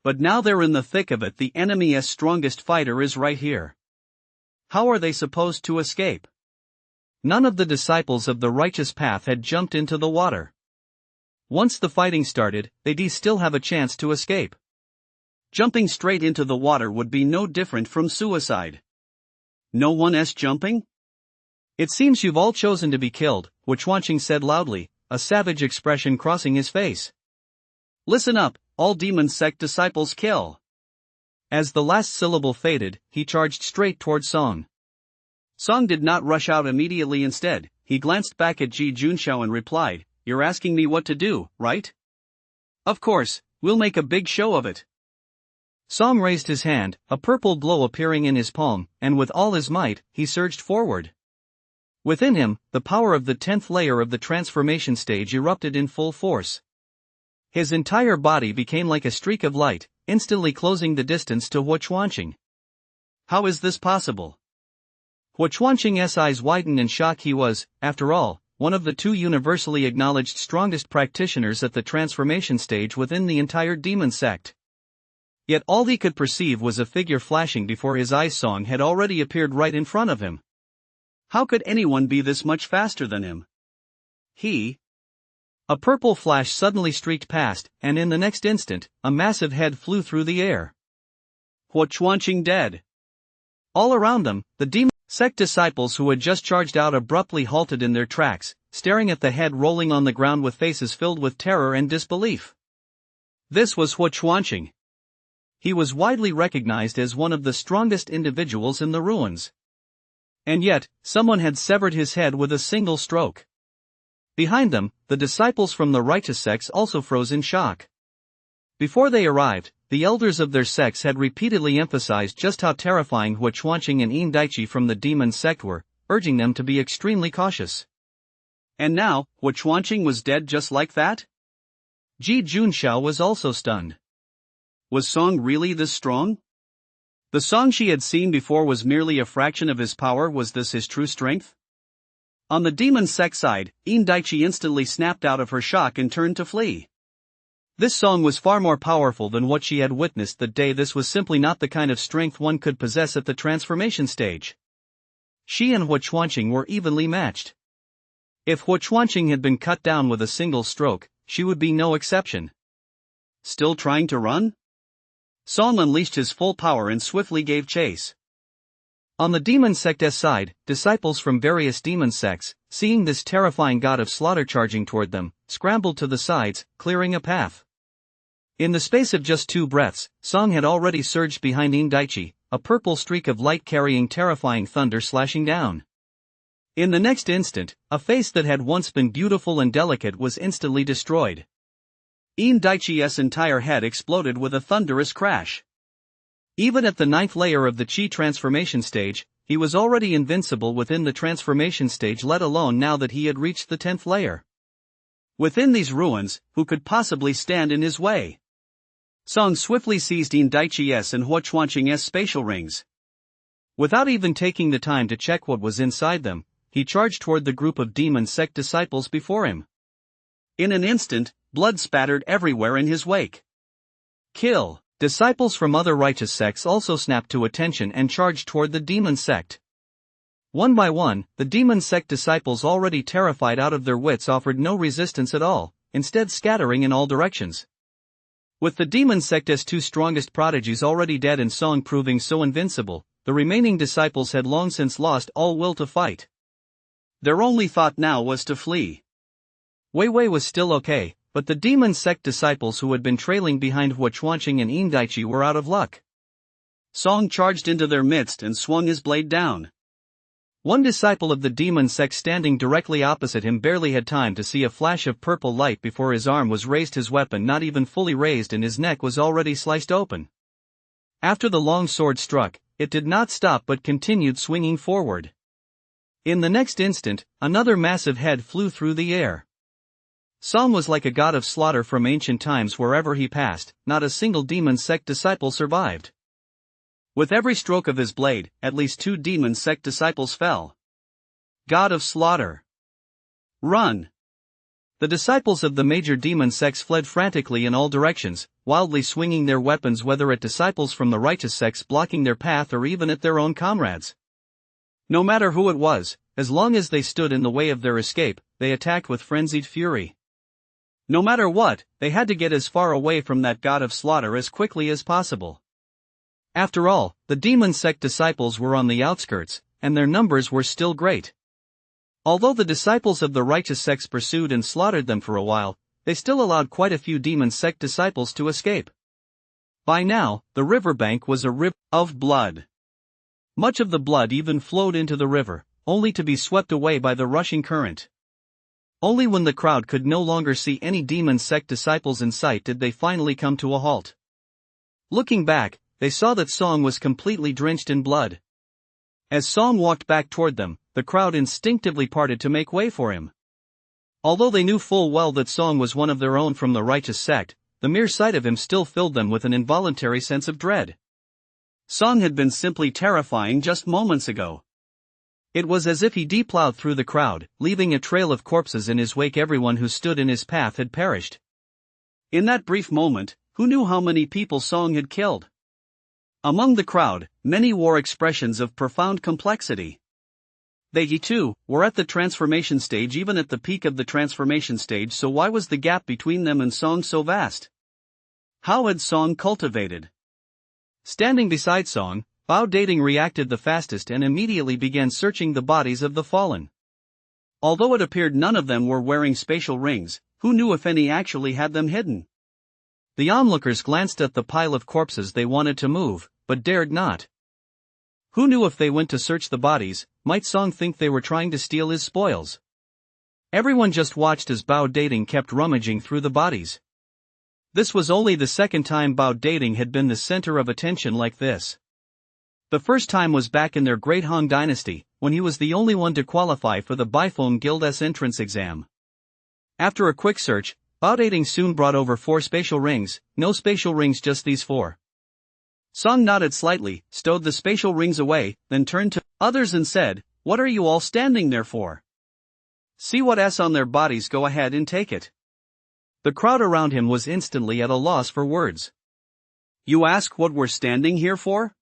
But now they're in the thick of it. The enemy's strongest fighter is right here. How are they supposed to escape? None of the disciples of the righteous path had jumped into the water. Once the fighting started, they'd still have a chance to escape. Jumping straight into the water would be no different from suicide. No one's jumping? It seems you've all chosen to be killed, Huo Chuanqing said loudly, a savage expression crossing his face. Listen up, all demon sect disciples kill. As the last syllable faded, he charged straight toward Song. Song did not rush out immediately. Instead, he glanced back at Ji Junxiao and replied, "You're asking me what to do, right? Of course, we'll make a big show of it." Song raised his hand, a purple glow appearing in his palm, and with all his might, he surged forward. Within him, the power of the 10th layer of the transformation stage erupted in full force. His entire body became like a streak of light, instantly closing the distance to Huo Chuanqing. How is this possible? Huo Chuanqing's eyes widened in shock. He was, after all, one of the two universally acknowledged strongest practitioners at the transformation stage within the entire demon sect. Yet all he could perceive was a figure flashing before his eyes. Song had already appeared right in front of him. How could anyone be this much faster than him? A purple flash suddenly streaked past, and in the next instant, a massive head flew through the air. Huo Chuanqing dead. All around them, the demon sect disciples who had just charged out abruptly halted in their tracks, staring at the head rolling on the ground with faces filled with terror and disbelief. This was Huo Chuanqing. He was widely recognized as one of the strongest individuals in the ruins. And yet, someone had severed his head with a single stroke. Behind them, the disciples from the righteous sects also froze in shock. Before they arrived, the elders of their sects had repeatedly emphasized just how terrifying Huo Chuanqing and Indaichi from the demon sect were, urging them to be extremely cautious. And now, Huo Chuanqing was dead just like that? Ji Junxiao was also stunned. Was Song really this strong? The Song she had seen before was merely a fraction of his power. Was this his true strength? On the demon sect side, Indaichi instantly snapped out of her shock and turned to flee. This Song was far more powerful than what she had witnessed that day. This was simply not the kind of strength one could possess at the transformation stage. She and Huo Chuanqing were evenly matched. If Huo Chuanqing had been cut down with a single stroke, she would be no exception. Still trying to run? Song unleashed his full power and swiftly gave chase. On the demon sect's side, disciples from various demon sects, seeing this terrifying god of slaughter charging toward them, scrambled to the sides, clearing a path. In the space of just 2 breaths, Song had already surged behind Indaichi, a purple streak of light carrying terrifying thunder slashing down. In the next instant, a face that had once been beautiful and delicate was instantly destroyed. Indaichi's entire head exploded with a thunderous crash. Even at the 9th layer of the Qi transformation stage, he was already invincible within the transformation stage, let alone now that he had reached the 10th layer. Within these ruins, who could possibly stand in his way? Song swiftly seized Indaichi's and Huo Chuanqing's spatial rings. Without even taking the time to check what was inside them, he charged toward the group of demon sect disciples before him. In an instant, blood spattered everywhere in his wake. Kill! Disciples from other righteous sects also snapped to attention and charged toward the demon sect. One by one, the demon sect disciples, already terrified out of their wits, offered no resistance at all, instead scattering in all directions. With the demon sect's two strongest prodigies already dead and Song proving so invincible, the remaining disciples had long since lost all will to fight. Their only thought now was to flee. Wei Wei was still okay, but the demon sect disciples who had been trailing behind Hua Chuanqing and Indaichi were out of luck. Song charged into their midst and swung his blade down. One disciple of the demon sect standing directly opposite him barely had time to see a flash of purple light before his arm was raised, his weapon not even fully raised, and his neck was already sliced open. After the long sword struck, it did not stop but continued swinging forward. In the next instant, another massive head flew through the air. Song was like a god of slaughter from ancient times. Wherever he passed, not a single demon sect disciple survived. With every stroke of his blade, at least 2 demon sect disciples fell. God of slaughter! Run! The disciples of the major demon sects fled frantically in all directions, wildly swinging their weapons, whether at disciples from the righteous sects blocking their path or even at their own comrades. No matter who it was, as long as they stood in the way of their escape, they attacked with frenzied fury. No matter what, they had to get as far away from that god of slaughter as quickly as possible. After all, the demon sect disciples were on the outskirts, and their numbers were still great. Although the disciples of the righteous sects pursued and slaughtered them for a while, they still allowed quite a few demon sect disciples to escape. By now, the riverbank was a river of blood. Much of the blood even flowed into the river, only to be swept away by the rushing current. Only when the crowd could no longer see any demon sect disciples in sight did they finally come to a halt. Looking back, they saw that Song was completely drenched in blood. As Song walked back toward them, the crowd instinctively parted to make way for him. Although they knew full well that Song was one of their own from the righteous sect, the mere sight of him still filled them with an involuntary sense of dread. Song had been simply terrifying just moments ago. It was as if he deplowed through the crowd, leaving a trail of corpses in his wake. Everyone who stood in his path had perished. In that brief moment, who knew how many people Song had killed? Among the crowd, many wore expressions of profound complexity. They too were at the transformation stage, even at the peak of the transformation stage, so why was the gap between them and Song so vast? How had Song cultivated? Standing beside Song, Bao Dating reacted the fastest and immediately began searching the bodies of the fallen. Although it appeared none of them were wearing spatial rings, who knew if any actually had them hidden? The onlookers glanced at the pile of corpses. They wanted to move, but dared not. Who knew if they went to search the bodies, might Song think they were trying to steal his spoils? Everyone just watched as Bao Dating kept rummaging through the bodies. This was only the second time Bao Dating had been the center of attention like this. The first time was back in their Great Han Dynasty, when he was the only one to qualify for the Bifone Guild's entrance exam. After a quick search, Bao Dating soon brought over 4 spatial rings. No spatial rings, just these 4. Song nodded slightly, stowed the spatial rings away, then turned to others and said, "What are you all standing there for? See what's on their bodies, go ahead and take it." The crowd around him was instantly at a loss for words. "You ask what we're standing here for?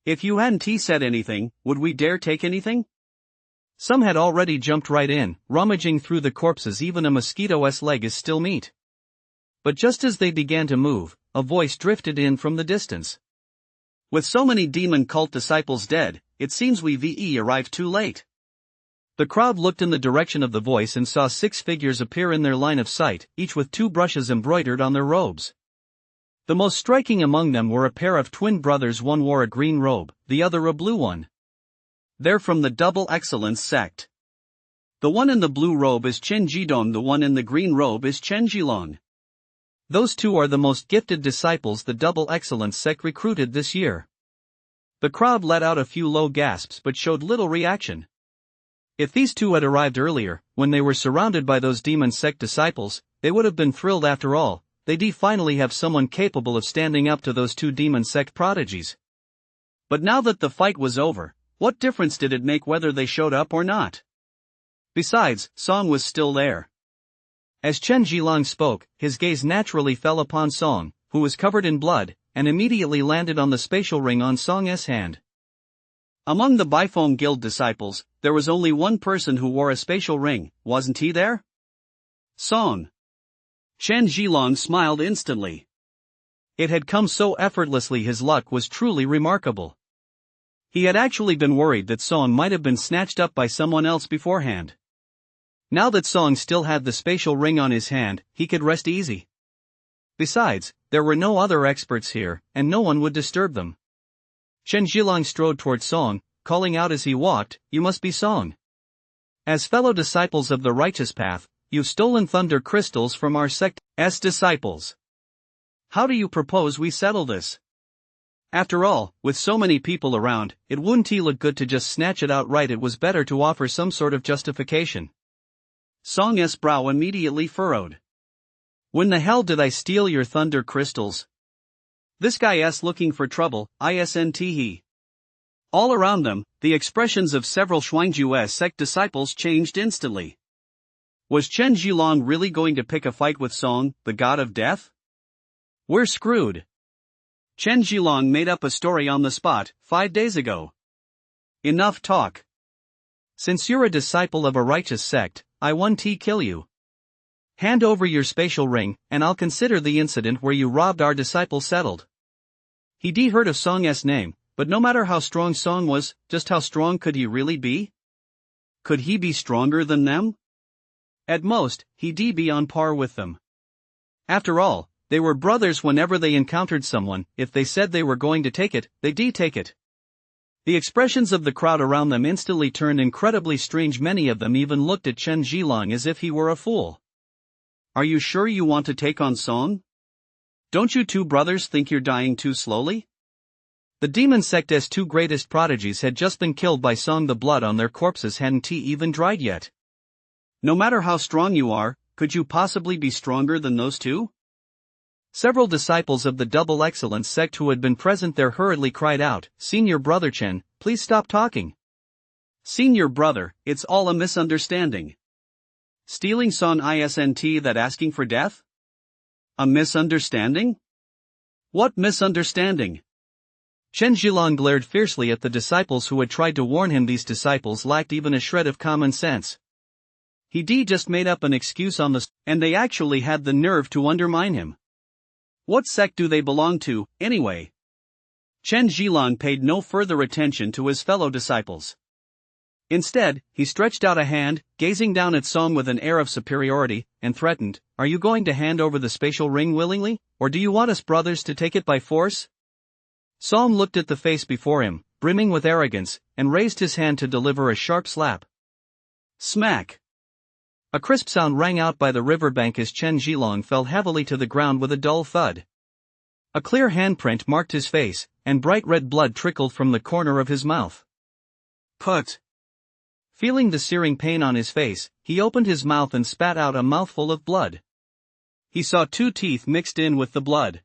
If you hadn't said anything, would we dare take anything?" Some had already jumped right in, rummaging through the corpses. Even a mosquito's leg is still meat. But just as they began to move, a voice drifted in from the distance. "With so many demon cult disciples dead, it seems we've arrived too late." The crowd looked in the direction of the voice and saw 6 figures appear in their line of sight, each with 2 brushes embroidered on their robes. The most striking among them were a pair of twin brothers. One wore a green robe, the other a blue one. They're from the Double Excellence sect. The one in the blue robe is Chen Jidong, the one in the green robe is Chen Jilong. Those 2 are the most gifted disciples the Double Excellence sect recruited this year. The crowd let out a few low gasps but showed little reaction. If these 2 had arrived earlier, when they were surrounded by those demon sect disciples, they would have been thrilled. After all, they'd finally have someone capable of standing up to those 2 demon sect prodigies. But now that the fight was over, what difference did it make whether they showed up or not? Besides, Song was still there. As Chen Jilong spoke, his gaze naturally fell upon Song, who was covered in blood, and immediately landed on the spatial ring on Song's hand. Among the Bifone Guild disciples, there was only one person who wore a spatial ring. Wasn't he there? Song. Chen Zhilong smiled instantly. It had come so effortlessly, his luck was truly remarkable. He had actually been worried that Song might have been snatched up by someone else beforehand. Now that Song still had the spatial ring on his hand, he could rest easy. Besides, there were no other experts here, and no one would disturb them. Chen Zhilong strode toward Song, calling out as he walked, "You must be Song. As fellow disciples of the righteous path, you've stolen thunder crystals from our sect's disciples. How do you propose we settle this? After all, with so many people around, it wouldn't look good to just snatch it outright. It was better to offer some sort of justification." Song's brow immediately furrowed. "When the hell did I steal your thunder crystals? This guy's looking for trouble, isn't he?" All around them, the expressions of several Shuangju's sect disciples changed instantly. Was Chen Zhilong really going to pick a fight with Song, the god of death? "We're screwed. Chen Zhilong made up a story on the spot 5 days ago. Enough talk. Since you're a disciple of a righteous sect, I won't kill you. Hand over your spatial ring, and I'll consider the incident where you robbed our disciple settled." He'd heard of Song's name, but no matter how strong Song was, just how strong could he really be? Could he be stronger than them? At most, he'd be on par with them. After all, they were brothers. Whenever they encountered someone, if they said they were going to take it, they'd take it. The expressions of the crowd around them instantly turned incredibly strange. Many of them even looked at Chen Zhilong as if he were a fool. "Are you sure you want to take on Song? Don't you two brothers think you're dying too slowly?" The demon sect's two greatest prodigies had just been killed by Song. The blood on their corpses hadn't even dried yet. "No matter how strong you are, could you possibly be stronger than those two?" Several disciples of the Double Excellence sect who had been present there hurriedly cried out, "Senior Brother Chen, please stop talking. Senior brother, it's all a misunderstanding. Stealing Song isn't that asking for death? A misunderstanding? What misunderstanding?" Chen Zhilong glared fiercely at the disciples who had tried to warn him. These disciples lacked even a shred of common sense. He'd just made up an excuse on and they actually had the nerve to undermine him. What sect do they belong to, anyway? Chen Zhilong paid no further attention to his fellow disciples. Instead, he stretched out a hand, gazing down at Song with an air of superiority, and threatened, "Are you going to hand over the spatial ring willingly, or do you want us brothers to take it by force?" Song looked at the face before him, brimming with arrogance, and raised his hand to deliver a sharp slap. Smack! A crisp sound rang out by the riverbank as Chen Zhilong fell heavily to the ground with a dull thud. A clear handprint marked his face, and bright red blood trickled from the corner of his mouth. "Put!" Feeling the searing pain on his face, he opened his mouth and spat out a mouthful of blood. He saw 2 teeth mixed in with the blood.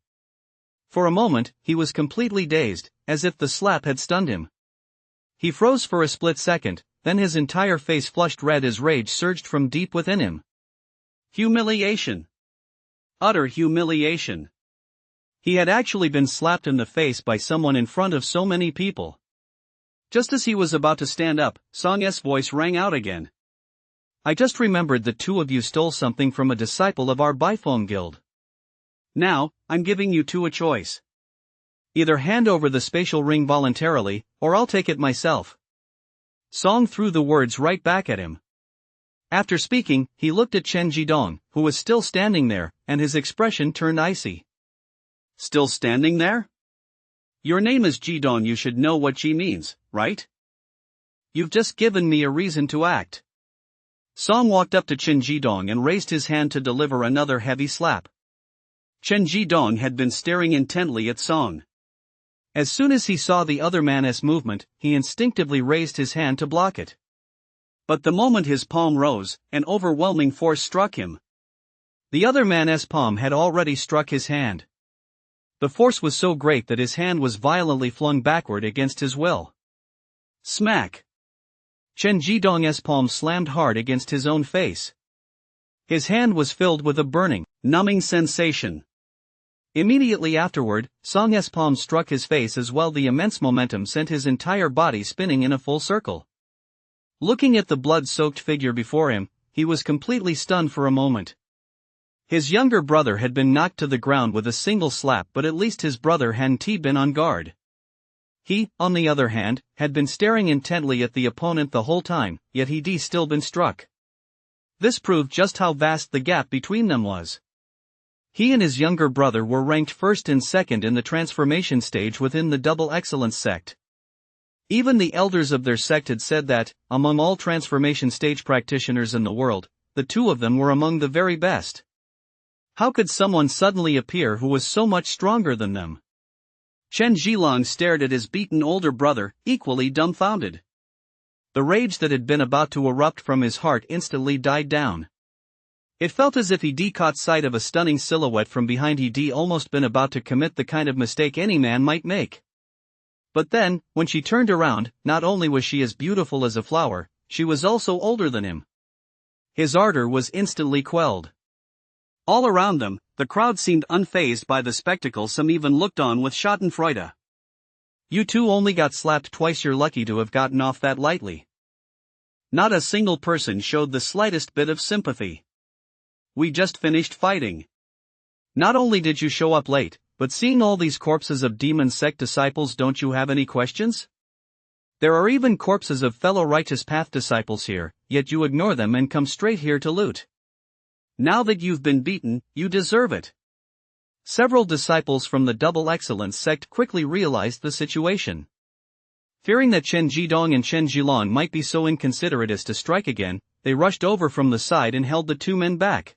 For a moment, he was completely dazed, as if the slap had stunned him. He froze for a split second, then his entire face flushed red as rage surged from deep within him. Humiliation. Utter humiliation. He had actually been slapped in the face by someone in front of so many people. Just as he was about to stand up, Song's voice rang out again. "I just remembered that 2 of you stole something from a disciple of our Bifong Guild. Now, I'm giving you 2 a choice. Either hand over the spatial ring voluntarily, or I'll take it myself." Song threw the words right back at him. After speaking, he looked at Chen Zhidong, who was still standing there, and his expression turned icy. "Still standing there? Your name is Zhidong. You should know what G means, right? You've just given me a reason to act." Song walked up to Chen Zhidong and raised his hand to deliver another heavy slap. Chen Zhidong had been staring intently at Song. As soon as he saw the other man's movement, he instinctively raised his hand to block it. But the moment his palm rose, an overwhelming force struck him. The other man's palm had already struck his hand. The force was so great that his hand was violently flung backward against his will. Smack! Chen Zhidong's palm slammed hard against his own face. His hand was filled with a burning, numbing sensation. Immediately afterward, Song's palm struck his face as well. The immense momentum sent his entire body spinning in a full circle. Looking at the blood-soaked figure before him, he was completely stunned for a moment. His younger brother had been knocked to the ground with a single slap, but at least his brother hadn't been on guard. He, on the other hand, had been staring intently at the opponent the whole time, yet he'd still been struck. This proved just how vast the gap between them was. He and his younger brother were ranked first and second in the transformation stage within the Double Excellence sect. Even the elders of their sect had said that, among all transformation stage practitioners in the world, the two of them were among the very best. How could someone suddenly appear who was so much stronger than them? Chen Zhilong stared at his beaten older brother, equally dumbfounded. The rage that had been about to erupt from his heart instantly died down. It felt as if he'd caught sight of a stunning silhouette from behind. He'd almost been about to commit the kind of mistake any man might make. But then, when she turned around, not only was she as beautiful as a flower, she was also older than him. His ardor was instantly quelled. All around them, the crowd seemed unfazed by the spectacle. Some even looked on with schadenfreude. You two only got slapped twice. You're lucky to have gotten off that lightly. Not a single person showed the slightest bit of sympathy. We just finished fighting. Not only did you show up late, but seeing all these corpses of demon sect disciples, don't you have any questions? There are even corpses of fellow righteous path disciples here, yet you ignore them and come straight here to loot. Now that you've been beaten, you deserve it. Several disciples from the Double Excellence sect quickly realized the situation. Fearing that Chen Zhidong and Chen Zhilong might be so inconsiderate as to strike again, they rushed over from the side and held the two men back.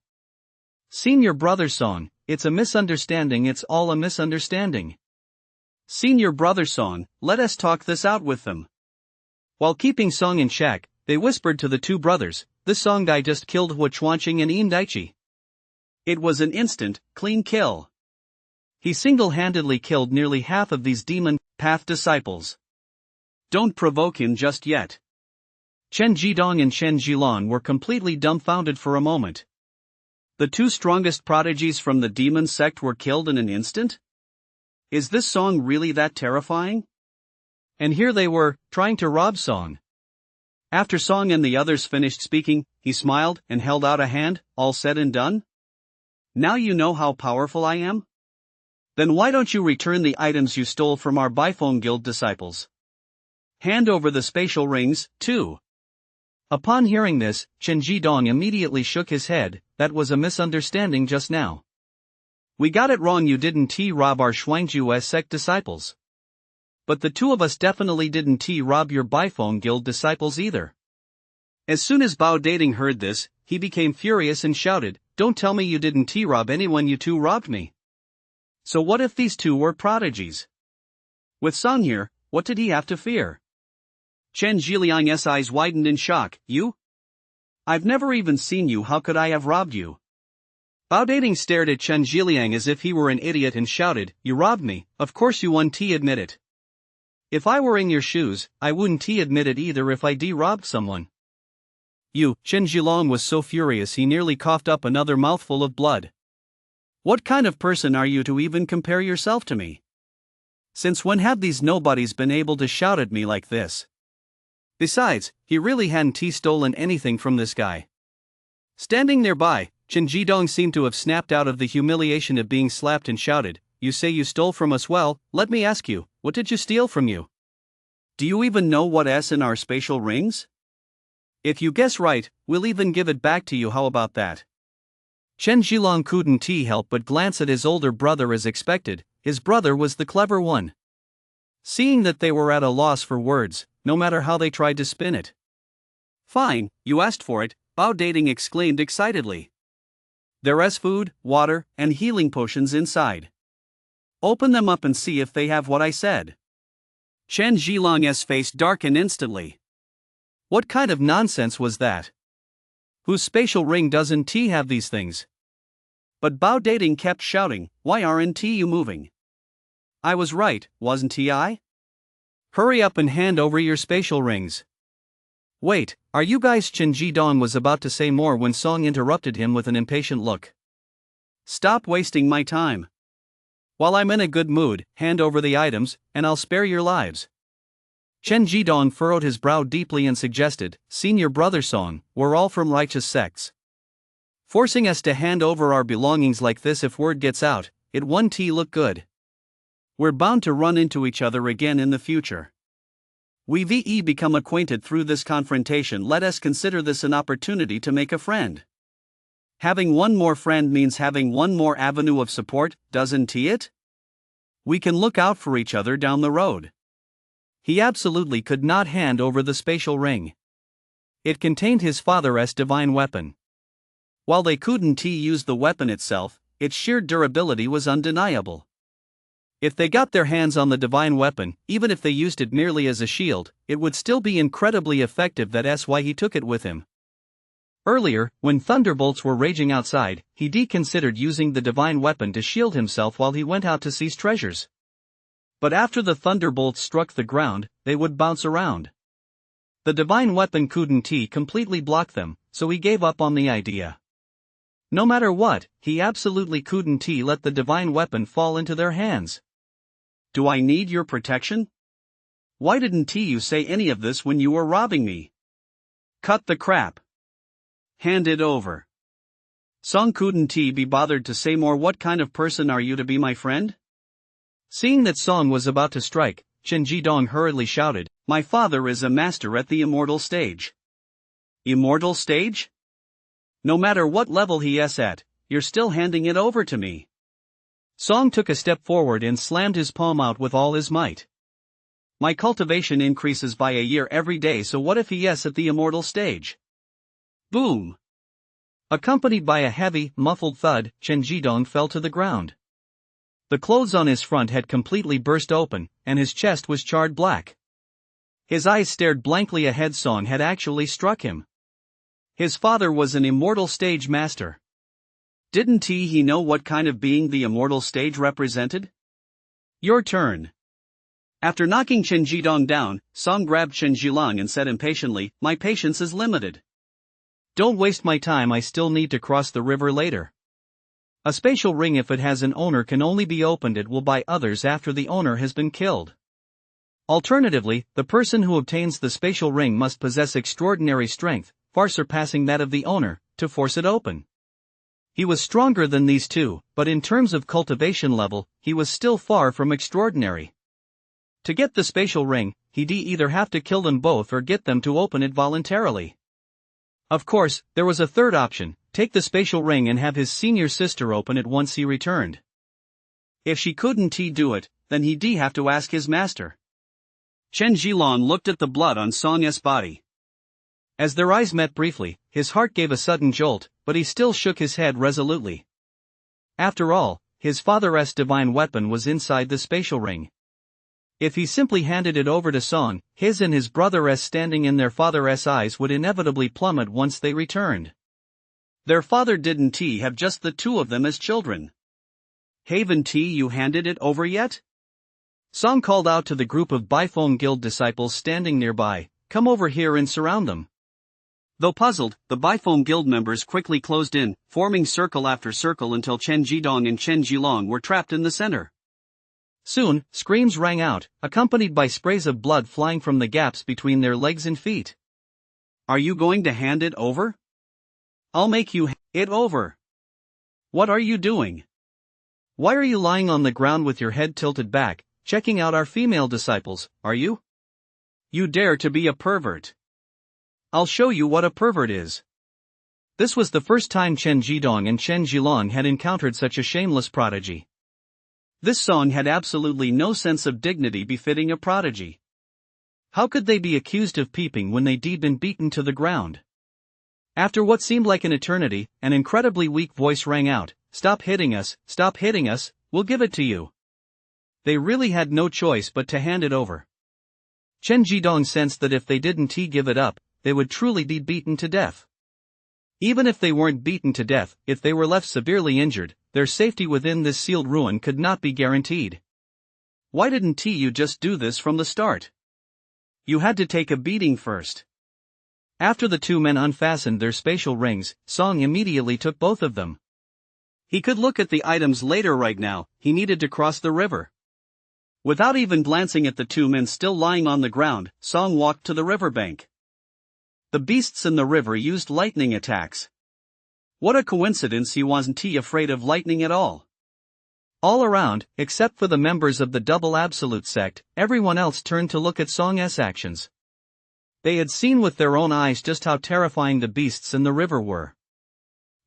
Senior brother Song, it's a misunderstanding. It's all a misunderstanding. Senior brother Song, let us talk this out with them. While keeping Song in check, they whispered to the two brothers, this Song guy just killed Hua Chuanqing and Yin Daichi. It was an instant, clean kill. He single-handedly killed nearly half of these demon path disciples. Don't provoke him just yet. Chen Zhidong and Chen Zhilong were completely dumbfounded for a moment. The two strongest prodigies from the demon sect were killed in an instant? Is this Song really that terrifying? And here they were, trying to rob Song. After Song and the others finished speaking, he smiled and held out a hand. All said and done? Now you know how powerful I am? Then why don't you return the items you stole from our Bifeng Guild disciples? Hand over the spatial rings, too. Upon hearing this, Chen Zhidong immediately shook his head. That was a misunderstanding just now. We got it wrong. You didn't rob our Shuangju sect disciples. But the two of us definitely didn't rob your Bifeng Guild disciples either. As soon as Bao Dating heard this, he became furious and shouted, don't tell me you didn't rob anyone. You two robbed me. So what if these two were prodigies? With Song here, what did he have to fear? Chen Zhiliang's eyes widened in shock. You? I've never even seen you. How could I have robbed you? Bao Dating stared at Chen Zhiliang as if he were an idiot and shouted, you robbed me. Of course you won't admit it. If I were in your shoes, I wouldn't admit it either if I robbed someone. You, Chen Zhilong was so furious he nearly coughed up another mouthful of blood. What kind of person are you to even compare yourself to me? Since when have these nobodies been able to shout at me like this? Besides, he really hadn't stolen anything from this guy. Standing nearby, Chen Zhidong seemed to have snapped out of the humiliation of being slapped and shouted, you say you stole from us? Well, let me ask you, what did you steal from you? Do you even know what's in our spatial rings? If you guess right, we'll even give it back to you. How about that? Chen Zhilong couldn't help but glance at his older brother as expected. His brother was the clever one. Seeing that they were at a loss for words, no matter how they tried to spin it. Fine, you asked for it, Bao Dating exclaimed excitedly. There's food, water, and healing potions inside. Open them up and see if they have what I said. Chen Zhilong's face darkened instantly. What kind of nonsense was that? Whose spatial ring doesn't have these things? But Bao Dating kept shouting, why aren't you moving? I was right, wasn't I? Hurry up and hand over your spatial rings. Wait, are you guys? Chen Zhidong was about to say more when Song interrupted him with an impatient look. Stop wasting my time. While I'm in a good mood, hand over the items, and I'll spare your lives. Chen Zhidong furrowed his brow deeply and suggested, Senior brother Song, we're all from righteous sects. Forcing us to hand over our belongings like this if word gets out, it won't look good. We're bound to run into each other again in the future. We've become acquainted through this confrontation. Let us consider this an opportunity to make a friend. Having one more friend means having one more avenue of support, doesn't it? We can look out for each other down the road. He absolutely could not hand over the spatial ring. It contained his father's divine weapon. While they couldn't use the weapon itself, its sheer durability was undeniable. If they got their hands on the divine weapon, even if they used it merely as a shield, it would still be incredibly effective. That's why he took it with him. Earlier, when thunderbolts were raging outside, he considered using the divine weapon to shield himself while he went out to seize treasures. But after the thunderbolts struck the ground, they would bounce around. The divine weapon couldn't completely block them, so he gave up on the idea. No matter what, he absolutely couldn't let the divine weapon fall into their hands. Do I need your protection? Why didn't you say any of this when you were robbing me? Cut the crap. Hand it over. Song couldn't be bothered to say more. What kind of person are you to be my friend? Seeing that Song was about to strike, Chen Jidong hurriedly shouted, "My father is a master at the immortal stage." Immortal stage? No matter what level he is at, you're still handing it over to me. Song took a step forward and slammed his palm out with all his might. My cultivation increases by a year every day, so what if he is at the immortal stage? Boom! Accompanied by a heavy, muffled thud, Chen Jidong fell to the ground. The clothes on his front had completely burst open, and his chest was charred black. His eyes stared blankly ahead. Song had actually struck him. His father was an immortal stage master. Didn't he know what kind of being the immortal stage represented? Your turn. After knocking Chen Jidong down, Song grabbed Chen Jilong and said impatiently, "My patience is limited. Don't waste my time, I still need to cross the river later. A spatial ring, if it has an owner, can only be opened. It will by others after the owner has been killed. Alternatively, the person who obtains the spatial ring must possess extraordinary strength, far surpassing that of the owner, to force it open." He was stronger than these two, but in terms of cultivation level, he was still far from extraordinary. To get the spatial ring, he'd either have to kill them both or get them to open it voluntarily. Of course, there was a third option: take the spatial ring and have his senior sister open it once he returned. If she couldn't do it, then he'd have to ask his master. Chen Jilong looked at the blood on Song's body. As their eyes met briefly, his heart gave a sudden jolt, but he still shook his head resolutely. After all, his father's divine weapon was inside the spatial ring. If he simply handed it over to Song, his and his brother's standing in their father's eyes would inevitably plummet once they returned. Their father didn't have just the two of them as children. Haven't you handed it over yet? Song called out to the group of Bifong Guild disciples standing nearby, "Come over here and surround them." Though puzzled, the Bifong Guild members quickly closed in, forming circle after circle until Chen Jidong and Chen Jilong were trapped in the center. Soon, screams rang out, accompanied by sprays of blood flying from the gaps between their legs and feet. "Are you going to hand it over? I'll make you hand it over. What are you doing? Why are you lying on the ground with your head tilted back, checking out our female disciples, are you? You dare to be a pervert. I'll show you what a pervert is." This was the first time Chen Jidong and Chen Jilong had encountered such a shameless prodigy. This Song had absolutely no sense of dignity befitting a prodigy. How could they be accused of peeping when they'd been beaten to the ground? After what seemed like an eternity, an incredibly weak voice rang out, stop hitting us, we'll give it to you." They really had no choice but to hand it over. Chen Jidong sensed that if they didn't give it up, they would truly be beaten to death. Even if they weren't beaten to death, if they were left severely injured, their safety within this sealed ruin could not be guaranteed. Why didn't you just do this from the start? You had to take a beating first. After the two men unfastened their spatial rings, Song immediately took both of them. He could look at the items later. Right now, he needed to cross the river. Without even glancing at the two men still lying on the ground, Song walked to the riverbank. The beasts in the river used lightning attacks. What a coincidence he wasn't afraid of lightning at all. All around, except for the members of the double absolute sect, everyone else turned to look at Song's actions. They had seen with their own eyes just how terrifying the beasts in the river were.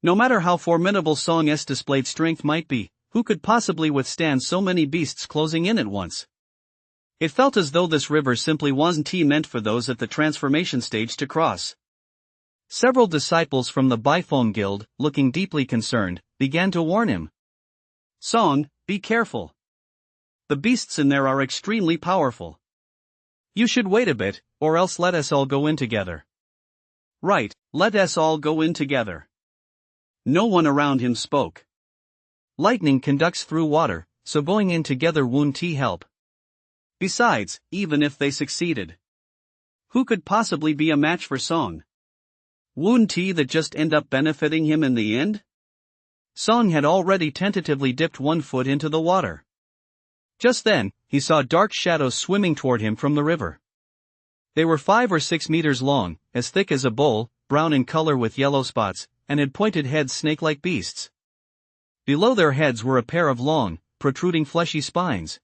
No matter how formidable Song's displayed strength might be, who could possibly withstand so many beasts closing in at once? It felt as though this river simply wasn't meant for those at the transformation stage to cross. Several disciples from the Biphone Guild, looking deeply concerned, began to warn him. Song, be careful. The beasts in there are extremely powerful. You should wait a bit, or else let us all go in together. Right, let us all go in together. No one around him spoke. Lightning conducts through water, so going in together won't help. Besides, even if they succeeded, who could possibly be a match for Song? Wouldn't that just end up benefiting him in the end? Song had already tentatively dipped one foot into the water. Just then, he saw dark shadows swimming toward him from the river. They were 5 or 6 meters long, as thick as a bowl, brown in color with yellow spots, and had pointed heads snake-like beasts. Below their heads were a pair of long, protruding fleshy spines.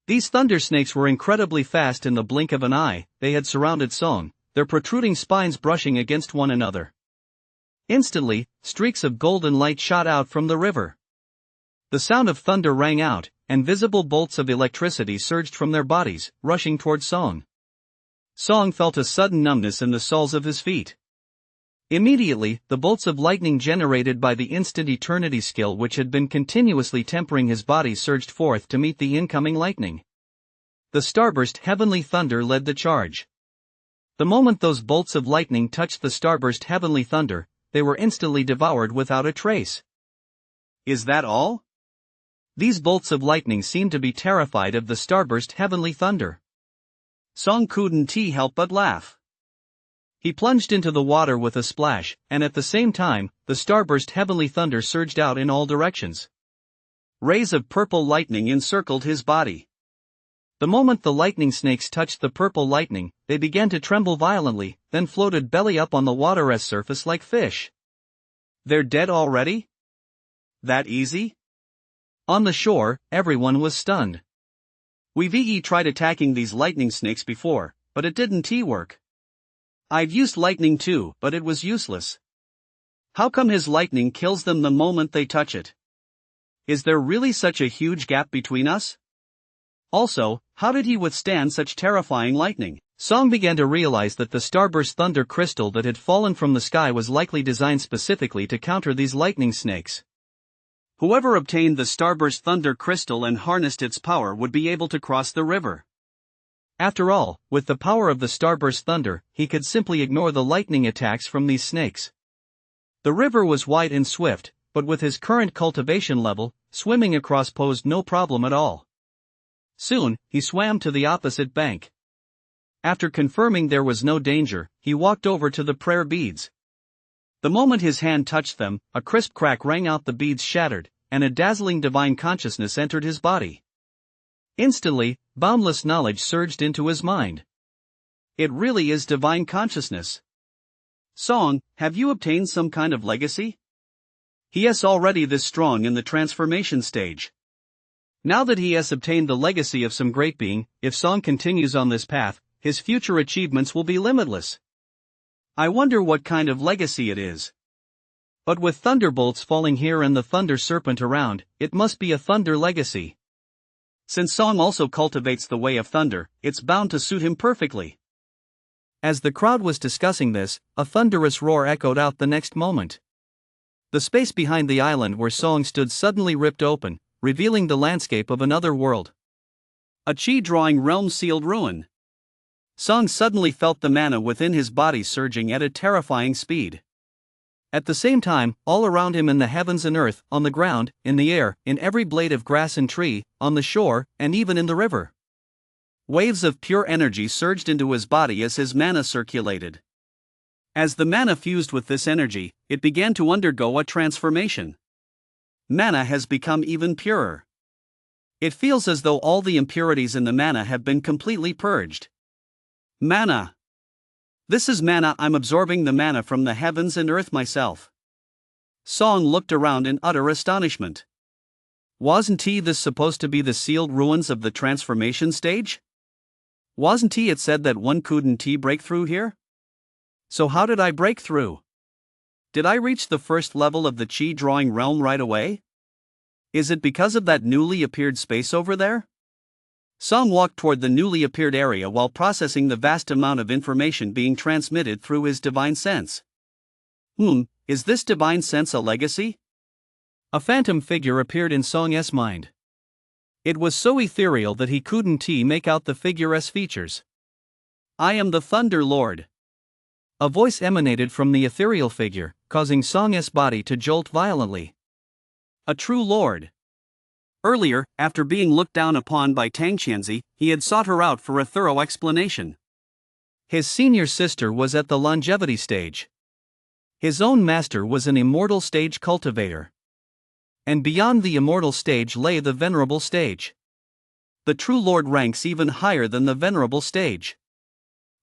These thunder snakes were incredibly fast. In the blink of an eye, they had surrounded Song, their protruding spines brushing against one another. Instantly, streaks of golden light shot out from the river. The sound of thunder rang out, and visible bolts of electricity surged from their bodies, rushing toward Song. Song felt a sudden numbness in the soles of his feet. Immediately, the bolts of lightning generated by the instant eternity skill which had been continuously tempering his body surged forth to meet the incoming lightning. The starburst heavenly thunder led the charge. The moment those bolts of lightning touched the starburst heavenly thunder, they were instantly devoured without a trace. Is that all? These bolts of lightning seemed to be terrified of the starburst heavenly thunder. Song couldn't help but laugh. He plunged into the water with a splash, and at the same time, the starburst heavenly thunder surged out in all directions. Rays of purple lightning encircled his body. The moment the lightning snakes touched the purple lightning, they began to tremble violently, then floated belly up on the water's surface like fish. They're dead already? That easy? On the shore, everyone was stunned. We've tried attacking these lightning snakes before, but it didn't work. I've used lightning too, but it was useless. How come his lightning kills them the moment they touch it? Is there really such a huge gap between us? Also, how did he withstand such terrifying lightning? Song began to realize that the starburst thunder crystal that had fallen from the sky was likely designed specifically to counter these lightning snakes. Whoever obtained the starburst thunder crystal and harnessed its power would be able to cross the river. After all, with the power of the starburst thunder, he could simply ignore the lightning attacks from these snakes. The river was wide and swift, but with his current cultivation level, swimming across posed no problem at all. Soon, he swam to the opposite bank. After confirming there was no danger, he walked over to the prayer beads. The moment his hand touched them, a crisp crack rang out, the beads shattered, and a dazzling divine consciousness entered his body. Instantly, boundless knowledge surged into his mind. It really is divine consciousness. Song, have you obtained some kind of legacy? He is already this strong in the transformation stage. Now that he has obtained the legacy of some great being, if Song continues on this path, his future achievements will be limitless. I wonder what kind of legacy it is. But with thunderbolts falling here and the thunder serpent around, it must be a thunder legacy. Since Song also cultivates the way of thunder, it's bound to suit him perfectly. As the crowd was discussing this, a thunderous roar echoed out the next moment. The space behind the island where Song stood suddenly ripped open, revealing the landscape of another world. A chi-drawing realm-sealed ruin. Song suddenly felt the mana within his body surging at a terrifying speed. At the same time, all around him in the heavens and earth, on the ground, in the air, in every blade of grass and tree, on the shore, and even in the river, waves of pure energy surged into his body as his mana circulated. As the mana fused with this energy, it began to undergo a transformation. Mana has become even purer. It feels as though all the impurities in the mana have been completely purged. Mana. This is mana. I'm absorbing the mana from the heavens and earth myself. Song looked around in utter astonishment. Wasn't this supposed to be the sealed ruins of the transformation stage? Wasn't it said that one couldn't break through here? So how did I break through? Did I reach the first level of the chi drawing realm right away? Is it because of that newly appeared space over there? Song walked toward the newly appeared area while processing the vast amount of information being transmitted through his divine sense. Is this divine sense a legacy? A phantom figure appeared in Song's mind. It was so ethereal that he couldn't make out the figure's features. I am the Thunder Lord. A voice emanated from the ethereal figure, causing Song's body to jolt violently. A true lord. Earlier, after being looked down upon by Tang Qianzi, he had sought her out for a thorough explanation. His senior sister was at the longevity stage. His own master was an immortal stage cultivator. And beyond the immortal stage lay the venerable stage. The true lord ranks even higher than the venerable stage.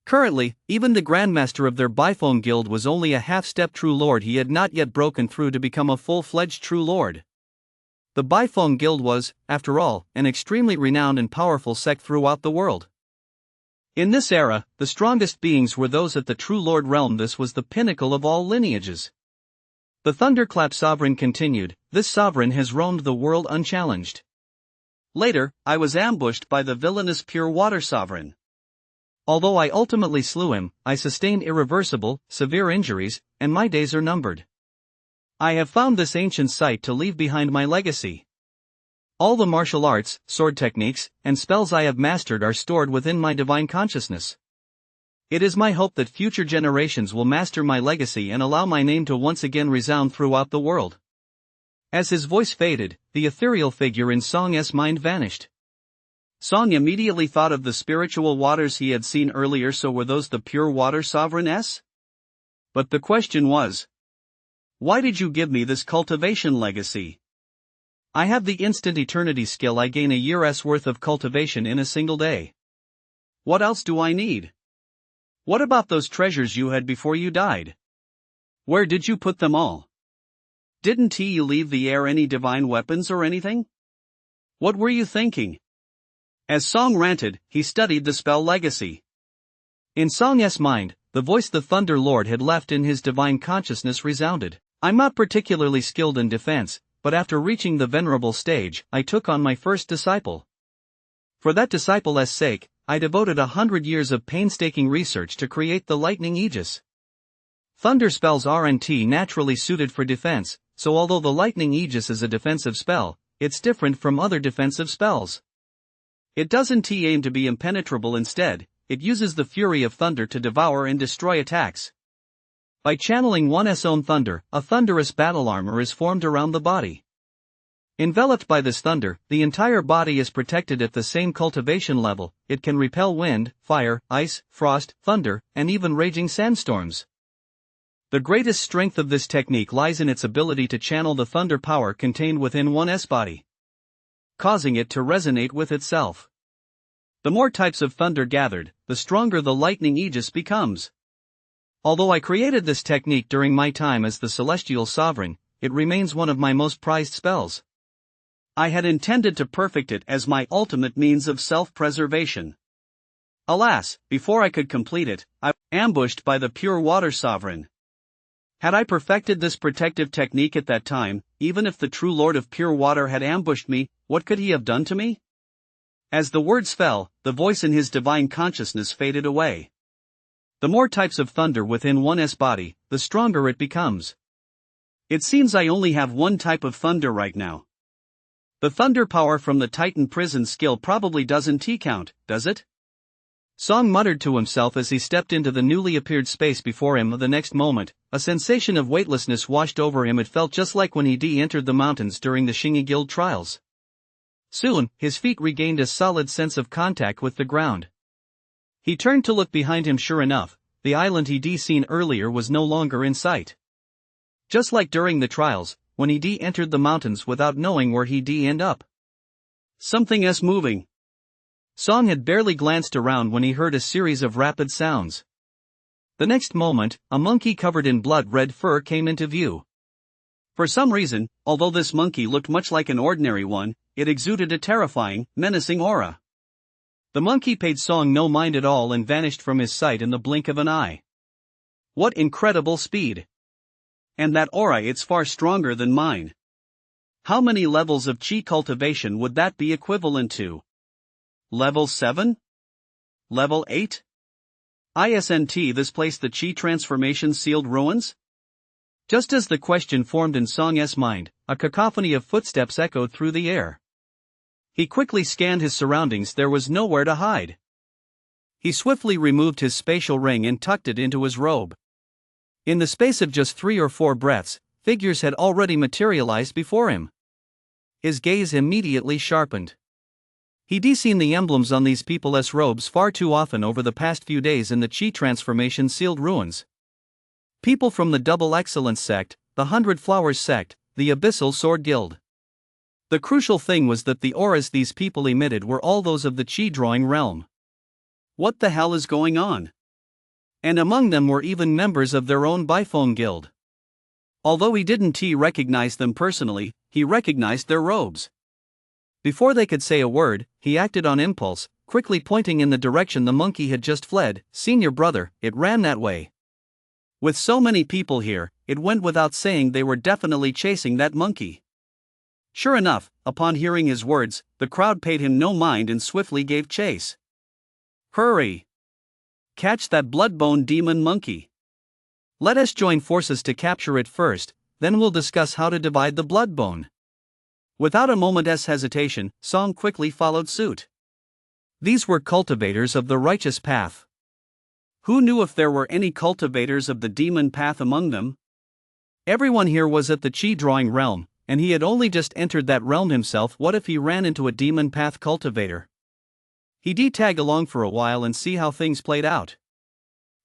Currently, even the grandmaster of their Biphone guild was only a half-step true lord. He had not yet broken through to become a full-fledged true lord. The Biphone guild was, after all, an extremely renowned and powerful sect throughout the world. In this era, the strongest beings were those at the true lord realm. This was the pinnacle of all lineages. The Thunderclap sovereign continued, this sovereign has roamed the world unchallenged. Later, I was ambushed by the villainous Pure Water sovereign. Although I ultimately slew him, I sustained irreversible, severe injuries, and my days are numbered. I have found this ancient site to leave behind my legacy. All the martial arts, sword techniques, and spells I have mastered are stored within my divine consciousness. It is my hope that future generations will master my legacy and allow my name to once again resound throughout the world. As his voice faded, the ethereal figure in Song's mind vanished. Song immediately thought of the spiritual waters he had seen earlier. So were those the Pure Water sovereign? But the question was, why did you give me this cultivation legacy? I have the instant eternity skill. I gain a year's worth of cultivation in a single day. What else do I need? What about those treasures you had before you died? Where did you put them all? Didn't you leave the air any divine weapons or anything? What were you thinking? As Song ranted, he studied the spell legacy. In Song's mind, the voice the Thunder Lord had left in his divine consciousness resounded. I'm not particularly skilled in defense, but after reaching the venerable stage, I took on my first disciple. For that disciple's sake, I devoted 100 years of painstaking research to create the lightning aegis. Thunder spells aren't naturally suited for defense, so although the lightning aegis is a defensive spell, it's different from other defensive spells. It doesn't aim to be impenetrable. Instead, it uses the fury of thunder to devour and destroy attacks. By channeling one's own thunder, a thunderous battle armor is formed around the body. Enveloped by this thunder, the entire body is protected at the same cultivation level. It can repel wind, fire, ice, frost, thunder, and even raging sandstorms. The greatest strength of this technique lies in its ability to channel the thunder power contained within one's body, causing it to resonate with itself. The more types of thunder gathered, the stronger the lightning aegis becomes. Although I created this technique during my time as the Celestial Sovereign, it remains one of my most prized spells. I had intended to perfect it as my ultimate means of self-preservation. Alas, before I could complete it, I was ambushed by the Pure Water Sovereign. Had I perfected this protective technique at that time, even if the true Lord of Pure Water had ambushed me, what could he have done to me? As the words fell, the voice in his divine consciousness faded away. The more types of thunder within one's body, the stronger it becomes. It seems I only have one type of thunder right now. The thunder power from the Titan prison skill probably doesn't count, does it? Song muttered to himself as he stepped into the newly appeared space before him. The next moment, a sensation of weightlessness washed over him. It felt just like when he entered the mountains during the Shingi Guild trials. Soon, his feet regained a solid sense of contact with the ground. He turned to look behind him. Sure enough, the island he'd seen earlier was no longer in sight. Just like during the trials, when he'd entered the mountains without knowing where he'd end up. Something's moving. Song had barely glanced around when he heard a series of rapid sounds. The next moment, a monkey covered in blood-red fur came into view. For some reason, although this monkey looked much like an ordinary one, it exuded a terrifying, menacing aura. The monkey paid Song no mind at all and vanished from his sight in the blink of an eye. What incredible speed! And that aura, it's far stronger than mine. How many levels of chi cultivation would that be equivalent to? Level 7? Level 8? Isn't this place the chi transformation sealed ruins? Just as the question formed in Song's mind, a cacophony of footsteps echoed through the air. He quickly scanned his surroundings. There was nowhere to hide. He swiftly removed his spatial ring and tucked it into his robe. In the space of just 3 or 4 breaths, figures had already materialized before him. His gaze immediately sharpened. He'd seen the emblems on these people's robes far too often over the past few days in the chi transformation sealed ruins. People from the Double Excellence sect, the 100 Flowers sect, the Abyssal Sword Guild. The crucial thing was that the auras these people emitted were all those of the chi drawing realm. What the hell is going on? And among them were even members of their own Bifong guild. Although he didn't recognize them personally, he recognized their robes. Before they could say a word, he acted on impulse, quickly pointing in the direction the monkey had just fled. Senior brother, it ran that way. With so many people here, it went without saying they were definitely chasing that monkey. Sure enough, upon hearing his words, the crowd paid him no mind and swiftly gave chase. Hurry! Catch that blood-bone demon monkey. Let us join forces to capture it first, then we'll discuss how to divide the blood-bone. Without a moment's hesitation, Song quickly followed suit. These were cultivators of the righteous path. Who knew if there were any cultivators of the demon path among them? Everyone here was at the chi drawing realm, and he had only just entered that realm himself. What if he ran into a demon path cultivator? He'd tag along for a while and see how things played out.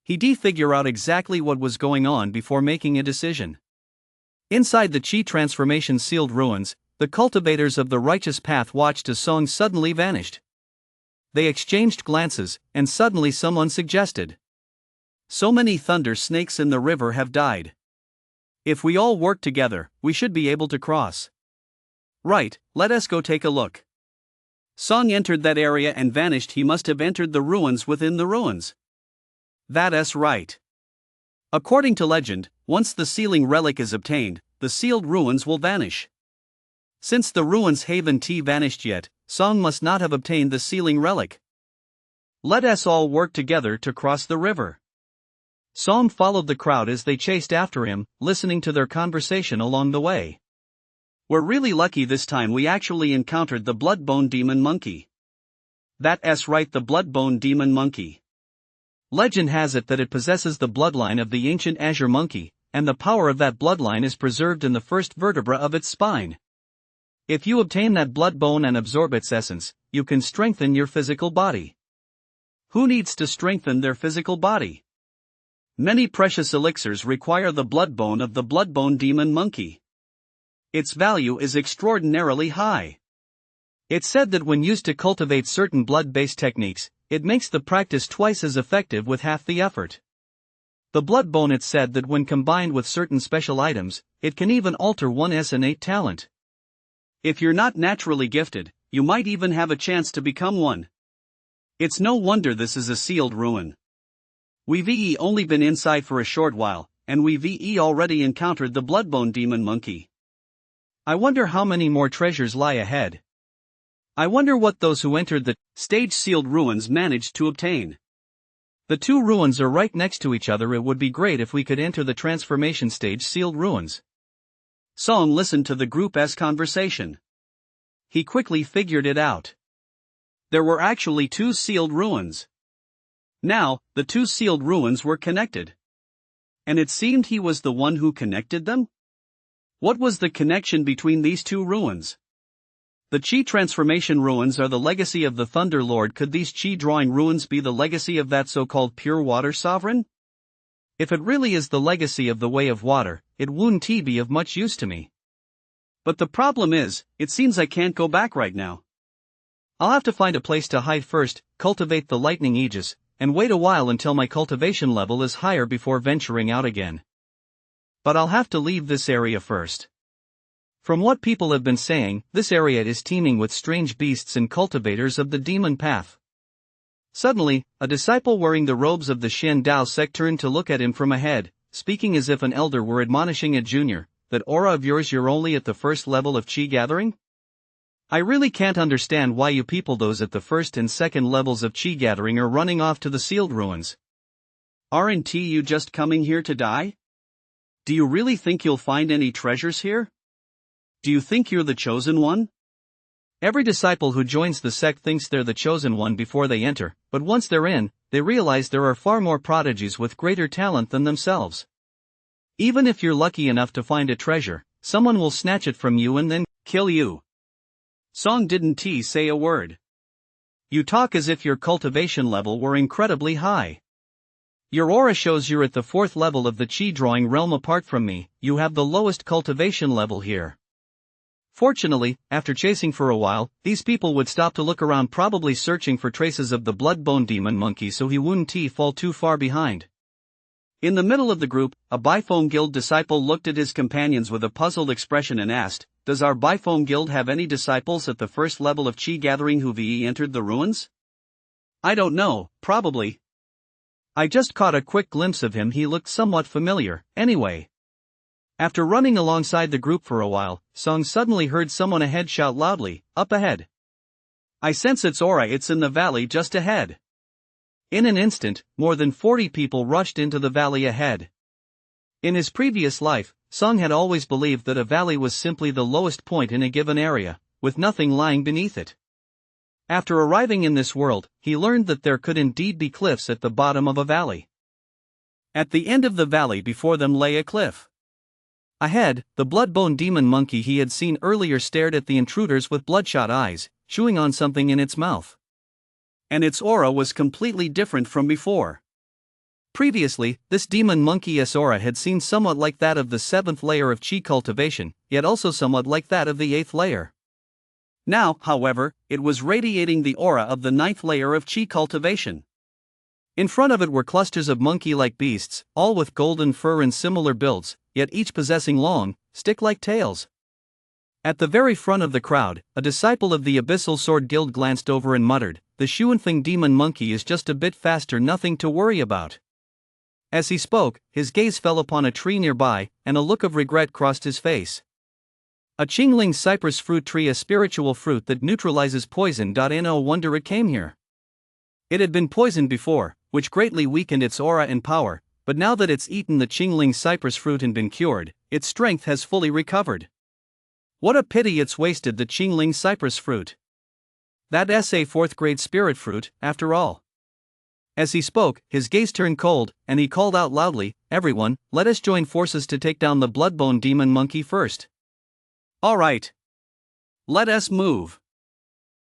He'd figure out exactly what was going on before making a decision. Inside the chi transformation sealed ruins, the cultivators of the righteous path watched as Song suddenly vanished. They exchanged glances, and suddenly someone suggested, "So many thunder snakes in the river have died. If we all work together, we should be able to cross." Right, let us go take a look. Song entered that area and vanished. He must have entered the ruins within the ruins. That's right. According to legend, once the sealing relic is obtained, the sealed ruins will vanish. Since the ruins haven't vanished yet, Song must not have obtained the sealing relic. Let us all work together to cross the river. Song followed the crowd as they chased after him, listening to their conversation along the way. We're really lucky this time we actually encountered the blood-bone demon monkey. That's right, the blood-bone demon monkey. Legend has it that it possesses the bloodline of the ancient azure monkey, and the power of that bloodline is preserved in the first vertebra of its spine. If you obtain that blood bone and absorb its essence, you can strengthen your physical body. Who needs to strengthen their physical body? Many precious elixirs require the blood bone of the blood-bone demon monkey. Its value is extraordinarily high. It's said that when used to cultivate certain blood-based techniques, it makes the practice twice as effective with half the effort. The blood bone, it's said that when combined with certain special items, it can even alter one's innate talent. If you're not naturally gifted, you might even have a chance to become one. It's no wonder this is a sealed ruin. We've only been inside for a short while, and we've already encountered the blood-bone demon monkey. I wonder how many more treasures lie ahead. I wonder what those who entered the stage-sealed ruins managed to obtain. The two ruins are right next to each other. It would be great if we could enter the transformation stage-sealed ruins. Song listened to the group's conversation. He quickly figured it out. There were actually 2 sealed ruins. Now, the 2 sealed ruins were connected. And it seemed he was the one who connected them? What was the connection between these 2 ruins? The Chi transformation ruins are the legacy of the Thunder Lord. Could these Chi drawing ruins be the legacy of that so-called pure water sovereign? If it really is the legacy of the way of water, it wouldn't be of much use to me. But the problem is, it seems I can't go back right now. I'll have to find a place to hide first, cultivate the lightning aegis, and wait a while until my cultivation level is higher before venturing out again. But I'll have to leave this area first. From what people have been saying, this area is teeming with strange beasts and cultivators of the demon path. Suddenly, a disciple wearing the robes of the Shen Dao sect turned to look at him from ahead, speaking as if an elder were admonishing a junior. That aura of yours, you're only at the first level of chi gathering? I really can't understand why you people those at the first and second levels of chi gathering are running off to the sealed ruins. Aren't you just coming here to die? Do you really think you'll find any treasures here? Do you think you're the chosen one? Every disciple who joins the sect thinks they're the chosen one before they enter, but once they're in, they realize there are far more prodigies with greater talent than themselves. Even if you're lucky enough to find a treasure, someone will snatch it from you and then kill you. Song didn't say a word. You talk as if your cultivation level were incredibly high. Your aura shows you're at the fourth level of the chi drawing realm. Apart from me, you have the lowest cultivation level here. Fortunately, after chasing for a while, these people would stop to look around, probably searching for traces of the blood-bone demon monkey, so he wouldn't fall too far behind. In the middle of the group, a Biphone Guild disciple looked at his companions with a puzzled expression and asked, "Does our Biphone Guild have any disciples at the first level of chi gathering who've entered the ruins?" "I don't know, probably. I just caught a quick glimpse of him, he looked somewhat familiar, anyway." After running alongside the group for a while, Song suddenly heard someone ahead shout loudly, "Up ahead! I sense its aura, it's in the valley just ahead." In an instant, more than 40 people rushed into the valley ahead. In his previous life, Song had always believed that a valley was simply the lowest point in a given area, with nothing lying beneath it. After arriving in this world, he learned that there could indeed be cliffs at the bottom of a valley. At the end of the valley before them lay a cliff. Ahead, the blood-bone demon monkey he had seen earlier stared at the intruders with bloodshot eyes, chewing on something in its mouth. And its aura was completely different from before. Previously, this demon monkey's aura had seemed somewhat like that of the 7th layer of chi cultivation, yet also somewhat like that of the 8th layer. Now, however, it was radiating the aura of the 9th layer of chi cultivation. In front of it were clusters of monkey-like beasts, all with golden fur and similar builds, yet each possessing long, stick-like tails. At the very front of the crowd, a disciple of the Abyssal Sword Guild glanced over and muttered, "The Shuanfeng demon monkey is just a bit faster, nothing to worry about." As he spoke, his gaze fell upon a tree nearby, and a look of regret crossed his face. A Qingling cypress fruit tree, a spiritual fruit that neutralizes poison. No wonder it came here. It had been poisoned before, which greatly weakened its aura and power, but now that it's eaten the Qingling cypress fruit and been cured, its strength has fully recovered. What a pity it's wasted the Qingling cypress fruit. That's a 4th grade spirit fruit, after all. As he spoke, his gaze turned cold, and he called out loudly, "Everyone, let us join forces to take down the bloodbone demon monkey first." "All right. Let us move."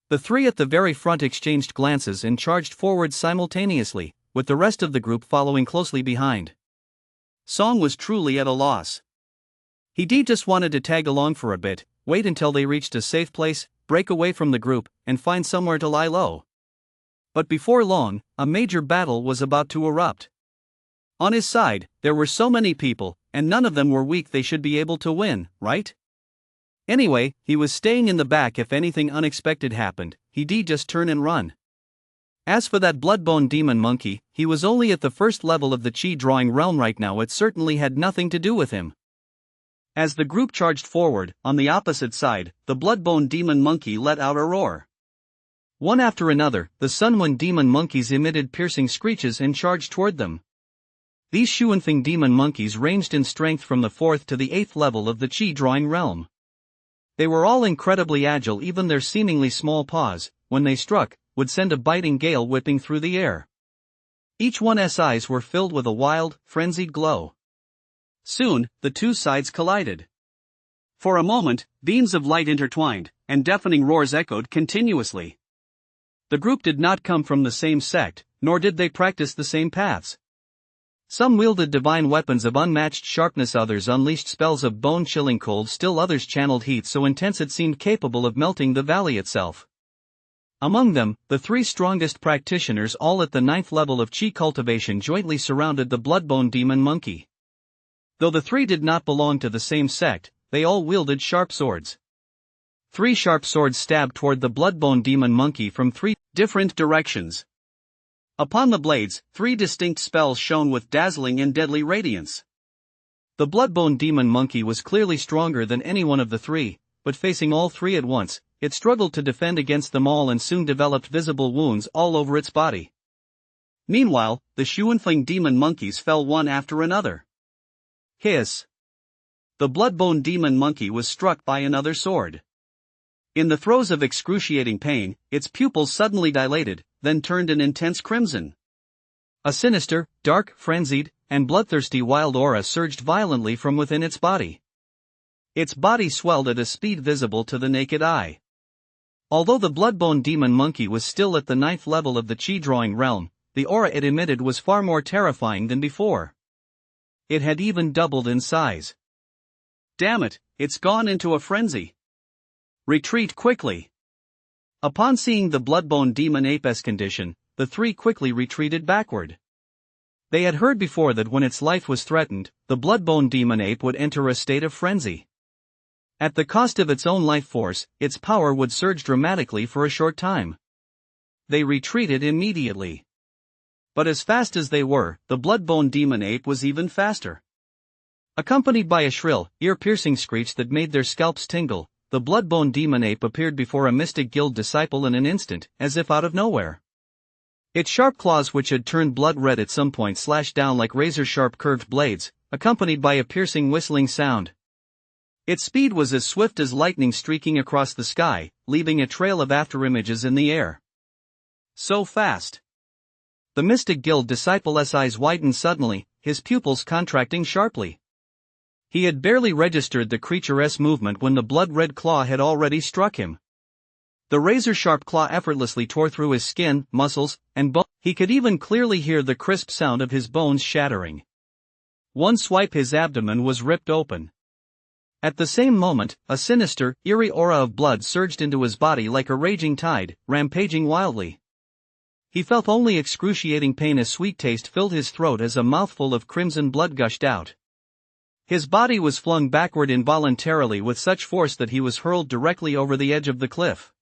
The three at the very front exchanged glances and charged forward simultaneously, with the rest of the group following closely behind. Song was truly at a loss. He just wanted to tag along for a bit, wait until they reached a safe place, break away from the group, and find somewhere to lie low. But before long, a major battle was about to erupt. On his side, there were so many people, and none of them were weak, they should be able to win, right? Anyway, he was staying in the back if anything unexpected happened, he'd just turn and run. As for that bloodbone demon monkey, he was only at the first level of the chi drawing realm right now, it certainly had nothing to do with him. As the group charged forward, on the opposite side, the bloodbone demon monkey let out a roar. One after another, the Sunwind demon monkeys emitted piercing screeches and charged toward them. These Shuanfeng demon monkeys ranged in strength from the 4th to the 8th level of the chi drawing realm. They were all incredibly agile, even their seemingly small paws, when they struck, would send a biting gale whipping through the air. Each one's eyes were filled with a wild, frenzied glow. Soon, the two sides collided. For a moment, beams of light intertwined, and deafening roars echoed continuously. The group did not come from the same sect, nor did they practice the same paths. Some wielded divine weapons of unmatched sharpness, others unleashed spells of bone-chilling cold, still others channeled heat so intense it seemed capable of melting the valley itself. Among them, the three strongest practitioners, all at the 9th level of chi cultivation, jointly surrounded the bloodbone demon monkey. Though the three did not belong to the same sect, they all wielded sharp swords. 3 sharp swords stabbed toward the bloodbone demon monkey from 3 different directions. Upon the blades, 3 distinct spells shone with dazzling and deadly radiance. The bloodbone demon monkey was clearly stronger than any one of the 3, but facing all 3 at once, it struggled to defend against them all and soon developed visible wounds all over its body. Meanwhile, the Shuanfeng demon monkeys fell one after another. Hiss! The bloodbone demon monkey was struck by another sword. In the throes of excruciating pain, its pupils suddenly dilated, then turned an intense crimson. A sinister, dark, frenzied, and bloodthirsty wild aura surged violently from within its body. Its body swelled at a speed visible to the naked eye. Although the bloodbone demon monkey was still at the 9th level of the chi-drawing realm, the aura it emitted was far more terrifying than before. It had even doubled in size. Damn it, it's gone into a frenzy. Retreat quickly. Upon seeing the bloodbone demon ape's condition, the 3 quickly retreated backward. They had heard before that when its life was threatened, the bloodbone demon ape would enter a state of frenzy. At the cost of its own life force, its power would surge dramatically for a short time. They retreated immediately. But as fast as they were, the bloodbone demon ape was even faster. Accompanied by a shrill, ear-piercing screech that made their scalps tingle, the bloodbone demon ape appeared before a mystic guild disciple in an instant, as if out of nowhere. Its sharp claws, which had turned blood red at some point, slashed down like razor-sharp curved blades, accompanied by a piercing whistling sound. Its speed was as swift as lightning streaking across the sky, leaving a trail of afterimages in the air. So fast. The mystic guild disciple's eyes widened suddenly, his pupils contracting sharply. He had barely registered the creature's movement when the blood-red claw had already struck him. The razor-sharp claw effortlessly tore through his skin, muscles, and bone. He could even clearly hear the crisp sound of his bones shattering. One swipe, his abdomen was ripped open. At the same moment, a sinister, eerie aura of blood surged into his body like a raging tide, rampaging wildly. He felt only excruciating pain. A sweet taste filled his throat as a mouthful of crimson blood gushed out. His body was flung backward involuntarily with such force that he was hurled directly over the edge of the cliff.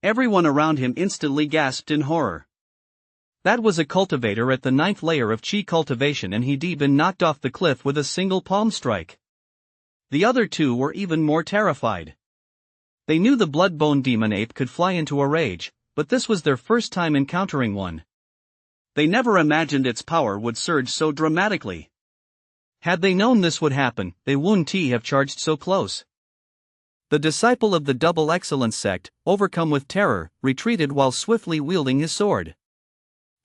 Everyone around him instantly gasped in horror. That was a cultivator at the 9th layer of chi cultivation, and he'd been knocked off the cliff with a single palm strike. The other 2 were even more terrified. They knew the bloodbone demon ape could fly into a rage, but this was their first time encountering one. They never imagined its power would surge so dramatically. Had they known this would happen, they wouldn't have charged so close. The disciple of the Double Excellence sect, overcome with terror, retreated while swiftly wielding his sword.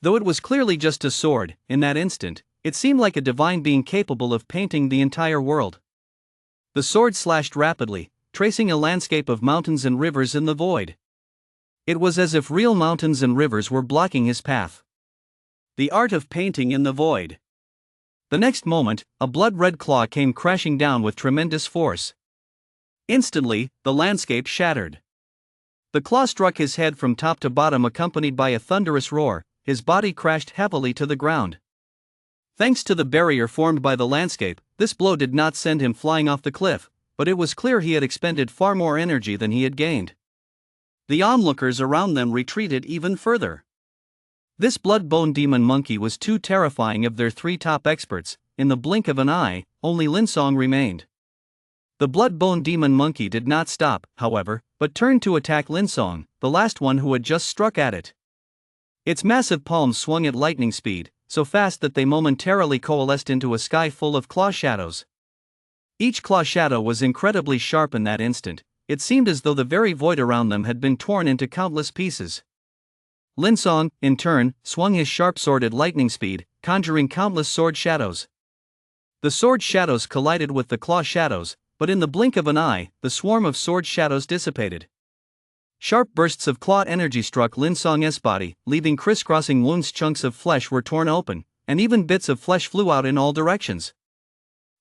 Though it was clearly just a sword, in that instant, it seemed like a divine being capable of painting the entire world. The sword slashed rapidly, tracing a landscape of mountains and rivers in the void. It was as if real mountains and rivers were blocking his path. The art of painting in the void. The next moment, a blood-red claw came crashing down with tremendous force. Instantly, the landscape shattered. The claw struck his head from top to bottom, accompanied by a thunderous roar. His body crashed heavily to the ground. Thanks to the barrier formed by the landscape, this blow did not send him flying off the cliff, but it was clear he had expended far more energy than he had gained. The onlookers around them retreated even further. This blood-bone demon monkey was too terrifying. Of their 3 top experts, in the blink of an eye, only Linsong remained. The blood-bone demon monkey did not stop, however, but turned to attack Linsong, the last one who had just struck at it. Its massive palms swung at lightning speed, so fast that they momentarily coalesced into a sky full of claw shadows. Each claw shadow was incredibly sharp in that instant. It seemed as though the very void around them had been torn into countless pieces. Linsong, in turn, swung his sharp sword at lightning speed, conjuring countless sword shadows. The sword shadows collided with the claw shadows, but in the blink of an eye, the swarm of sword shadows dissipated. Sharp bursts of claw energy struck Linsong's body, leaving crisscrossing wounds. Chunks of flesh were torn open, and even bits of flesh flew out in all directions.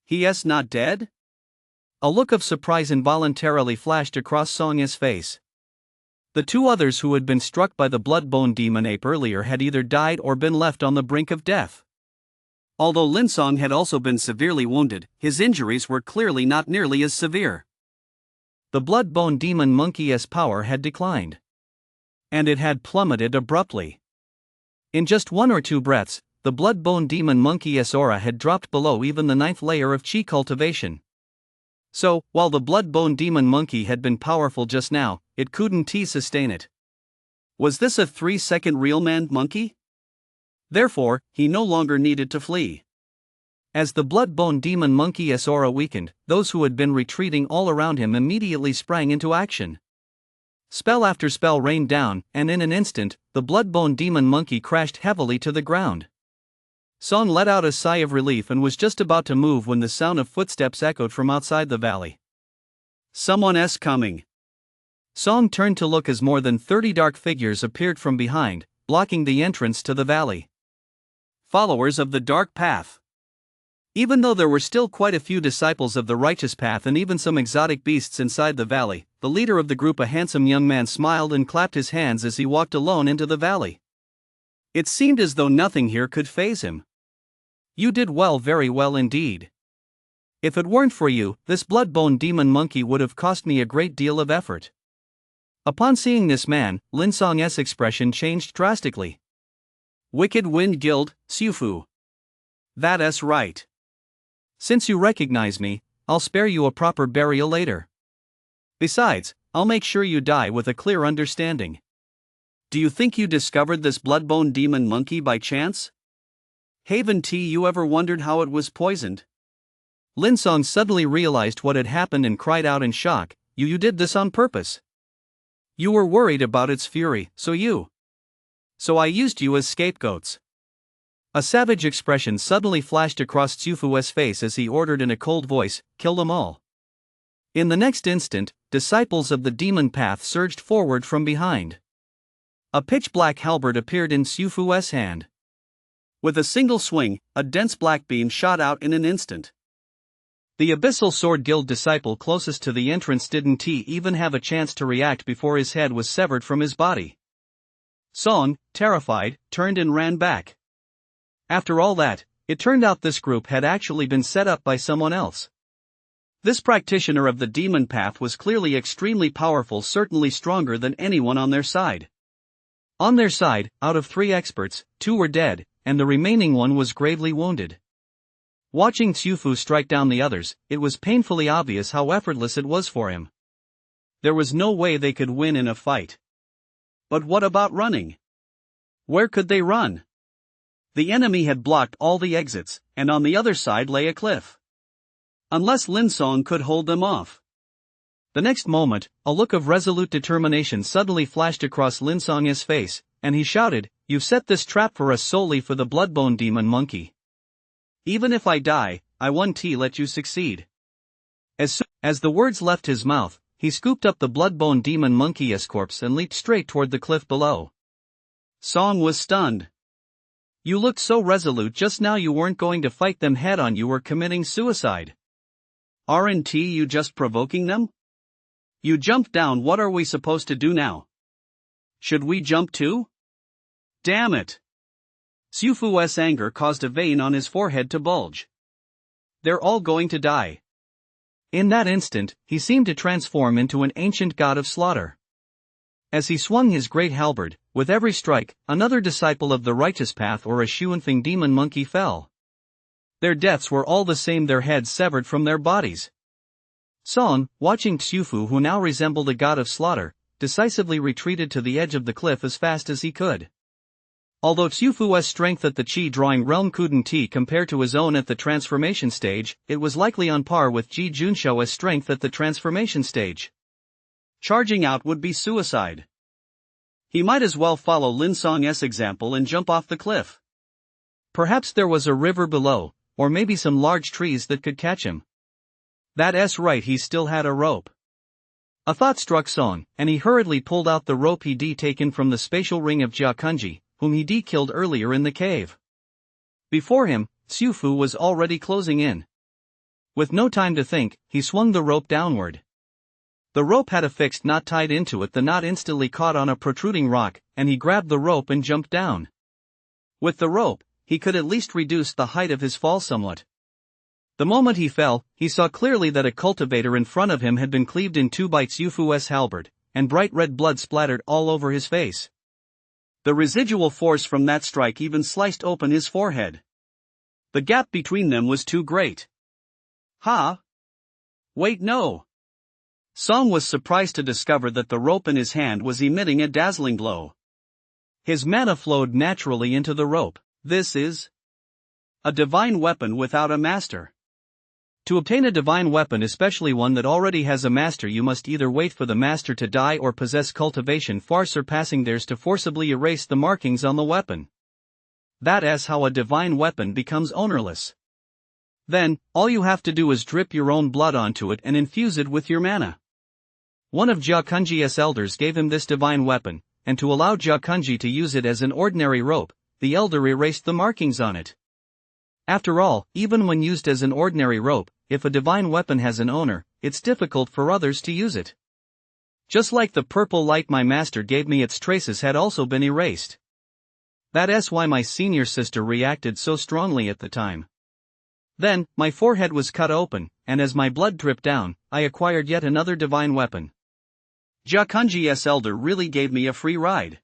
He's not dead? A look of surprise involuntarily flashed across Song's face. The 2 others who had been struck by the bloodbone demon ape earlier had either died or been left on the brink of death. Although Lin Song had also been severely wounded, his injuries were clearly not nearly as severe. The blood-bone demon monkey's power had declined. And it had plummeted abruptly. In just 1 or 2 breaths, the blood-bone demon monkey's aura had dropped below even the 9th layer of chi cultivation. So, while the blood-bone demon monkey had been powerful just now, it couldn't sustain it. Was this a 3-second real man monkey? Therefore, he no longer needed to flee. As the blood-bone demon monkey's aura weakened, those who had been retreating all around him immediately sprang into action. Spell after spell rained down, and in an instant, the blood-bone demon monkey crashed heavily to the ground. Song let out a sigh of relief and was just about to move when the sound of footsteps echoed from outside the valley. Someone's coming. Song turned to look as more than 30 dark figures appeared from behind, blocking the entrance to the valley. Followers of the dark path. Even though there were still quite a few disciples of the righteous path and even some exotic beasts inside the valley, the leader of the group, a handsome young man, smiled and clapped his hands as he walked alone into the valley. It seemed as though nothing here could faze him. You did well, very well indeed. If it weren't for you, this blood-bone demon monkey would have cost me a great deal of effort. Upon seeing this man, Lin Song's expression changed drastically. Wicked Wind Guild, Xiufu. That's right. Since you recognize me, I'll spare you a proper burial later. Besides, I'll make sure you die with a clear understanding. Do you think you discovered this blood-bone demon monkey by chance? Haven't you ever wondered how it was poisoned? Lin Song suddenly realized what had happened and cried out in shock, You did this on purpose. You were worried about its fury, So I used you as scapegoats. A savage expression suddenly flashed across Xiufu's face as he ordered in a cold voice, Kill them all. In the next instant, disciples of the demon path surged forward from behind. A pitch-black halberd appeared in Xiufu's hand. With a single swing, a dense black beam shot out in an instant. The Abyssal Sword Guild disciple closest to the entrance didn't even have a chance to react before his head was severed from his body. Song, terrified, turned and ran back. After all that, it turned out this group had actually been set up by someone else. This practitioner of the demon path was clearly extremely powerful, certainly stronger than anyone on their side. On their side, out of 3 experts, 2 were dead, and the remaining one was gravely wounded. Watching Xiufu strike down the others, it was painfully obvious how effortless it was for him. There was no way they could win in a fight. But what about running? Where could they run? The enemy had blocked all the exits, and on the other side lay a cliff. Unless Lin Song could hold them off. The next moment, a look of resolute determination suddenly flashed across Lin Song's face, and he shouted, You've set this trap for us solely for the bloodbone demon monkey. Even if I die, I won't let you succeed. As soon as the words left his mouth, he scooped up the bloodbone demon monkey's corpse and leaped straight toward the cliff below. Song was stunned. You looked so resolute just now. You weren't going to fight them head on. You were committing suicide. Aren't you just provoking them? You jumped down. What are we supposed to do now? Should we jump too? Damn it! Xiufu's anger caused a vein on his forehead to bulge. They're all going to die. In that instant, he seemed to transform into an ancient god of slaughter. As he swung his great halberd, with every strike, another disciple of the righteous path or a Xuanfeng demon monkey fell. Their deaths were all the same, their heads severed from their bodies. Song, watching Xiufu, who now resembled a god of slaughter, decisively retreated to the edge of the cliff as fast as he could. Although Xiufu's strength at the Qi-drawing realm couldn't compare to his own at the transformation stage, it was likely on par with Ji Junsho's strength at the transformation stage. Charging out would be suicide. He might as well follow Lin Song's example and jump off the cliff. Perhaps there was a river below, or maybe some large trees that could catch him. That's right, he still had a rope. A thought struck Song, and he hurriedly pulled out the rope he'd taken from the spatial ring of Jia Kunji, whom he'd killed earlier in the cave. Before him, Xiufu was already closing in. With no time to think, he swung the rope downward. The rope had a fixed knot tied into it. The knot instantly caught on a protruding rock, and he grabbed the rope and jumped down. With the rope, he could at least reduce the height of his fall somewhat. The moment he fell, he saw clearly that a cultivator in front of him had been cleaved in two by Xiufu's halberd, and bright red blood splattered all over his face. The residual force from that strike even sliced open his forehead. The gap between them was too great. Ha! Wait, no! Song was surprised to discover that the rope in his hand was emitting a dazzling glow. His mana flowed naturally into the rope. This is a divine weapon without a master. To obtain a divine weapon, especially one that already has a master, you must either wait for the master to die or possess cultivation far surpassing theirs to forcibly erase the markings on the weapon. That is how a divine weapon becomes ownerless. Then, all you have to do is drip your own blood onto it and infuse it with your mana. One of Jia Kunji's elders gave him this divine weapon, and to allow Jia Kunji to use it as an ordinary rope, the elder erased the markings on it. After all, even when used as an ordinary rope, if a divine weapon has an owner, it's difficult for others to use it. Just like the purple light my master gave me, its traces had also been erased. That's why my senior sister reacted so strongly at the time. Then, my forehead was cut open, and as my blood dripped down, I acquired yet another divine weapon. Jia Kunji's elder really gave me a free ride.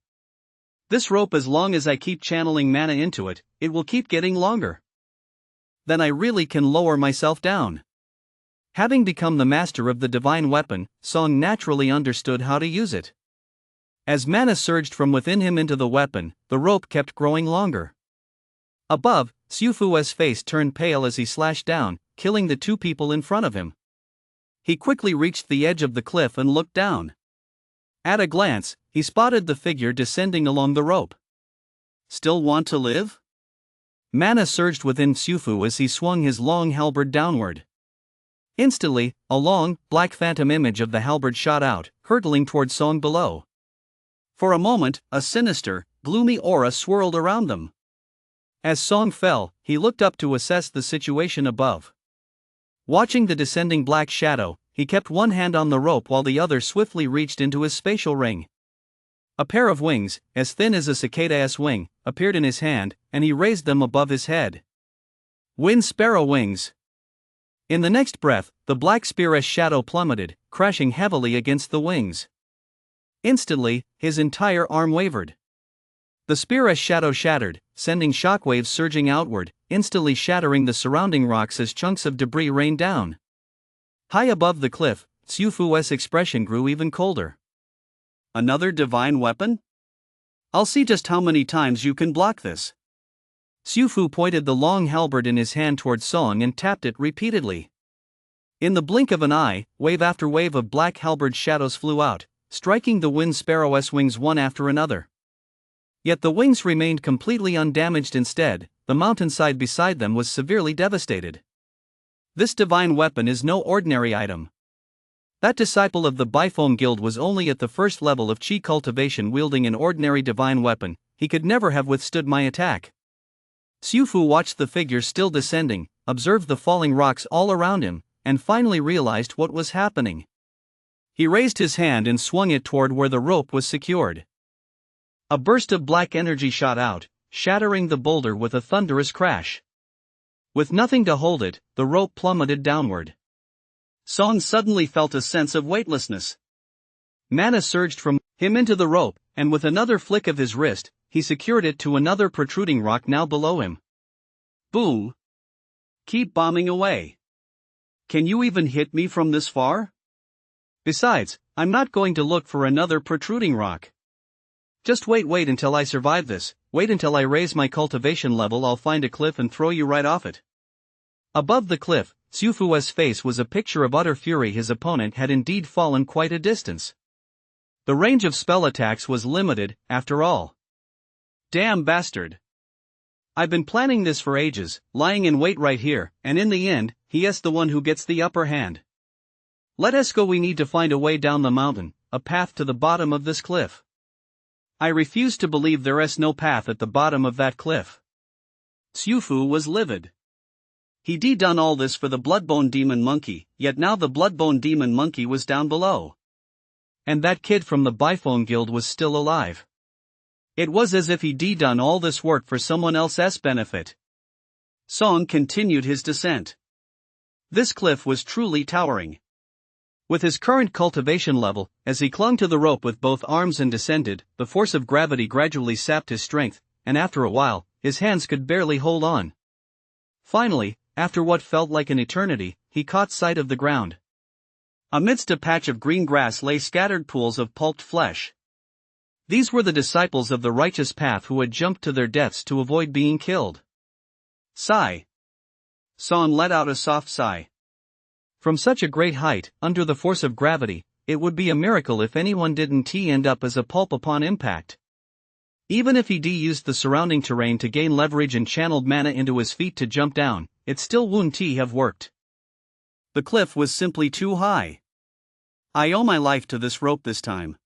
This rope, as long as I keep channeling mana into it, it will keep getting longer. Then I really can lower myself down. Having become the master of the divine weapon, Song naturally understood how to use it. As mana surged from within him into the weapon, the rope kept growing longer. Above, Xiufu's face turned pale as he slashed down, killing the two people in front of him. He quickly reached the edge of the cliff and looked down. At a glance, he spotted the figure descending along the rope. Still want to live? Mana surged within Xiufu as he swung his long halberd downward. Instantly, a long, black phantom image of the halberd shot out, hurtling toward Song below. For a moment, a sinister, gloomy aura swirled around them. As Song fell, he looked up to assess the situation above. Watching the descending black shadow, he kept one hand on the rope while the other swiftly reached into his spatial ring. A pair of wings, as thin as a cicada's wing, appeared in his hand, and he raised them above his head. Wind sparrow wings! In the next breath, the black spear's shadow plummeted, crashing heavily against the wings. Instantly, his entire arm wavered. The spear's shadow shattered, sending shockwaves surging outward, instantly shattering the surrounding rocks as chunks of debris rained down. High above the cliff, Xiufu's expression grew even colder. Another divine weapon? I'll see just how many times you can block this. Xiufu pointed the long halberd in his hand toward Song and tapped it repeatedly. In the blink of an eye, wave after wave of black halberd shadows flew out, striking the wind sparrow's wings one after another. Yet the wings remained completely undamaged. Instead, the mountainside beside them was severely devastated. This divine weapon is no ordinary item. That disciple of the Bifong Guild was only at the first level of chi cultivation. Wielding an ordinary divine weapon, he could never have withstood my attack. Xiufu watched the figure still descending, observed the falling rocks all around him, and finally realized what was happening. He raised his hand and swung it toward where the rope was secured. A burst of black energy shot out, shattering the boulder with a thunderous crash. With nothing to hold it, the rope plummeted downward. Song suddenly felt a sense of weightlessness. Mana surged from him into the rope, and with another flick of his wrist, he secured it to another protruding rock now below him. Boom! Keep bombing away. Can you even hit me from this far? Besides, I'm not going to look for another protruding rock. Just wait until I survive this, wait until I raise my cultivation level. I'll find a cliff and throw you right off it. Above the cliff, Xiufu's face was a picture of utter fury. His opponent had indeed fallen quite a distance. The range of spell attacks was limited, after all. Damn bastard. I've been planning this for ages, lying in wait right here, and in the end, he is the one who gets the upper hand. Let us go. We need to find a way down the mountain, a path to the bottom of this cliff. I refuse to believe there is no path at the bottom of that cliff. Xiufu was livid. He'd done all this for the Bloodbone Demon Monkey, yet now the Bloodbone Demon Monkey was down below. And that kid from the Bifong Guild was still alive. It was as if he'd done all this work for someone else's benefit. Song continued his descent. This cliff was truly towering. With his current cultivation level, as he clung to the rope with both arms and descended, the force of gravity gradually sapped his strength, and after a while, his hands could barely hold on. Finally, after what felt like an eternity, he caught sight of the ground. Amidst a patch of green grass lay scattered pools of pulped flesh. These were the disciples of the righteous path who had jumped to their deaths to avoid being killed. Sigh. Song let out a soft sigh. From such a great height, under the force of gravity, it would be a miracle if anyone didn't end up as a pulp upon impact. Even if he'd used the surrounding terrain to gain leverage and channeled mana into his feet to jump down, it still wouldn't have worked. The cliff was simply too high. I owe my life to this rope this time.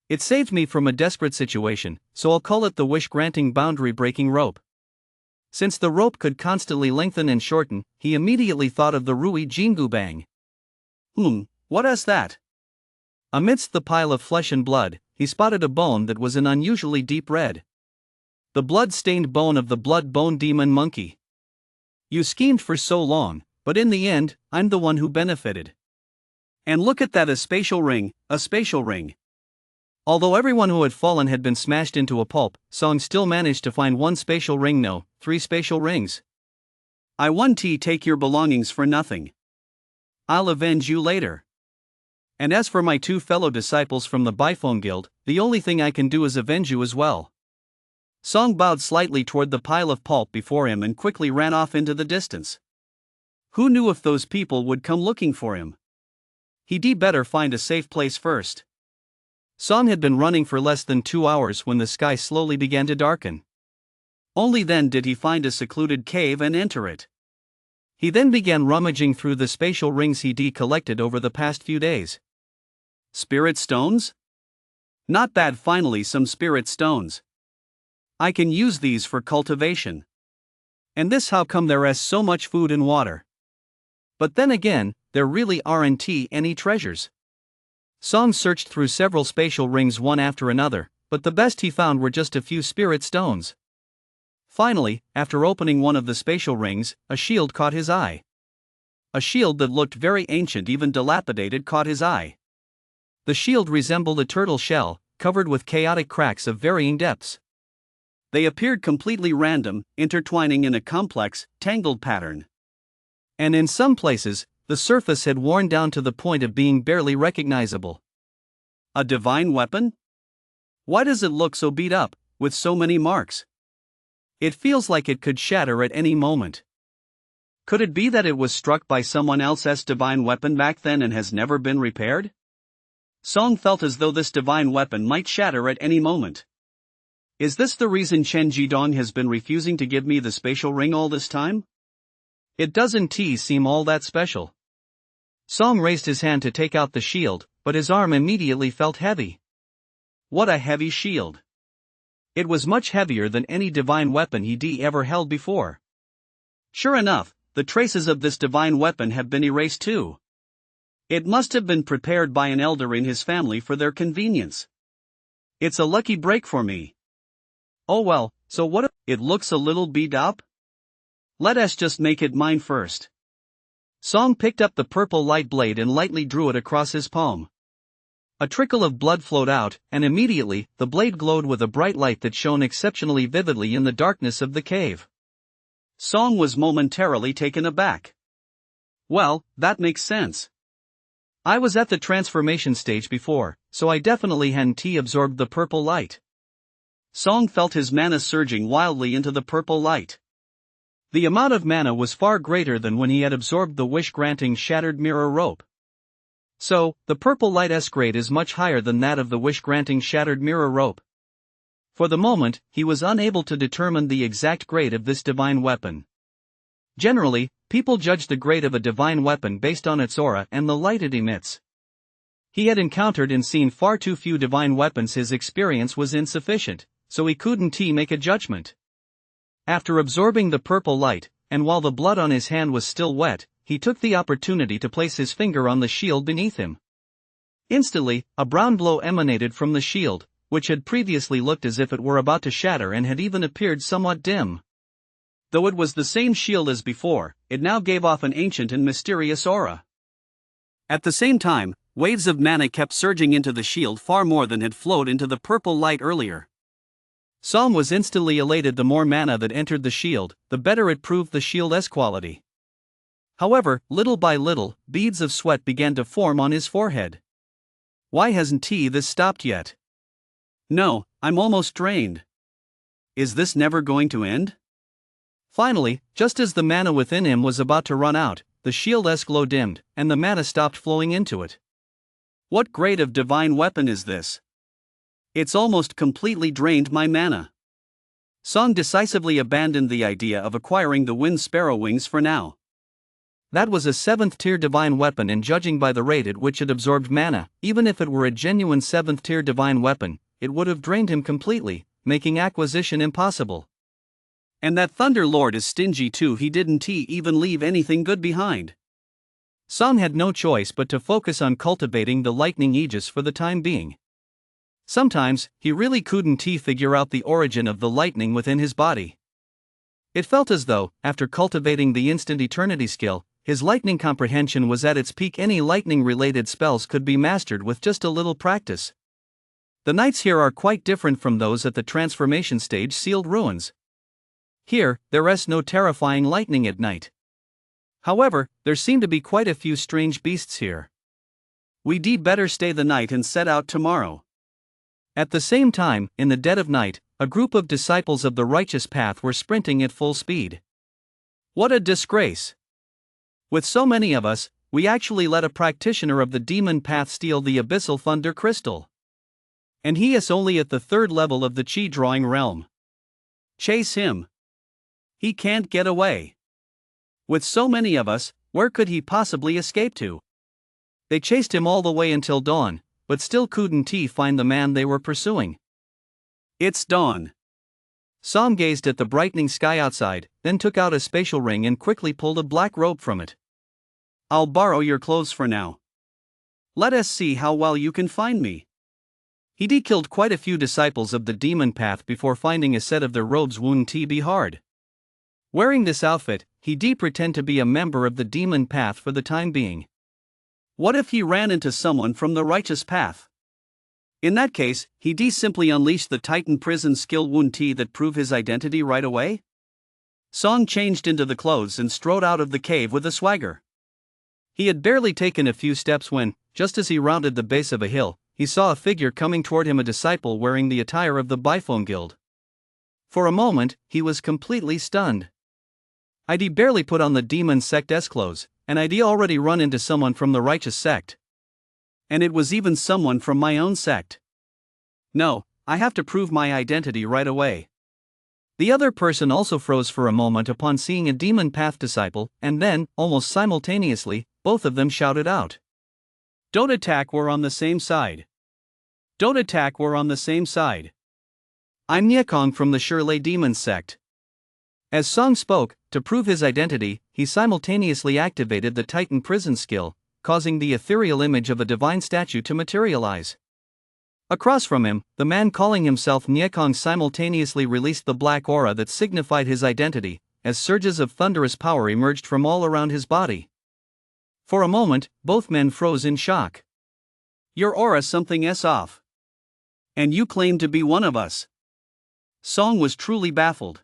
It saved me from a desperate situation, so I'll call it the wish-granting boundary-breaking rope. Since the rope could constantly lengthen and shorten, he immediately thought of the Rui Jingu Bang. What is that? Amidst the pile of flesh and blood, he spotted a bone that was an unusually deep red. The blood-stained bone of the blood-bone demon monkey. You schemed for so long, but in the end, I'm the one who benefited. And look at that, a spatial ring. Although everyone who had fallen had been smashed into a pulp, Song still managed to find one spatial ring. No, 3 spatial rings. I won't take your belongings for nothing. I'll avenge you later. And as for my 2 fellow disciples from the Biphone Guild, the only thing I can do is avenge you as well. Song bowed slightly toward the pile of pulp before him and quickly ran off into the distance. Who knew if those people would come looking for him? He'd better find a safe place first. Song had been running for less than 2 hours when the sky slowly began to darken. Only then did he find a secluded cave and enter it. He then began rummaging through the spatial rings he'd collected over the past few days. Spirit stones? Not bad, finally some spirit stones. I can use these for cultivation. And this how come there is so much food and water. But then again, there really aren't any treasures. Song searched through several spatial rings one after another, but the best he found were just a few spirit stones. Finally, after opening one of the spatial rings, a shield caught his eye. A shield that looked very ancient, even dilapidated, caught his eye. The shield resembled a turtle shell, covered with chaotic cracks of varying depths. They appeared completely random, intertwining in a complex, tangled pattern. And in some places, the surface had worn down to the point of being barely recognizable. A divine weapon? Why does it look so beat up, with so many marks? It feels like it could shatter at any moment. Could it be that it was struck by someone else's divine weapon back then and has never been repaired? Song felt as though this divine weapon might shatter at any moment. Is this the reason Chen Jidong has been refusing to give me the spatial ring all this time? It doesn't seem all that special. Song raised his hand to take out the shield, but his arm immediately felt heavy. What a heavy shield! It was much heavier than any divine weapon he'd ever held before. Sure enough, the traces of this divine weapon have been erased too. It must have been prepared by an elder in his family for their convenience. It's a lucky break for me. Oh well, so what if it looks a little beat up? Let us just make it mine first. Song picked up the purple light blade and lightly drew it across his palm. A trickle of blood flowed out, and immediately, the blade glowed with a bright light that shone exceptionally vividly in the darkness of the cave. Song was momentarily taken aback. Well, that makes sense. I was at the transformation stage before, so I definitely hadn't absorbed the purple light. Song felt his mana surging wildly into the purple light. The amount of mana was far greater than when he had absorbed the wish-granting shattered mirror rope. So, the purple light's grade is much higher than that of the wish-granting shattered mirror rope. For the moment, he was unable to determine the exact grade of this divine weapon. Generally, people judge the grade of a divine weapon based on its aura and the light it emits. He had encountered and seen far too few divine weapons. His experience was insufficient, so he couldn't make a judgment. After absorbing the purple light, and while the blood on his hand was still wet, he took the opportunity to place his finger on the shield beneath him. Instantly, a brown glow emanated from the shield, which had previously looked as if it were about to shatter and had even appeared somewhat dim. Though it was the same shield as before, it now gave off an ancient and mysterious aura. At the same time, waves of mana kept surging into the shield far more than had flowed into the purple light earlier. Song was instantly elated. The more mana that entered the shield, the better it proved the shield's quality. However, little by little, beads of sweat began to form on his forehead. Why hasn't this stopped yet? No, I'm almost drained. Is this never going to end? Finally, just as the mana within him was about to run out, the shield's glow dimmed, and the mana stopped flowing into it. What grade of divine weapon is this? It's almost completely drained my mana. Song decisively abandoned the idea of acquiring the wind sparrow wings for now. That was a 7th tier divine weapon, and judging by the rate at which it absorbed mana, even if it were a genuine 7th tier divine weapon, it would have drained him completely, making acquisition impossible. And that Thunder Lord is stingy too. He didn't even leave anything good behind. Song had no choice but to focus on cultivating the lightning aegis for the time being. Sometimes, he really couldn't figure out the origin of the lightning within his body. It felt as though, after cultivating the instant eternity skill, his lightning comprehension was at its peak. Any lightning-related spells could be mastered with just a little practice. The nights here are quite different from those at the transformation stage sealed ruins. Here, there's no terrifying lightning at night. However, there seem to be quite a few strange beasts here. We'd better stay the night and set out tomorrow. At the same time, in the dead of night, a group of disciples of the righteous path were sprinting at full speed. What a disgrace! With so many of us, we actually let a practitioner of the demon path steal the abyssal thunder crystal. And he is only at the 3rd level of the chi drawing realm. Chase him. He can't get away. With so many of us, where could he possibly escape to? They chased him all the way until dawn, but still couldn't find the man they were pursuing. It's dawn. Song gazed at the brightening sky outside, then took out a spatial ring and quickly pulled a black robe from it. I'll borrow your clothes for now. Let us see how well you can find me. He killed quite a few disciples of the demon path before finding a set of their robes wouldn't be hard. Wearing this outfit, he pretend to be a member of the demon path for the time being. What if he ran into someone from the righteous path? In that case, he simply unleashed the Titan prison skill wouldn't that prove his identity right away? Song changed into the clothes and strode out of the cave with a swagger. He had barely taken a few steps when, just as he rounded the base of a hill, he saw a figure coming toward him, a disciple wearing the attire of the Bifone Guild. For a moment, he was completely stunned. I'd barely put on the demon sect's clothes, and I'd already run into someone from the righteous sect. And it was even someone from my own sect. No, I have to prove my identity right away. The other person also froze for a moment upon seeing a demon path disciple, and then, almost simultaneously, both of them shouted out. Don't attack, we're on the same side. Don't attack, we're on the same side. I'm Niekong from the Shirley Demon sect. As Song spoke, to prove his identity, he simultaneously activated the Titan prison skill, causing the ethereal image of a divine statue to materialize. Across from him, the man calling himself Niekong simultaneously released the black aura that signified his identity, as surges of thunderous power emerged from all around his body. For a moment, both men froze in shock. Your aura something's off. And you claim to be one of us. Song was truly baffled.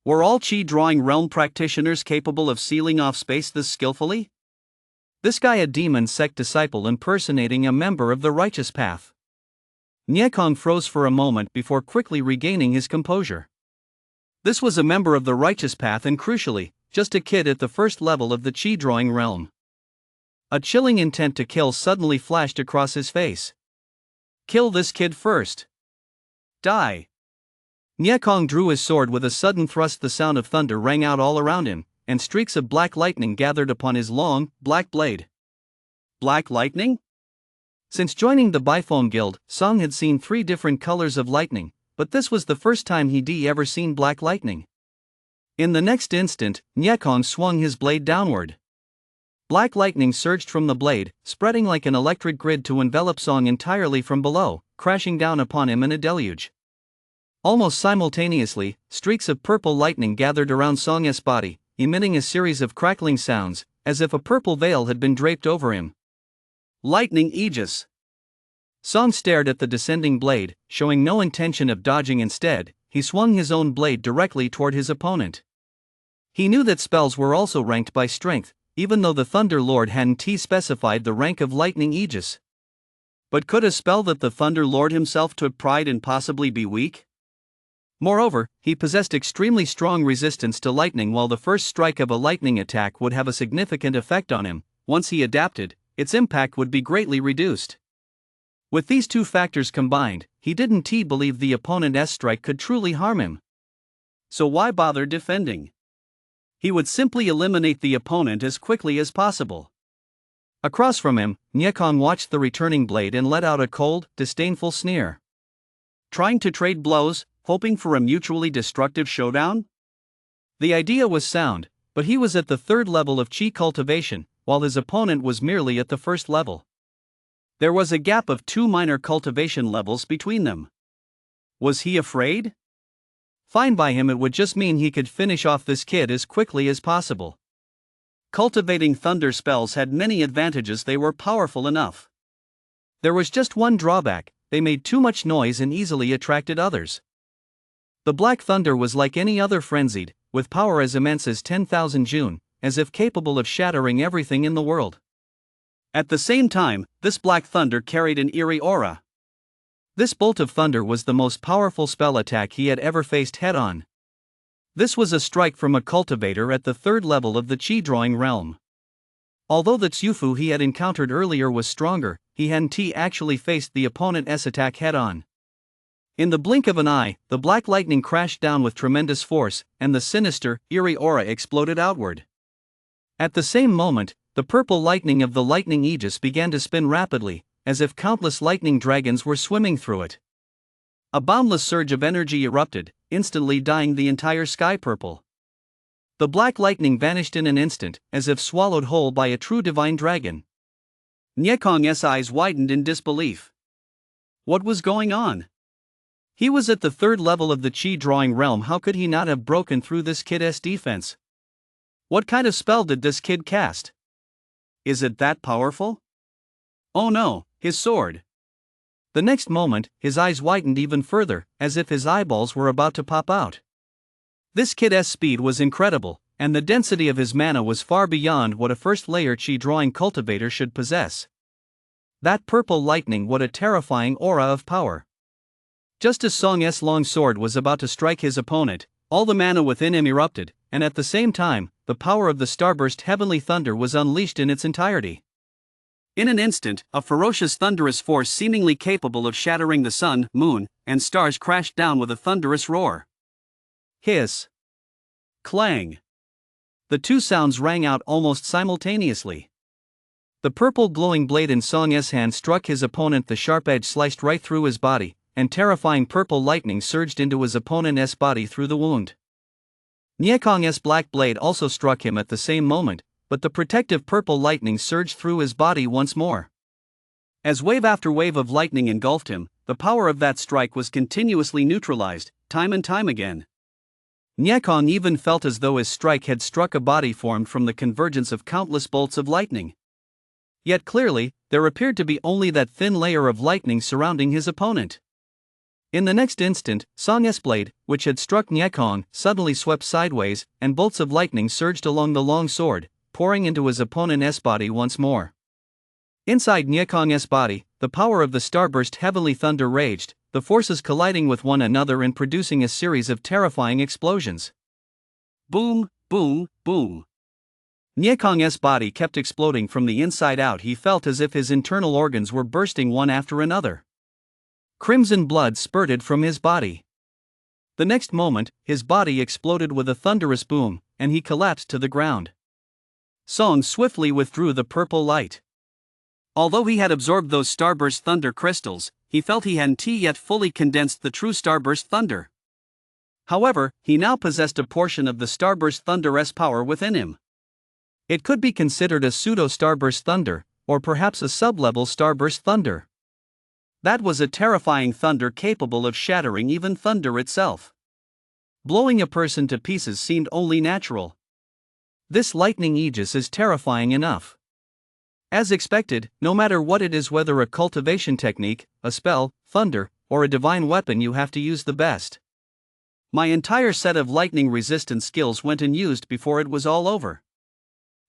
Were all chi drawing realm practitioners capable of sealing off space this skillfully? This guy a demon sect disciple impersonating a member of the righteous path. Niekong froze for a moment before quickly regaining his composure. This was a member of the righteous path and crucially, just a kid at the 1st level of the chi drawing realm. A chilling intent to kill suddenly flashed across his face. Kill this kid first. Die. Niekong drew his sword with a sudden thrust. The sound of thunder rang out all around him, and streaks of black lightning gathered upon his long, black blade. Black lightning? Since joining the Bifone Guild, Song had seen 3 different colors of lightning, but this was the first time he'd ever seen black lightning. In the next instant, Niekong swung his blade downward. Black lightning surged from the blade, spreading like an electric grid to envelop Song entirely from below, crashing down upon him in a deluge. Almost simultaneously, streaks of purple lightning gathered around Song's body, emitting a series of crackling sounds, as if a purple veil had been draped over him. Lightning Aegis. Song stared at the descending blade, showing no intention of dodging. Instead, he swung his own blade directly toward his opponent. He knew that spells were also ranked by strength, even though the Thunder Lord hadn't specified the rank of Lightning Aegis. But could a spell that the Thunder Lord himself took pride in possibly be weak? Moreover, he possessed extremely strong resistance to lightning. While the first strike of a lightning attack would have a significant effect on him, once he adapted, its impact would be greatly reduced. With these two factors combined, he didn't believe the opponent's strike could truly harm him. So why bother defending? He would simply eliminate the opponent as quickly as possible. Across from him, Nyekong watched the returning blade and let out a cold, disdainful sneer. Trying to trade blows, hoping for a mutually destructive showdown? The idea was sound, but he was at the third level of chi cultivation, while his opponent was merely at the first level. There was a gap of 2 minor cultivation levels between them. Was he afraid? Fine by him, it would just mean he could finish off this kid as quickly as possible. Cultivating thunder spells had many advantages. They were powerful enough. There was just one drawback: they made too much noise and easily attracted others. The Black Thunder was like any other frenzied, with power as immense as 10,000 June, as if capable of shattering everything in the world. At the same time, this Black Thunder carried an eerie aura. This bolt of thunder was the most powerful spell attack he had ever faced head-on. This was a strike from a cultivator at the third level of the chi-drawing realm. Although the Tsufu he had encountered earlier was stronger, he hadn't actually faced the opponent's attack head-on. In the blink of an eye, the black lightning crashed down with tremendous force, and the sinister, eerie aura exploded outward. At the same moment, the purple lightning of the Lightning Aegis began to spin rapidly, as if countless lightning dragons were swimming through it. A boundless surge of energy erupted, instantly dyeing the entire sky purple. The black lightning vanished in an instant, as if swallowed whole by a true divine dragon. Nyekong's eyes widened in disbelief. What was going on? He was at the third level of the chi-drawing realm. How could he not have broken through this kid's defense? What kind of spell did this kid cast? Is it that powerful? Oh no, his sword. The next moment, his eyes widened even further, as if his eyeballs were about to pop out. This kid's speed was incredible, and the density of his mana was far beyond what a first-layer chi-drawing cultivator should possess. That purple lightning, what a terrifying aura of power. Just as Song's long sword was about to strike his opponent, all the mana within him erupted, and at the same time, the power of the starburst heavenly thunder was unleashed in its entirety. In an instant, a ferocious thunderous force seemingly capable of shattering the sun, moon, and stars crashed down with a thunderous roar. Hiss. Clang. The two sounds rang out almost simultaneously. The purple glowing blade in Song's hand struck his opponent. The sharp edge sliced right through his body, and terrifying purple lightning surged into his opponent's body through the wound. Nyekong's black blade also struck him at the same moment, but the protective purple lightning surged through his body once more. As wave after wave of lightning engulfed him, the power of that strike was continuously neutralized, time and time again. Nyekong even felt as though his strike had struck a body formed from the convergence of countless bolts of lightning. Yet clearly, there appeared to be only that thin layer of lightning surrounding his opponent. In the next instant, Song's blade, which had struck Nyekong, suddenly swept sideways, and bolts of lightning surged along the long sword, pouring into his opponent's body once more. Inside Nyekong's body, the power of the starburst heavenly thunder raged, the forces colliding with one another and producing a series of terrifying explosions. Boom, boom, boom. Nyekong's body kept exploding from the inside out. He felt as if his internal organs were bursting one after another. Crimson blood spurted from his body. The next moment, his body exploded with a thunderous boom, and he collapsed to the ground. Song swiftly withdrew the purple light. Although he had absorbed those starburst thunder crystals, he felt he hadn't yet fully condensed the true starburst thunder. However, he now possessed a portion of the starburst thunder's power within him. It could be considered a pseudo-starburst thunder, or perhaps a sub-level starburst thunder. That was a terrifying thunder capable of shattering even thunder itself. Blowing a person to pieces seemed only natural. This lightning aegis is terrifying enough. As expected, no matter what it is, whether a cultivation technique, a spell, thunder, or a divine weapon, you have to use the best. My entire set of lightning resistance skills went unused before it was all over.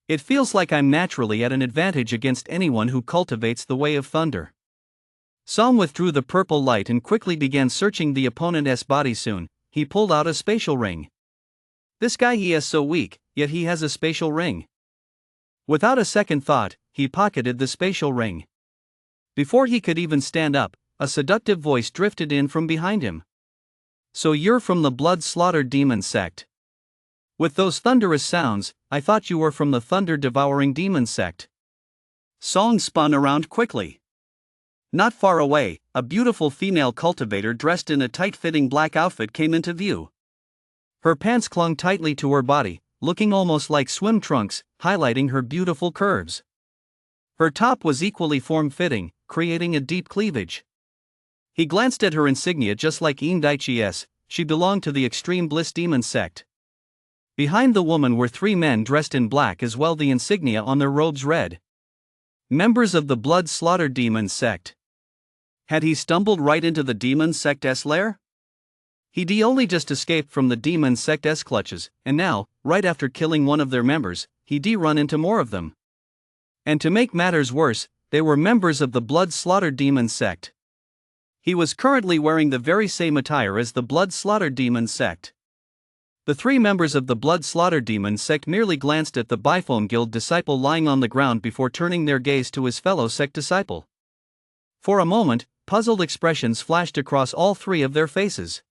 It feels like I'm naturally at an advantage against anyone who cultivates the way of thunder. Song withdrew the purple light and quickly began searching the opponent's body. Soon, he pulled out a spatial ring. This guy, he is so weak, yet he has a spatial ring. Without a second thought, he pocketed the spatial ring. Before he could even stand up, a seductive voice drifted in from behind him. "So you're from the blood-slaughtered demon sect? With those thunderous sounds, I thought you were from the thunder-devouring demon sect." Song spun around quickly. Not far away, a beautiful female cultivator dressed in a tight-fitting black outfit came into view. Her pants clung tightly to her body, looking almost like swim trunks, highlighting her beautiful curves. Her top was equally form-fitting, creating a deep cleavage. He glanced at her insignia. Just like Indaichi's, she belonged to the Extreme Bliss Demon sect. Behind the woman were three men dressed in black, as well the insignia on their robes read, "Members of the blood-slaughtered demon sect." Had he stumbled right into the demon sect's lair? He'd only just escaped from the demon sect's clutches, and now, right after killing one of their members, he'd run into more of them. And to make matters worse, they were members of the blood-slaughtered demon sect. He was currently wearing the very same attire as the blood-slaughtered demon sect. The three members of the blood-slaughtered demon sect merely glanced at the Biphone Guild disciple lying on the ground before turning their gaze to his fellow sect disciple. For a moment, puzzled expressions flashed across all three of their faces.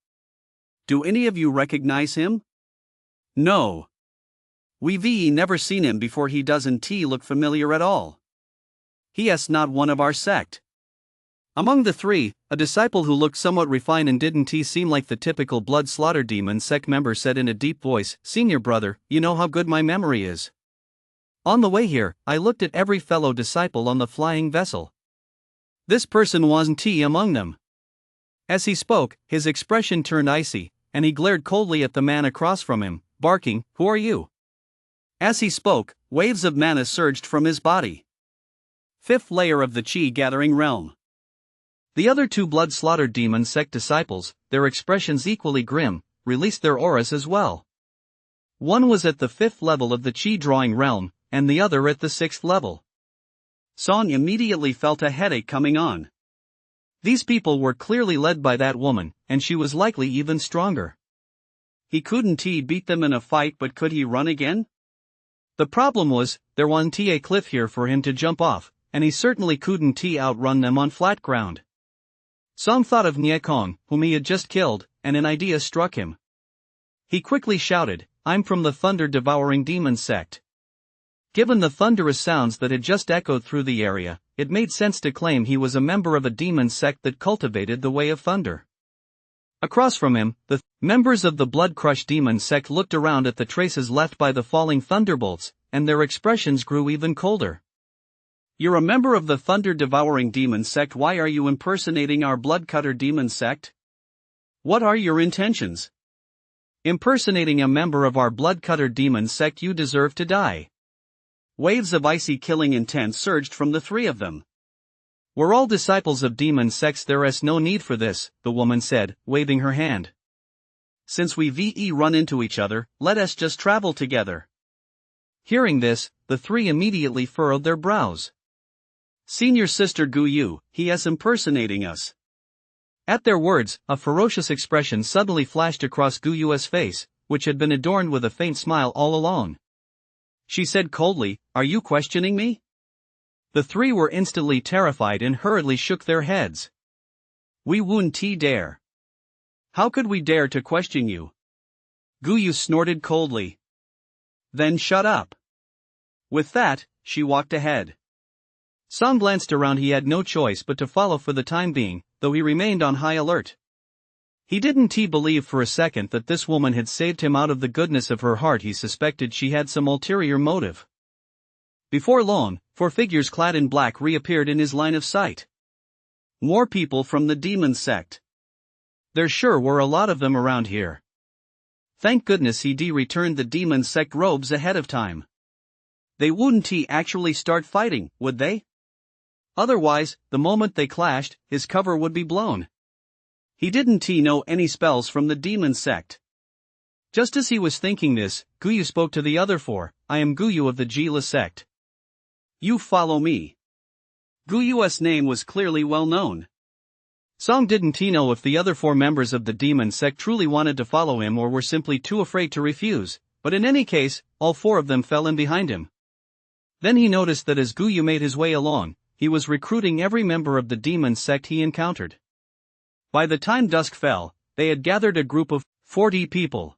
"Do any of you recognize him?" "No. We've never seen him before. He doesn't look familiar at all. He is not one of our sect." Among the three, a disciple who looked somewhat refined and didn't seem like the typical blood-slaughtered demon sect member said in a deep voice, "Senior brother, you know how good my memory is. On the way here, I looked at every fellow disciple on the flying vessel. This person wasn't among them." As he spoke, his expression turned icy, and he glared coldly at the man across from him, barking, "Who are you?" As he spoke, waves of mana surged from his body. Fifth layer of the chi-gathering realm. The other two blood-slaughtered demon sect disciples, their expressions equally grim, released their auras as well. One was at the 5th level of the chi-drawing realm, and the other at the 6th level. Song immediately felt a headache coming on. These people were clearly led by that woman, and she was likely even stronger. He couldn't beat them in a fight, but could he run again? The problem was, there wasn't a cliff here for him to jump off, and he certainly couldn't outrun them on flat ground. Song thought of Niekong, whom he had just killed, and an idea struck him. He quickly shouted, "I'm from the thunder-devouring demon sect." Given the thunderous sounds that had just echoed through the area, it made sense to claim he was a member of a demon sect that cultivated the way of thunder. Across from him, the members of the blood-crushed demon sect looked around at the traces left by the falling thunderbolts, and their expressions grew even colder. "You're a member of the thunder-devouring demon sect. Why are you impersonating our bloodcutter demon sect? What are your intentions?" "Impersonating a member of our bloodcutter demon sect, you deserve to die." Waves of icy killing intent surged from the three of them. "We're all disciples of demon sects, there is no need for this," the woman said, waving her hand. "Since we've run into each other, let us just travel together." Hearing this, the three immediately furrowed their brows. "Senior sister Guyu, he is impersonating us." At their words, a ferocious expression suddenly flashed across Guyu's face, which had been adorned with a faint smile all along. She said coldly, "Are you questioning me?" The three were instantly terrified and hurriedly shook their heads. "We wouldn't dare. How could we dare to question you?" Guyu snorted coldly. "Then shut up." With that, she walked ahead. Song glanced around. He had no choice but to follow for the time being, though he remained on high alert. He didn't believe for a second that this woman had saved him out of the goodness of her heart. He suspected she had some ulterior motive. Before long, 4 figures clad in black reappeared in his line of sight. More people from the demon sect. There sure were a lot of them around here. Thank goodness he'd returned the demon sect robes ahead of time. They wouldn't actually start fighting, would they? Otherwise, the moment they clashed, his cover would be blown. He didn't know any spells from the demon sect. Just as he was thinking this, Guyu spoke to the other 4. I am Guyu of the Jila sect. You follow me. Guyu's name was clearly well known. Song didn't know if the other 4 members of the demon sect truly wanted to follow him or were simply too afraid to refuse, but in any case, all 4 of them fell in behind him. Then he noticed that as Guyu made his way along, he was recruiting every member of the demon sect he encountered. By the time dusk fell, they had gathered a group of 40 people.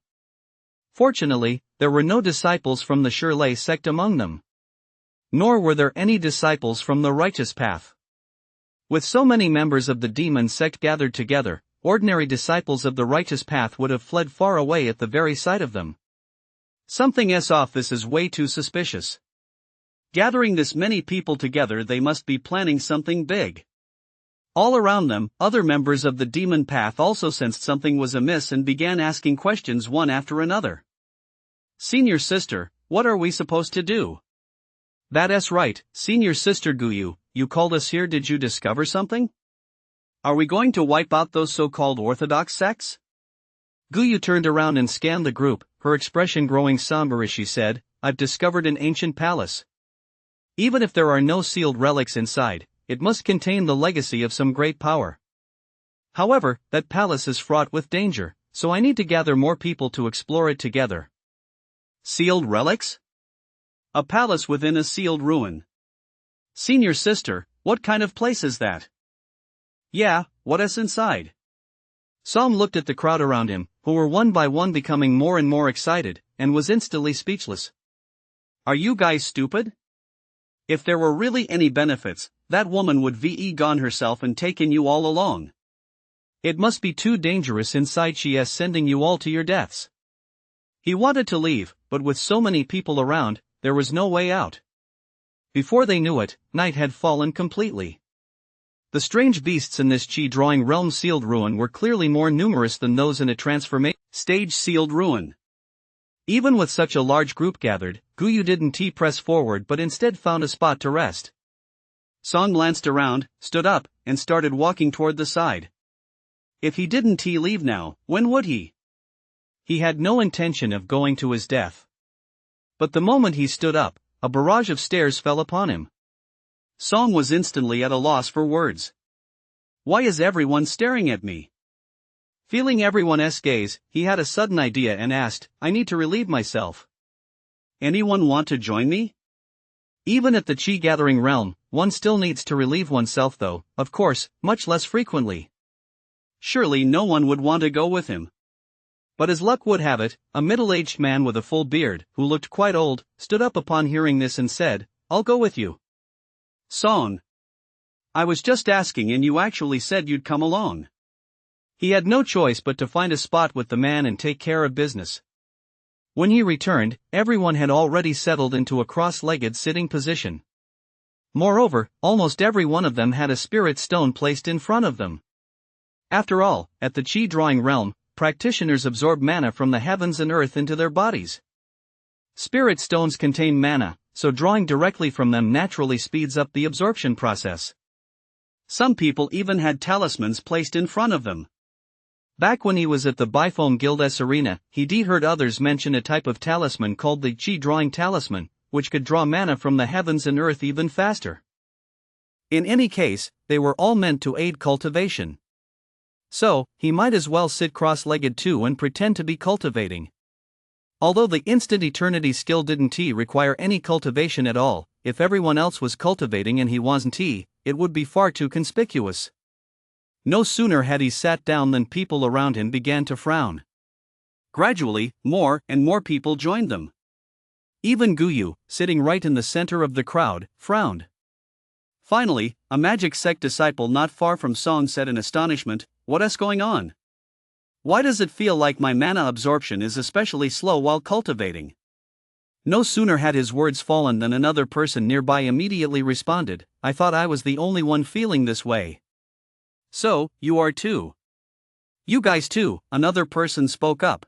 Fortunately, there were no disciples from the Shirley sect among them. Nor were there any disciples from the righteous path. With so many members of the demon sect gathered together, ordinary disciples of the righteous path would have fled far away at the very sight of them. Something's off. This is way too suspicious. Gathering this many people together, they must be planning something big. All around them, other members of the demon path also sensed something was amiss and began asking questions one after another. Senior sister, what are we supposed to do? That's right, senior sister Guyu, you called us here. Did you discover something? Are we going to wipe out those so-called orthodox sects? Guyu turned around and scanned the group, her expression growing somber as she said, I've discovered an ancient palace. Even if there are no sealed relics inside, it must contain the legacy of some great power. However, that palace is fraught with danger, so I need to gather more people to explore it together. Sealed relics? A palace within a sealed ruin. Senior sister, what kind of place is that? Yeah, what's inside? Som looked at the crowd around him, who were one by one becoming more and more excited, and was instantly speechless. Are you guys stupid? If there were really any benefits, that woman would have gone herself and taken you all along. It must be too dangerous inside. She is sending you all to your deaths. He wanted to leave, but with so many people around, there was no way out. Before they knew it, night had fallen completely. The strange beasts in this chi-drawing realm sealed ruin were clearly more numerous than those in a transformation stage sealed ruin. Even with such a large group gathered, Guyu didn't press forward but instead found a spot to rest. Song glanced around, stood up, and started walking toward the side. If he didn't leave now, when would he? He had no intention of going to his death. But the moment he stood up, a barrage of stares fell upon him. Song was instantly at a loss for words. Why is everyone staring at me? Feeling everyone's gaze, he had a sudden idea and asked, I need to relieve myself. Anyone want to join me? Even at the chi-gathering realm, one still needs to relieve oneself though, of course, much less frequently. Surely no one would want to go with him. But as luck would have it, a middle-aged man with a full beard, who looked quite old, stood up upon hearing this and said, I'll go with you. Song. I was just asking and you actually said you'd come along. He had no choice but to find a spot with the man and take care of business. When he returned, everyone had already settled into a cross-legged sitting position. Moreover, almost every one of them had a spirit stone placed in front of them. After all, at the chi-drawing realm, practitioners absorb mana from the heavens and earth into their bodies. Spirit stones contain mana, so drawing directly from them naturally speeds up the absorption process. Some people even had talismans placed in front of them. Back when he was at the Bifoam Guild's arena, he'd heard others mention a type of talisman called the chi-drawing talisman, which could draw mana from the heavens and earth even faster. In any case, they were all meant to aid cultivation. So, he might as well sit cross-legged too and pretend to be cultivating. Although the instant eternity skill didn't require any cultivation at all, if everyone else was cultivating and he wasn't, it would be far too conspicuous. No sooner had he sat down than people around him began to frown. Gradually, more and more people joined them. Even Guyu, sitting right in the center of the crowd, frowned. Finally, a magic sect disciple not far from Song said in astonishment, What's going on? Why does it feel like my mana absorption is especially slow while cultivating? No sooner had his words fallen than another person nearby immediately responded, "I thought I was the only one feeling this way." "So, you are too." "You guys too," another person spoke up.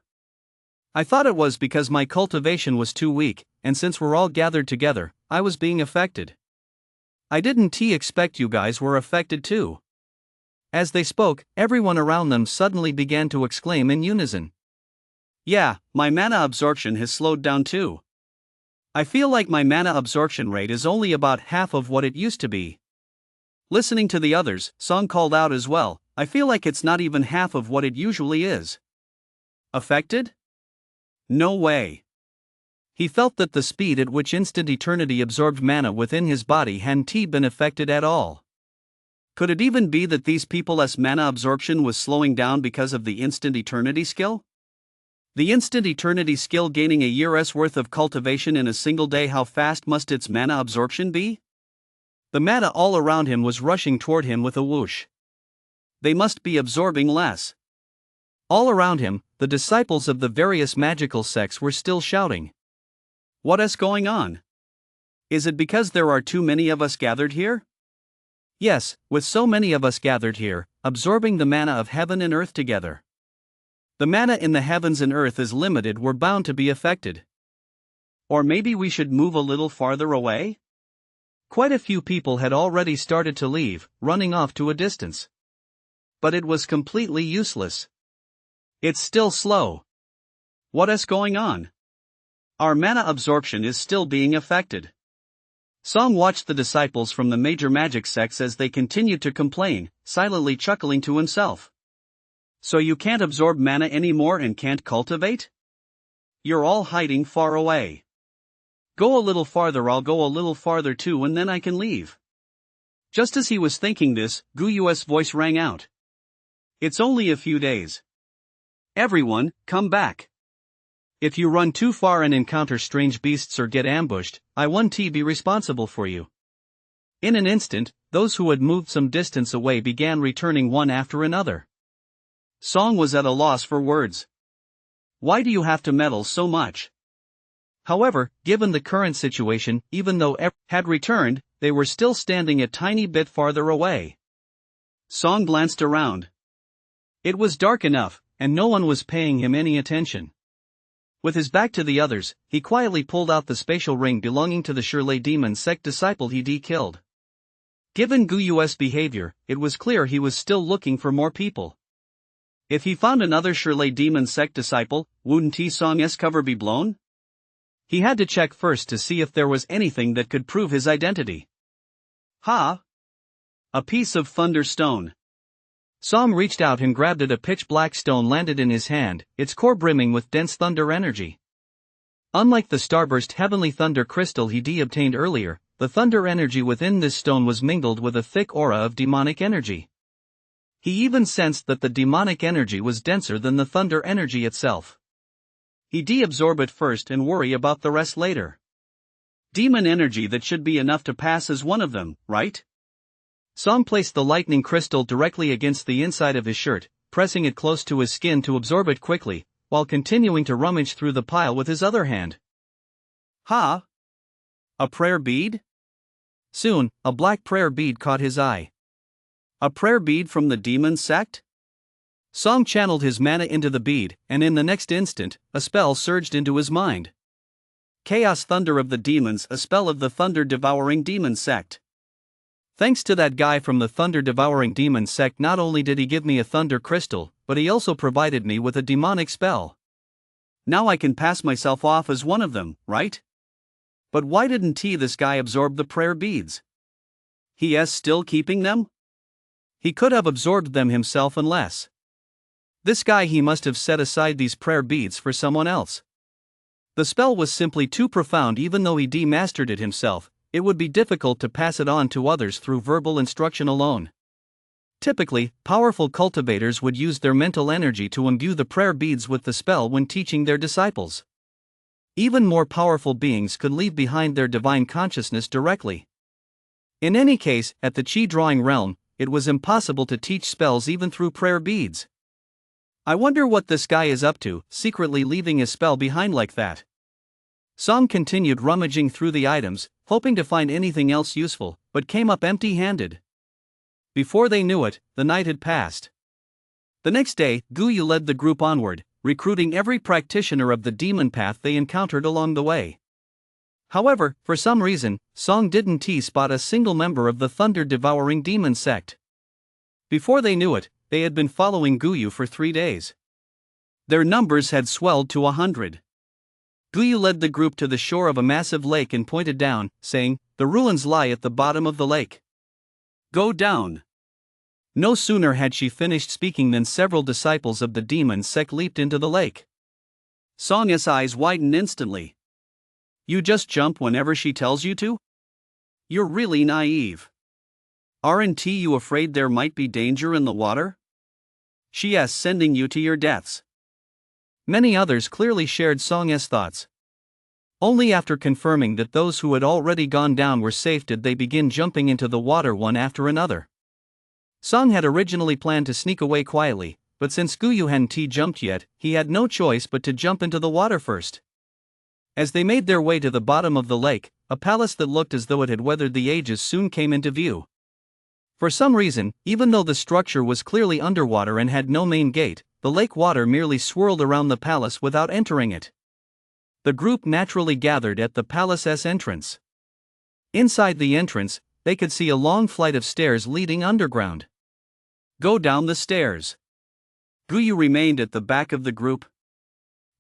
"I thought it was because my cultivation was too weak, and since we're all gathered together, I was being affected." "I didn't expect you guys were affected too." As they spoke, everyone around them suddenly began to exclaim in unison. "Yeah, my mana absorption has slowed down too. I feel like my mana absorption rate is only about half of what it used to be." Listening to the others, Song called out as well, "I feel like it's not even half of what it usually is." Affected? No way. He felt that the speed at which instant eternity absorbed mana within his body hadn't been affected at all. Could it even be that these people's mana absorption was slowing down because of the instant eternity skill? The instant eternity skill gaining a year's worth of cultivation in a single day, how fast must its mana absorption be? The mana all around him was rushing toward him with a whoosh. They must be absorbing less. All around him, the disciples of the various magical sects were still shouting. "What is going on? Is it because there are too many of us gathered here?" Yes, with so many of us gathered here, absorbing the mana of heaven and earth together. The mana in the heavens and earth is limited, we're bound to be affected. Or maybe we should move a little farther away? Quite a few people had already started to leave, running off to a distance. But it was completely useless. It's still slow. What is going on? Our mana absorption is still being affected. Song watched the disciples from the major magic sects as they continued to complain, silently chuckling to himself. "So you can't absorb mana anymore and can't cultivate? You're all hiding far away. Go a little farther, I'll go a little farther too, and then I can leave." Just as he was thinking this, Guyu's voice rang out. "It's only a few days. Everyone, come back. If you run too far and encounter strange beasts or get ambushed, I won't be responsible for you." In an instant, those who had moved some distance away began returning one after another. Song was at a loss for words. Why do you have to meddle so much? However, given the current situation, even though everyone had returned, they were still standing a tiny bit farther away. Song glanced around. It was dark enough, and no one was paying him any attention. With his back to the others, he quietly pulled out the spatial ring belonging to the Shirley demon sect disciple he'd killed. Given Guyu's behavior, it was clear he was still looking for more people. If he found another Shirley demon sect disciple, wouldn't Song's cover be blown? He had to check first to see if there was anything that could prove his identity. Ha! A piece of thunder stone. Song reached out and grabbed it. A pitch-black stone landed in his hand, its core brimming with dense thunder energy. Unlike the starburst heavenly thunder crystal he'd obtained earlier, the thunder energy within this stone was mingled with a thick aura of demonic energy. He even sensed that the demonic energy was denser than the thunder energy itself. He'd absorb it first and worry about the rest later. Demon energy, that should be enough to pass as one of them, right? Song placed the lightning crystal directly against the inside of his shirt, pressing it close to his skin to absorb it quickly, while continuing to rummage through the pile with his other hand. Ha! A prayer bead? Soon, a black prayer bead caught his eye. A prayer bead from the demon sect? Song channeled his mana into the bead, and in the next instant, a spell surged into his mind. Chaos Thunder of the Demons, a spell of the thunder-devouring demon sect. Thanks to that guy from the thunder-devouring demon sect, not only did he give me a thunder crystal, but he also provided me with a demonic spell. Now I can pass myself off as one of them, right? But why didn't this guy absorb the prayer beads? He is still keeping them? He could have absorbed them himself unless. This guy, he must have set aside these prayer beads for someone else. The spell was simply too profound. Even though he mastered it himself, it would be difficult to pass it on to others through verbal instruction alone. Typically, powerful cultivators would use their mental energy to imbue the prayer beads with the spell when teaching their disciples. Even more powerful beings could leave behind their divine consciousness directly. In any case, at the Chi drawing realm, it was impossible to teach spells even through prayer beads. I wonder what this guy is up to, secretly leaving his spell behind like that. Song continued rummaging through the items, hoping to find anything else useful, but came up empty-handed. Before they knew it, the night had passed. The next day, Guyu led the group onward, recruiting every practitioner of the demon path they encountered along the way. However, for some reason, Song didn't spot a single member of the thunder-devouring demon sect. Before they knew it, they had been following Guyu for 3 days. Their numbers had swelled to 100. Guyu led the group to the shore of a massive lake and pointed down, saying, "The ruins lie at the bottom of the lake. Go down." No sooner had she finished speaking than several disciples of the demon sect leaped into the lake. Song's eyes widened instantly. "You just jump whenever she tells you to? You're really naive. Aren't you afraid there might be danger in the water? She is sending you to your deaths." Many others clearly shared Song's thoughts. Only after confirming that those who had already gone down were safe did they begin jumping into the water one after another. Song had originally planned to sneak away quietly, but since Guyu hadn't jumped yet, he had no choice but to jump into the water first. As they made their way to the bottom of the lake, a palace that looked as though it had weathered the ages soon came into view. For some reason, even though the structure was clearly underwater and had no main gate, the lake water merely swirled around the palace without entering it. The group naturally gathered at the palace's entrance. Inside the entrance, they could see a long flight of stairs leading underground. "Go down the stairs." Guyu remained at the back of the group.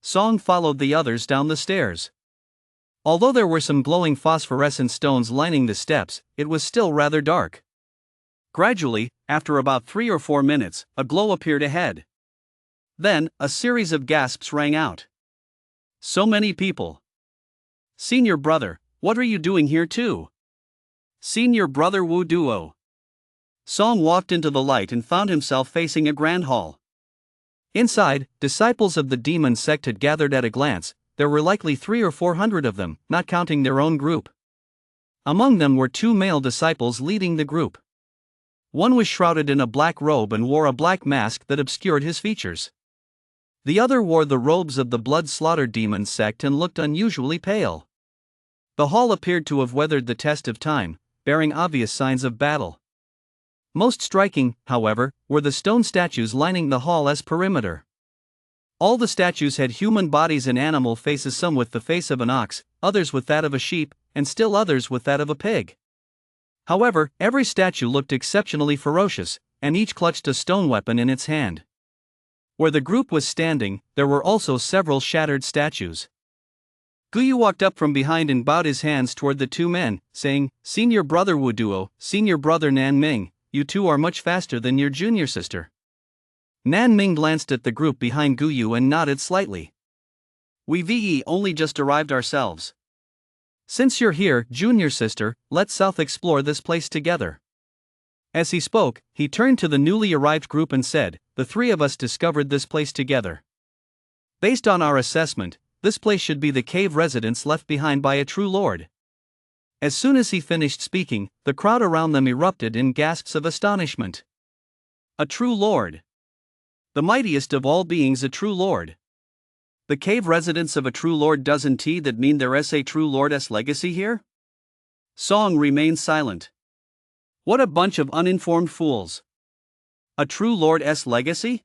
Song followed the others down the stairs. Although there were some glowing phosphorescent stones lining the steps, it was still rather dark. Gradually, after about 3 or 4 minutes, a glow appeared ahead. Then, a series of gasps rang out. "So many people. Senior brother, what are you doing here too? Senior brother Wu Duo." Song walked into the light and found himself facing a grand hall. Inside, disciples of the demon sect had gathered at a glance. There were likely 300 or 400 of them, not counting their own group. Among them were 2 male disciples leading the group. One was shrouded in a black robe and wore a black mask that obscured his features. The other wore the robes of the blood-slaughtered demon sect and looked unusually pale. The hall appeared to have weathered the test of time, bearing obvious signs of battle. Most striking, however, were the stone statues lining the hall's perimeter. All the statues had human bodies and animal faces, some with the face of an ox, others with that of a sheep, and still others with that of a pig. However, every statue looked exceptionally ferocious, and each clutched a stone weapon in its hand. Where the group was standing, there were also several shattered statues. Guyu walked up from behind and bowed his hands toward the 2 men, saying, "Senior brother Wu Duo, senior brother Nan Ming, you 2 are much faster than your junior sister." Nan Ming glanced at the group behind Guyu and nodded slightly. "We've only just arrived ourselves. Since you're here, junior sister, let's south explore this place together." As he spoke, he turned to the newly arrived group and said, "The 3 of us discovered this place together. Based on our assessment, this place should be the cave residence left behind by a true lord." As soon as he finished speaking, the crowd around them erupted in gasps of astonishment. A true lord. The mightiest of all beings, a true lord. The cave residence of a true lord, doesn't that mean there is a true lord's legacy here? Song remained silent. What a bunch of uninformed fools. A true lord's legacy?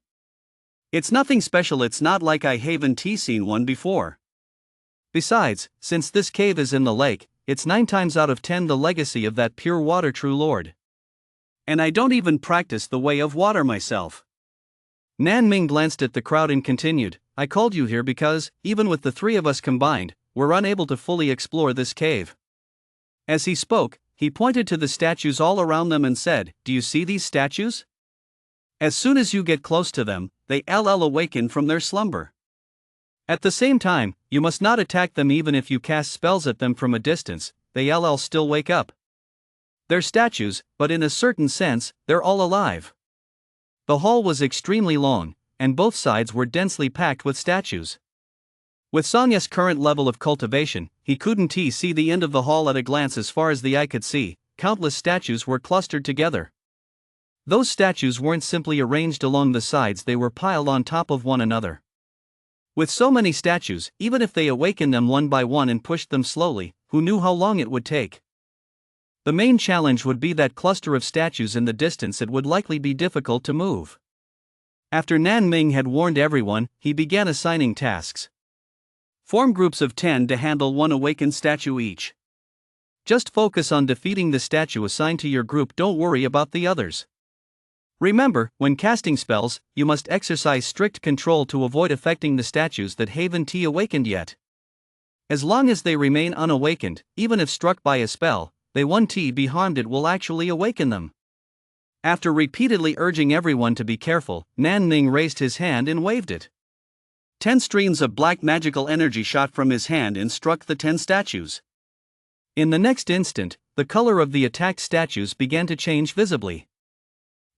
It's nothing special, it's not like I haven't seen one before. Besides, since this cave is in the lake, it's 9 times out of 10 the legacy of that pure water true lord. And I don't even practice the way of water myself. Nan Ming glanced at the crowd and continued, "I called you here because, even with the 3 of us combined, we're unable to fully explore this cave." As he spoke, he pointed to the statues all around them and said, "Do you see these statues? As soon as you get close to them, they awaken from their slumber. At the same time, you must not attack them even if you cast spells at them from a distance, they still wake up. They're statues, but in a certain sense, they're all alive." The hall was extremely long, and both sides were densely packed with statues. With Song's current level of cultivation, he couldn't see the end of the hall at a glance. As far as the eye could see, countless statues were clustered together. Those statues weren't simply arranged along the sides, they were piled on top of one another. With so many statues, even if they awakened them one by one and pushed them slowly, who knew how long it would take? The main challenge would be that cluster of statues in the distance. It would likely be difficult to move. After Nan Ming had warned everyone, he began assigning tasks. Form groups of 10 to handle one awakened statue each. Just focus on defeating the statue assigned to your group, don't worry about the others. Remember, when casting spells, you must exercise strict control to avoid affecting the statues that haven't awakened yet. As long as they remain unawakened, even if struck by a spell, they won't be harmed. It will actually awaken them. After repeatedly urging everyone to be careful, Nan Ming raised his hand and waved it. 10 streams of black magical energy shot from his hand and struck the 10 statues. In the next instant, the color of the attacked statues began to change visibly.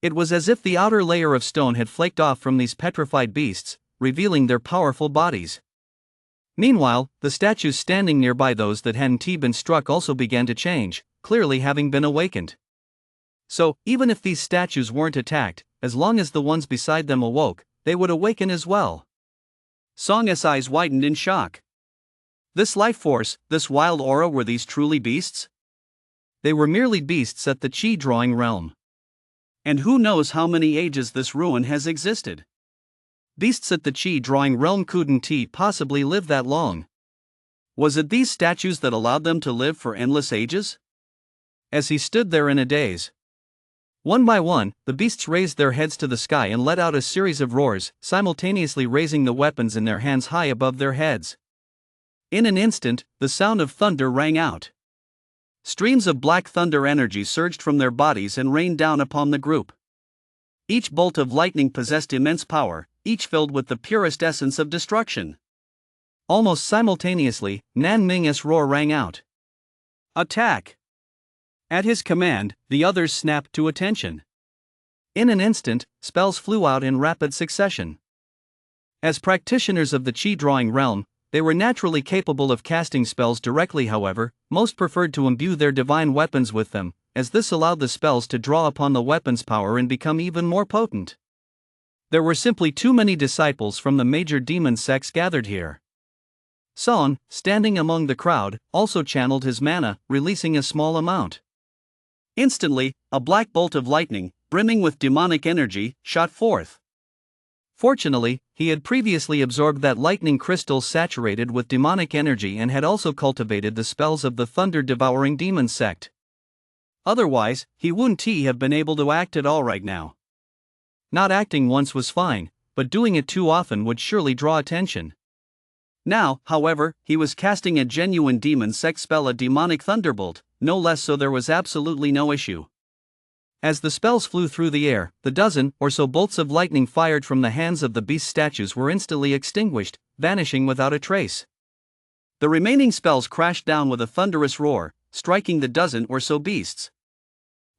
It was as if the outer layer of stone had flaked off from these petrified beasts, revealing their powerful bodies. Meanwhile, the statues standing nearby, those that hadn't been struck, also began to change, clearly having been awakened. So, even if these statues weren't attacked, as long as the ones beside them awoke, they would awaken as well. Song's eyes widened in shock. This life force, this wild aura, were these truly beasts? They were merely beasts at the Qi drawing realm. And who knows how many ages this ruin has existed? Beasts at the Qi drawing realm couldn't possibly live that long. Was it these statues that allowed them to live for endless ages? As he stood there in a daze, one by one, the beasts raised their heads to the sky and let out a series of roars, simultaneously raising the weapons in their hands high above their heads. In an instant, the sound of thunder rang out. Streams of black thunder energy surged from their bodies and rained down upon the group. Each bolt of lightning possessed immense power, each filled with the purest essence of destruction. Almost simultaneously, Nan Ming's roar rang out. Attack! At his command, the others snapped to attention. In an instant, spells flew out in rapid succession. As practitioners of the Qi drawing realm, they were naturally capable of casting spells directly. However, most preferred to imbue their divine weapons with them, as this allowed the spells to draw upon the weapon's power and become even more potent. There were simply too many disciples from the major demon sects gathered here. Song, standing among the crowd, also channeled his mana, releasing a small amount. Instantly, a black bolt of lightning, brimming with demonic energy, shot forth. Fortunately, he had previously absorbed that lightning crystal saturated with demonic energy and had also cultivated the spells of the thunder-devouring demon sect. Otherwise, he wouldn't have been able to act at all right now. Not acting once was fine, but doing it too often would surely draw attention. Now, however, he was casting a genuine demon sect spell, a demonic thunderbolt, no less, so there was absolutely no issue. As the spells flew through the air, the dozen or so bolts of lightning fired from the hands of the beast statues were instantly extinguished, vanishing without a trace. The remaining spells crashed down with a thunderous roar, striking the dozen or so beasts.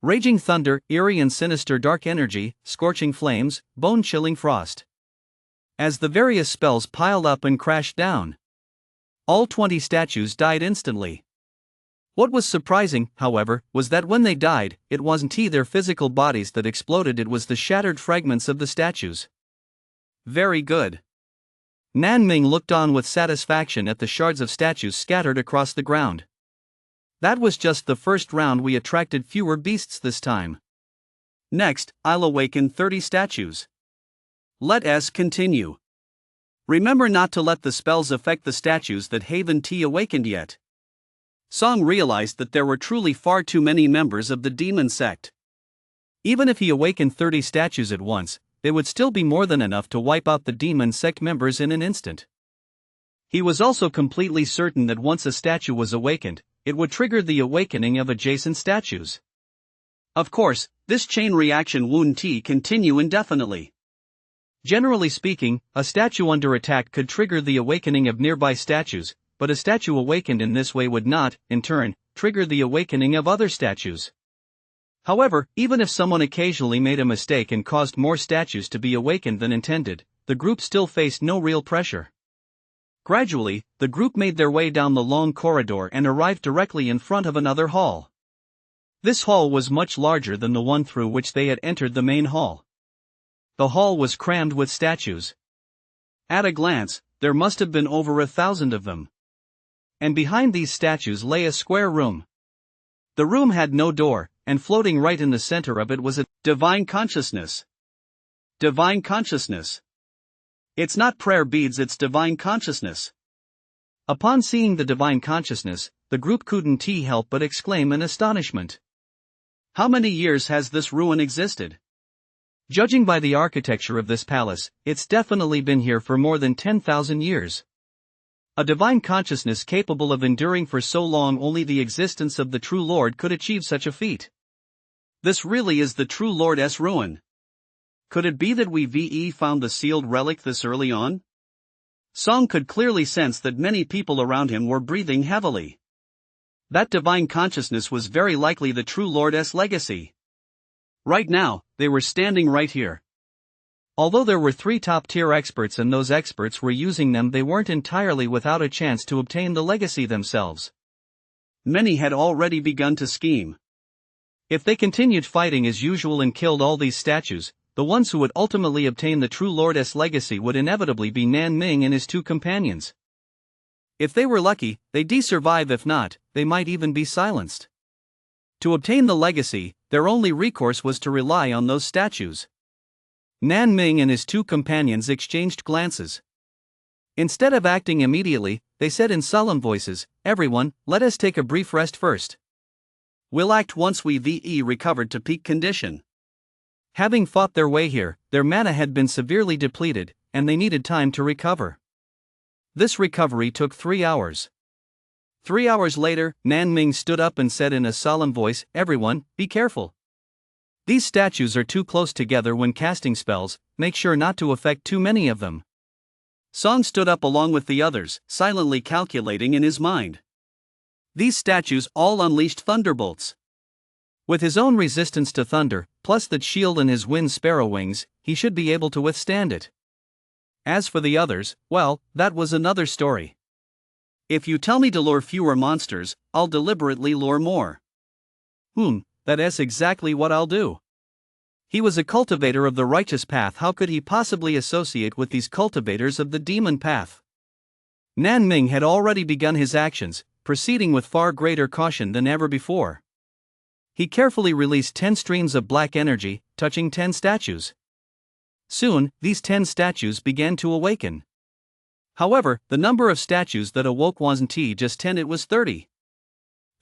Raging thunder, eerie and sinister dark energy, scorching flames, bone-chilling frost. As the various spells piled up and crashed down, all 20 statues died instantly. What was surprising, however, was that when they died, it wasn't their physical bodies that exploded, it was the shattered fragments of the statues. Very good. Nan Ming looked on with satisfaction at the shards of statues scattered across the ground. That was just the first round. We attracted fewer beasts this time. Next, I'll awaken 30 statues. Let us continue. Remember not to let the spells affect the statues that haven't awakened yet. Song realized that there were truly far too many members of the demon sect. Even if he awakened 30 statues at once, they would still be more than enough to wipe out the demon sect members in an instant. He was also completely certain that once a statue was awakened, it would trigger the awakening of adjacent statues. Of course, this chain reaction wouldn't continue indefinitely. Generally speaking, a statue under attack could trigger the awakening of nearby statues, but a statue awakened in this way would not, in turn, trigger the awakening of other statues. However, even if someone occasionally made a mistake and caused more statues to be awakened than intended, the group still faced no real pressure. Gradually, the group made their way down the long corridor and arrived directly in front of another hall. This hall was much larger than the one through which they had entered the main hall. The hall was crammed with statues. At a glance, There must have been over 1,000 of them. And behind these statues lay a square room. The room had no door, and floating right in the center of it was a divine consciousness. Divine consciousness. It's not prayer beads, it's divine consciousness. Upon seeing the divine consciousness, the group couldn't help but exclaim in astonishment. How many years has this ruin existed? Judging by the architecture of this palace, it's definitely been here for more than 10,000 years. A divine consciousness capable of enduring for so long, only the existence of the true Lord could achieve such a feat. This really is the true Lord's ruin. Could it be that we found the sealed relic this early on? Song could clearly sense that many people around him were breathing heavily. That divine consciousness was very likely the true Lord's legacy. Right now, they were standing right here. Although there were 3 top-tier experts and those experts were using them, they weren't entirely without a chance to obtain the legacy themselves. Many had already begun to scheme. If they continued fighting as usual and killed all these statues, the ones who would ultimately obtain the true Lord's legacy would inevitably be Nan Ming and his 2 companions. If they were lucky, they'd survive; if not, they might even be silenced. To obtain the legacy, their only recourse was to rely on those statues. Nan Ming and his 2 companions exchanged glances. Instead of acting immediately, they said in solemn voices, "Everyone, let us take a brief rest first. We'll act once we've recovered to peak condition." Having fought their way here, their mana had been severely depleted, and they needed time to recover. This recovery took 3 hours. 3 hours later, Nan Ming stood up and said in a solemn voice, "Everyone, be careful. These statues are too close together when casting spells, make sure not to affect too many of them." Song stood up along with the others, silently calculating in his mind. These statues all unleashed thunderbolts. With his own resistance to thunder, plus that shield and his wind sparrow wings, he should be able to withstand it. As for the others, well, that was another story. If you tell me to lure fewer monsters, I'll deliberately lure more. That's exactly what I'll do. He was a cultivator of the righteous path. How could he possibly associate with these cultivators of the demon path? Nan Ming had already begun his actions, proceeding with far greater caution than ever before. He carefully released 10 streams of black energy, touching 10 statues. Soon, these 10 statues began to awaken. However, the number of statues that awoke wasn't just 10, it was 30.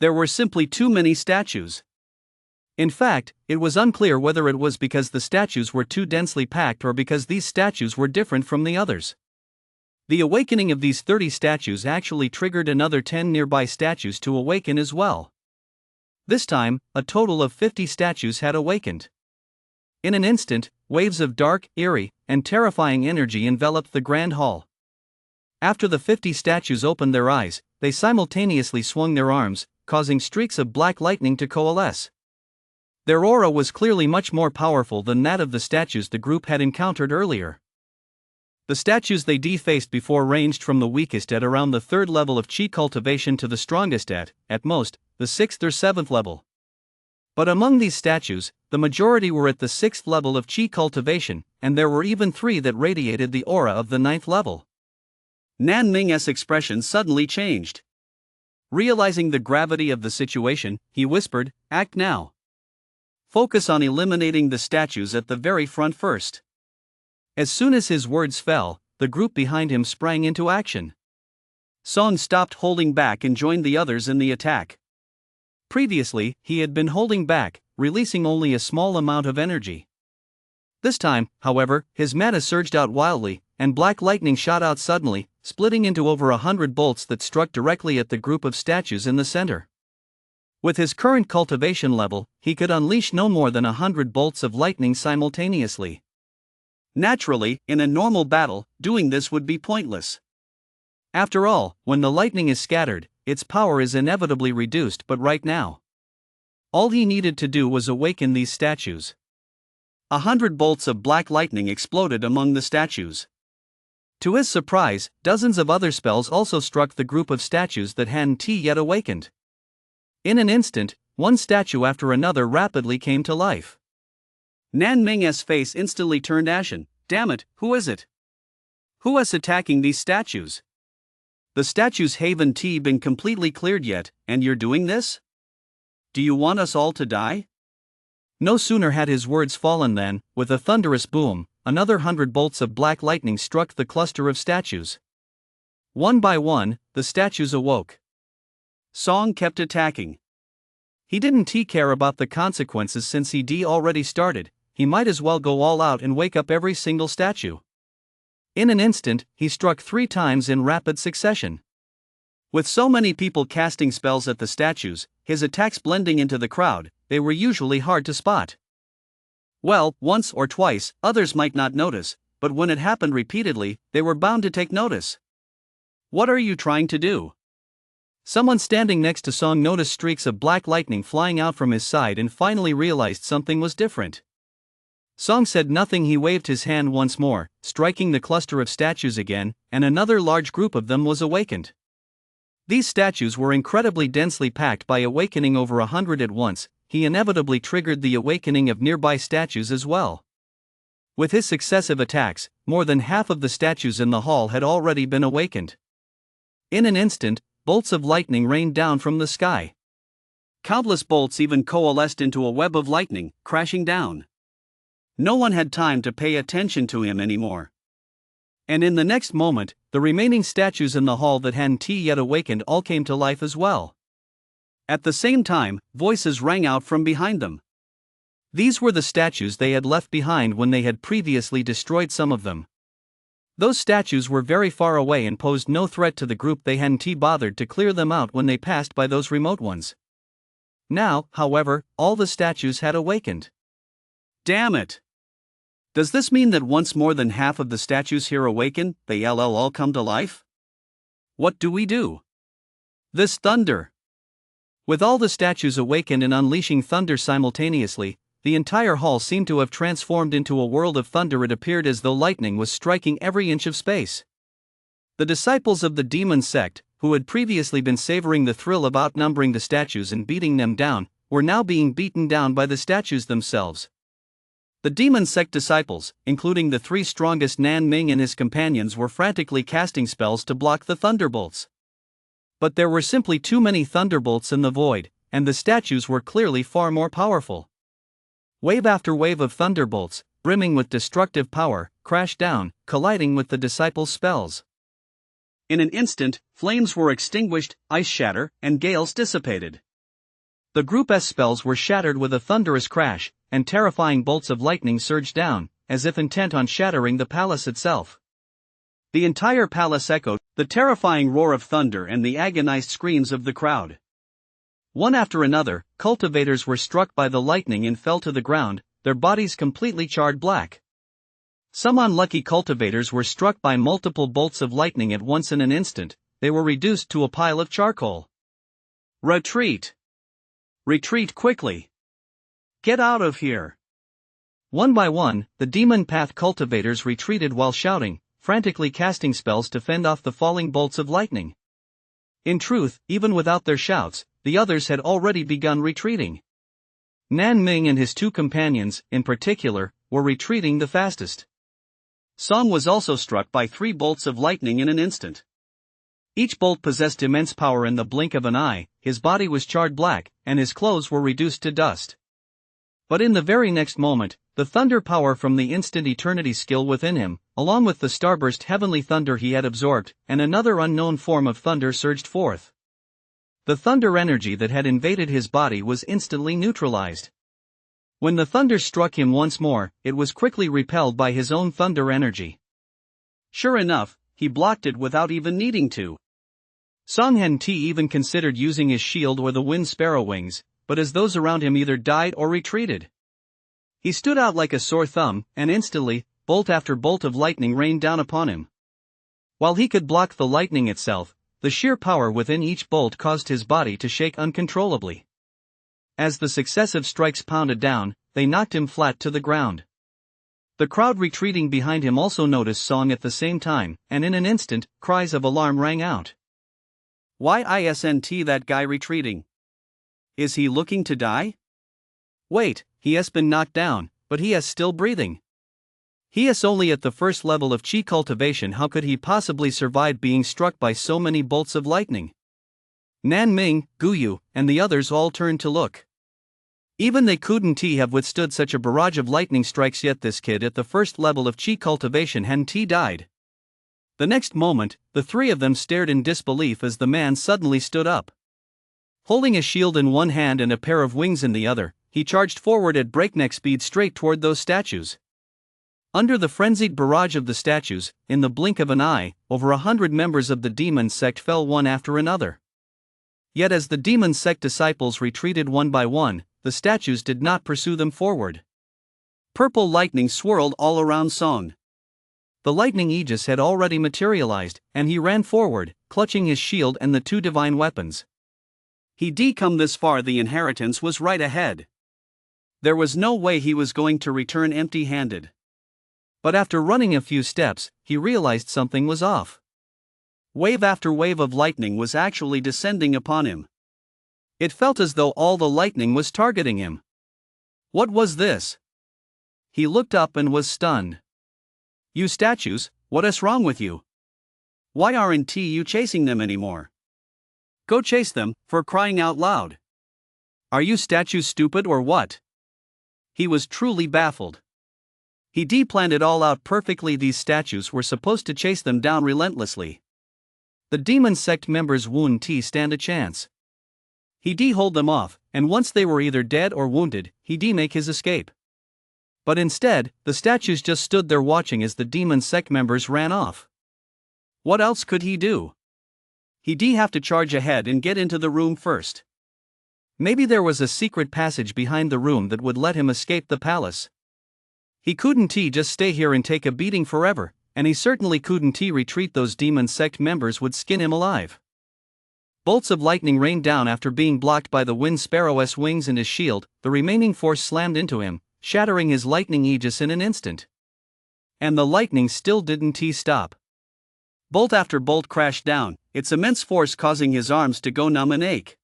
There were simply too many statues. In fact, it was unclear whether it was because the statues were too densely packed or because these statues were different from the others. The awakening of these 30 statues actually triggered another 10 nearby statues to awaken as well. This time, a total of 50 statues had awakened. In an instant, waves of dark, eerie, and terrifying energy enveloped the grand hall. After the 50 statues opened their eyes, they simultaneously swung their arms, causing streaks of black lightning to coalesce. Their aura was clearly much more powerful than that of the statues the group had encountered earlier. The statues they faced before ranged from the weakest at around the 3rd level of chi cultivation to the strongest at most, the 6th or 7th level. But among these statues, the majority were at the 6th level of chi cultivation, and there were even 3 that radiated the aura of the 9th level. Nan Ming's expression suddenly changed. Realizing the gravity of the situation, he whispered, "Act now. Focus on eliminating the statues at the very front first." As soon as his words fell, the group behind him sprang into action. Song stopped holding back and joined the others in the attack. Previously, he had been holding back, releasing only a small amount of energy. This time, however, his mana surged out wildly, and black lightning shot out suddenly, splitting into over 100 bolts that struck directly at the group of statues in the center. With his current cultivation level, he could unleash no more than 100 bolts of lightning simultaneously. Naturally, in a normal battle, doing this would be pointless. After all, when the lightning is scattered, its power is inevitably reduced, but right now, all he needed to do was awaken these statues. 100 bolts of black lightning exploded among the statues. To his surprise, dozens of other spells also struck the group of statues that hadn't yet awakened. In an instant, one statue after another rapidly came to life. Nan Ming's face instantly turned ashen. "Damn it, who is it?" Who is attacking these statues? The statues haven't been completely cleared yet, and you're doing this? Do you want us all to die? No sooner had his words fallen than, with a thunderous boom, another 100 bolts of black lightning struck the cluster of statues. One by one, the statues awoke. Song kept attacking. He didn't care about the consequences since he'd already started. He might as well go all out and wake up every single statue. In an instant, he struck 3 times in rapid succession. With so many people casting spells at the statues, his attacks blending into the crowd, they were usually hard to spot. Well, once or twice, others might not notice, but when it happened repeatedly, they were bound to take notice. What are you trying to do? Someone standing next to Song noticed streaks of black lightning flying out from his side and finally realized something was different. Song said nothing. He waved his hand once more, striking the cluster of statues again, and another large group of them was awakened. These statues were incredibly densely packed. By awakening over 100 at once, he inevitably triggered the awakening of nearby statues as well. With his successive attacks, more than half of the statues in the hall had already been awakened. In an instant, bolts of lightning rained down from the sky. Countless bolts even coalesced into a web of lightning, crashing down. No one had time to pay attention to him anymore. And in the next moment, the remaining statues in the hall that hadn't yet awakened all came to life as well. At the same time, voices rang out from behind them. These were the statues they had left behind when they had previously destroyed some of them. Those statues were very far away and posed no threat to the group. They hadn't bothered to clear them out when they passed by those remote ones. Now, however, all the statues had awakened. Damn it! Does this mean that once more than half of the statues here awaken, they all come to life? What do we do? This thunder! With all the statues awakened and unleashing thunder simultaneously, the entire hall seemed to have transformed into a world of thunder. It appeared as though lightning was striking every inch of space. The disciples of the demon sect, who had previously been savoring the thrill of outnumbering the statues and beating them down, were now being beaten down by the statues themselves. The demon sect disciples, including the 3 strongest, Nan Ming and his companions, were frantically casting spells to block the thunderbolts. But there were simply too many thunderbolts in the void, and the statues were clearly far more powerful. Wave after wave of thunderbolts, brimming with destructive power, crashed down, colliding with the disciples' spells. In an instant, flames were extinguished, ice shatter, and gales dissipated. The group's spells were shattered with a thunderous crash, and terrifying bolts of lightning surged down, as if intent on shattering the palace itself. The entire palace echoed, the terrifying roar of thunder and the agonized screams of the crowd. One after another, cultivators were struck by the lightning and fell to the ground, their bodies completely charred black. Some unlucky cultivators were struck by multiple bolts of lightning at once. In an instant, they were reduced to a pile of charcoal. Retreat! Retreat quickly! Get out of here! One by one, the demon path cultivators retreated while shouting, frantically casting spells to fend off the falling bolts of lightning. In truth, even without their shouts, the others had already begun retreating. Nan Ming and his 2 companions, in particular, were retreating the fastest. Song was also struck by 3 bolts of lightning in an instant. Each bolt possessed immense power. In the blink of an eye, his body was charred black, and his clothes were reduced to dust. But in the very next moment, the thunder power from the instant eternity skill within him, along with the starburst heavenly thunder he had absorbed, and another unknown form of thunder surged forth. The thunder energy that had invaded his body was instantly neutralized. When the thunder struck him once more, it was quickly repelled by his own thunder energy. Sure enough, he blocked it without even needing to. Song hadn't even considered using his shield or the wind sparrow wings, but as those around him either died or retreated, he stood out like a sore thumb, and instantly, bolt after bolt of lightning rained down upon him. While he could block the lightning itself, the sheer power within each bolt caused his body to shake uncontrollably. As the successive strikes pounded down, they knocked him flat to the ground. The crowd retreating behind him also noticed Song at the same time, and in an instant, cries of alarm rang out. Why isn't that guy retreating? Is he looking to die? Wait, he has been knocked down, but he is still breathing. He is only at the first level of chi cultivation. How could he possibly survive being struck by so many bolts of lightning? Nan Ming, Guyu, and the others all turned to look. Even they couldn't have withstood such a barrage of lightning strikes, yet this kid at the first level of chi cultivation hadn't died. The next moment, the three of them stared in disbelief as the man suddenly stood up. Holding a shield in one hand and a pair of wings in the other, he charged forward at breakneck speed straight toward those statues. Under the frenzied barrage of the statues, in the blink of an eye, over 100 members of the demon sect fell one after another. Yet as the demon sect disciples retreated one by one, the statues did not pursue them forward. Purple lightning swirled all around Song. The lightning aegis had already materialized, and he ran forward, clutching his shield and the two divine weapons. He'd come this far, the inheritance was right ahead. There was no way he was going to return empty-handed. But after running a few steps, he realized something was off. Wave after wave of lightning was actually descending upon him. It felt as though all the lightning was targeting him. What was this? He looked up and was stunned. You statues, what is wrong with you? Why aren't you chasing them anymore? Go chase them, for crying out loud. Are you statues stupid or what? He was truly baffled. He planned it all out perfectly. These statues were supposed to chase them down relentlessly. The demon sect members wouldn't stand a chance. He'd hold them off, and once they were either dead or wounded, he'd make his escape. But instead, the statues just stood there watching as the demon sect members ran off. What else could he do? He'd have to charge ahead and get into the room first. Maybe there was a secret passage behind the room that would let him escape the palace. He couldn't just stay here and take a beating forever, and he certainly couldn't retreat. Those demon sect members would skin him alive. Bolts of lightning rained down after being blocked by the wind sparrow's wings and his shield. The remaining force slammed into him, shattering his lightning aegis in an instant. And the lightning still didn't stop. Bolt after bolt crashed down, its immense force causing his arms to go numb and ache.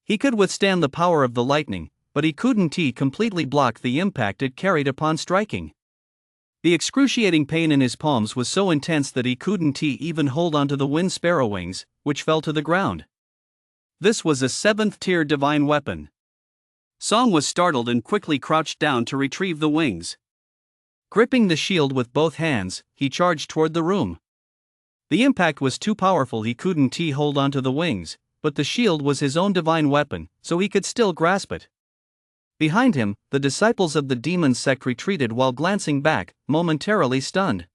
He could withstand the power of the lightning, but he couldn't completely block the impact it carried upon striking. The excruciating pain in his palms was so intense that he couldn't even hold onto the wind sparrow wings, which fell to the ground. This was a 7th-tier divine weapon. Song was startled and quickly crouched down to retrieve the wings. Gripping the shield with both hands, he charged toward the room. The impact was too powerful. He couldn't hold onto the wings, but the shield was his own divine weapon, so he could still grasp it. Behind him, the disciples of the demon sect retreated while glancing back, momentarily stunned.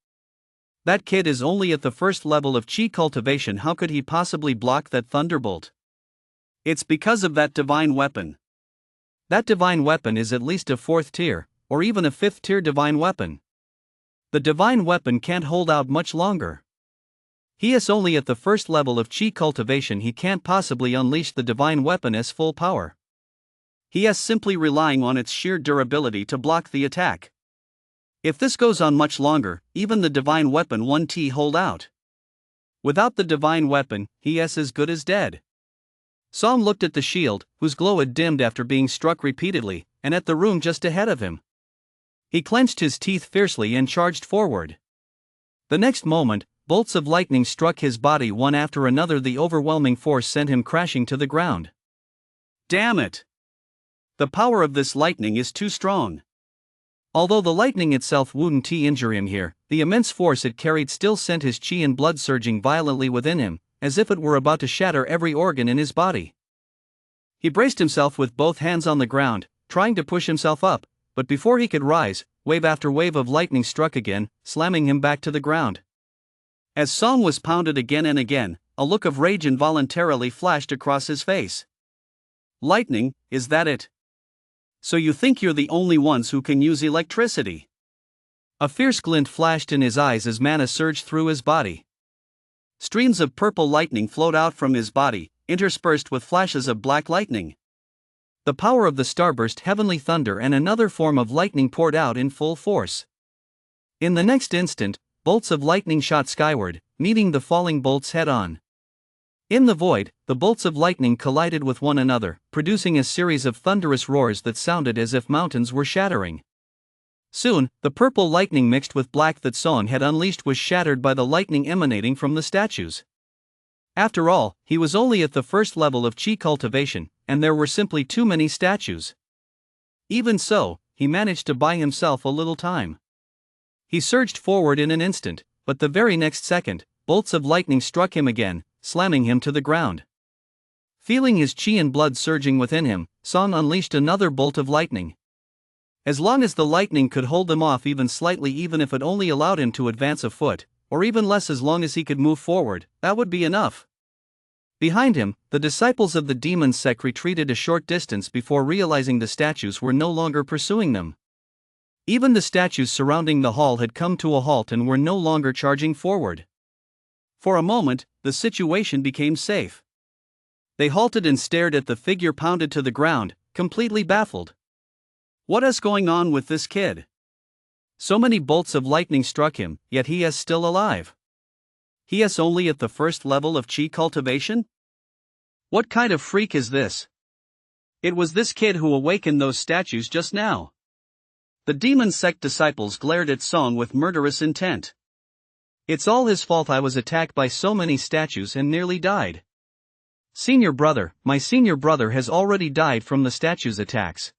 That kid is only at the first level of chi cultivation. How could he possibly block that thunderbolt? It's because of that divine weapon. That divine weapon is at least a 4th tier, or even a 5th tier divine weapon. The divine weapon can't hold out much longer. He is only at the first level of chi cultivation. He can't possibly unleash the divine weapon as full power. He is simply relying on its sheer durability to block the attack. If this goes on much longer, even the divine weapon won't hold out. Without the divine weapon, he is as good as dead. Song looked at the shield, whose glow had dimmed after being struck repeatedly, and at the room just ahead of him. He clenched his teeth fiercely and charged forward. The next moment, bolts of lightning struck his body one after another. The overwhelming force sent him crashing to the ground. Damn it! The power of this lightning is too strong. Although the lightning itself wouldn't injure him here, the immense force it carried still sent his chi and blood surging violently within him, as if it were about to shatter every organ in his body. He braced himself with both hands on the ground, trying to push himself up, but before he could rise, wave after wave of lightning struck again, slamming him back to the ground. As Song was pounded again and again, a look of rage involuntarily flashed across his face. Lightning, is that it? So you think you're the only ones who can use electricity? A fierce glint flashed in his eyes as mana surged through his body. Streams of purple lightning flowed out from his body, interspersed with flashes of black lightning. The power of the starburst heavenly thunder and another form of lightning poured out in full force. In the next instant, bolts of lightning shot skyward, meeting the falling bolts head-on. In the void, the bolts of lightning collided with one another, producing a series of thunderous roars that sounded as if mountains were shattering. Soon, the purple lightning mixed with black that Song had unleashed was shattered by the lightning emanating from the statues. After all, he was only at the first level of chi cultivation, and there were simply too many statues. Even so, he managed to buy himself a little time. He surged forward in an instant, but the very next second, bolts of lightning struck him again, slamming him to the ground. Feeling his chi and blood surging within him, Song unleashed another bolt of lightning. As long as the lightning could hold him off even slightly, even if it only allowed him to advance a foot, or even less as long as he could move forward, that would be enough. Behind him, the disciples of the demon sect retreated a short distance before realizing the statues were no longer pursuing them. Even the statues surrounding the hall had come to a halt and were no longer charging forward. For a moment, the situation became safe. They halted and stared at the figure pounded to the ground, completely baffled. What is going on with this kid? So many bolts of lightning struck him, yet he is still alive. He is only at the first level of chi cultivation? What kind of freak is this? It was this kid who awakened those statues just now. The demon sect disciples glared at Song with murderous intent. It's all his fault I was attacked by so many statues and nearly died. My senior brother has already died from the statues' attacks.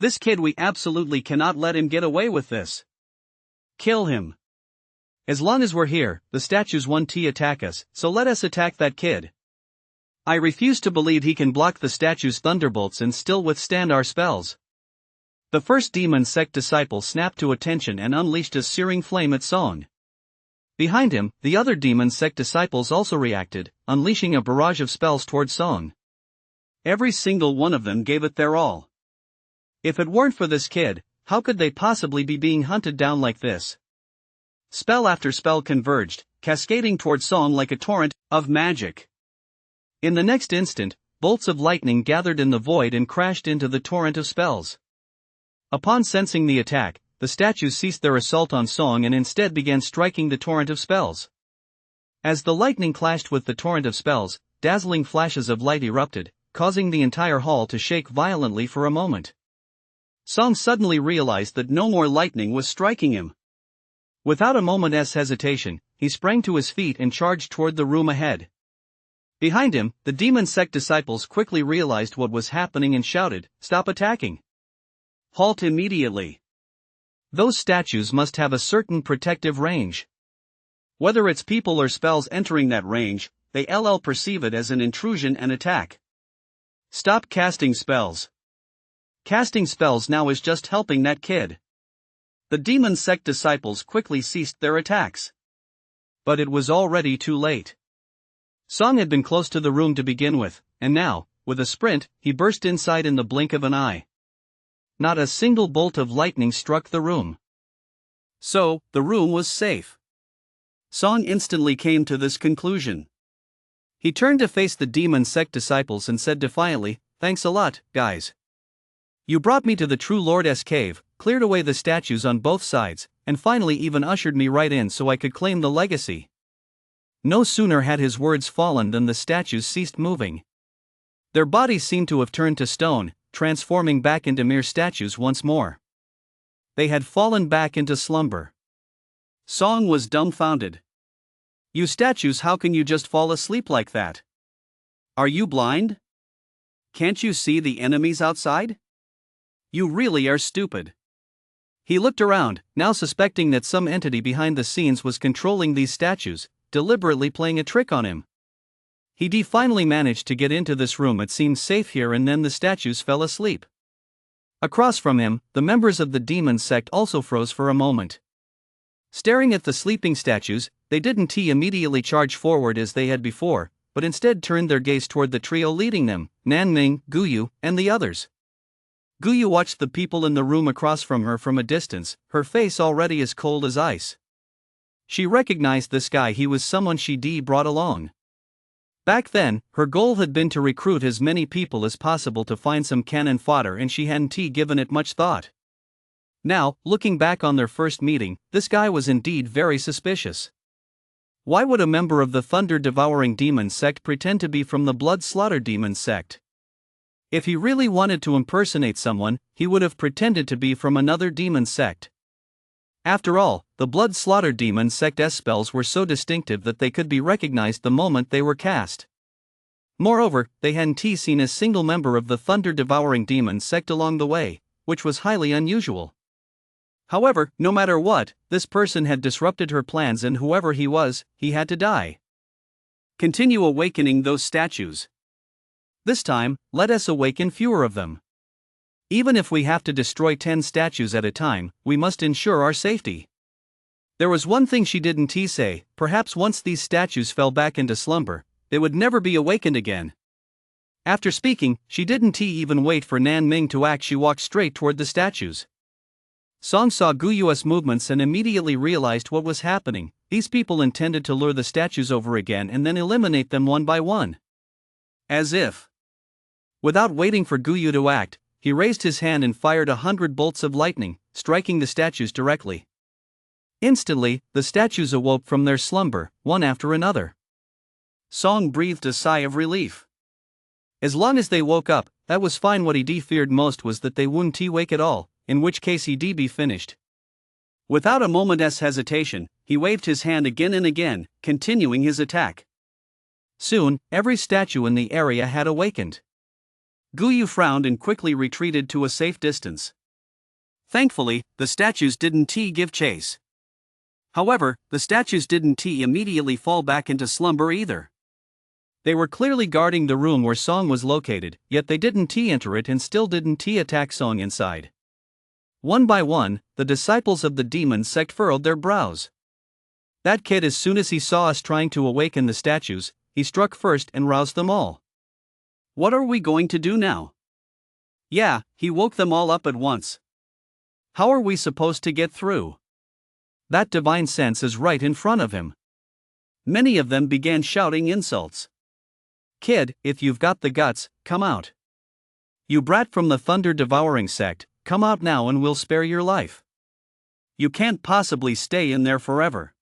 This kid, we absolutely cannot let him get away with this. Kill him. As long as we're here, the statues won't attack us, so let us attack that kid. I refuse to believe he can block the statue's thunderbolts and still withstand our spells. The first demon sect disciple snapped to attention and unleashed a searing flame at Song. Behind him, the other demon sect disciples also reacted, unleashing a barrage of spells towards Song. Every single one of them gave it their all. If it weren't for this kid, how could they possibly be being hunted down like this? Spell after spell converged, cascading towards Song like a torrent of magic. In the next instant, bolts of lightning gathered in the void and crashed into the torrent of spells. Upon sensing the attack, the statues ceased their assault on Song and instead began striking the torrent of spells. As the lightning clashed with the torrent of spells, dazzling flashes of light erupted, causing the entire hall to shake violently for a moment. Song suddenly realized that no more lightning was striking him. Without a moment's hesitation, he sprang to his feet and charged toward the room ahead. Behind him, the demon sect disciples quickly realized what was happening and shouted, "Stop attacking! Halt immediately! Those statues must have a certain protective range. Whether it's people or spells entering that range, they perceive it as an intrusion and attack. Stop casting spells. Casting spells now is just helping that kid." The demon sect disciples quickly ceased their attacks. But it was already too late. Song had been close to the room to begin with, and now, with a sprint, he burst inside in the blink of an eye. Not a single bolt of lightning struck the room. So, the room was safe. Song instantly came to this conclusion. He turned to face the demon sect disciples and said defiantly, "Thanks a lot, guys. You brought me to the true Lord's cave, cleared away the statues on both sides, and finally even ushered me right in so I could claim the legacy." No sooner had his words fallen than the statues ceased moving. Their bodies seemed to have turned to stone, transforming back into mere statues once more. They had fallen back into slumber. Song was dumbfounded. "You statues, how can you just fall asleep like that? Are you blind? Can't you see the enemies outside? You really are stupid." He looked around, now suspecting that some entity behind the scenes was controlling these statues, deliberately playing a trick on him. He finally managed to get into this room. It seemed safe here, and then the statues fell asleep. Across from him, the members of the demon sect also froze for a moment. Staring at the sleeping statues, they didn't immediately charge forward as they had before, but instead turned their gaze toward the trio leading them, Nanning, Guyu, and the others. Guyu watched the people in the room across from her from a distance, her face already as cold as ice. She recognized this guy. He was someone she brought along. Back then, her goal had been to recruit as many people as possible to find some cannon fodder, and she hadn't given it much thought. Now, looking back on their first meeting, this guy was indeed very suspicious. Why would a member of the thunder-devouring demon sect pretend to be from the blood-slaughter demon sect? If he really wanted to impersonate someone, he would have pretended to be from another demon sect. After all, the blood-slaughtered demon sect's spells were so distinctive that they could be recognized the moment they were cast. Moreover, they hadn't seen a single member of the thunder-devouring demon sect along the way, which was highly unusual. However, no matter what, this person had disrupted her plans, and whoever he was, he had to die. Continue awakening those statues. This time, let us awaken fewer of them. Even if we have to destroy 10 statues at a time, we must ensure our safety. There was one thing she didn't say: perhaps once these statues fell back into slumber, they would never be awakened again. After speaking, she didn't even wait for Nan Ming to act. She walked straight toward the statues. Song saw Guyu's movements and immediately realized what was happening. These people intended to lure the statues over again and then eliminate them one by one. As if. Without waiting for Guyu to act, he raised his hand and fired 100 bolts of lightning, striking the statues directly. Instantly, the statues awoke from their slumber, one after another. Song breathed a sigh of relief. As long as they woke up, that was fine. What he feared most was that they wouldn't wake at all, in which case he'd be finished. Without a moment's hesitation, he waved his hand again and again, continuing his attack. Soon, every statue in the area had awakened. Guyu frowned and quickly retreated to a safe distance. Thankfully, the statues didn't give chase. However, the statues didn't immediately fall back into slumber either. They were clearly guarding the room where Song was located, yet they didn't enter it and still didn't attack Song inside. One by one, the disciples of the demon sect furrowed their brows. That kid, as soon as he saw us trying to awaken the statues, he struck first and roused them all. What are we going to do now? Yeah, he woke them all up at once. How are we supposed to get through? That divine sense is right in front of him. Many of them began shouting insults. Kid, if you've got the guts, come out. You brat from the thunder-devouring sect, come out now and we'll spare your life. You can't possibly stay in there forever.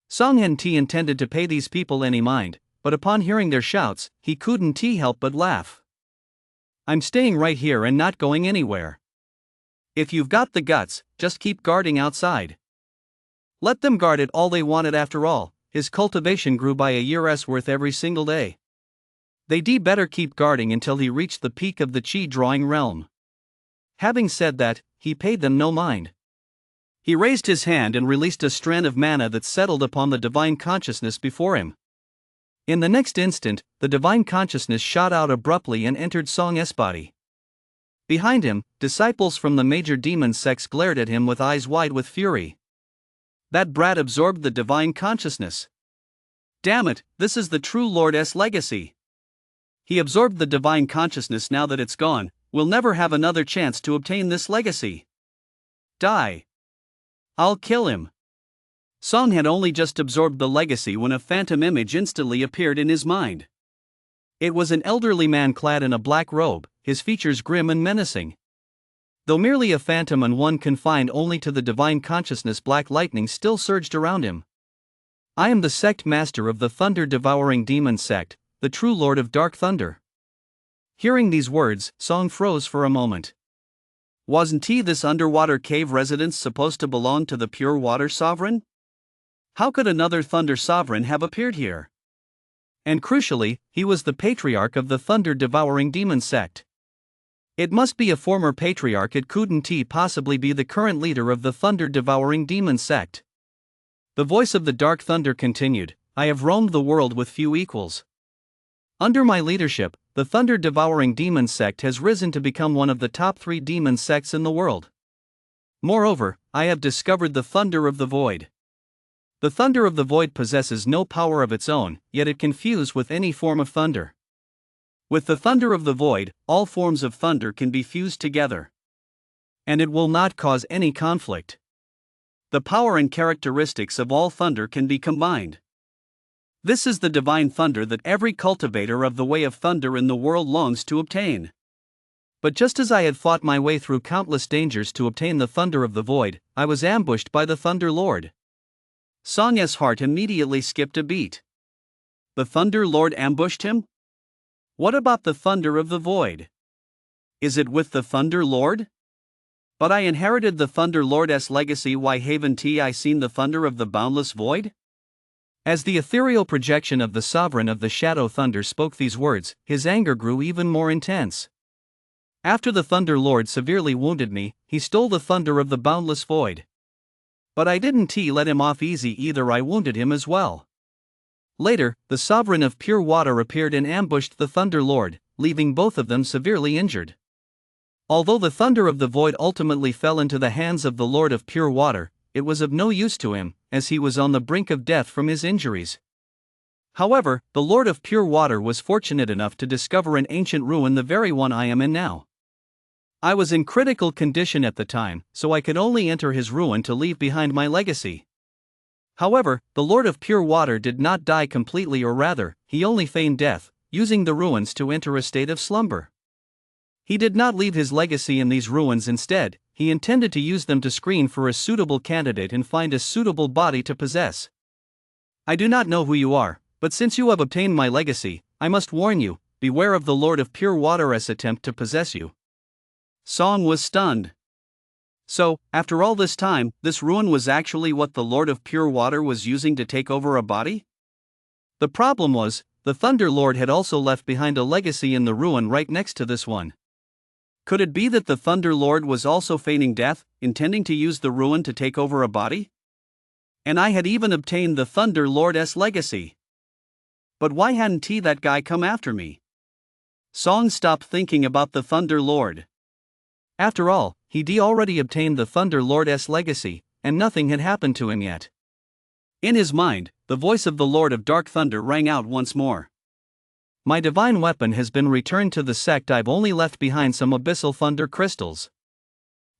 Song hadn't intended to pay these people any mind, but upon hearing their shouts, he couldn't help but laugh. I'm staying right here and not going anywhere. If you've got the guts, just keep guarding outside. Let them guard it all they wanted. After all, his cultivation grew by a year's worth every single day. They'd better keep guarding until he reached the peak of the chi-drawing realm. Having said that, he paid them no mind. He raised his hand and released a strand of mana that settled upon the divine consciousness before him. In the next instant, the divine consciousness shot out abruptly and entered Song's body. Behind him, disciples from the major demon sects glared at him with eyes wide with fury. That brat absorbed the divine consciousness. Damn it, this is the true Lord's legacy. He absorbed the divine consciousness. Now that it's gone, we'll never have another chance to obtain this legacy. Die. I'll kill him. Song had only just absorbed the legacy when a phantom image instantly appeared in his mind. It was an elderly man clad in a black robe, his features grim and menacing. Though merely a phantom and one confined only to the divine consciousness, black lightning still surged around him. I am the sect master of the thunder-devouring demon sect, the true lord of dark thunder. Hearing these words, Song froze for a moment. Wasn't this underwater cave residence supposed to belong to the pure water sovereign? How could another thunder sovereign have appeared here? And crucially, he was the patriarch of the thunder-devouring demon sect. It must be a former patriarch. It couldn't possibly be the current leader of the thunder-devouring demon sect. The voice of the dark thunder continued, I have roamed the world with few equals. Under my leadership, the thunder-devouring demon sect has risen to become one of the top 3 demon sects in the world. Moreover, I have discovered the thunder of the void. The thunder of the void possesses no power of its own, yet it can fuse with any form of thunder. With the thunder of the void, all forms of thunder can be fused together. And it will not cause any conflict. The power and characteristics of all thunder can be combined. This is the divine thunder that every cultivator of the way of thunder in the world longs to obtain. But just as I had fought my way through countless dangers to obtain the thunder of the void, I was ambushed by the Thunder Lord. Song's heart immediately skipped a beat. The Thunder Lord ambushed him? What about the thunder of the void? Is it with the Thunder Lord? But I inherited the Thunder Lord's legacy. Why haven't I seen the thunder of the boundless void? As the ethereal projection of the sovereign of the Shadow Thunder spoke these words, his anger grew even more intense. After the Thunder Lord severely wounded me, he stole the thunder of the boundless void. But I didn't let him off easy either. I wounded him as well. Later, the sovereign of pure water appeared and ambushed the Thunder Lord, leaving both of them severely injured. Although the thunder of the void ultimately fell into the hands of the Lord of pure water, it was of no use to him, as he was on the brink of death from his injuries. However, the Lord of pure water was fortunate enough to discover an ancient ruin, the very one I am in now. I was in critical condition at the time, so I could only enter his ruin to leave behind my legacy. However, the Lord of pure water did not die completely, or rather, he only feigned death, using the ruins to enter a state of slumber. He did not leave his legacy in these ruins. Instead, he intended to use them to screen for a suitable candidate and find a suitable body to possess. I do not know who you are, but since you have obtained my legacy, I must warn you, beware of the Lord of pure water's attempt to possess you. Song was stunned. So, after all this time, this ruin was actually what the Lord of pure water was using to take over a body? The problem was, the Thunder Lord had also left behind a legacy in the ruin right next to this one. Could it be that the Thunder Lord was also feigning death, intending to use the ruin to take over a body? And I had even obtained the Thunder Lord's legacy. But why hadn't that guy come after me? Song stopped thinking about the Thunder Lord. After all, he'd already obtained the Thunder Lord's legacy, and nothing had happened to him yet. In his mind, the voice of the Lord of Dark Thunder rang out once more. My divine weapon has been returned to the sect. I've only left behind some abyssal thunder crystals.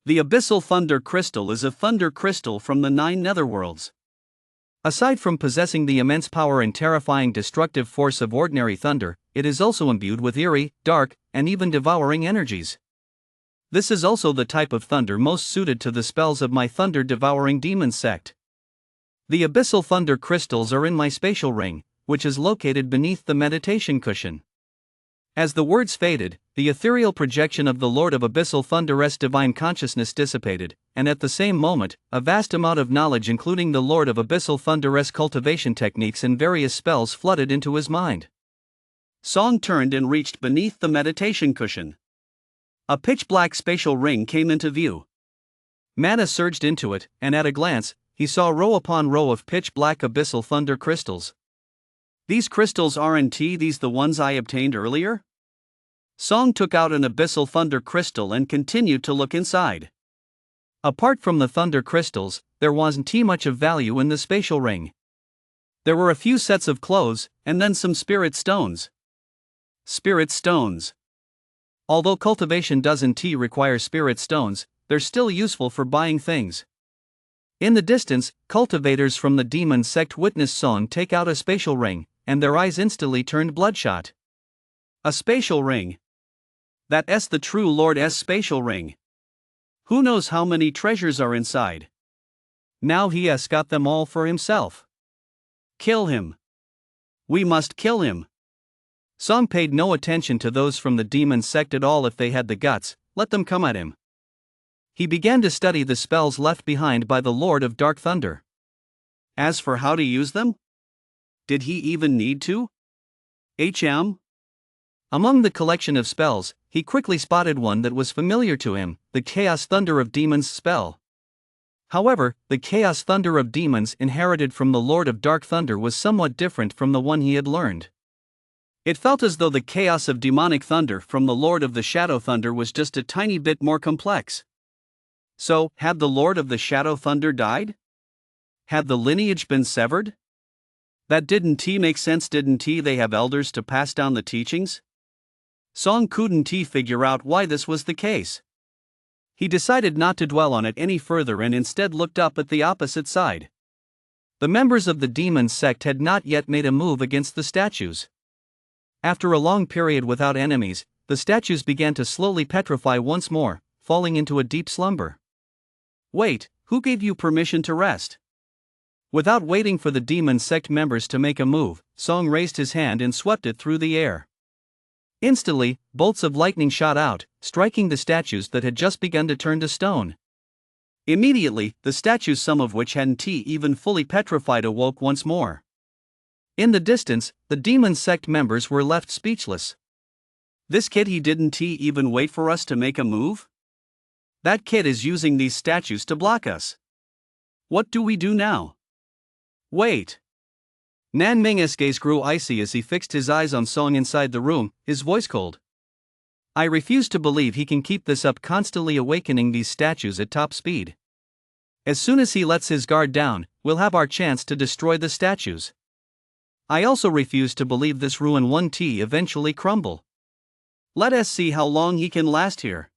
The abyssal thunder crystal is a thunder crystal from the 9 netherworlds. Aside from possessing the immense power and terrifying destructive force of ordinary thunder, it is also imbued with eerie, dark, and even devouring energies. This is also the type of thunder most suited to the spells of my thunder-devouring demon sect. The abyssal thunder crystals are in my spatial ring, which is located beneath the meditation cushion. As the words faded, the ethereal projection of the Lord of Abyssal Thunder's divine consciousness dissipated, and at the same moment, a vast amount of knowledge including the Lord of Abyssal Thunder's cultivation techniques and various spells flooded into his mind. Song turned and reached beneath the meditation cushion. A pitch-black spatial ring came into view. Mana surged into it, and at a glance, he saw row upon row of pitch-black abyssal thunder crystals. These crystals aren't these the ones I obtained earlier? Song took out an abyssal thunder crystal and continued to look inside. Apart from the thunder crystals, there wasn't much of value in the spatial ring. There were a few sets of clothes, and then some spirit stones. Spirit stones. Although cultivation doesn't require spirit stones, they're still useful for buying things. In the distance, cultivators from the demon sect witnessed Song take out a spatial ring, and their eyes instantly turned bloodshot. A spatial ring. That's the true Lord's spatial ring. Who knows how many treasures are inside? Now he has got them all for himself. Kill him. We must kill him. Song paid no attention to those from the demon sect at all. If they had the guts, let them come at him. He began to study the spells left behind by the Lord of Dark Thunder. As for how to use them? Did he even need to? Among the collection of spells, he quickly spotted one that was familiar to him, the Chaos Thunder of Demons spell. However, the Chaos Thunder of Demons inherited from the Lord of Dark Thunder was somewhat different from the one he had learned. It felt as though the chaos of demonic thunder from the Lord of the Shadow Thunder was just a tiny bit more complex. So, had the Lord of the Shadow Thunder died? Had the lineage been severed? That didn't make sense. Didn't they have elders to pass down the teachings? Song couldn't figure out why this was the case. He decided not to dwell on it any further and instead looked up at the opposite side. The members of the demon sect had not yet made a move against the statues. After a long period without enemies, the statues began to slowly petrify once more, falling into a deep slumber. Wait, who gave you permission to rest? Without waiting for the demon sect members to make a move, Song raised his hand and swept it through the air. Instantly, bolts of lightning shot out, striking the statues that had just begun to turn to stone. Immediately, the statues, some of which hadn't even fully petrified, awoke once more. In the distance, the demon sect members were left speechless. This kid, he didn't even wait for us to make a move? That kid is using these statues to block us. What do we do now? Wait. Nan Ming's gaze grew icy as he fixed his eyes on Song inside the room, his voice cold. I refuse to believe he can keep this up, constantly awakening these statues at top speed. As soon as he lets his guard down, we'll have our chance to destroy the statues. I also refuse to believe this ruin won't eventually crumble. Let us see how long he can last here.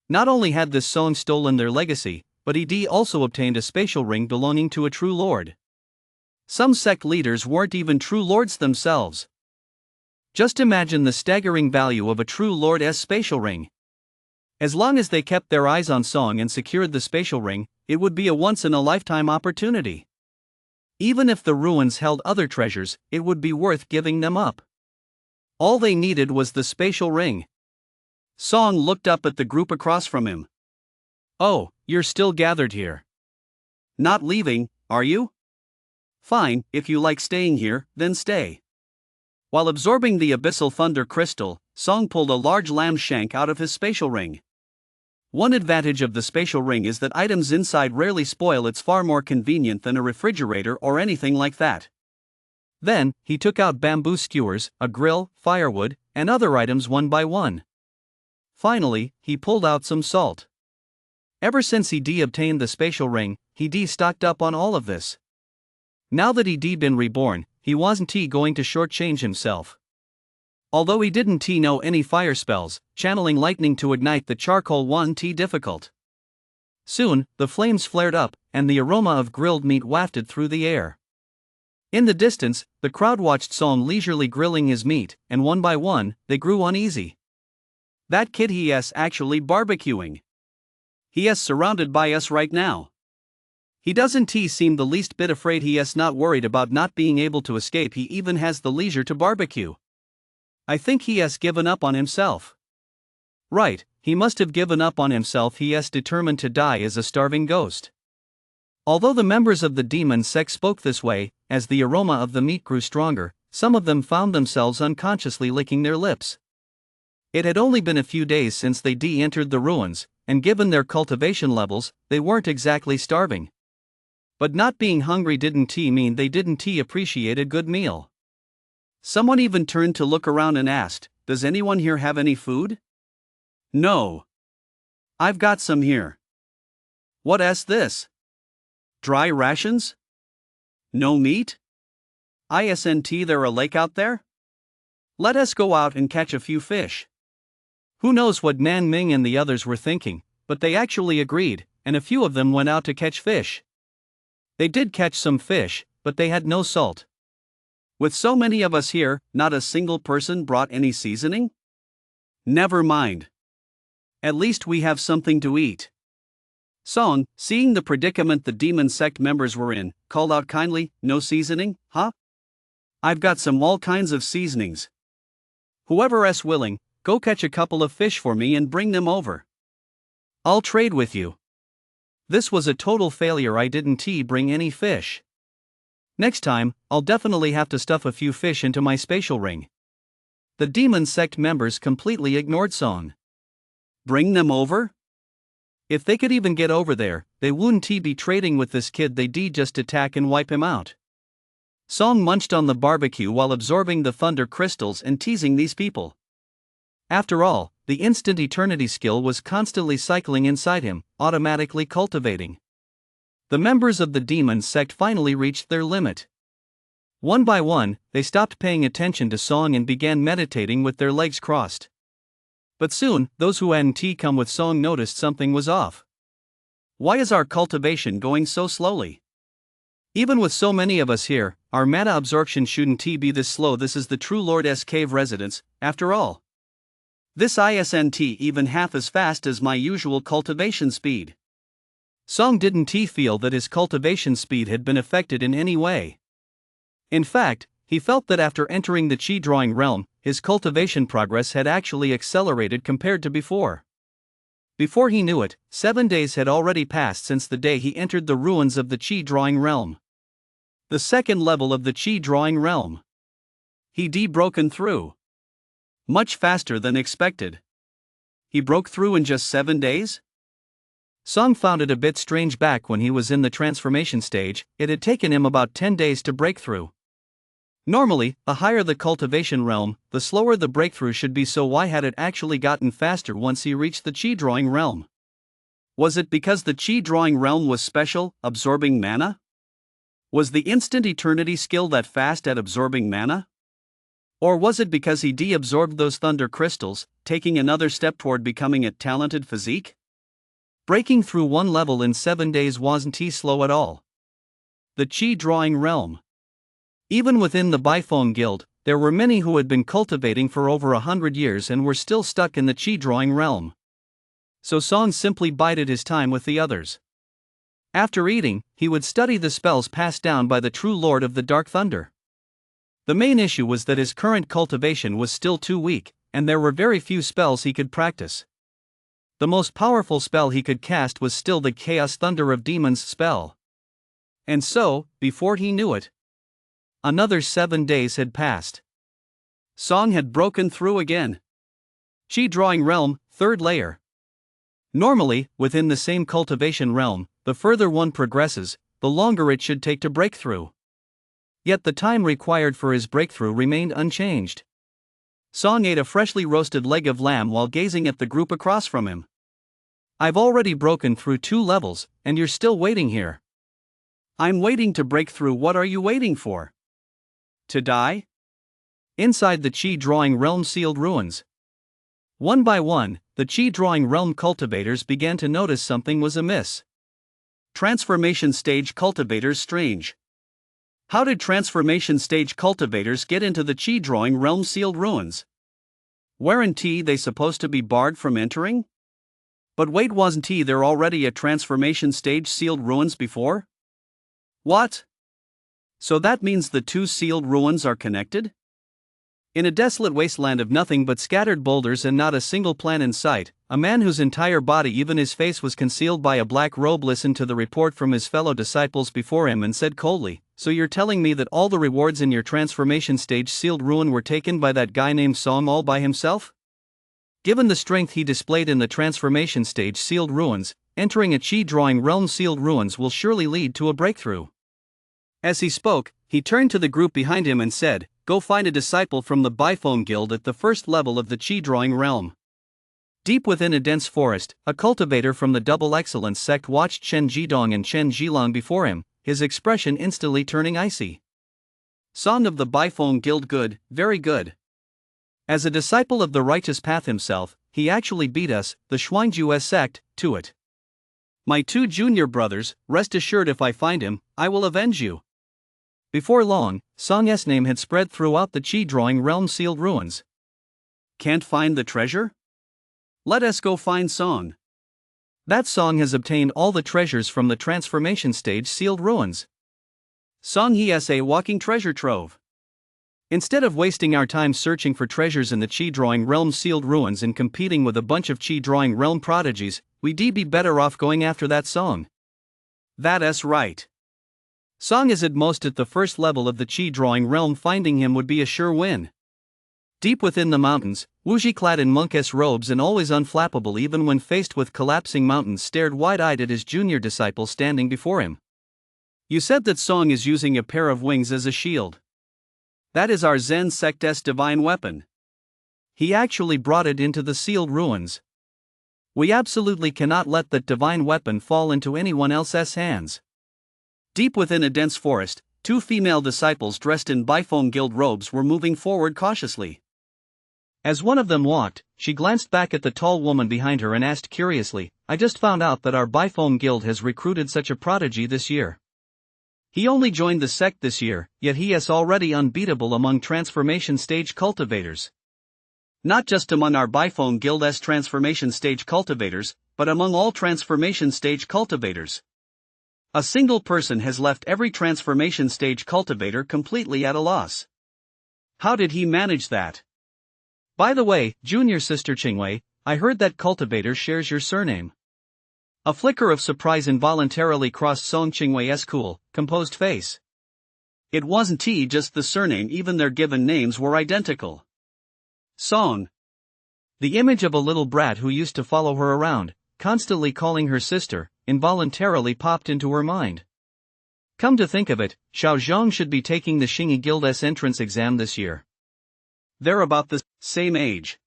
Not only had this Song stolen their legacy, but he also obtained a spatial ring belonging to a true lord. Some sect leaders weren't even true lords themselves. Just imagine the staggering value of a true lord's spatial ring. As long as they kept their eyes on Song and secured the spatial ring, it would be a once-in-a-lifetime opportunity. Even if the ruins held other treasures, it would be worth giving them up. All they needed was the spatial ring. Song looked up at the group across from him. Oh, you're still gathered here. Not leaving, are you? Fine, if you like staying here, then stay. While absorbing the abyssal thunder crystal, Song pulled a large lamb shank out of his spatial ring. One advantage of the spatial ring is that items inside rarely spoil. It's far more convenient than a refrigerator or anything like that. Then, he took out bamboo skewers, a grill, firewood, and other items one by one. Finally, he pulled out some salt. Ever since he obtained the spatial ring, he stocked up on all of this. Now that he been reborn, he wasn't going to shortchange himself. Although he didn't know any fire spells, channeling lightning to ignite the charcoal wasn't difficult. Soon, the flames flared up, and the aroma of grilled meat wafted through the air. In the distance, the crowd watched Song leisurely grilling his meat, and one by one, they grew uneasy. That kid, he's actually barbecuing. He's surrounded by us right now. He doesn't seem the least bit afraid. He's not worried about not being able to escape. He even has the leisure to barbecue. I think he has given up on himself. Right, he must have given up on himself. He is determined to die as a starving ghost. Although the members of the demon sect spoke this way, as the aroma of the meat grew stronger, some of them found themselves unconsciously licking their lips. It had only been a few days since they entered the ruins, and given their cultivation levels, they weren't exactly starving. But not being hungry didn't mean they didn't appreciate a good meal. Someone even turned to look around and asked, "Does anyone here have any food?" "No. I've got some here." "What's this? Dry rations? No meat? Isn't there a lake out there? Let us go out and catch a few fish." Who knows what Nan Ming and the others were thinking, but they actually agreed, and a few of them went out to catch fish. They did catch some fish, but they had no salt. "With so many of us here, not a single person brought any seasoning?" "Never mind. At least we have something to eat." Song, seeing the predicament the demon sect members were in, called out kindly, "No seasoning, huh? I've got all kinds of seasonings. Whoever's willing, go catch a couple of fish for me and bring them over. I'll trade with you." This was a total failure. I didn't bring any fish. Next time, I'll definitely have to stuff a few fish into my spatial ring. The demon sect members completely ignored Song. Bring them over? If they could even get over there, they wouldn't be trading with this kid. They'd just attack and wipe him out. Song munched on the barbecue while absorbing the thunder crystals and teasing these people. After all, the instant eternity skill was constantly cycling inside him, automatically cultivating. The members of the demon sect finally reached their limit. One by one, they stopped paying attention to Song and began meditating with their legs crossed. But soon, those who hadn't come with Song noticed something was off. "Why is our cultivation going so slowly? Even with so many of us here, our mana absorption shouldn't be this slow. This is the true Lord's cave residence, after all. This isn't even half as fast as my usual cultivation speed." Song didn't feel that his cultivation speed had been affected in any way. In fact, he felt that after entering the chi drawing realm, his cultivation progress had actually accelerated compared to before. Before he knew it, 7 days had already passed since the day he entered the ruins of the Chi drawing realm. The second level of the Chi drawing realm. He broken through. Much faster than expected. He broke through in just 7 days? Song found it a bit strange back when he was in the transformation stage. It had taken him about 10 days to break through. Normally, the higher the cultivation realm, the slower the breakthrough should be, so why had it actually gotten faster once he reached the Chi drawing realm? Was it because the Chi drawing realm was special, absorbing mana? Was the instant eternity skill that fast at absorbing mana? Or was it because he deabsorbed those thunder crystals, taking another step toward becoming a talented physique? Breaking through one level in 7 days wasn't slow at all. The Chi drawing realm. Even within the Bifone Guild, there were many who had been cultivating for over 100 years and were still stuck in the Chi drawing realm. So Song simply bided his time with the others. After eating, he would study the spells passed down by the true Lord of the Dark Thunder. The main issue was that his current cultivation was still too weak, and there were very few spells he could practice. The most powerful spell he could cast was still the Chaos Thunder of Demons spell. And so, before he knew it, another 7 days had passed. Song had broken through again. Chi drawing realm, 3rd layer. Normally, within the same cultivation realm, the further one progresses, the longer it should take to break through. Yet the time required for his breakthrough remained unchanged. Song ate a freshly roasted leg of lamb while gazing at the group across from him. I've already broken through 2 levels, and you're still waiting here. I'm waiting to break through. What are you waiting for? To die? Inside the Chi drawing realm sealed ruins. One by one, the Chi drawing realm cultivators began to notice something was amiss. Transformation stage cultivators strange. How did transformation stage cultivators get into the Chi drawing realm sealed ruins? Weren't they supposed to be barred from entering? But wait, wasn't there already a transformation stage sealed ruins before? What? So that means the 2 sealed ruins are connected? In a desolate wasteland of nothing but scattered boulders and not a single plant in sight, a man whose entire body, even his face, was concealed by a black robe listened to the report from his fellow disciples before him and said coldly, "So you're telling me that all the rewards in your transformation stage sealed ruin were taken by that guy named Song all by himself?" Given the strength he displayed in the transformation stage sealed ruins, entering a Chi drawing realm sealed ruins will surely lead to a breakthrough. As he spoke, he turned to the group behind him and said, "Go find a disciple from the Bifone Guild at the 1st level of the Chi drawing realm." Deep within a dense forest, a cultivator from the Double Excellence sect watched Chen Jidong and Chen Jilong before him, his expression instantly turning icy. Song of the Bifone Guild, good, very good. As a disciple of the righteous path himself, he actually beat us, the Shuangju sect, to it. My 2 junior brothers, rest assured if I find him, I will avenge you. Before long, Song's name had spread throughout the Chi drawing realm sealed ruins. Can't find the treasure? Let us go find Song. That Song has obtained all the treasures from the transformation stage sealed ruins. Song he is a walking treasure trove. Instead of wasting our time searching for treasures in the Chi drawing realm sealed ruins and competing with a bunch of Chi drawing realm prodigies, we'd be better off going after that Song. That's right. Song is at most at the 1st level of the Chi drawing realm. Finding him would be a sure win. Deep within the mountains, Wuji, clad in monk's robes and always unflappable even when faced with collapsing mountains, stared wide-eyed at his junior disciple standing before him. You said that Song is using a pair of wings as a shield. That is our Zen sect's divine weapon. He actually brought it into the sealed ruins. We absolutely cannot let that divine weapon fall into anyone else's hands. Deep within a dense forest, 2 female disciples dressed in Bifone Guild robes were moving forward cautiously. As one of them walked, she glanced back at the tall woman behind her and asked curiously, "I just found out that our Bifone Guild has recruited such a prodigy this year. He only joined the sect this year, yet he is already unbeatable among transformation stage cultivators. Not just among our Bifone Guild's transformation stage cultivators, but among all transformation stage cultivators. A single person has left every transformation stage cultivator completely at a loss. How did he manage that? By the way, junior sister Qingwei, I heard that cultivator shares your surname. A flicker of surprise involuntarily crossed Song Qingwei's cool, composed face. It wasn't just the surname, even their given names were identical. Song. The image of a little brat who used to follow her around, constantly calling her sister, involuntarily popped into her mind. Come to think of it, Xiao Zhong should be taking the Xingyi Guild's entrance exam this year. They're about the same age.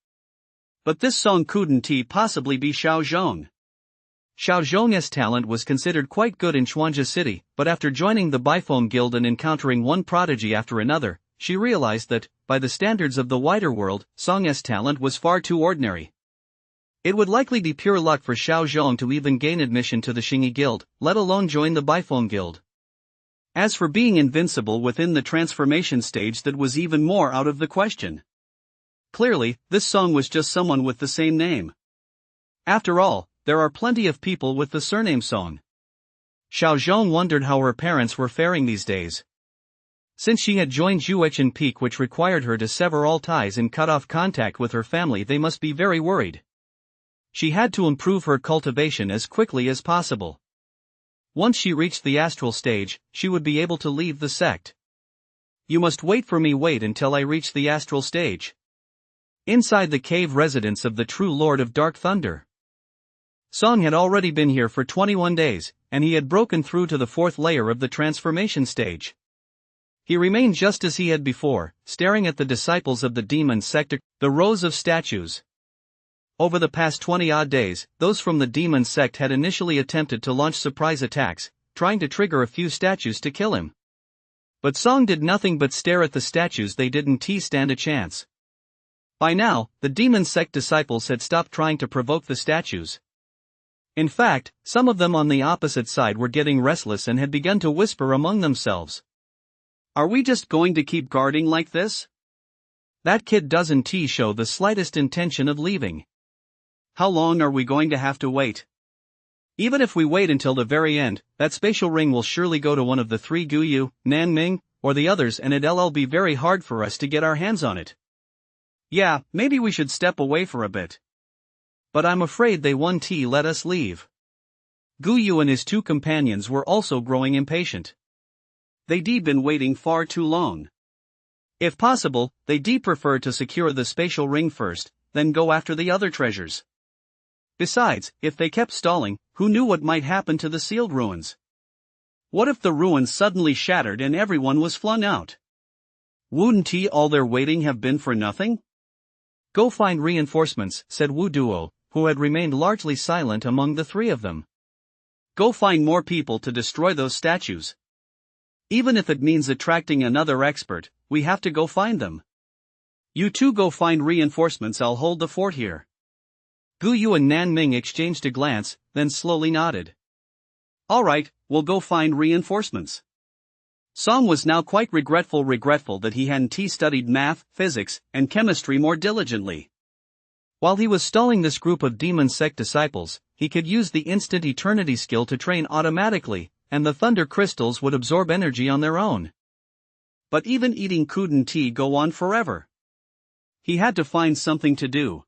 But this Song couldn't possibly be Xiao Zhong. Xiao Zhong's talent was considered quite good in Chuanja City, but after joining the Bifone Guild and encountering one prodigy after another, she realized that, by the standards of the wider world, Song's talent was far too ordinary. It would likely be pure luck for Xiao Zhong to even gain admission to the Xingyi Guild, let alone join the Bifone Guild. As for being invincible within the transformation stage, that was even more out of the question. Clearly, this Song was just someone with the same name. After all, there are plenty of people with the surname Song. Xiao Zhong wondered how her parents were faring these days. Since she had joined Juechen Peak, which required her to sever all ties and cut off contact with her family, they must be very worried. She had to improve her cultivation as quickly as possible. Once she reached the astral stage, she would be able to leave the sect. You must wait until I reach the astral stage. Inside the cave residence of the true Lord of Dark Thunder. Song had already been here for 21 days, and he had broken through to the 4th layer of the transformation stage. He remained just as he had before, staring at the disciples of the demon sect, the rows of statues. Over the past 20-odd days, those from the demon sect had initially attempted to launch surprise attacks, trying to trigger a few statues to kill him. But Song did nothing but stare at the statues. They didn't stand a chance. By now, the demon sect disciples had stopped trying to provoke the statues. In fact, some of them on the opposite side were getting restless and had begun to whisper among themselves. Are we just going to keep guarding like this? That kid doesn't show the slightest intention of leaving. How long are we going to have to wait? Even if we wait until the very end, that spatial ring will surely go to one of the 3 Guyu, Nanming, or the others, and it'll be very hard for us to get our hands on it. Yeah, maybe we should step away for a bit. But I'm afraid they won't let us leave. Guyu and his 2 companions were also growing impatient. They'd been waiting far too long. If possible, they'd prefer to secure the spatial ring first, then go after the other treasures. Besides, if they kept stalling, who knew what might happen to the sealed ruins? What if the ruins suddenly shattered and everyone was flung out? Wouldn't all their waiting have been for nothing? Go find reinforcements, said Wu Duo, who had remained largely silent among the 3 of them. Go find more people to destroy those statues. Even if it means attracting another expert, we have to go find them. You 2 go find reinforcements, I'll hold the fort here. Guyu and Nanming exchanged a glance, then slowly nodded. Alright, we'll go find reinforcements. Song was now quite regretful that he hadn't studied math, physics, and chemistry more diligently. While he was stalling this group of demon sect disciples, he could use the instant eternity skill to train automatically, and the thunder crystals would absorb energy on their own. But even eating couldn't go on forever. He had to find something to do.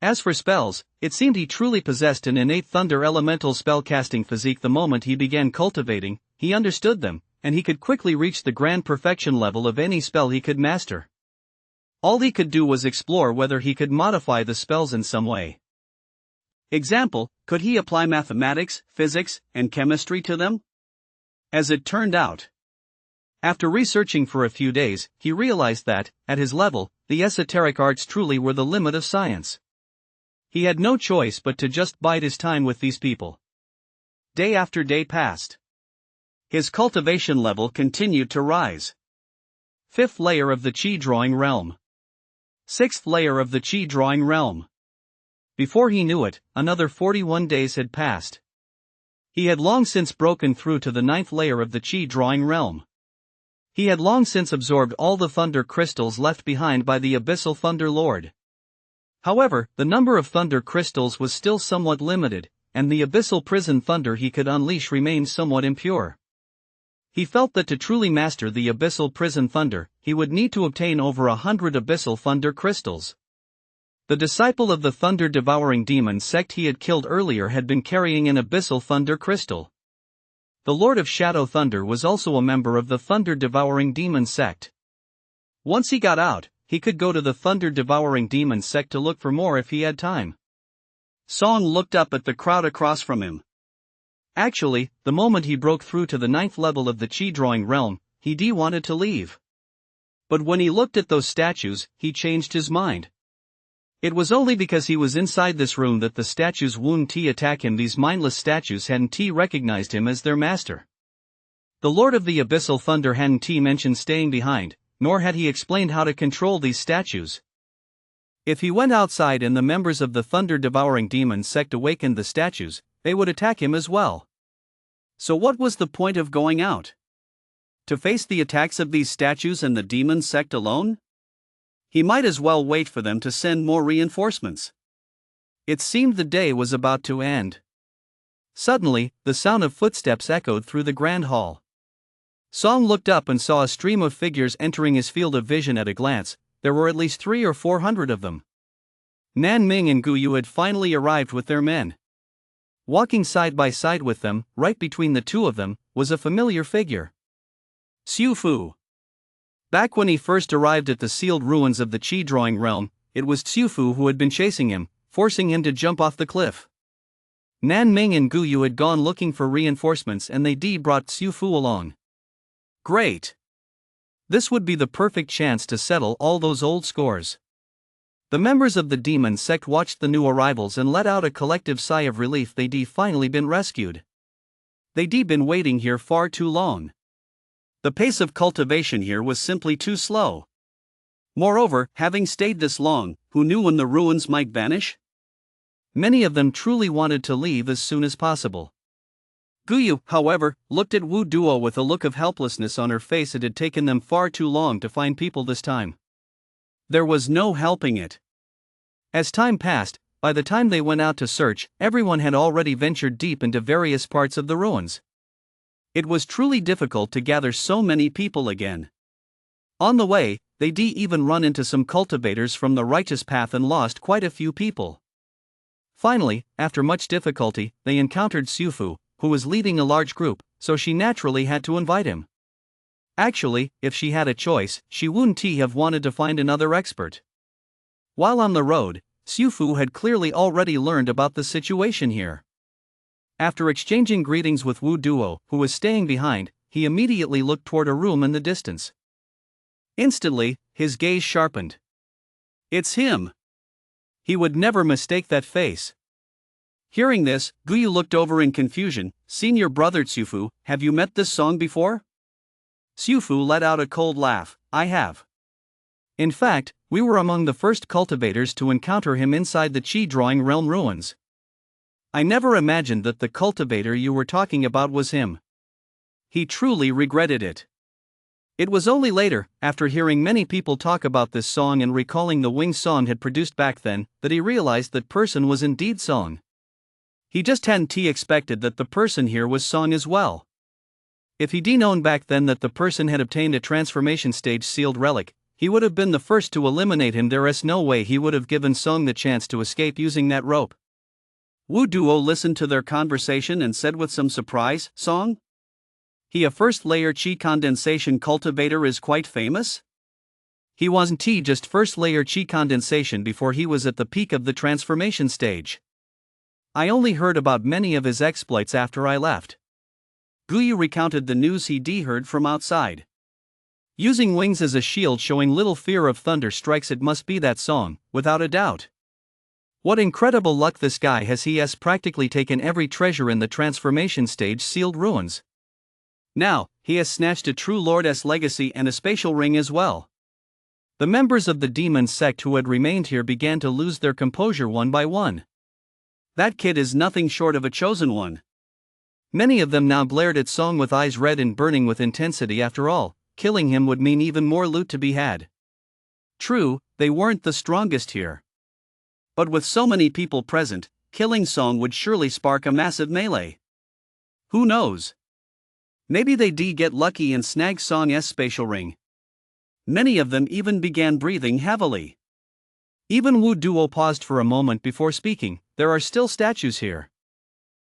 As for spells, it seemed he truly possessed an innate thunder elemental spellcasting physique. The moment he began cultivating, he understood them, and he could quickly reach the grand perfection level of any spell he could master. All he could do was explore whether he could modify the spells in some way. Example, could he apply mathematics, physics, and chemistry to them? As it turned out, after researching for a few days, he realized that, at his level, the esoteric arts truly were the limit of science. He had no choice but to just bide his time with these people. Day after day passed. His cultivation level continued to rise. 5th layer of the Qi drawing realm. 6th layer of the Qi drawing realm. Before he knew it, another 41 days had passed. He had long since broken through to the 9th layer of the Qi drawing realm. He had long since absorbed all the thunder crystals left behind by the Abyssal Thunder Lord. However, the number of thunder crystals was still somewhat limited, and the abyssal prison thunder he could unleash remained somewhat impure. He felt that to truly master the abyssal prison thunder, he would need to obtain over 100 abyssal thunder crystals. The disciple of the thunder-devouring demon sect he had killed earlier had been carrying an abyssal thunder crystal. The Lord of Shadow Thunder was also a member of the thunder-devouring demon sect. Once he got out, he could go to the thunder-devouring demon sect to look for more if he had time. Song looked up at the crowd across from him. Actually, the moment he broke through to the 9th level of the chi-drawing realm, he wanted to leave. But when he looked at those statues, he changed his mind. It was only because he was inside this room that the statues wouldn't attack him. These mindless statues hadn't recognized him as their master. The Lord of the Abyssal Thunder hadn't mentioned staying behind, nor had he explained how to control these statues. If he went outside and the members of the thunder-devouring demon sect awakened the statues, they would attack him as well. So what was the point of going out? To face the attacks of these statues and the demon sect alone? He might as well wait for them to send more reinforcements. It seemed the day was about to end. Suddenly, the sound of footsteps echoed through the grand hall. Song looked up and saw a stream of figures entering his field of vision. At a glance, there were at least 300 or 400 of them. Nan Ming and Gu Yu had finally arrived with their men. Walking side by side with them, right between the two of them, was a familiar figure. Xiu Fu. Back when he first arrived at the sealed ruins of the chi-drawing realm, it was Xiu Fu who had been chasing him, forcing him to jump off the cliff. Nan Ming and Gu Yu had gone looking for reinforcements and they brought Xiu Fu along. Great! This would be the perfect chance to settle all those old scores. The members of the demon sect watched the new arrivals and let out a collective sigh of relief. They'd finally been rescued. They'd been waiting here far too long. The pace of cultivation here was simply too slow. Moreover, having stayed this long, who knew when the ruins might vanish? Many of them truly wanted to leave as soon as possible. Gu Yu, however, looked at Wu Duo with a look of helplessness on her face. It had taken them far too long to find people this time. There was no helping it. As time passed, by the time they went out to search, everyone had already ventured deep into various parts of the ruins. It was truly difficult to gather so many people again. On the way, they even run into some cultivators from the righteous path and lost quite a few people. Finally, after much difficulty, they encountered Xiu Fu, who was leading a large group, so she naturally had to invite him. Actually, if she had a choice, she wouldn't have wanted to find another expert. While on the road, Xiu Fu had clearly already learned about the situation here. After exchanging greetings with Wu Duo, who was staying behind, he immediately looked toward a room in the distance. Instantly, his gaze sharpened. It's him! He would never mistake that face. Hearing this, Gu Yu looked over in confusion. Senior brother Xiu Fu, have you met this Song before? Xiu Fu let out a cold laugh. I have. In fact, we were among the first cultivators to encounter him inside the chi-drawing realm ruins. I never imagined that the cultivator you were talking about was him. He truly regretted it. It was only later, after hearing many people talk about this Song and recalling the wings Song had produced back then, that he realized that person was indeed Song. He just hadn't expected that the person here was Song as well. If he'd known back then that the person had obtained a transformation stage sealed relic, he would have been the first to eliminate him. There's no way he would have given Song the chance to escape using that rope. Wu Duo listened to their conversation and said with some surprise, Song? He a first-layer chi condensation cultivator is quite famous? He wasn't just first-layer chi condensation before he was at the peak of the transformation stage. I only heard about many of his exploits after I left. Gu Yu recounted the news he'd heard from outside. Using wings as a shield, showing little fear of thunder strikes, it must be that Song, without a doubt. What incredible luck this guy has. He has practically taken every treasure in the transformation stage sealed ruins. Now, he has snatched a true lord's legacy and a spatial ring as well. The members of the demon sect who had remained here began to lose their composure one by one. That kid is nothing short of a chosen one. Many of them now glared at Song with eyes red and burning with intensity. After all, killing him would mean even more loot to be had. True, they weren't the strongest here. But with so many people present, killing Song would surely spark a massive melee. Who knows? Maybe they get lucky and snag Song's spatial ring. Many of them even began breathing heavily. Even Wu Duo paused for a moment before speaking. There are still statues here.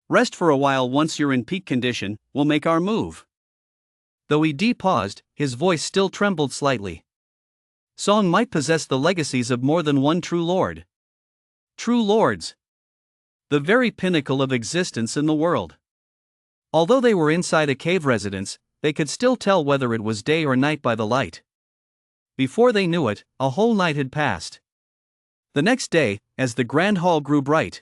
Rest for a while. Once you're in peak condition, we'll make our move. Though he paused, his voice still trembled slightly. Song might possess the legacies of more than one true lord. True lords. The very pinnacle of existence in the world. Although they were inside a cave residence, they could still tell whether it was day or night by the light. Before they knew it, a whole night had passed. The next day, as the grand hall grew bright,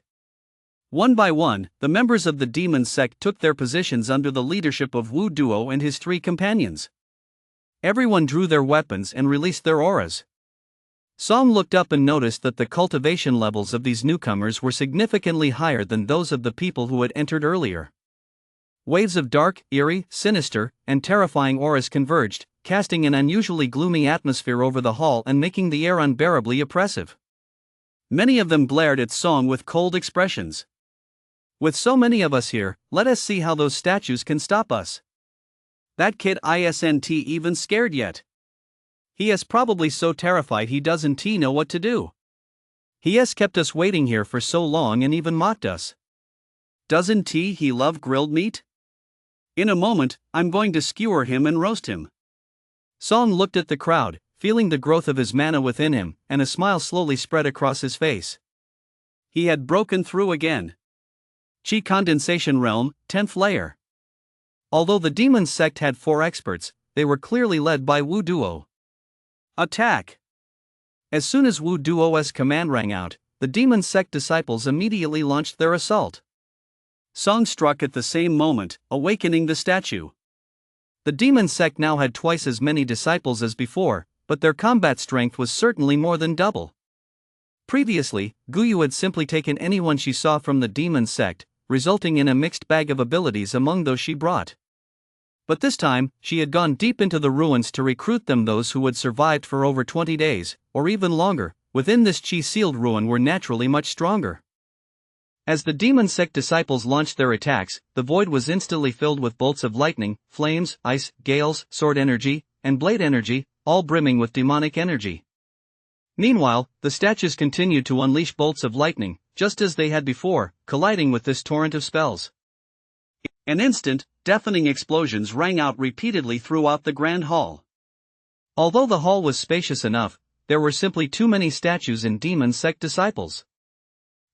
one by one, the members of the demon sect took their positions under the leadership of Wu Duo and his 3 companions. Everyone drew their weapons and released their auras. Song looked up and noticed that the cultivation levels of these newcomers were significantly higher than those of the people who had entered earlier. Waves of dark, eerie, sinister, and terrifying auras converged, casting an unusually gloomy atmosphere over the hall and making the air unbearably oppressive. Many of them glared at Song with cold expressions. With so many of us here, let us see how those statues can stop us. That kid isn't even scared yet. He is probably so terrified he doesn't know what to do. He has kept us waiting here for so long and even mocked us. Doesn't he love grilled meat? In a moment, I'm going to skewer him and roast him. Song looked at the crowd, feeling the growth of his mana within him, and a smile slowly spread across his face. He had broken through again. Chi Condensation Realm, 10th layer. Although the demon sect had 4 experts, they were clearly led by Wu Duo. Attack! As soon as Wu Duo's command rang out, the demon sect disciples immediately launched their assault. Song struck at the same moment, awakening the statue. The demon sect now had twice as many disciples as before, but their combat strength was certainly more than double. Previously, Guyu had simply taken anyone she saw from the demon sect, resulting in a mixed bag of abilities among those she brought. But this time, she had gone deep into the ruins to recruit them. Those who had survived for over 20 days, or even longer, within this chi-sealed ruin were naturally much stronger. As the demon sect disciples launched their attacks, the void was instantly filled with bolts of lightning, flames, ice, gales, sword energy, and blade energy, all brimming with demonic energy. Meanwhile, the statues continued to unleash bolts of lightning, just as they had before, colliding with this torrent of spells. In an instant, deafening explosions rang out repeatedly throughout the grand hall. Although the hall was spacious enough, there were simply too many statues and demon sect disciples.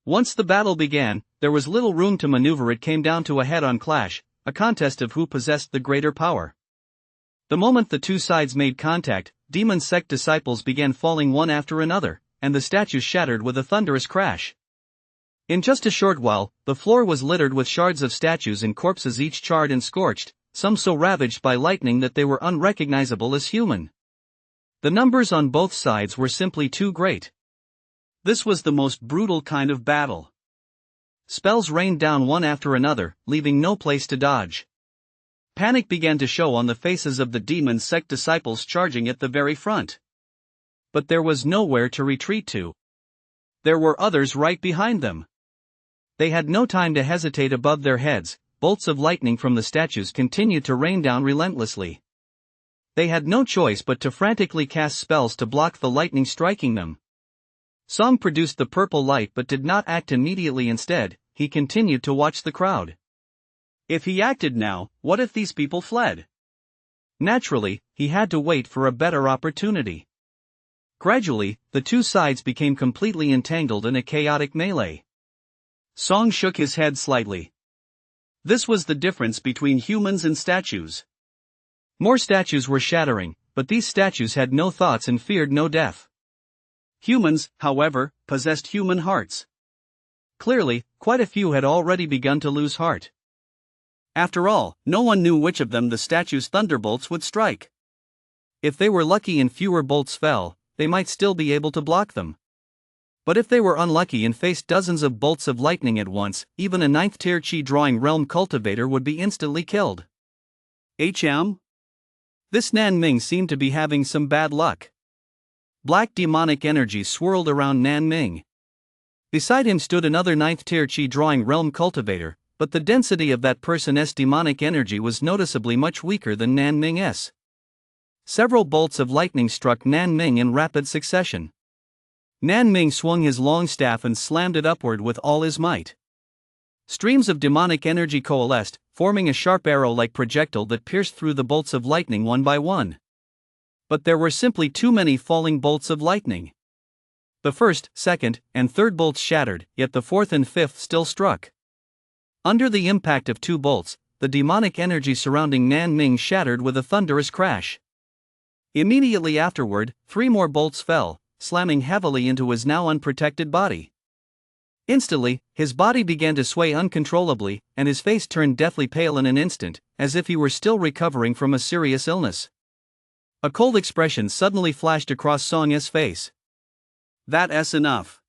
Once the battle began, there was little room to maneuver. It came down to a head-on clash, a contest of who possessed the greater power. The moment the two sides made contact, demon sect disciples began falling one after another, and the statues shattered with a thunderous crash. In just a short while, the floor was littered with shards of statues and corpses, each charred and scorched, some so ravaged by lightning that they were unrecognizable as human. The numbers on both sides were simply too great. This was the most brutal kind of battle. Spells rained down one after another, leaving no place to dodge. Panic began to show on the faces of the demon sect disciples charging at the very front. But there was nowhere to retreat to. There were others right behind them. They had no time to hesitate. Above their heads, bolts of lightning from the statues continued to rain down relentlessly. They had no choice but to frantically cast spells to block the lightning striking them. Song produced the purple light but did not act immediately. Instead, he continued to watch the crowd. If he acted now, what if these people fled? Naturally, he had to wait for a better opportunity. Gradually, the two sides became completely entangled in a chaotic melee. Song shook his head slightly. This was the difference between humans and statues. More statues were shattering, but these statues had no thoughts and feared no death. Humans, however, possessed human hearts. Clearly, quite a few had already begun to lose heart. After all, no one knew which of them the statue's thunderbolts would strike. If they were lucky and fewer bolts fell, they might still be able to block them. But if they were unlucky and faced dozens of bolts of lightning at once, even a 9th tier chi drawing realm cultivator would be instantly killed. This Nan Ming seemed to be having some bad luck. Black demonic energy swirled around Nan Ming. Beside him stood another 9th tier chi drawing realm cultivator, but the density of that person's demonic energy was noticeably much weaker than Nan Ming's. Several bolts of lightning struck Nan Ming in rapid succession. Nan Ming swung his long staff and slammed it upward with all his might. Streams of demonic energy coalesced, forming a sharp arrow-like projectile that pierced through the bolts of lightning one by one. But there were simply too many falling bolts of lightning. The first, second, and third bolts shattered, yet the fourth and fifth still struck. Under the impact of two bolts, the demonic energy surrounding Nan Ming shattered with a thunderous crash. Immediately afterward, 3 more bolts fell, slamming heavily into his now unprotected body. Instantly, his body began to sway uncontrollably, and his face turned deathly pale in an instant, as if he were still recovering from a serious illness. A cold expression suddenly flashed across Song's face. That's enough.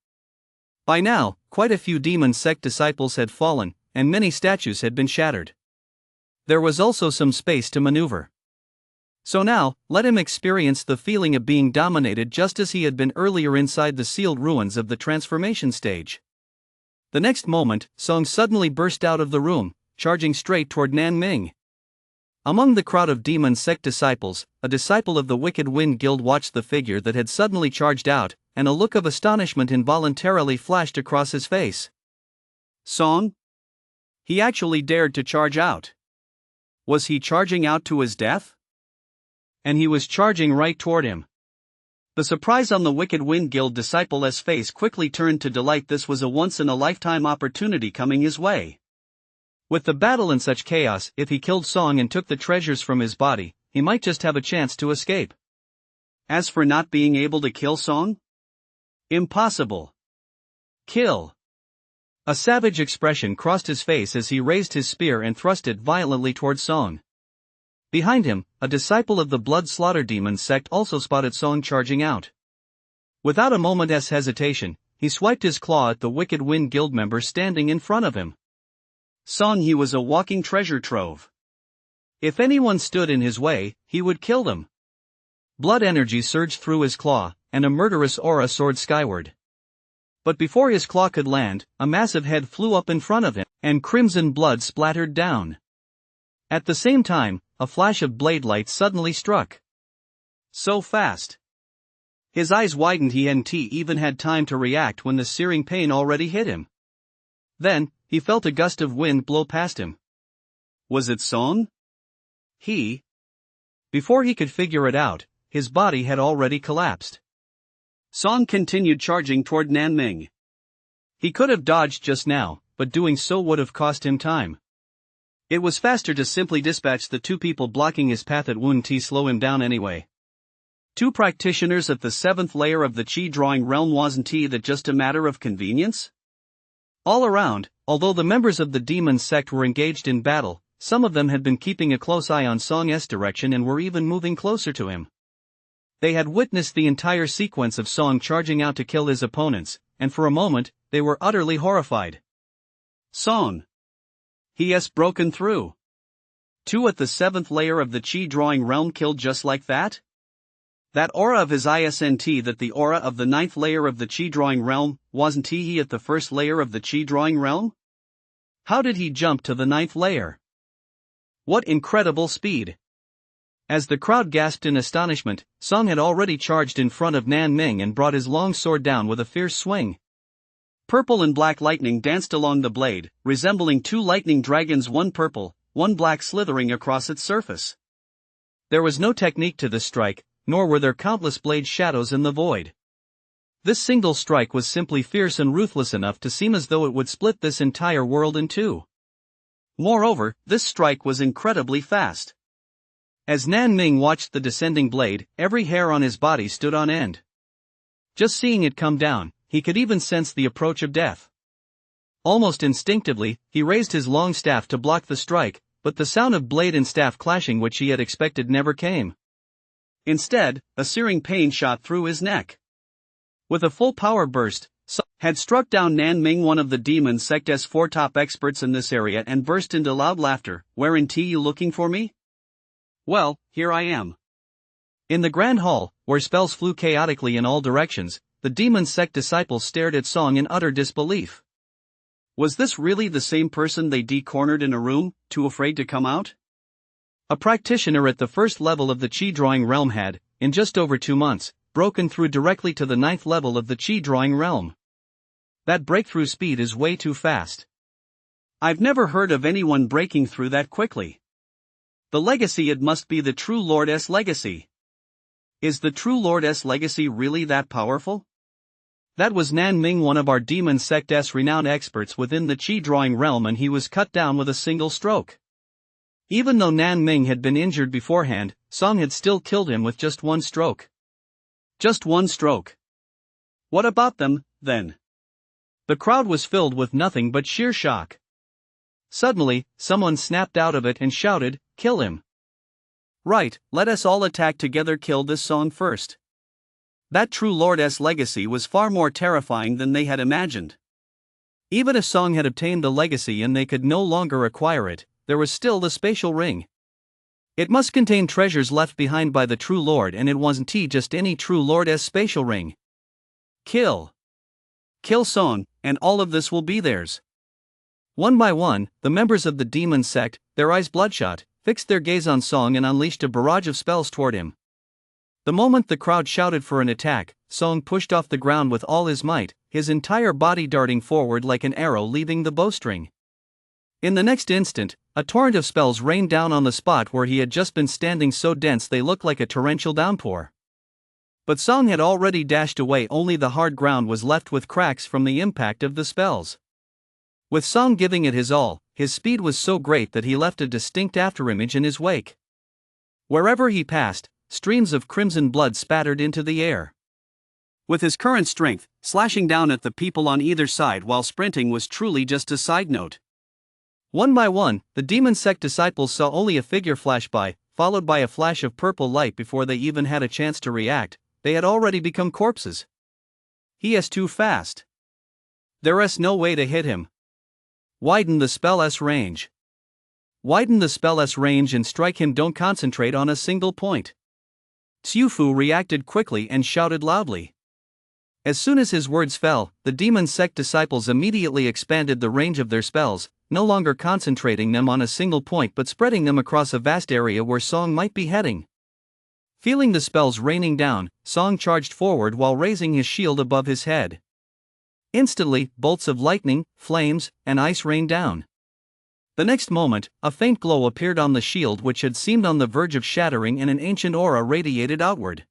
By now, quite a few demon sect disciples had fallen, and many statues had been shattered. There was also some space to maneuver. So now, let him experience the feeling of being dominated just as he had been earlier inside the sealed ruins of the transformation stage. The next moment, Song suddenly burst out of the room, charging straight toward Nan Ming. Among the crowd of demon sect disciples, a disciple of the Wicked Wind Guild watched the figure that had suddenly charged out, and a look of astonishment involuntarily flashed across his face. Song? He actually dared to charge out. Was he charging out to his death? And he was charging right toward him. The surprise on the Wicked Wind Guild disciple's face quickly turned to delight. This was a once-in-a-lifetime opportunity coming his way. With the battle in such chaos, if he killed Song and took the treasures from his body, he might just have a chance to escape. As for not being able to kill Song? Impossible. Kill. A savage expression crossed his face as he raised his spear and thrust it violently toward Song. Behind him, a disciple of the Blood Slaughter Demon sect also spotted Song charging out. Without a moment's hesitation, he swiped his claw at the Wicked Wind Guild member standing in front of him. Song, he was a walking treasure trove. If anyone stood in his way, he would kill them. Blood energy surged through his claw, and a murderous aura soared skyward. But before his claw could land, a massive head flew up in front of him, and crimson blood splattered down. At the same time, a flash of blade light suddenly struck. So fast. His eyes widened. He hadn't even had time to react when the searing pain already hit him. Then, he felt a gust of wind blow past him. Was it Song? Before he could figure it out, his body had already collapsed. Song continued charging toward Nan Ming. He could have dodged just now, but doing so would have cost him time. It was faster to simply dispatch the 2 people blocking his path. It wouldn't slow him down anyway. 2 practitioners at the 7th layer of the Chi drawing realm. Wasn't that just a matter of convenience? All around, although the members of the demon sect were engaged in battle, some of them had been keeping a close eye on Song's direction and were even moving closer to him. They had witnessed the entire sequence of Song charging out to kill his opponents, and for a moment, they were utterly horrified. Song. He has broken through. 2 at the 7th layer of the Chi drawing realm killed just like that? That aura of his isn't that the aura of the 9th layer of the Chi drawing realm? Wasn't he at the 1st layer of the Chi drawing realm? How did he jump to the 9th layer? What incredible speed! As the crowd gasped in astonishment, Song had already charged in front of Nan Ming and brought his long sword down with a fierce swing. Purple and black lightning danced along the blade, resembling 2 lightning dragons, one purple, one black, slithering across its surface. There was no technique to this strike, nor were there countless blade shadows in the void. This single strike was simply fierce and ruthless enough to seem as though it would split this entire world in 2. Moreover, this strike was incredibly fast. As Nan Ming watched the descending blade, every hair on his body stood on end. Just seeing it come down, he could even sense the approach of death. Almost instinctively, he raised his long staff to block the strike, but the sound of blade and staff clashing which he had expected never came. Instead, a searing pain shot through his neck. With a full power burst, Song had struck down Nan Ming, one of the demon sect's 4 top experts in this area, and burst into loud laughter. Weren't you looking for me? Well, here I am. In the Grand Hall, where spells flew chaotically in all directions, the demon sect disciples stared at Song in utter disbelief. Was this really the same person they cornered in a room, too afraid to come out? A practitioner at the 1st level of the Chi drawing realm had, in just over 2 months, broken through directly to the 9th level of the chi drawing realm. That breakthrough speed is way too fast. I've never heard of anyone breaking through that quickly. The legacy, it must be the True Lord's legacy. Is the True Lord's legacy really that powerful? That was Nan Ming, one of our demon sect's renowned experts within the chi drawing realm, and he was cut down with a single stroke. Even though Nan Ming had been injured beforehand, Song had still killed him with just one stroke. Just one stroke. What about them, then? The crowd was filled with nothing but sheer shock. Suddenly, someone snapped out of it and shouted, "Kill him!" Right, let us all attack together, kill this Song first. That True Lord's legacy was far more terrifying than they had imagined. Even if Song had obtained the legacy and they could no longer acquire it, there was still the spatial ring. It must contain treasures left behind by the True Lord, and it wasn't just any True Lord's spatial ring. Kill Song, and all of this will be theirs. One by one, the members of the demon sect, their eyes bloodshot, fixed their gaze on Song and unleashed a barrage of spells toward him. The moment the crowd shouted for an attack, Song pushed off the ground with all his might, his entire body darting forward like an arrow leaving the bowstring. In the next instant, a torrent of spells rained down on the spot where he had just been standing, so dense they looked like a torrential downpour. But Song had already dashed away, only the hard ground was left with cracks from the impact of the spells. With Song giving it his all, his speed was so great that he left a distinct afterimage in his wake. Wherever he passed, streams of crimson blood spattered into the air. With his current strength, slashing down at the people on either side while sprinting was truly just a side note. One by one, the demon sect disciples saw only a figure flash by, followed by a flash of purple light. Before they even had a chance to react, they had already become corpses. He is too fast. There is no way to hit him. Widen the spell's range. Widen the spell's range and strike him. Don't concentrate on a single point. Xiufu reacted quickly and shouted loudly. As soon as his words fell, the demon sect disciples immediately expanded the range of their spells, no longer concentrating them on a single point but spreading them across a vast area where Song might be heading. Feeling the spells raining down, Song charged forward while raising his shield above his head. Instantly, bolts of lightning, flames, and ice rained down. The next moment, a faint glow appeared on the shield, which had seemed on the verge of shattering, and an ancient aura radiated outward.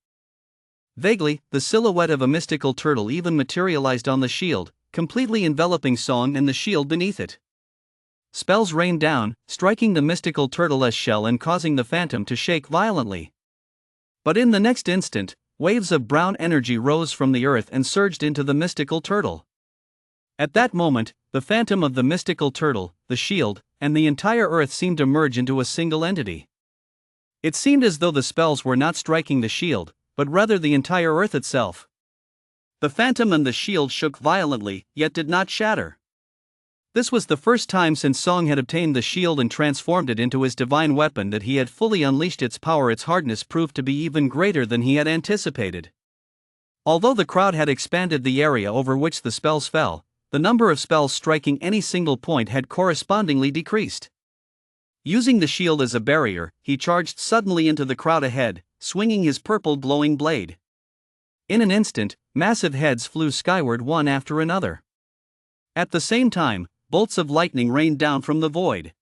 Vaguely, the silhouette of a mystical turtle even materialized on the shield, completely enveloping Song and the shield beneath it. Spells rained down, striking the mystical turtle's shell and causing the phantom to shake violently. But in the next instant, waves of brown energy rose from the earth and surged into the mystical turtle. At that moment, the phantom of the mystical turtle, the shield, and the entire earth seemed to merge into a single entity. It seemed as though the spells were not striking the shield, but rather the entire earth itself. The phantom and the shield shook violently, yet did not shatter. This was the first time since Song had obtained the shield and transformed it into his divine weapon that he had fully unleashed its power. Its hardness proved to be even greater than he had anticipated. Although the crowd had expanded the area over which the spells fell, the number of spells striking any single point had correspondingly decreased. Using the shield as a barrier, he charged suddenly into the crowd ahead, swinging his purple glowing blade. In an instant, massive heads flew skyward one after another. At the same time, bolts of lightning rained down from the void.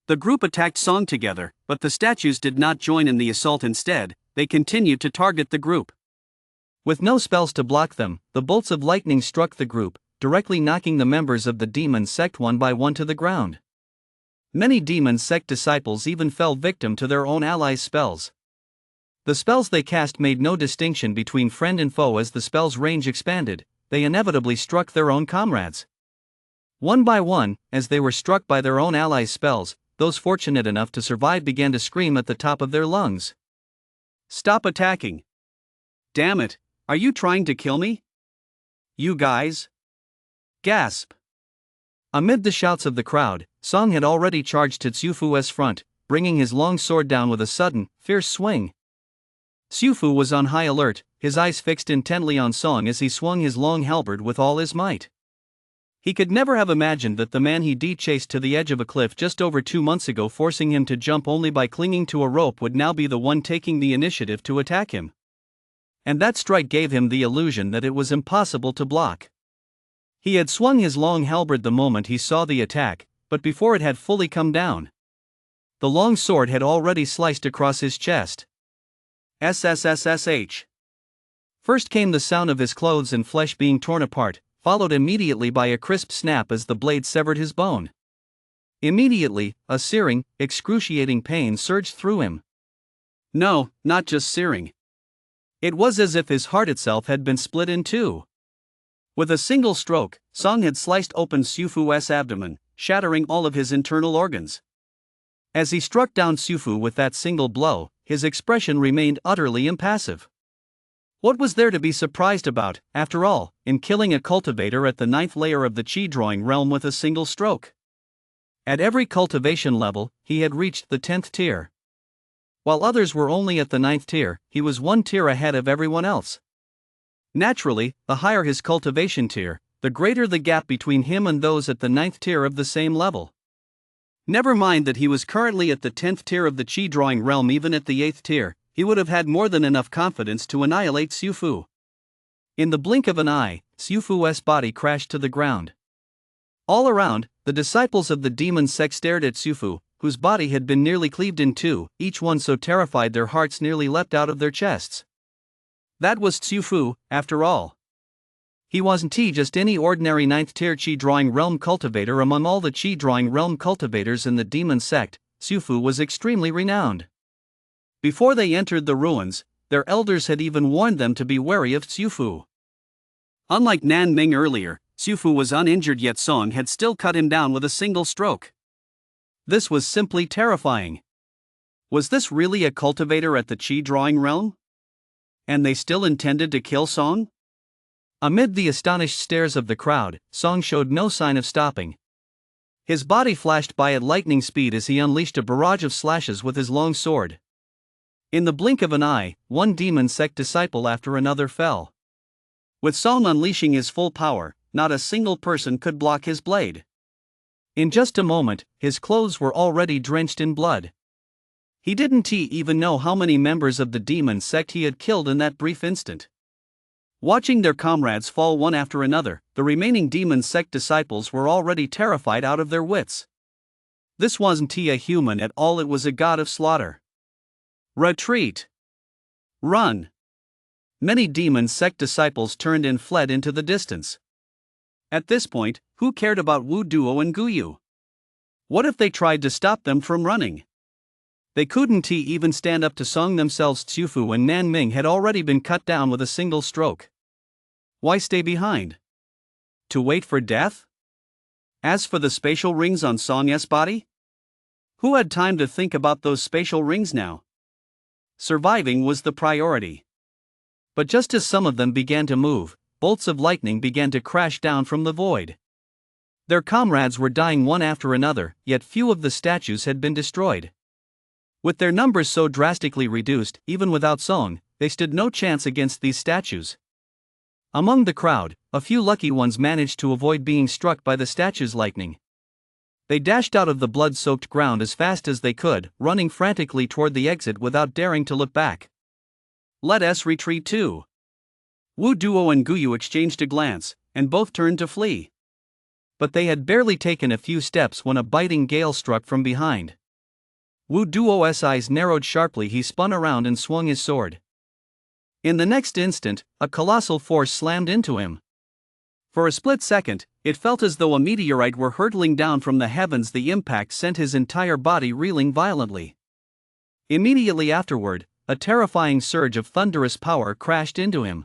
The group attacked Song together, but the statues did not join in the assault. Instead, they continued to target the group. With no spells to block them, the bolts of lightning struck the group, directly knocking the members of the demon sect one by one to the ground. Many demon sect disciples even fell victim to their own allies' spells. The spells they cast made no distinction between friend and foe. As the spell's range expanded, they inevitably struck their own comrades. One by one, as they were struck by their own allies' spells, those fortunate enough to survive began to scream at the top of their lungs. "Stop attacking! Damn it, are you trying to kill me? You guys?" Gasp! Amid the shouts of the crowd, Song had already charged to Xiufu's front, bringing his long sword down with a sudden, fierce swing. Xiufu was on high alert, his eyes fixed intently on Song as he swung his long halberd with all his might. He could never have imagined that the man he chased to the edge of a cliff just over 2 months ago, forcing him to jump only by clinging to a rope, would now be the one taking the initiative to attack him. And that strike gave him the illusion that it was impossible to block. He had swung his long halberd the moment he saw the attack, but before it had fully come down, the long sword had already sliced across his chest. SSSSH. First came the sound of his clothes and flesh being torn apart, followed immediately by a crisp snap as the blade severed his bone. Immediately, a searing, excruciating pain surged through him. No, not just searing. It was as if his heart itself had been split in two. With a single stroke, Song had sliced open Siufu's abdomen, shattering all of his internal organs. As he struck down Siufu with that single blow, his expression remained utterly impassive. What was there to be surprised about, after all, in killing a cultivator at the 9th layer of the Chi-drawing realm with a single stroke? At every cultivation level, he had reached the 10th tier. While others were only at the 9th tier, he was one tier ahead of everyone else. Naturally, the higher his cultivation tier, the greater the gap between him and those at the 9th tier of the same level. Never mind that he was currently at the 10th tier of the Chi-drawing realm. Even at the 8th tier, he would have had more than enough confidence to annihilate Siufu. In the blink of an eye, Siufu's body crashed to the ground. All around, the disciples of the demon sect stared at Siufu, whose body had been nearly cleaved in two, each one so terrified their hearts nearly leapt out of their chests. That was Siufu, after all. He wasn't just any ordinary 9th tier Chi-drawing realm cultivator. Among all the Chi-drawing realm cultivators in the demon sect, Siufu was extremely renowned. Before they entered the ruins, their elders had even warned them to be wary of Siufu. Unlike Nan Ming earlier, Siufu was uninjured, yet Song had still cut him down with a single stroke. This was simply terrifying. Was this really a cultivator at the Chi-drawing realm? And they still intended to kill Song? Amid the astonished stares of the crowd, Song showed no sign of stopping. His body flashed by at lightning speed as he unleashed a barrage of slashes with his long sword. In the blink of an eye, one demon sect disciple after another fell. With Song unleashing his full power, not a single person could block his blade. In just a moment, his clothes were already drenched in blood. He didn't even know how many members of the demon sect he had killed in that brief instant. Watching their comrades fall one after another, the remaining demon sect disciples were already terrified out of their wits. This wasn't a human at all, it was a god of slaughter. Retreat! Run! Many demon sect disciples turned and fled into the distance. At this point, who cared about Wu Duo and Guyu? What if they tried to stop them from running? They couldn't even stand up to Song themselves. Siufu and Nan Ming had already been cut down with a single stroke. Why stay behind? To wait for death? As for the spatial rings on Song's body? Who had time to think about those spatial rings now? Surviving was the priority. But just as some of them began to move, bolts of lightning began to crash down from the void. Their comrades were dying one after another, yet few of the statues had been destroyed. With their numbers so drastically reduced, even without Song, they stood no chance against these statues. Among the crowd, a few lucky ones managed to avoid being struck by the statue's lightning. They dashed out of the blood-soaked ground as fast as they could, running frantically toward the exit without daring to look back. Let us retreat too. Wu Duo and Guyu exchanged a glance, and both turned to flee. But they had barely taken a few steps when a biting gale struck from behind. Wu Duo's eyes narrowed sharply. He spun around and swung his sword. In the next instant, a colossal force slammed into him. For a split second, it felt as though a meteorite were hurtling down from the heavens. The impact sent his entire body reeling violently. Immediately afterward, a terrifying surge of thunderous power crashed into him.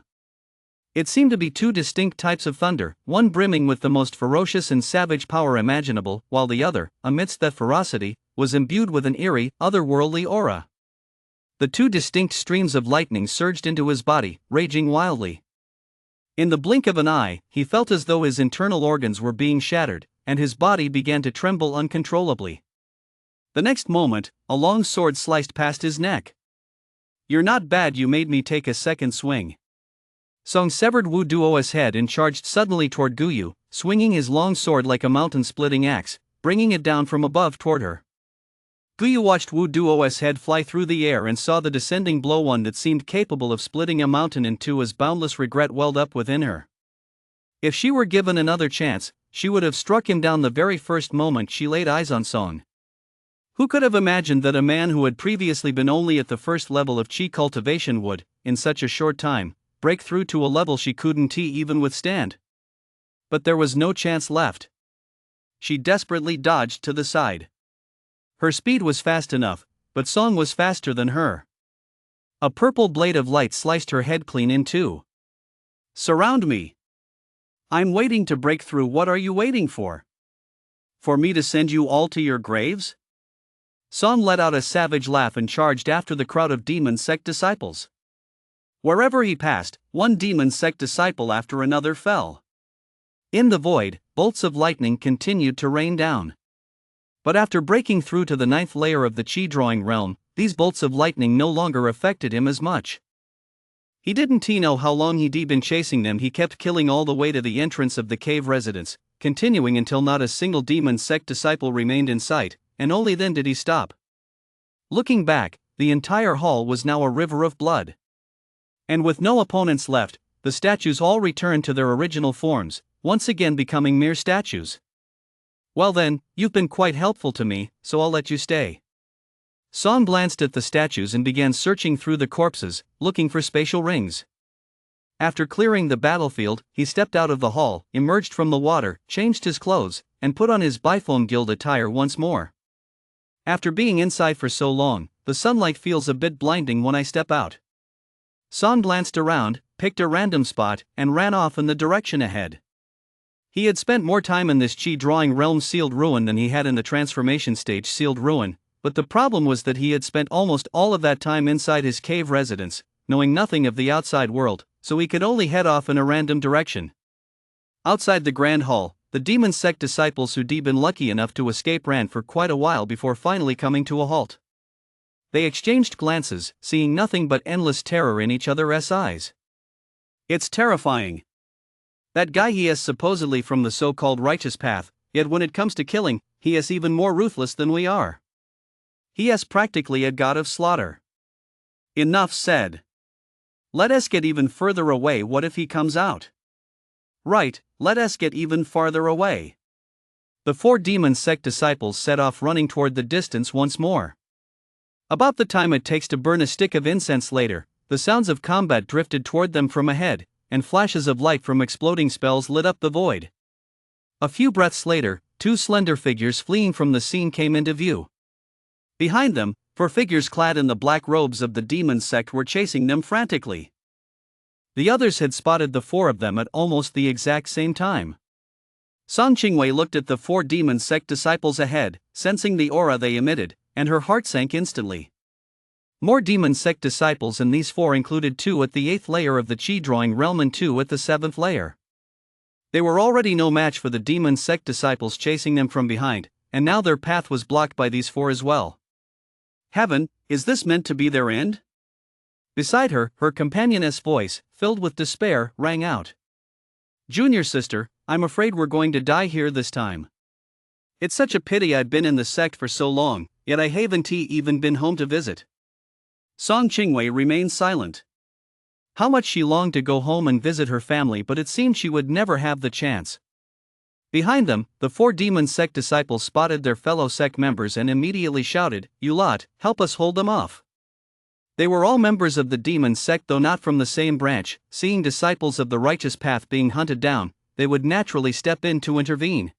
It seemed to be two distinct types of thunder, one brimming with the most ferocious and savage power imaginable, while the other, amidst that ferocity, was imbued with an eerie, otherworldly aura. The two distinct streams of lightning surged into his body, raging wildly. In the blink of an eye, he felt as though his internal organs were being shattered, and his body began to tremble uncontrollably. The next moment, a long sword sliced past his neck. "You're not bad, you made me take a second swing." Song severed Wu Duo's head and charged suddenly toward Guyu, swinging his long sword like a mountain-splitting axe, bringing it down from above toward her. Guyu watched Wu Duo's head fly through the air and saw the descending blow, one that seemed capable of splitting a mountain in two, as boundless regret welled up within her. If she were given another chance, she would have struck him down the very first moment she laid eyes on Song. Who could have imagined that a man who had previously been only at the first level of chi cultivation would, in such a short time, break through to a level she couldn't even withstand? But there was no chance left. She desperately dodged to the side. Her speed was fast enough, but Song was faster than her. A purple blade of light sliced her head clean in two. "Surround me. I'm waiting to break through. What are you waiting for? For me to send you all to your graves?" Song let out a savage laugh and charged after the crowd of demon sect disciples. Wherever he passed, one demon sect disciple after another fell. In the void, bolts of lightning continued to rain down. But after breaking through to the 9th layer of the chi drawing realm, these bolts of lightning no longer affected him as much. He didn't know how long he'd been chasing them. He kept killing all the way to the entrance of the cave residence, continuing until not a single demon sect disciple remained in sight, and only then did he stop. Looking back, the entire hall was now a river of blood. And with no opponents left, the statues all returned to their original forms, once again becoming mere statues. "Well then, you've been quite helpful to me, so I'll let you stay." Song glanced at the statues and began searching through the corpses, looking for spatial rings. After clearing the battlefield, he stepped out of the hall, emerged from the water, changed his clothes, and put on his Bifone Guild attire once more. After being inside for so long, the sunlight feels a bit blinding when I step out. Song glanced around, picked a random spot, and ran off in the direction ahead. He had spent more time in this chi drawing realm sealed ruin than he had in the transformation stage sealed ruin, but the problem was that he had spent almost all of that time inside his cave residence, knowing nothing of the outside world, so he could only head off in a random direction. Outside the Grand Hall, the demon sect disciples who'd been lucky enough to escape ran for quite a while before finally coming to a halt. They exchanged glances, seeing nothing but endless terror in each other's eyes. "It's terrifying. That guy, he is supposedly from the so-called righteous path, yet when it comes to killing, he is even more ruthless than we are. He is practically a god of slaughter." Enough said. Let us get even further away. What if he comes out? Right, let us get even farther away. The 4 demon sect disciples set off running toward the distance once more. About the time it takes to burn a stick of incense later, the sounds of combat drifted toward them from ahead, and flashes of light from exploding spells lit up the void. A few breaths later, 2 slender figures fleeing from the scene came into view. Behind them, 4 figures clad in the black robes of the demon sect were chasing them frantically. The others had spotted the 4 of them at almost the exact same time. Song Qingwei looked at the 4 demon sect disciples ahead, sensing the aura they emitted, and her heart sank instantly. More demon sect disciples, and these 4 included 2 at the 8th layer of the chi drawing realm and 2 at the 7th layer. They were already no match for the demon sect disciples chasing them from behind, and now their path was blocked by these 4 as well. Heaven, is this meant to be their end? Beside her, her companioness' voice, filled with despair, rang out. "Junior sister, I'm afraid we're going to die here this time. It's such a pity. I've been in the sect for so long, yet I haven't even been home to visit." Song Qingwei remained silent. How much she longed to go home and visit her family, but it seemed she would never have the chance. Behind them, the 4 demon sect disciples spotted their fellow sect members and immediately shouted, "You lot, help us hold them off." They were all members of the demon sect, though not from the same branch. Seeing disciples of the righteous path being hunted down, they would naturally step in to intervene.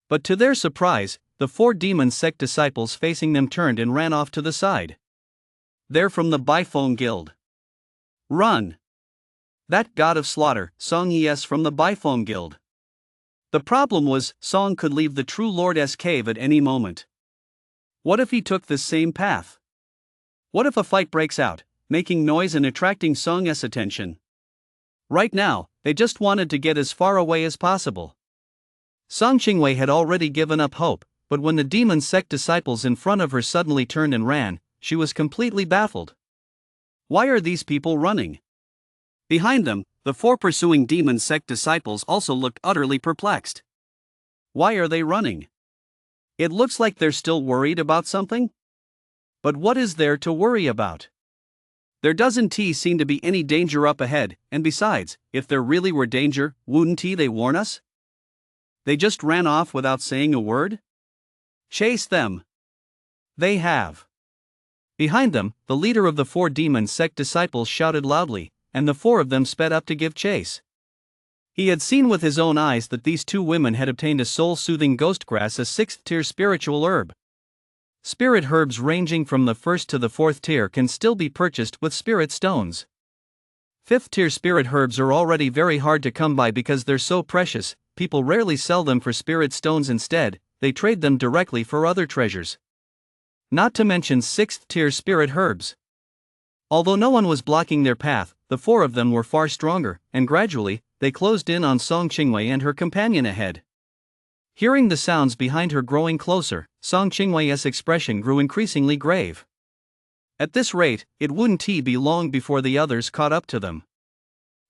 But to their surprise, the 4 demon sect disciples facing them turned and ran off to the side. "They're from the Bifone Guild. Run!" That god of slaughter, Song is from the Bifone Guild. The problem was, Song could leave the true Lord's cave at any moment. What if he took this same path? What if a fight breaks out, making noise and attracting Song's attention? Right now, they just wanted to get as far away as possible. Song Qingwei had already given up hope, but when the demon sect disciples in front of her suddenly turned and ran, she was completely baffled. Why are these people running? Behind them, the 4 pursuing demon sect disciples also looked utterly perplexed. Why are they running? It looks like they're still worried about something? But what is there to worry about? There doesn't seem to be any danger up ahead, and besides, if there really were danger, wouldn't they warn us? They just ran off without saying a word? Chase them. They have. Behind them, the leader of the 4 demon sect disciples shouted loudly, and the 4 of them sped up to give chase. He had seen with his own eyes that these 2 women had obtained a soul-soothing ghost grass, a 6th-tier spiritual herb. Spirit herbs ranging from the 1st to the 4th tier can still be purchased with spirit stones. 5th-tier spirit herbs are already very hard to come by because they're so precious. People rarely sell them for spirit stones, instead, they trade them directly for other treasures. Not to mention 6th-tier spirit herbs. Although no one was blocking their path, the 4 of them were far stronger, and gradually, they closed in on Song Qingwei and her companion ahead. Hearing the sounds behind her growing closer, Song Qingwei's expression grew increasingly grave. At this rate, it wouldn't be long before the others caught up to them.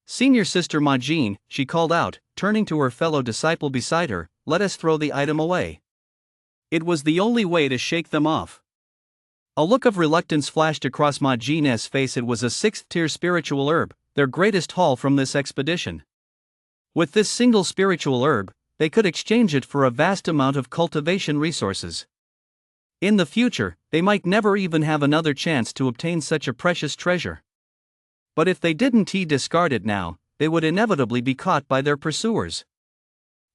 Senior Sister Ma Jin, she called out, turning to her fellow disciple beside her, let us throw the item away. It was the only way to shake them off. A look of reluctance flashed across Ma Jin's face. It was a 6th-tier spiritual herb, their greatest haul from this expedition. With this single spiritual herb, they could exchange it for a vast amount of cultivation resources. In the future, they might never even have another chance to obtain such a precious treasure. But if they didn't discard it now, they would inevitably be caught by their pursuers.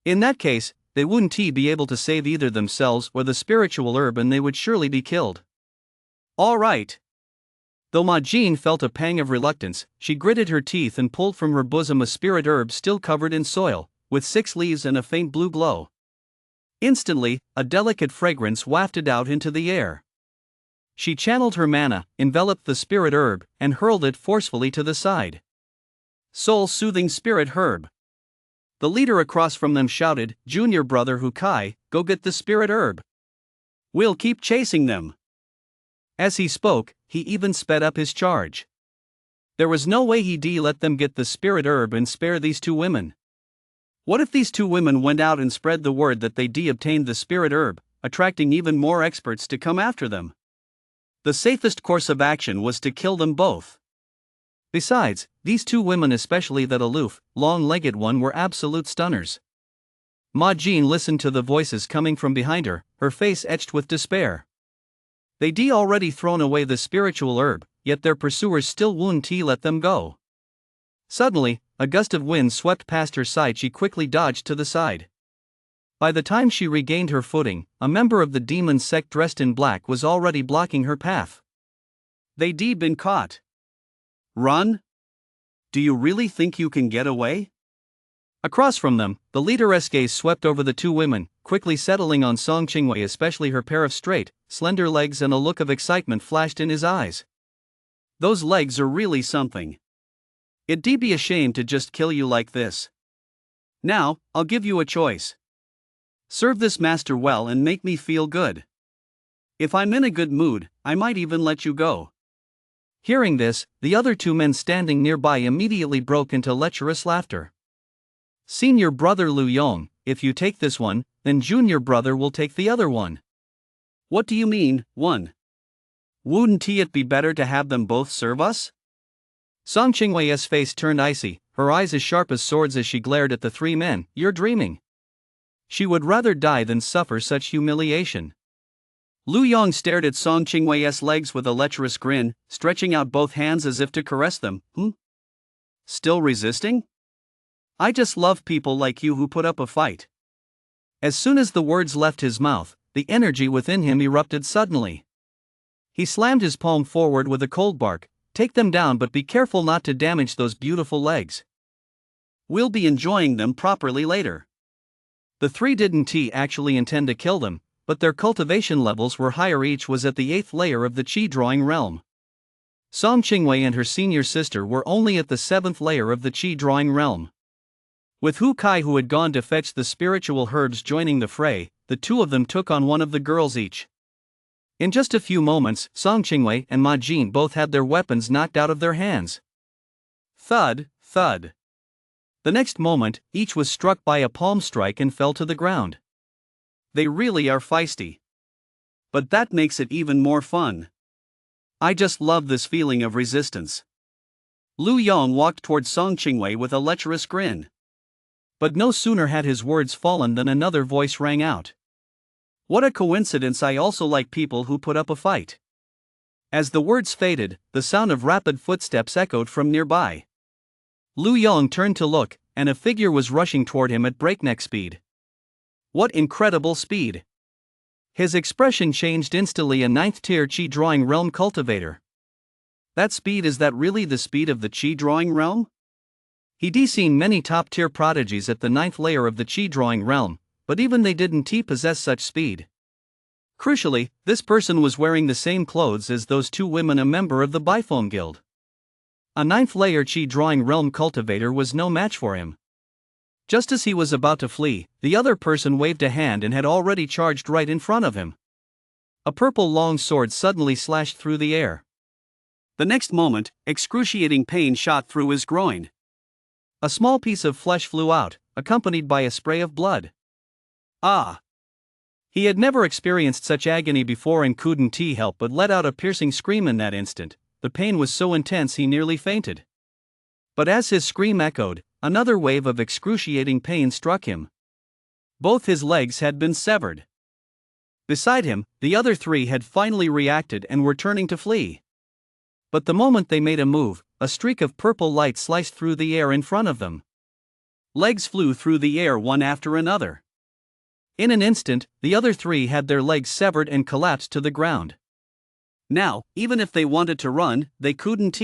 In that case, they wouldn't be able to save either themselves or the spiritual herb, and they would surely be killed. All right. Though Ma Jin felt a pang of reluctance, she gritted her teeth and pulled from her bosom a spirit herb still covered in soil, with 6 leaves and a faint blue glow. Instantly, a delicate fragrance wafted out into the air. She channeled her mana, enveloped the spirit herb, and hurled it forcefully to the side. Soul-soothing spirit herb. The leader across from them shouted, Junior brother Hu Kai, go get the spirit herb. We'll keep chasing them. As he spoke, he even sped up his charge. There was no way he'd let them get the spirit herb and spare these 2 women. What if these 2 women went out and spread the word that they'd obtained the spirit herb, attracting even more experts to come after them? The safest course of action was to kill them both. Besides, these 2 women, especially that aloof, long-legged one, were absolute stunners. Ma Jin listened to the voices coming from behind her, her face etched with despair. They'd already thrown away the spiritual herb, yet their pursuers still wouldn't let them go. Suddenly, a gust of wind swept past her side. She quickly dodged to the side. By the time she regained her footing, a member of the demon sect dressed in black was already blocking her path. They'd been caught. Run? Do you really think you can get away? Across from them, the leader's gaze swept over the 2 women, quickly settling on Song Qingwei, especially her pair of straight, slender legs, and a look of excitement flashed in his eyes. Those legs are really something. It'd be a shame to just kill you like this. Now, I'll give you a choice. Serve this master well and make me feel good. If I'm in a good mood, I might even let you go. Hearing this, the other 2 men standing nearby immediately broke into lecherous laughter. Senior brother Lu Yong, if you take this one, then junior brother will take the other one. What do you mean, one? Wouldn't it be better to have them both serve us? Song Qingwei's face turned icy, her eyes as sharp as swords as she glared at the 3 men. You're dreaming. She would rather die than suffer such humiliation. Lu Yong stared at Song Qingwei's legs with a lecherous grin, stretching out both hands as if to caress them. Still resisting? I just love people like you who put up a fight. As soon as the words left his mouth, the energy within him erupted suddenly. He slammed his palm forward with a cold bark. Take them down, but be careful not to damage those beautiful legs. We'll be enjoying them properly later. The 3 didn't actually intend to kill them, but their cultivation levels were higher. Each was at the 8th layer of the Qi drawing realm. Song Qingwei and her senior sister were only at the 7th layer of the Qi drawing realm. With Hu Kai, who had gone to fetch the spiritual herbs, joining the fray, the 2 of them took on one of the girls each. In just a few moments, Song Qingwei and Ma Jin both had their weapons knocked out of their hands. Thud, thud. The next moment, each was struck by a palm strike and fell to the ground. They really are feisty. But that makes it even more fun. I just love this feeling of resistance. Lu Yong walked toward Song Qingwei with a lecherous grin. But no sooner had his words fallen than another voice rang out. What a coincidence, I also like people who put up a fight. As the words faded, the sound of rapid footsteps echoed from nearby. Lu Yong turned to look, and a figure was rushing toward him at breakneck speed. What incredible speed! His expression changed instantly. A 9th-tier Qi drawing realm cultivator. That speed, is that really the speed of the Qi drawing realm? He'd seen many top-tier prodigies at the 9th layer of the Qi drawing realm, but even they didn't possess such speed. Crucially, this person was wearing the same clothes as those two women, a member of the Bifone Guild. A 9th layer Qi drawing realm cultivator was no match for him. Just as he was about to flee, the other person waved a hand and had already charged right in front of him. A purple long sword suddenly slashed through the air. The next moment, excruciating pain shot through his groin. A small piece of flesh flew out, accompanied by a spray of blood. Ah! He had never experienced such agony before and couldn't help but let out a piercing scream in that instant. The pain was so intense he nearly fainted. But as his scream echoed, another wave of excruciating pain struck him. Both his legs had been severed. Beside him, the other three had finally reacted and were turning to flee. But the moment they made a move, a streak of purple light sliced through the air in front of them. Legs flew through the air one after another. In an instant, the other three had their legs severed and collapsed to the ground. Now, even if they wanted to run, they couldn't.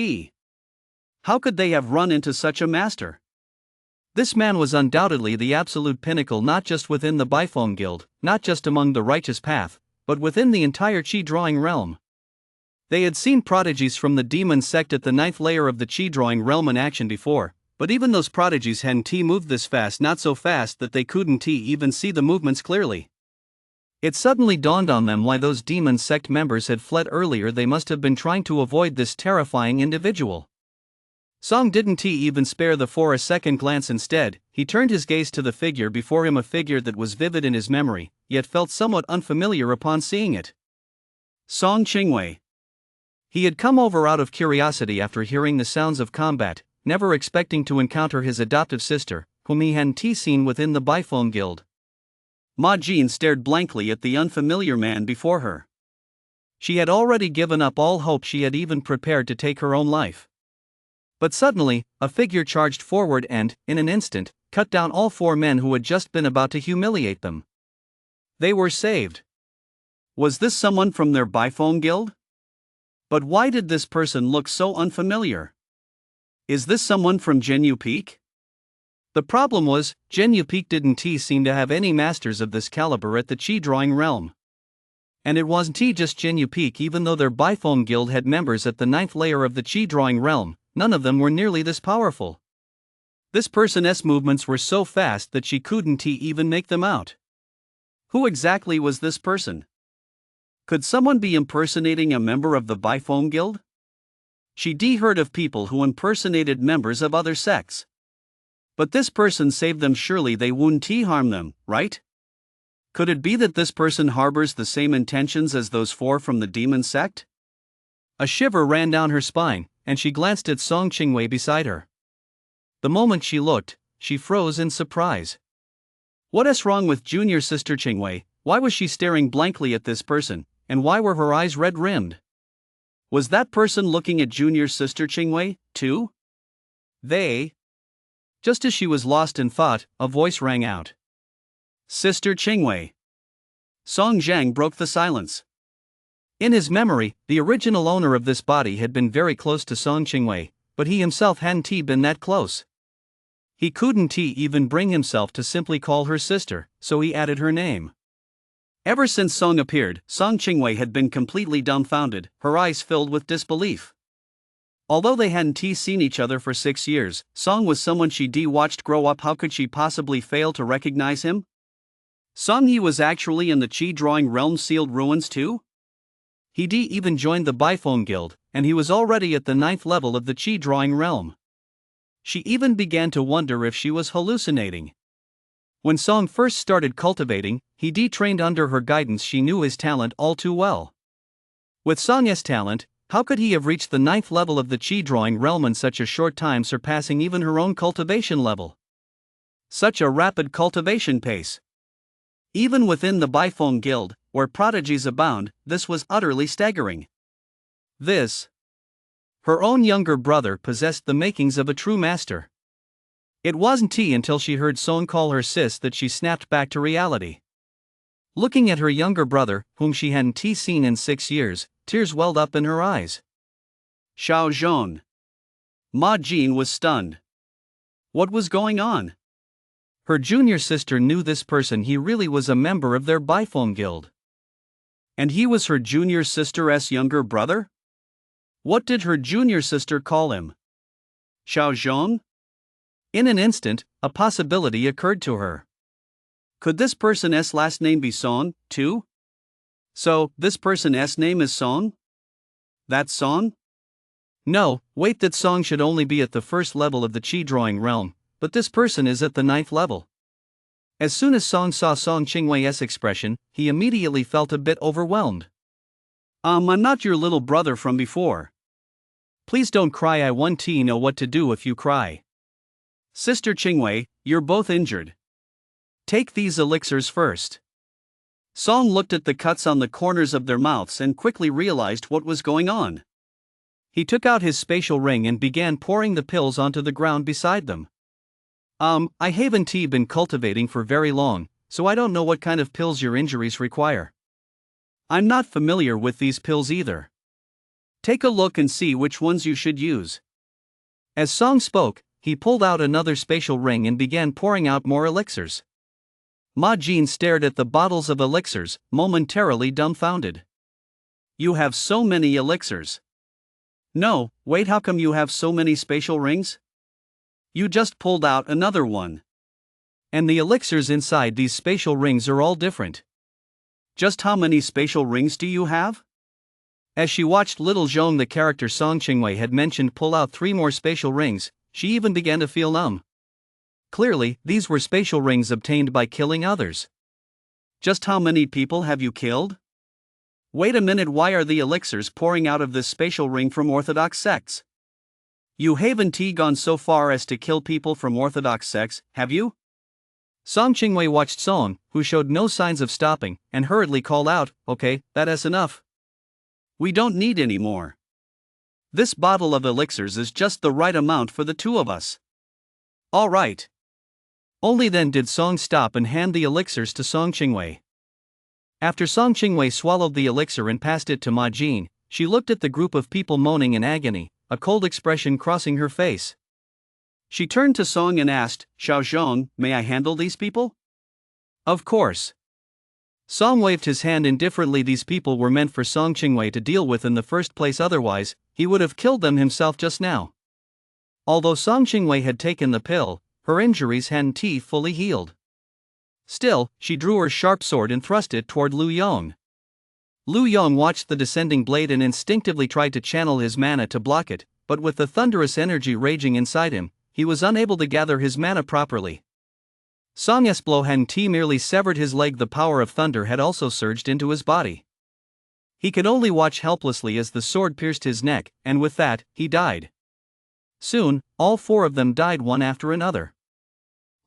How could they have run into such a master? This man was undoubtedly the absolute pinnacle, not just within the Bifone Guild, not just among the righteous path, but within the entire Qi drawing realm. They had seen prodigies from the demon sect at the 9th layer of the Qi drawing realm in action before, but even those prodigies hadn't moved this fast, not so fast that they couldn't even see the movements clearly. It suddenly dawned on them why those demon sect members had fled earlier. They must have been trying to avoid this terrifying individual. Song didn't even spare the for a second glance. Instead, he turned his gaze to the figure before him, a figure that was vivid in his memory, yet felt somewhat unfamiliar upon seeing it. Song Qingwei. He had come over out of curiosity after hearing the sounds of combat, never expecting to encounter his adoptive sister, whom he hadn't seen within the Bifone Guild. Ma Jin stared blankly at the unfamiliar man before her. She had already given up all hope. She had even prepared to take her own life. But suddenly, a figure charged forward and, in an instant, cut down all four men who had just been about to humiliate them. They were saved. Was this someone from their Bifone Guild? But why did this person look so unfamiliar? Is this someone from Jinyu Peak? The problem was, Jinyu Peak didn't seem to have any masters of this caliber at the Qi drawing realm. And it wasn't just Jinyu Peak. Even though their Bifone Guild had members at the 9th layer of the Qi drawing realm, none of them were nearly this powerful. This person's movements were so fast that she couldn't even make them out. Who exactly was this person? Could someone be impersonating a member of the Bifone Guild? She'd heard of people who impersonated members of other sects. But this person saved them. Surely they wouldn't harm them, right? Could it be that this person harbors the same intentions as those four from the demon sect? A shiver ran down her spine, and she glanced at Song Qingwei beside her. The moment she looked, she froze in surprise. What's wrong with junior sister Qingwei? Why was she staring blankly at this person, and why were her eyes red-rimmed? Was that person looking at junior sister Qingwei, too? Just as she was lost in thought, a voice rang out. Sister Qingwei. Song Zhang broke the silence. In his memory, the original owner of this body had been very close to Song Qingwei, but he himself hadn't been that close. He couldn't even bring himself to simply call her sister, so he added her name. Ever since Song appeared, Song Qingwei had been completely dumbfounded, her eyes filled with disbelief. Although they hadn't seen each other for 6 years, Song was someone she'd watched grow up. How could she possibly fail to recognize him? Song He was actually in the Qi drawing realm sealed ruins too? He'd even joined the Bifone Guild, and he was already at the 9th level of the Qi drawing realm. She even began to wonder if she was hallucinating. When Song first started cultivating, he trained under her guidance. She knew his talent all too well. With Song's talent, how could he have reached the 9th level of the Qi drawing realm in such a short time, surpassing even her own cultivation level? Such a rapid cultivation pace. Even within the Baifeng Guild, where prodigies abound, this was utterly staggering. This. Her own younger brother possessed the makings of a true master. It wasn't until she heard Song call her sis that she snapped back to reality. Looking at her younger brother, whom she hadn't seen in 6 years, tears welled up in her eyes. Xiao Zhong. Ma Jin was stunned. What was going on? Her junior sister knew this person. He really was a member of their Baifeng Guild. And he was her junior sister's younger brother? What did her junior sister call him? Xiao Zhong? In an instant, a possibility occurred to her. Could this person's last name be Song, too? So, this person's name is Song? That's Song? No, wait, that Song should only be at the 1st level of the Qi drawing realm, but this person is at the 9th level. As soon as Song saw Song Qingwei's expression, he immediately felt a bit overwhelmed. I'm not your little brother from before. Please don't cry. I want to know what to do if you cry. Sister Qingwei, you're both injured. Take these elixirs first. Song looked at the cuts on the corners of their mouths and quickly realized what was going on. He took out his spatial ring and began pouring the pills onto the ground beside them. I haven't been cultivating for very long, so I don't know what kind of pills your injuries require. I'm not familiar with these pills either. Take a look and see which ones you should use. As Song spoke, he pulled out another spatial ring and began pouring out more elixirs. Ma Jin stared at the bottles of elixirs, momentarily dumbfounded. You have so many elixirs. No, wait, how come you have so many spatial rings? You just pulled out another one. And the elixirs inside these spatial rings are all different. Just how many spatial rings do you have? As she watched little Zhong, the character Song Qingwei had mentioned, pull out 3 more spatial rings, she even began to feel numb. Clearly, these were spatial rings obtained by killing others. Just how many people have you killed? Wait a minute, why are the elixirs pouring out of this spatial ring from orthodox sects? You haven't gone so far as to kill people from orthodox sects, have you? Song Qingwei watched Song, who showed no signs of stopping, and hurriedly called out, "Okay, that's enough. We don't need any more. This bottle of elixirs is just the right amount for the 2 of us." All right. Only then did Song stop and hand the elixirs to Song Qingwei. After Song Qingwei swallowed the elixir and passed it to Ma Jin, she looked at the group of people moaning in agony, a cold expression crossing her face. She turned to Song and asked, "Xiao Zhong, may I handle these people?" Of course. Song waved his hand indifferently. These people were meant for Song Qingwei to deal with in the first place, otherwise, he would have killed them himself just now. Although Song Qingwei had taken the pill, her injuries hadn't fully healed. Still, she drew her sharp sword and thrust it toward Lu Yong. Lu Yong watched the descending blade and instinctively tried to channel his mana to block it, but with the thunderous energy raging inside him, he was unable to gather his mana properly. Song's blow hadn't merely severed his leg, the power of thunder had also surged into his body. He could only watch helplessly as the sword pierced his neck, and with that, he died. Soon, all 4 of them died one after another.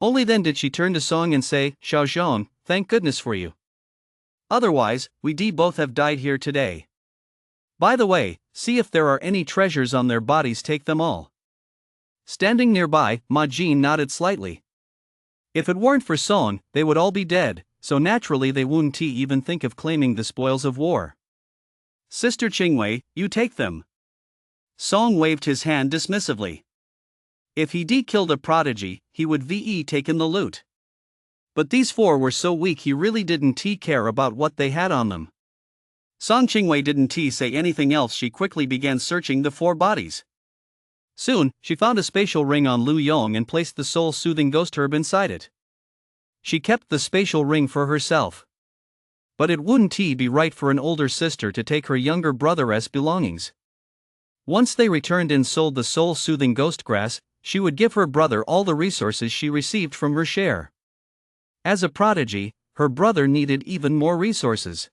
Only then did she turn to Song and say, "Xiao Zhong, thank goodness for you. Otherwise, we'd both have died here today. By the way, see if there are any treasures on their bodies, take them all." Standing nearby, Ma Jin nodded slightly. If it weren't for Song, they would all be dead, so naturally they wouldn't even think of claiming the spoils of war. "Sister Qingwei, you take them." Song waved his hand dismissively. If he'd killed a prodigy, he would taken the loot. But these 4 were so weak he really didn't care about what they had on them. Song Qingwei didn't say anything else. She quickly began searching the 4 bodies. Soon, she found a spatial ring on Lu Yong and placed the soul-soothing ghost herb inside it. She kept the spatial ring for herself. But it wouldn't be right for an older sister to take her younger brother's belongings. Once they returned and sold the soul-soothing ghost grass, she would give her brother all the resources she received from her share. As a prodigy, her brother needed even more resources.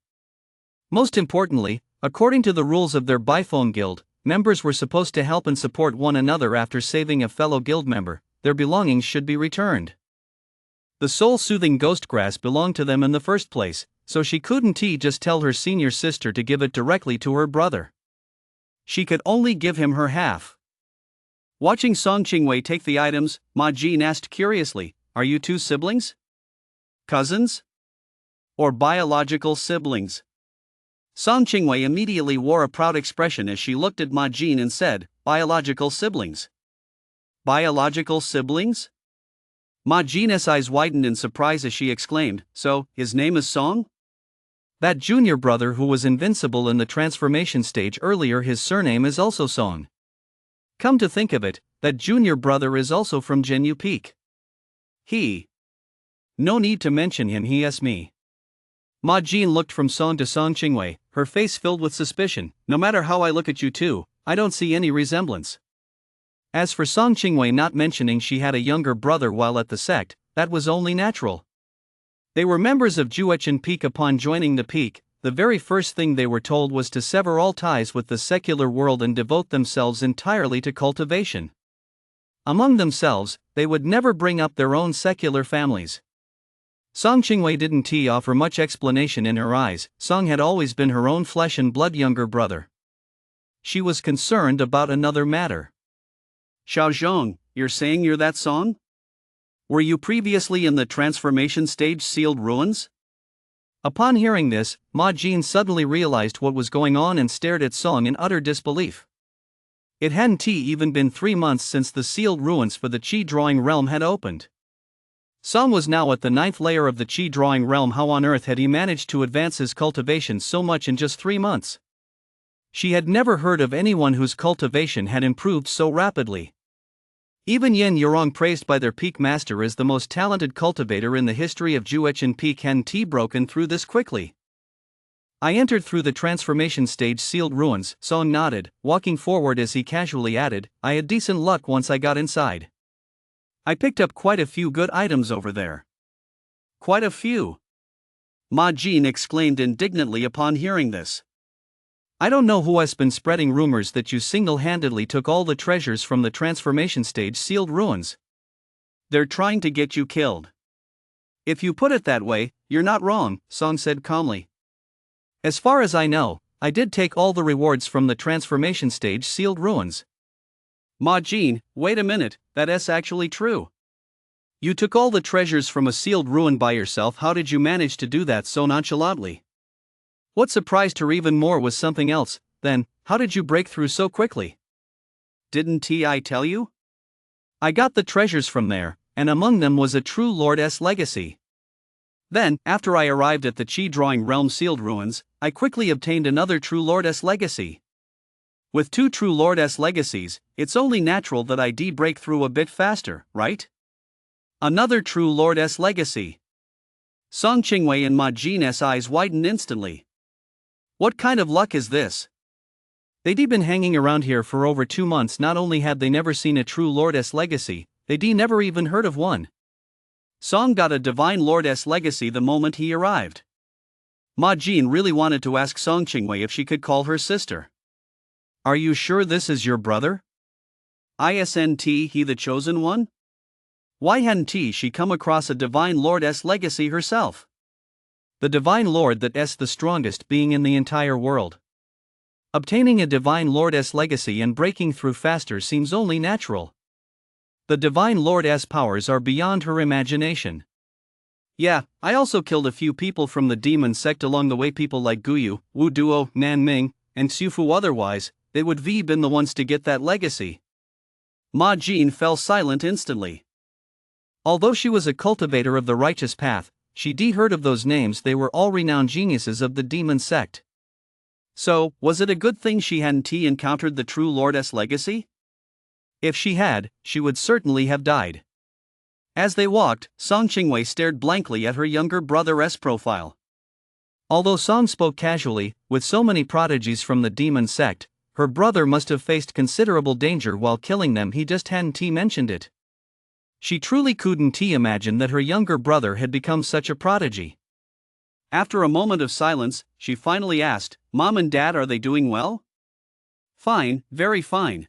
Most importantly, according to the rules of their Biphone Guild, members were supposed to help and support one another after saving a fellow guild member. Their belongings should be returned. The soul-soothing ghost grass belonged to them in the first place, so she couldn't just tell her senior sister to give it directly to her brother. She could only give him her half. Watching Song Qingwei take the items, Ma Jin asked curiously, "Are you two siblings? Cousins? Or biological siblings?" Song Qingwei immediately wore a proud expression as she looked at Ma Jin and said, "Biological siblings." Biological siblings? Ma Jin's eyes widened in surprise as she exclaimed, "So, his name is Song?" That junior brother who was invincible in the transformation stage earlier, his surname is also Song. Come to think of it, that junior brother is also from Jinyu Peak. No need to mention him, he asked me. Ma Jin looked from Song to Song Qingwei, her face filled with suspicion. "No matter how I look at you two, I don't see any resemblance." As for Song Qingwei not mentioning she had a younger brother while at the sect, that was only natural. They were members of Juechen Peak. Upon joining the peak, the very first thing they were told was to sever all ties with the secular world and devote themselves entirely to cultivation. Among themselves, they would never bring up their own secular families. Song Qingwei didn't offer much explanation. In her eyes, Song had always been her own flesh and blood younger brother. She was concerned about another matter. "Xiaozhong, you're saying you're that Song? Were you previously in the transformation stage sealed ruins?" Upon hearing this, Ma Jin suddenly realized what was going on and stared at Song in utter disbelief. It hadn't even been 3 months since the sealed ruins for the Qi drawing realm had opened. Song was now at the 9th layer of the Qi drawing realm. How on earth had he managed to advance his cultivation so much in just 3 months? She had never heard of anyone whose cultivation had improved so rapidly. Even Yin Yurong, praised by their peak master as the most talented cultivator in the history of Juechen Peak, hadn't broken through this quickly. "I entered through the transformation stage sealed ruins," Song nodded, walking forward as he casually added, "I had decent luck once I got inside. I picked up quite a few good items over there." "Quite a few?" Ma Jin exclaimed indignantly upon hearing this. "I don't know who has been spreading rumors that you single-handedly took all the treasures from the transformation stage sealed ruins. They're trying to get you killed." "If you put it that way, you're not wrong," Song said calmly. "As far as I know, I did take all the rewards from the transformation stage sealed ruins." "Ma Jin, wait a minute, that's actually true. You took all the treasures from a sealed ruin by yourself. How did you manage to do that so nonchalantly?" What surprised her even more was something else. "Then, how did you break through so quickly?" "Didn't I tell you? I got the treasures from there, and among them was a true Lord's legacy. Then, after I arrived at the Qi drawing realm sealed ruins, I quickly obtained another true Lord's legacy. With 2 true Lord's legacies, it's only natural that I break through a bit faster, right?" "Another true Lord's legacy." Song Qingwei and Ma Jin's eyes widened instantly. What kind of luck is this? They'd been hanging around here for over 2 months. Not only had they never seen a true Lord's legacy, they'd never even heard of one. Song got a divine Lord's legacy the moment he arrived. Ma Jin really wanted to ask Song Qingwei if she could call her sister. "Are you sure this is your brother? Isn't he the chosen one? Why hadn't she come across a divine Lord's legacy herself?" The divine lord that's the strongest being in the entire world. Obtaining a divine Lord's legacy and breaking through faster seems only natural. The divine Lord's powers are beyond her imagination. "Yeah, I also killed a few people from the demon sect along the way, people like Guyu, Wu Duo, Nan Ming, and Xiufu. Otherwise, they would have been the ones to get that legacy." Ma Jin fell silent instantly. Although she was a cultivator of the righteous path, she'd heard of those names. They were all renowned geniuses of the demon sect. So, was it a good thing she hadn't encountered the true Lord's legacy? If she had, she would certainly have died. As they walked, Song Qingwei stared blankly at her younger brother's profile. Although Song spoke casually, with so many prodigies from the demon sect, her brother must have faced considerable danger while killing them. He just hadn't mentioned it. She truly couldn't imagine that her younger brother had become such a prodigy. After a moment of silence, she finally asked, "Mom and Dad, are they doing well?" "Fine, very fine.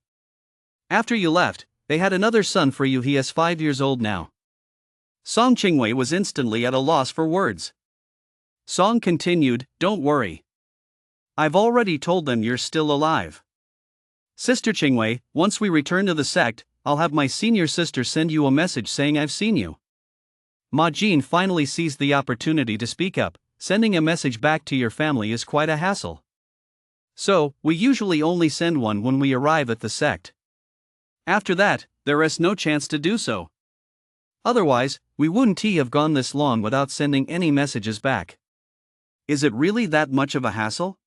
After you left, they had another son for you. He is 5 years old now." Song Chingwei was instantly at a loss for words. Song continued, "Don't worry. I've already told them you're still alive. Sister Chingwei, once we return to the sect, I'll have my senior sister send you a message saying I've seen you." Ma Jin finally seized the opportunity to speak up. "Sending a message back to your family is quite a hassle. So, we usually only send one when we arrive at the sect. After that, there is no chance to do so. Otherwise, we wouldn't have gone this long without sending any messages back." "Is it really that much of a hassle?"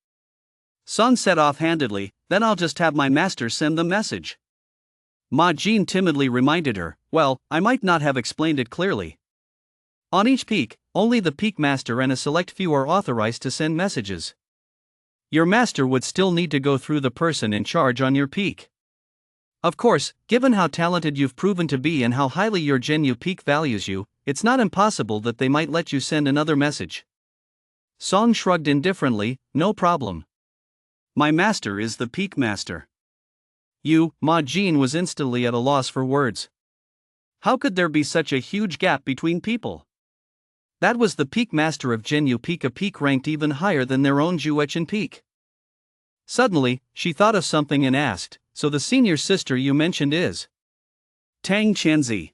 Song said offhandedly, "Then I'll just have my master send the message." Ma Jin timidly reminded her, "Well, I might not have explained it clearly. On each peak, only the peak master and a select few are authorized to send messages. Your master would still need to go through the person in charge on your peak. Of course, given how talented you've proven to be and how highly your Genu peak values you, it's not impossible that they might let you send another message." Song shrugged indifferently, "No problem. My master is the peak master." Ma Jin was instantly at a loss for words. How could there be such a huge gap between people? That was the peak master of Genu peak, a peak ranked even higher than their own Juechen peak. Suddenly, she thought of something and asked, "So the senior sister you mentioned is Tang Qianzi?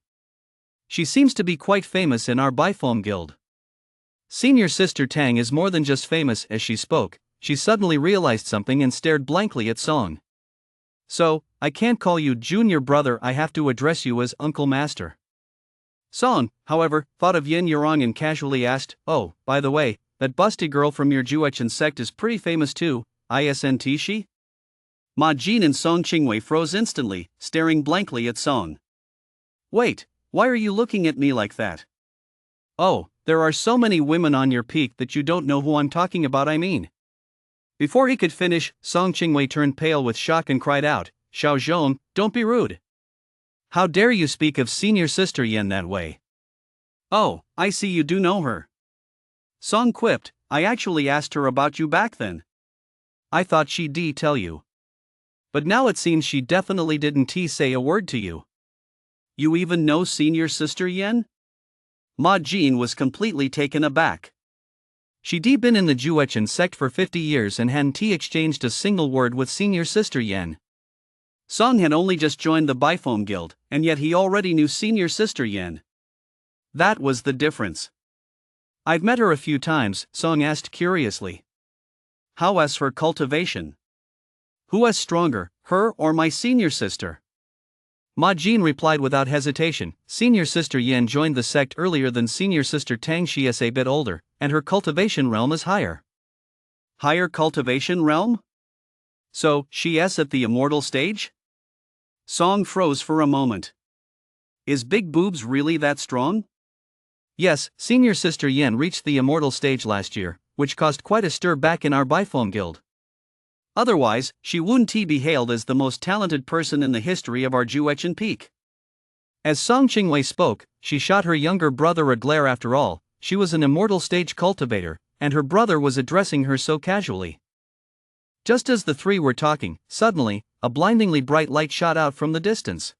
She seems to be quite famous in our Bifome guild." Senior sister Tang is more than just famous. As she spoke, she suddenly realized something and stared blankly at Song. "So, I can't call you junior brother, I have to address you as Uncle Master." Song, however, thought of Yin Yurong and casually asked, "Oh, by the way, that busty girl from your Juechen sect is pretty famous too, isn't she?" Ma Jin and Song Chingwei froze instantly, staring blankly at Song. "Wait, why are you looking at me like that?" "Oh, there are so many women on your peak that you don't know who I'm talking about, I mean." Before he could finish, Song Chingwei turned pale with shock and cried out, "Xiao Zhong, don't be rude. How dare you speak of senior sister Yen that way?" "Oh, I see you do know her." Song quipped, "I actually asked her about you back then. I thought she'd tell you. But now it seems she definitely didn't say a word to you." "You even know senior sister Yen?" Ma Jin was completely taken aback. She'd been in the Juechen sect for 50 years and hadn't exchanged a single word with senior sister Yen. Song had only just joined the Bifome guild, and yet he already knew senior sister Yen. That was the difference. "I've met her a few times," Song asked curiously. "How is her cultivation? Who is stronger, her or my senior sister?" Ma Jin replied without hesitation, "Senior sister Yen joined the sect earlier than senior sister Tang. She is a bit older, and her cultivation realm is higher." "Higher cultivation realm? So, she is at the immortal stage?" Song froze for a moment. Is Big Boobs really that strong? "Yes, senior sister Yen reached the immortal stage last year, which caused quite a stir back in our Bifome guild. Otherwise, she wouldn't be hailed as the most talented person in the history of our Juechen peak." As Song Chingwei spoke, she shot her younger brother a glare. After all, she was an immortal stage cultivator, and her brother was addressing her so casually. Just as the three were talking, suddenly, a blindingly bright light shot out from the distance.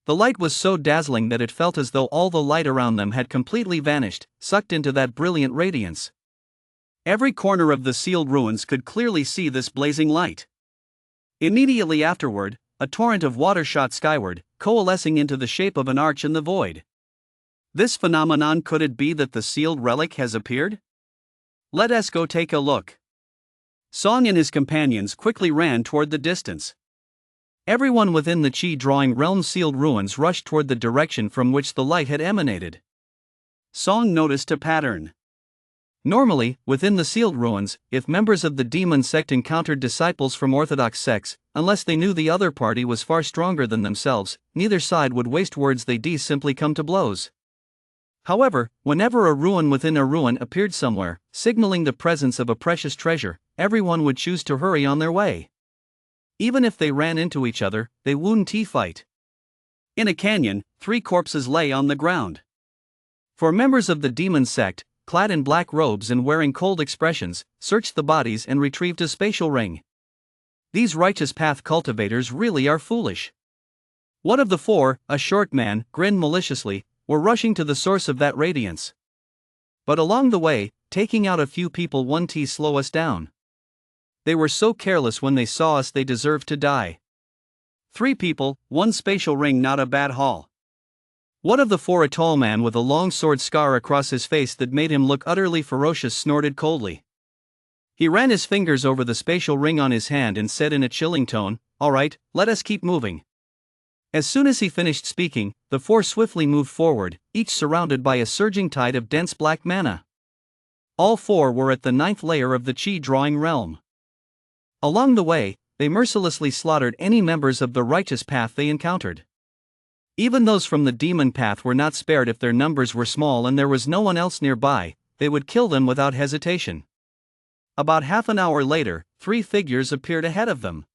The light was so dazzling that it felt as though all the light around them had completely vanished, sucked into that brilliant radiance. Every corner of the sealed ruins could clearly see this blazing light. Immediately afterward, a torrent of water shot skyward, coalescing into the shape of an arch in the void. This phenomenon, could it be that the sealed relic has appeared? Let us go take a look. Song and his companions quickly ran toward the distance. Everyone within the Qi drawing realm sealed ruins rushed toward the direction from which the light had emanated. Song noticed a pattern. Normally, within the sealed ruins, if members of the demon sect encountered disciples from orthodox sects, unless they knew the other party was far stronger than themselves, neither side would waste words, they'd simply come to blows. However, whenever a ruin within a ruin appeared somewhere, signaling the presence of a precious treasure, everyone would choose to hurry on their way. Even if they ran into each other, they wouldn't fight. In a canyon, 3 corpses lay on the ground. 4 members of the demon sect, clad in black robes and wearing cold expressions, searched the bodies and retrieved a spatial ring. These righteous path cultivators really are foolish. One of the 4, a short man, grinned maliciously. We're rushing to the source of that radiance. But along the way, taking out a few people won't slow us down. They were so careless when they saw us, they deserved to die. 3 people, 1 spatial ring, not a bad haul. One of the 4, a tall man with a long sword scar across his face that made him look utterly ferocious, snorted coldly. He ran his fingers over the spatial ring on his hand and said in a chilling tone, "All right, let us keep moving." As soon as he finished speaking, the 4 swiftly moved forward, each surrounded by a surging tide of dense black mana. All 4 were at the 9th layer of the chi drawing realm. Along the way, they mercilessly slaughtered any members of the righteous path they encountered. Even those from the demon path were not spared. If their numbers were small and there was no one else nearby, they would kill them without hesitation. About half an hour later, 3 figures appeared ahead of them.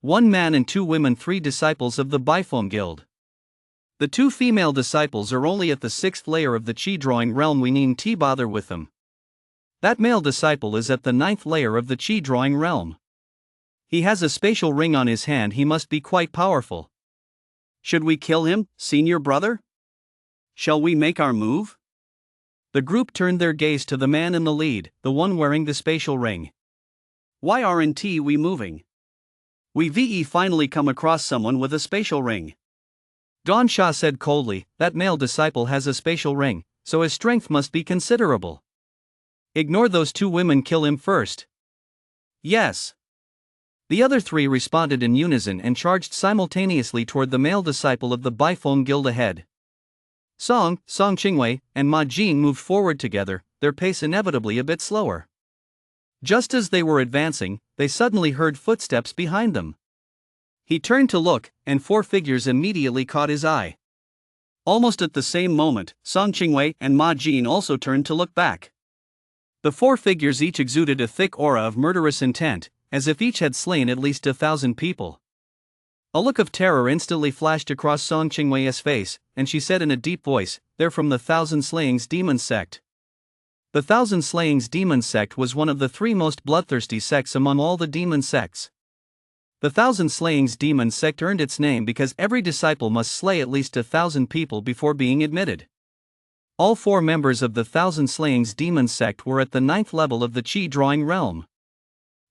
1 man and 2 women, 3 disciples of the Bifome Guild. The 2 female disciples are only at the 6th layer of the chi drawing realm. We needn't bother with them. That male disciple is at the 9th layer of the chi drawing realm. He has a spatial ring on his hand. He must be quite powerful. Should we kill him, senior brother? Shall we make our move? The group turned their gaze to the man in the lead, the one wearing the spatial ring. Why aren't we moving? We've finally come across someone with a spatial ring. Don Shah said coldly. That male disciple has a spatial ring, so his strength must be considerable. Ignore those 2 women, kill him first. Yes. The other 3 responded in unison and charged simultaneously toward the male disciple of the Bifome Guild ahead. Song Qingwei, and Ma Jin moved forward together, their pace inevitably a bit slower. Just as they were advancing, they suddenly heard footsteps behind them. He turned to look, and 4 figures immediately caught his eye. Almost at the same moment, Song Qingwei and Ma Jin also turned to look back. The 4 figures each exuded a thick aura of murderous intent, as if each had slain at least 1,000 people. A look of terror instantly flashed across Song Qingwei's face, and she said in a deep voice, "They're from the Thousand Slayings Demon Sect." The Thousand Slayings Demon Sect was one of the 3 most bloodthirsty sects among all the demon sects. The Thousand Slayings Demon Sect earned its name because every disciple must slay at least 1,000 people before being admitted. All 4 members of the Thousand Slayings Demon Sect were at the 9th level of the chi drawing realm.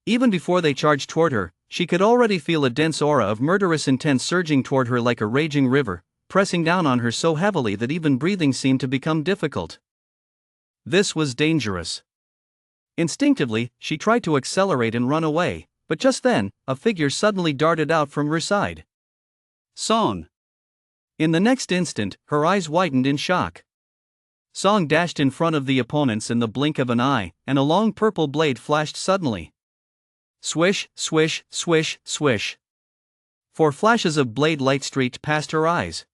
Even before they charged toward her, she could already feel a dense aura of murderous intent surging toward her like a raging river, pressing down on her so heavily that even breathing seemed to become difficult. This was dangerous. Instinctively, she tried to accelerate and run away, but just then, a figure suddenly darted out from her side. Song. In the next instant, her eyes widened in shock. Song dashed in front of the opponents in the blink of an eye, and a long purple blade flashed suddenly. Swish, swish, swish, swish. 4 flashes of blade light streaked past her eyes.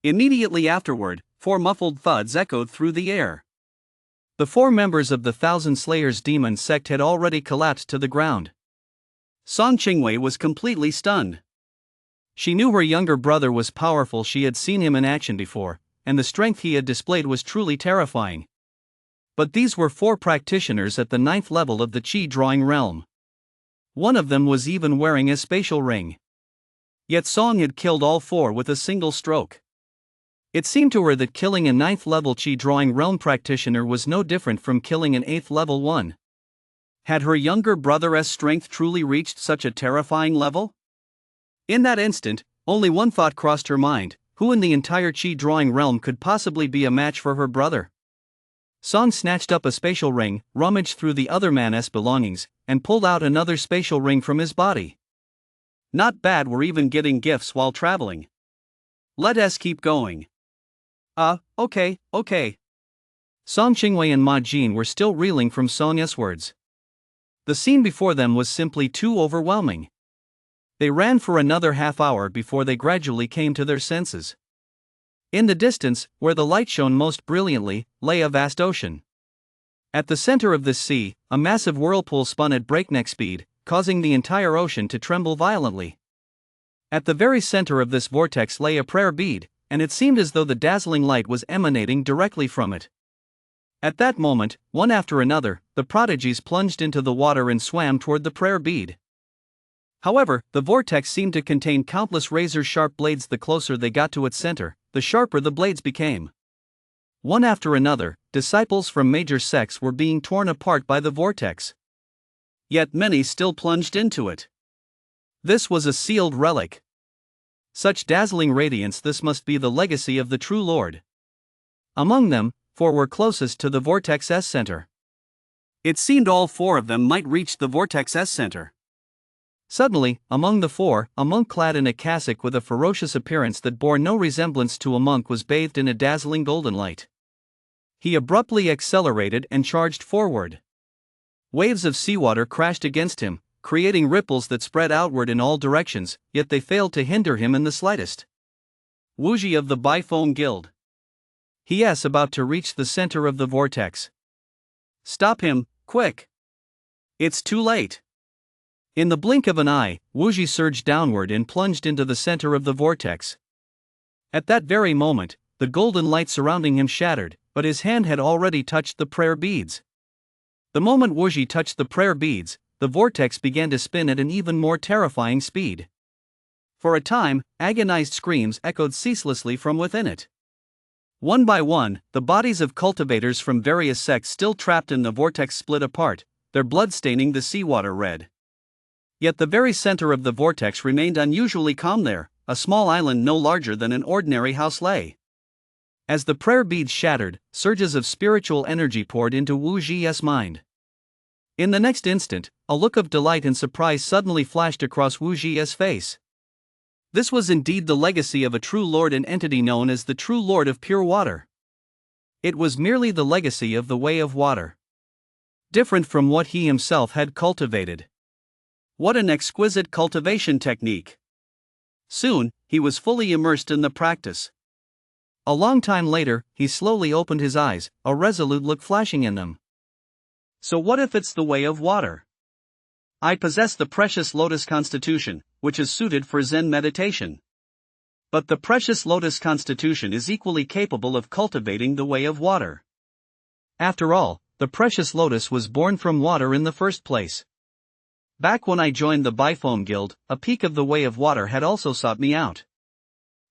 Immediately afterward, 4 muffled thuds echoed through the air. The 4 members of the Thousand Slayers Demon Sect had already collapsed to the ground. Song Qingwei was completely stunned. She knew her younger brother was powerful. She had seen him in action before, and the strength he had displayed was truly terrifying. But these were 4 practitioners at the 9th level of the chi drawing realm. One of them was even wearing a spatial ring. Yet Song had killed all 4 with a single stroke. It seemed to her that killing a 9th level chi drawing realm practitioner was no different from killing an 8th level one. Had her younger brother's strength truly reached such a terrifying level? In that instant, only one thought crossed her mind: who in the entire chi drawing realm could possibly be a match for her brother? Song snatched up a spatial ring, rummaged through the other man's belongings, and pulled out another spatial ring from his body. Not bad, we're even getting gifts while traveling. Let us keep going. Okay. Song Qingwei and Ma Jin were still reeling from Song's words. The scene before them was simply too overwhelming. They ran for another half hour before they gradually came to their senses. In the distance, where the light shone most brilliantly, lay a vast ocean. At the center of this sea, a massive whirlpool spun at breakneck speed, causing the entire ocean to tremble violently. At the very center of this vortex lay a prayer bead, and it seemed as though the dazzling light was emanating directly from it. At that moment, one after another, the prodigies plunged into the water and swam toward the prayer bead. However, the vortex seemed to contain countless razor-sharp blades. The closer they got to its center, the sharper the blades became. One after another, disciples from major sects were being torn apart by the vortex. Yet many still plunged into it. This was a sealed relic. Such dazzling radiance, this must be the legacy of the true Lord. Among them, 4 were closest to the vortex's center. It seemed all 4 of them might reach the vortex's center. Suddenly, among the 4, a monk clad in a cassock with a ferocious appearance that bore no resemblance to a monk was bathed in a dazzling golden light. He abruptly accelerated and charged forward. Waves of seawater crashed against him, creating ripples that spread outward in all directions, yet they failed to hinder him in the slightest. Wuji of the Biphone Guild. He is about to reach the center of the vortex. Stop him, quick! It's too late. In the blink of an eye, Wuji surged downward and plunged into the center of the vortex. At that very moment, the golden light surrounding him shattered, but his hand had already touched the prayer beads. The moment Wuji touched the prayer beads, the vortex began to spin at an even more terrifying speed. For a time, agonized screams echoed ceaselessly from within it. One by one, the bodies of cultivators from various sects still trapped in the vortex split apart, their blood staining the seawater red. Yet the very center of the vortex remained unusually calm there, a small island no larger than an ordinary house lay. As the prayer beads shattered, surges of spiritual energy poured into Wu Ji's mind. In the next instant, a look of delight and surprise suddenly flashed across Wu Ji's face. This was indeed the legacy of a true lord, an entity known as the true Lord of Pure Water. It was merely the legacy of the Way of Water. Different from what he himself had cultivated. What an exquisite cultivation technique! Soon, he was fully immersed in the practice. A long time later, he slowly opened his eyes, a resolute look flashing in them. So what if it's the Way of Water? I possess the precious lotus constitution, which is suited for Zen meditation. But the precious lotus constitution is equally capable of cultivating the Way of Water. After all, the precious lotus was born from water in the first place. Back when I joined the Biphone Guild, a peak of the Way of Water had also sought me out.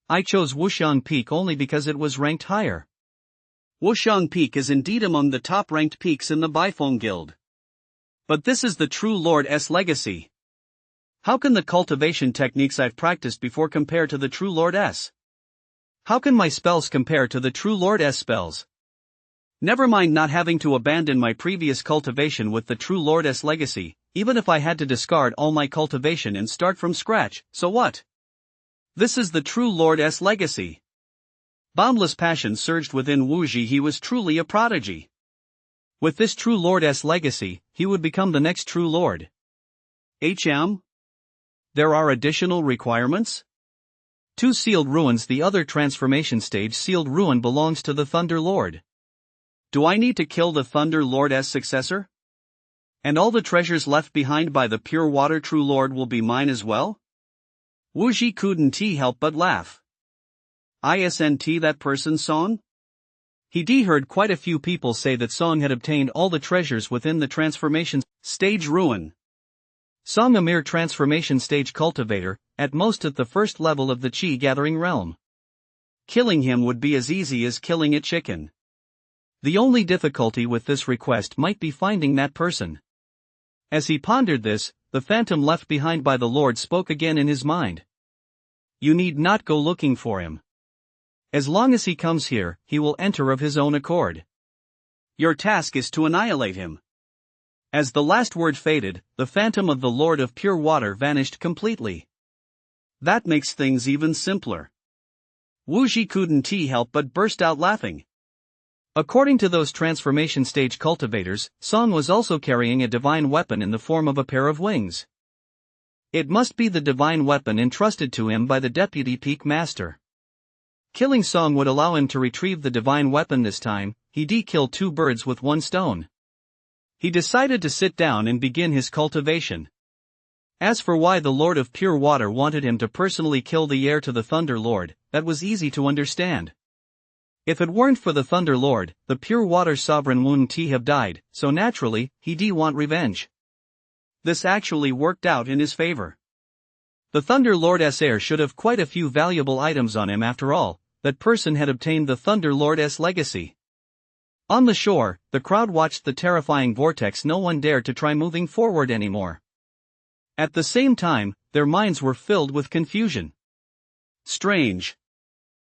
I chose Wuxiang Peak only because it was ranked higher. Wuxiang Peak is indeed among the top-ranked peaks in the Biphone Guild. But this is the true Lord's legacy. How can the cultivation techniques I've practiced before compare to the true Lord's? How can my spells compare to the true Lord's spells? Never mind not having to abandon my previous cultivation with the true Lord's legacy, even if I had to discard all my cultivation and start from scratch, so what? This is the true Lord's legacy. Boundless passion surged within Wu Ji. He was truly a prodigy. With this true Lord's legacy, he would become the next true Lord. There are additional requirements? 2 sealed ruins. The other transformation stage sealed ruin belongs to the Thunder Lord. Do I need to kill the Thunder Lord's successor? And all the treasures left behind by the Pure Water True Lord will be mine as well? Wu Ji couldn't help but laugh. Isn't that person Song? He heard quite a few people say that Song had obtained all the treasures within the transformation stage ruin. Song, a mere transformation stage cultivator, at most at the first level of the Qi gathering realm. Killing him would be as easy as killing a chicken. The only difficulty with this request might be finding that person. As he pondered this, the phantom left behind by the Lord spoke again in his mind. You need not go looking for him. As long as he comes here, he will enter of his own accord. Your task is to annihilate him. As the last word faded, the phantom of the Lord of Pure Water vanished completely. That makes things even simpler. Wu Ji couldn't help but burst out laughing. According to those transformation stage cultivators, Song was also carrying a divine weapon in the form of a pair of wings. It must be the divine weapon entrusted to him by the Deputy Peak Master. Killing Song would allow him to retrieve the divine weapon this time. He'd kill 2 birds with 1 stone. He decided to sit down and begin his cultivation. As for why the Lord of Pure Water wanted him to personally kill the heir to the Thunder Lord, that was easy to understand. If it weren't for the Thunder Lord, the Pure Water Sovereign wouldn't have died, so naturally, he'd want revenge. This actually worked out in his favor. The Thunder Lord's heir should have quite a few valuable items on him after all. That person had obtained the Thunder Lord's legacy. On the shore, the crowd watched the terrifying vortex. No one dared to try moving forward anymore. At the same time, their minds were filled with confusion. Strange.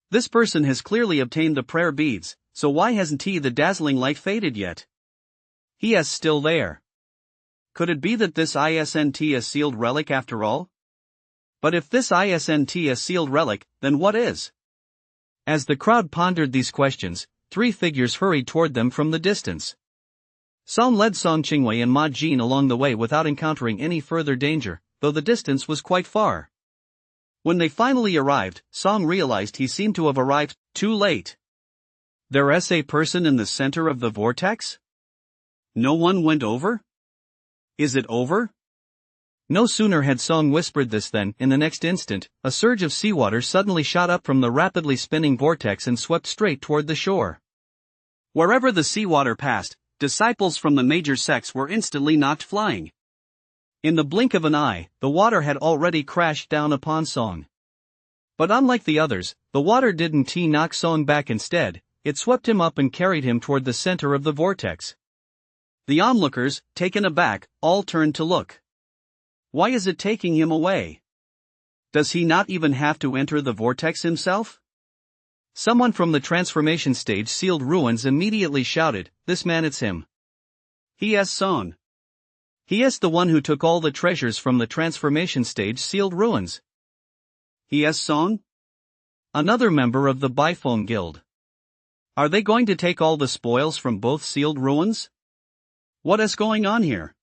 This person has clearly obtained the prayer beads, so why hasn't the dazzling light faded yet? He is still there. Could it be that this isn't a sealed relic after all? But if this isn't a sealed relic, then what is? As the crowd pondered these questions, three figures hurried toward them from the distance. Song led Song Qingwei and Ma Jin along the way without encountering any further danger, though the distance was quite far. When they finally arrived, Song realized he seemed to have arrived too late. There's a person in the center of the vortex? No one went over? Is it over? No sooner had Song whispered this than, in the next instant, a surge of seawater suddenly shot up from the rapidly spinning vortex and swept straight toward the shore. Wherever the seawater passed, disciples from the major sects were instantly knocked flying. In the blink of an eye, the water had already crashed down upon Song. But unlike the others, the water didn't knock Song back. Instead, it swept him up and carried him toward the center of the vortex. The onlookers, taken aback, all turned to look. Why is it taking him away? Does he not even have to enter the vortex himself? Someone from the transformation stage sealed ruins immediately shouted, "This man, it's him. He is Song. He is the one who took all the treasures from the transformation stage sealed ruins." He is Song? Another member of the Bifone Guild. Are they going to take all the spoils from both sealed ruins? What is going on here?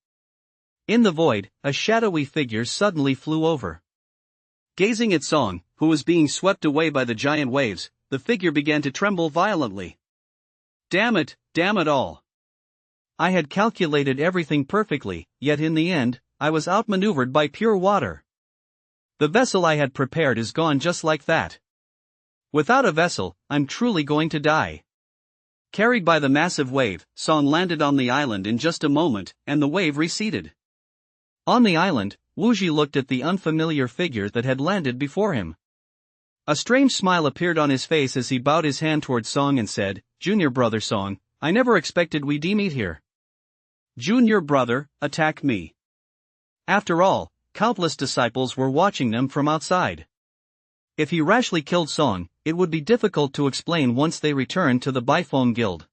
In the void, a shadowy figure suddenly flew over. Gazing at Song, who was being swept away by the giant waves, the figure began to tremble violently. Damn it all. I had calculated everything perfectly, yet in the end, I was outmaneuvered by pure water. The vessel I had prepared is gone just like that. Without a vessel, I'm truly going to die. Carried by the massive wave, Song landed on the island in just a moment, and the wave receded. On the island, Wuji looked at the unfamiliar figure that had landed before him. A strange smile appeared on his face as he bowed his hand towards Song and said, "Junior brother Song, I never expected we'd meet here." Junior brother, attack me. After all, countless disciples were watching them from outside. If he rashly killed Song, it would be difficult to explain once they returned to the Bifone Guild.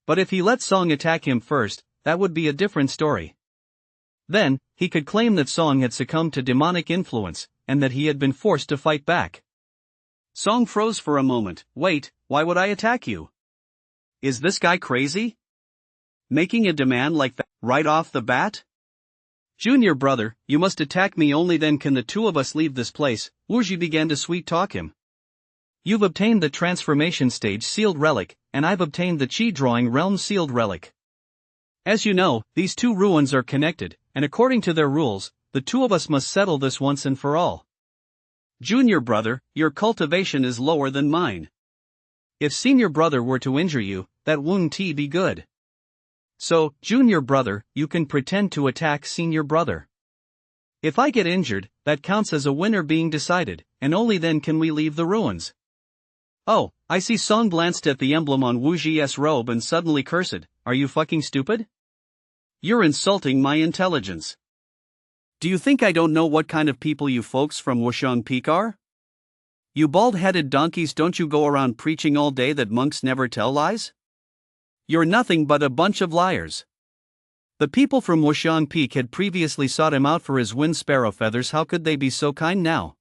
But if he let Song attack him first, that would be a different story. Then, he could claim that Song had succumbed to demonic influence, and that he had been forced to fight back. Song froze for a moment. Wait, why would I attack you? Is this guy crazy? Making a demand like that right off the bat? Junior brother, you must attack me, only then can the two of us leave this place. Wuji began to sweet-talk him. You've obtained the transformation stage sealed relic, and I've obtained the Chi drawing realm sealed relic. As you know, these two ruins are connected, and according to their rules, the two of us must settle this once and for all. Junior brother, your cultivation is lower than mine. If senior brother were to injure you, that wouldn't be good. So, junior brother, you can pretend to attack senior brother. If I get injured, that counts as a winner being decided, and only then can we leave the ruins. Oh, I see. Song glanced at the emblem on Wuji's robe and suddenly cursed, "Are you fucking stupid? You're insulting my intelligence. Do you think I don't know what kind of people you folks from Wushang Peak are? You bald-headed donkeys, don't you go around preaching all day that monks never tell lies? You're nothing but a bunch of liars." The people from Wushang Peak had previously sought him out for his wind sparrow feathers. How could they be so kind now?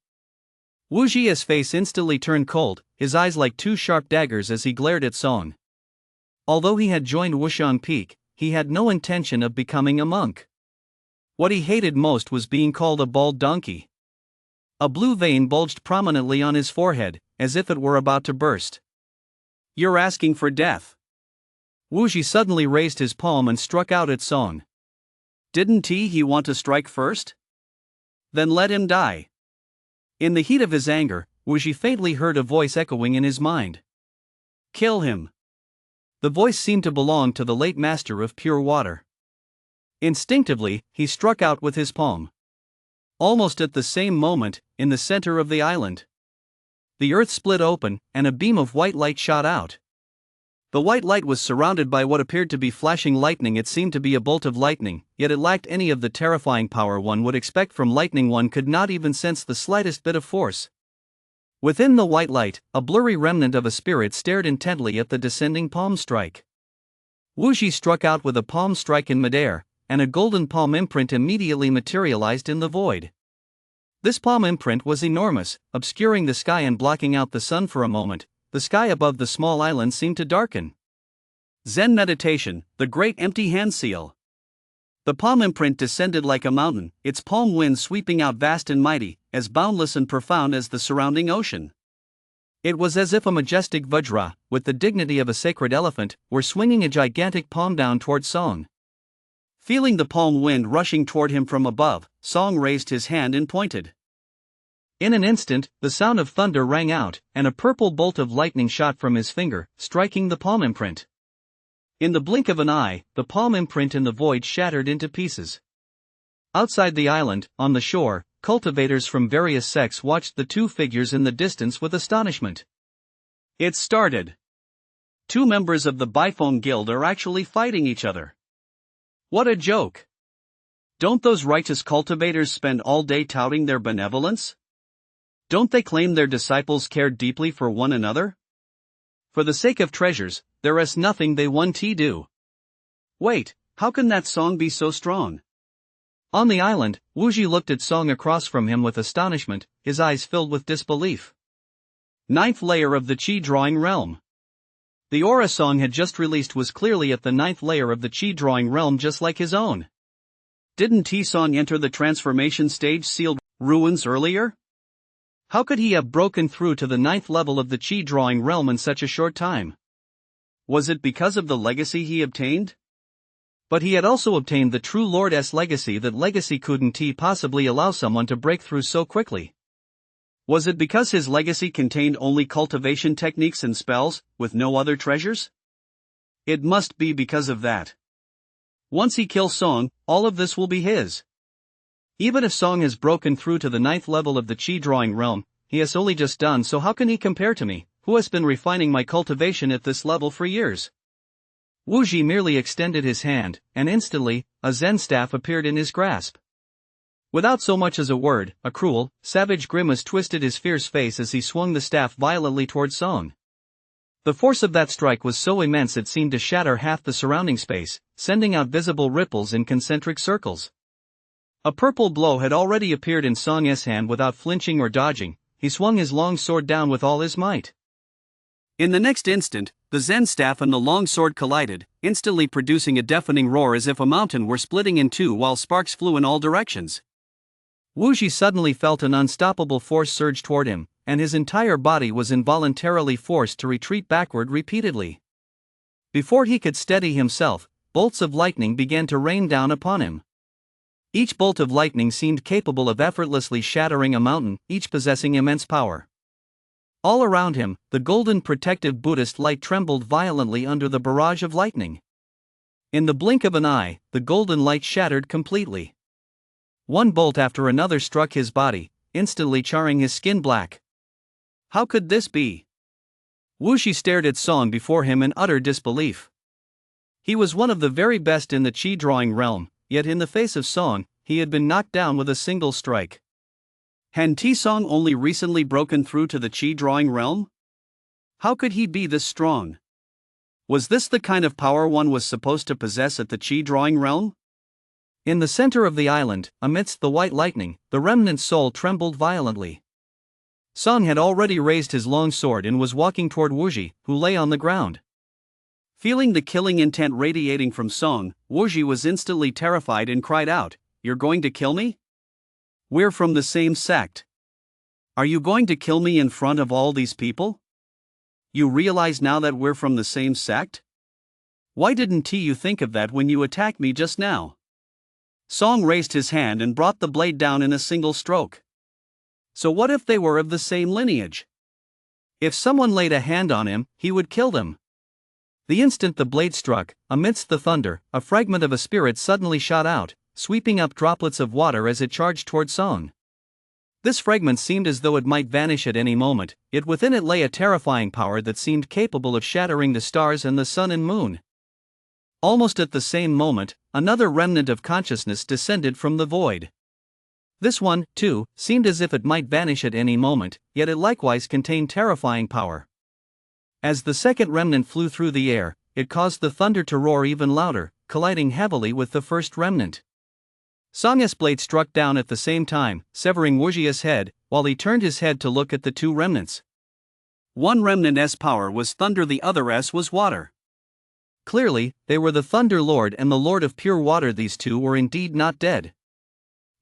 Wuji's face instantly turned cold, his eyes like two sharp daggers as he glared at Song. Although he had joined Wushang Peak, he had no intention of becoming a monk. What he hated most was being called a bald donkey. A blue vein bulged prominently on his forehead, as if it were about to burst. "You're asking for death." Wuji suddenly raised his palm and struck out at Song. Didn't he want to strike first? Then let him die. In the heat of his anger, Wuji faintly heard a voice echoing in his mind. Kill him. The voice seemed to belong to the late master of pure water. Instinctively, he struck out with his palm. Almost at the same moment, in the center of the island, the earth split open, and a beam of white light shot out. The white light was surrounded by what appeared to be flashing lightning. It seemed to be a bolt of lightning, yet it lacked any of the terrifying power one would expect from lightning. One could not even sense the slightest bit of force. Within the white light, a blurry remnant of a spirit stared intently at the descending palm strike. Wuji struck out with a palm strike in midair, and a golden palm imprint immediately materialized in the void. This palm imprint was enormous, obscuring the sky and blocking out the sun for a moment. The sky above the small island seemed to darken. Zen meditation, the great empty hand seal. The palm imprint descended like a mountain, its palm wind sweeping out vast and mighty, as boundless and profound as the surrounding ocean. It was as if a majestic Vajra, with the dignity of a sacred elephant, were swinging a gigantic palm down toward Song. Feeling the palm wind rushing toward him from above, Song raised his hand and pointed. In an instant, the sound of thunder rang out, and a purple bolt of lightning shot from his finger, striking the palm imprint. In the blink of an eye, the palm imprint in the void shattered into pieces. Outside the island, on the shore, cultivators from various sects watched the two figures in the distance with astonishment. It started. Two members of the Bifong Guild are actually fighting each other. What a joke! Don't those righteous cultivators spend all day touting their benevolence? Don't they claim their disciples cared deeply for one another? For the sake of treasures, there is nothing they want to do. Wait, how can that Song be so strong? On the island, Wuji looked at Song across from him with astonishment, his eyes filled with disbelief. Ninth layer of the Qi drawing realm. The aura Song had just released was clearly at the ninth layer of the Qi drawing realm, just like his own. Didn't T-Song enter the transformation stage sealed ruins earlier? How could he have broken through to the ninth level of the Qi drawing realm in such a short time? Was it because of the legacy he obtained? But he had also obtained the true Lord's legacy. That legacy couldn't possibly allow someone to break through so quickly. Was it because his legacy contained only cultivation techniques and spells, with no other treasures? It must be because of that. Once he kills Song, all of this will be his. Even if Song has broken through to the ninth level of the Qi drawing realm, he has only just done so. How can he compare to me, who has been refining my cultivation at this level for years? Wuji merely extended his hand, and instantly, a Zen staff appeared in his grasp. Without so much as a word, a cruel, savage grimace twisted his fierce face as he swung the staff violently toward Song. The force of that strike was so immense it seemed to shatter half the surrounding space, sending out visible ripples in concentric circles. A purple blow had already appeared in Song's hand. Without flinching or dodging, he swung his long sword down with all his might. In the next instant, the Zen staff and the long sword collided, instantly producing a deafening roar as if a mountain were splitting in two while sparks flew in all directions. Wuji suddenly felt an unstoppable force surge toward him, and his entire body was involuntarily forced to retreat backward repeatedly. Before he could steady himself, bolts of lightning began to rain down upon him. Each bolt of lightning seemed capable of effortlessly shattering a mountain, each possessing immense power. All around him, the golden protective Buddhist light trembled violently under the barrage of lightning. In the blink of an eye, the golden light shattered completely. One bolt after another struck his body, instantly charring his skin black. How could this be? Wuji stared at Song before him in utter disbelief. He was one of the very best in the Qi drawing realm, yet in the face of Song, he had been knocked down with a single strike. Had T-Song only recently broken through to the Qi drawing realm? How could he be this strong? Was this the kind of power one was supposed to possess at the Qi drawing realm? In the center of the island, amidst the white lightning, the remnant soul trembled violently. Song had already raised his long sword and was walking toward Wuji, who lay on the ground. Feeling the killing intent radiating from Song, Wuji was instantly terrified and cried out, "You're going to kill me? We're from the same sect. Are you going to kill me in front of all these people? You realize now that we're from the same sect? Why didn't you think of that when you attacked me just now?" Song raised his hand and brought the blade down in a single stroke. So what if they were of the same lineage? If someone laid a hand on him, he would kill them. The instant the blade struck, amidst the thunder, a fragment of a spirit suddenly shot out, sweeping up droplets of water as it charged toward Song. This fragment seemed as though it might vanish at any moment, yet within it lay a terrifying power that seemed capable of shattering the stars and the sun and moon. Almost at the same moment, another remnant of consciousness descended from the void. This one, too, seemed as if it might vanish at any moment, yet it likewise contained terrifying power. As the second remnant flew through the air, it caused the thunder to roar even louder, colliding heavily with the first remnant. Song's blade struck down at the same time, severing Wujia's head, while he turned his head to look at the two remnants. One remnant's power was thunder, the other's was water. Clearly, they were the Thunder Lord and the Lord of Pure Water. These two were indeed not dead.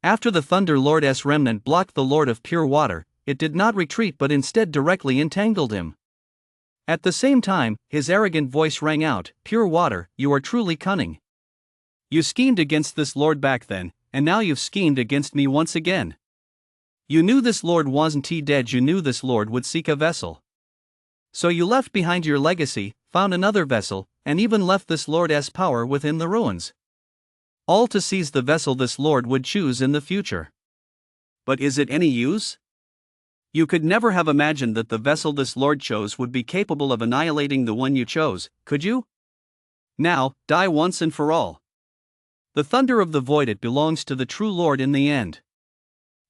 After the Thunder Lord's remnant blocked the Lord of Pure Water, it did not retreat but instead directly entangled him. At the same time, his arrogant voice rang out, "Pure Water, you are truly cunning. You schemed against this Lord back then, and now you've schemed against me once again. You knew this Lord wasn't dead, you knew this Lord would seek a vessel. So you left behind your legacy, found another vessel, and even left this Lord's power within the ruins. All to seize the vessel this Lord would choose in the future. But is it any use? You could never have imagined that the vessel this Lord chose would be capable of annihilating the one you chose, could you? Now, die once and for all. The thunder of the void, it belongs to the true Lord in the end."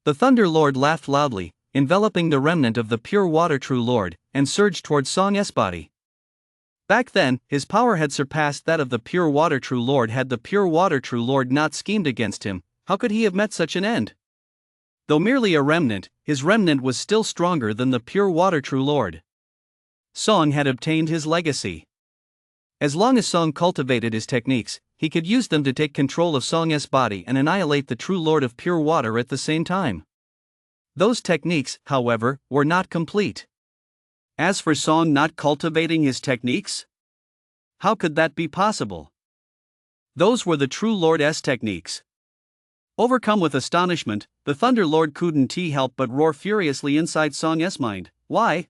The Thunder Lord laughed loudly, enveloping the remnant of the Pure Water True Lord, and surged toward Song's body. Back then, his power had surpassed that of the Pure Water True Lord. Had the Pure Water True Lord not schemed against him, how could he have met such an end? Though merely a remnant, his remnant was still stronger than the Pure Water True Lord. Song had obtained his legacy. As long as Song cultivated his techniques, he could use them to take control of Song's body and annihilate the true Lord of Pure Water at the same time. Those techniques, however, were not complete. As for Song not cultivating his techniques, how could that be possible? Those were the true Lord's techniques. Overcome with astonishment, the Thunder Lord couldn't help but roar furiously inside Song's mind. Why?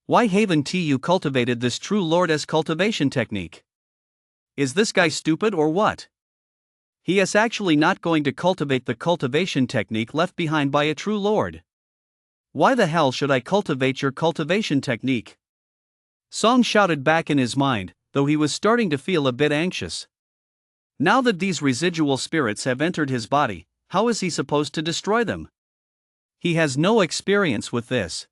Why haven't you cultivated this true Lord's cultivation technique? Is this guy stupid or what? He is actually not going to cultivate the cultivation technique left behind by a true Lord. Why the hell should I cultivate your cultivation technique? Song shouted back in his mind, though he was starting to feel a bit anxious. Now that these residual spirits have entered his body, how is he supposed to destroy them? He has no experience with this.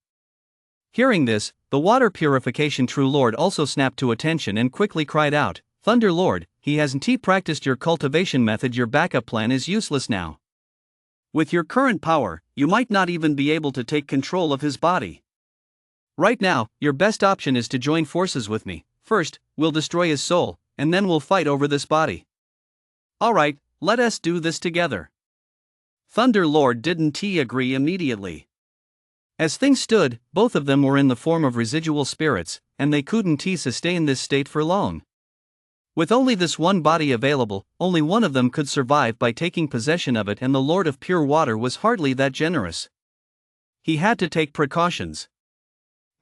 Hearing this, the water purification true Lord also snapped to attention and quickly cried out, "Thunder Lord, he hasn't practiced your cultivation method. Your backup plan is useless now. With your current power, you might not even be able to take control of his body. Right now, your best option is to join forces with me. First, we'll destroy his soul, and then we'll fight over this body. Alright, let us do this together." Thunder Lord didn't agree immediately. As things stood, both of them were in the form of residual spirits, and they couldn't sustain this state for long. With only this one body available, only one of them could survive by taking possession of it, and the Lord of Pure Water was hardly that generous. He had to take precautions.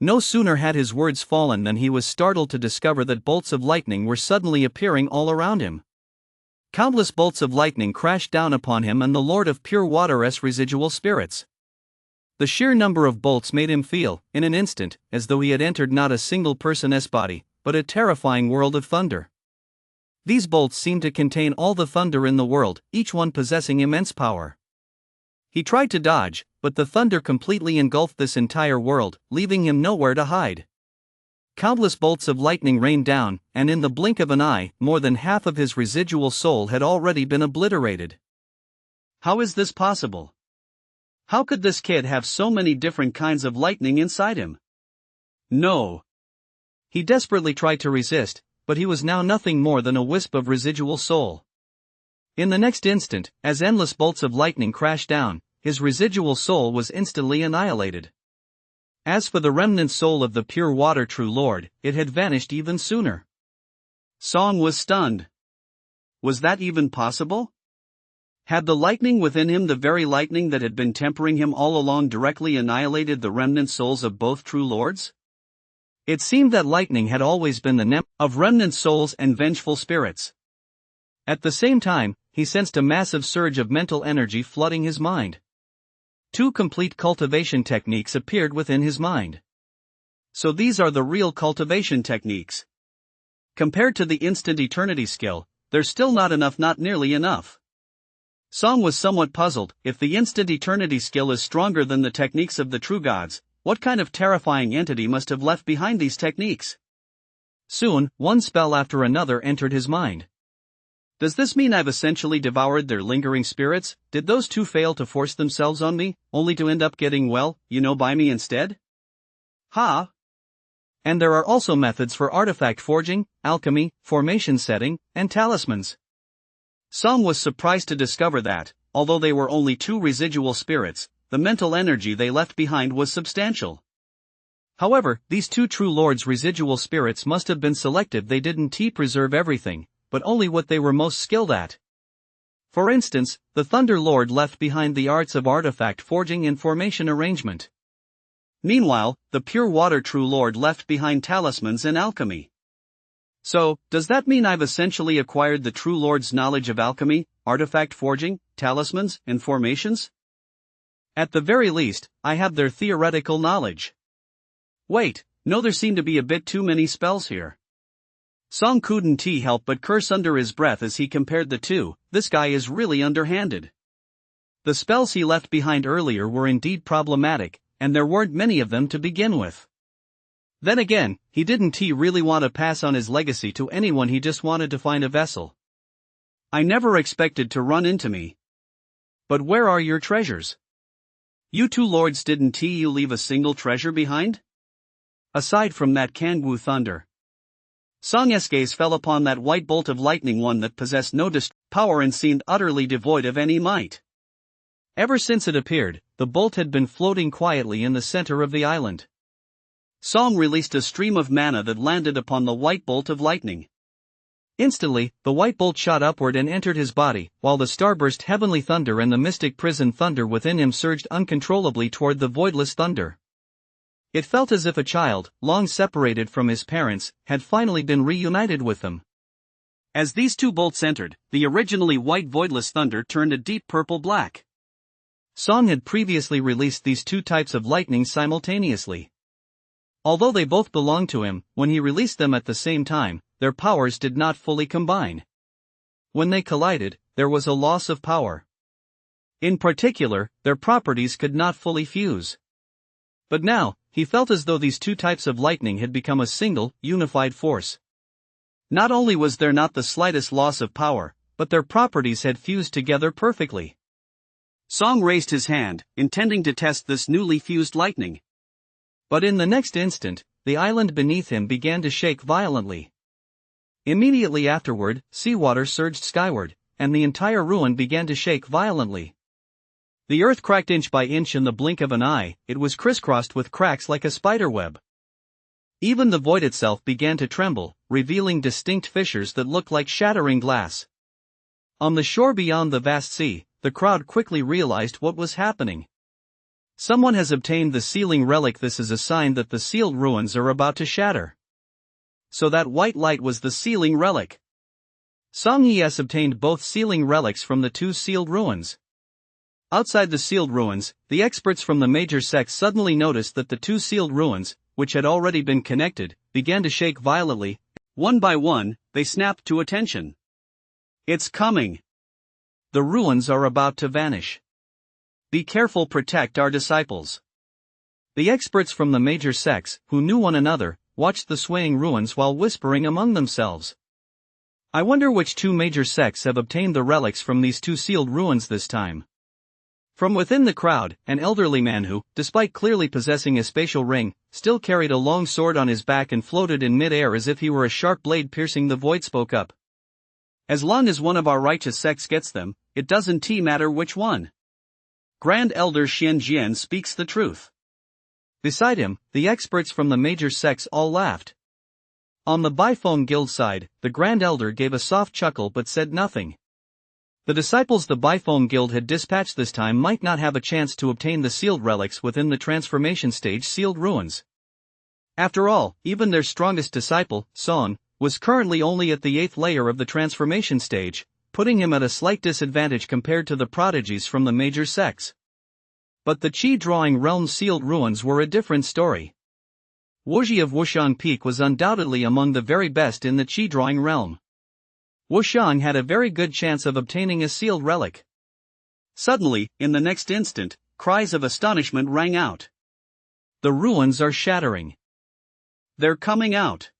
No sooner had his words fallen than he was startled to discover that bolts of lightning were suddenly appearing all around him. Countless bolts of lightning crashed down upon him and the Lord of Pure Water's residual spirits. The sheer number of bolts made him feel, in an instant, as though he had entered not a single person's body, but a terrifying world of thunder. These bolts seemed to contain all the thunder in the world, each one possessing immense power. He tried to dodge, but the thunder completely engulfed this entire world, leaving him nowhere to hide. Countless bolts of lightning rained down, and in the blink of an eye, more than half of his residual soul had already been obliterated. How is this possible? How could this kid have so many different kinds of lightning inside him? No. He desperately tried to resist, but he was now nothing more than a wisp of residual soul. In the next instant, as endless bolts of lightning crashed down, his residual soul was instantly annihilated. As for the remnant soul of the Pure Water True Lord, it had vanished even sooner. Song was stunned. Was that even possible? Had the lightning within him, the very lightning that had been tempering him all along, directly annihilated the remnant souls of both true lords? It seemed that lightning had always been the nemesis of remnant souls and vengeful spirits. At the same time, he sensed a massive surge of mental energy flooding his mind. Two complete cultivation techniques appeared within his mind. So these are the real cultivation techniques. Compared to the instant eternity skill, there's still not enough, not nearly enough. Song was somewhat puzzled. If the instant eternity skill is stronger than the techniques of the true gods, what kind of terrifying entity must have left behind these techniques? Soon, one spell after another entered his mind. Does this mean I've essentially devoured their lingering spirits? Did those two fail to force themselves on me, only to end up getting, well, by me instead? Ha! And there are also methods for artifact forging, alchemy, formation setting, and talismans. Song was surprised to discover that, although they were only two residual spirits, the mental energy they left behind was substantial. However, these two true lords' residual spirits must have been selective. They didn't preserve everything, but only what they were most skilled at. For instance, the Thunder Lord left behind the arts of artifact forging and formation arrangement. Meanwhile, the Pure Water True Lord left behind talismans and alchemy. So, does that mean I've essentially acquired the True Lord's knowledge of alchemy, artifact forging, talismans, and formations? At the very least, I have their theoretical knowledge. Wait, no, there seem to be a bit too many spells here. Song couldn't help but curse under his breath as he compared the two. This guy is really underhanded. The spells he left behind earlier were indeed problematic, and there weren't many of them to begin with. Then again, he didn't really want to pass on his legacy to anyone, he just wanted to find a vessel. I never expected to run into me. But where are your treasures? You two lords, didn't you leave a single treasure behind? Aside from that Kangwu thunder. Song's gaze fell upon that white bolt of lightning, one that possessed no power and seemed utterly devoid of any might. Ever since it appeared, the bolt had been floating quietly in the center of the island. Song released a stream of mana that landed upon the white bolt of lightning. Instantly, the white bolt shot upward and entered his body, while the starburst heavenly thunder and the mystic prison thunder within him surged uncontrollably toward the voidless thunder. It felt as if a child, long separated from his parents, had finally been reunited with them. As these two bolts entered, the originally white voidless thunder turned a deep purple black. Song had previously released these two types of lightning simultaneously. Although they both belonged to him, when he released them at the same time, their powers did not fully combine. When they collided, there was a loss of power. In particular, their properties could not fully fuse. But now, he felt as though these two types of lightning had become a single, unified force. Not only was there not the slightest loss of power, but their properties had fused together perfectly. Song raised his hand, intending to test this newly fused lightning. But in the next instant, the island beneath him began to shake violently. Immediately afterward, seawater surged skyward, and the entire ruin began to shake violently. The earth cracked inch by inch in the blink of an eye. It was crisscrossed with cracks like a spiderweb. Even the void itself began to tremble, revealing distinct fissures that looked like shattering glass. On the shore beyond the vast sea, the crowd quickly realized what was happening. Someone has obtained the sealing relic. This is a sign that the sealed ruins are about to shatter. So that white light was the sealing relic. Song has obtained both sealing relics from the two sealed ruins. Outside the sealed ruins, the experts from the major sects suddenly noticed that the two sealed ruins, which had already been connected, began to shake violently. One by one, they snapped to attention. It's coming. The ruins are about to vanish. Be careful, protect our disciples. The experts from the major sects, who knew one another, watched the swaying ruins while whispering among themselves. I wonder which two major sects have obtained the relics from these two sealed ruins this time. From within the crowd, an elderly man who, despite clearly possessing a spatial ring, still carried a long sword on his back and floated in mid-air as if he were a sharp blade piercing the void, spoke up. As long as one of our righteous sects gets them, it doesn't matter which one. Grand Elder Xian Jian speaks the truth. Beside him, the experts from the major sects all laughed. On the Bifeng Guild side, the Grand Elder gave a soft chuckle but said nothing. The disciples the Biphone Guild had dispatched this time might not have a chance to obtain the sealed relics within the transformation stage sealed ruins. After all, even their strongest disciple, Song, was currently only at the 8th layer of the transformation stage, putting him at a slight disadvantage compared to the prodigies from the major sects. But the Qi Drawing Realm's sealed ruins were a different story. Wuxi of Wushan Peak was undoubtedly among the very best in the Qi Drawing Realm. Wushan had a very good chance of obtaining a sealed relic. Suddenly, in the next instant, cries of astonishment rang out. The ruins are shattering. They're coming out.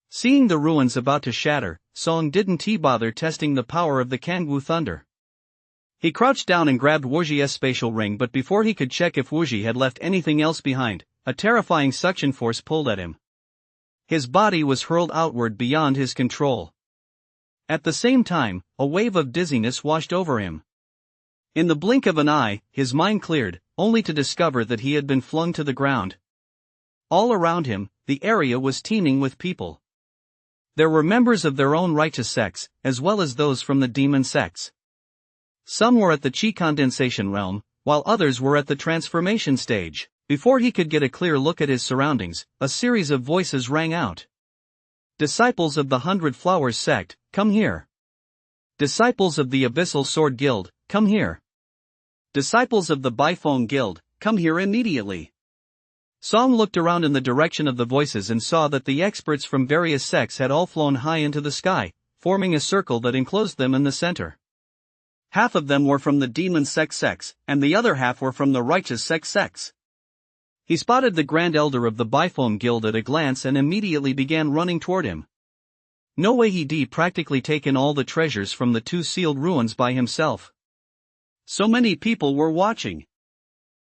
Seeing the ruins about to shatter, Song didn't bother testing the power of the Kangwu thunder. He crouched down and grabbed Wuxi's spatial ring, but before he could check if Wuxi had left anything else behind, a terrifying suction force pulled at him. His body was hurled outward beyond his control. At the same time, a wave of dizziness washed over him. In the blink of an eye, his mind cleared, only to discover that he had been flung to the ground. All around him, the area was teeming with people. There were members of their own righteous sects, as well as those from the demon sects. Some were at the Qi condensation realm, while others were at the transformation stage. Before he could get a clear look at his surroundings, a series of voices rang out. Disciples of the 100 Flowers sect, come here. Disciples of the Abyssal Sword Guild, come here. Disciples of the Biphone Guild, come here immediately. Song looked around in the direction of the voices and saw that the experts from various sects had all flown high into the sky, forming a circle that enclosed them in the center. Half of them were from the demon sect sects, and the other half were from the righteous sect sects. He spotted the Grand Elder of the Biphone Guild at a glance and immediately began running toward him. No way he'd practically taken all the treasures from the 2 sealed ruins by himself. So many people were watching.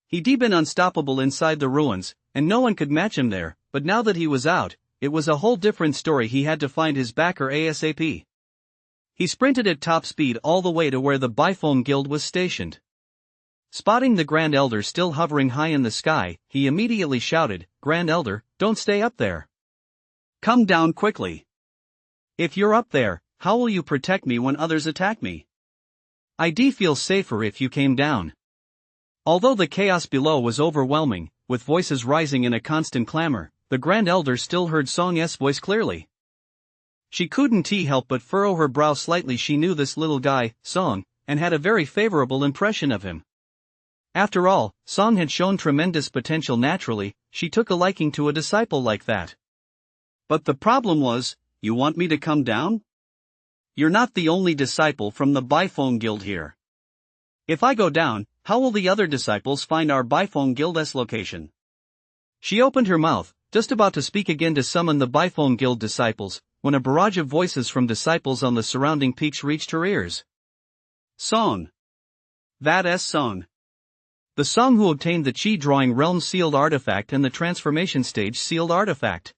He'd been unstoppable inside the ruins, and no one could match him there, but now that he was out, it was a whole different story. He had to find his backer ASAP. He sprinted at top speed all the way to where the Biphone Guild was stationed. Spotting the Grand Elder still hovering high in the sky, he immediately shouted, "Grand Elder, don't stay up there. Come down quickly. If you're up there, how will you protect me when others attack me? I'd feel safer if you came down." Although the chaos below was overwhelming, with voices rising in a constant clamor, the Grand Elder still heard Song's voice clearly. She couldn't help but furrow her brow slightly. She knew this little guy, Song, and had a very favorable impression of him. After all, Song had shown tremendous potential naturally. She took a liking to a disciple like that. But the problem was, you want me to come down? You're not the only disciple from the Biphone Guild here. If I go down, how will the other disciples find our Biphone Guild's location? She opened her mouth, just about to speak again to summon the Biphone Guild disciples, when a barrage of voices from disciples on the surrounding peaks reached her ears. Song. That's Song. The Song who obtained the Qi Drawing Realm sealed artifact and the transformation stage sealed artifact.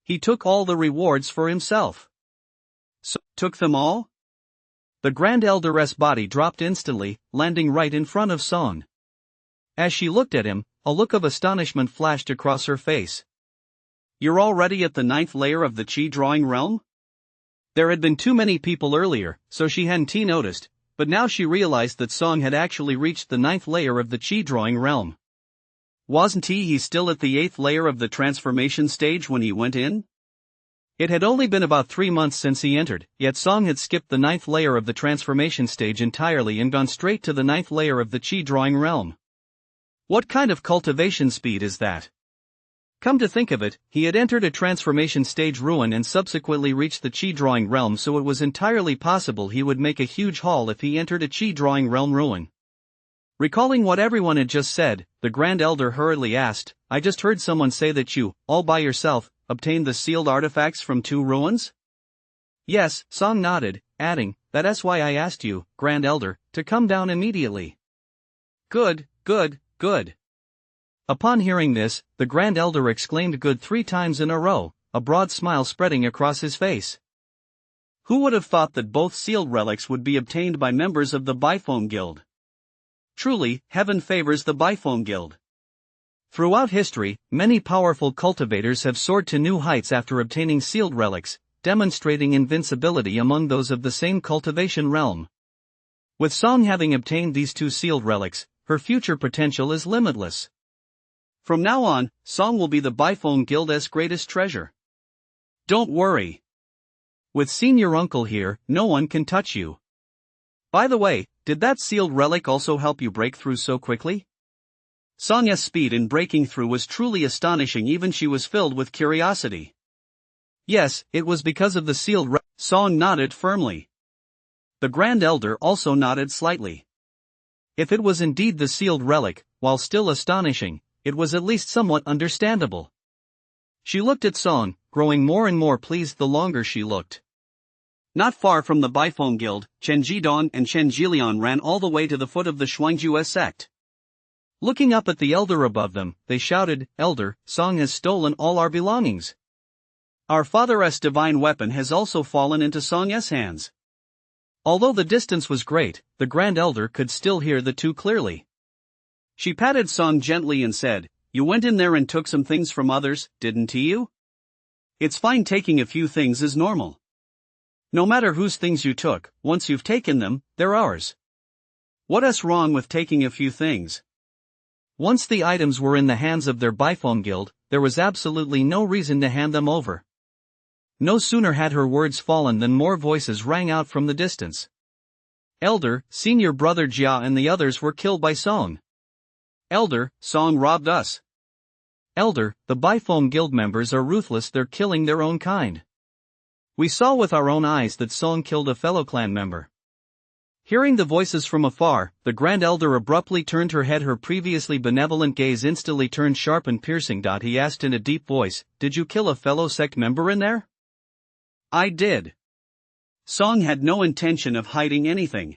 He took all the rewards for himself. So, took them all? The Grand Elder's body dropped instantly, landing right in front of Song. As she looked at him, a look of astonishment flashed across her face. You're already at the 9th layer of the Qi Drawing Realm? There had been too many people earlier, so she hadn't noticed, but now she realized that Song had actually reached the 9th layer of the Qi Drawing Realm. Wasn't he still at the 8th layer of the transformation stage when he went in? It had only been about 3 months since he entered, yet Song had skipped the 9th layer of the transformation stage entirely and gone straight to the 9th layer of the Qi Drawing Realm. What kind of cultivation speed is that? Come to think of it, he had entered a transformation stage ruin and subsequently reached the Qi Drawing Realm, so it was entirely possible he would make a huge haul if he entered a Qi Drawing Realm ruin. Recalling what everyone had just said, the Grand Elder hurriedly asked, "I just heard someone say that you, all by yourself, obtained the sealed artifacts from 2 ruins?" "Yes," Song nodded, adding, "That's why I asked you, Grand Elder, to come down immediately." "Good, good, good." Upon hearing this, the Grand Elder exclaimed "good" 3 times in a row, a broad smile spreading across his face. Who would have thought that both sealed relics would be obtained by members of the Biphone Guild? Truly, heaven favors the Biphone Guild. Throughout history, many powerful cultivators have soared to new heights after obtaining sealed relics, demonstrating invincibility among those of the same cultivation realm. With Song having obtained these two sealed relics, her future potential is limitless. From now on, Song will be the Bifong Guild's greatest treasure. Don't worry. With Senior Uncle here, no one can touch you. By the way, did that sealed relic also help you break through so quickly? Song's speed in breaking through was truly astonishing, even she was filled with curiosity. Yes, it was because of the sealed relic. Song nodded firmly. The Grand Elder also nodded slightly. If it was indeed the sealed relic, while still astonishing, it was at least somewhat understandable. She looked at Song, growing more and more pleased the longer she looked. Not far from the Bifong Guild, Chen Jidong and Chen Jilian ran all the way to the foot of the Shuangju sect. Looking up at the elder above them, they shouted, "Elder, Song has stolen all our belongings. Our father's divine weapon has also fallen into Song's hands." Although the distance was great, the Grand Elder could still hear the two clearly. She patted Song gently and said, "You went in there and took some things from others, didn't you? It's fine, taking a few things is normal. No matter whose things you took, once you've taken them, they're ours. What's wrong with taking a few things?" Once the items were in the hands of their Bifong Guild, there was absolutely no reason to hand them over. No sooner had her words fallen than more voices rang out from the distance. "Elder, Senior Brother Jia and the others were killed by Song. Elder, Song robbed us. Elder, the Bifong Guild members are ruthless, they're killing their own kind. We saw with our own eyes that Song killed a fellow clan member." Hearing the voices from afar, the Grand Elder abruptly turned her head, her previously benevolent gaze instantly turned sharp and piercing. He asked in a deep voice, "Did you kill a fellow sect member in there?" "I did." Song had no intention of hiding anything.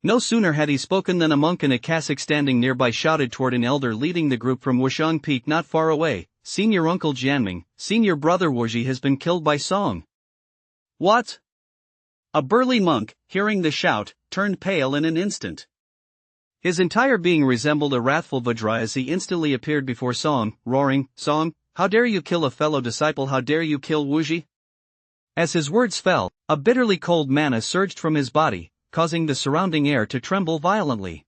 No sooner had he spoken than a monk in a cassock standing nearby shouted toward an elder leading the group from Wushang Peak not far away, "Senior Uncle Jianming, Senior Brother Wuji has been killed by Song." "What?" A burly monk, hearing the shout, turned pale in an instant. His entire being resembled a wrathful Vajra as he instantly appeared before Song, roaring, "Song, how dare you kill a fellow disciple, how dare you kill Wuji?" As his words fell, a bitterly cold mana surged from his body, causing the surrounding air to tremble violently.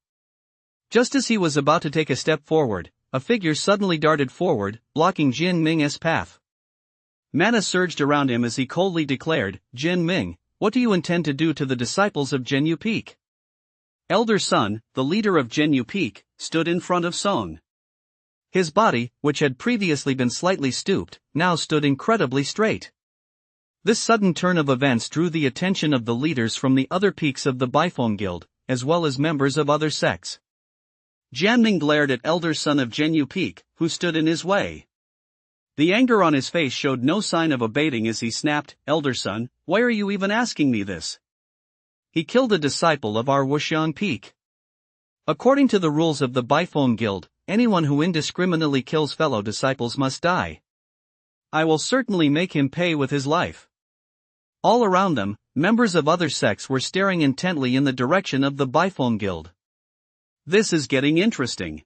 Just as he was about to take a step forward, a figure suddenly darted forward, blocking Jin Ming's path. Mana surged around him as he coldly declared, "Jin Ming, what do you intend to do to the disciples of Zhenyu Peak?" Elder Sun, the leader of Zhenyu Peak, stood in front of Song. His body, which had previously been slightly stooped, now stood incredibly straight. This sudden turn of events drew the attention of the leaders from the other peaks of the Bifong Guild, as well as members of other sects. Jianming glared at Elder Sun of Zhenyu Peak, who stood in his way. The anger on his face showed no sign of abating as he snapped, "Elder Sun, why are you even asking me this? He killed a disciple of our Wushang Peak. According to the rules of the Bifong Guild, anyone who indiscriminately kills fellow disciples must die. I will certainly make him pay with his life." All around them, members of other sects were staring intently in the direction of the Bifong Guild. This is getting interesting.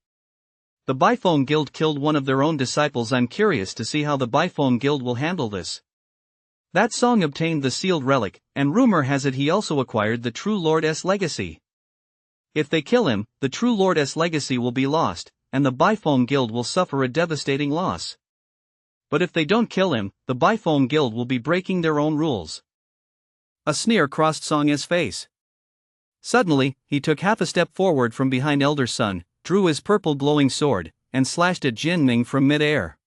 The Bifong Guild killed one of their own disciples. I'm curious to see how the Bifong Guild will handle this. That Song obtained the sealed relic, and rumor has it he also acquired the True Lord's legacy. If they kill him, the True Lord's legacy will be lost, and the Bifong Guild will suffer a devastating loss. But if they don't kill him, the Bifong Guild will be breaking their own rules. A sneer crossed Song's face. Suddenly, he took half a step forward from behind Elder Sun, drew his purple glowing sword, and slashed at Jianming from mid-air.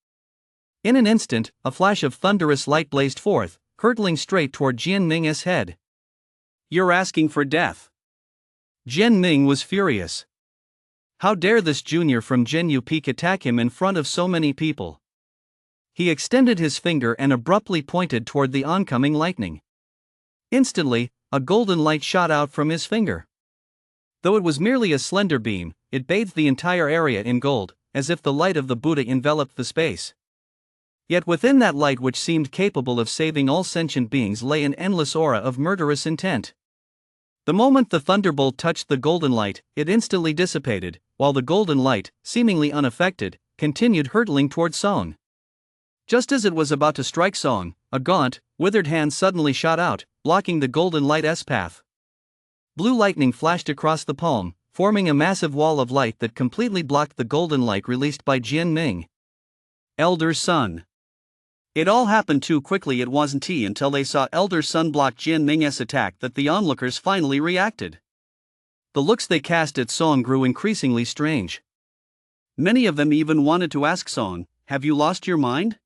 In an instant, a flash of thunderous light blazed forth, hurtling straight toward Jianming's head. "You're asking for death." Jianming was furious. How dare this junior from Zhenyu Peak attack him in front of so many people? He extended his finger and abruptly pointed toward the oncoming lightning. Instantly, a golden light shot out from his finger. Though it was merely a slender beam, it bathed the entire area in gold, as if the light of the Buddha enveloped the space. Yet within that light, which seemed capable of saving all sentient beings, lay an endless aura of murderous intent. The moment the thunderbolt touched the golden light, it instantly dissipated, while the golden light, seemingly unaffected, continued hurtling toward Song. Just as it was about to strike Song, a gaunt, withered hand suddenly shot out, blocking the golden light's path. Blue lightning flashed across the palm, forming a massive wall of light that completely blocked the golden light released by Jian Ming. Elder Sun. It all happened too quickly. It wasn't until they saw Elder Sun block Jian Ming's attack that the onlookers finally reacted. The looks they cast at Song grew increasingly strange. Many of them even wanted to ask Song, "Have you lost your mind?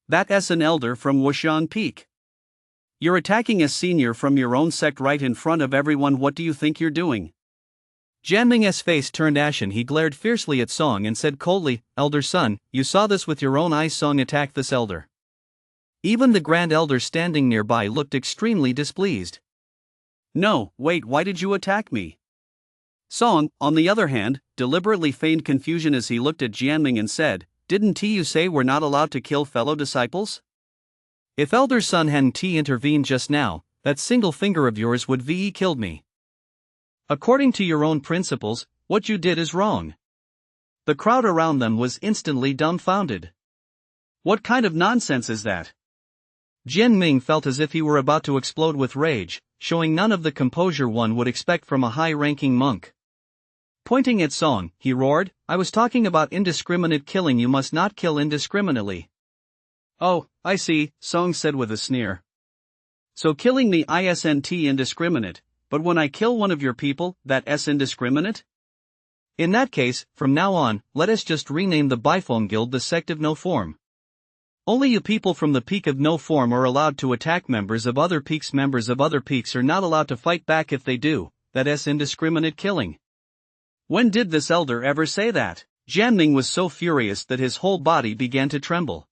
That's an elder from Wushan Peak. You're attacking a senior from your own sect right in front of everyone. What do you think you're doing?" Jian Ming's face turned ashen. He glared fiercely at Song and said coldly, "Elder Sun, you saw this with your own eyes. Song attacked this elder." Even the Grand Elder standing nearby looked extremely displeased. "No, wait, why did you attack me?" Song, on the other hand, deliberately feigned confusion as he looked at Jian Ming and said, "Didn't you say we're not allowed to kill fellow disciples? If Elder Sun hadn't intervened just now, that single finger of yours would have killed me. According to your own principles, what you did is wrong." The crowd around them was instantly dumbfounded. What kind of nonsense is that? Jian Ming felt as if he were about to explode with rage, showing none of the composure one would expect from a high-ranking monk. Pointing at Song, he roared, "I was talking about indiscriminate killing. You must not kill indiscriminately." "Oh, I see," Song said with a sneer. "So killing me isn't indiscriminate, but when I kill one of your people, that's indiscriminate?" In that case, from now on, let us just rename the Bifong Guild the Sect of No Form. Only you people from the Peak of No Form are allowed to attack members of other peaks. Members of other peaks are not allowed to fight back. If they do, that's indiscriminate killing. When did this elder ever say that? Jian Ming was so furious that his whole body began to tremble.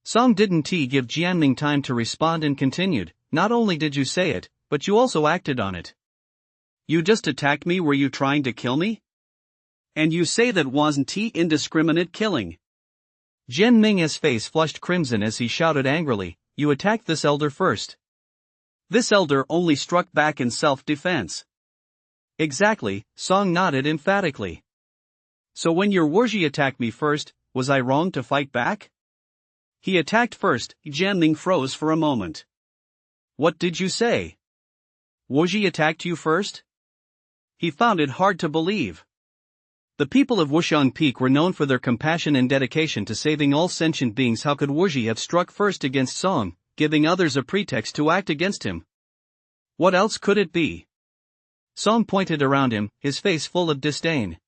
Song didn't give Jian Ming time to respond and continued, "Not only did you say it, but you also acted on it. You just attacked me. Were you trying to kill me? And you say that wasn't indiscriminate killing?" Jian Ming's face flushed crimson as he shouted angrily, "You attacked this elder first." "This elder only struck back in self-defense." "Exactly," Song nodded emphatically. "So when your Wurji attacked me first, was I wrong to fight back?" "He attacked first." Jian Ming froze for a moment. "What did you say? Wurji attacked you first?" He found it hard to believe. The people of Wushan Peak were known for their compassion and dedication to saving all sentient beings. How could Wurji have struck first against Song, giving others a pretext to act against him? What else could it be? Song pointed around him, his face full of disdain.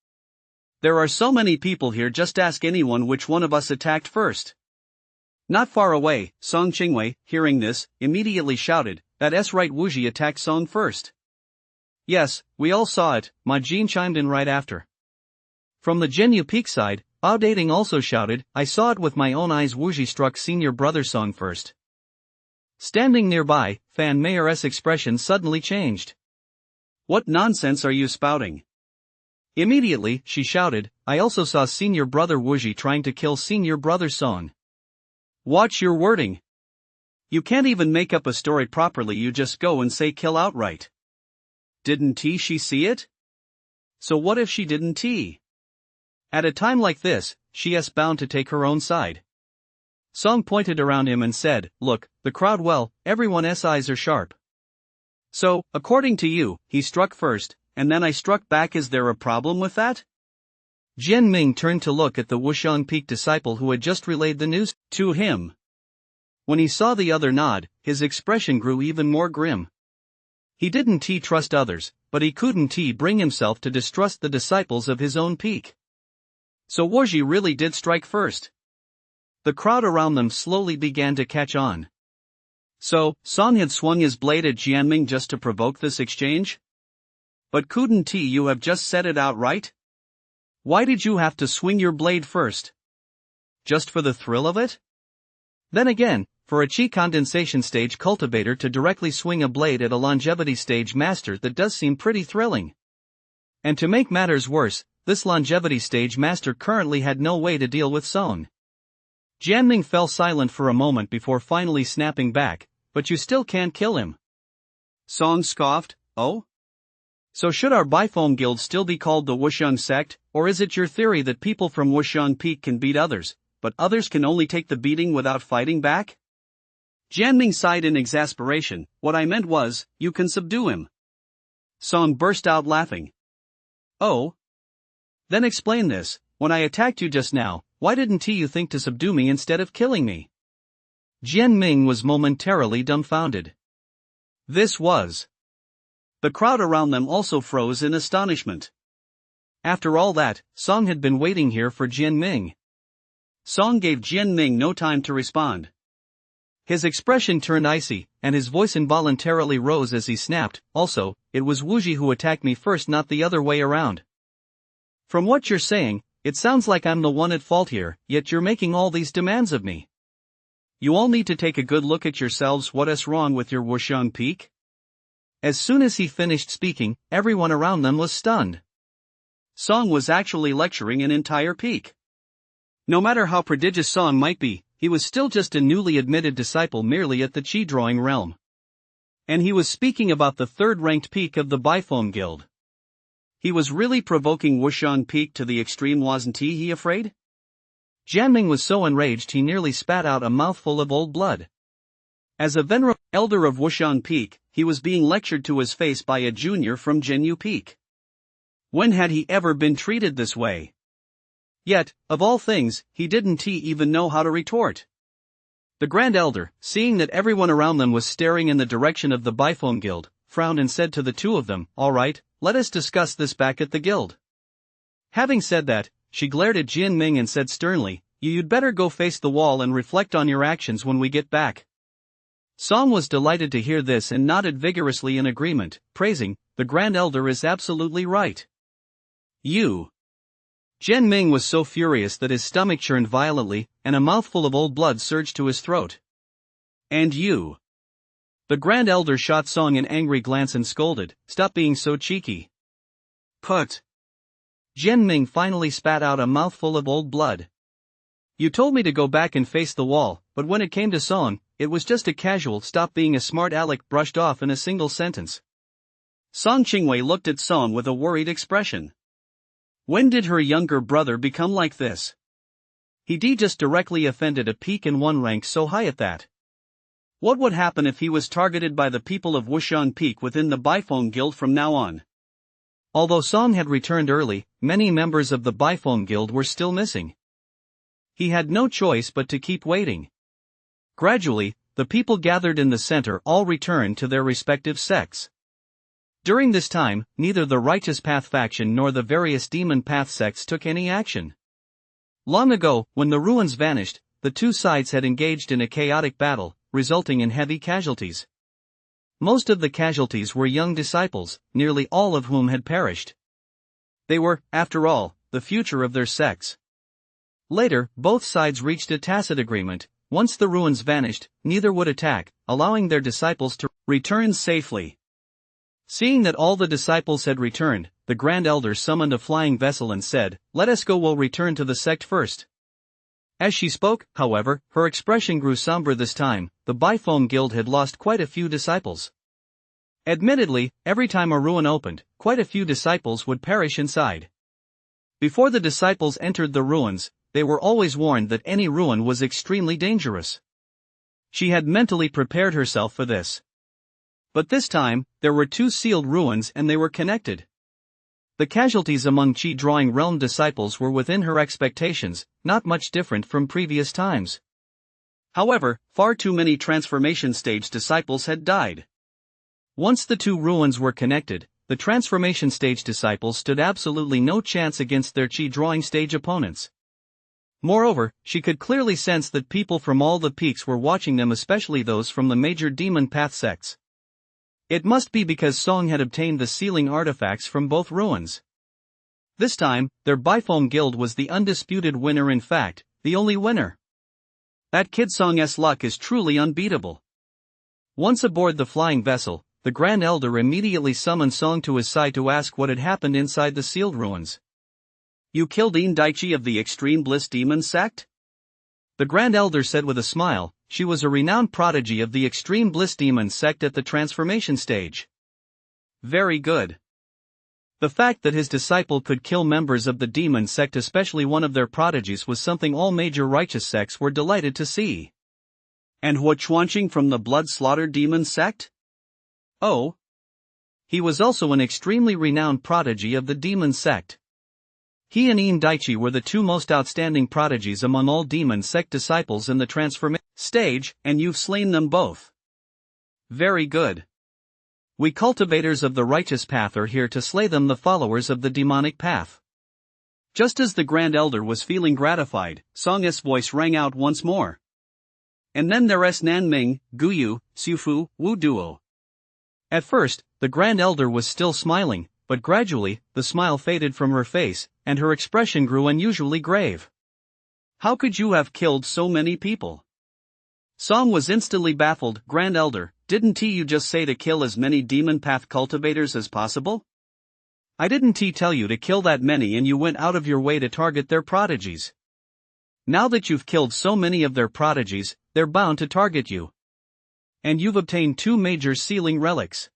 "There are so many people here. Just ask anyone which one of us attacked first." Not far away, Song Qingwei, hearing this, immediately shouted, "That's right, Wurji attacked Song first." "Yes, we all saw it," Ma Jin chimed in right after. From the Jinyu Peak side, Bao Dating also shouted, "I saw it with my own eyes. Wurji struck senior brother Song first." Standing nearby, Fan Mayer's expression suddenly changed. "What nonsense are you spouting?" Immediately, she shouted, "I also saw senior brother Wurji trying to kill senior brother Song." "Watch your wording. You can't even make up a story properly. You just go and say kill outright." "Didn't she see it?" "So what if she didn't? At a time like this, she's bound to take her own side." Song pointed around him and said, "Look, the crowd, well, everyone's eyes are sharp. So, according to you, he struck first, and then I struck back. Is there a problem with that?" Jian Ming turned to look at the Wushan Peak disciple who had just relayed the news to him. When he saw the other nod, his expression grew even more grim. He didn't trust others, but he couldn't bring himself to distrust the disciples of his own peak. So Wurji really did strike first. The crowd around them slowly began to catch on. So, Song had swung his blade at Jian Ming just to provoke this exchange? But couldn't you have just said it outright? Why did you have to swing your blade first? Just for the thrill of it? Then again, for a chi condensation stage cultivator to directly swing a blade at a longevity stage master, that does seem pretty thrilling. And to make matters worse, this longevity stage master currently had no way to deal with Song. Jian Ming fell silent for a moment before finally snapping back, "But you still can't kill him." Song scoffed, "Oh? So should our Bifong Guild still be called the Wushan Sect, or is it your theory that people from Wushan Peak can beat others, but others can only take the beating without fighting back?" Jian Ming sighed in exasperation, "What I meant was, you can subdue him. Song burst out laughing. Oh? Then explain this. When I attacked you just now, why didn't you think to subdue me instead of killing me? Jian Ming was momentarily dumbfounded. This was. The crowd around them also froze in astonishment. After all that, Song had been waiting here for Jian Ming. Song gave Jian Ming no time to respond. His expression turned icy, and his voice involuntarily rose as he snapped, also, it was Wuji who attacked me first, not the other way around. From what you're saying, it sounds like I'm the one at fault here, yet you're making all these demands of me. You all need to take a good look at yourselves. What's wrong with your Wuxian peak? As soon as he finished speaking, everyone around them was stunned. Song was actually lecturing an entire peak. No matter how prodigious Song might be, he was still just a newly admitted disciple merely at the Qi drawing realm. And he was speaking about the third-ranked peak of the Bifeng Guild. He was really provoking Wuxian peak to the extreme, wasn't he afraid? Jianming was so enraged he nearly spat out a mouthful of old blood. As a venerable elder of Wuxian Peak, he was being lectured to his face by a junior from Jinyu Peak. When had he ever been treated this way? Yet, of all things, he didn't even know how to retort. The Grand Elder, seeing that everyone around them was staring in the direction of the Bifeng Guild, frowned and said to the two of them, "All right, let us discuss this back at the guild." Having said that, she glared at Jian Ming and said sternly, "You'd better go face the wall and reflect on your actions when we get back." Song was delighted to hear this and nodded vigorously in agreement, praising, "The Grand Elder is absolutely right." You. Jian Ming was so furious that his stomach churned violently, and a mouthful of old blood surged to his throat. And you. The Grand Elder shot Song an angry glance and scolded, "Stop being so cheeky." Put. Jian Ming finally spat out a mouthful of old blood. "You told me to go back and face the wall, but when it came to Song, it was just a casual stop being a smart aleck brushed off in a single sentence." Song Qingwei looked at Song with a worried expression. When did her younger brother become like this? He just directly offended a peak in one rank so high at that. What would happen if he was targeted by the people of Wuxian Peak within the Bifeng Guild from now on? Although Song had returned early, many members of the Bifeng Guild were still missing. He had no choice but to keep waiting. Gradually, the people gathered in the center all returned to their respective sects. During this time, neither the Righteous Path faction nor the various Demon Path sects took any action. Long ago, when the ruins vanished, the two sides had engaged in a chaotic battle, resulting in heavy casualties. Most of the casualties were young disciples, nearly all of whom had perished. They were, after all, the future of their sects. Later, both sides reached a tacit agreement: once the ruins vanished, neither would attack, allowing their disciples to return safely. Seeing that all the disciples had returned, the Grand Elder summoned a flying vessel and said, "Let us go, we'll return to the sect first." As she spoke, however, her expression grew somber this time. The Bifeng Guild had lost quite a few disciples. Admittedly, every time a ruin opened, quite a few disciples would perish inside. Before the disciples entered the ruins, they were always warned that any ruin was extremely dangerous. She had mentally prepared herself for this. But this time, there were two sealed ruins and they were connected. The casualties among Qi Drawing Realm disciples were within her expectations, not much different from previous times. However, far too many transformation stage disciples had died. Once the two ruins were connected, the transformation stage disciples stood absolutely no chance against their Qi Drawing stage opponents. Moreover, she could clearly sense that people from all the peaks were watching them, especially those from the major Demon Path sects. It must be because Song had obtained the sealing artifacts from both ruins. This time, their Bifeng Guild was the undisputed winner, in fact, the only winner. That kid Song's luck is truly unbeatable. Once aboard the flying vessel, the Grand Elder immediately summoned Song to his side to ask what had happened inside the sealed ruins. "You killed Yin Daichi of the Extreme Bliss Demon Sect?" The Grand Elder said with a smile. She was a renowned prodigy of the Extreme Bliss Demon Sect at the transformation stage. Very good. The fact that his disciple could kill members of the Demon Sect, especially one of their prodigies, was something all major righteous sects were delighted to see. And Hua Chuanqing from the Blood Slaughter Demon Sect? Oh. He was also an extremely renowned prodigy of the demon sect. He and Ian Daichi were the two most outstanding prodigies among all demon sect disciples in the transformation stage, and you've slain them both. Very good. We cultivators of the righteous path are here to slay them, the followers of the demonic path. Just as the Grand Elder was feeling gratified, Song's voice rang out once more. And then there's Nanming, Guyu, Xiufu, Wu Duo. At first, the Grand Elder was still smiling, but gradually, the smile faded from her face, and her expression grew unusually grave. How could you have killed so many people? Song was instantly baffled. Grand Elder, didn't you just say to kill as many demon path cultivators as possible? I didn't tell you to kill that many, and you went out of your way to target their prodigies. Now that you've killed so many of their prodigies, they're bound to target you. And you've obtained 2 major sealing relics.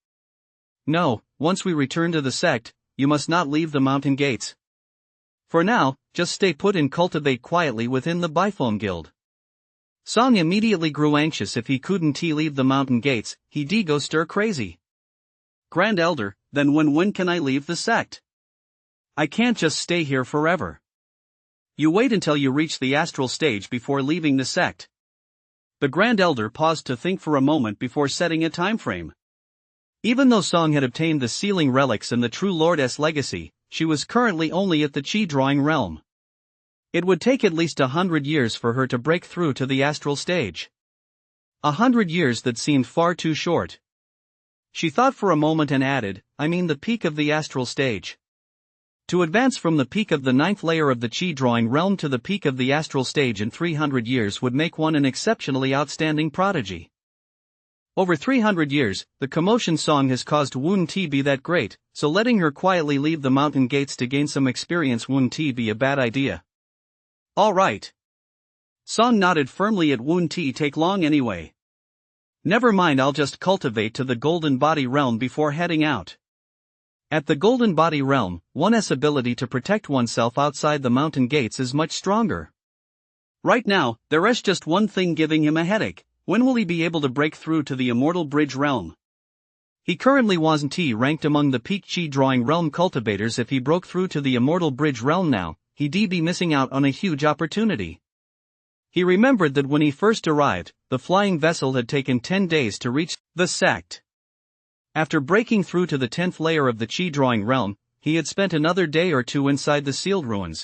No, once we return to the sect, you must not leave the mountain gates. For now, just stay put and cultivate quietly within the Biphone Guild. Song immediately grew anxious. If he couldn't leave the mountain gates, he'd go stir crazy. Grand Elder, then when can I leave the sect? I can't just stay here forever. You wait until you reach the astral stage before leaving the sect. The Grand Elder paused to think for a moment before setting a time frame. Even though Song had obtained the sealing relics and the True Lord's legacy, she was currently only at the chi-drawing realm. It would take at least 100 years for her to break through to the astral stage. 100 years that seemed far too short. She thought for a moment and added, I mean the peak of the astral stage. To advance from the peak of the 9th layer of the chi-drawing realm to the peak of the astral stage in 300 years would make one an exceptionally outstanding prodigy. Over 300 years, the commotion Song has caused wouldn't be that great, so letting her quietly leave the mountain gates to gain some experience wouldn't be a bad idea. All right. Song nodded firmly. It wouldn't take long anyway. Never mind, I'll just cultivate to the Golden Body Realm before heading out. At the Golden Body Realm, one's ability to protect oneself outside the mountain gates is much stronger. Right now, there's just one thing giving him a headache. When will he be able to break through to the Immortal Bridge Realm? He currently wasn't ranked among the peak chi-drawing realm cultivators. If he broke through to the Immortal Bridge Realm now, he'd be missing out on a huge opportunity. He remembered that when he first arrived, the flying vessel had taken 10 days to reach the sect. After breaking through to the 10th layer of the chi-drawing realm, he had spent another day or two inside the sealed ruins.